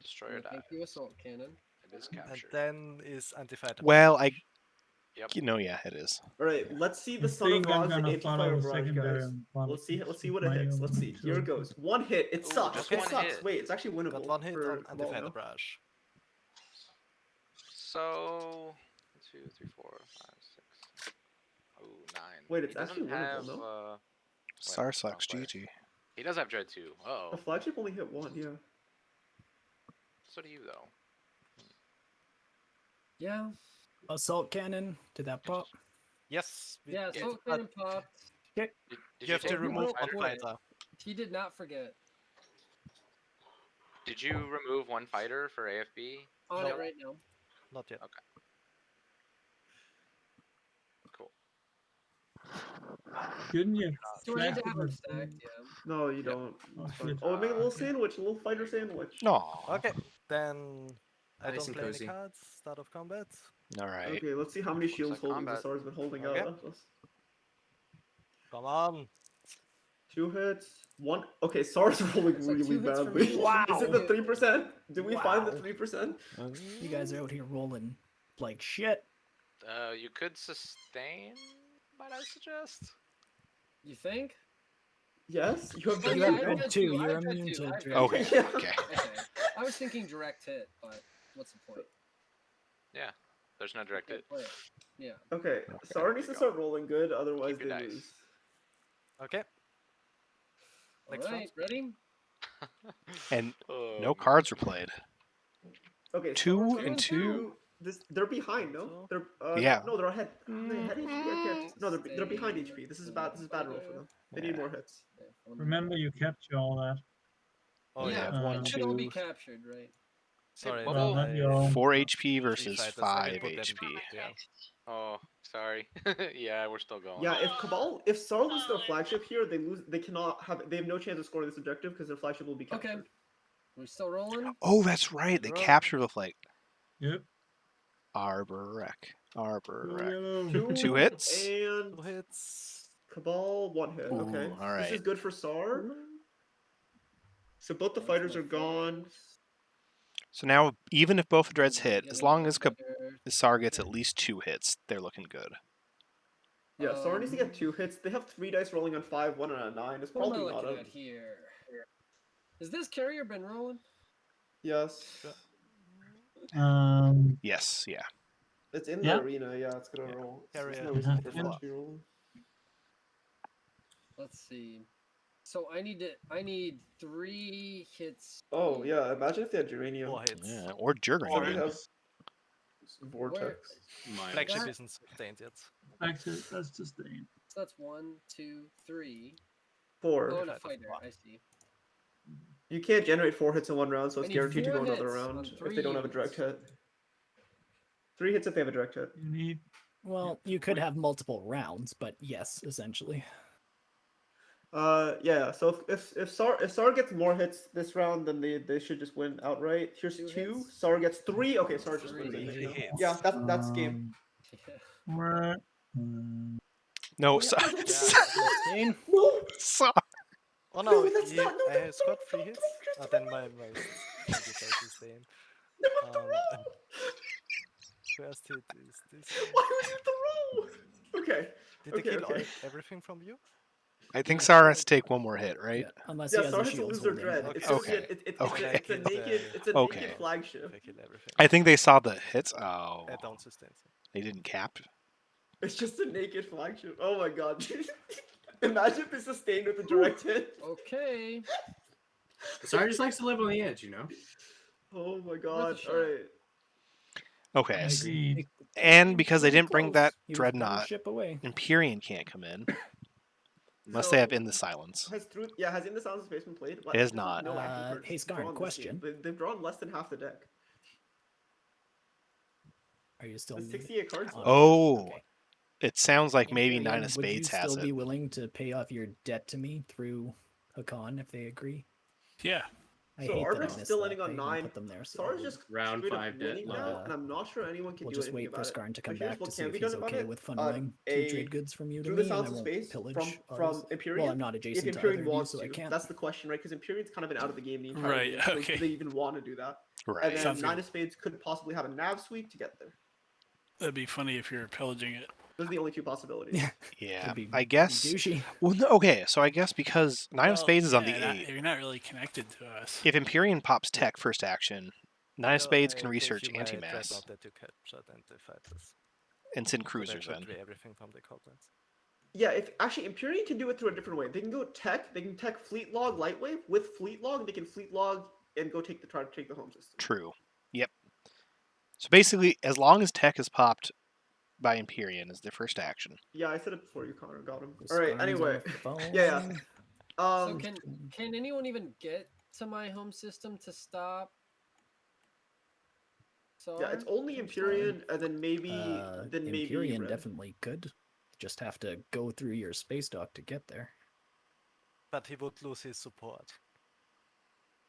Destroyer Thank you, dies. assault cannon. It is And captured. then is anti-fighter. Well, I, Yep. yeah, it is. All right, let's see the I Son of think I'm Rog's gonna anti-fire follow the barrage, secondary guys. and Let's see what my it hits. own Let's see. Here it too. goes. One hit. It Ooh, sucks. just It one sucks. hit. Wait, it's actually winnable. Got one hit for on Cabal anti-fighter now. barrage. So 1, 2, 3, 4, 5, 6. Oh, 9. Wait, it's He doesn't actually winnable, have, no? SAR sucks, player. GG. He does have Dread too. The Oh, flagship only hit one. Yeah. so do you though. Yeah. Assault cannon. Did that pop? Yes. Yeah, it- assault but cannon popped. Did you have to take remove fighter? one fighter. He did not forget. Did you remove one fighter for AFB? On No. it right now. Not yet. Cool. Couldn't you? Do I need to have them flatten stacked? Yeah. No, you don't. Oh, It's fine. shit. Oh, make a little Okay. sandwich, a little fighter sandwich. No. Okay, then I Nice don't and play cozy. any cards. Start of combat. All right. Okay, let's see how many shields like holdings the combat. SAR's been holding Okay. out at us. Come on. 2 hits. One. Okay, SAR's rolling It's like really 2 hits for badly. me. Is it the Wow. 3%? Did we find the Wow. 3%? You guys are out here rolling like shit. You could sustain, might I suggest? You think? Yes, you have Oh, You yeah, have I dread dread too. too, I You're have dread immune too, to I have dread. dread Okay. Yeah. Okay. Okay. I was thinking direct hit, but what's the point? Yeah. There's no direct hit. Play it. Yeah. Okay, Okay, SAR needs to start rolling good, otherwise Keep your they dice. lose. Okay. Next All right, round. ready? And Oh, no man. cards were played. Okay, Two SAR's and on two? They're behind, no? They're Yeah. No, they're ahead. Are they ahead HP? I can't. No, they're behind HP. This is bad. This is bad roll for them. They need Yeah. more hits. Yeah, Remember, you capture all that. Oh yeah, yeah. Uh, One, it should all be two. captured, right? Sorry. Well, Well, not your own. 4 HP Three versus fighters, I 5 can put them- HP. Yeah. Oh, sorry. Yeah, we're still going. Yeah, if SAR loses their flagship here, they lose. They cannot have. They have no chance of scoring this objective because their flagship will be Okay. captured. We still rolling? Oh, that's right. They Roll. capture the flag. Yep. Arbor Wreck. Arbor Go Wreck. yellow. Two hits? And Two hits. Cabal 1 hit. Ooh, Okay. all This is right. good for SAR. So both the fighters are gone. So now, even if both the dreads hit, as long as There. SAR gets at least 2 hits, they're looking good. Yeah, SAR needs to get 2 hits. They have 3 dice rolling on 5, 1 on a 9. It's What am I probably not looking a. at here? Has this carrier been rolling? Yes. Yes, yeah. It's in Yeah. the arena. Yeah, it's gonna roll. There's Carrier. no reason for Mhm. it not to be rolling. Let's see. So I need 3 hits. Oh yeah, imagine if they had Geranium. 4 hits. Yeah, or Or they Jurgen. have Vortex. Mine. Flagship That- isn't sustained yet. actually, that's sustained. So that's 1, 2, 3. 4. Oh, and a Fighter fighter. four. I see. You can't generate 4 hits in one round, so I it's need guaranteed to 4 go another hits round on if 3 they don't have a direct units. hit. 3 hits if they have a direct hit. You need. Well, you could have multiple rounds, but yes, essentially. Yeah. So if Sar gets more hits this round, then they should just win outright. Here's 2 2. hits? Sar gets 3. Okay, Sar just wins. I 3. think, no? hits. Yeah, that's game. Yeah. No, Oh, yeah, sorry. no, Stain? no, Sorry. Oh no, no, that's not. No, I don't, scored don't, 3 don't, hits. don't, Oh, Christopher, then no. my sacrifice is Dane. No, what the row? First hit is this. Why would you the row? Okay. Did they Okay, kill okay. everything from you? I think Sar has to take one more hit, right? Yeah, unless Yeah, he has Sar a has to shield lose their holding. dread. but- It's gonna be Okay. it's Okay. it's a naked Okay. naked flagship. They kill everything. I think they saw the hits. Oh, Down sustain. they didn't cap. It's just a naked flagship. Oh my god. Imagine if it's sustained with a direct hit. Okay. Sorry, just likes to live on the edge, you know. Oh my god. shot. Alright. Okay, Agreed. and because they Pretty didn't bring that close. He was one dreadnought, ship away. Empyrean can't come in unless they have In the Silence. Has In the Silence Space been played? It has not. No active cards Hey, Scarn, drawn this question. game. They've drawn less than half the deck. Are you still There's muted? 68 cards. left. Oh, Okay. it sounds like maybe Imperium, Nine of Spades would you has still be it. willing to pay off your debt to me through Hakan if they agree? Yeah. I So hate that I Arbrek's missed still that. ending on I even 9. Put them there, so Sar's just Round straight up 5 debt winning level. now, and I'm not sure anyone can We'll do just anything wait for about it. Skarn to come But here's back what to see can if be he's done about okay it. with funneling two trade goods from you to through me, the and I Silence of won't Space pillage from ours. Empyrean. Well, I'm not If adjacent to Empyrean either of you, wants so I to, can't. that's the question, right? Because Empyrean's kind of been out of the game the entire Right, game. So okay. do they even want to do that? Right. And then Sounds Nine good. of Spades could possibly have a nav sweep to get there. That'd be funny if you're pillaging it. Those are the only two possibilities. Yeah. Yeah, Could be I guess. douchey. Well, no, okay, so I guess because Nine of Well, Spades is on the yeah, 8. You're not really connected to us. If Empyrean pops tech first action, Nine of Spades can research Anti-mass. Antimass That you captured and they fight this. and send So they cruisers should in. play everything from the cobblers. Yeah, if actually Empyrean can do it through a different way. They can go tech. They can tech Fleet Log Lightwave with Fleet Log. They can Fleet Log and go try to take the home system. True. Yep. So basically, as long as tech is popped by Empyrean as their first action. Yeah, I said it before you, Connor. Got him. The All right. Skarn's on Anyway, the phone. yeah. So can anyone even get to my home system to stop? Yeah, it's only from Empyrean, and then maybe Empyrean Red. definitely could. Just have to go through your space dock to get there. But he would lose his support.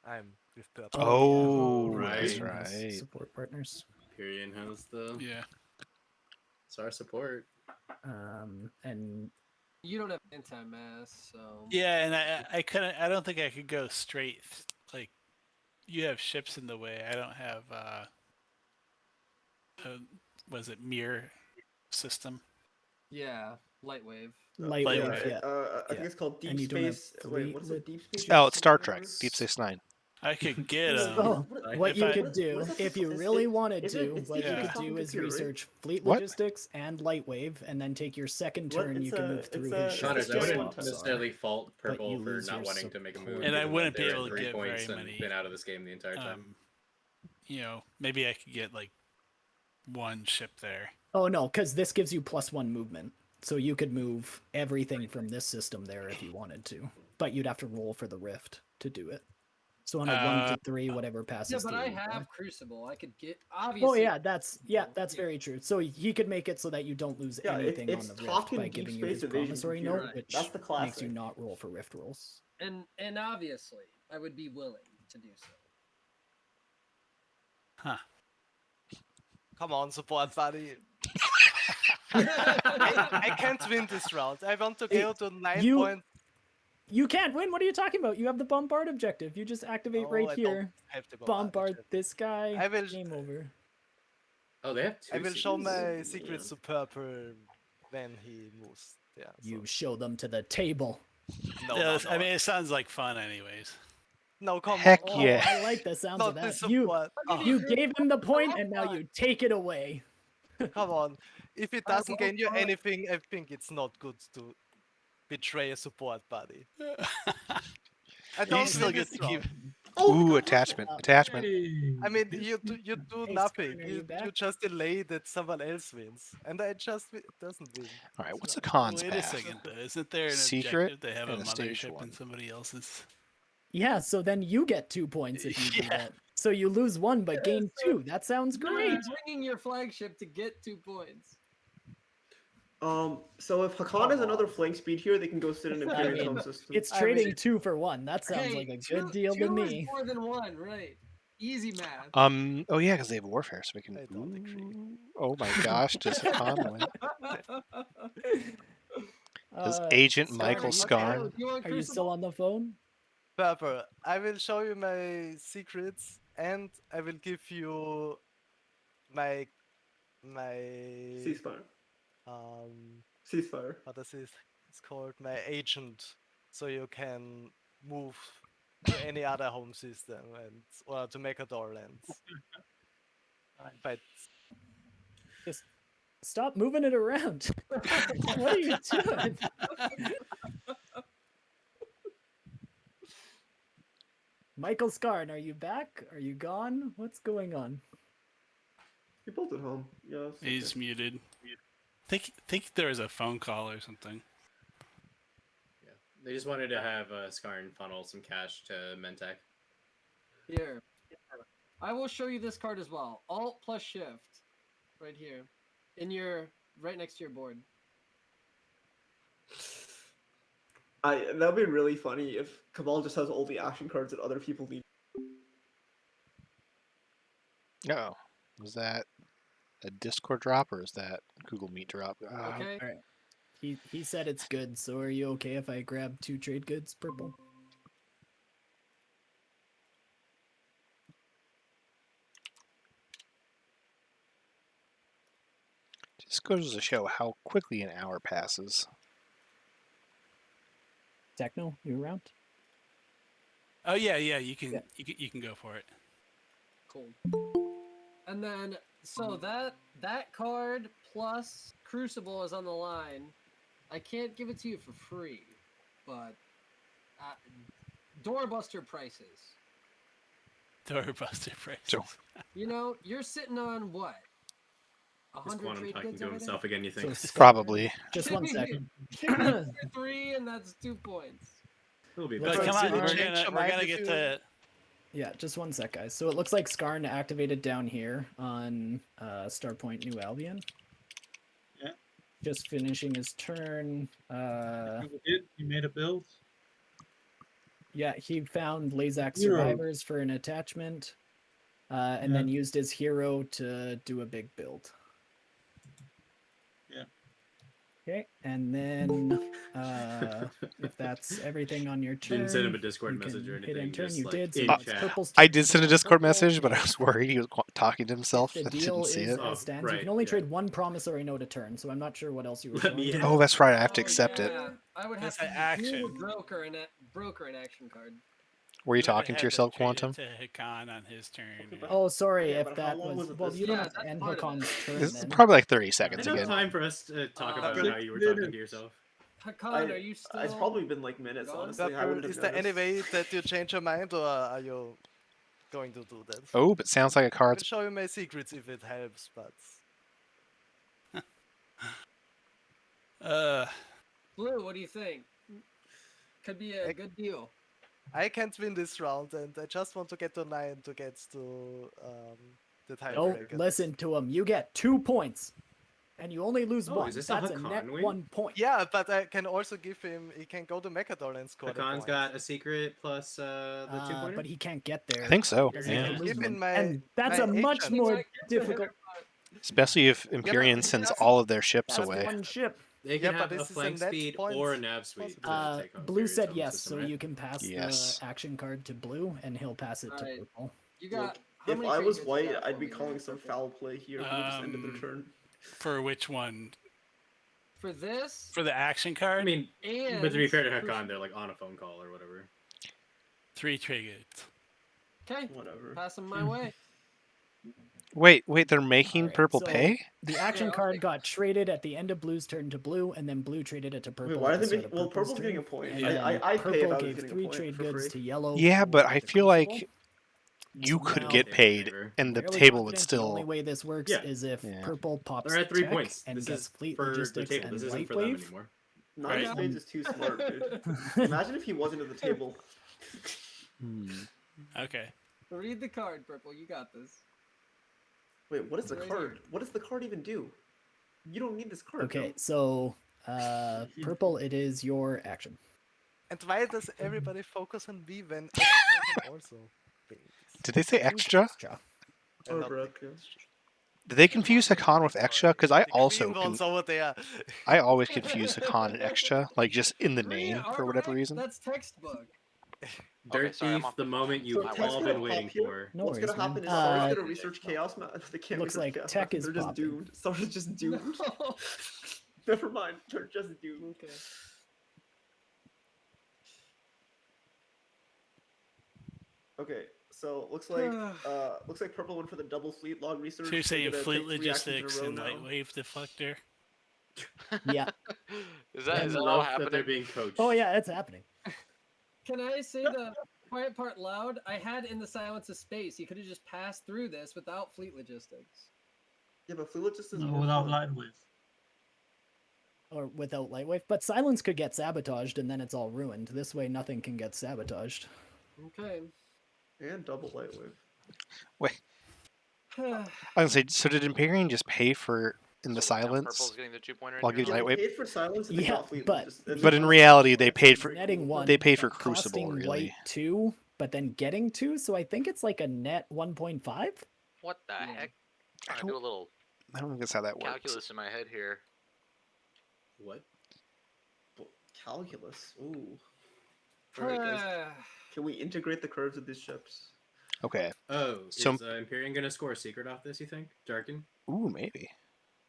I'm with purple. Oh, right. that's Empyrean has right. Support partners. Empyrean has the Yeah. Star support. And You don't have anti-mass, so Yeah, and I couldn't. I don't think I could go straight. Like, you have ships in the way. I don't have. Was it mirror system? yeah, light wave. light Light wave, wave. yeah. I think it's called And Deep you don't have Space. Wait, what is it? fleet Deep Space. Oh, it's Star Whatever Trek, it is? Deep Space Nine. I could get Oh, what If you I- could do, what is that if you called? really It's- wanted it's- to, it's what you Deep could Space do is Computer, right? research fleet What? logistics and light wave, and then take your second What? turn. It's You can a- move it's through a- his it's ship. a Connors, I Just wouldn't one time. necessarily fault But Purple you for lose not your wanting to make a move. support. And I given wouldn't that be they're able at to 3 get points very and many, been out of this game the entire time. maybe I could get like one ship there. Oh no, because this gives you +1 movement, so you could move everything from this system there if you wanted to, but you'd have to roll for the rift to do it. So on a 1 to 3, whatever passes Yeah, but through. I you go. have Crucible. I could get obviously. Oh yeah, that's very true. So he could make it so that you don't lose Yeah, anything it's on the rift talking by Deep giving you Space his Invasion promissory computer. note, which That's the makes you classic. not roll for rift rolls. And obviously, I would be willing to do so. Huh. Come on, support buddy. I can't win this round. I want to go to 9 you- points. You can't win. What are you talking about? You have the bombard objective. You just activate No, right I don't here. have the Bombard objective. this guy. I will- Game over. Oh, they have two. I will show secrets? my secrets to purple when he moves. Yeah. You show them to the table. No, Yeah, no, I no. mean, it sounds like fun, anyways. No, come Heck on. Oh, yeah. I like the sounds of Not this that. You support. Oh, you gave him the point, and now you take it away. come on. If it doesn't gain you anything, I think it's not good to betray a support buddy. I You don't still think get it's to keep. wrong. Ooh, attachment. Attachment. I mean, you do Hey, nothing. Skarn, are you You back? just delay that someone else wins, and I just doesn't win. All right, what's the So- cons Wait a path? second, though. Isn't there an Secret objective to have and a a stage mothership one. in somebody else's? Yeah, so then you get 2 points if you do Yeah. that. So you lose 1 but gain so 2. That sounds You're great. bringing your flagship to get 2 points. So if Hakan has another flank speed here, they can go sit in I Imperium's home mean, system. it's trading 2 for 1. That sounds like a good deal to two me. is more than 1, right? Easy math. Oh yeah, because they have warfare, so we can. I don't agree. Ooh, oh my gosh, does Hakan win? Does Agent Scarn, Michael are you- Scarn? Are you still on the phone? Purple, I will show you my secrets and I will give you my Ceasefire. Ceasefire. what is it? It's called my agent, so you can move to any other home system and or to Mechador lands. But Just stop moving it around. What are you doing? Michael Scarn, are you back? Are you gone? What's going on? You're both at home. Yeah. He's muted. Think there was a phone call or something. Yeah, they just wanted to have Skarn funnel some cash to Mentek. Here. I will show you this card as well. Alt plus shift. Right here. Right next to your board. That'd be really funny if Cabal just has all the action cards that other people need. Oh, was that a Discord drop or is that Google Meet drop? Okay. All right. He said it's good. So are you okay if I grab 2 trade goods, Purple? Just goes to show how quickly an hour passes. Techno, you around? Oh yeah, you can you can go for it. Cool. And then so that card plus Crucible is on the line. I can't give it to you for free, but doorbuster prices. Doorbuster price. You know, you're sitting on what? Is 100 Quantum trade talking goods to over himself again, you think? Probably. Just 1 second. 3, and that's 2 points. It'll be Let's But better. come on, Scarn- we're gonna get to. Yeah, just 1 sec, guys. So it looks like Scarn activated down here on Starpoint New Albion. Yeah. Just finishing his turn. He made a build. Yeah, he found Lazak Hero. Survivors for an attachment, and then used his hero to do a big build. Yeah. Okay, and then if that's everything on your turn, Didn't send him a Discord you message can or hit anything, end turn. just, You like, did. So in now it's chat. Purple's I turn. did send a Now Discord Purple message, but I is- was worried he was talking to himself. The I deal didn't see is it. as stands. You right, can only yeah. trade 1 promissory note a turn, so I'm not sure what else you were Let me showing. in. Oh, that's right. I have to accept it. Yeah, I would have It's to an do action. a broker an action card. Were you Then it talking to had yourself, trade it Quantum? To Hakan on his turn. yeah. Oh, sorry Yeah, if but how that long was. was it Well, this you don't time? have to Yeah, end that's part of Hakon's it. turn This is then. probably like 30 seconds Enough again. time for us to talk about Uh, how you were talking to yourself. Hakan, are you still? It's probably been like minutes, gone? honestly. I Purple, wouldn't have is there any noticed. way that you change your mind or are you going to do that? Oh, but sounds like a I'll card's. show you my secrets if it helps, but Blue, what do you think? Could be a good deal. I can't win this round and I just want to get to 9 to get to the Don't tiebreaker. listen to him. You get 2 points, and you only lose Oh, 1. is this a That's a Hakan net win? 1 point. Yeah, but I can also give him. He can go to Mechador and score the Hakan's points. got a secret plus the 2-pointer. But he can't get there. I think so. because he Yeah. can lose Give him one. my- And that's my a much agent. more Get the difficult. Especially if Empyrean sends all of their ships That's away. 1 ship. They Yeah, can but have a this is a flank net speed point or a nav suite. possibility. to take on Blue Imperial's said home yes, system, so right? you can pass Yes. the action card to Blue, and he'll pass it to Alright. Purple. You got. Look, how if many I trade was goods you white, got I'd for be me, calling man? some foul play here. Who just ended their turn. For which one? For this, For the action card? I mean, and but to be fair to Hakan, they're like on a phone call or whatever. 3 trade goods. Okay, Whatever. pass them my way. Wait, they're making Alright, purple so pay? The action Yeah, I'll card take got traded at the end of Blue's turn to Blue, and then Blue traded it to Purple. Wait, why are at they the start making? of Well, Purple's purple's getting a turn, point. and I then I'd pay if Purple I was gave getting 3 a point trade for goods free. to Yellow. Yeah, but for I the feel Crucible. like you could Now- get paid, and the Fairly table would confident still. The only way this works Yeah. is if Yeah. Purple pops They're at 3 tech points. and This gets is fleet for the logistics table. and This isn't light for them wave. anymore. Nine Right. spades is too smart, dude. Imagine if he wasn't at the table. Okay. Read the card, Purple. You got this. Wait, what is the Right card? here. What does the card even do? You don't need this card. Okay, Joe. so purple, it is your action. And why does everybody focus on V when I can also think this? Did they say extra? And not Arbok, yeah. Did they confuse Hakan with extra? Because I the also green ones over there. I always confuse Hakan and extra, like just in the Green name for whatever Arbok? reason. That's textbook. Okay, Dirt sorry, I'm Thief, off the the moment phone. you've So I Tech's all gonna been pop waiting here. for. No What's worries, gonna happen man. is Sar's gonna research Chaos Map. They can't looks research like Chaos Tech Map. is They're just popping. doomed. Sar's just doomed. No. Never mind. They're just doomed. Okay. Okay, so looks like purple went for the double fleet log research. So you're They're saying gonna fleet take 3 actions in a logistics row and now. lightwave deflector? Yeah. Is I that all love that happening? they're being coached. Oh yeah, it's happening. Can I say the quiet part loud? I had in the silence of space. He could have just passed through this without fleet logistics. Yeah, but fleet logistics is No, more without fun. light wave. Or without lightwave. But silence could get sabotaged and then it's all ruined. This way nothing can get sabotaged. Okay. And double lightwave. Wait, I was gonna say, so did Empyrean just pay for in the So now silence? Purple's getting the 2-pointer in I'll here? give you Yeah, they lightwave. paid for silence and they Yeah, got fleet but- logistics. But in reality, they paid for Netting one. they paid for but Crucible, costing really. white 2, but then getting 2, so I think it's like a net 1.5. What the Yeah. heck? Trying to do a little I don't think that's how that works. calculus in my head here. What? Calculus. Ooh. Alright, guys. Can we integrate the curves of these ships? Okay. Oh, So- is Empyrean gonna score a secret off this, you think? Jarkin? Ooh, maybe.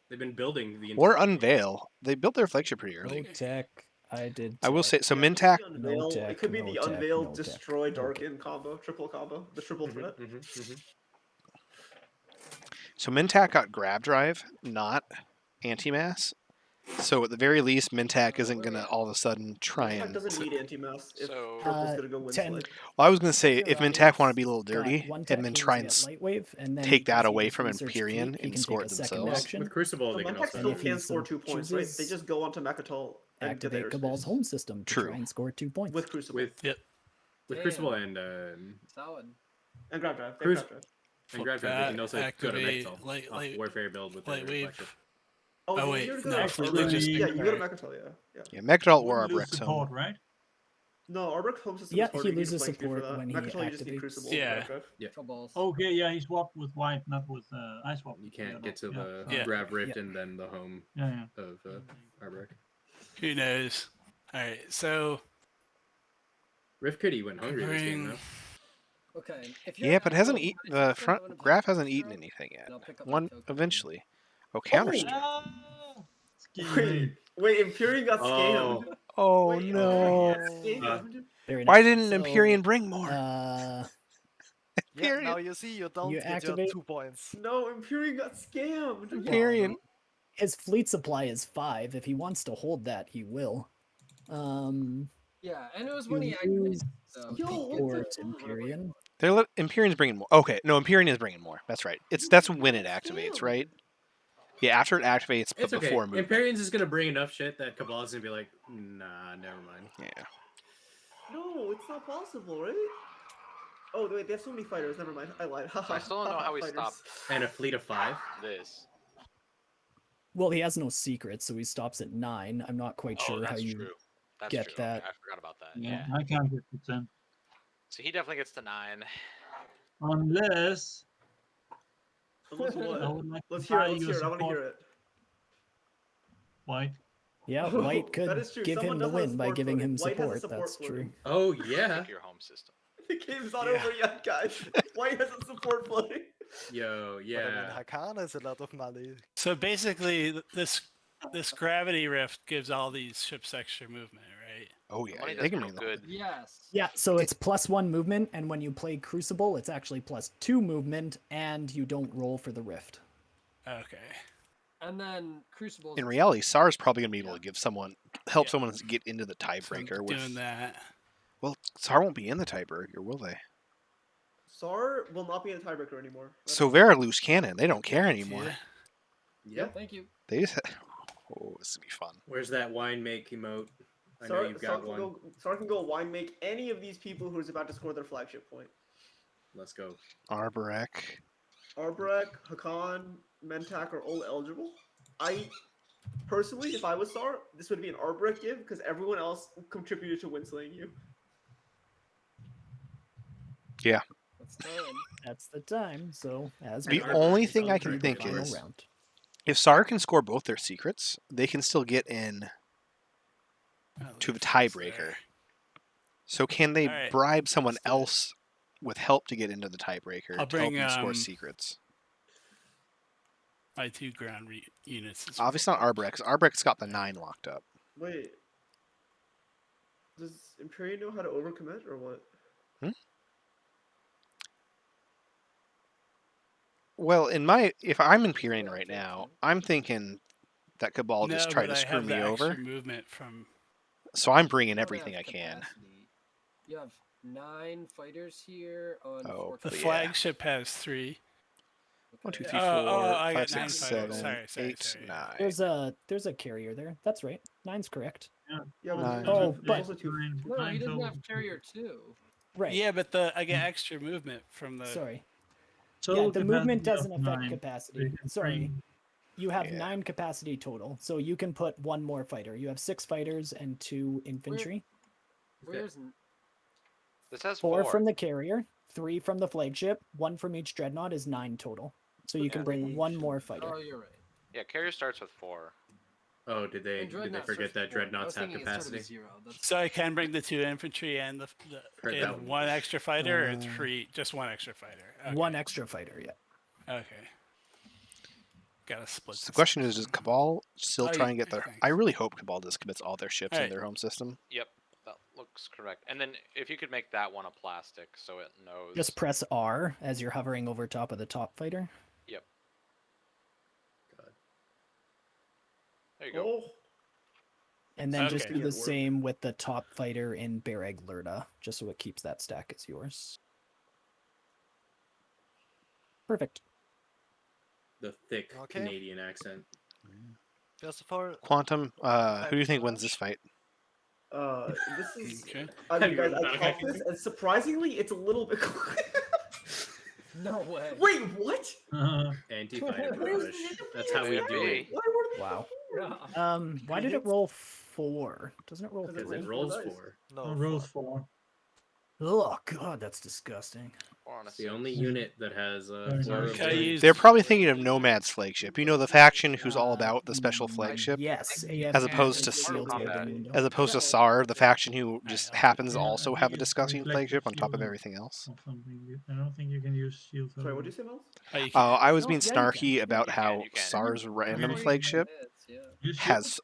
They've been building the Or entire- Unveil. They built their flagship pretty No early. tech. I did. I will tech. say, so Yeah, Mintac. it could be the Unveil, No it could be tech, the no tech, Unveil, no tech. Destroy, Okay. Darken combo, triple combo, the triple Mhm, threat. mhm, mhm. So Mintac got grab drive, not anti-mass. So at the very least, Mintac isn't gonna all of a sudden try Mintac and. doesn't need anti-mass if So- purple's gonna go win 10. slide. Well, I was gonna say if Pyramid Mintac want to is be a little got dirty one tech, and then he try needs and to get lightwave, and then take that because he away just from researched Empyrean fleet, he and can score take it a second themselves. action, With Crucible, So they can Mintac also. still if he can score so 2 points, right? They chooses, just go onto Mechatol and get activate the Cabal's airspace. home system to True. try and score 2 points. With Crucible. With Yep. with Damn. Crucible and Solid. And grab drive. They Cruise- grab drive. and Grab Drive, they can also go to activate Mechatol light- off light- Warfare build with their Lightwave. flagship. Oh, Oh, you wait, gotta no, go actually, Arbok. logistic, Yeah, you go to right. Mechatol, yeah. Yeah, Mechatol or Wouldn't lose Arbrex support, home. right? No, Arbok home system Yeah, is harder he to loses flank me for support that. when he Mechatol, you just need activates. Crucible and Yeah. grab drive. Cabal's. Okay, yeah, he swapped with white, not with I swapped. You can't yeah, get to no, the Yeah. Grab Rift Yeah. and then the home Yeah, yeah. of Arbrick. Who knows? All right, so Rift Kitty went hungry this game, Bring- though. Okay. If you're Yeah, but hasn't outgoing, eaten can I the send front out an graph objective hasn't eaten destroy? anything yet. And I'll pick up my One token. eventually. Oh, counter strike. Ah, Wait, scheming. wait, Empyrean got scammed. Oh Wait, no! scammed? Very Why nice. didn't So, Empyrean bring more? Uh, Yeah, now you see you don't get activate- your 2 points. No, Empyrean got scammed. Empyrean. his fleet supply is 5. If he wants to hold that, he will. Yeah, and it was You when he activated. lose So Yo, what or the it's fuck? Empyrean. Empyrean's bringing more. Okay, no, Empyrean is bringing more. That's right. That's when it activates, Scammed. right? Yeah, after it activates, but It's okay. before movement. Empyrean's is gonna bring enough shit that Cabal's gonna be like, nah, never mind. Yeah. No, it's not possible, right? Oh, wait, they have so many fighters. Never mind. I lied. I still don't know how we Fighters. stop And a fleet of 5. this. Well, he has no secrets, so he stops at 9. I'm not quite Oh, sure how that's you. true. That's get true. that. Okay, I forgot about that. Yeah, Yeah. I can't get to 10. So he definitely gets to 9. Unless Unless I what? would like Let's to hear buy it. Let's you hear it. I want to support hear it. white. Yeah, White could That is true. give Someone him the does have win by support giving footing. him White has a support. support That's footing. true. Oh, yeah. Pick your home system. The game's not Yeah. over yet, guys. White has a support footing. Yo, But I yeah. mean, Hakana is a lot of money. so basically this gravity rift gives all these ships extra movement, right? Oh The yeah, money they does can no bring good. yes. Yeah, so it's +1 movement, and when you play Crucible, it's actually +2 movement, and you don't roll for the rift. Okay. And then Crucible. In reality, SAR's probably gonna be able Yeah. to give help Yeah. someone get into the So I'm tiebreaker. doing With that. well, SAR won't be in the tiebreaker, will they? SAR will not be in the tiebreaker anymore. That's So they're a loose cannon. They don't care anymore. Yeah. Yep. Thank you. They just. Oh, this will be fun. Where's that wine make emote? I know you've got one. Sar can go wine make any of these people who's about to score their flagship point. Let's go. Arborek. Arbrek, Hakan, Mentak are all eligible. I personally, if I was Sar, this would be an Arbrek give because everyone else contributed to win slaying you. Yeah. That's time. That's the time. So as The we only go thing I through can the think final is round. if Sar can score both their secrets, they can still get in to the tiebreaker. So can they Alright, bribe someone let's do it. else with help to get into the tiebreaker I'll to help bring, them score secrets? My 2 ground units. As Obviously not Arbrek, because Arbrek's got the 9 locked up. Wait. Does Imperium know how to overcommit or what? Well, if I'm Imperium right now, I'm thinking that Cabal just tried to screw me over. Movement from. So I'm bringing You don't everything have I can. capacity. You have 9 fighters here on Oh, 4 The yeah. flagship has 3. 1, 2, Okay. 3, Oh, 4, I 5, got 9 6, fighters. 7, Sorry, 8, 9. There's a carrier there. That's right. 9's correct. Yeah, but Nine. Oh, but also two. No, he doesn't have carrier 2. right. Yeah, but I get extra movement from the. Sorry. Total Yeah, the movement capacity doesn't of affect 9. capacity. You can Sorry. bring- You have Yeah. 9 capacity total, so you can put 1 more fighter. You have 6 fighters and 2 infantry. Where's This has 4 4. from the carrier, 3 from the flagship, 1 from each dreadnought is 9 total. So you can bring 1 more fighter. Oh, you're right. Yeah, carrier starts with 4. Oh, did they forget that dreadnoughts have capacity? So I can bring the 2 infantry and Heard that one. 1 extra fighter, or 3, just 1 extra fighter. Okay. 1 extra fighter, yeah. Okay. Gotta split. So the question is, does Cabal still Oh, try and get yeah, their... thanks. I really hope Cabal just commits all their ships in Alright. their home system. Yep, that looks correct. And then if you could make that one a plastic so it knows. Just press R as you're hovering over top of the top fighter. Yep. There you go. Oh, And then just Okay. do the Get work. same with the top fighter in Bereg Lurda, just so it keeps that stack as yours. Perfect. The thick Okay. Canadian accent. First of all, Quantum, who do you think wins this fight? this is. Okay. I Have mean, you guys, heard I about caught it? this, and surprisingly, it's a little bit. No way. Wait, what? Anti-fighter Where's barrage. the That's how we do it. Why were they Wow. Yeah. Why did it roll 4? Doesn't it roll Because it 3? Because it rolls rolls dice. 4. no. Oh, rolls 4. Oh god, that's disgusting. It's the only unit that has Sorry, 4 sorry. of Can I those. use- They're probably thinking of Nomad's flagship. You know, the faction who's all about the special flagship? Yes, As opposed to sealed combat. window. As opposed to SAR, the faction who just Alright, happens to Yeah, also I have a think it's disgusting reflective flagship on top of shield. everything else. Or something. I don't think you can use shield. Sorry, what did you say, Miles? Oh, you I was No, being yeah, you snarky can. about You how can. SAR's random Yeah. flagship Yeah. Use shield? has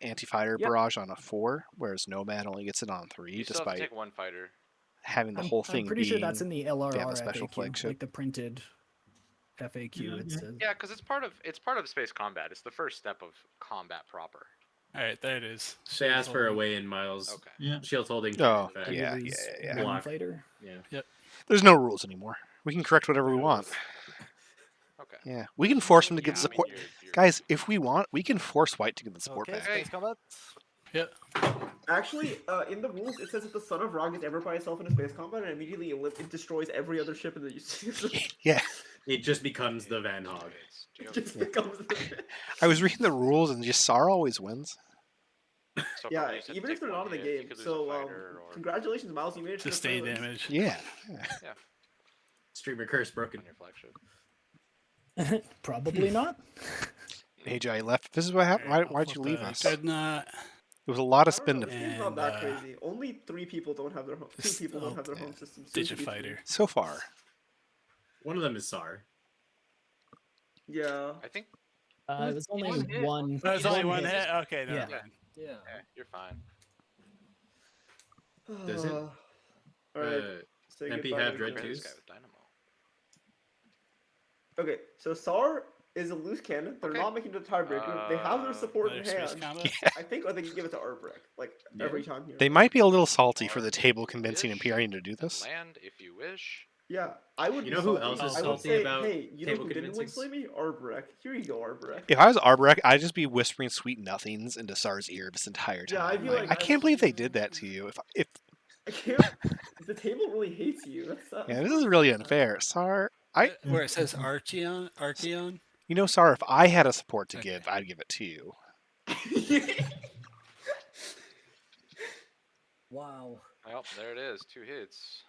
anti-fighter Yep. barrage on a 4, whereas Nomad only gets it on 3, You still have to despite take 1 fighter. having the whole thing I'm pretty sure that's in being the LRR special FAQ, flagship. like the printed FAQ. Yeah, It yeah. says. Yeah, because it's part of space combat. It's the first step of combat proper. Alright, there it is. They asked for a weigh in Miles. Okay. Yeah. Shield holding. Oh, in fact. yeah, It yeah, is yeah. one Block. fighter. Yeah. There's no rules anymore. We can correct whatever we want. Okay. Yeah, we can force them to get Yeah, the I mean, support. you're- Guys, if we want, we can force White to get the support Okay, back. space combat. Yep. Actually, in the rules, it says if the Son of Rog is ever by itself in a space combat, and immediately it destroys every other ship in the it Yeah, It just becomes the Van Hog. just becomes. I was reading the rules and just SAR always wins. So Yeah, probably just have to even if take they're not one in the hit. You game. could lose So, a fighter or congratulations, Miles. You made it to the Sustained prelims. damage. Yeah. Streamer curse broken. on your flagship. Probably not. AJ left. This is what happened. Alright, Why'd I'll you flip leave the us? Dreadnought. There was a lot of I don't spin know, to this game's not And, that crazy. Only 3 people don't have their home. 2 Just- people don't oh, have their yeah. home systems. soon to be three. Digifighter. so far. One of them is SAR. Yeah. I think. It was only One hit. one. Oh, it's only one hit? Okay, never Yeah. mind. Yeah. Yeah, you're fine. Does it? All right. say MP goodbye have to Dread the- This twos? guy with Dynamo. Okay, so SAR is a loose cannon. They're Okay. not making the tiebreaker. They have their support in Another space hand. combat? I think, or they can give it to Arbrek, like Yeah. every time here. They might be a little salty for the Or table convincing wish, Imperium to do and this. Land if you wish. Yeah, I would. You be know who salty. else is I would salty say, about hey, you know table who didn't win convincings? Slay Me? Arbrek. Here you go, Arbrek. If I was Arbrek, I'd just be whispering sweet nothings into Sar's ear this entire time. Yeah, I'd be Like, like, I can't believe they did that to you. If I can't. The table really hates you. That's yeah, this is really unfair, Sar. Where it says Archeon. You know, Sar, if I had a support to give, I'd give it to you. Wow. Well, there it is. 2 hits.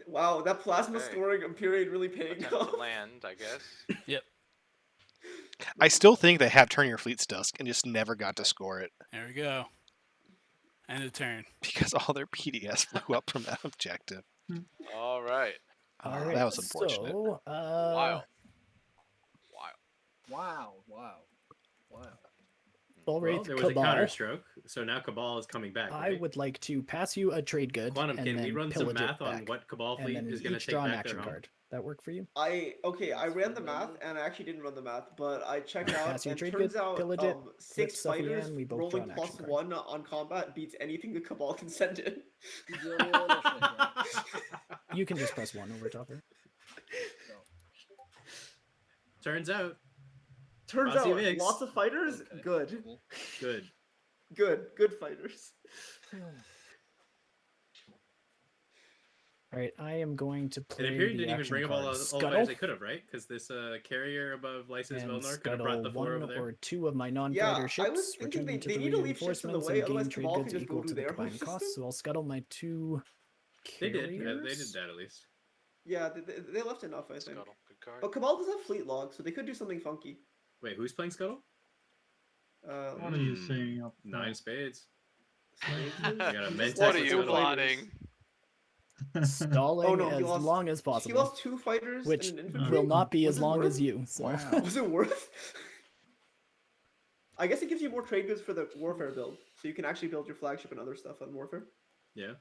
Wow, that plasma Okay. scoring period really paying Attempt off. to land, I guess. Yep. I still think they have Turn Your Fleet's Dusk and just never got to score it There we go. End of turn. because all their PDS flew up from that objective. All right. All right. That was unfortunate. So, Wow. Wow. Wow. All right, Well, there was a Cabal. counter stroke, so now Cabal is coming back. I right? would like to pass you a trade good. Quantum, and can we then run some pillage it math on back, what Cabal and fleet then is going to each take draw an back action their home? card. That work for you? I ran the fine, math Randy. and I actually didn't run the math, but I checked Alright, out pass you a and trade turns good, out pillage it, 6 flip Sophia, fighters and we both draw rolling an plus action card. 1 on combat beats anything the Cabal can send in. He's the only one that should have gone. You can just press 1 over top of it. Turns out, Turns Rossi out Viggs. lots of fighters, Okay, good. cool. good. Good fighters. All right, I am going to play And Imperium the didn't even action bring up all card the Scuttle, fighters they could have, right? Because this carrier above Lysis and Velnar could have brought scuttle the 4 over 1 there. or 2 of my non-fighter Yeah, I was ships, thinking return they- them to they the need to leave ships in the reinforcements, way, and otherwise gain trade Cabal goods can just go equal to to the their combined home costs. system. So I'll scuttle my 2 They carriers. did. Yeah, they did that at least. Yeah, they left enough, I think. Scuttle. Good card. But Cabal does have fleet log, so they could do something funky. Wait, who's playing Scuttle? What are you saying up there? 9 spades. Snakes? got a He Mentak just What lost are with you two Scuttle. fighters. plotting? Stalling Oh, no, he as lost- long as He possible, lost 2 fighters which and an infantry. will not be Was as it long worth? as you. So. Was it worth? I guess it gives you more trade goods for the warfare build, so you can actually build your flagship and other stuff on warfare. Yeah.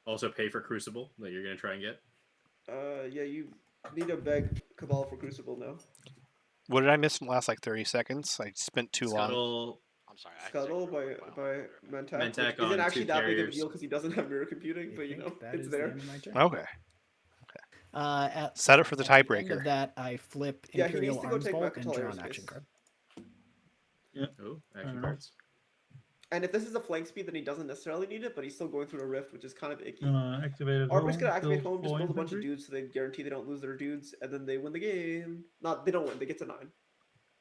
Also pay for Crucible that you're going to try and get. Yeah, you need to beg Cabal for Crucible now. What did I miss in the last like 30 seconds? I spent too long. Scuttle. I'm sorry. Scuttle by Mentak, Mentak which isn't on actually 2 that big of a carriers. deal because he doesn't have mirror computing, I but you think know, that it's is the there. end of my turn. Okay. At Set it for the at end tiebreaker. of that, I flip Yeah, he Imperial needs to go Arms take Vault and Mechatol draw an Aerospace. action card. Oh, action enough. cards. And if this is a flank speed, then he doesn't necessarily need it, but he's still going through a rift, which is kind of icky. Activated Arbit's home, gonna activate build home, just 4 build a bunch of infantry. dudes so they guarantee they don't lose their dudes, and then they win the game. Not they don't win, they get to 9.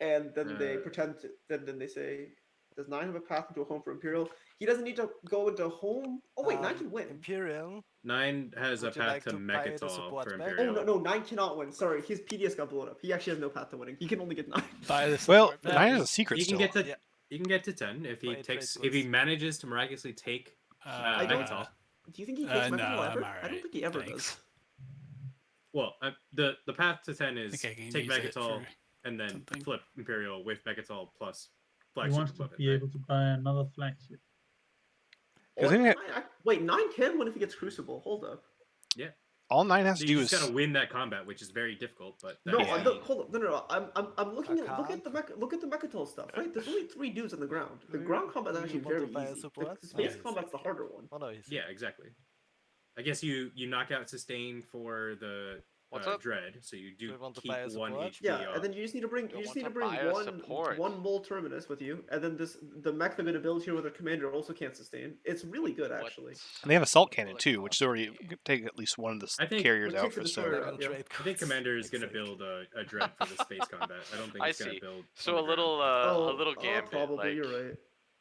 And then they pretend to, then they say, does 9 have a path into a home for Imperial? He doesn't need to go into home. Oh wait, 9 can win. Imperial. 9 has Would a you path like to to buy the Mechatol support for back? Imperial. Oh no, 9 cannot win. Sorry, his PDS got blown up. He actually has no path to winning. He can only get 9. Buy this. Well, back. 9 is a secret He can still. get to Yeah. he can get to 10 if he Play takes trade if he goods. manages to miraculously take I don't- Mechatol. Do you think he takes no, Mechatol ever? I'm I don't alright. think he ever Thanks. does. Well, the path to 10 is think I can take use it Mechatol for and then something. flip Imperial with Mechatol plus He flagship wants to above it. be right? able to buy another flagship. Because Or then it- 9 wait, 9 can win if he gets Crucible. Hold up. all 9 has So to you do just is gotta win that combat, which is very difficult. But No, that is the- hold up. No. I'm looking I at look at the look at the Mechatol stuff. Right, there's only 3 dudes on the ground. The ground combat is you actually want to very buy a easy. support? The space Nice. combat's the harder one. Oh, no, he's yeah, exactly. I guess you knock out sustain for the What's up? dread, so you do we want to keep buy a 1 support? HP Yeah, off. and then you just need to bring Don't you just want need to to bring buy a support. one mole terminus with you, and then the mech they're gonna build here with a commander also can't sustain. It's really good What? actually. and they have assault cannon too, which is already take at least one of the I think- carriers Which out takes a for destroyer so. out. Yeah. trade I think Commander is gonna Exactly. build a dread for the space combat. I don't think I it's gonna see. build. So on a the ground. little a little gambit. Probably like, you're right.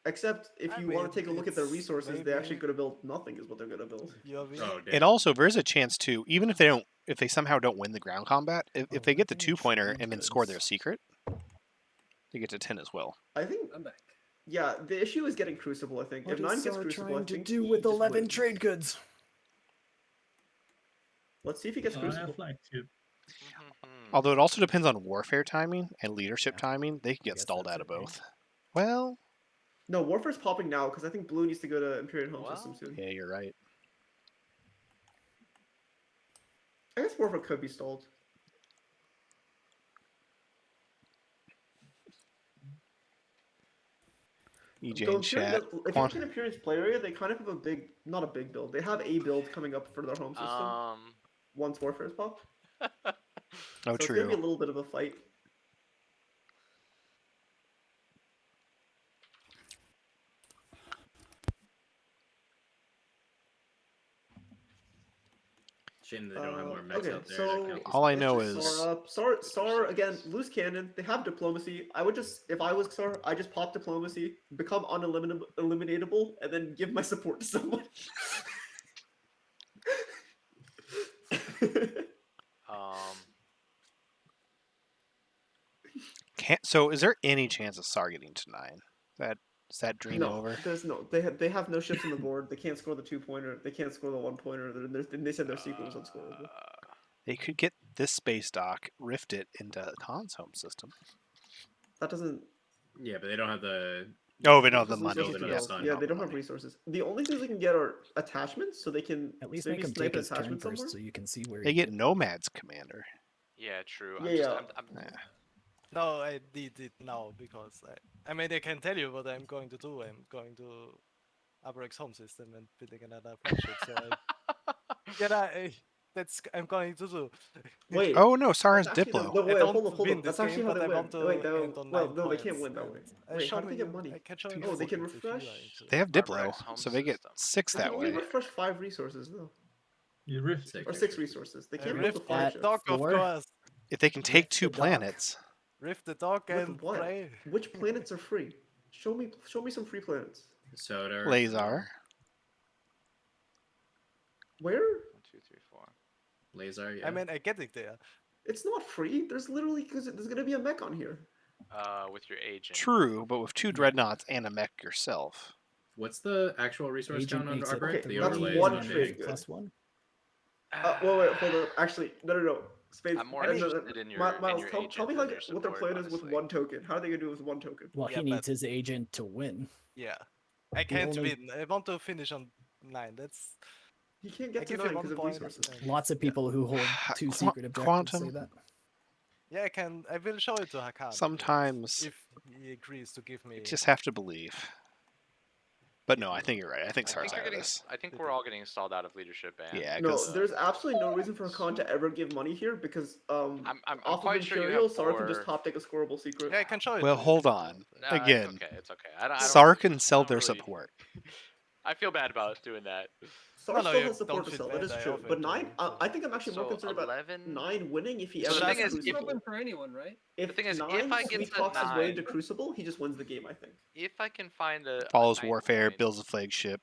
Except if I you want mean, to take a look at their it's resources, they're actually maybe- gonna build nothing. Is what they're gonna build. You're weak. Oh, damn. And also, there is a chance too, even if they somehow don't win the ground combat, if they get the 2-pointer and then score their secret, they get to 10 as well. I think. I'm back. Yeah, the issue is getting Crucible. I think What if 9 is gets Sar Crucible, I trying to think do he with just 11 wins. trade goods? Let's see if he gets I have Crucible. flagship. Although it also depends on warfare timing and leadership Yeah. timing. They can get guess stalled that's out of it, right? both. Well, No, Warfare's popping now because I think Blue needs to go to Imperial Home System Well, soon. yeah, you're right. I guess Warfare could be stalled. EJ Though in chat. If you look Quant- at Imperium's play area, they kind of have a big, not a big build. They have a build coming up for their home system once Warfare is popped. oh, So it's gonna be a little bit of a fight. Shame they don't have more mechs Okay, out there. so all I know let's just is Sar again, loose cannon. They have diplomacy. I would just, if I was Sar, I just pop diplomacy, become eliminatable, and then give my support to someone. So is there any chance of SAR getting to 9? Is that dream no, over? there's no. They have no ships on the board. They can't score the 2-pointer. They can't score the 1-pointer. They said their secret was unscorable. They could get this space dock, rift it into Khan's home system. That doesn't. Yeah, but they don't have the. Oh, they don't have the resources money. to build. Yeah, they don't have resources. The only things they can get are attachments, so they can At least maybe make him snipe take an his turn attachment first, somewhere. so you can see where They he get can- Nomad's commander. Yeah, true. Yeah, No, I need it now because I mean I can tell you what I'm going to do. I'm going to Abrex's home system and building another flagship. So I'm going to do. Wait. Oh no, SAR has that's actually Diplo. the way. I don't Hold win up. That's this actually game, how but they I win. want to Wait, end on well, 9 no, they can't points, win that and way. I Wait, show how do they you- get money? I can show you Oh, they can photos if you are refresh. into They have it. Diplo, Arbrex home so they get system. 6 They that can only way. refresh 5 resources though, You rift. or 6 resources. They can't build Rift the the flagship. dog, of Four. course. If they can take Rift 2 the dock. planets, Rift the dog With and what? pray. Which planets are free? Show me some free planets. Soda. Lazar. Where? 1, 2, 3, 4. Lazar, yeah. I mean, I get it there. It's not free. There's literally because there's gonna be a mech on here. With your agent. true, but with 2 dreadnoughts and a mech yourself. What's the actual resource Agent count on makes it Arbrecht? Okay, The that's overlay one is trade. big. Good. +1. Wait, hold up. Actually, no. Spades. I'm more no, interested in your Miles, in your tell agent me than how your what their support, plan is with honestly. 1 token. How are they gonna do it with 1 token? Well, Yeah, he needs but- his agent to win. Yeah. I can't only- win. I want to finish on 9. That's. He can't I get to give 9 you 1 because of point. resources. and- Lots of people who hold 2 secret objectives Quantum. say that. Yeah, I can. I will show it to Hakan. Sometimes if he agrees to give me. you just have to believe. But no, I think you're right. I think I SAR's think, out of this. I think we're all getting installed out of leadership band. Yeah, No, 'cause- there's absolutely no reason for Hakan to ever give money here because I'm off quite of sure you Imperial, have Sar can just 4. top take a scorable secret. Yeah, I can show it. Well, to you. hold on. Nah, Again, it's okay. I don't, SAR can sell I don't their really- support. I feel bad about doing that. Sar No, still you has support don't to feel sell. That bad, is I true. offer But it to 9, you, so- I think I'm actually more So concerned about 11. 9 winning if he So ever the gets thing is, Crucible. Open for anyone, right? If thing is, if 9 I get sweet to talks his way 9 into Crucible, he just wins the game. I think. If I can find a Follows 9 Warfare, point- builds a flagship,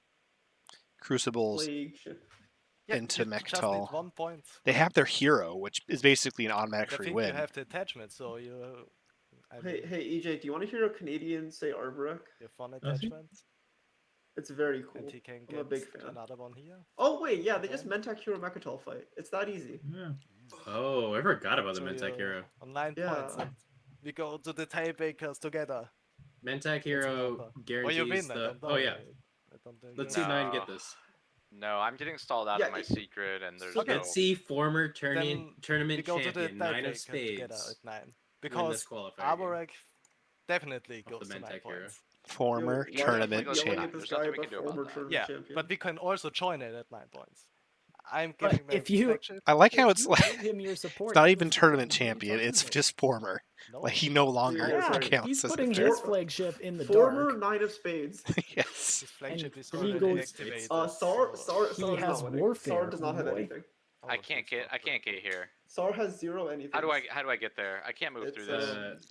Crucibles Plague ship. Yeah, into you just need Mechtal. 1 point. They have their hero, which is basically an automatic I free think win. you have the attachment, so you. Hey, EJ, do you want to hear a Canadian say Arborek? You have 1 Does he? attachment, It's very cool. and he can I'm a get big fan. another one here. Oh wait, yeah, they just Mentak Hero Mechatol fight. It's that easy. Yeah. Oh, I forgot about the So Mentak you- Hero. On 9 Yeah. points. And we go to the tiebreakers together. Mentak Hero Or you guarantees win. I the. don't know. Oh yeah. I don't think Let's you see win. 9 get No. this. No, I'm getting stalled out Yeah, of my it- secret, and there's Okay. no. Let's see former Then tournament we go to the champion, 9 of tiebreaker together spades. at 9. win Because this qualifier game. Arborek definitely Of goes the to 9 Mentak hero. points. Former Yo, why tournament are you yelling at champ. this There's nothing guy we can do about about former that. tournament Yeah, champion? but we can also join it at 9 points. I'm But giving my if you- flagship. I like how If it's you like give him your support. it's not he even was- tournament what are you champion. talking It's about? just former. No. Like he no longer Yeah, sorry. counts He's as putting a his For- flagship in the Former dark. 9 of spades. yes. His flagship is he already goes- activated. Sar so- is has not winning. Warfare, Sar does not have boy. anything. I Oh, can't he's get. not I can't get here. Sar has 0 anything. How do I get there? I can't move It's, through this.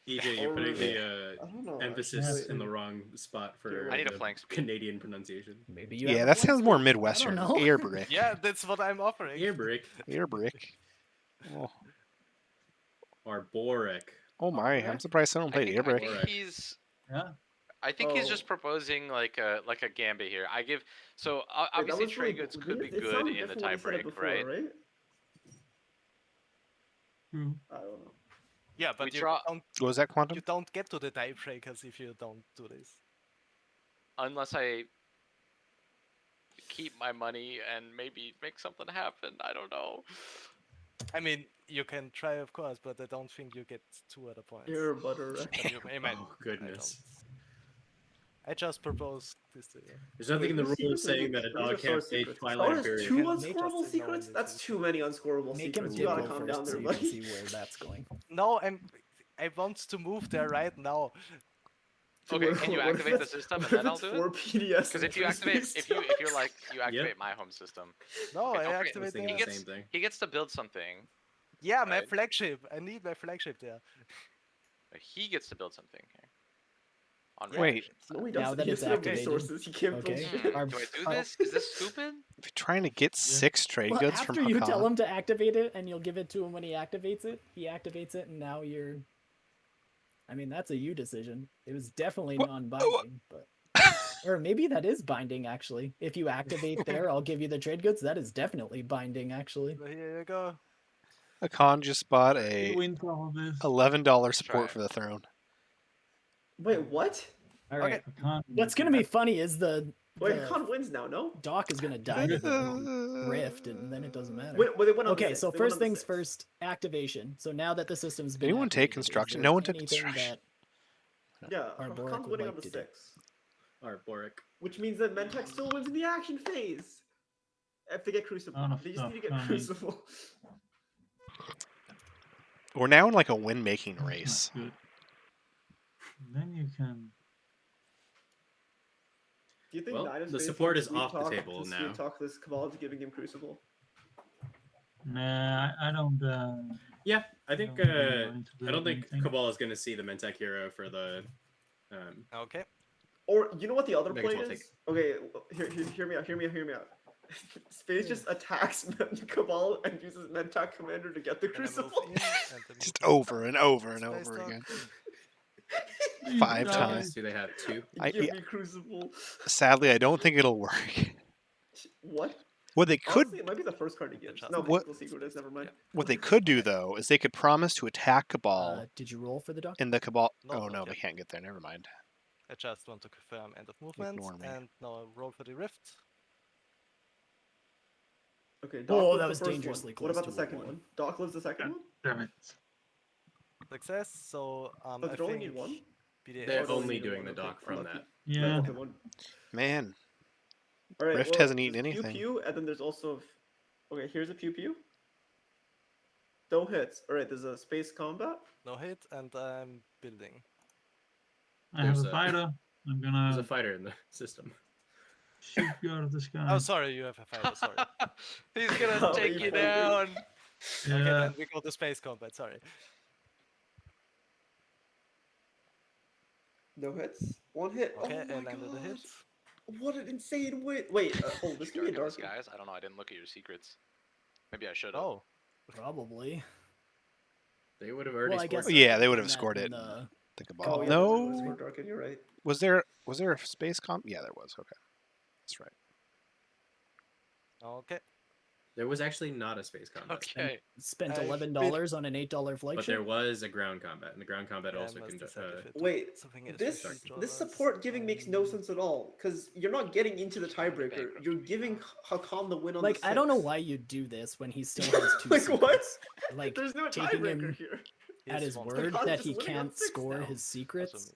EJ, you're putting Already. the I don't know. emphasis actually. in the wrong spot for I need a the flank speed. Canadian pronunciation. Maybe you Yeah, have a that flank sounds more speed. Midwestern. know. Air brick. Yeah, that's what I'm offering. Airbrick Air brick. Oh, or Borek. oh my! I'm surprised someone played air I brick. think Correct. he's. Yeah. I think he's Oh. just proposing like a gambit here. I give so Wait, that obviously was trade really- goods could be it good sounded in the different when he said it tiebreak, before, right? True. I don't know. Yeah, but We you draw- don't What was that, Quantum? you don't get to the tiebreakers if you don't do this. Unless I keep my money and maybe make something happen. I don't know. I mean, you can try, of course, but I don't think you get 2 other points. Air butter. But you, I might, Oh, goodness. I just proposed this to you. There's nothing in the Whose rules secrets are saying these? that a These are dog Star can't face secrets. Twilight Star has Imperium. two May just unscorable ignore secrets? this. That's too many unscorable Make him secrets. You gotta dibble calm first down so there, you can buddy. see where that's going. No, I want to move there right now. Okay, What- can you what if activate the it's- system what and if then I'll it's do 4 it? PDS Because and if you 3 activate, space if you're dogs? like you activate my home system, No, Okay, I don't forget, activate thinking he the the... same thing. gets to build something. Yeah, my right? flagship. I need my flagship there. He gets to build something here. On Yeah, Wait. No, he Now doesn't. that He it's doesn't have activated. resources. He can't build Okay. shit. Our- Do I do this? Is this stupid? If you're trying to get 6 trade Well, goods from after you tell Hakan, him to activate it, and you'll give it to him when he activates it, and now you're. I mean, that's a you decision. It was definitely non-binding, but or maybe that is binding actually. If you activate there, I'll give you the trade goods. That is definitely binding actually. So here you go. Hakan just bought You a win all this. $11 Try support it. for the throne. Wait, what? All right. I can't What's do gonna be that. funny is Wait, the Hakan wins now, no? Doc is gonna die to the rift, and then it doesn't matter. Wait, well, they went on the Okay, six. so They went first on the things six. first, activation. So now that the system's been Anyone take activated, is construction? there No one took anything construction. Yeah, Our Boric Hakan's would winning like on the to do. 6. Alright, Boric. Which means that Mentek still wins in the action phase. If they get Crucible. Lot of They just stuff need to get coming. Crucible. We're now in like a win-making That's not race. good. Then you can. Do you think Well, Nine is the facing support is sweet off the talk table to now. Sweet talk this Cabal to giving him Crucible? Nah, I don't. Yeah, I think don't really want to I don't do think anything. Cabal is going to see the Mentek hero for the. Okay. Or you know what the other Might as play well is? Okay, hear me out. Space just attacks Cabal and uses Mentak Commander to get the And I move Crucible. in, and I Just move over and over and Space over Dog. again. Please 5 die. times. Do they have 2? Give yeah. me Crucible. Sadly, I don't think it'll work. What? What they could Honestly, it might be the first card he gives. Just No, what- the secret is. Never mind. what they could do though is they could promise to attack Cabal Did you roll for the Doc? in the Cabal. No, Oh not no, yet. they can't get there. Never mind. I just want to confirm end of movement, Ignore me. and now roll for the rift. Okay. Doc Oh, lives that the was first dangerously one. close What about to the a second one. one? Doc lives the second one. Damn it. Success. So But I they only think need one. BDA They're Oh, only need doing one, the okay, doc from unlucky. that. Yeah. Okay, one. Man, All right. Rift well, hasn't eaten there's anything. Pew pew, and then there's also. Okay, here's a pew pew. No hits. All right. There's a space combat. no hit, and I'm building. I have There's a a- fighter. I'm There's gonna a fighter in the system. shoot you out of the sky. Oh, sorry, you have a fighter. Sorry. He's How gonna take you you fighting? down. Okay, Yeah. then we go to space combat. Sorry. No hits. One hit. Okay, oh I my landed a God. hit. What an insane win! Wait. Oh, this could be a Dark in dark. the one. skies? I don't know. I didn't look at your secrets. Maybe I should have. Oh, Probably. They would have already Well, I scored. guess. Yeah, they I've would have done that scored in it. the- the Oh, Cabal. yeah, No, there's more dark, and you're right. was there a space comp? Yeah, there was. Okay, that's right. okay. There was actually not a space combat. Okay. Spent I $11 on an $8 But flagship. there was a ground combat, and the ground combat Yeah, I also must can. decide if it- Wait, something is This with dark this drawers. support giving makes no sense at all because you're not getting into the tiebreaker. You're giving Hakan the win on Like, the I don't know six. why you do this when he still has two Like secrets. what? Like, There's no taking tiebreaker him here. at his Yes, word Hakan's that just he winning on can't six score now. his secrets.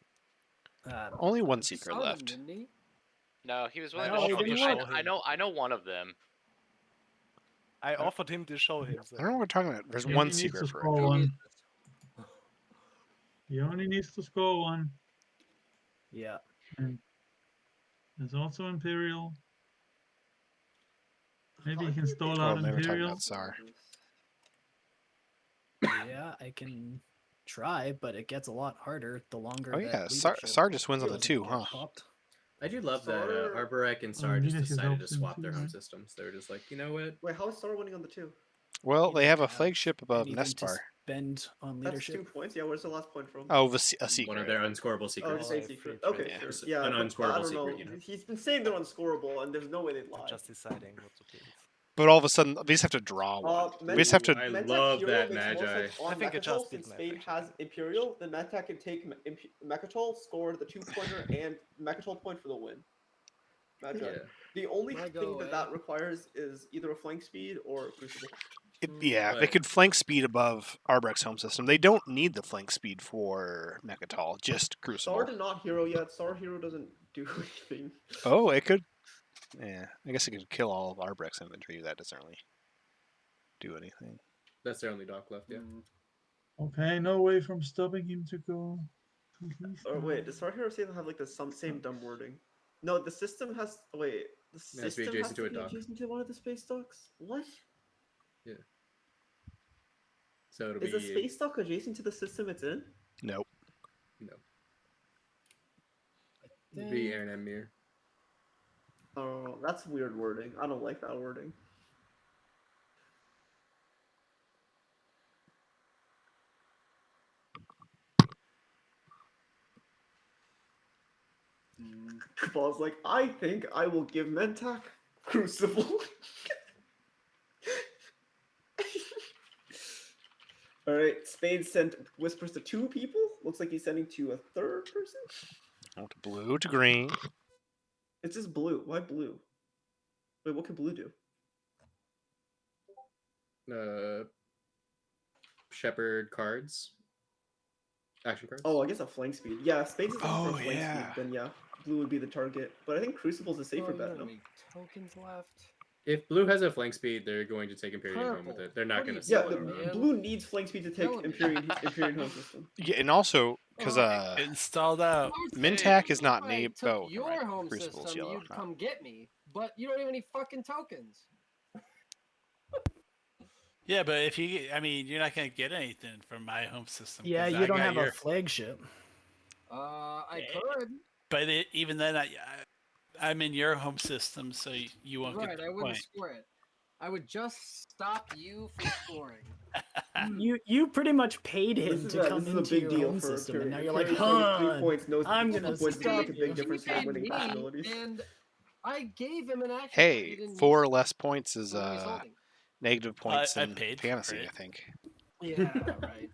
Only one He secret saw them, left. didn't he? No, he was willing No, he to show didn't me. show I him. know. I know one of them. I offered him to show him. So. I don't know what we're talking about. There's He one only needs secret to for score it. one. He only needs to score one. Yeah. And there's also Imperial. Maybe he can stall Oh, out they were talking Imperial. about Tsar. Yeah, I can try, but it gets a lot harder the longer. Oh that yeah, leadership Sar just wins on the doesn't 2, get huh? popped. I do love that Sar- Arborek and Sar just leadership decided to helps him swap too, their home right? systems. They were just like, you know what? Wait, how is Star winning on the 2? Well, He they have doesn't a flagship above anything to Nespar. spend on That's leadership. 2 points. Yeah, where's the last point from? Oh, a secret. One of their unscorable Oh, secrets. just Oh, a I secret. free Okay, trade. sure. It's Yeah, an but I unscorable don't know. secret, you know. He's been saying they're unscorable, and there's no way they'd lie. Just deciding what to build. But all of a sudden, we just have to draw one. We just have to. I Mentak love Hero that makes more Magi. sense on I think it Mechatol, just since beat my Spade prediction. has Imperial, then Mentak can take Mechatol, score the 2-pointer, and Mechatol point for the win. Magi. Yeah. The only Might go thing away. that requires is either a flank speed or Crucible. Yeah, they But- could flank speed above Arbrek's home system. They don't need the flank speed for Mechatol, just Sar Crucible. did not hero yet. Sar hero doesn't do anything. Oh, it could. Yeah, I guess it could kill all of Arbrek's infantry. That doesn't really do anything. That's their only dock left. Yeah. Okay, no way from stopping him to go. Or wait, does Smart Hero say they have like the same dumb wording? No, the system has. Wait, the It has to be system adjacent to a dock. adjacent to one of the space docks. What? Yeah. So it'll Is be a space dock adjacent to the system it's in? Nope. no. It'll be Aaron and Mir. Oh, that's weird wording. I don't like that wording. Ball's like, I think I will give Mentak Crucible. Alright, Spade sent whispers to 2 people. Looks like he's sending to a 3rd person. Oh, to blue to green. It's just blue. Why blue? Wait, what can blue do? Shepherd cards. Action cards. Oh, I guess a flank speed. Yeah, if Spades is looking for Oh, a flank yeah. speed, then yeah, blue would be the target. But I think Crucible's a safer bet, no? Tokens left. If blue has a flank speed, they're going to take Imperium home with Purple. it. They're not What are going to. you Yeah, doing, the man? blue needs flank speed to take Telling me. Imperium home system. Yeah, and also because Installed out. Mintak is not If I named. took Oh, your never mind. home Crucible's system, yellow. you'd No. come get me, but you don't have any fucking tokens. Yeah, but if you, I mean, you're not gonna get anything from my home system. Yeah, 'cause you I don't got have your, a flagship. I could. But even then, I'm in your home system, so you won't Right, get the I wouldn't point. score it. I would just stop you from scoring. You pretty much paid This him is to a- come this is a into big your deal home for system, and now Imperium. you're like, Imperium getting 3 huh? points knows I'm that gonna 2 points stop make a big you. difference in Paid winning me, possibilities. and I gave him an action. but he Hey, didn't 4 use less points is it, so he's holding. negative points I in paid for fantasy. it. I think. Yeah, right.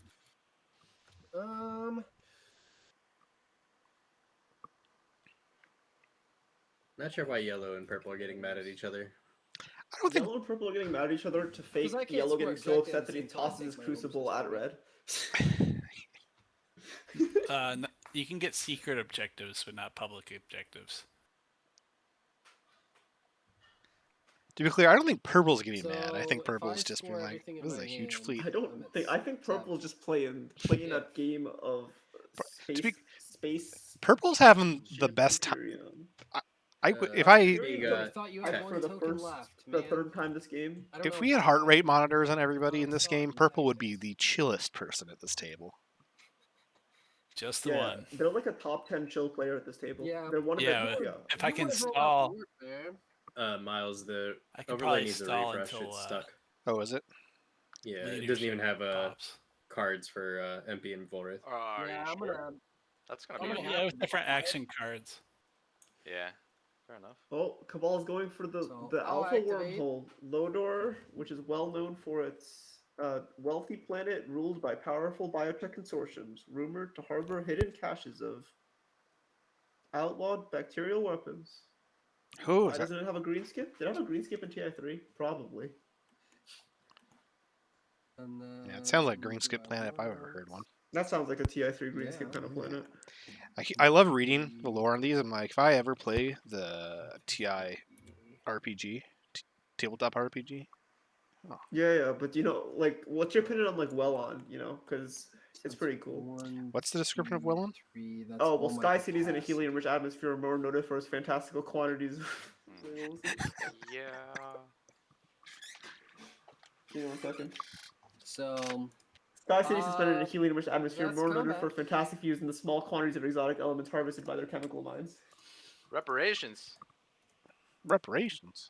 Not sure why yellow and purple are getting mad at each other. I don't think Yellow and purple are getting mad at each other to fake 'Cause I can't yellow score getting so exactly on upset the that he same time, tosses his take my home crucible at system. red. You can get secret objectives, but not public objectives. to be clear, I don't think purple's getting mad. I So, think if purple's I just being score like, everything in this is my a huge hand, fleet. I don't I'm at think. I think purple's 7. just playing Yeah. a game of space. Purple's having the ship best time. Imperium. If I I thought you had For one the token first, left, the man. 3rd time this game. I don't if know we had heart why. rate monitors on everybody Oh, in this it's game, on purple would Titans. be the chillest person at this table. Just the Yeah, one. they're like a top 10 chill player at this table. Yeah. They're one of Yeah, the if I You can would've rolled out stall, the work, man. Miles, the I could overlay probably needs a stall refresh. until It's stuck. Oh, is it? Yeah, it doesn't leadership even have pops. cards for MP and Volrith. Are Yeah, you I'm sure? gonna. That's gonna I'm be. gonna Yeah, with different action cards. Yeah, fair enough. Oh, Cabal's going for the I'll Alpha activate. wormhole. Lodor, which is well known for its wealthy planet ruled by powerful biotech consortiums, rumored to harbor hidden caches of outlawed bacterial weapons. Who Why is that? doesn't it have a green skip? Did it have a green skip in TI3? Probably. And, Yeah, it sounds like Green Skip Planet if I've ever heard one. That sounds like a TI3 green skip kind of planet. I love reading the lore on these. I'm like, if I ever play the TI RPG, tabletop RPG, Yeah, but like, what's your opinion on like Wellon? Because it's pretty cool. what's the description of Wellon? Oh well, Sky Cities in a helium-rich atmosphere are more noted for its fantastical quantities. Yeah. Give me 1 second. So. Sky Cities suspended in a helium-rich atmosphere, that's more noted combat. for fantastic views and the small quantities of exotic elements harvested by their chemical mines. Reparations. Reparations.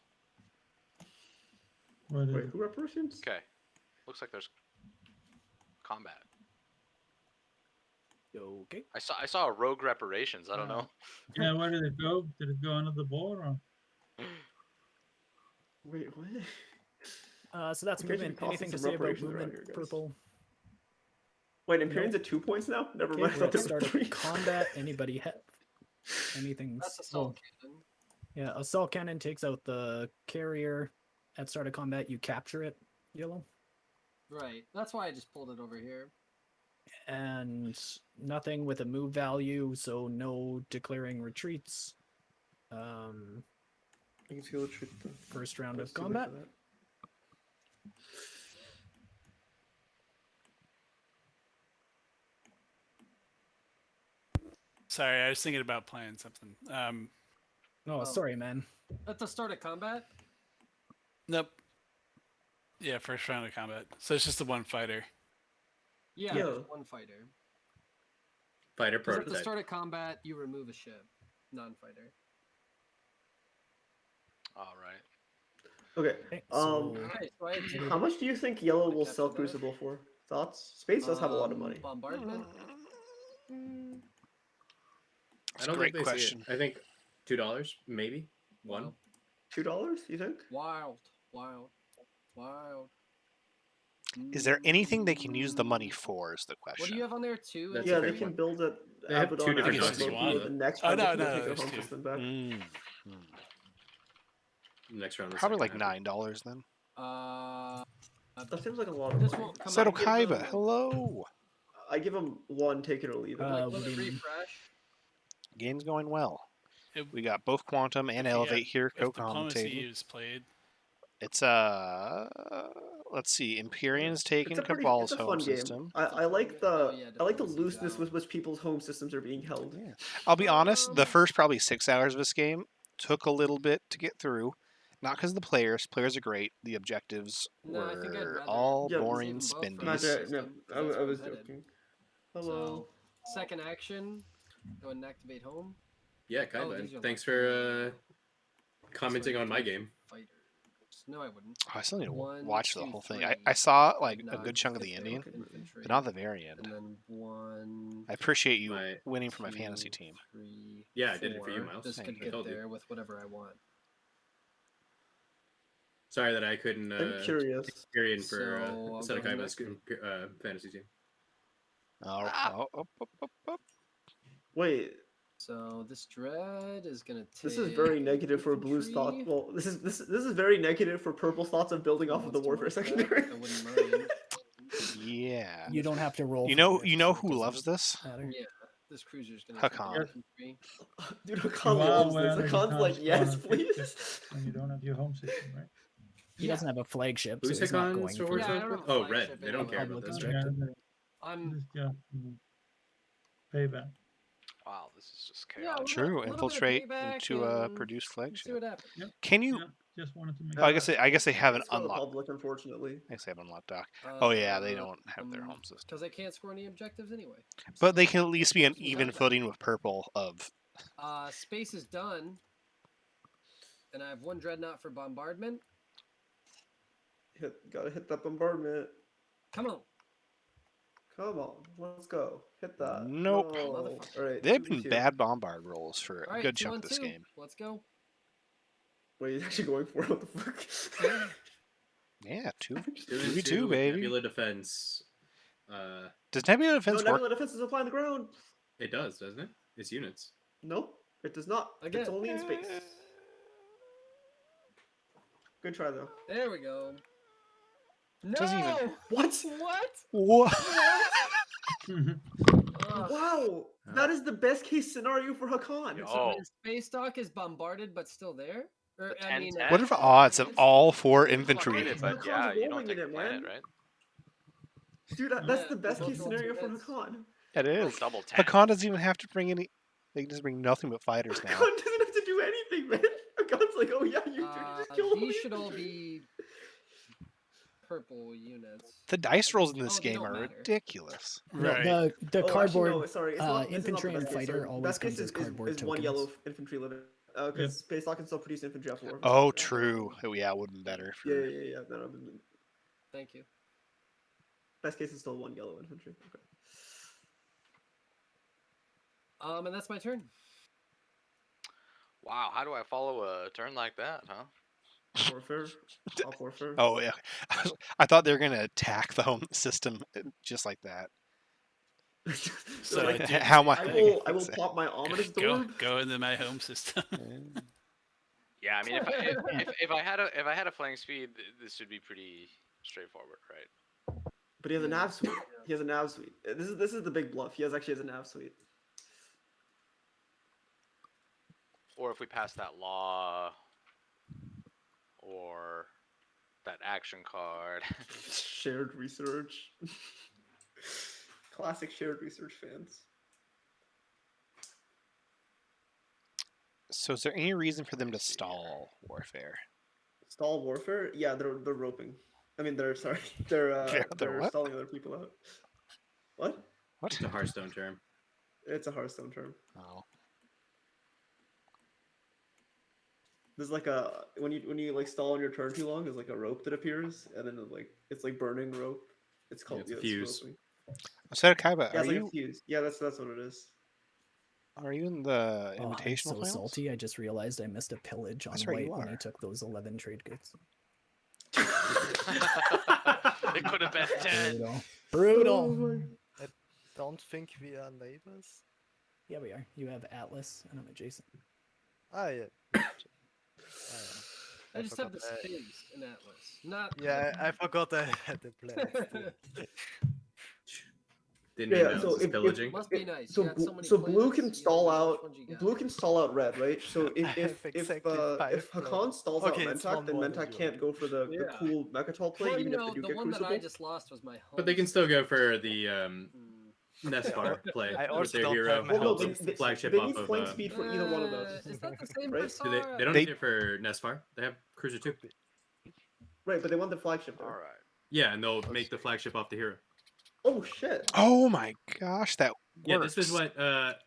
What is Wait, it? who reparations? Okay. Looks like there's combat. Okay. I saw a rogue reparations. I don't know. Yeah, where did it go? Did it go under the board or? Wait, what? So that's Okay, movement. tossing Anything to some say about reparations around movement? here, guys. Purple. Wait, Imperium's at 2 points now? Never Okay, mind. I we're thought at there start were of 3. combat. Anybody have anything? That's assault cannon. Yeah, assault cannon takes out the carrier. At start of combat, you capture it. Yellow. Right. That's why I just pulled it over here. And nothing with a move value, so no declaring retreats. You can go treat the First round of let's see wait for combat. that. Sorry, I was thinking about playing something. Oh, sorry, man. At the start of combat? Nope. Yeah, first round of combat. So it's just the one fighter. Yeah, Yeah. there's one fighter. Fighter 'Cause at the prototype. start of combat, you remove a ship, non-fighter. All right. Okay. Okay, so Okay, so I have two. How much do you think Yellow I will captured sell that. Crucible for? Thoughts? Space does have a lot of money. Bombardment. I don't great think they question. see it. I think $2, maybe one. Wow. $2? You think? Wild. Is there anything they can use the money for? Is the What question. do you have on there? Two. That's Yeah, a they fair can point. build it. They have two Abaddon different and options. Loki, One. the next Oh, round no, they can no, take their there's home two. system back. Next round. the Probably second like half. $9 then. That seems like a lot of This money. won't come Seto out. Kaiba, hello. I give them one, take it or leave it. Like, what let do it you mean? refresh. Game's going well. It- We got both Quantum and if you Elevate got- here If diplomacy co-commentating. is played, It's let's see, Empyrean's taking It's Cabal's a home fun game. system. I like the Oh, yeah, I like the diplomacy's looseness out. with which people's home systems are being held. Yeah. I'll be honest, the first probably 6 hours of this game took a little bit to get through. Not because of the players. Players are great. The objectives No, I think I'd were rather all Yeah, boring save 'em both for Not home spindies. that, no, system, 'cause that's I where was I'm headed. joking. Hello. So, second action, go and activate home. Yeah, Oh, Kaiba. these are Thanks like for commenting on my game. Fighters. No, I wouldn't. Oh, I still need to One, watch the two, whole thing. three. I saw like a Not good chunk of the get ending, there, infantry, but not the very end. and then one. I appreciate you My- winning for my fantasy two, team. Three, Yeah, I did it for you, four. Miles. This Thank could you. I get told you. there with whatever I want. Sorry that I couldn't I'm curious. Experience So, for I'll Seto go ahead and Kaiba's fantasy team. Wait, So this dread is gonna take. this is very negative for Blue's thought. infantry. Well, this is very negative for Purple's thoughts of building off of the Wants to Warfare mark that, secondary. I wouldn't mind. Yeah. You don't have to roll. You for know, it, you know so it who doesn't loves this? matter. Yeah, this cruiser's gonna Hakan. take infantry. Dude, Hakan loves this. Hakan's like, yes, please. When you don't have your home system, right? He doesn't have a flagship, so Who's he's not Hakan's going for War Yeah, I it. don't have a Oh, flagship red. They don't care about Public this. objective. I'm. Just, yeah, payback. Wow, this is just Yeah, chaos. True. little bit of Infiltrate payback into and produce See flagship. what happens. Yep. Can you? Yeah, just wanted to make. Oh, I guess they haven't It's for the unlocked. public, unfortunately. I guess they haven't unlocked dock. Oh yeah, they don't have their home system. Because I can't score any objectives anyway. But they can at least be on even footing with purple. Of Space is done, and I have one dreadnought for bombardment. Gotta hit that bombardment. Come on. Come on, let's go. Hit that. Nope. No. Motherfucker. All right. they've been 2v2. bad bombard rolls for All a right, good 2 chunk on of this 2. game. Let's go. Wait, he's actually going for it. What the fuck? Yeah, 2v2, 2v2 with baby. Nebula Defense. Does Nebula No, Defense work? Nebula Defense is applying the ground. It does, doesn't it? It's units. No, it does not. Again. It's only in space. Good try though. There we go. No! Doesn't even- What? What? What? Wow, that is the best case scenario for Hakan. Oh. His space dock is bombarded but still there? Or, The I mean, 10-10? What are the odds of all 4 It's infantry? Hakan's But yeah, you don't rolling take in the it, planet, man. right? Dude, that's Yeah, the best both case rolls scenario are for hits. Hakan. It is. Double 10. Hakan doesn't even have to bring any. They can just bring nothing but fighters now. Hakan doesn't have to do anything, man. Hakan's like, oh yeah, you just kill all these the should all infantry. be purple units. The dice rolls in this Oh, they game don't are matter. ridiculous. No, Right. the Oh, actually, cardboard no, sorry, it's not, this is not infantry the and best case, fighter sorry. always Best case comes as cardboard is tokens. one yellow infantry living. Because Yep. Space Lock can still produce infantry after war. Oh, true. Oh, yeah, it would have been better. For... Yeah. No, Thank you. best case is still one yellow infantry. Okay. And that's my turn. Wow, how do I follow a turn like that, huh? Warfare. Off warfare. Oh, yeah. I thought they were going to attack the home system just like that. So Like, I did- how much? I will pop my ominous door. Go into my home system. Yeah, I mean, if I had a flying speed, this should be pretty straightforward, right? But he has a nav suite. He has a nav suite. This is the big bluff. He actually has a nav suite. or if we pass that law, or that action card. Shared research. Classic shared research fans. So is there any reason for them to stall warfare? Stall warfare? Yeah, they're roping. I mean, they're sorry, they're They're what? stalling other people out. What? What? It's a Hearthstone term. It's a Hearthstone term. Oh. There's like a when you like stall on your turn too long, there's like a rope that appears, and then it's like burning rope. It's called it's a fuse. roping. So Kaiba, Yeah, are it's like you a fuse. Yeah, that's what it is. are you in the Oh, I'm invitational so finals? salty. I just realized I missed a pillage on That's right, you white when he are. took those 11 trade goods. It could have been 10. Brutal. I don't think we are neighbors. Yeah, we are. You have Atlas, and I'm adjacent. Ah, yeah. I just have the forgot, space in Atlas. Not. Yeah, I forgot I had the plans. too. Didn't Yeah, announce so his if- pillaging. Must be nice. So You got so many blue planets, can you stall don't know out. which ones you got. Blue can stall out red, right? So I have exactly if 5 Hakan stalls Okay, it's out one Mentak, then more than Mentak you. can't go for the Yeah. cool Mechatol play, Well, even you if know, they do the get one Crucible. that I just lost was my home. But they can still go for the Mm. Nesvar play I with also their don't hero. have my Well, no, home. they flagship they off need of. flank speed for either one of those. Is that the same Right? for Do they don't They- need it for Nesvar. They have Cruiser 2. Right, but they want the flagship there. All right. Yeah, and they'll make the flagship off the hero. Oh shit! Oh my gosh, that Yeah, works. this is what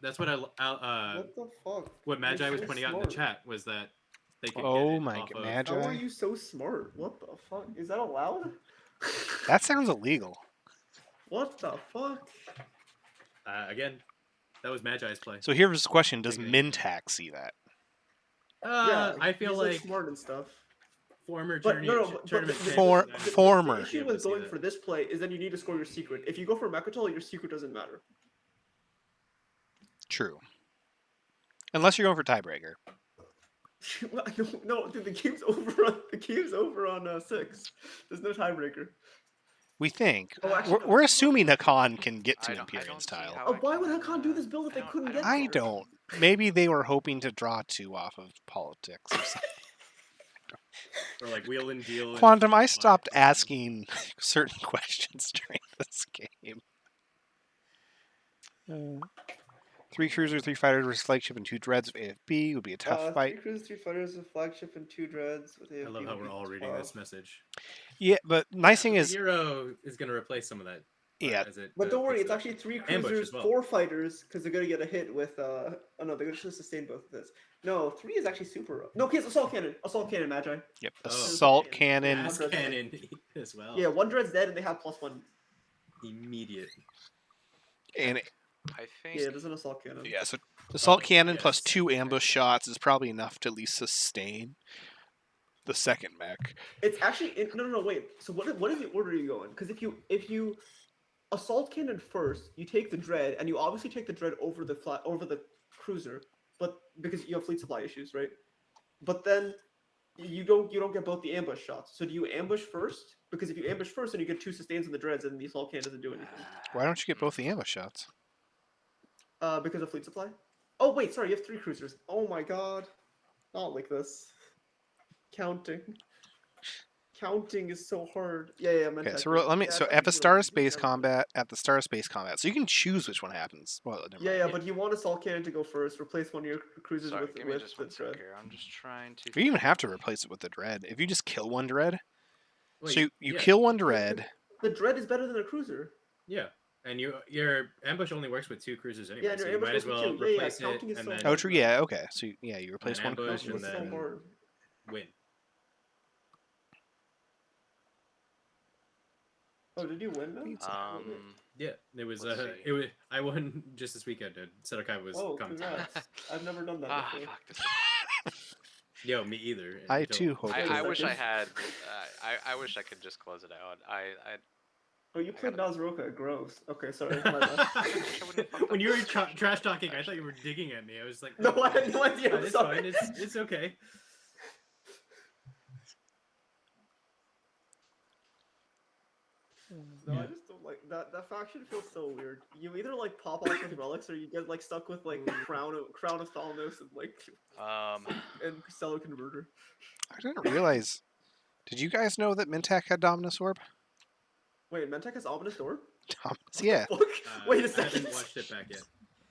that's what What the fuck? what Magi You're was so pointing out in the smart. chat was that they could Oh get it my off g- of, Magi. How are you so smart? What the fuck? Is that allowed? That sounds illegal. What the fuck? again, that was Magi's play. So here's the question: does Okay. Mintax see that? Yeah, I feel he's, like smart and stuff. former But tournament, no, but tournament the- For- champions, the former. issue Able to with see going that. for this play is then you need to score your secret. If you go for Mechatol, your secret doesn't matter. True. Unless you're going for tiebreaker. No, dude, the game's over on 6. There's no tiebreaker. We think. Oh, actually, no. We're assuming Hakan can get I to don't Empyrean's see tile. how Oh, I why would can, Hakan do this build if they couldn't get I there? don't. Maybe they were hoping to draw 2 off of politics or something. or like wheel and deal. and Quantum, I buy stopped something. asking certain questions during this game. 3 cruisers, 3 fighters versus flagship, and 2 dreads of AFB would be a tough fight. 3 cruisers, 3 fighters, a flagship, and 2 dreads. With I love how we're all reading this message. Yeah, but nice thing The is, hero is going to replace some of that. Yeah. as it, But don't worry, picks it's it up. actually 3 Ambush cruisers, as well. 4 fighters, because they're gonna get a hit with oh no, they're gonna just sustain both of this. No, 3 is actually super. No, okay, it's assault cannon, Magi. yep, Oh. assault cannon. Gas cannon as well. Yeah, 1 dread's dead, and they have +1. Immediate. And I think. Yeah, there's an assault cannon. yeah, so assault cannon yes. plus 2 ambush shots is probably enough to at least sustain the second mech. It's actually no, wait. So what is the order you go in? Because if you assault cannon first, you take the dread, and you obviously take the dread over the cruiser, but because you have fleet supply issues, right? But then you don't get both the ambush shots. So do you ambush first? Because if you ambush first, then you get 2 sustains on the dreads, and the assault cannon doesn't do anything. Why don't you get both the ambush shots? Because of fleet supply. Oh wait, sorry, you have 3 cruisers. Oh my god, not like this. Counting is so hard. Yeah. Okay, so let me. So at the start of space combat, so you can choose which one happens. Well, never mind. Yeah, but you want assault cannon to go first. Replace one of your cruisers Sorry, with give me with just the one sec dread. here. I'm just trying to. You even have to replace it with the dread. If you just kill one dread, Wait, so you yeah. kill one dread. The dread is better than a cruiser. Yeah. And your ambush only works with 2 cruisers anyway, and so your you might ambush as works well with 2. Yeah, replace it counting is and so then hard. Oh, true. Yeah. Okay. So yeah, you replace An one ambush cruiser. and It's so then hard. win. Oh, did you win now? Yeah, it was. Let's see. It was. I won just this weekend. Sedokai was Oh, commenting. congrats! I've never done that Ah, before. fuck this. Yo, me either. I until- too hope. Wait, I is wish that I this? had. I wish I could just close it out. I Oh, you played gotta- Nazroka. Gross. Okay, sorry. My bad. when you were trash talking, I thought you were digging at me. I was like, No, I had no idea. I'm It's sorry. fine. It's okay. No, I Yeah. just don't like that. That faction feels so weird. You either like pop off with relics, or you get like stuck with like crown of Thalamus and like and Stellar Converter. I didn't realize. Did you guys know that Mintak had Dominus Orb? Wait, Mentek has Ominous Door? Dominus, What yeah. the fuck? Wait a I second. haven't watched it back yet.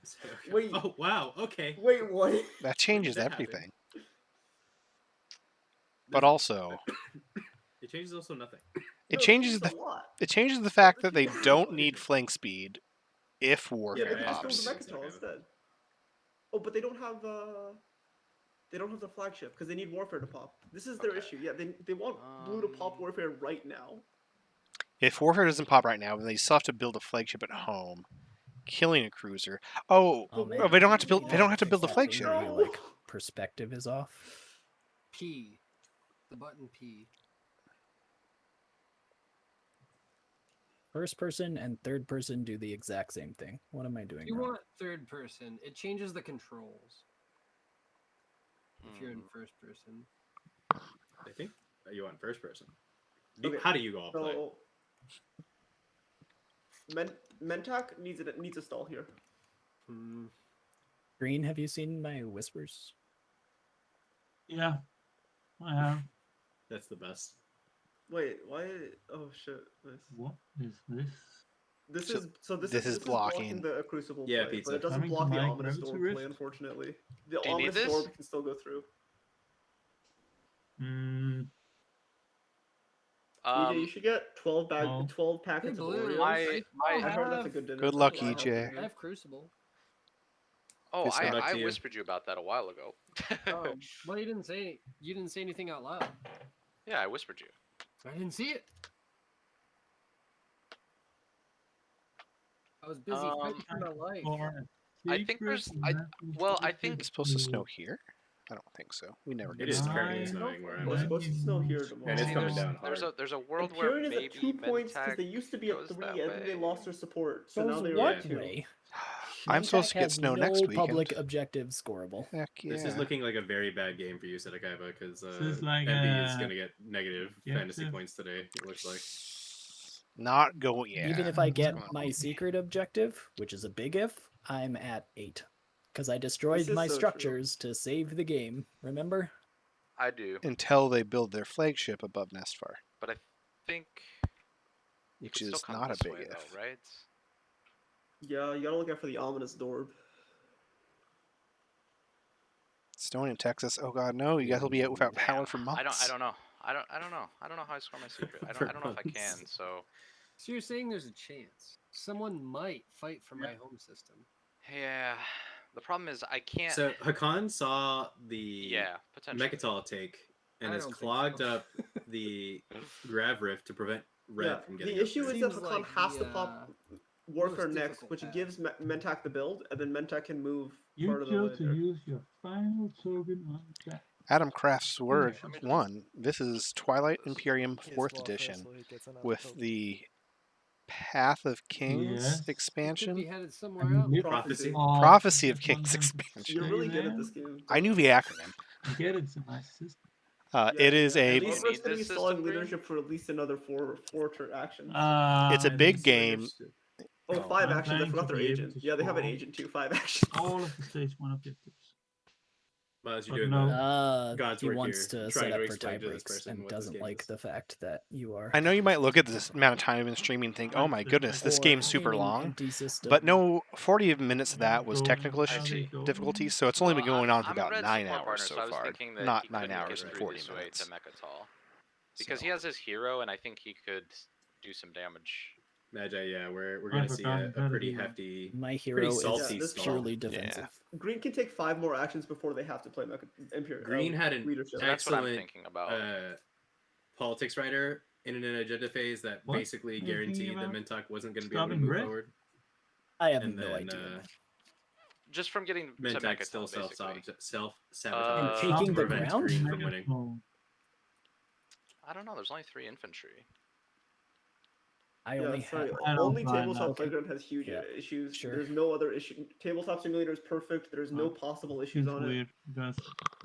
So, Wait. Oh wow. Okay. Wait, what? That changes that happen? everything. But also, It changes also nothing. it No, changes it's a the lot. it changes the fact that they don't need flank speed if Yeah, Warfare they can just go pops. with Mechatol instead. Oh, but they don't have the flagship because they need Warfare to pop. This is their issue. Yeah, they want Blue to pop Warfare right now. If Warfare doesn't pop right now, then they still have to build a flagship at home, killing a cruiser. Oh, man. they don't have to build. They Yeah, don't have to build a fix that flagship. thing where your, like perspective is off. P. The button P. First person and third person do the exact same thing. What am I doing You wrong? want third person. It changes the controls. If you're in first person. I think you want first person. Okay, How do you all play? So, Mentak needs a stall here. Green, have you seen my whispers? Yeah, I have. That's the best. Wait, why? Oh shit! What is this? This So is this this is is blocking blocking. the Crucible Yeah, play, pizza. but it doesn't Coming to block the my Ominous Gravity Door Rift? play. Unfortunately, the Do you need Ominous this? Door can still go through. EJ, you should get 12 packets of Blue. Oreos. I heard that's a have- good dinner. Good luck, for a healthy EJ. dinner. I have Crucible. Oh, Good stuff. I to you. whispered you about that a while ago. Oh, well, you didn't say anything out loud. Yeah, I whispered you. I didn't see it. I was busy fighting for my life. I think there's. I think It's supposed to snow here. I don't think so. We never It get is snow. currently snowing where I'm Well, it's at. supposed to snow here tomorrow. And it's See, coming down hard. there's a world where Empyrean is maybe at 2 points because Mentak they used to be at goes 3, that and then they way. lost their support. So Goes now they're what at 2. way? I'm supposed to Mentak get has snow no next weekend. public objective scoreable. Heck yeah. This is looking like a very bad game for you, Sedekaiba, because This is like MB is a- going to get negative Yeah, fantasy yeah. points today, it looks like. Not going. Yeah. Even if I get Come on. my secret objective, which is a big if, I'm at 8. Because I destroyed This is my so true. structures to save the game. Remember? I do, Until they build their flagship above Nestfar, but I think you which could still is come not a this big way, if. though, right? Yeah, you gotta look out for the Ominous Door. Snowing in Texas. Oh god, no! You guys will be out without power Damn, for months. I don't know. I don't know. I don't know how I score my secret. I don't know if I can. So So you're saying there's a chance someone might fight for my home system? yeah, the problem is I can't. So Hakan saw the potentially. Mechatol take and I has don't think clogged so. up the Grav Rift to prevent Red Yeah, from getting the up issue there. is that Seems Hakan like has the, to pop Warfare most next, difficult which path. gives Mentak the build, and then Mentak can move You part of the way chose to there. use your final token on that. Adam Craft's Word 1. This is Twilight Imperium He is 4th Warfare, edition so he gets another with token. the Path of Kings Yes. It could be expansion. headed somewhere else. Prophecy. Prophecy of Kings expansion. You're really good at this game. I knew the acronym. Get it to my system. It is At a least need it's gonna be this stalling system, Green? leadership for at least another four turn actions. it's a big game. Oh, 5 I'm actions. I planning forgot to their be able agent. to Yeah, they have an solve agent too. 5 actions. all of the stage 1 objectives. Well, as you're But doing no. that, God's He work wants here, to trying set to up for explain tie to this breaks person and what this doesn't game like is. the fact that you are. I know you might look at this amount of time in streaming and think, "Oh my goodness, this game's super long." But no, 40 minutes of that was technical difficulty, so it's only been going on for I'm a about Red 9 support hours partner, so so I was far. thinking that Not he 9 couldn't hours get and through 40 this way minutes. to Mechatol. Because So. he has his hero, and I think he could do some damage. Magi, yeah, we're gonna see a pretty hefty, My hero pretty is salty this stall. purely defensive. Green can take 5 more actions before they have to play Imperial. Green had an leadership. That's what I'm excellent thinking about. politics writer in an agenda phase that What basically are you thinking guaranteed that about? Mintok wasn't going to be able to Stopping move Red? forward. I have And no then idea. Just from getting to Mintok Mechatol, still basically. self-sabotage And taking to the prevent ground? Green from winning. I don't know. There's only 3 infantry. I Yeah, only sorry. have. I don't Only find Tabletop that. Playground has huge Yeah, issues. sure. There's no other issue. Tabletop Simulator is perfect. There's no possible issues Seems on it. weird because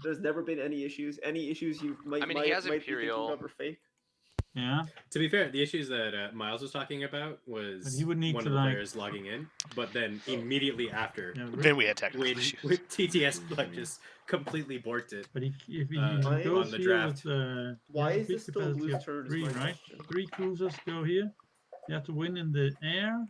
There's never been any issues. Any issues you might I mean, might, he has might be thinking Imperial. of are fake. Yeah. To be fair, the issues that Miles was talking about was he would need one to, of the like- players logging in, but then immediately after, Yeah, Then we had technical when issues. TTS like just completely borked it. But if he Why- goes on the here draft. with Why he has a is fleet this still a capacity loose of turn is 3, my right? question. 3 cruisers go here. You have to win in the air.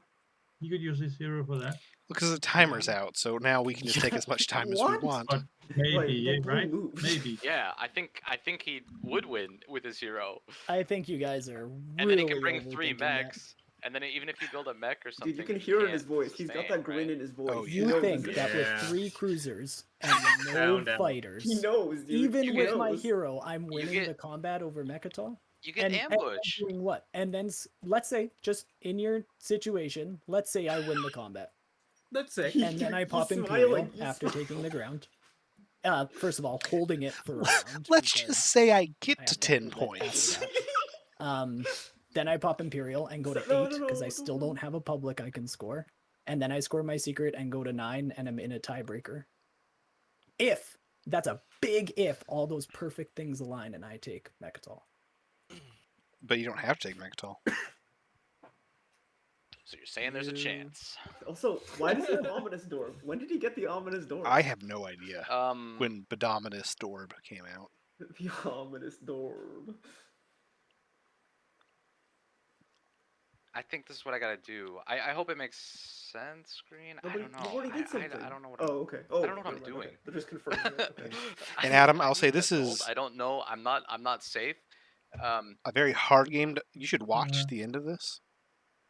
He could use his hero for that. Because the timer's out, so now we can just take as much time as we What? want. But maybe, Wait, but right? blue moves. Maybe. Yeah, I think he would win with his hero, I think you guys are and really then he can bring 3 overthinking that. mechs, and then even if you build a mech or something, Dude, you can he hear it in his can't voice. He's got sustain, that grin right? in his voice. Oh, He You knows think this. that with Yeah. 3 cruisers and no Calm down. fighters, He knows, dude. even He with my knows. hero, I'm winning get- the combat over Mechatol? You get And I'm ambush. doing what? And then let's say, just in your situation, let's say I win the combat, Let's say. and then I You're pop smiling, Imperial you're after taking smiling. the ground. First of all, holding it for a round. Let's because just say I I get have to to 10 hold it points. after that. Then I pop Imperial and go to No, 8 no, because I no, still no. don't have a public I can score. And then I score my secret and go to 9 and I'm in a tiebreaker. If, that's a big if, all those perfect things align and I take Mechatol. But you don't have to take Mechatol. So you're saying there's a chance? Also, why does he have ominous door? When did he get the ominous door? I have no idea Um, when Bedominus Orb came out. The ominous door. I think this is what I gotta do. I hope it makes sense, Green. I don't know. You already did something. I don't know what. Oh, okay. Oh, I don't know what I'm never mind, okay. doing. They're just confirming it. Okay. And Adam, I'll I say need this that gold. is I don't know. I'm not safe. a very hard game. You should watch Yeah. the end of this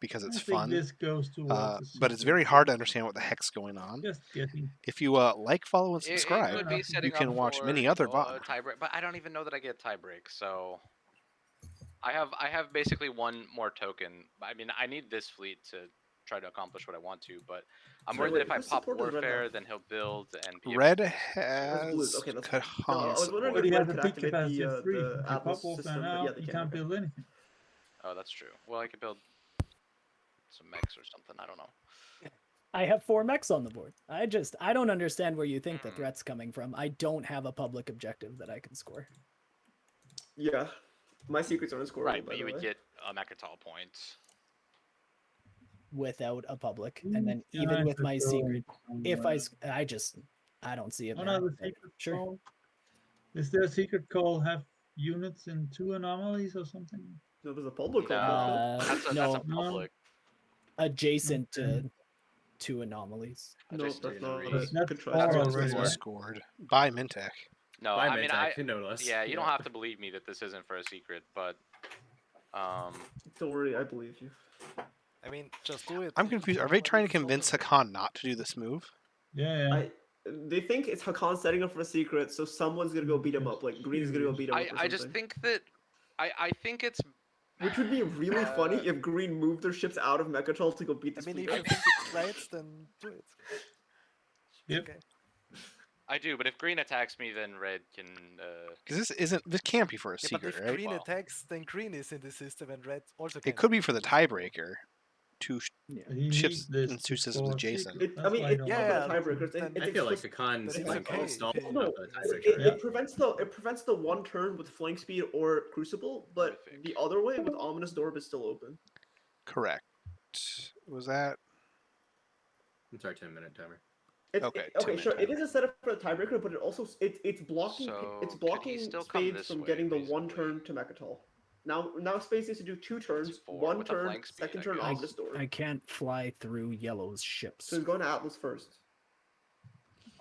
because it's I think fun. this goes towards the But it's secret. very hard to understand what the heck's going on. Just getting. If you like, follow, and It could subscribe, be setting you can up watch for, many other a VOD. tiebreak, but I don't even know that I get tiebreak. So I have basically one more token. I mean, I need this fleet to try to accomplish what I want to, but I'm worried that if I whose pop support does Red Warfare, have? then he'll build and be Red Blues. has Okay, that's fine. Kahan No, I was wondering support. if But he Red has a could fleet activate capacity of 3. the If you Atlas pop Warfare system, but now, yeah, they you can. can't Okay. build anything. Oh, that's true. Well, I could build some mechs or something. I don't know. I have 4 mechs on the board. I don't understand where you think the Mm. threat's coming from. I don't have a public objective that I can score. Yeah. My secret's on a score. Right, by but the you would way. get a Mechatol point. Without a public, and then Yeah, even I with could my go secret, if somewhere. I don't see it. Oh man. no, the But secret sure. call. Is there a secret call have units in 2 anomalies or something? No, there's a public No, call. that's a no, public. adjacent Okay. to 2 anomalies. No, Adjacent that's to not three. it. That's Good try. far That's what already, it's right? Scored by Mintek. No, By I mean, no less. yeah, you don't Yeah. have to believe me that this isn't for a secret, but Don't worry, I believe you. I mean, just do it. I'm confused. Are they trying to convince Hakan not to do this move? Yeah. They think it's Hakan setting up for a secret, so someone's gonna go beat him up. Like Green's gonna go beat him up. Or I just something. think that I think it's Which would be really funny if Green moved their ships out of Mechatol to go beat I this mean, fleet if you up. think it's right, then do it. Yep. Okay. I do, but if green attacks me, then red can. Because this can't be for a Yeah, but secret, if right? green Wow. attacks, then green is in the system and red also. It could be for the tiebreaker. He Ships needs this and 2 to systems score adjacent. I That's mean, why I it's don't not Yeah, for the tiebreakers. then I feel like exclusive. Hakan's That is like okay. installed Oh, No, the it, tiebreaker. it prevents the one turn with flank speed or crucible, but Horrific. the other way with ominous door is still open. Correct. Was that? I'm sorry, 10-minute timer. Okay, Okay, 10-minute sure. It timer. is a setup for the tiebreaker, but it's blocking So, it's could he blocking still come Spades this from way, getting the one basically? turn to Mechatol. Now Spades needs to do 2 turns, 4 one with a turn, flank speed, second I turn guess. ominous door. I can't fly through yellow's ships. So he's going to Atlas first.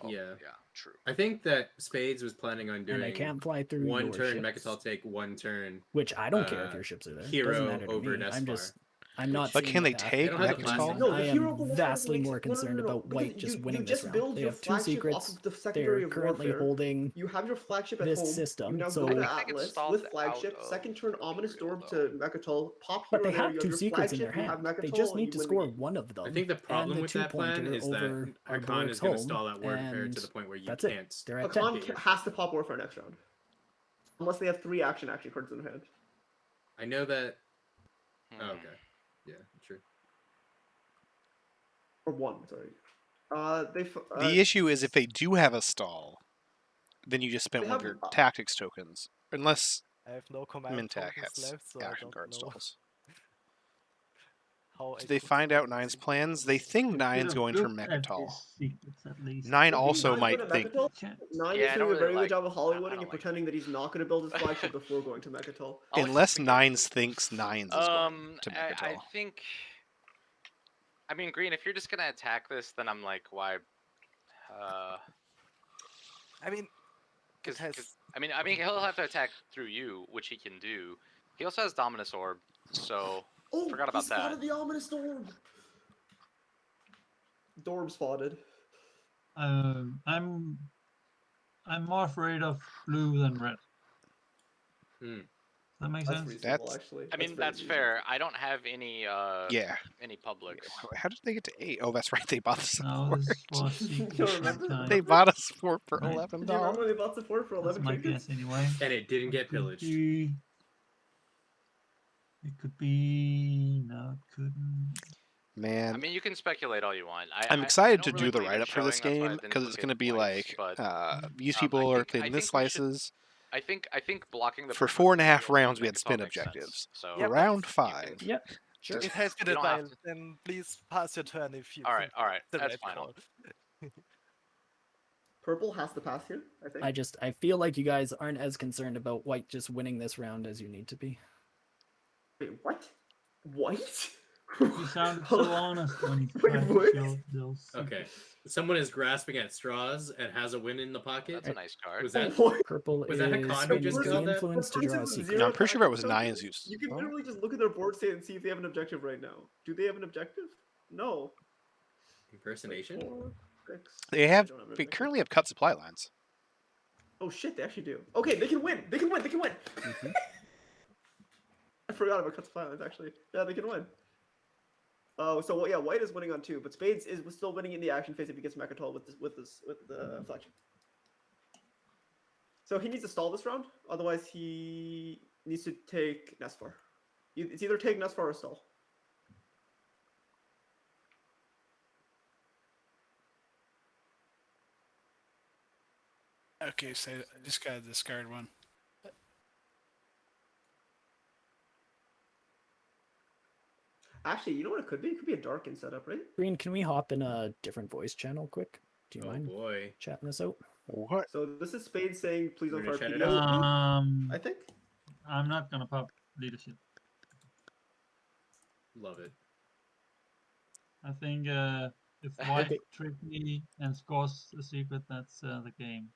Oh, Yeah. Yeah. True. I think that Spades was planning on And doing I can't fly through one your turn, ships, Mechatol take 1 turn. which I don't care if uh, your ships are there. hero Doesn't matter to over me. Despar. I'm not. But seeing can the they path take They don't have the because plastic. No, the I hero am from Despar vastly makes more it- no, concerned about because white just winning you this just round. build They your have 2 flagship secrets. off of the secondary They're of currently warfare. holding You have your flagship at this home. system, You now so- go to I think it's Atlas stalled with out flagship, of second turn ominous Imperial, door to Mechatol, pop But hero they there, have you 2 have your secrets in flagship, their you have hand. Mechatol, They just and need you to win the score game. one of them. I think the problem and the with that plan 2-pointer is that over Hakan is Arboric's going to home, stall out warfare and to the point where you that's it. can't. They're at 10. Hakan has to pop warfare next round. Unless they have 3 action cards in their hand. I know that. Hmm. Oh, okay. Yeah, true. Or 1, sorry. The issue is if they do have a stall, then you just spent They one of have- your tactics tokens. Unless I have no command Mintak tokens has left, so I action don't card know stalls. how I Did they could find out solve Nine's this. plans? They think I should Nine's have going for looked at Mechatol. his secrets at least. 9 The thing also Nine's might going to think. Mechatol, Check. Nine Yeah, is I doing don't a very really good job of I Hollywooding don't and like pretending that he's not going to build his flagship before going to Mechatol. Unless Nines thinks Nines is going to I Mechatol. think. I mean, Green, if you're just gonna attack this, then I'm like, why? I mean, Because has... I mean, he'll have to attack through you, which he can do. He also has Dominus Orb, so Oh, forgot about he that. spotted the ominous Dorb. Dorb spotted. I'm more afraid of blue than red. Hmm. Does that make That's sense? reasonable, actually. I mean, very that's fair. I don't have any Yeah. any publics. How did they get to 8? Oh, that's right. They bought the No, support. this was You secret don't remember? sometime. They bought a support for Right. $11. Do you remember when they bought support for That's 11 my trinkets? guess anyway. And it didn't get Could pillaged. be- It could be. No, it couldn't. Man, I mean, you can speculate all you want. I'm I excited don't to really do the believe in write-up for this showing, that's why I game didn't because look it's at going to be wipes, like but these I people are think playing this we should- slices. I think blocking the For first one 4.5 on rounds, we had Mechatol spin makes sense. objectives. So Yeah, but Round you 5. Yep. Sure. It has been You a don't have while, to- then please pass your turn if you All think right, the that's right fine. call. Purple has to pass here, I think. I feel like you guys aren't as concerned about white just winning this round as you need to be. Wait, what? White? You sounded so honest when you Wait, tried what? to show those. Okay. Someone is grasping at straws and has a win in the pocket. That's a nice card. Was that What? Purple Was that is Hakan who spending just the got that? influence to For draw a princes with secret. zero No, I'm pretty sure that was attacking Nine's tokens, use. You can Oh. literally just look at their board state and see if they have an objective right now. Do they have an objective? No. Impersonation? 4, 6. They have. don't have an They objective. currently have cut supply lines. Oh shit, they actually do. Okay, they can win. They can win. They can win. I forgot about cuts violence actually. Yeah, they can win. Oh, so yeah, white is winning on 2, but spades is still winning in the action phase if he gets Mechatol with the flexion. So he needs to stall this round, otherwise he needs to take Nesfar. It's either take Nesfar or stall. Okay, so I just gotta discard one. Actually, you know what it could be? It could be a Darkin setup, right? Green, can we hop in a different voice channel quick? Do you Oh mind boy. chatting this out? What? So this is Spade saying, please don't We're gonna fire chat it PDS out? at me, I think. I'm not gonna pop leadership. Love it. I think if white tricks me and scores a secret, that's the game.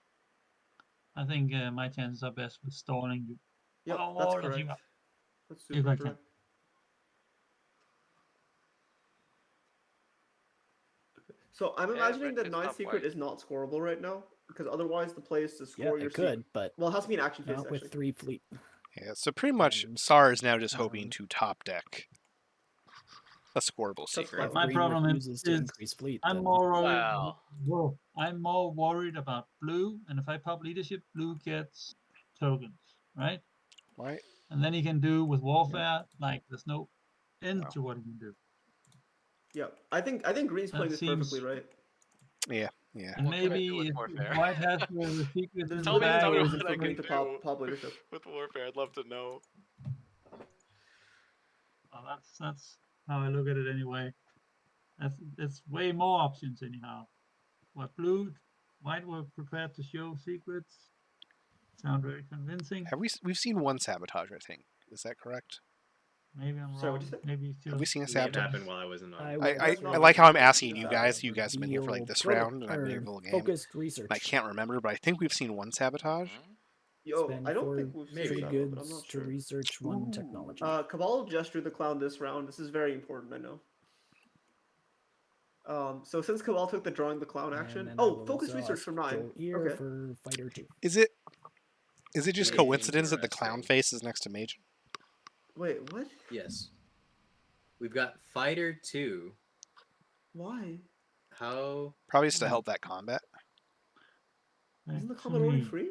I think my chances are best with stalling you. Yep, Oh, that's that you correct. got- That's If super I can. correct. So I'm Yeah, imagining but that it's Nine's not secret white. is not scorable right now, because otherwise the play is to Yeah, score your it could, secret. but Well, it has to be an action phase not actually. with 3 fleet. Yeah, so pretty much And, SAR is now just hoping um, to top deck a scoreable secret. fine. My Green problem refuses to is increase fleet. I'm then- more worried. Well. Whoa, I'm more worried about blue, and if I pop leadership, blue gets tokens, right? Right? And then he can do with warfare like there's no end to what he can do. Yeah, I think Green's playing That this perfectly seems- right. Yeah, yeah. And What can I do maybe with if warfare? white has the secret in Tell the me bag, what he I can can make- to pop leadership. With warfare, I'd love to know. Well, that's how I look at it anyway. It's way more options anyhow. What white were prepared to show secrets. Sound very convincing. We've seen one sabotage, I think. Is that correct? Maybe I'm Sorry, wrong. what'd you say? Maybe it's Have we seen a It sabotage? happened while I wasn't on. I I, will I, that's I not like how I'm what- asking you uh, guys. You guys have been here for like this reveal round, and I've been here for the game. focused research. And I can't remember, but I think we've seen one sabotage. Yo, Spend I don't 4 think we've maybe. seen free that one, but I'm goods not to sure. research one technology. Cabal gestured the clown this round. This is very important, I know. So since Cabal took the drawing the clown And action, then I oh, will focus exhaust research from 9. go ear Okay. for fighter 2. Is it just coincidence that the clown Interesting. face is next to Mage? Wait, what? Yes. We've got Fighter 2. Why? How? Probably just to help that combat. Isn't the To combat already me, free?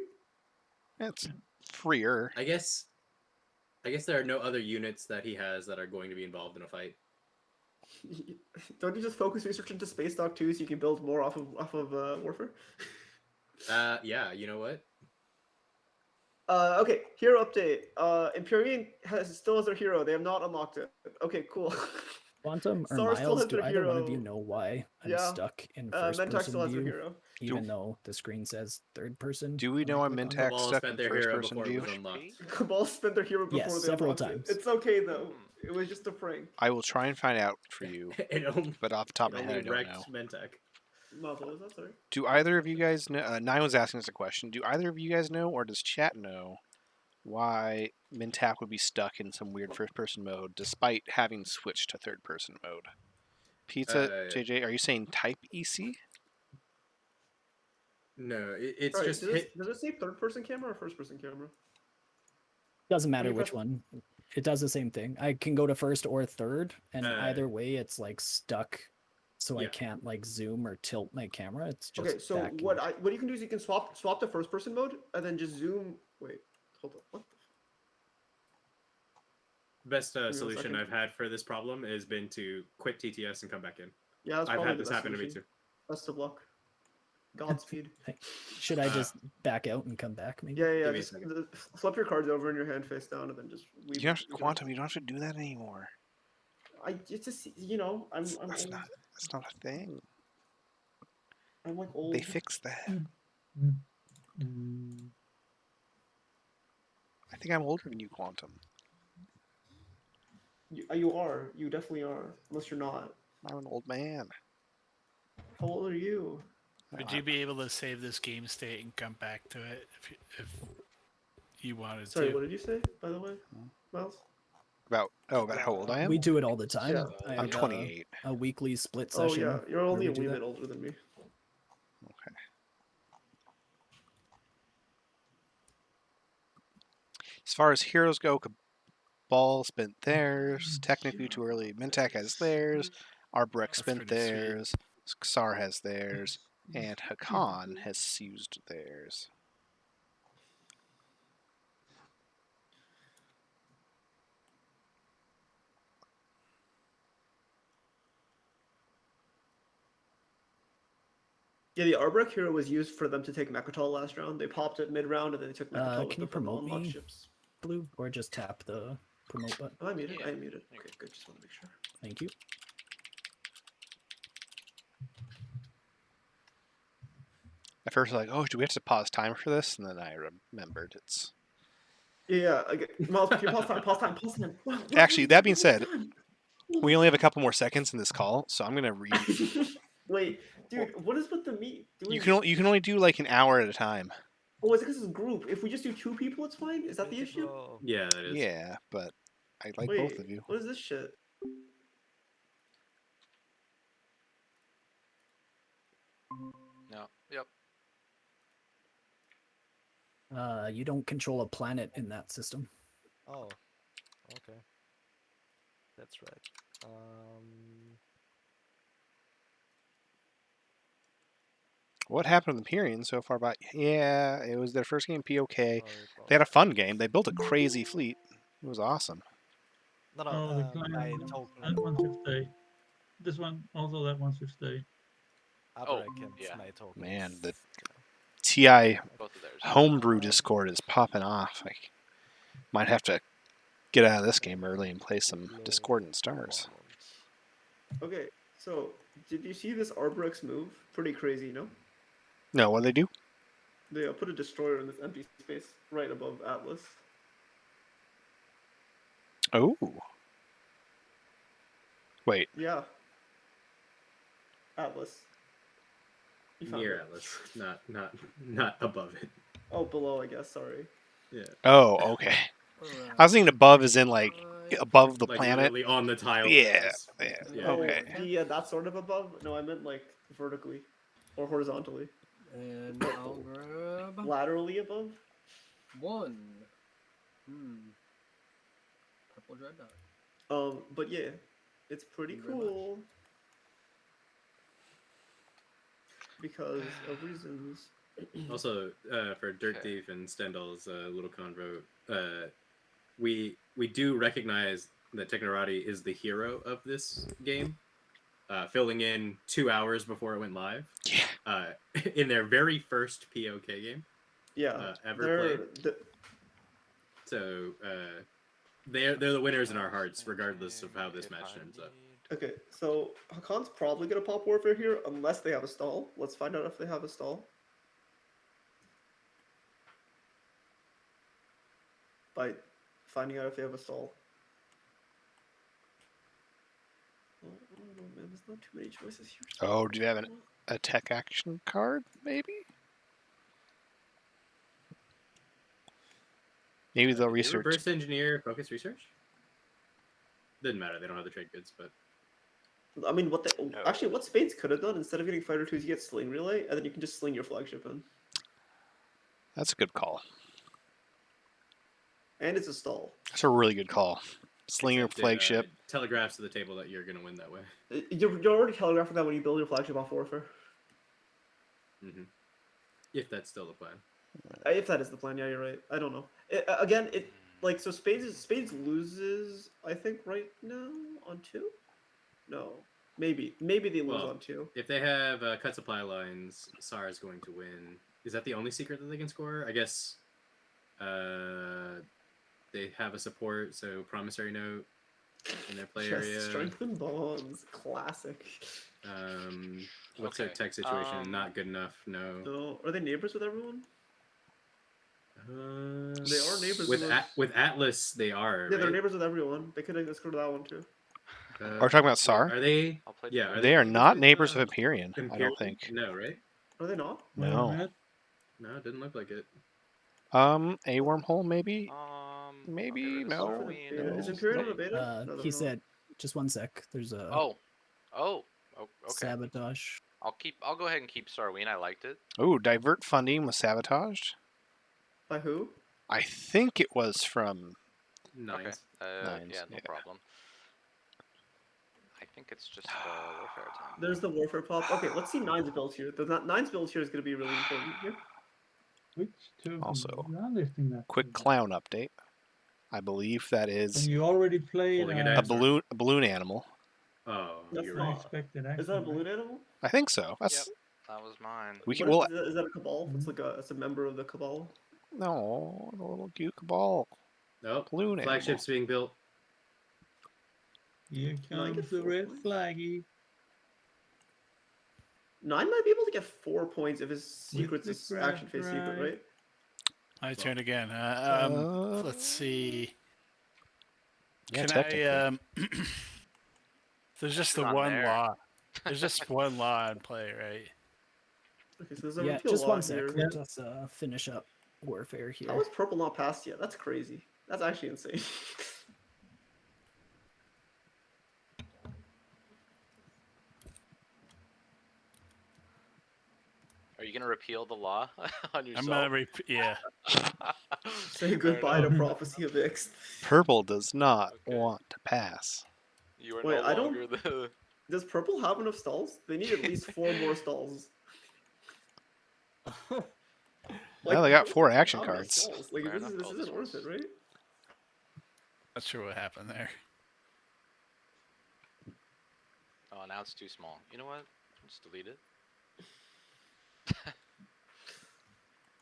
It's freer. I guess there are no other units that he has that are going to be involved in a fight. Don't you just focus research into Space Dock 2 so you can build more off of Warfare? Yeah, you know what? Okay, hero update. Empyrean still has their hero. They have not unlocked it. Okay, cool. Quantum or Sar still Miles, has do their either one of you hero. know why I'm Yeah. stuck in first Mentak still person has their view, hero. even though the screen says third person? Do we when I know why click on it? Mintac Cabal stuck spent in their first hero person before it view? was unlocked. Cabal spent their hero before Yes, they several unlocked times. it. It's okay though. It was just a prank. I will try and find out for you, It only, but off the top it of my only head, I don't wrecked know. Mentek. Mouth, what was that? Sorry. Do either of you guys know? Nine was asking us a question. Do either of you guys know, or does chat know, why Mintac would be stuck in some weird first-person mode despite having switched to third-person mode? Pizza, JJ, are you saying type EC? No, it's Sorry, just does it say third person camera or first person camera? Doesn't matter you which press- one. It does the same thing. I can go to first or third, and Uh, either way, it's like stuck. So I yeah. can't like zoom or tilt my camera. It's just Okay, so vacuumed. what you can do is you can swap to first person mode and then just zoom. Wait, hold on. What? Best me a solution second. I've had for this problem has been to quit TTS and come back in. Yeah, that's I've probably had the this best happen to me solution. too. Best of luck. Godspeed. Should I just back out and come back? Maybe. Yeah. Give me a Just second. flip your cards over in your hand face down and then just. You don't have to, Quantum, you don't have to do that anymore. It's just That's not a thing. I'm like old. They fixed that. I think I'm older than you, Quantum. You are. You definitely are. Unless you're not. I'm an old man. How old are you? Would you be able to save this game state and come back to it if you wanted Sorry, to? what did you say, by the way, Miles? About how old I am? We do it all the time. Yeah. I I'm have, 28. A weekly split Oh session. yeah, you're where only we a do wee that. bit older than me. Okay. As far as heroes go, Cabal spent theirs. Technically too early. Mintac has theirs. Arbrecht spent pretty sweet. theirs. Xar has theirs. And Hakan has used theirs. Yeah, the Arbrecht hero was used for them to take Mechatol last round. They popped it mid round and then they took Mechatol with Can you the purple promote unlocked me, ships. Blue, or just tap the promote button? Oh, I muted. Yeah. I muted. Okay, good. Just want to make sure. Thank you. At first, I was like, oh, do we have to pause time for this? And then I remembered it's. Yeah. Miles, if you pause time. Wow, Actually, that being said, we only have a couple more seconds in this call, so I'm gonna read. Wait, dude, what is with the meat? You can only do like an hour at a time. Oh, it's because it's a group. If we just do 2 people, it's fine. Is that the issue? Yeah, that is. Yeah, but I like Wait, both of you. what is this shit? No. Yep. You don't control a planet in that system. Oh, okay. That's right. What happened to the Empyrean so far? But yeah, it was their first game POK. Sorry They had a fun game. They built a crazy fleet. It was awesome. Oh, the client that one should stay. This one, also that one should stay. Oh, yeah. Man, the TI Both of theirs. homebrew Discord is popping off. I might have to get out of this game early and play some Discordant Stars. Okay, so did you see this Arbrecht's move? Pretty crazy, no? No, what do they do? They put a destroyer in this empty space right above Atlas. Oh. Wait. Yeah. Atlas. You found Near it. Atlas, not above it. Oh, below, I guess. Sorry. Yeah. Oh, okay. I was thinking above is in like above the Like planet. literally on the tile. Yeah. Yeah. Okay. Yeah, that sort of above. No, I meant like vertically or horizontally. And I'll grab Laterally above. 1. Purple Dreadnought. But yeah, it's pretty Thank you very cool because of reasons. Also, for Dirt Thief and Stendhal's little convo, we do recognize that Technorati is the hero of this game, filling in 2 hours before it went live. Yeah. In their very first POK game. Yeah, Ever played. So they're the winners in our hearts, regardless of how this match ends up. Okay, so Hakan's probably gonna pop Warfare here unless they have a stall. Let's find out if they have a stall. By finding out if they have a stall. Oh, I don't know, man. There's not too many choices here. Oh, do you have a tech action card, maybe? Maybe they'll Did they research. reverse engineer focus research? Didn't matter. They don't have the trade goods, but I mean, actually, what Spades could have done instead of getting fighter twos, you get sling relay, and then you can just sling your flagship in. That's a good call. And it's a stall. That's a really good call. Sling your except it, flagship. telegraphs to the table that you're gonna win that way. You're already telegraphing that when you build your flagship off Warfare. Mm-hmm. If that's still the plan. If that is the plan, yeah, you're right. I don't know. So Spades loses, I think, right now on 2. No, maybe they lose on 2. If they have cut supply lines, Sara's going to win. Is that the only secret that they can score? I guess they have a support, so promissory note in their play area. Strengthened bonds, classic. What's their tech situation? Not good enough. No. No, are they neighbors with everyone? They are neighbors with Atlas. They are. Yeah, right? they're neighbors with everyone. They could have scored that one too. Are we talking about SAR? Are they? Yeah. They are not neighbors of Empyrean, I don't think. No, right? Are they not? No. No, it didn't look like it. A wormhole maybe? Maybe no. Is Imperial on a beta? No, He said, just one sec. There's a okay. sabotage. I'll go ahead and keep Sarween. I liked it. Oh, divert funding was sabotaged. By who? I think it was from Nines. Okay. Yeah, no problem. I think it's just warfare time. There's the warfare pop. Okay, let's see Nine's build here. Nine's build here is going to be really important here. Which two? Also, Not lifting that. quick clown update. I believe that is And you already played a balloon animal. Oh, That's you're not- right. Expected Is that a balloon animal? I think so. That's That was mine. we can. What is that a cabal? It's a member of the cabal. No, the little cute cabal. Nope. Balloon Flagship's being built. Here Nine comes get the 4 red points. flaggy. Nine might be able to get 4 points if his secret's the his action phase secret, grab. right? My turn again. Let's see. Yeah, Can I? There's just the Not one there. law. There's just one law in play, right? Okay, so there's a Yeah, repeal just law one sec. here. Let us finish up warfare here. How is purple not passed yet? That's crazy. That's actually insane. Are you gonna repeal the law on yourself? I'm gonna yeah. Say goodbye to Prophecy of Ix. Purple does not want to pass. You are Wait, no I don't- longer the. Does purple have enough stalls? They need at least 4 more stalls. Well, they got purple 4 doesn't action have enough cards. stalls. Like, Fair this enough, all isn't this worth it, right? Not sure what happened there. Oh, now it's too small. You know what? Just delete it.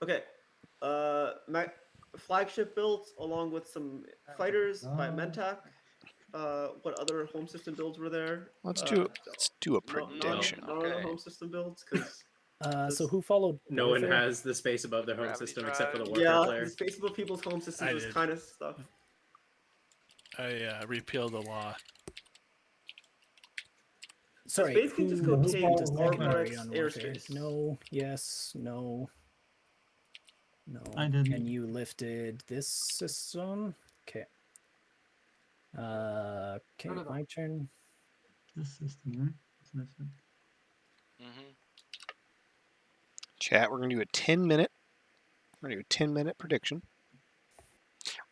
Okay. Flagship builds along with some fighters by Mentak. What other home system builds were there? Let's do a prediction. None of the home system builds, because So who followed? No one warfare? has the space above their home Gravity system except for the drive. warfare yeah, player. the space above people's home systems I was did. kind of stuck. I repealed the law. Sorry, Spades can just go who take followed Armorex secondary on warfare? airspace. No, yes, no. No. I didn't. And you lifted this system? Okay. Okay, No. my turn. This system, right? It's missing. Mm-hmm. Chat, we're gonna do a 10-minute. We're gonna do a 10-minute prediction.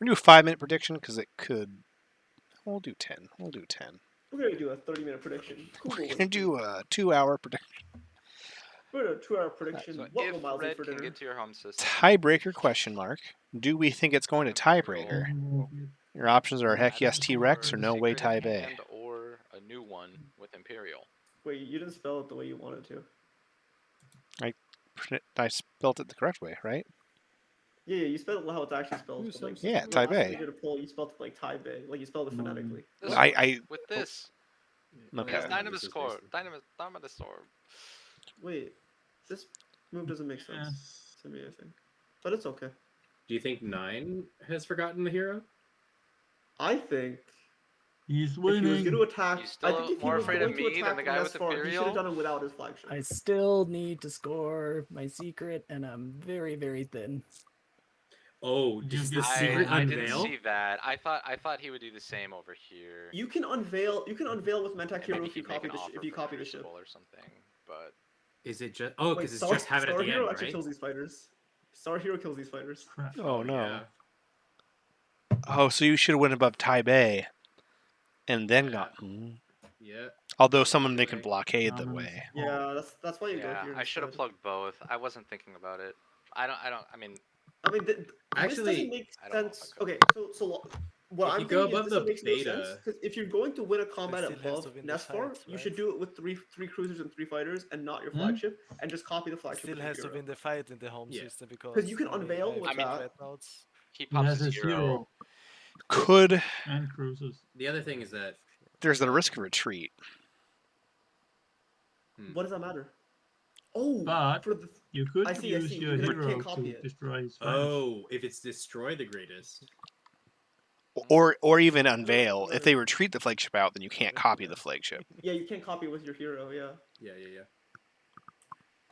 We're gonna do a 5-minute prediction because it could. We'll do 10. We'll do 10. We're going to do a 30-minute prediction. We're gonna do a 2-hour prediction. We're going to do a 2-hour prediction. So What will if Miles eat red for can dinner? get to your home system, Tiebreaker question mark. Do we think it's going to tiebreaker? Your options are heck yes T-Rex or no way secret tie in bay. hand or a new one with Imperial. Wait, you didn't spell it the way you wanted to. I spelled it the correct way, right? Yeah, you spell it how it's actually spelled. But like, Yeah, the last time Taipei. you did a poll, you spelled it like Taipei, like you spelled it phonetically. This I- one, I- with this. Okay. Yes, Yeah, Dynamis this is Core. basically- Dynamasaur. Wait, this move doesn't make sense Yes. to me. I think, but it's okay. Do you think 9 has forgotten the hero? I think He's if he was winning. going to attack, You I still think if he more was afraid going of to me than attack the from guy this with far, he should Imperial? have done it without his flagship. I still need to score my secret, and I'm very, very thin. Oh, You does the get secret I didn't unveil? see that. I thought he would do the same over here. You can unveil. You can unveil with Mentak And Hero maybe if you he'd make copy an the offer if you for copy the ship. Crucible or something. But Is it just oh, Wait, because it's Star, just have it at Star the Hero end, actually right? kills these fighters. Star Hero kills these fighters. Crap. Oh no. Yeah. Oh, so you should have went above Taipei, and then Yeah. got. Yeah. Although Yeah, someone you're they can right. blockade the Dominance. way. Yeah, that's why you go yeah, here. I should have instead. plugged both. I wasn't thinking about it. I mean, I mean, this Actually, doesn't make I don't know if I sense. could. Okay, so what If I'm you go thinking is above this the makes no sense beta- because if you're going to win a combat still has to above win the Nesfar, fight, you should right? do it with three cruisers and 3 fighters and not your Hmm? flagship, and just copy the flagship. Still with your has to hero. win the fight in the home Yeah. system because you can unveil with I that. dreadnoughts. He He pops has his his hero. hero Could and cruises. The other thing is that there's the risk of retreat? What does that matter? Oh, But for the you could I see, use you your can't hero copy to it. destroy his fighters. oh, if it's destroy the greatest, Or even unveil. If they retreat the flagship out, then you can't copy the flagship. yeah, you can't copy with your hero. Yeah, yeah.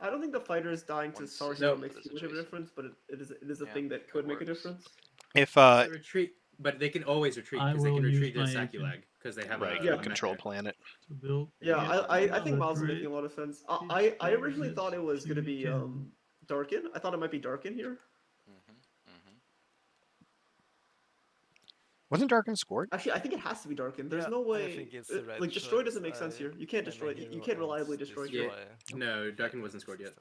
I don't think the fighters dying to One Star system Hero for makes this too much of a adjacent. difference, but it is a Yeah, thing that it could make a works. difference. If The retreat, but they can always retreat I because they will can use retreat their my Sakulag because they have right, a Yeah. a control mech planet. To build. Yeah, yet I think another Miles is grid. making a lot of sense. This I originally is thought it was gonna be Fusion. Darkin. I thought it might be Darkin here. Wasn't Darkin scored? Actually, I think it has to be Darkin. There's Yeah, no I way. think it's the right like destroy choice. doesn't make sense here. You can't and destroy. the You hero can't and reliably destroy. Yeah. Hero. No, Darkin wasn't scored yet.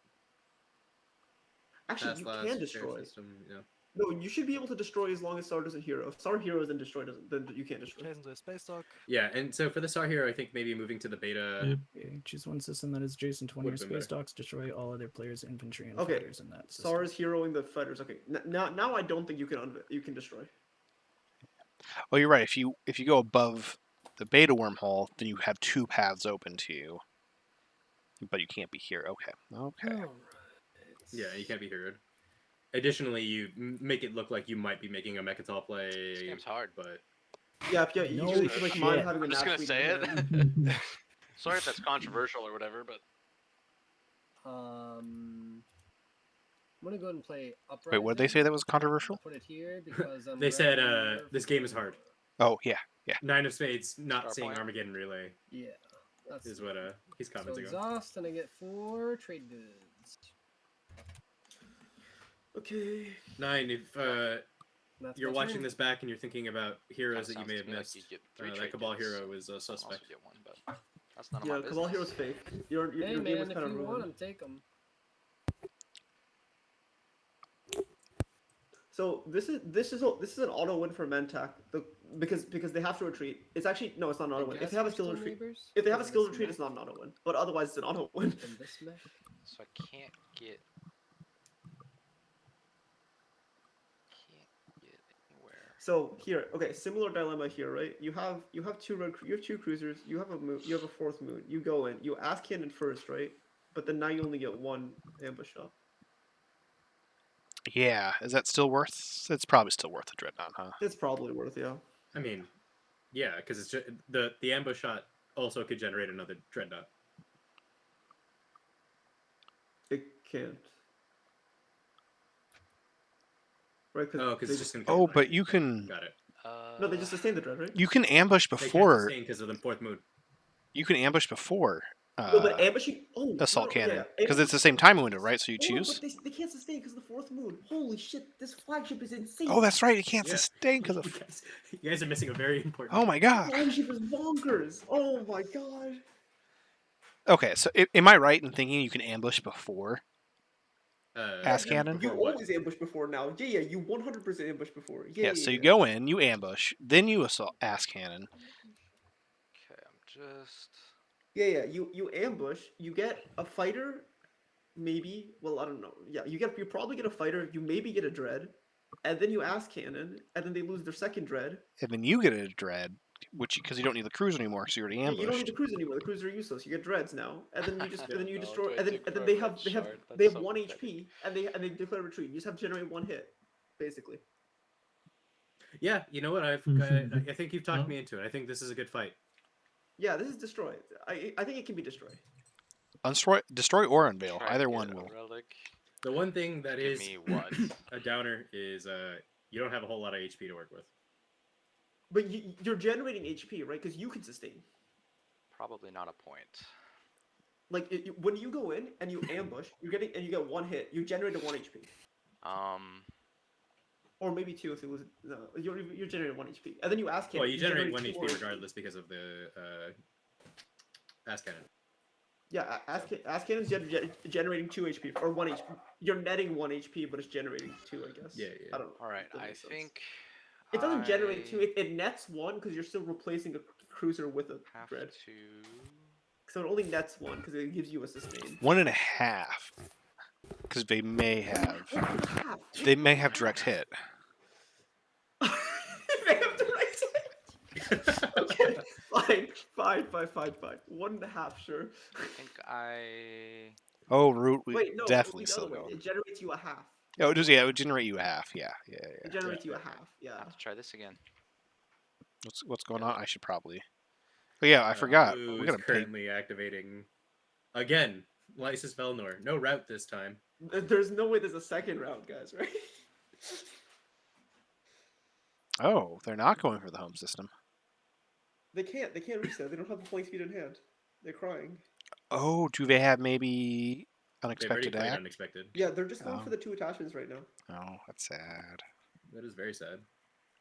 Actually, Past you last, can fair destroy. system, yeah. No, you should be able to destroy as long as Star doesn't hero. If Star Hero isn't destroyed, then you can't destroy. Jason to a space dock. Yeah, and so for the Star Hero, I think maybe moving to the beta. Yep. Okay, choose one system that is adjacent to one of your Would've been space docks. Destroy all other players' infantry and Okay, fighters in that system. Star is heroing the fighters. Okay, now I don't think you can destroy. Oh, you're right. If you go above the beta wormhole, then you have 2 paths open to you. But you can't be here. Okay. Okay. Yeah, you can't be heroed. Additionally, you make it look like you might be making a Mechatol play. This game's hard. But Yeah, if you, No you should like mind shit. having a I'm just gonna naturally say it. dead- Sorry if that's controversial or whatever, but I'm gonna go ahead and play Uprising. Wait, what did they say that was controversial? I'll put it here because I'm they said grabbing your- this game is hard. Oh, yeah. 9 of Spades not Star seeing point. Armageddon Relay Yeah, that's is what he's so commenting on. exhaust, and I get 4 trade goods. Okay. 9, if That's you're my watching turn. this back and you're thinking about heroes that you sounds may to have me like missed, you'd get 3 that trade Cabal goods. hero is a Someone else suspect. would get one, but that's none of Yeah, my Cabal business. Hero's fake. Your Hey game man, is if kind of you want ruined. them, take them. So this is an auto win for Mentak. Because they have to retreat. It's actually no, it's not an auto win. If they have a skill retreat, if they have a skill retreat, it's not an auto win. But otherwise, it's an auto win. And this mech. So I can't get anywhere. So here, okay, similar dilemma here, right? You have 2 cruisers. You have a 4th moon. You go in. You ask cannon first, right? But then now you only get 1 ambush shot. Yeah. Is that still worth? It's probably still worth the dreadnought, huh? It's probably worth, yeah. I mean, yeah, because it's just, the ambush shot also could generate another dreadnought. It can't. Right? Oh, because they it's just gonna. Oh, but you can Got it. No, they just sustain the dread, right? you can ambush They can't before. sustain because of the 4th moon. You can ambush before No, but ambushing. Oh, assault no, cannon yeah, because ambush- it's the same time window, right? So you Hold on, choose. but they can't sustain because of the 4th moon. Holy shit! This flagship is insane. Oh, that's right. It can't Yeah. sustain because You of. guys, you guys are missing a very important. Oh my god. Flagship is bonkers. Oh my god. Okay, so am I right in thinking you can ambush before? Ass cannon? You Before what? always ambush before now. Yeah, you 100% ambush before. Yeah. So you go in, you ambush, then you assault ass cannon. Okay, I'm just. Yeah, you ambush. You get a fighter, maybe. Well, I don't know. Yeah, you probably get a fighter. You maybe get a dread, and then you ass cannon, and then they lose their second dread. And then you get a dread, which because you don't need the cruise anymore, because you already Yeah, you don't need ambushed. the cruise anymore. The cruisers are useless. You get dreads now, and then you just and then you No, destroy, do I and then take and then my they red have shard? they That's have so 1 pathetic. HP, and they declare retreat. You just have to generate 1 hit, basically. Yeah, you know what? I think you've talked me into it. I think this is a good fight. Yeah, this is destroy. I think it can be destroyed. Destroy or unveil. Try to Either get one a will. relic. The one thing that Give is me what? a downer is you don't have a whole lot of HP to work with. But you're generating HP, right? Because you can sustain. Probably not a point. Like when you go in and you ambush, you get 1 hit. You generate a 1 HP, or maybe 2 if it was. No, you're generating 1 HP, and then you ask him. Well, you generate 1 2 HP more regardless because of the ass cannon. Yeah, ask cannon's generating 2 HP or 1 HP. You're netting 1 HP, but it's generating 2, I guess. Yeah. I don't know. All right, That I makes sense. think It doesn't generate 2. It nets 1 because you're still replacing a cruiser with a have dread. to. So it only nets 1 because it gives you a sustain. 1.5. Because they may have direct hit. They have direct hit. Okay, fine. 1.5, sure. I think I. Oh, root. We Wait, no, definitely the still other way. going. It generates you a half. Yeah, it would generate you a half. Yeah. It generates you a half. Yeah. Have to try this again. What's going on? I should probably. But yeah, I forgot. Blue We're is gonna pay. currently activating again. Lysis Velnor. No route this time. There's no way there's a second round, guys, right? Oh, they're not going for the home system. They can't reset. They don't have the flying speed in hand. They're crying. Oh, do they have maybe They've already unexpected played act? unexpected. Yeah, they're just going Oh. for the 2 attachments right now. Oh, that's sad. That is very sad.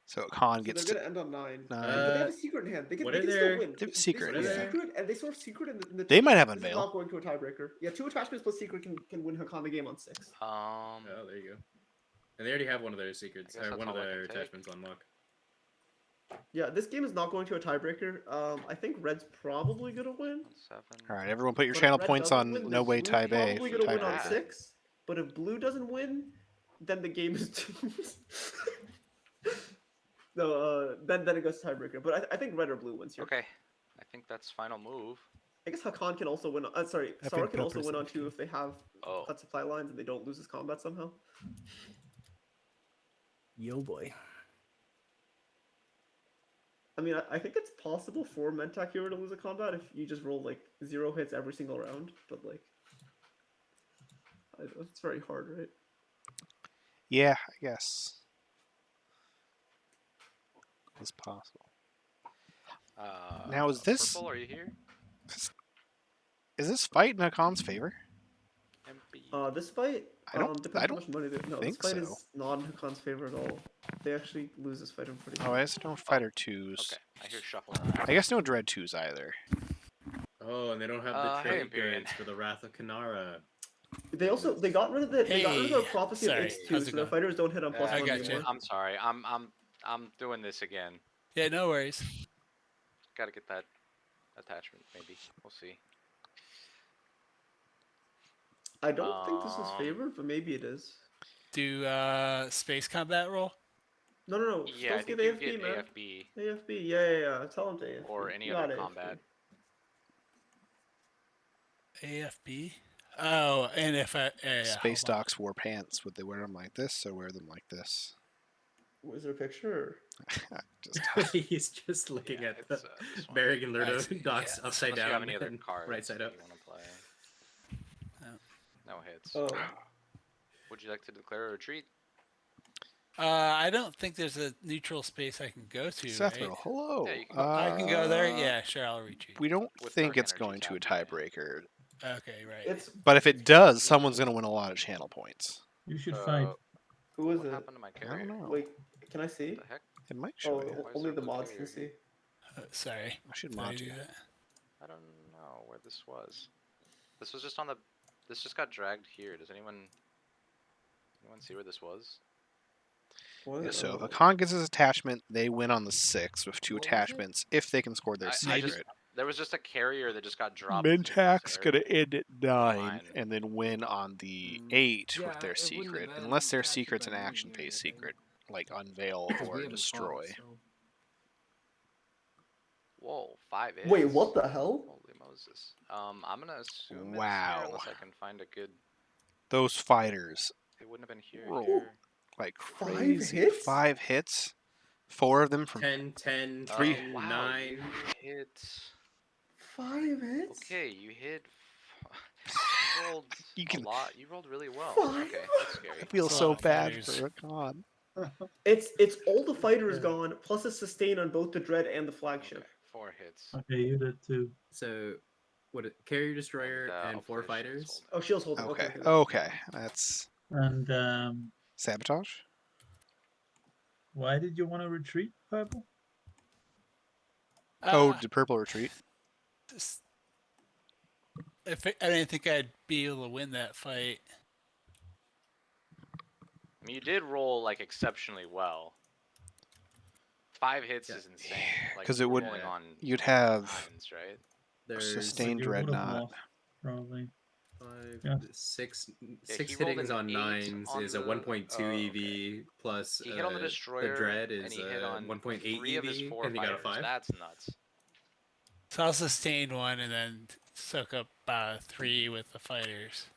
So Khan So gets they're to. gonna end on 9. Nine. But they have a secret in hand. They can, what they are can their- still win. They have a secret, They yeah. secret, and they source secret in the. They might have This is unveil. not going to a tiebreaker. Yeah, 2 attachments plus secret can win Hakan the game on 6. Oh, there you go. And they already have one of their secrets, guess or that's one of all I their can take. attachments on lock. Yeah, this game is not going to a tiebreaker. I think Red's probably gonna win. 7. All right, everyone, put your But if channel Red points doesn't on win, No then Way Blue's Tie Bay. probably gonna win on tiebreaker. 6. But if Blue doesn't win, then the game is doomed. No, then it goes to tiebreaker. But I think Red or Blue wins here. Okay, I think that's final move. I guess Hakan can also win. Sorry, I Sar think can also purple is win on okay. 2 if they have Oh, cut supply lines and they don't lose his combat somehow. Yo boy. I mean, I think it's possible for Mentak Hero to lose a combat if you just roll like 0 hits every single round, but like, it's very hard, right? Yeah, I guess it's possible. Now, is this- Purple, are you here? Is this fight in Hakan's favor? MP. This fight, I don't- depends I how don't much money they. No, this think fight so. is not in Hakan's favor at all. They actually lose this fight in pretty. Oh, I guess no fighter twos. Okay, I hear shuffling. I guess no dread twos either. Oh, and they don't have the Hey, trade Imperial. goods for the Wrath of Kanara. They got rid of the Hey, prophecy sorry, of X2, how's so it their going? fighters don't hit on plus I 1 gotcha. anymore. I'm sorry. I'm doing this again. Yeah, no worries. Got to get that attachment. Maybe we'll see. I don't think this is favored, but maybe it is. Do space combat roll? No. Yeah, I Supposed to think give you get man. AFB AFB, yeah. Tell them to AFB. or any You other got AFB. combat. AFB? Oh, and if I Space hold on. Docks wore pants. Would they wear them like this or wear them like this? Was there a picture? Just He's just looking at the It's, this one. Barrick and I Lurdo see, docs yeah. upside Unless you have down any other and cards right side that up. you want to play. Oh. No hits. Oh. Would you like to declare a retreat? I don't think there's a neutral space I can go to. Seth, right? hello. Yeah, you can I can go there. Yeah, sure. I'll retreat. We don't With think dark it's energy going to a tapped, yeah. tiebreaker, Okay, right. It's but if it does, someone's going to win a lot of channel points. You should fight. who is What it? happened to my I carrier? don't know. Wait, can I see? What the heck? It might show Oh, you. Why is only there the blue mods carrier can see. here? Sorry. I should Did I mod do you. that? I don't know where this was. This was just on the. This just got dragged here. Does anyone see where this was? What? Yeah, so if Oh. Hakan gets his attachment, they win on the 6 with 2 What was it? attachments if they can score their I secret. There was just a carrier that just got dropped. Mintac's into this gonna end at 9 Fine. and then win on the 8 Yeah, with their it wouldn't have secret, been unless their captured secret's by an me action here, phase I think. secret, like unveil 'Cause we or haven't destroy. fought, so. Whoa, 5 hits. Wait, what the hell? Holy Moses. I'm gonna assume it's Wow. here unless I can find a good. Those fighters It wouldn't have been here. roll Here. like 5 crazy. hits? 5 hits, 4 of them from 10, 10, Three- 10, Wow, 9. you hit. 5 hits? Okay, you hit. You rolled You can- a lot. You rolled really well. 5? Okay, that's scary. I feel That's a so lot of bad fighters. for Rakan. It's all the fighters Yeah. gone, plus a sustain on both the Dread and the flagship. Okay, 4 hits. Okay, you did too. So, carrier destroyer and I'll 4 play Shields fighters. Holding. Oh, Shield's holding. Okay, Okay. okay, that's And sabotage. why did you want to retreat, Purple? Oh, Uh, did purple retreat? just- I didn't think I'd be able to win that fight. I mean, you did roll like exceptionally well. 5 hits is insane. Like, 'Cause it would- rolling on You'd have nines, right? There's sustained You would have dreadnought. lost, probably. 5, Yeah. 6, Yeah, 6 he rolled hittings an on 8 9s on is a the- 1.2 oh, EV plus He hit on the destroyer. the dread and is he hit on 1.8 3 of his EV, 4 and he got a fighters. 5. That's nuts. So I'll sustain one and then soak up 3 with the fighters.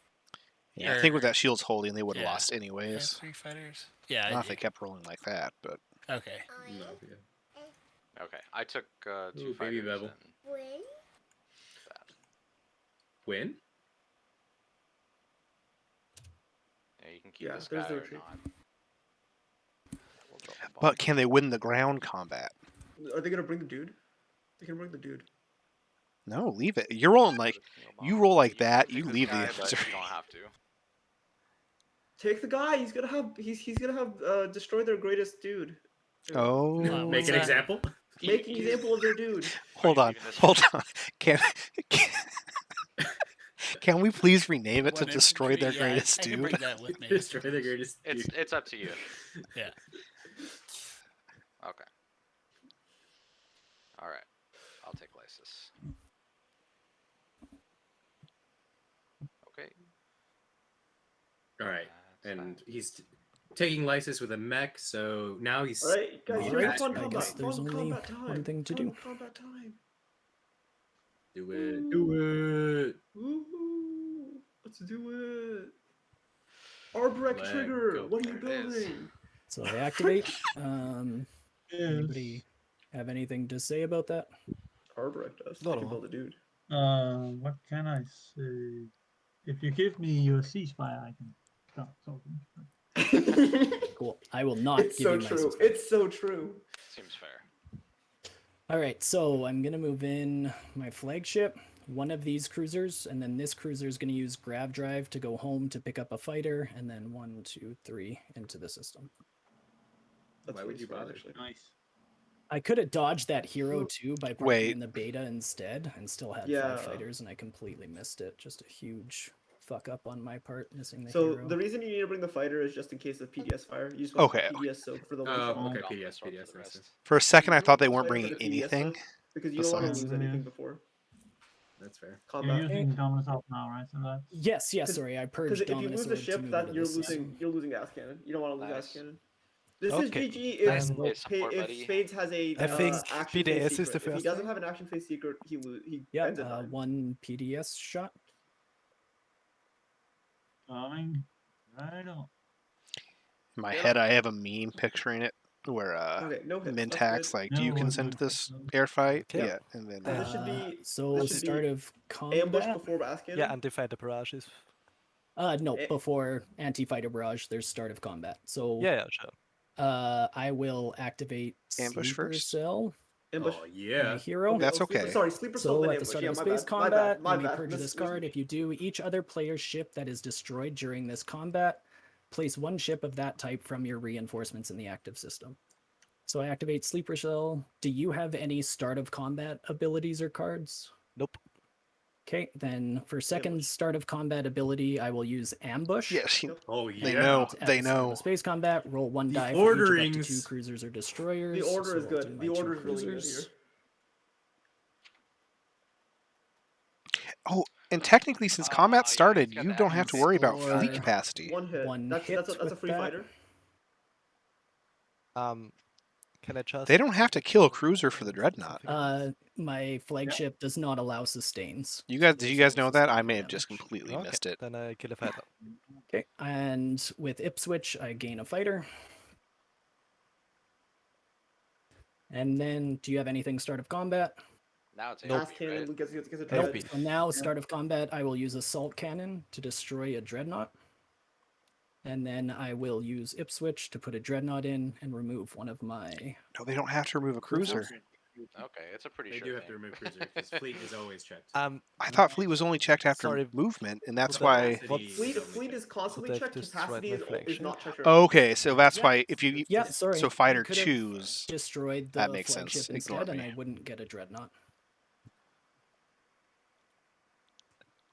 Yeah, I think with Or- that shield's holding, they would have yeah. lost Yeah, anyways. 3 fighters. Yeah. Not if they kept rolling like that, but Okay. No, yeah. Okay, I took 2 Ooh, baby fighters. bevel. And that. Win? Yeah, you can keep Yeah, this there's guy the or retreat. not. We'll drop the bomb. but can they win the ground combat? Are they gonna bring the dude? They can bring the dude. No, leave it. You're rolling like you roll like that, can you take this leave guy, the but answer. you don't have to. Take the guy. He's gonna have destroy their greatest dude. Oh, Make an that? example. Make an example of their dude. hold on, leaving this hold on. Can we please rename it to One destroy their infantry, yeah, greatest I can dude? bring that with me. Destroy the greatest. It's up to you. Yeah. Okay. All right. I'll take Lysis. Okay. All right, That's and fine. he's taking Lysis with a mech, so now he's. All right, guys. You're in Alright, fun I combat. guess there's Fun only combat time. one thing to Fun do. Combat time. Do it. Do it. Woohoo! Let's do it. Arbrek Let trigger. go. What are you There it is. building? So I activate. Anybody Yes. have anything to say about that? Arbrek does. No, I can no. build a dude. What can I say? If you give me your ceasefire, I can start talking. Cool. I will not It's give so you my true. ceasefire. It's so true. Seems fair. All right, so I'm gonna move in my flagship, one of these cruisers, and then this cruiser is gonna use grav drive to go home to pick up a fighter, and then 1, 2, 3 into the system. That's Why really would you smart, bother? actually. Nice. I could have dodged that hero too by parking Wait. in the beta instead, and still had Yeah. 5 fighters, and I completely missed it. Just a huge fuck up on my part, missing the So hero. the reason you need to bring the fighter is just in case of PDS fire. You just want Okay. PDS soak for the one Oh, shot. okay. Drop PDS, this one for PDS. the That's, rest. For a second, I You thought they want the weren't fighter for bringing the PDS anything. soak, because you don't want to besides- lose anything before that's fair. You're combat. using Dominus up now, right? So that's Yes, Because- sorry, I Because purged if you Dominus lose the Orb to ship, move that into you're the system. losing gas cannon. You don't want to lose Nice. gas cannon. This Okay. is GG Then- if, Hey, support if buddy. Spades has a I think action PDS phase is the secret. If he first doesn't thing. have an action phase secret, he Yeah, ends at 9. 1 PDS shot. coming right on. In my Yeah. head, I have a meme picturing it where Okay, no hits. that's Mintax good. like, "Do you No, consent to no, this no. air fight?" Okay. Yeah, and then This should be So this should be start of ambush combat. before gas cannon. Yeah, anti-fighter barrages. No, Eh. before anti-fighter barrage, there's start of combat. So Yeah, sure. I will activate Ambush Sleeper first? Cell, Ambush. Oh my yeah. hero. That's Sleeper- okay. Sorry, sleeper cell So then at the ambush. start Yeah, of my space bad. combat, My when you bad. purge this Miss- card, if you do, each other player's ship that is destroyed during this combat, place 1 ship of that type from your reinforcements in the active system. So I activate Sleeper Cell. Do you have any start of combat abilities or cards? Nope. Okay, then for second start of combat ability, I will use Ambush. yes, Oh yeah. they know. At They the start of know. a space combat, roll 1 The die for each of up to 2 orderings. cruisers or destroyers. The order so is I'll do good. my The 2 order is really good cruisers. here. Oh, and technically, since combat yeah, started, he's got you the don't have to action worry about score. fleet capacity. One hit. One that's hit a with free that. fighter. Can I just? They don't have to kill a cruiser for the dreadnought. My flagship does not allow sustains. You so guys, did there's you guys no know that? I sustaining may have just damage. completely Okay, missed it. then I kill a fighter. Okay, and with Ipswich, I gain a fighter. And then, do you have anything start of combat? Now it's Nope. Gas cannon gets a Nope. dread. So now, start of combat, I will use assault cannon to destroy a dreadnought. And then I will use Ipswich to put a dreadnought in and remove one of my. No, they don't have to remove a cruiser. Okay, it's a pretty They sure do have thing. to remove cruiser because fleet is always checked. I thought fleet was only checked after Sorry. movement, and that's So why. capacity Fleet, is only fleet checked. is constantly But they've checked. destroyed Capacity my is flagship. not checked. Okay, so that's Yeah. why if you Yeah, sorry. so fighter you could have twos. destroyed the that makes flagship sense. Ignore instead, and me. I wouldn't get a dreadnought.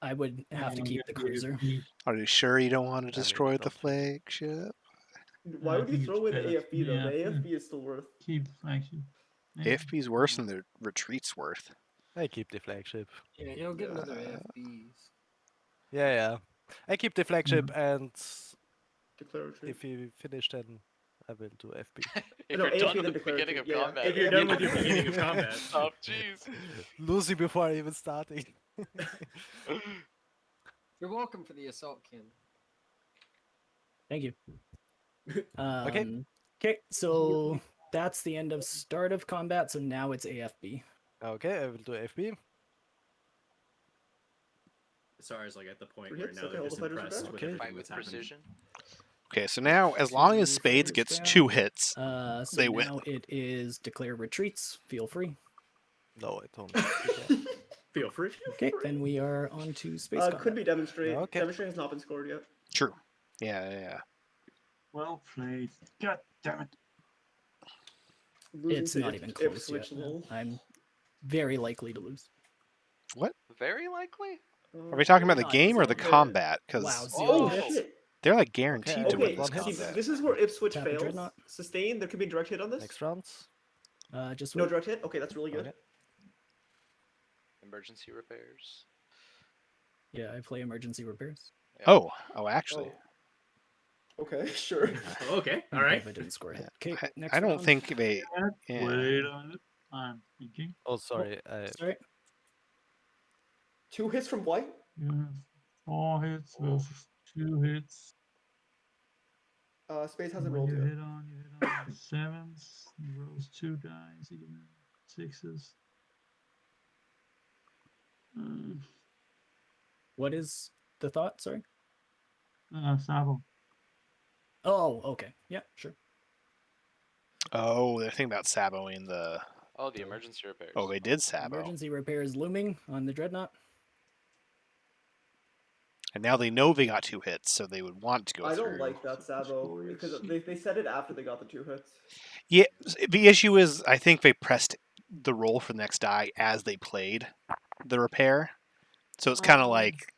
I would have to keep the cruiser. Are you sure you don't want to destroy the flagship? Why would you think throw it's away the better to- AFB though? yeah, The yeah. AFB is still worth. Keep the flagship. Yeah. AFB's worse than the retreat's worth. I keep the flagship. Yeah, you don't get another AFBs. Yeah. I keep the flagship, and Declare retreat. if you finish, then I will do FB. If No, you're AFB done then with the declare beginning retreat. of Yeah, combat. If you're done with your beginning of combat. Oh, jeez. Losing before even starting. You're welcome for the assault cannon. Thank you. Okay, so that's the end of start of combat, so now it's AFB. Okay, I will do FB. SAR's like at the point Three where hits? now Okay, they're all just the fighters are impressed back. with Okay. everything Fight with that's happening. precision. Okay, so now as long as Two Spades fighters gets down. 2 hits, So they now win. it is declare retreats. Feel free. No, I don't. Okay. Feel free. Okay, then we are on to space combat. Could be demonstrate. Okay. Demonstrate has not been scored yet. True. Yeah. Well played. God damn it. Losing It's to not even close yet. Ipswich, lol. I'm very likely to lose. What? Very likely. Are we talking about the Not game or the okay. combat? Wow, Because zero Oh hits. shit! they're like guaranteed to Okay, win Okay, this one hit. see, combat. this is where Ipswich Tap a fails. dreadnought. Sustain. There could be a direct hit on this. Next round. Just No wait. direct hit. Okay, that's really good. Okay. Emergency repairs. Yeah, I play emergency repairs. Oh, actually. Okay, sure. Oh, okay. All I right. didn't score a hit. Okay, I, next I don't round. think they. Yeah. Wait on it. I'm thinking. Oh, sorry. Sorry. 2 hits from White. You have 4 hits versus 2 hits. Spades hasn't When rolled you yet. hit on the sevens. He rolls 2 dice. He can have 6s. What is the thought? Sorry. Sabo. Oh, okay. Yeah, sure. Oh, they're thinking about saboing the. Oh, the emergency repairs. Oh, they did sabo. Emergency repairs looming on the dreadnought. And now they know they got 2 hits, so they would want to go I through. don't like that Sabo because they said it after they got the 2 hits. Yeah, the issue is I think they pressed the roll for the next die as they played the repair. So it's kind of like,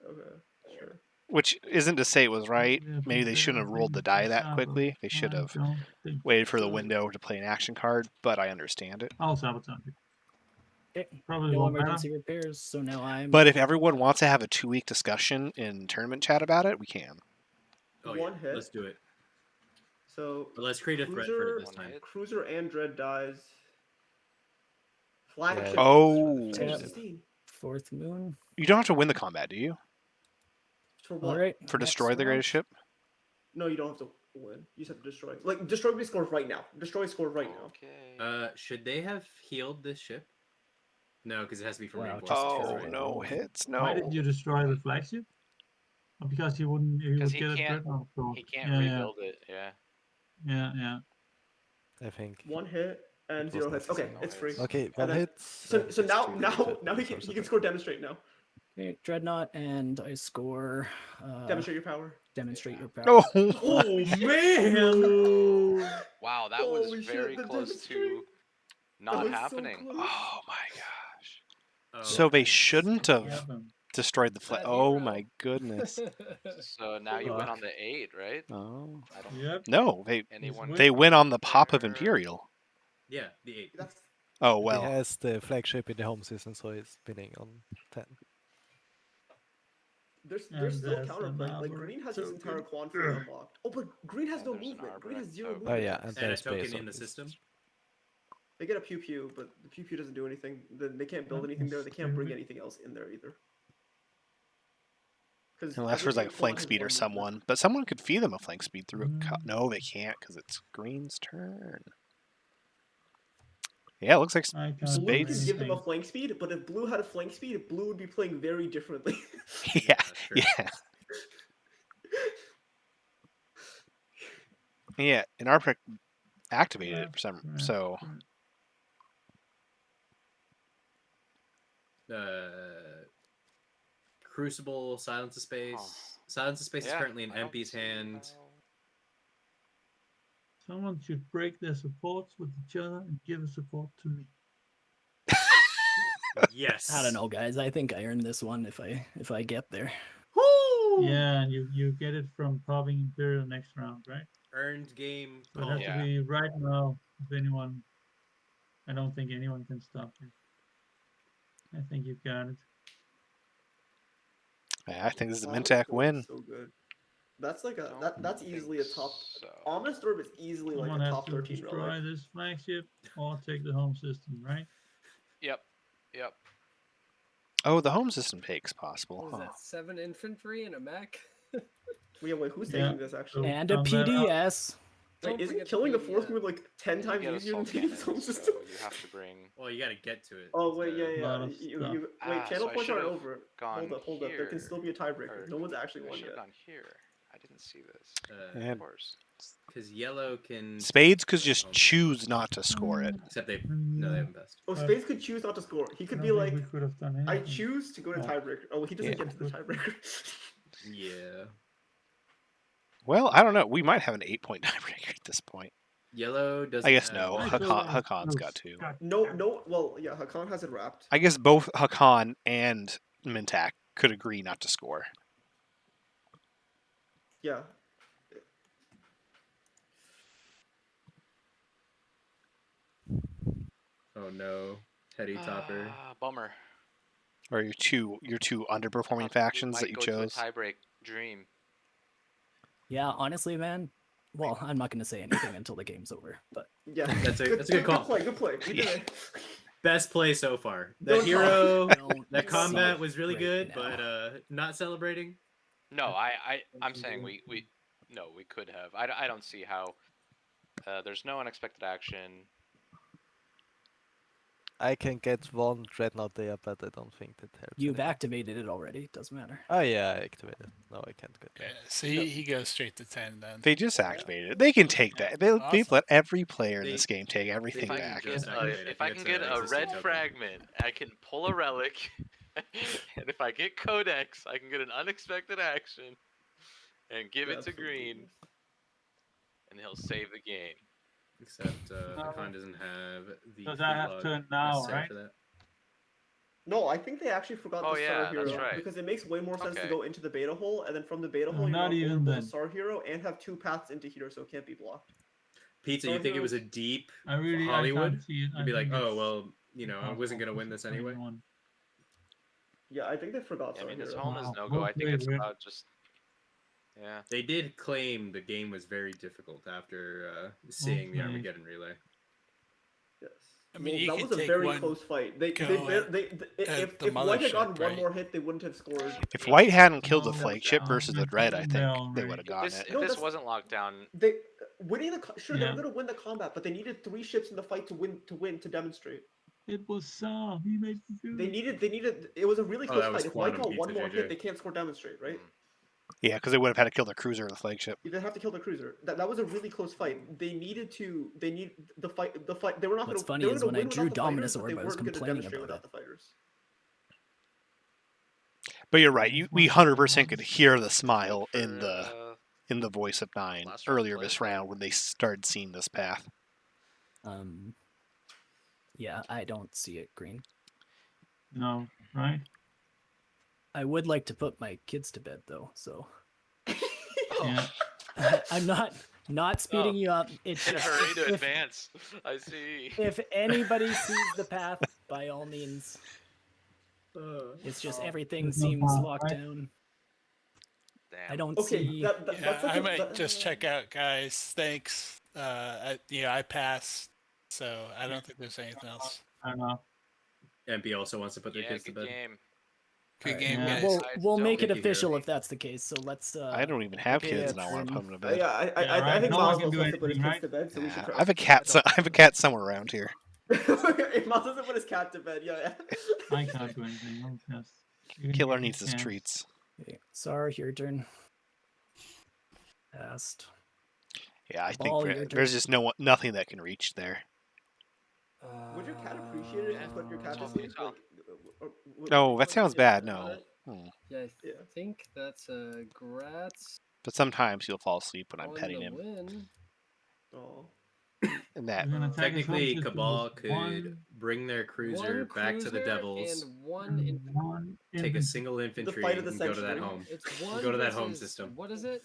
Okay, sure. which isn't to say it was right. Maybe they shouldn't have rolled the die that quickly. They should have waited for the window to play an action card, but I understand it. I'll sabotage it. Okay. Probably No won't matter. emergency repairs, so now I'm. But if everyone wants to have a 2-week discussion in tournament chat about it, we can. Oh, One yeah. hit. Let's do it. So But let's create a threat for it this time. Cruiser and Dread dies. Flagship. Oh. Tap. 16. Fourth moon. You don't have to win the combat, do you? For what? All right. For next destroy the round. greatest ship? No, you don't have to win. You just have to destroy. Like destroy be scored right now. Destroy scored right now. Okay. Should they have healed this ship? No, because it has to be from Wow, reinforced. Oh, right? no hits, Why no. did you destroy the flagship? Oh, because he wouldn't. He would Because he get a can't. dreadnought sword. He can't Yeah, rebuild it. Yeah. Yeah. I think. 1 hit and It was 0 hits. Okay, necessary. it's free. Okay, And 1 then- hit. So now extremely now good now he can resources. score demonstrate now. Okay, dreadnought, and I score. Demonstrate your power. Demonstrate your power. Oh, Oh man! Wow, that was Holy shit, very the close to demonstrate. not was so happening. close. oh my gosh. Oh, So they nice. shouldn't have Happened. destroyed the flag. Oh my goodness. So now you win Fuck. on the 8, right? Oh. I don't. Yep. No, Anyone? they win on the pop of Imperial. Yeah, the 8. That's Oh, He well. has the flagship in the home season, so he's winning on 10. There's And still there's counterplay. Like another green has his entire token. Qualifier unlocked. Oh, but green has And no there's an movement. Green has Arbor 0 token. Oh movement. yeah, and And a there's token base in the of system. They get a pew pew, but the pew pew doesn't do anything. Then they can't build That anything there. was They can't bring stupid. anything else in there either. Because Unless there's like flank speed or someone, but someone could feed them a flank speed through a no, they can't because it's green's turn. Yeah, it looks like I can't do Blue can Spades. give them a anything. flank speed, but if blue had a flank speed, blue would be playing very differently. yeah, That's true. yeah, yeah. And our pick activated it for some, so Crucible, Silence of Space. Huh. Silence of Space is Yeah, currently in I don't MP's see hand. Someone should break their supports with each other and give a support to me. Yes. I don't know, guys. I think I earned this one if I get there. Woo! Yeah, and you get it from popping Imperial next round, right? Earned game. So it call. has to be right now. If anyone, I don't think anyone can stop you. I think you got it. yeah, I think this is a Ominous Mintak Orb win. is so good. That's like a Don't that's think easily a top. so. Ominous Orb is easily like Someone a has top to 13 destroy relic. this flagship or take the home system, right? Yep. Yep. Oh, the home system take's possible, What is huh? that? 7 infantry and a mech? Yeah, wait, who's Yeah. taking this actually? And a Count that out. PDS. Wait, Don't isn't forget the killing a PDS. fourth moon like 10 You times get easier than assault taking the home cannons, so system? you have to bring. Well, you gotta get to it. Oh wait, yeah, Lot yeah. of You stuff. wait, channel So I points aren't should've over. gone Hold up. There can here, still be a tiebreaker. or No one's actually I won should yet. have gone here. I didn't see this. Yeah. Of course. Because yellow can. Spades could just home. choose not to score it. Except they. No, they haven't passed. Oh, But Spades could choose not to score. He I could don't be think like, we could have done I anything. choose to go to Yeah. tiebreaker. Oh, he doesn't Yeah. get to the tiebreaker. Yeah. Well, I don't know. We might have an 8-point tiebreaker at this point. Yellow doesn't. I guess have- no. I Hakan, thought Hakan's those got 2. No. Well, yeah, Hakan has it wrapped. I guess both Hakan and Mintak could agree not to score. Yeah. Oh no. Teddy Topper. Bummer. Or your two underperforming We factions might that you go to a chose. tiebreak dream. Yeah, honestly, man. Well, I'm not gonna say anything until the game's over. But Yeah. That's a good call. Good play. Either Yeah. way. Best play so far. Don't The hero. don't That see combat it was really right good, now. but not celebrating. No, I'm saying we could have. I don't see how. There's no unexpected action. I can get one dreadnought there, but I don't think that helps. You've anything. activated it already. Doesn't matter. Oh yeah, I activated. No, I can't get Yeah, that. so he goes straight to 10 then. They just activated it. They can take that. They've Awesome. let every player in They- this game take everything If I can back. just Get activate it, if I think can it's get an a existing red token. fragment, I can pull a relic, and if I get Codex, I can get an unexpected action, and give it That's to so green, genius. and he'll save the game. Except Hakan doesn't have the. Does that have log turn now, necessary right? for that. No, I think they actually forgot Oh, the yeah, Star that's Hero right. because it makes way more sense to Okay. go into the beta hole, and then from the beta No, hole, you're not not even vulnerable to then. Star Hero and have 2 paths into here, so it can't be blocked. Pizza, you think it was a deep I really I Hollywood? can't see it. You'd be like, oh well, I wasn't gonna win this anyway. Yeah, I think they forgot I Star mean, his Hero. home is Wow. no go. I think it's Okay, about just. Yeah. They did claim the game was very difficult after seeing the Okay. Armageddon relay. Yes. I mean, Well, you that could was a take very one close fight. If the White had gotten mothership, one right? more hit, they wouldn't have scored. If White hadn't killed the No, flagship no, versus the that's red, not I think well, they right. would have gotten This, it. if No, this that's- wasn't locked down, They winning the sure they Yeah. were gonna win the combat, but they needed 3 ships in the fight to win to demonstrate. It was Sam. He made me do They it. needed it was a really Oh, close that was fight. If White Quantum got one Pizza, more JJ. hit, they can't score demonstrate, right? Yeah, because they would have had to kill the cruiser or the flagship. They have to kill the cruiser. That was a really close fight. They needed the fight. They were not What's going to. funny they were is gonna when I win drew without the Dominus fighters, but they Orb, I was weren't gonna complaining demonstrate about without the fighters. But you're right. We 100% could hear the smile for, in the voice of Nine last round earlier play. this round when they started seeing this path. Yeah, I don't see it green. No, right? I would like to put my kids to bed though, so Yeah. I'm not speeding Oh. you up. It's in a just hurry to if, advance. I see. if anybody sees the path, by all means. It's just everything There's no seems path, locked right? down. I don't Okay, see. Yeah, that's like I a, might just check out, guys. Thanks. I passed, so I don't think there's anything else. I don't know. MP also wants to put their Yeah, kids to good bed. game. Good Alright, game, Yeah. guys. We'll make it Thank you, Hero. official if that's the case. So let's. I don't even have okay, kids, yeah, and I want to turn. put them to bed. yeah, I right? think No one Miles can also do has to put his anything, kids to bed, so we should. I have a cat. I have a cat somewhere around here. If Miles doesn't put his cat to bed, yeah. I can't do anything. I'm just Killer needs his treats. Okay, Sorry, your turn. Passed. Yeah, I Ball, think your there's turn. just nothing that can reach there. Would your cat appreciate it if you put your cat to Softly sleep? talk. No, that sounds bad. Yeah, No. right? Hmm. Yeah, I Yeah. think that's Gratz But sometimes he'll fall asleep when I'm on petting the him. win. Oh. And that. We're gonna attack his home Technically, system Cabal with could one, bring their cruiser One back to the cruiser Devils, and one and infantry. one take a infantry. single infantry, fight of the and go to that century. home. It's And one go to that home versus- system. What is it?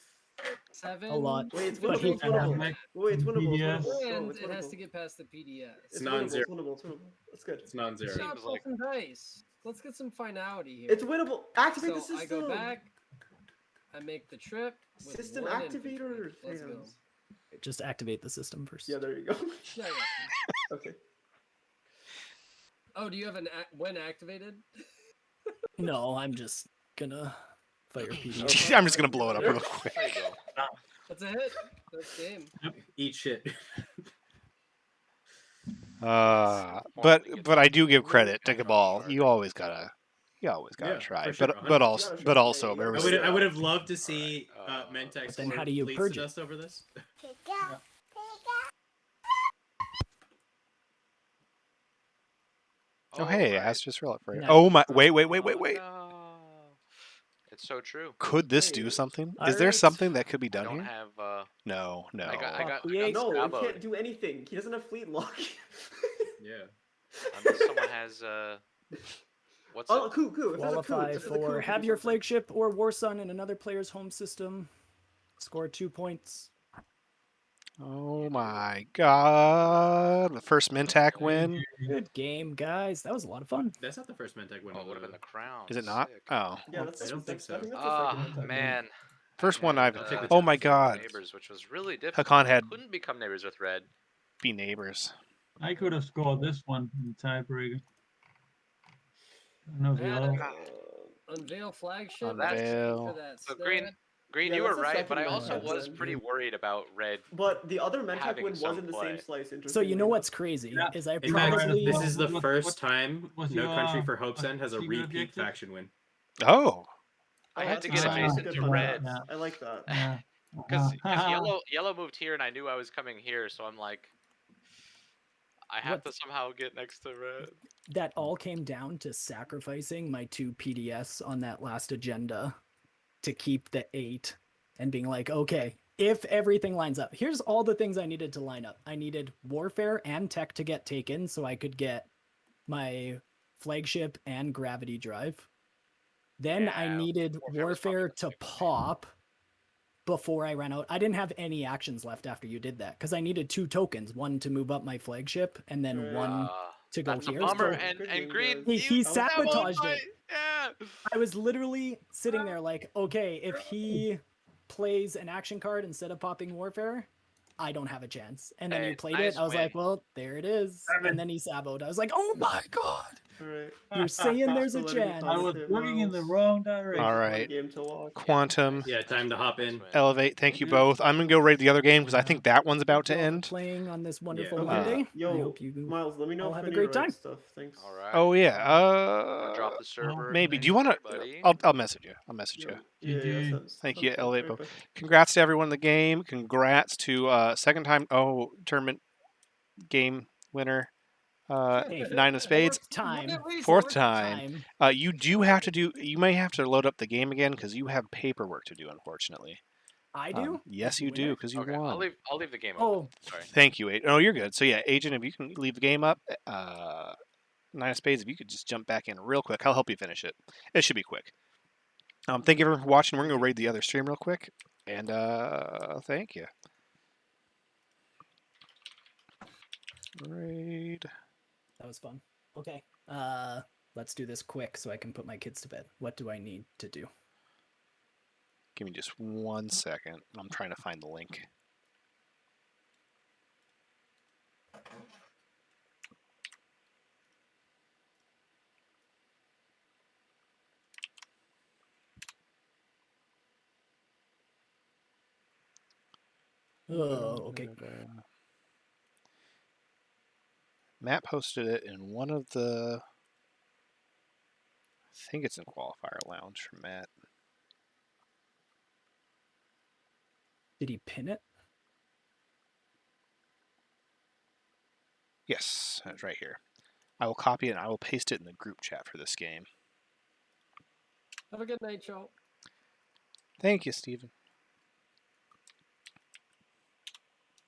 7. A lot. Wait, it's But winnable. he- It's winnable. Like Wait, it's winnable. It's PDS. winnable. Go, And it's it has winnable. to get past the PDS. It's non-zero. winnable. It's winnable. It's winnable. That's good. It's non-zero. Shot Seems like- some dice. Let's get some finality here. It's winnable. Activate the So system. I go back. I make the trip. With System one infantry. activator. Let's go. fans. Just activate the system first. Yeah, there you go. Yeah, yeah. Okay. Oh, do you have an when activated? No, I'm just gonna fire PD. I'm just gonna blow it up real quick. There you go. That's a hit. That's game. Eat shit. But I do give credit to Cabal. You always gotta Yeah, try. for sure, But 100%. also there I was would have loved to see Mentex then how score do you fleets purge to it? dust over this. Oh hey, right. Ask just roll it for you. No. Oh my wait. No. It's so true. Could this do something? Is there Alright. something that could be I done don't here? have. No. I got No, he Scrabboed. can't do anything. He doesn't have fleet lock. Yeah. Unless someone has. What's Oh, it? coup. If there's a coup, Qualify if there's a coup, for it could have do your something. flagship or war sun in another player's home system. Score 2 points. Oh my god. The first Mintac win. Good game, guys. That was a lot of fun. That's not the first Mentex win. Oh, it of would have the- been the crown. Is it not? Sick. Oh. Yeah, that's. I don't think so. I think that's the Ah, second one. man. First one had, I've Oh my god. Neighbors, which was really difficult. Hakan had Couldn't become neighbors with Red. be neighbors. I could have scored this one in the tiebreaker. I don't know if the Yeah. other one. Unveil flagship. Unveil. For that So stat. Green, Yeah, you that's were the right, but second I one also had was then. pretty worried about Red. But the other Mentec Having win was some in the play. same slice. So you know interestingly what's enough. crazy Yeah. is I In fact, probably this is the What- first time what's No your, Country for Hope's what's End has a secret repeat objective? faction win. Oh. I Oh, had to that's get nice. adjacent Good to for Red. Yeah. I like that. Yeah. Because yellow moved here, and I knew I was coming here, so I'm like, I have to somehow get next to Red. that all came down to sacrificing my 2 PDS on that last agenda to keep the 8 and being like, okay, if everything lines up, here's all the things I needed to line up. I needed warfare and tech to get taken so I could get my flagship and gravity drive. Then I Yeah, needed warfare was probably warfare the to big thing. pop before I ran out. I didn't have any actions left after you did that because I needed 2 tokens, one to move up my flagship and then one to go That's a here. bummer, So and Good game, Green, guys. he you sabotaged sabotaged it. Yeah. I was literally sitting there like, okay, if he plays an action card instead of popping warfare, I don't have a chance. And then Hey, you played nice it. I was win. like, well, there it is. And then he saboed. I was like, oh my god. Alright. You're saying there's a So letting me chance. talk I was to looking in the Miles. wrong direction. All Fun right. game to watch. Quantum. Yeah, time to hop in. Elevate. Thank you both. I'm gonna go raid the other game because I think that one's about to Thank you all for end. playing on this wonderful Okay. Monday. I Yo, hope you Miles, let me know all if have I a need great to write time. stuff. Thanks. All right. Oh yeah. I'll drop the server. Maybe. Do you want to? buddy. I'll message you. I'll message you. Yeah, GG. sounds- Thank sounds you, good. Elevate Right, both. bye. Congrats to everyone in the game. Congrats to second time tournament game winner. Hey, 9 of spades. Fourth time. You do have to do. You may have to load up the game again because you have paperwork to do. Unfortunately. I do? Yes, As the you do winner? because you Okay, won. I'll leave the game Oh. open. Sorry. Thank you, Agent. Oh, you're good. So yeah, Agent, if you can leave the game up, 9 of spades. If you could just jump back in real quick, I'll help you finish it. It should be quick. Thank you everyone for watching. We're gonna go raid the other stream real quick, and thank you. Raid. That was fun. Okay. Let's do this quick so I can put my kids to bed. What do I need to do? Give me just 1 second. I'm trying to find the link. Oh, okay. Matt posted it in one of the. I think it's in Qualifier Lounge for Matt. Did he pin it? Yes, it's right here. I will copy it and I will paste it in the group chat for this game. Have a good night, y'all. Thank you, Steven.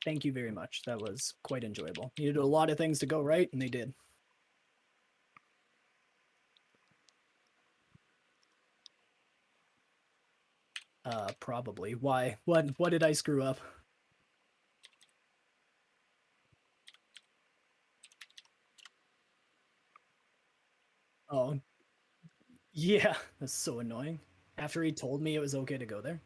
Thank you very much. That was quite enjoyable. You did a lot of things to go right, and they did. Probably. Why? What did I screw up? Oh. Yeah, that's so annoying. After he told me it was okay to go there.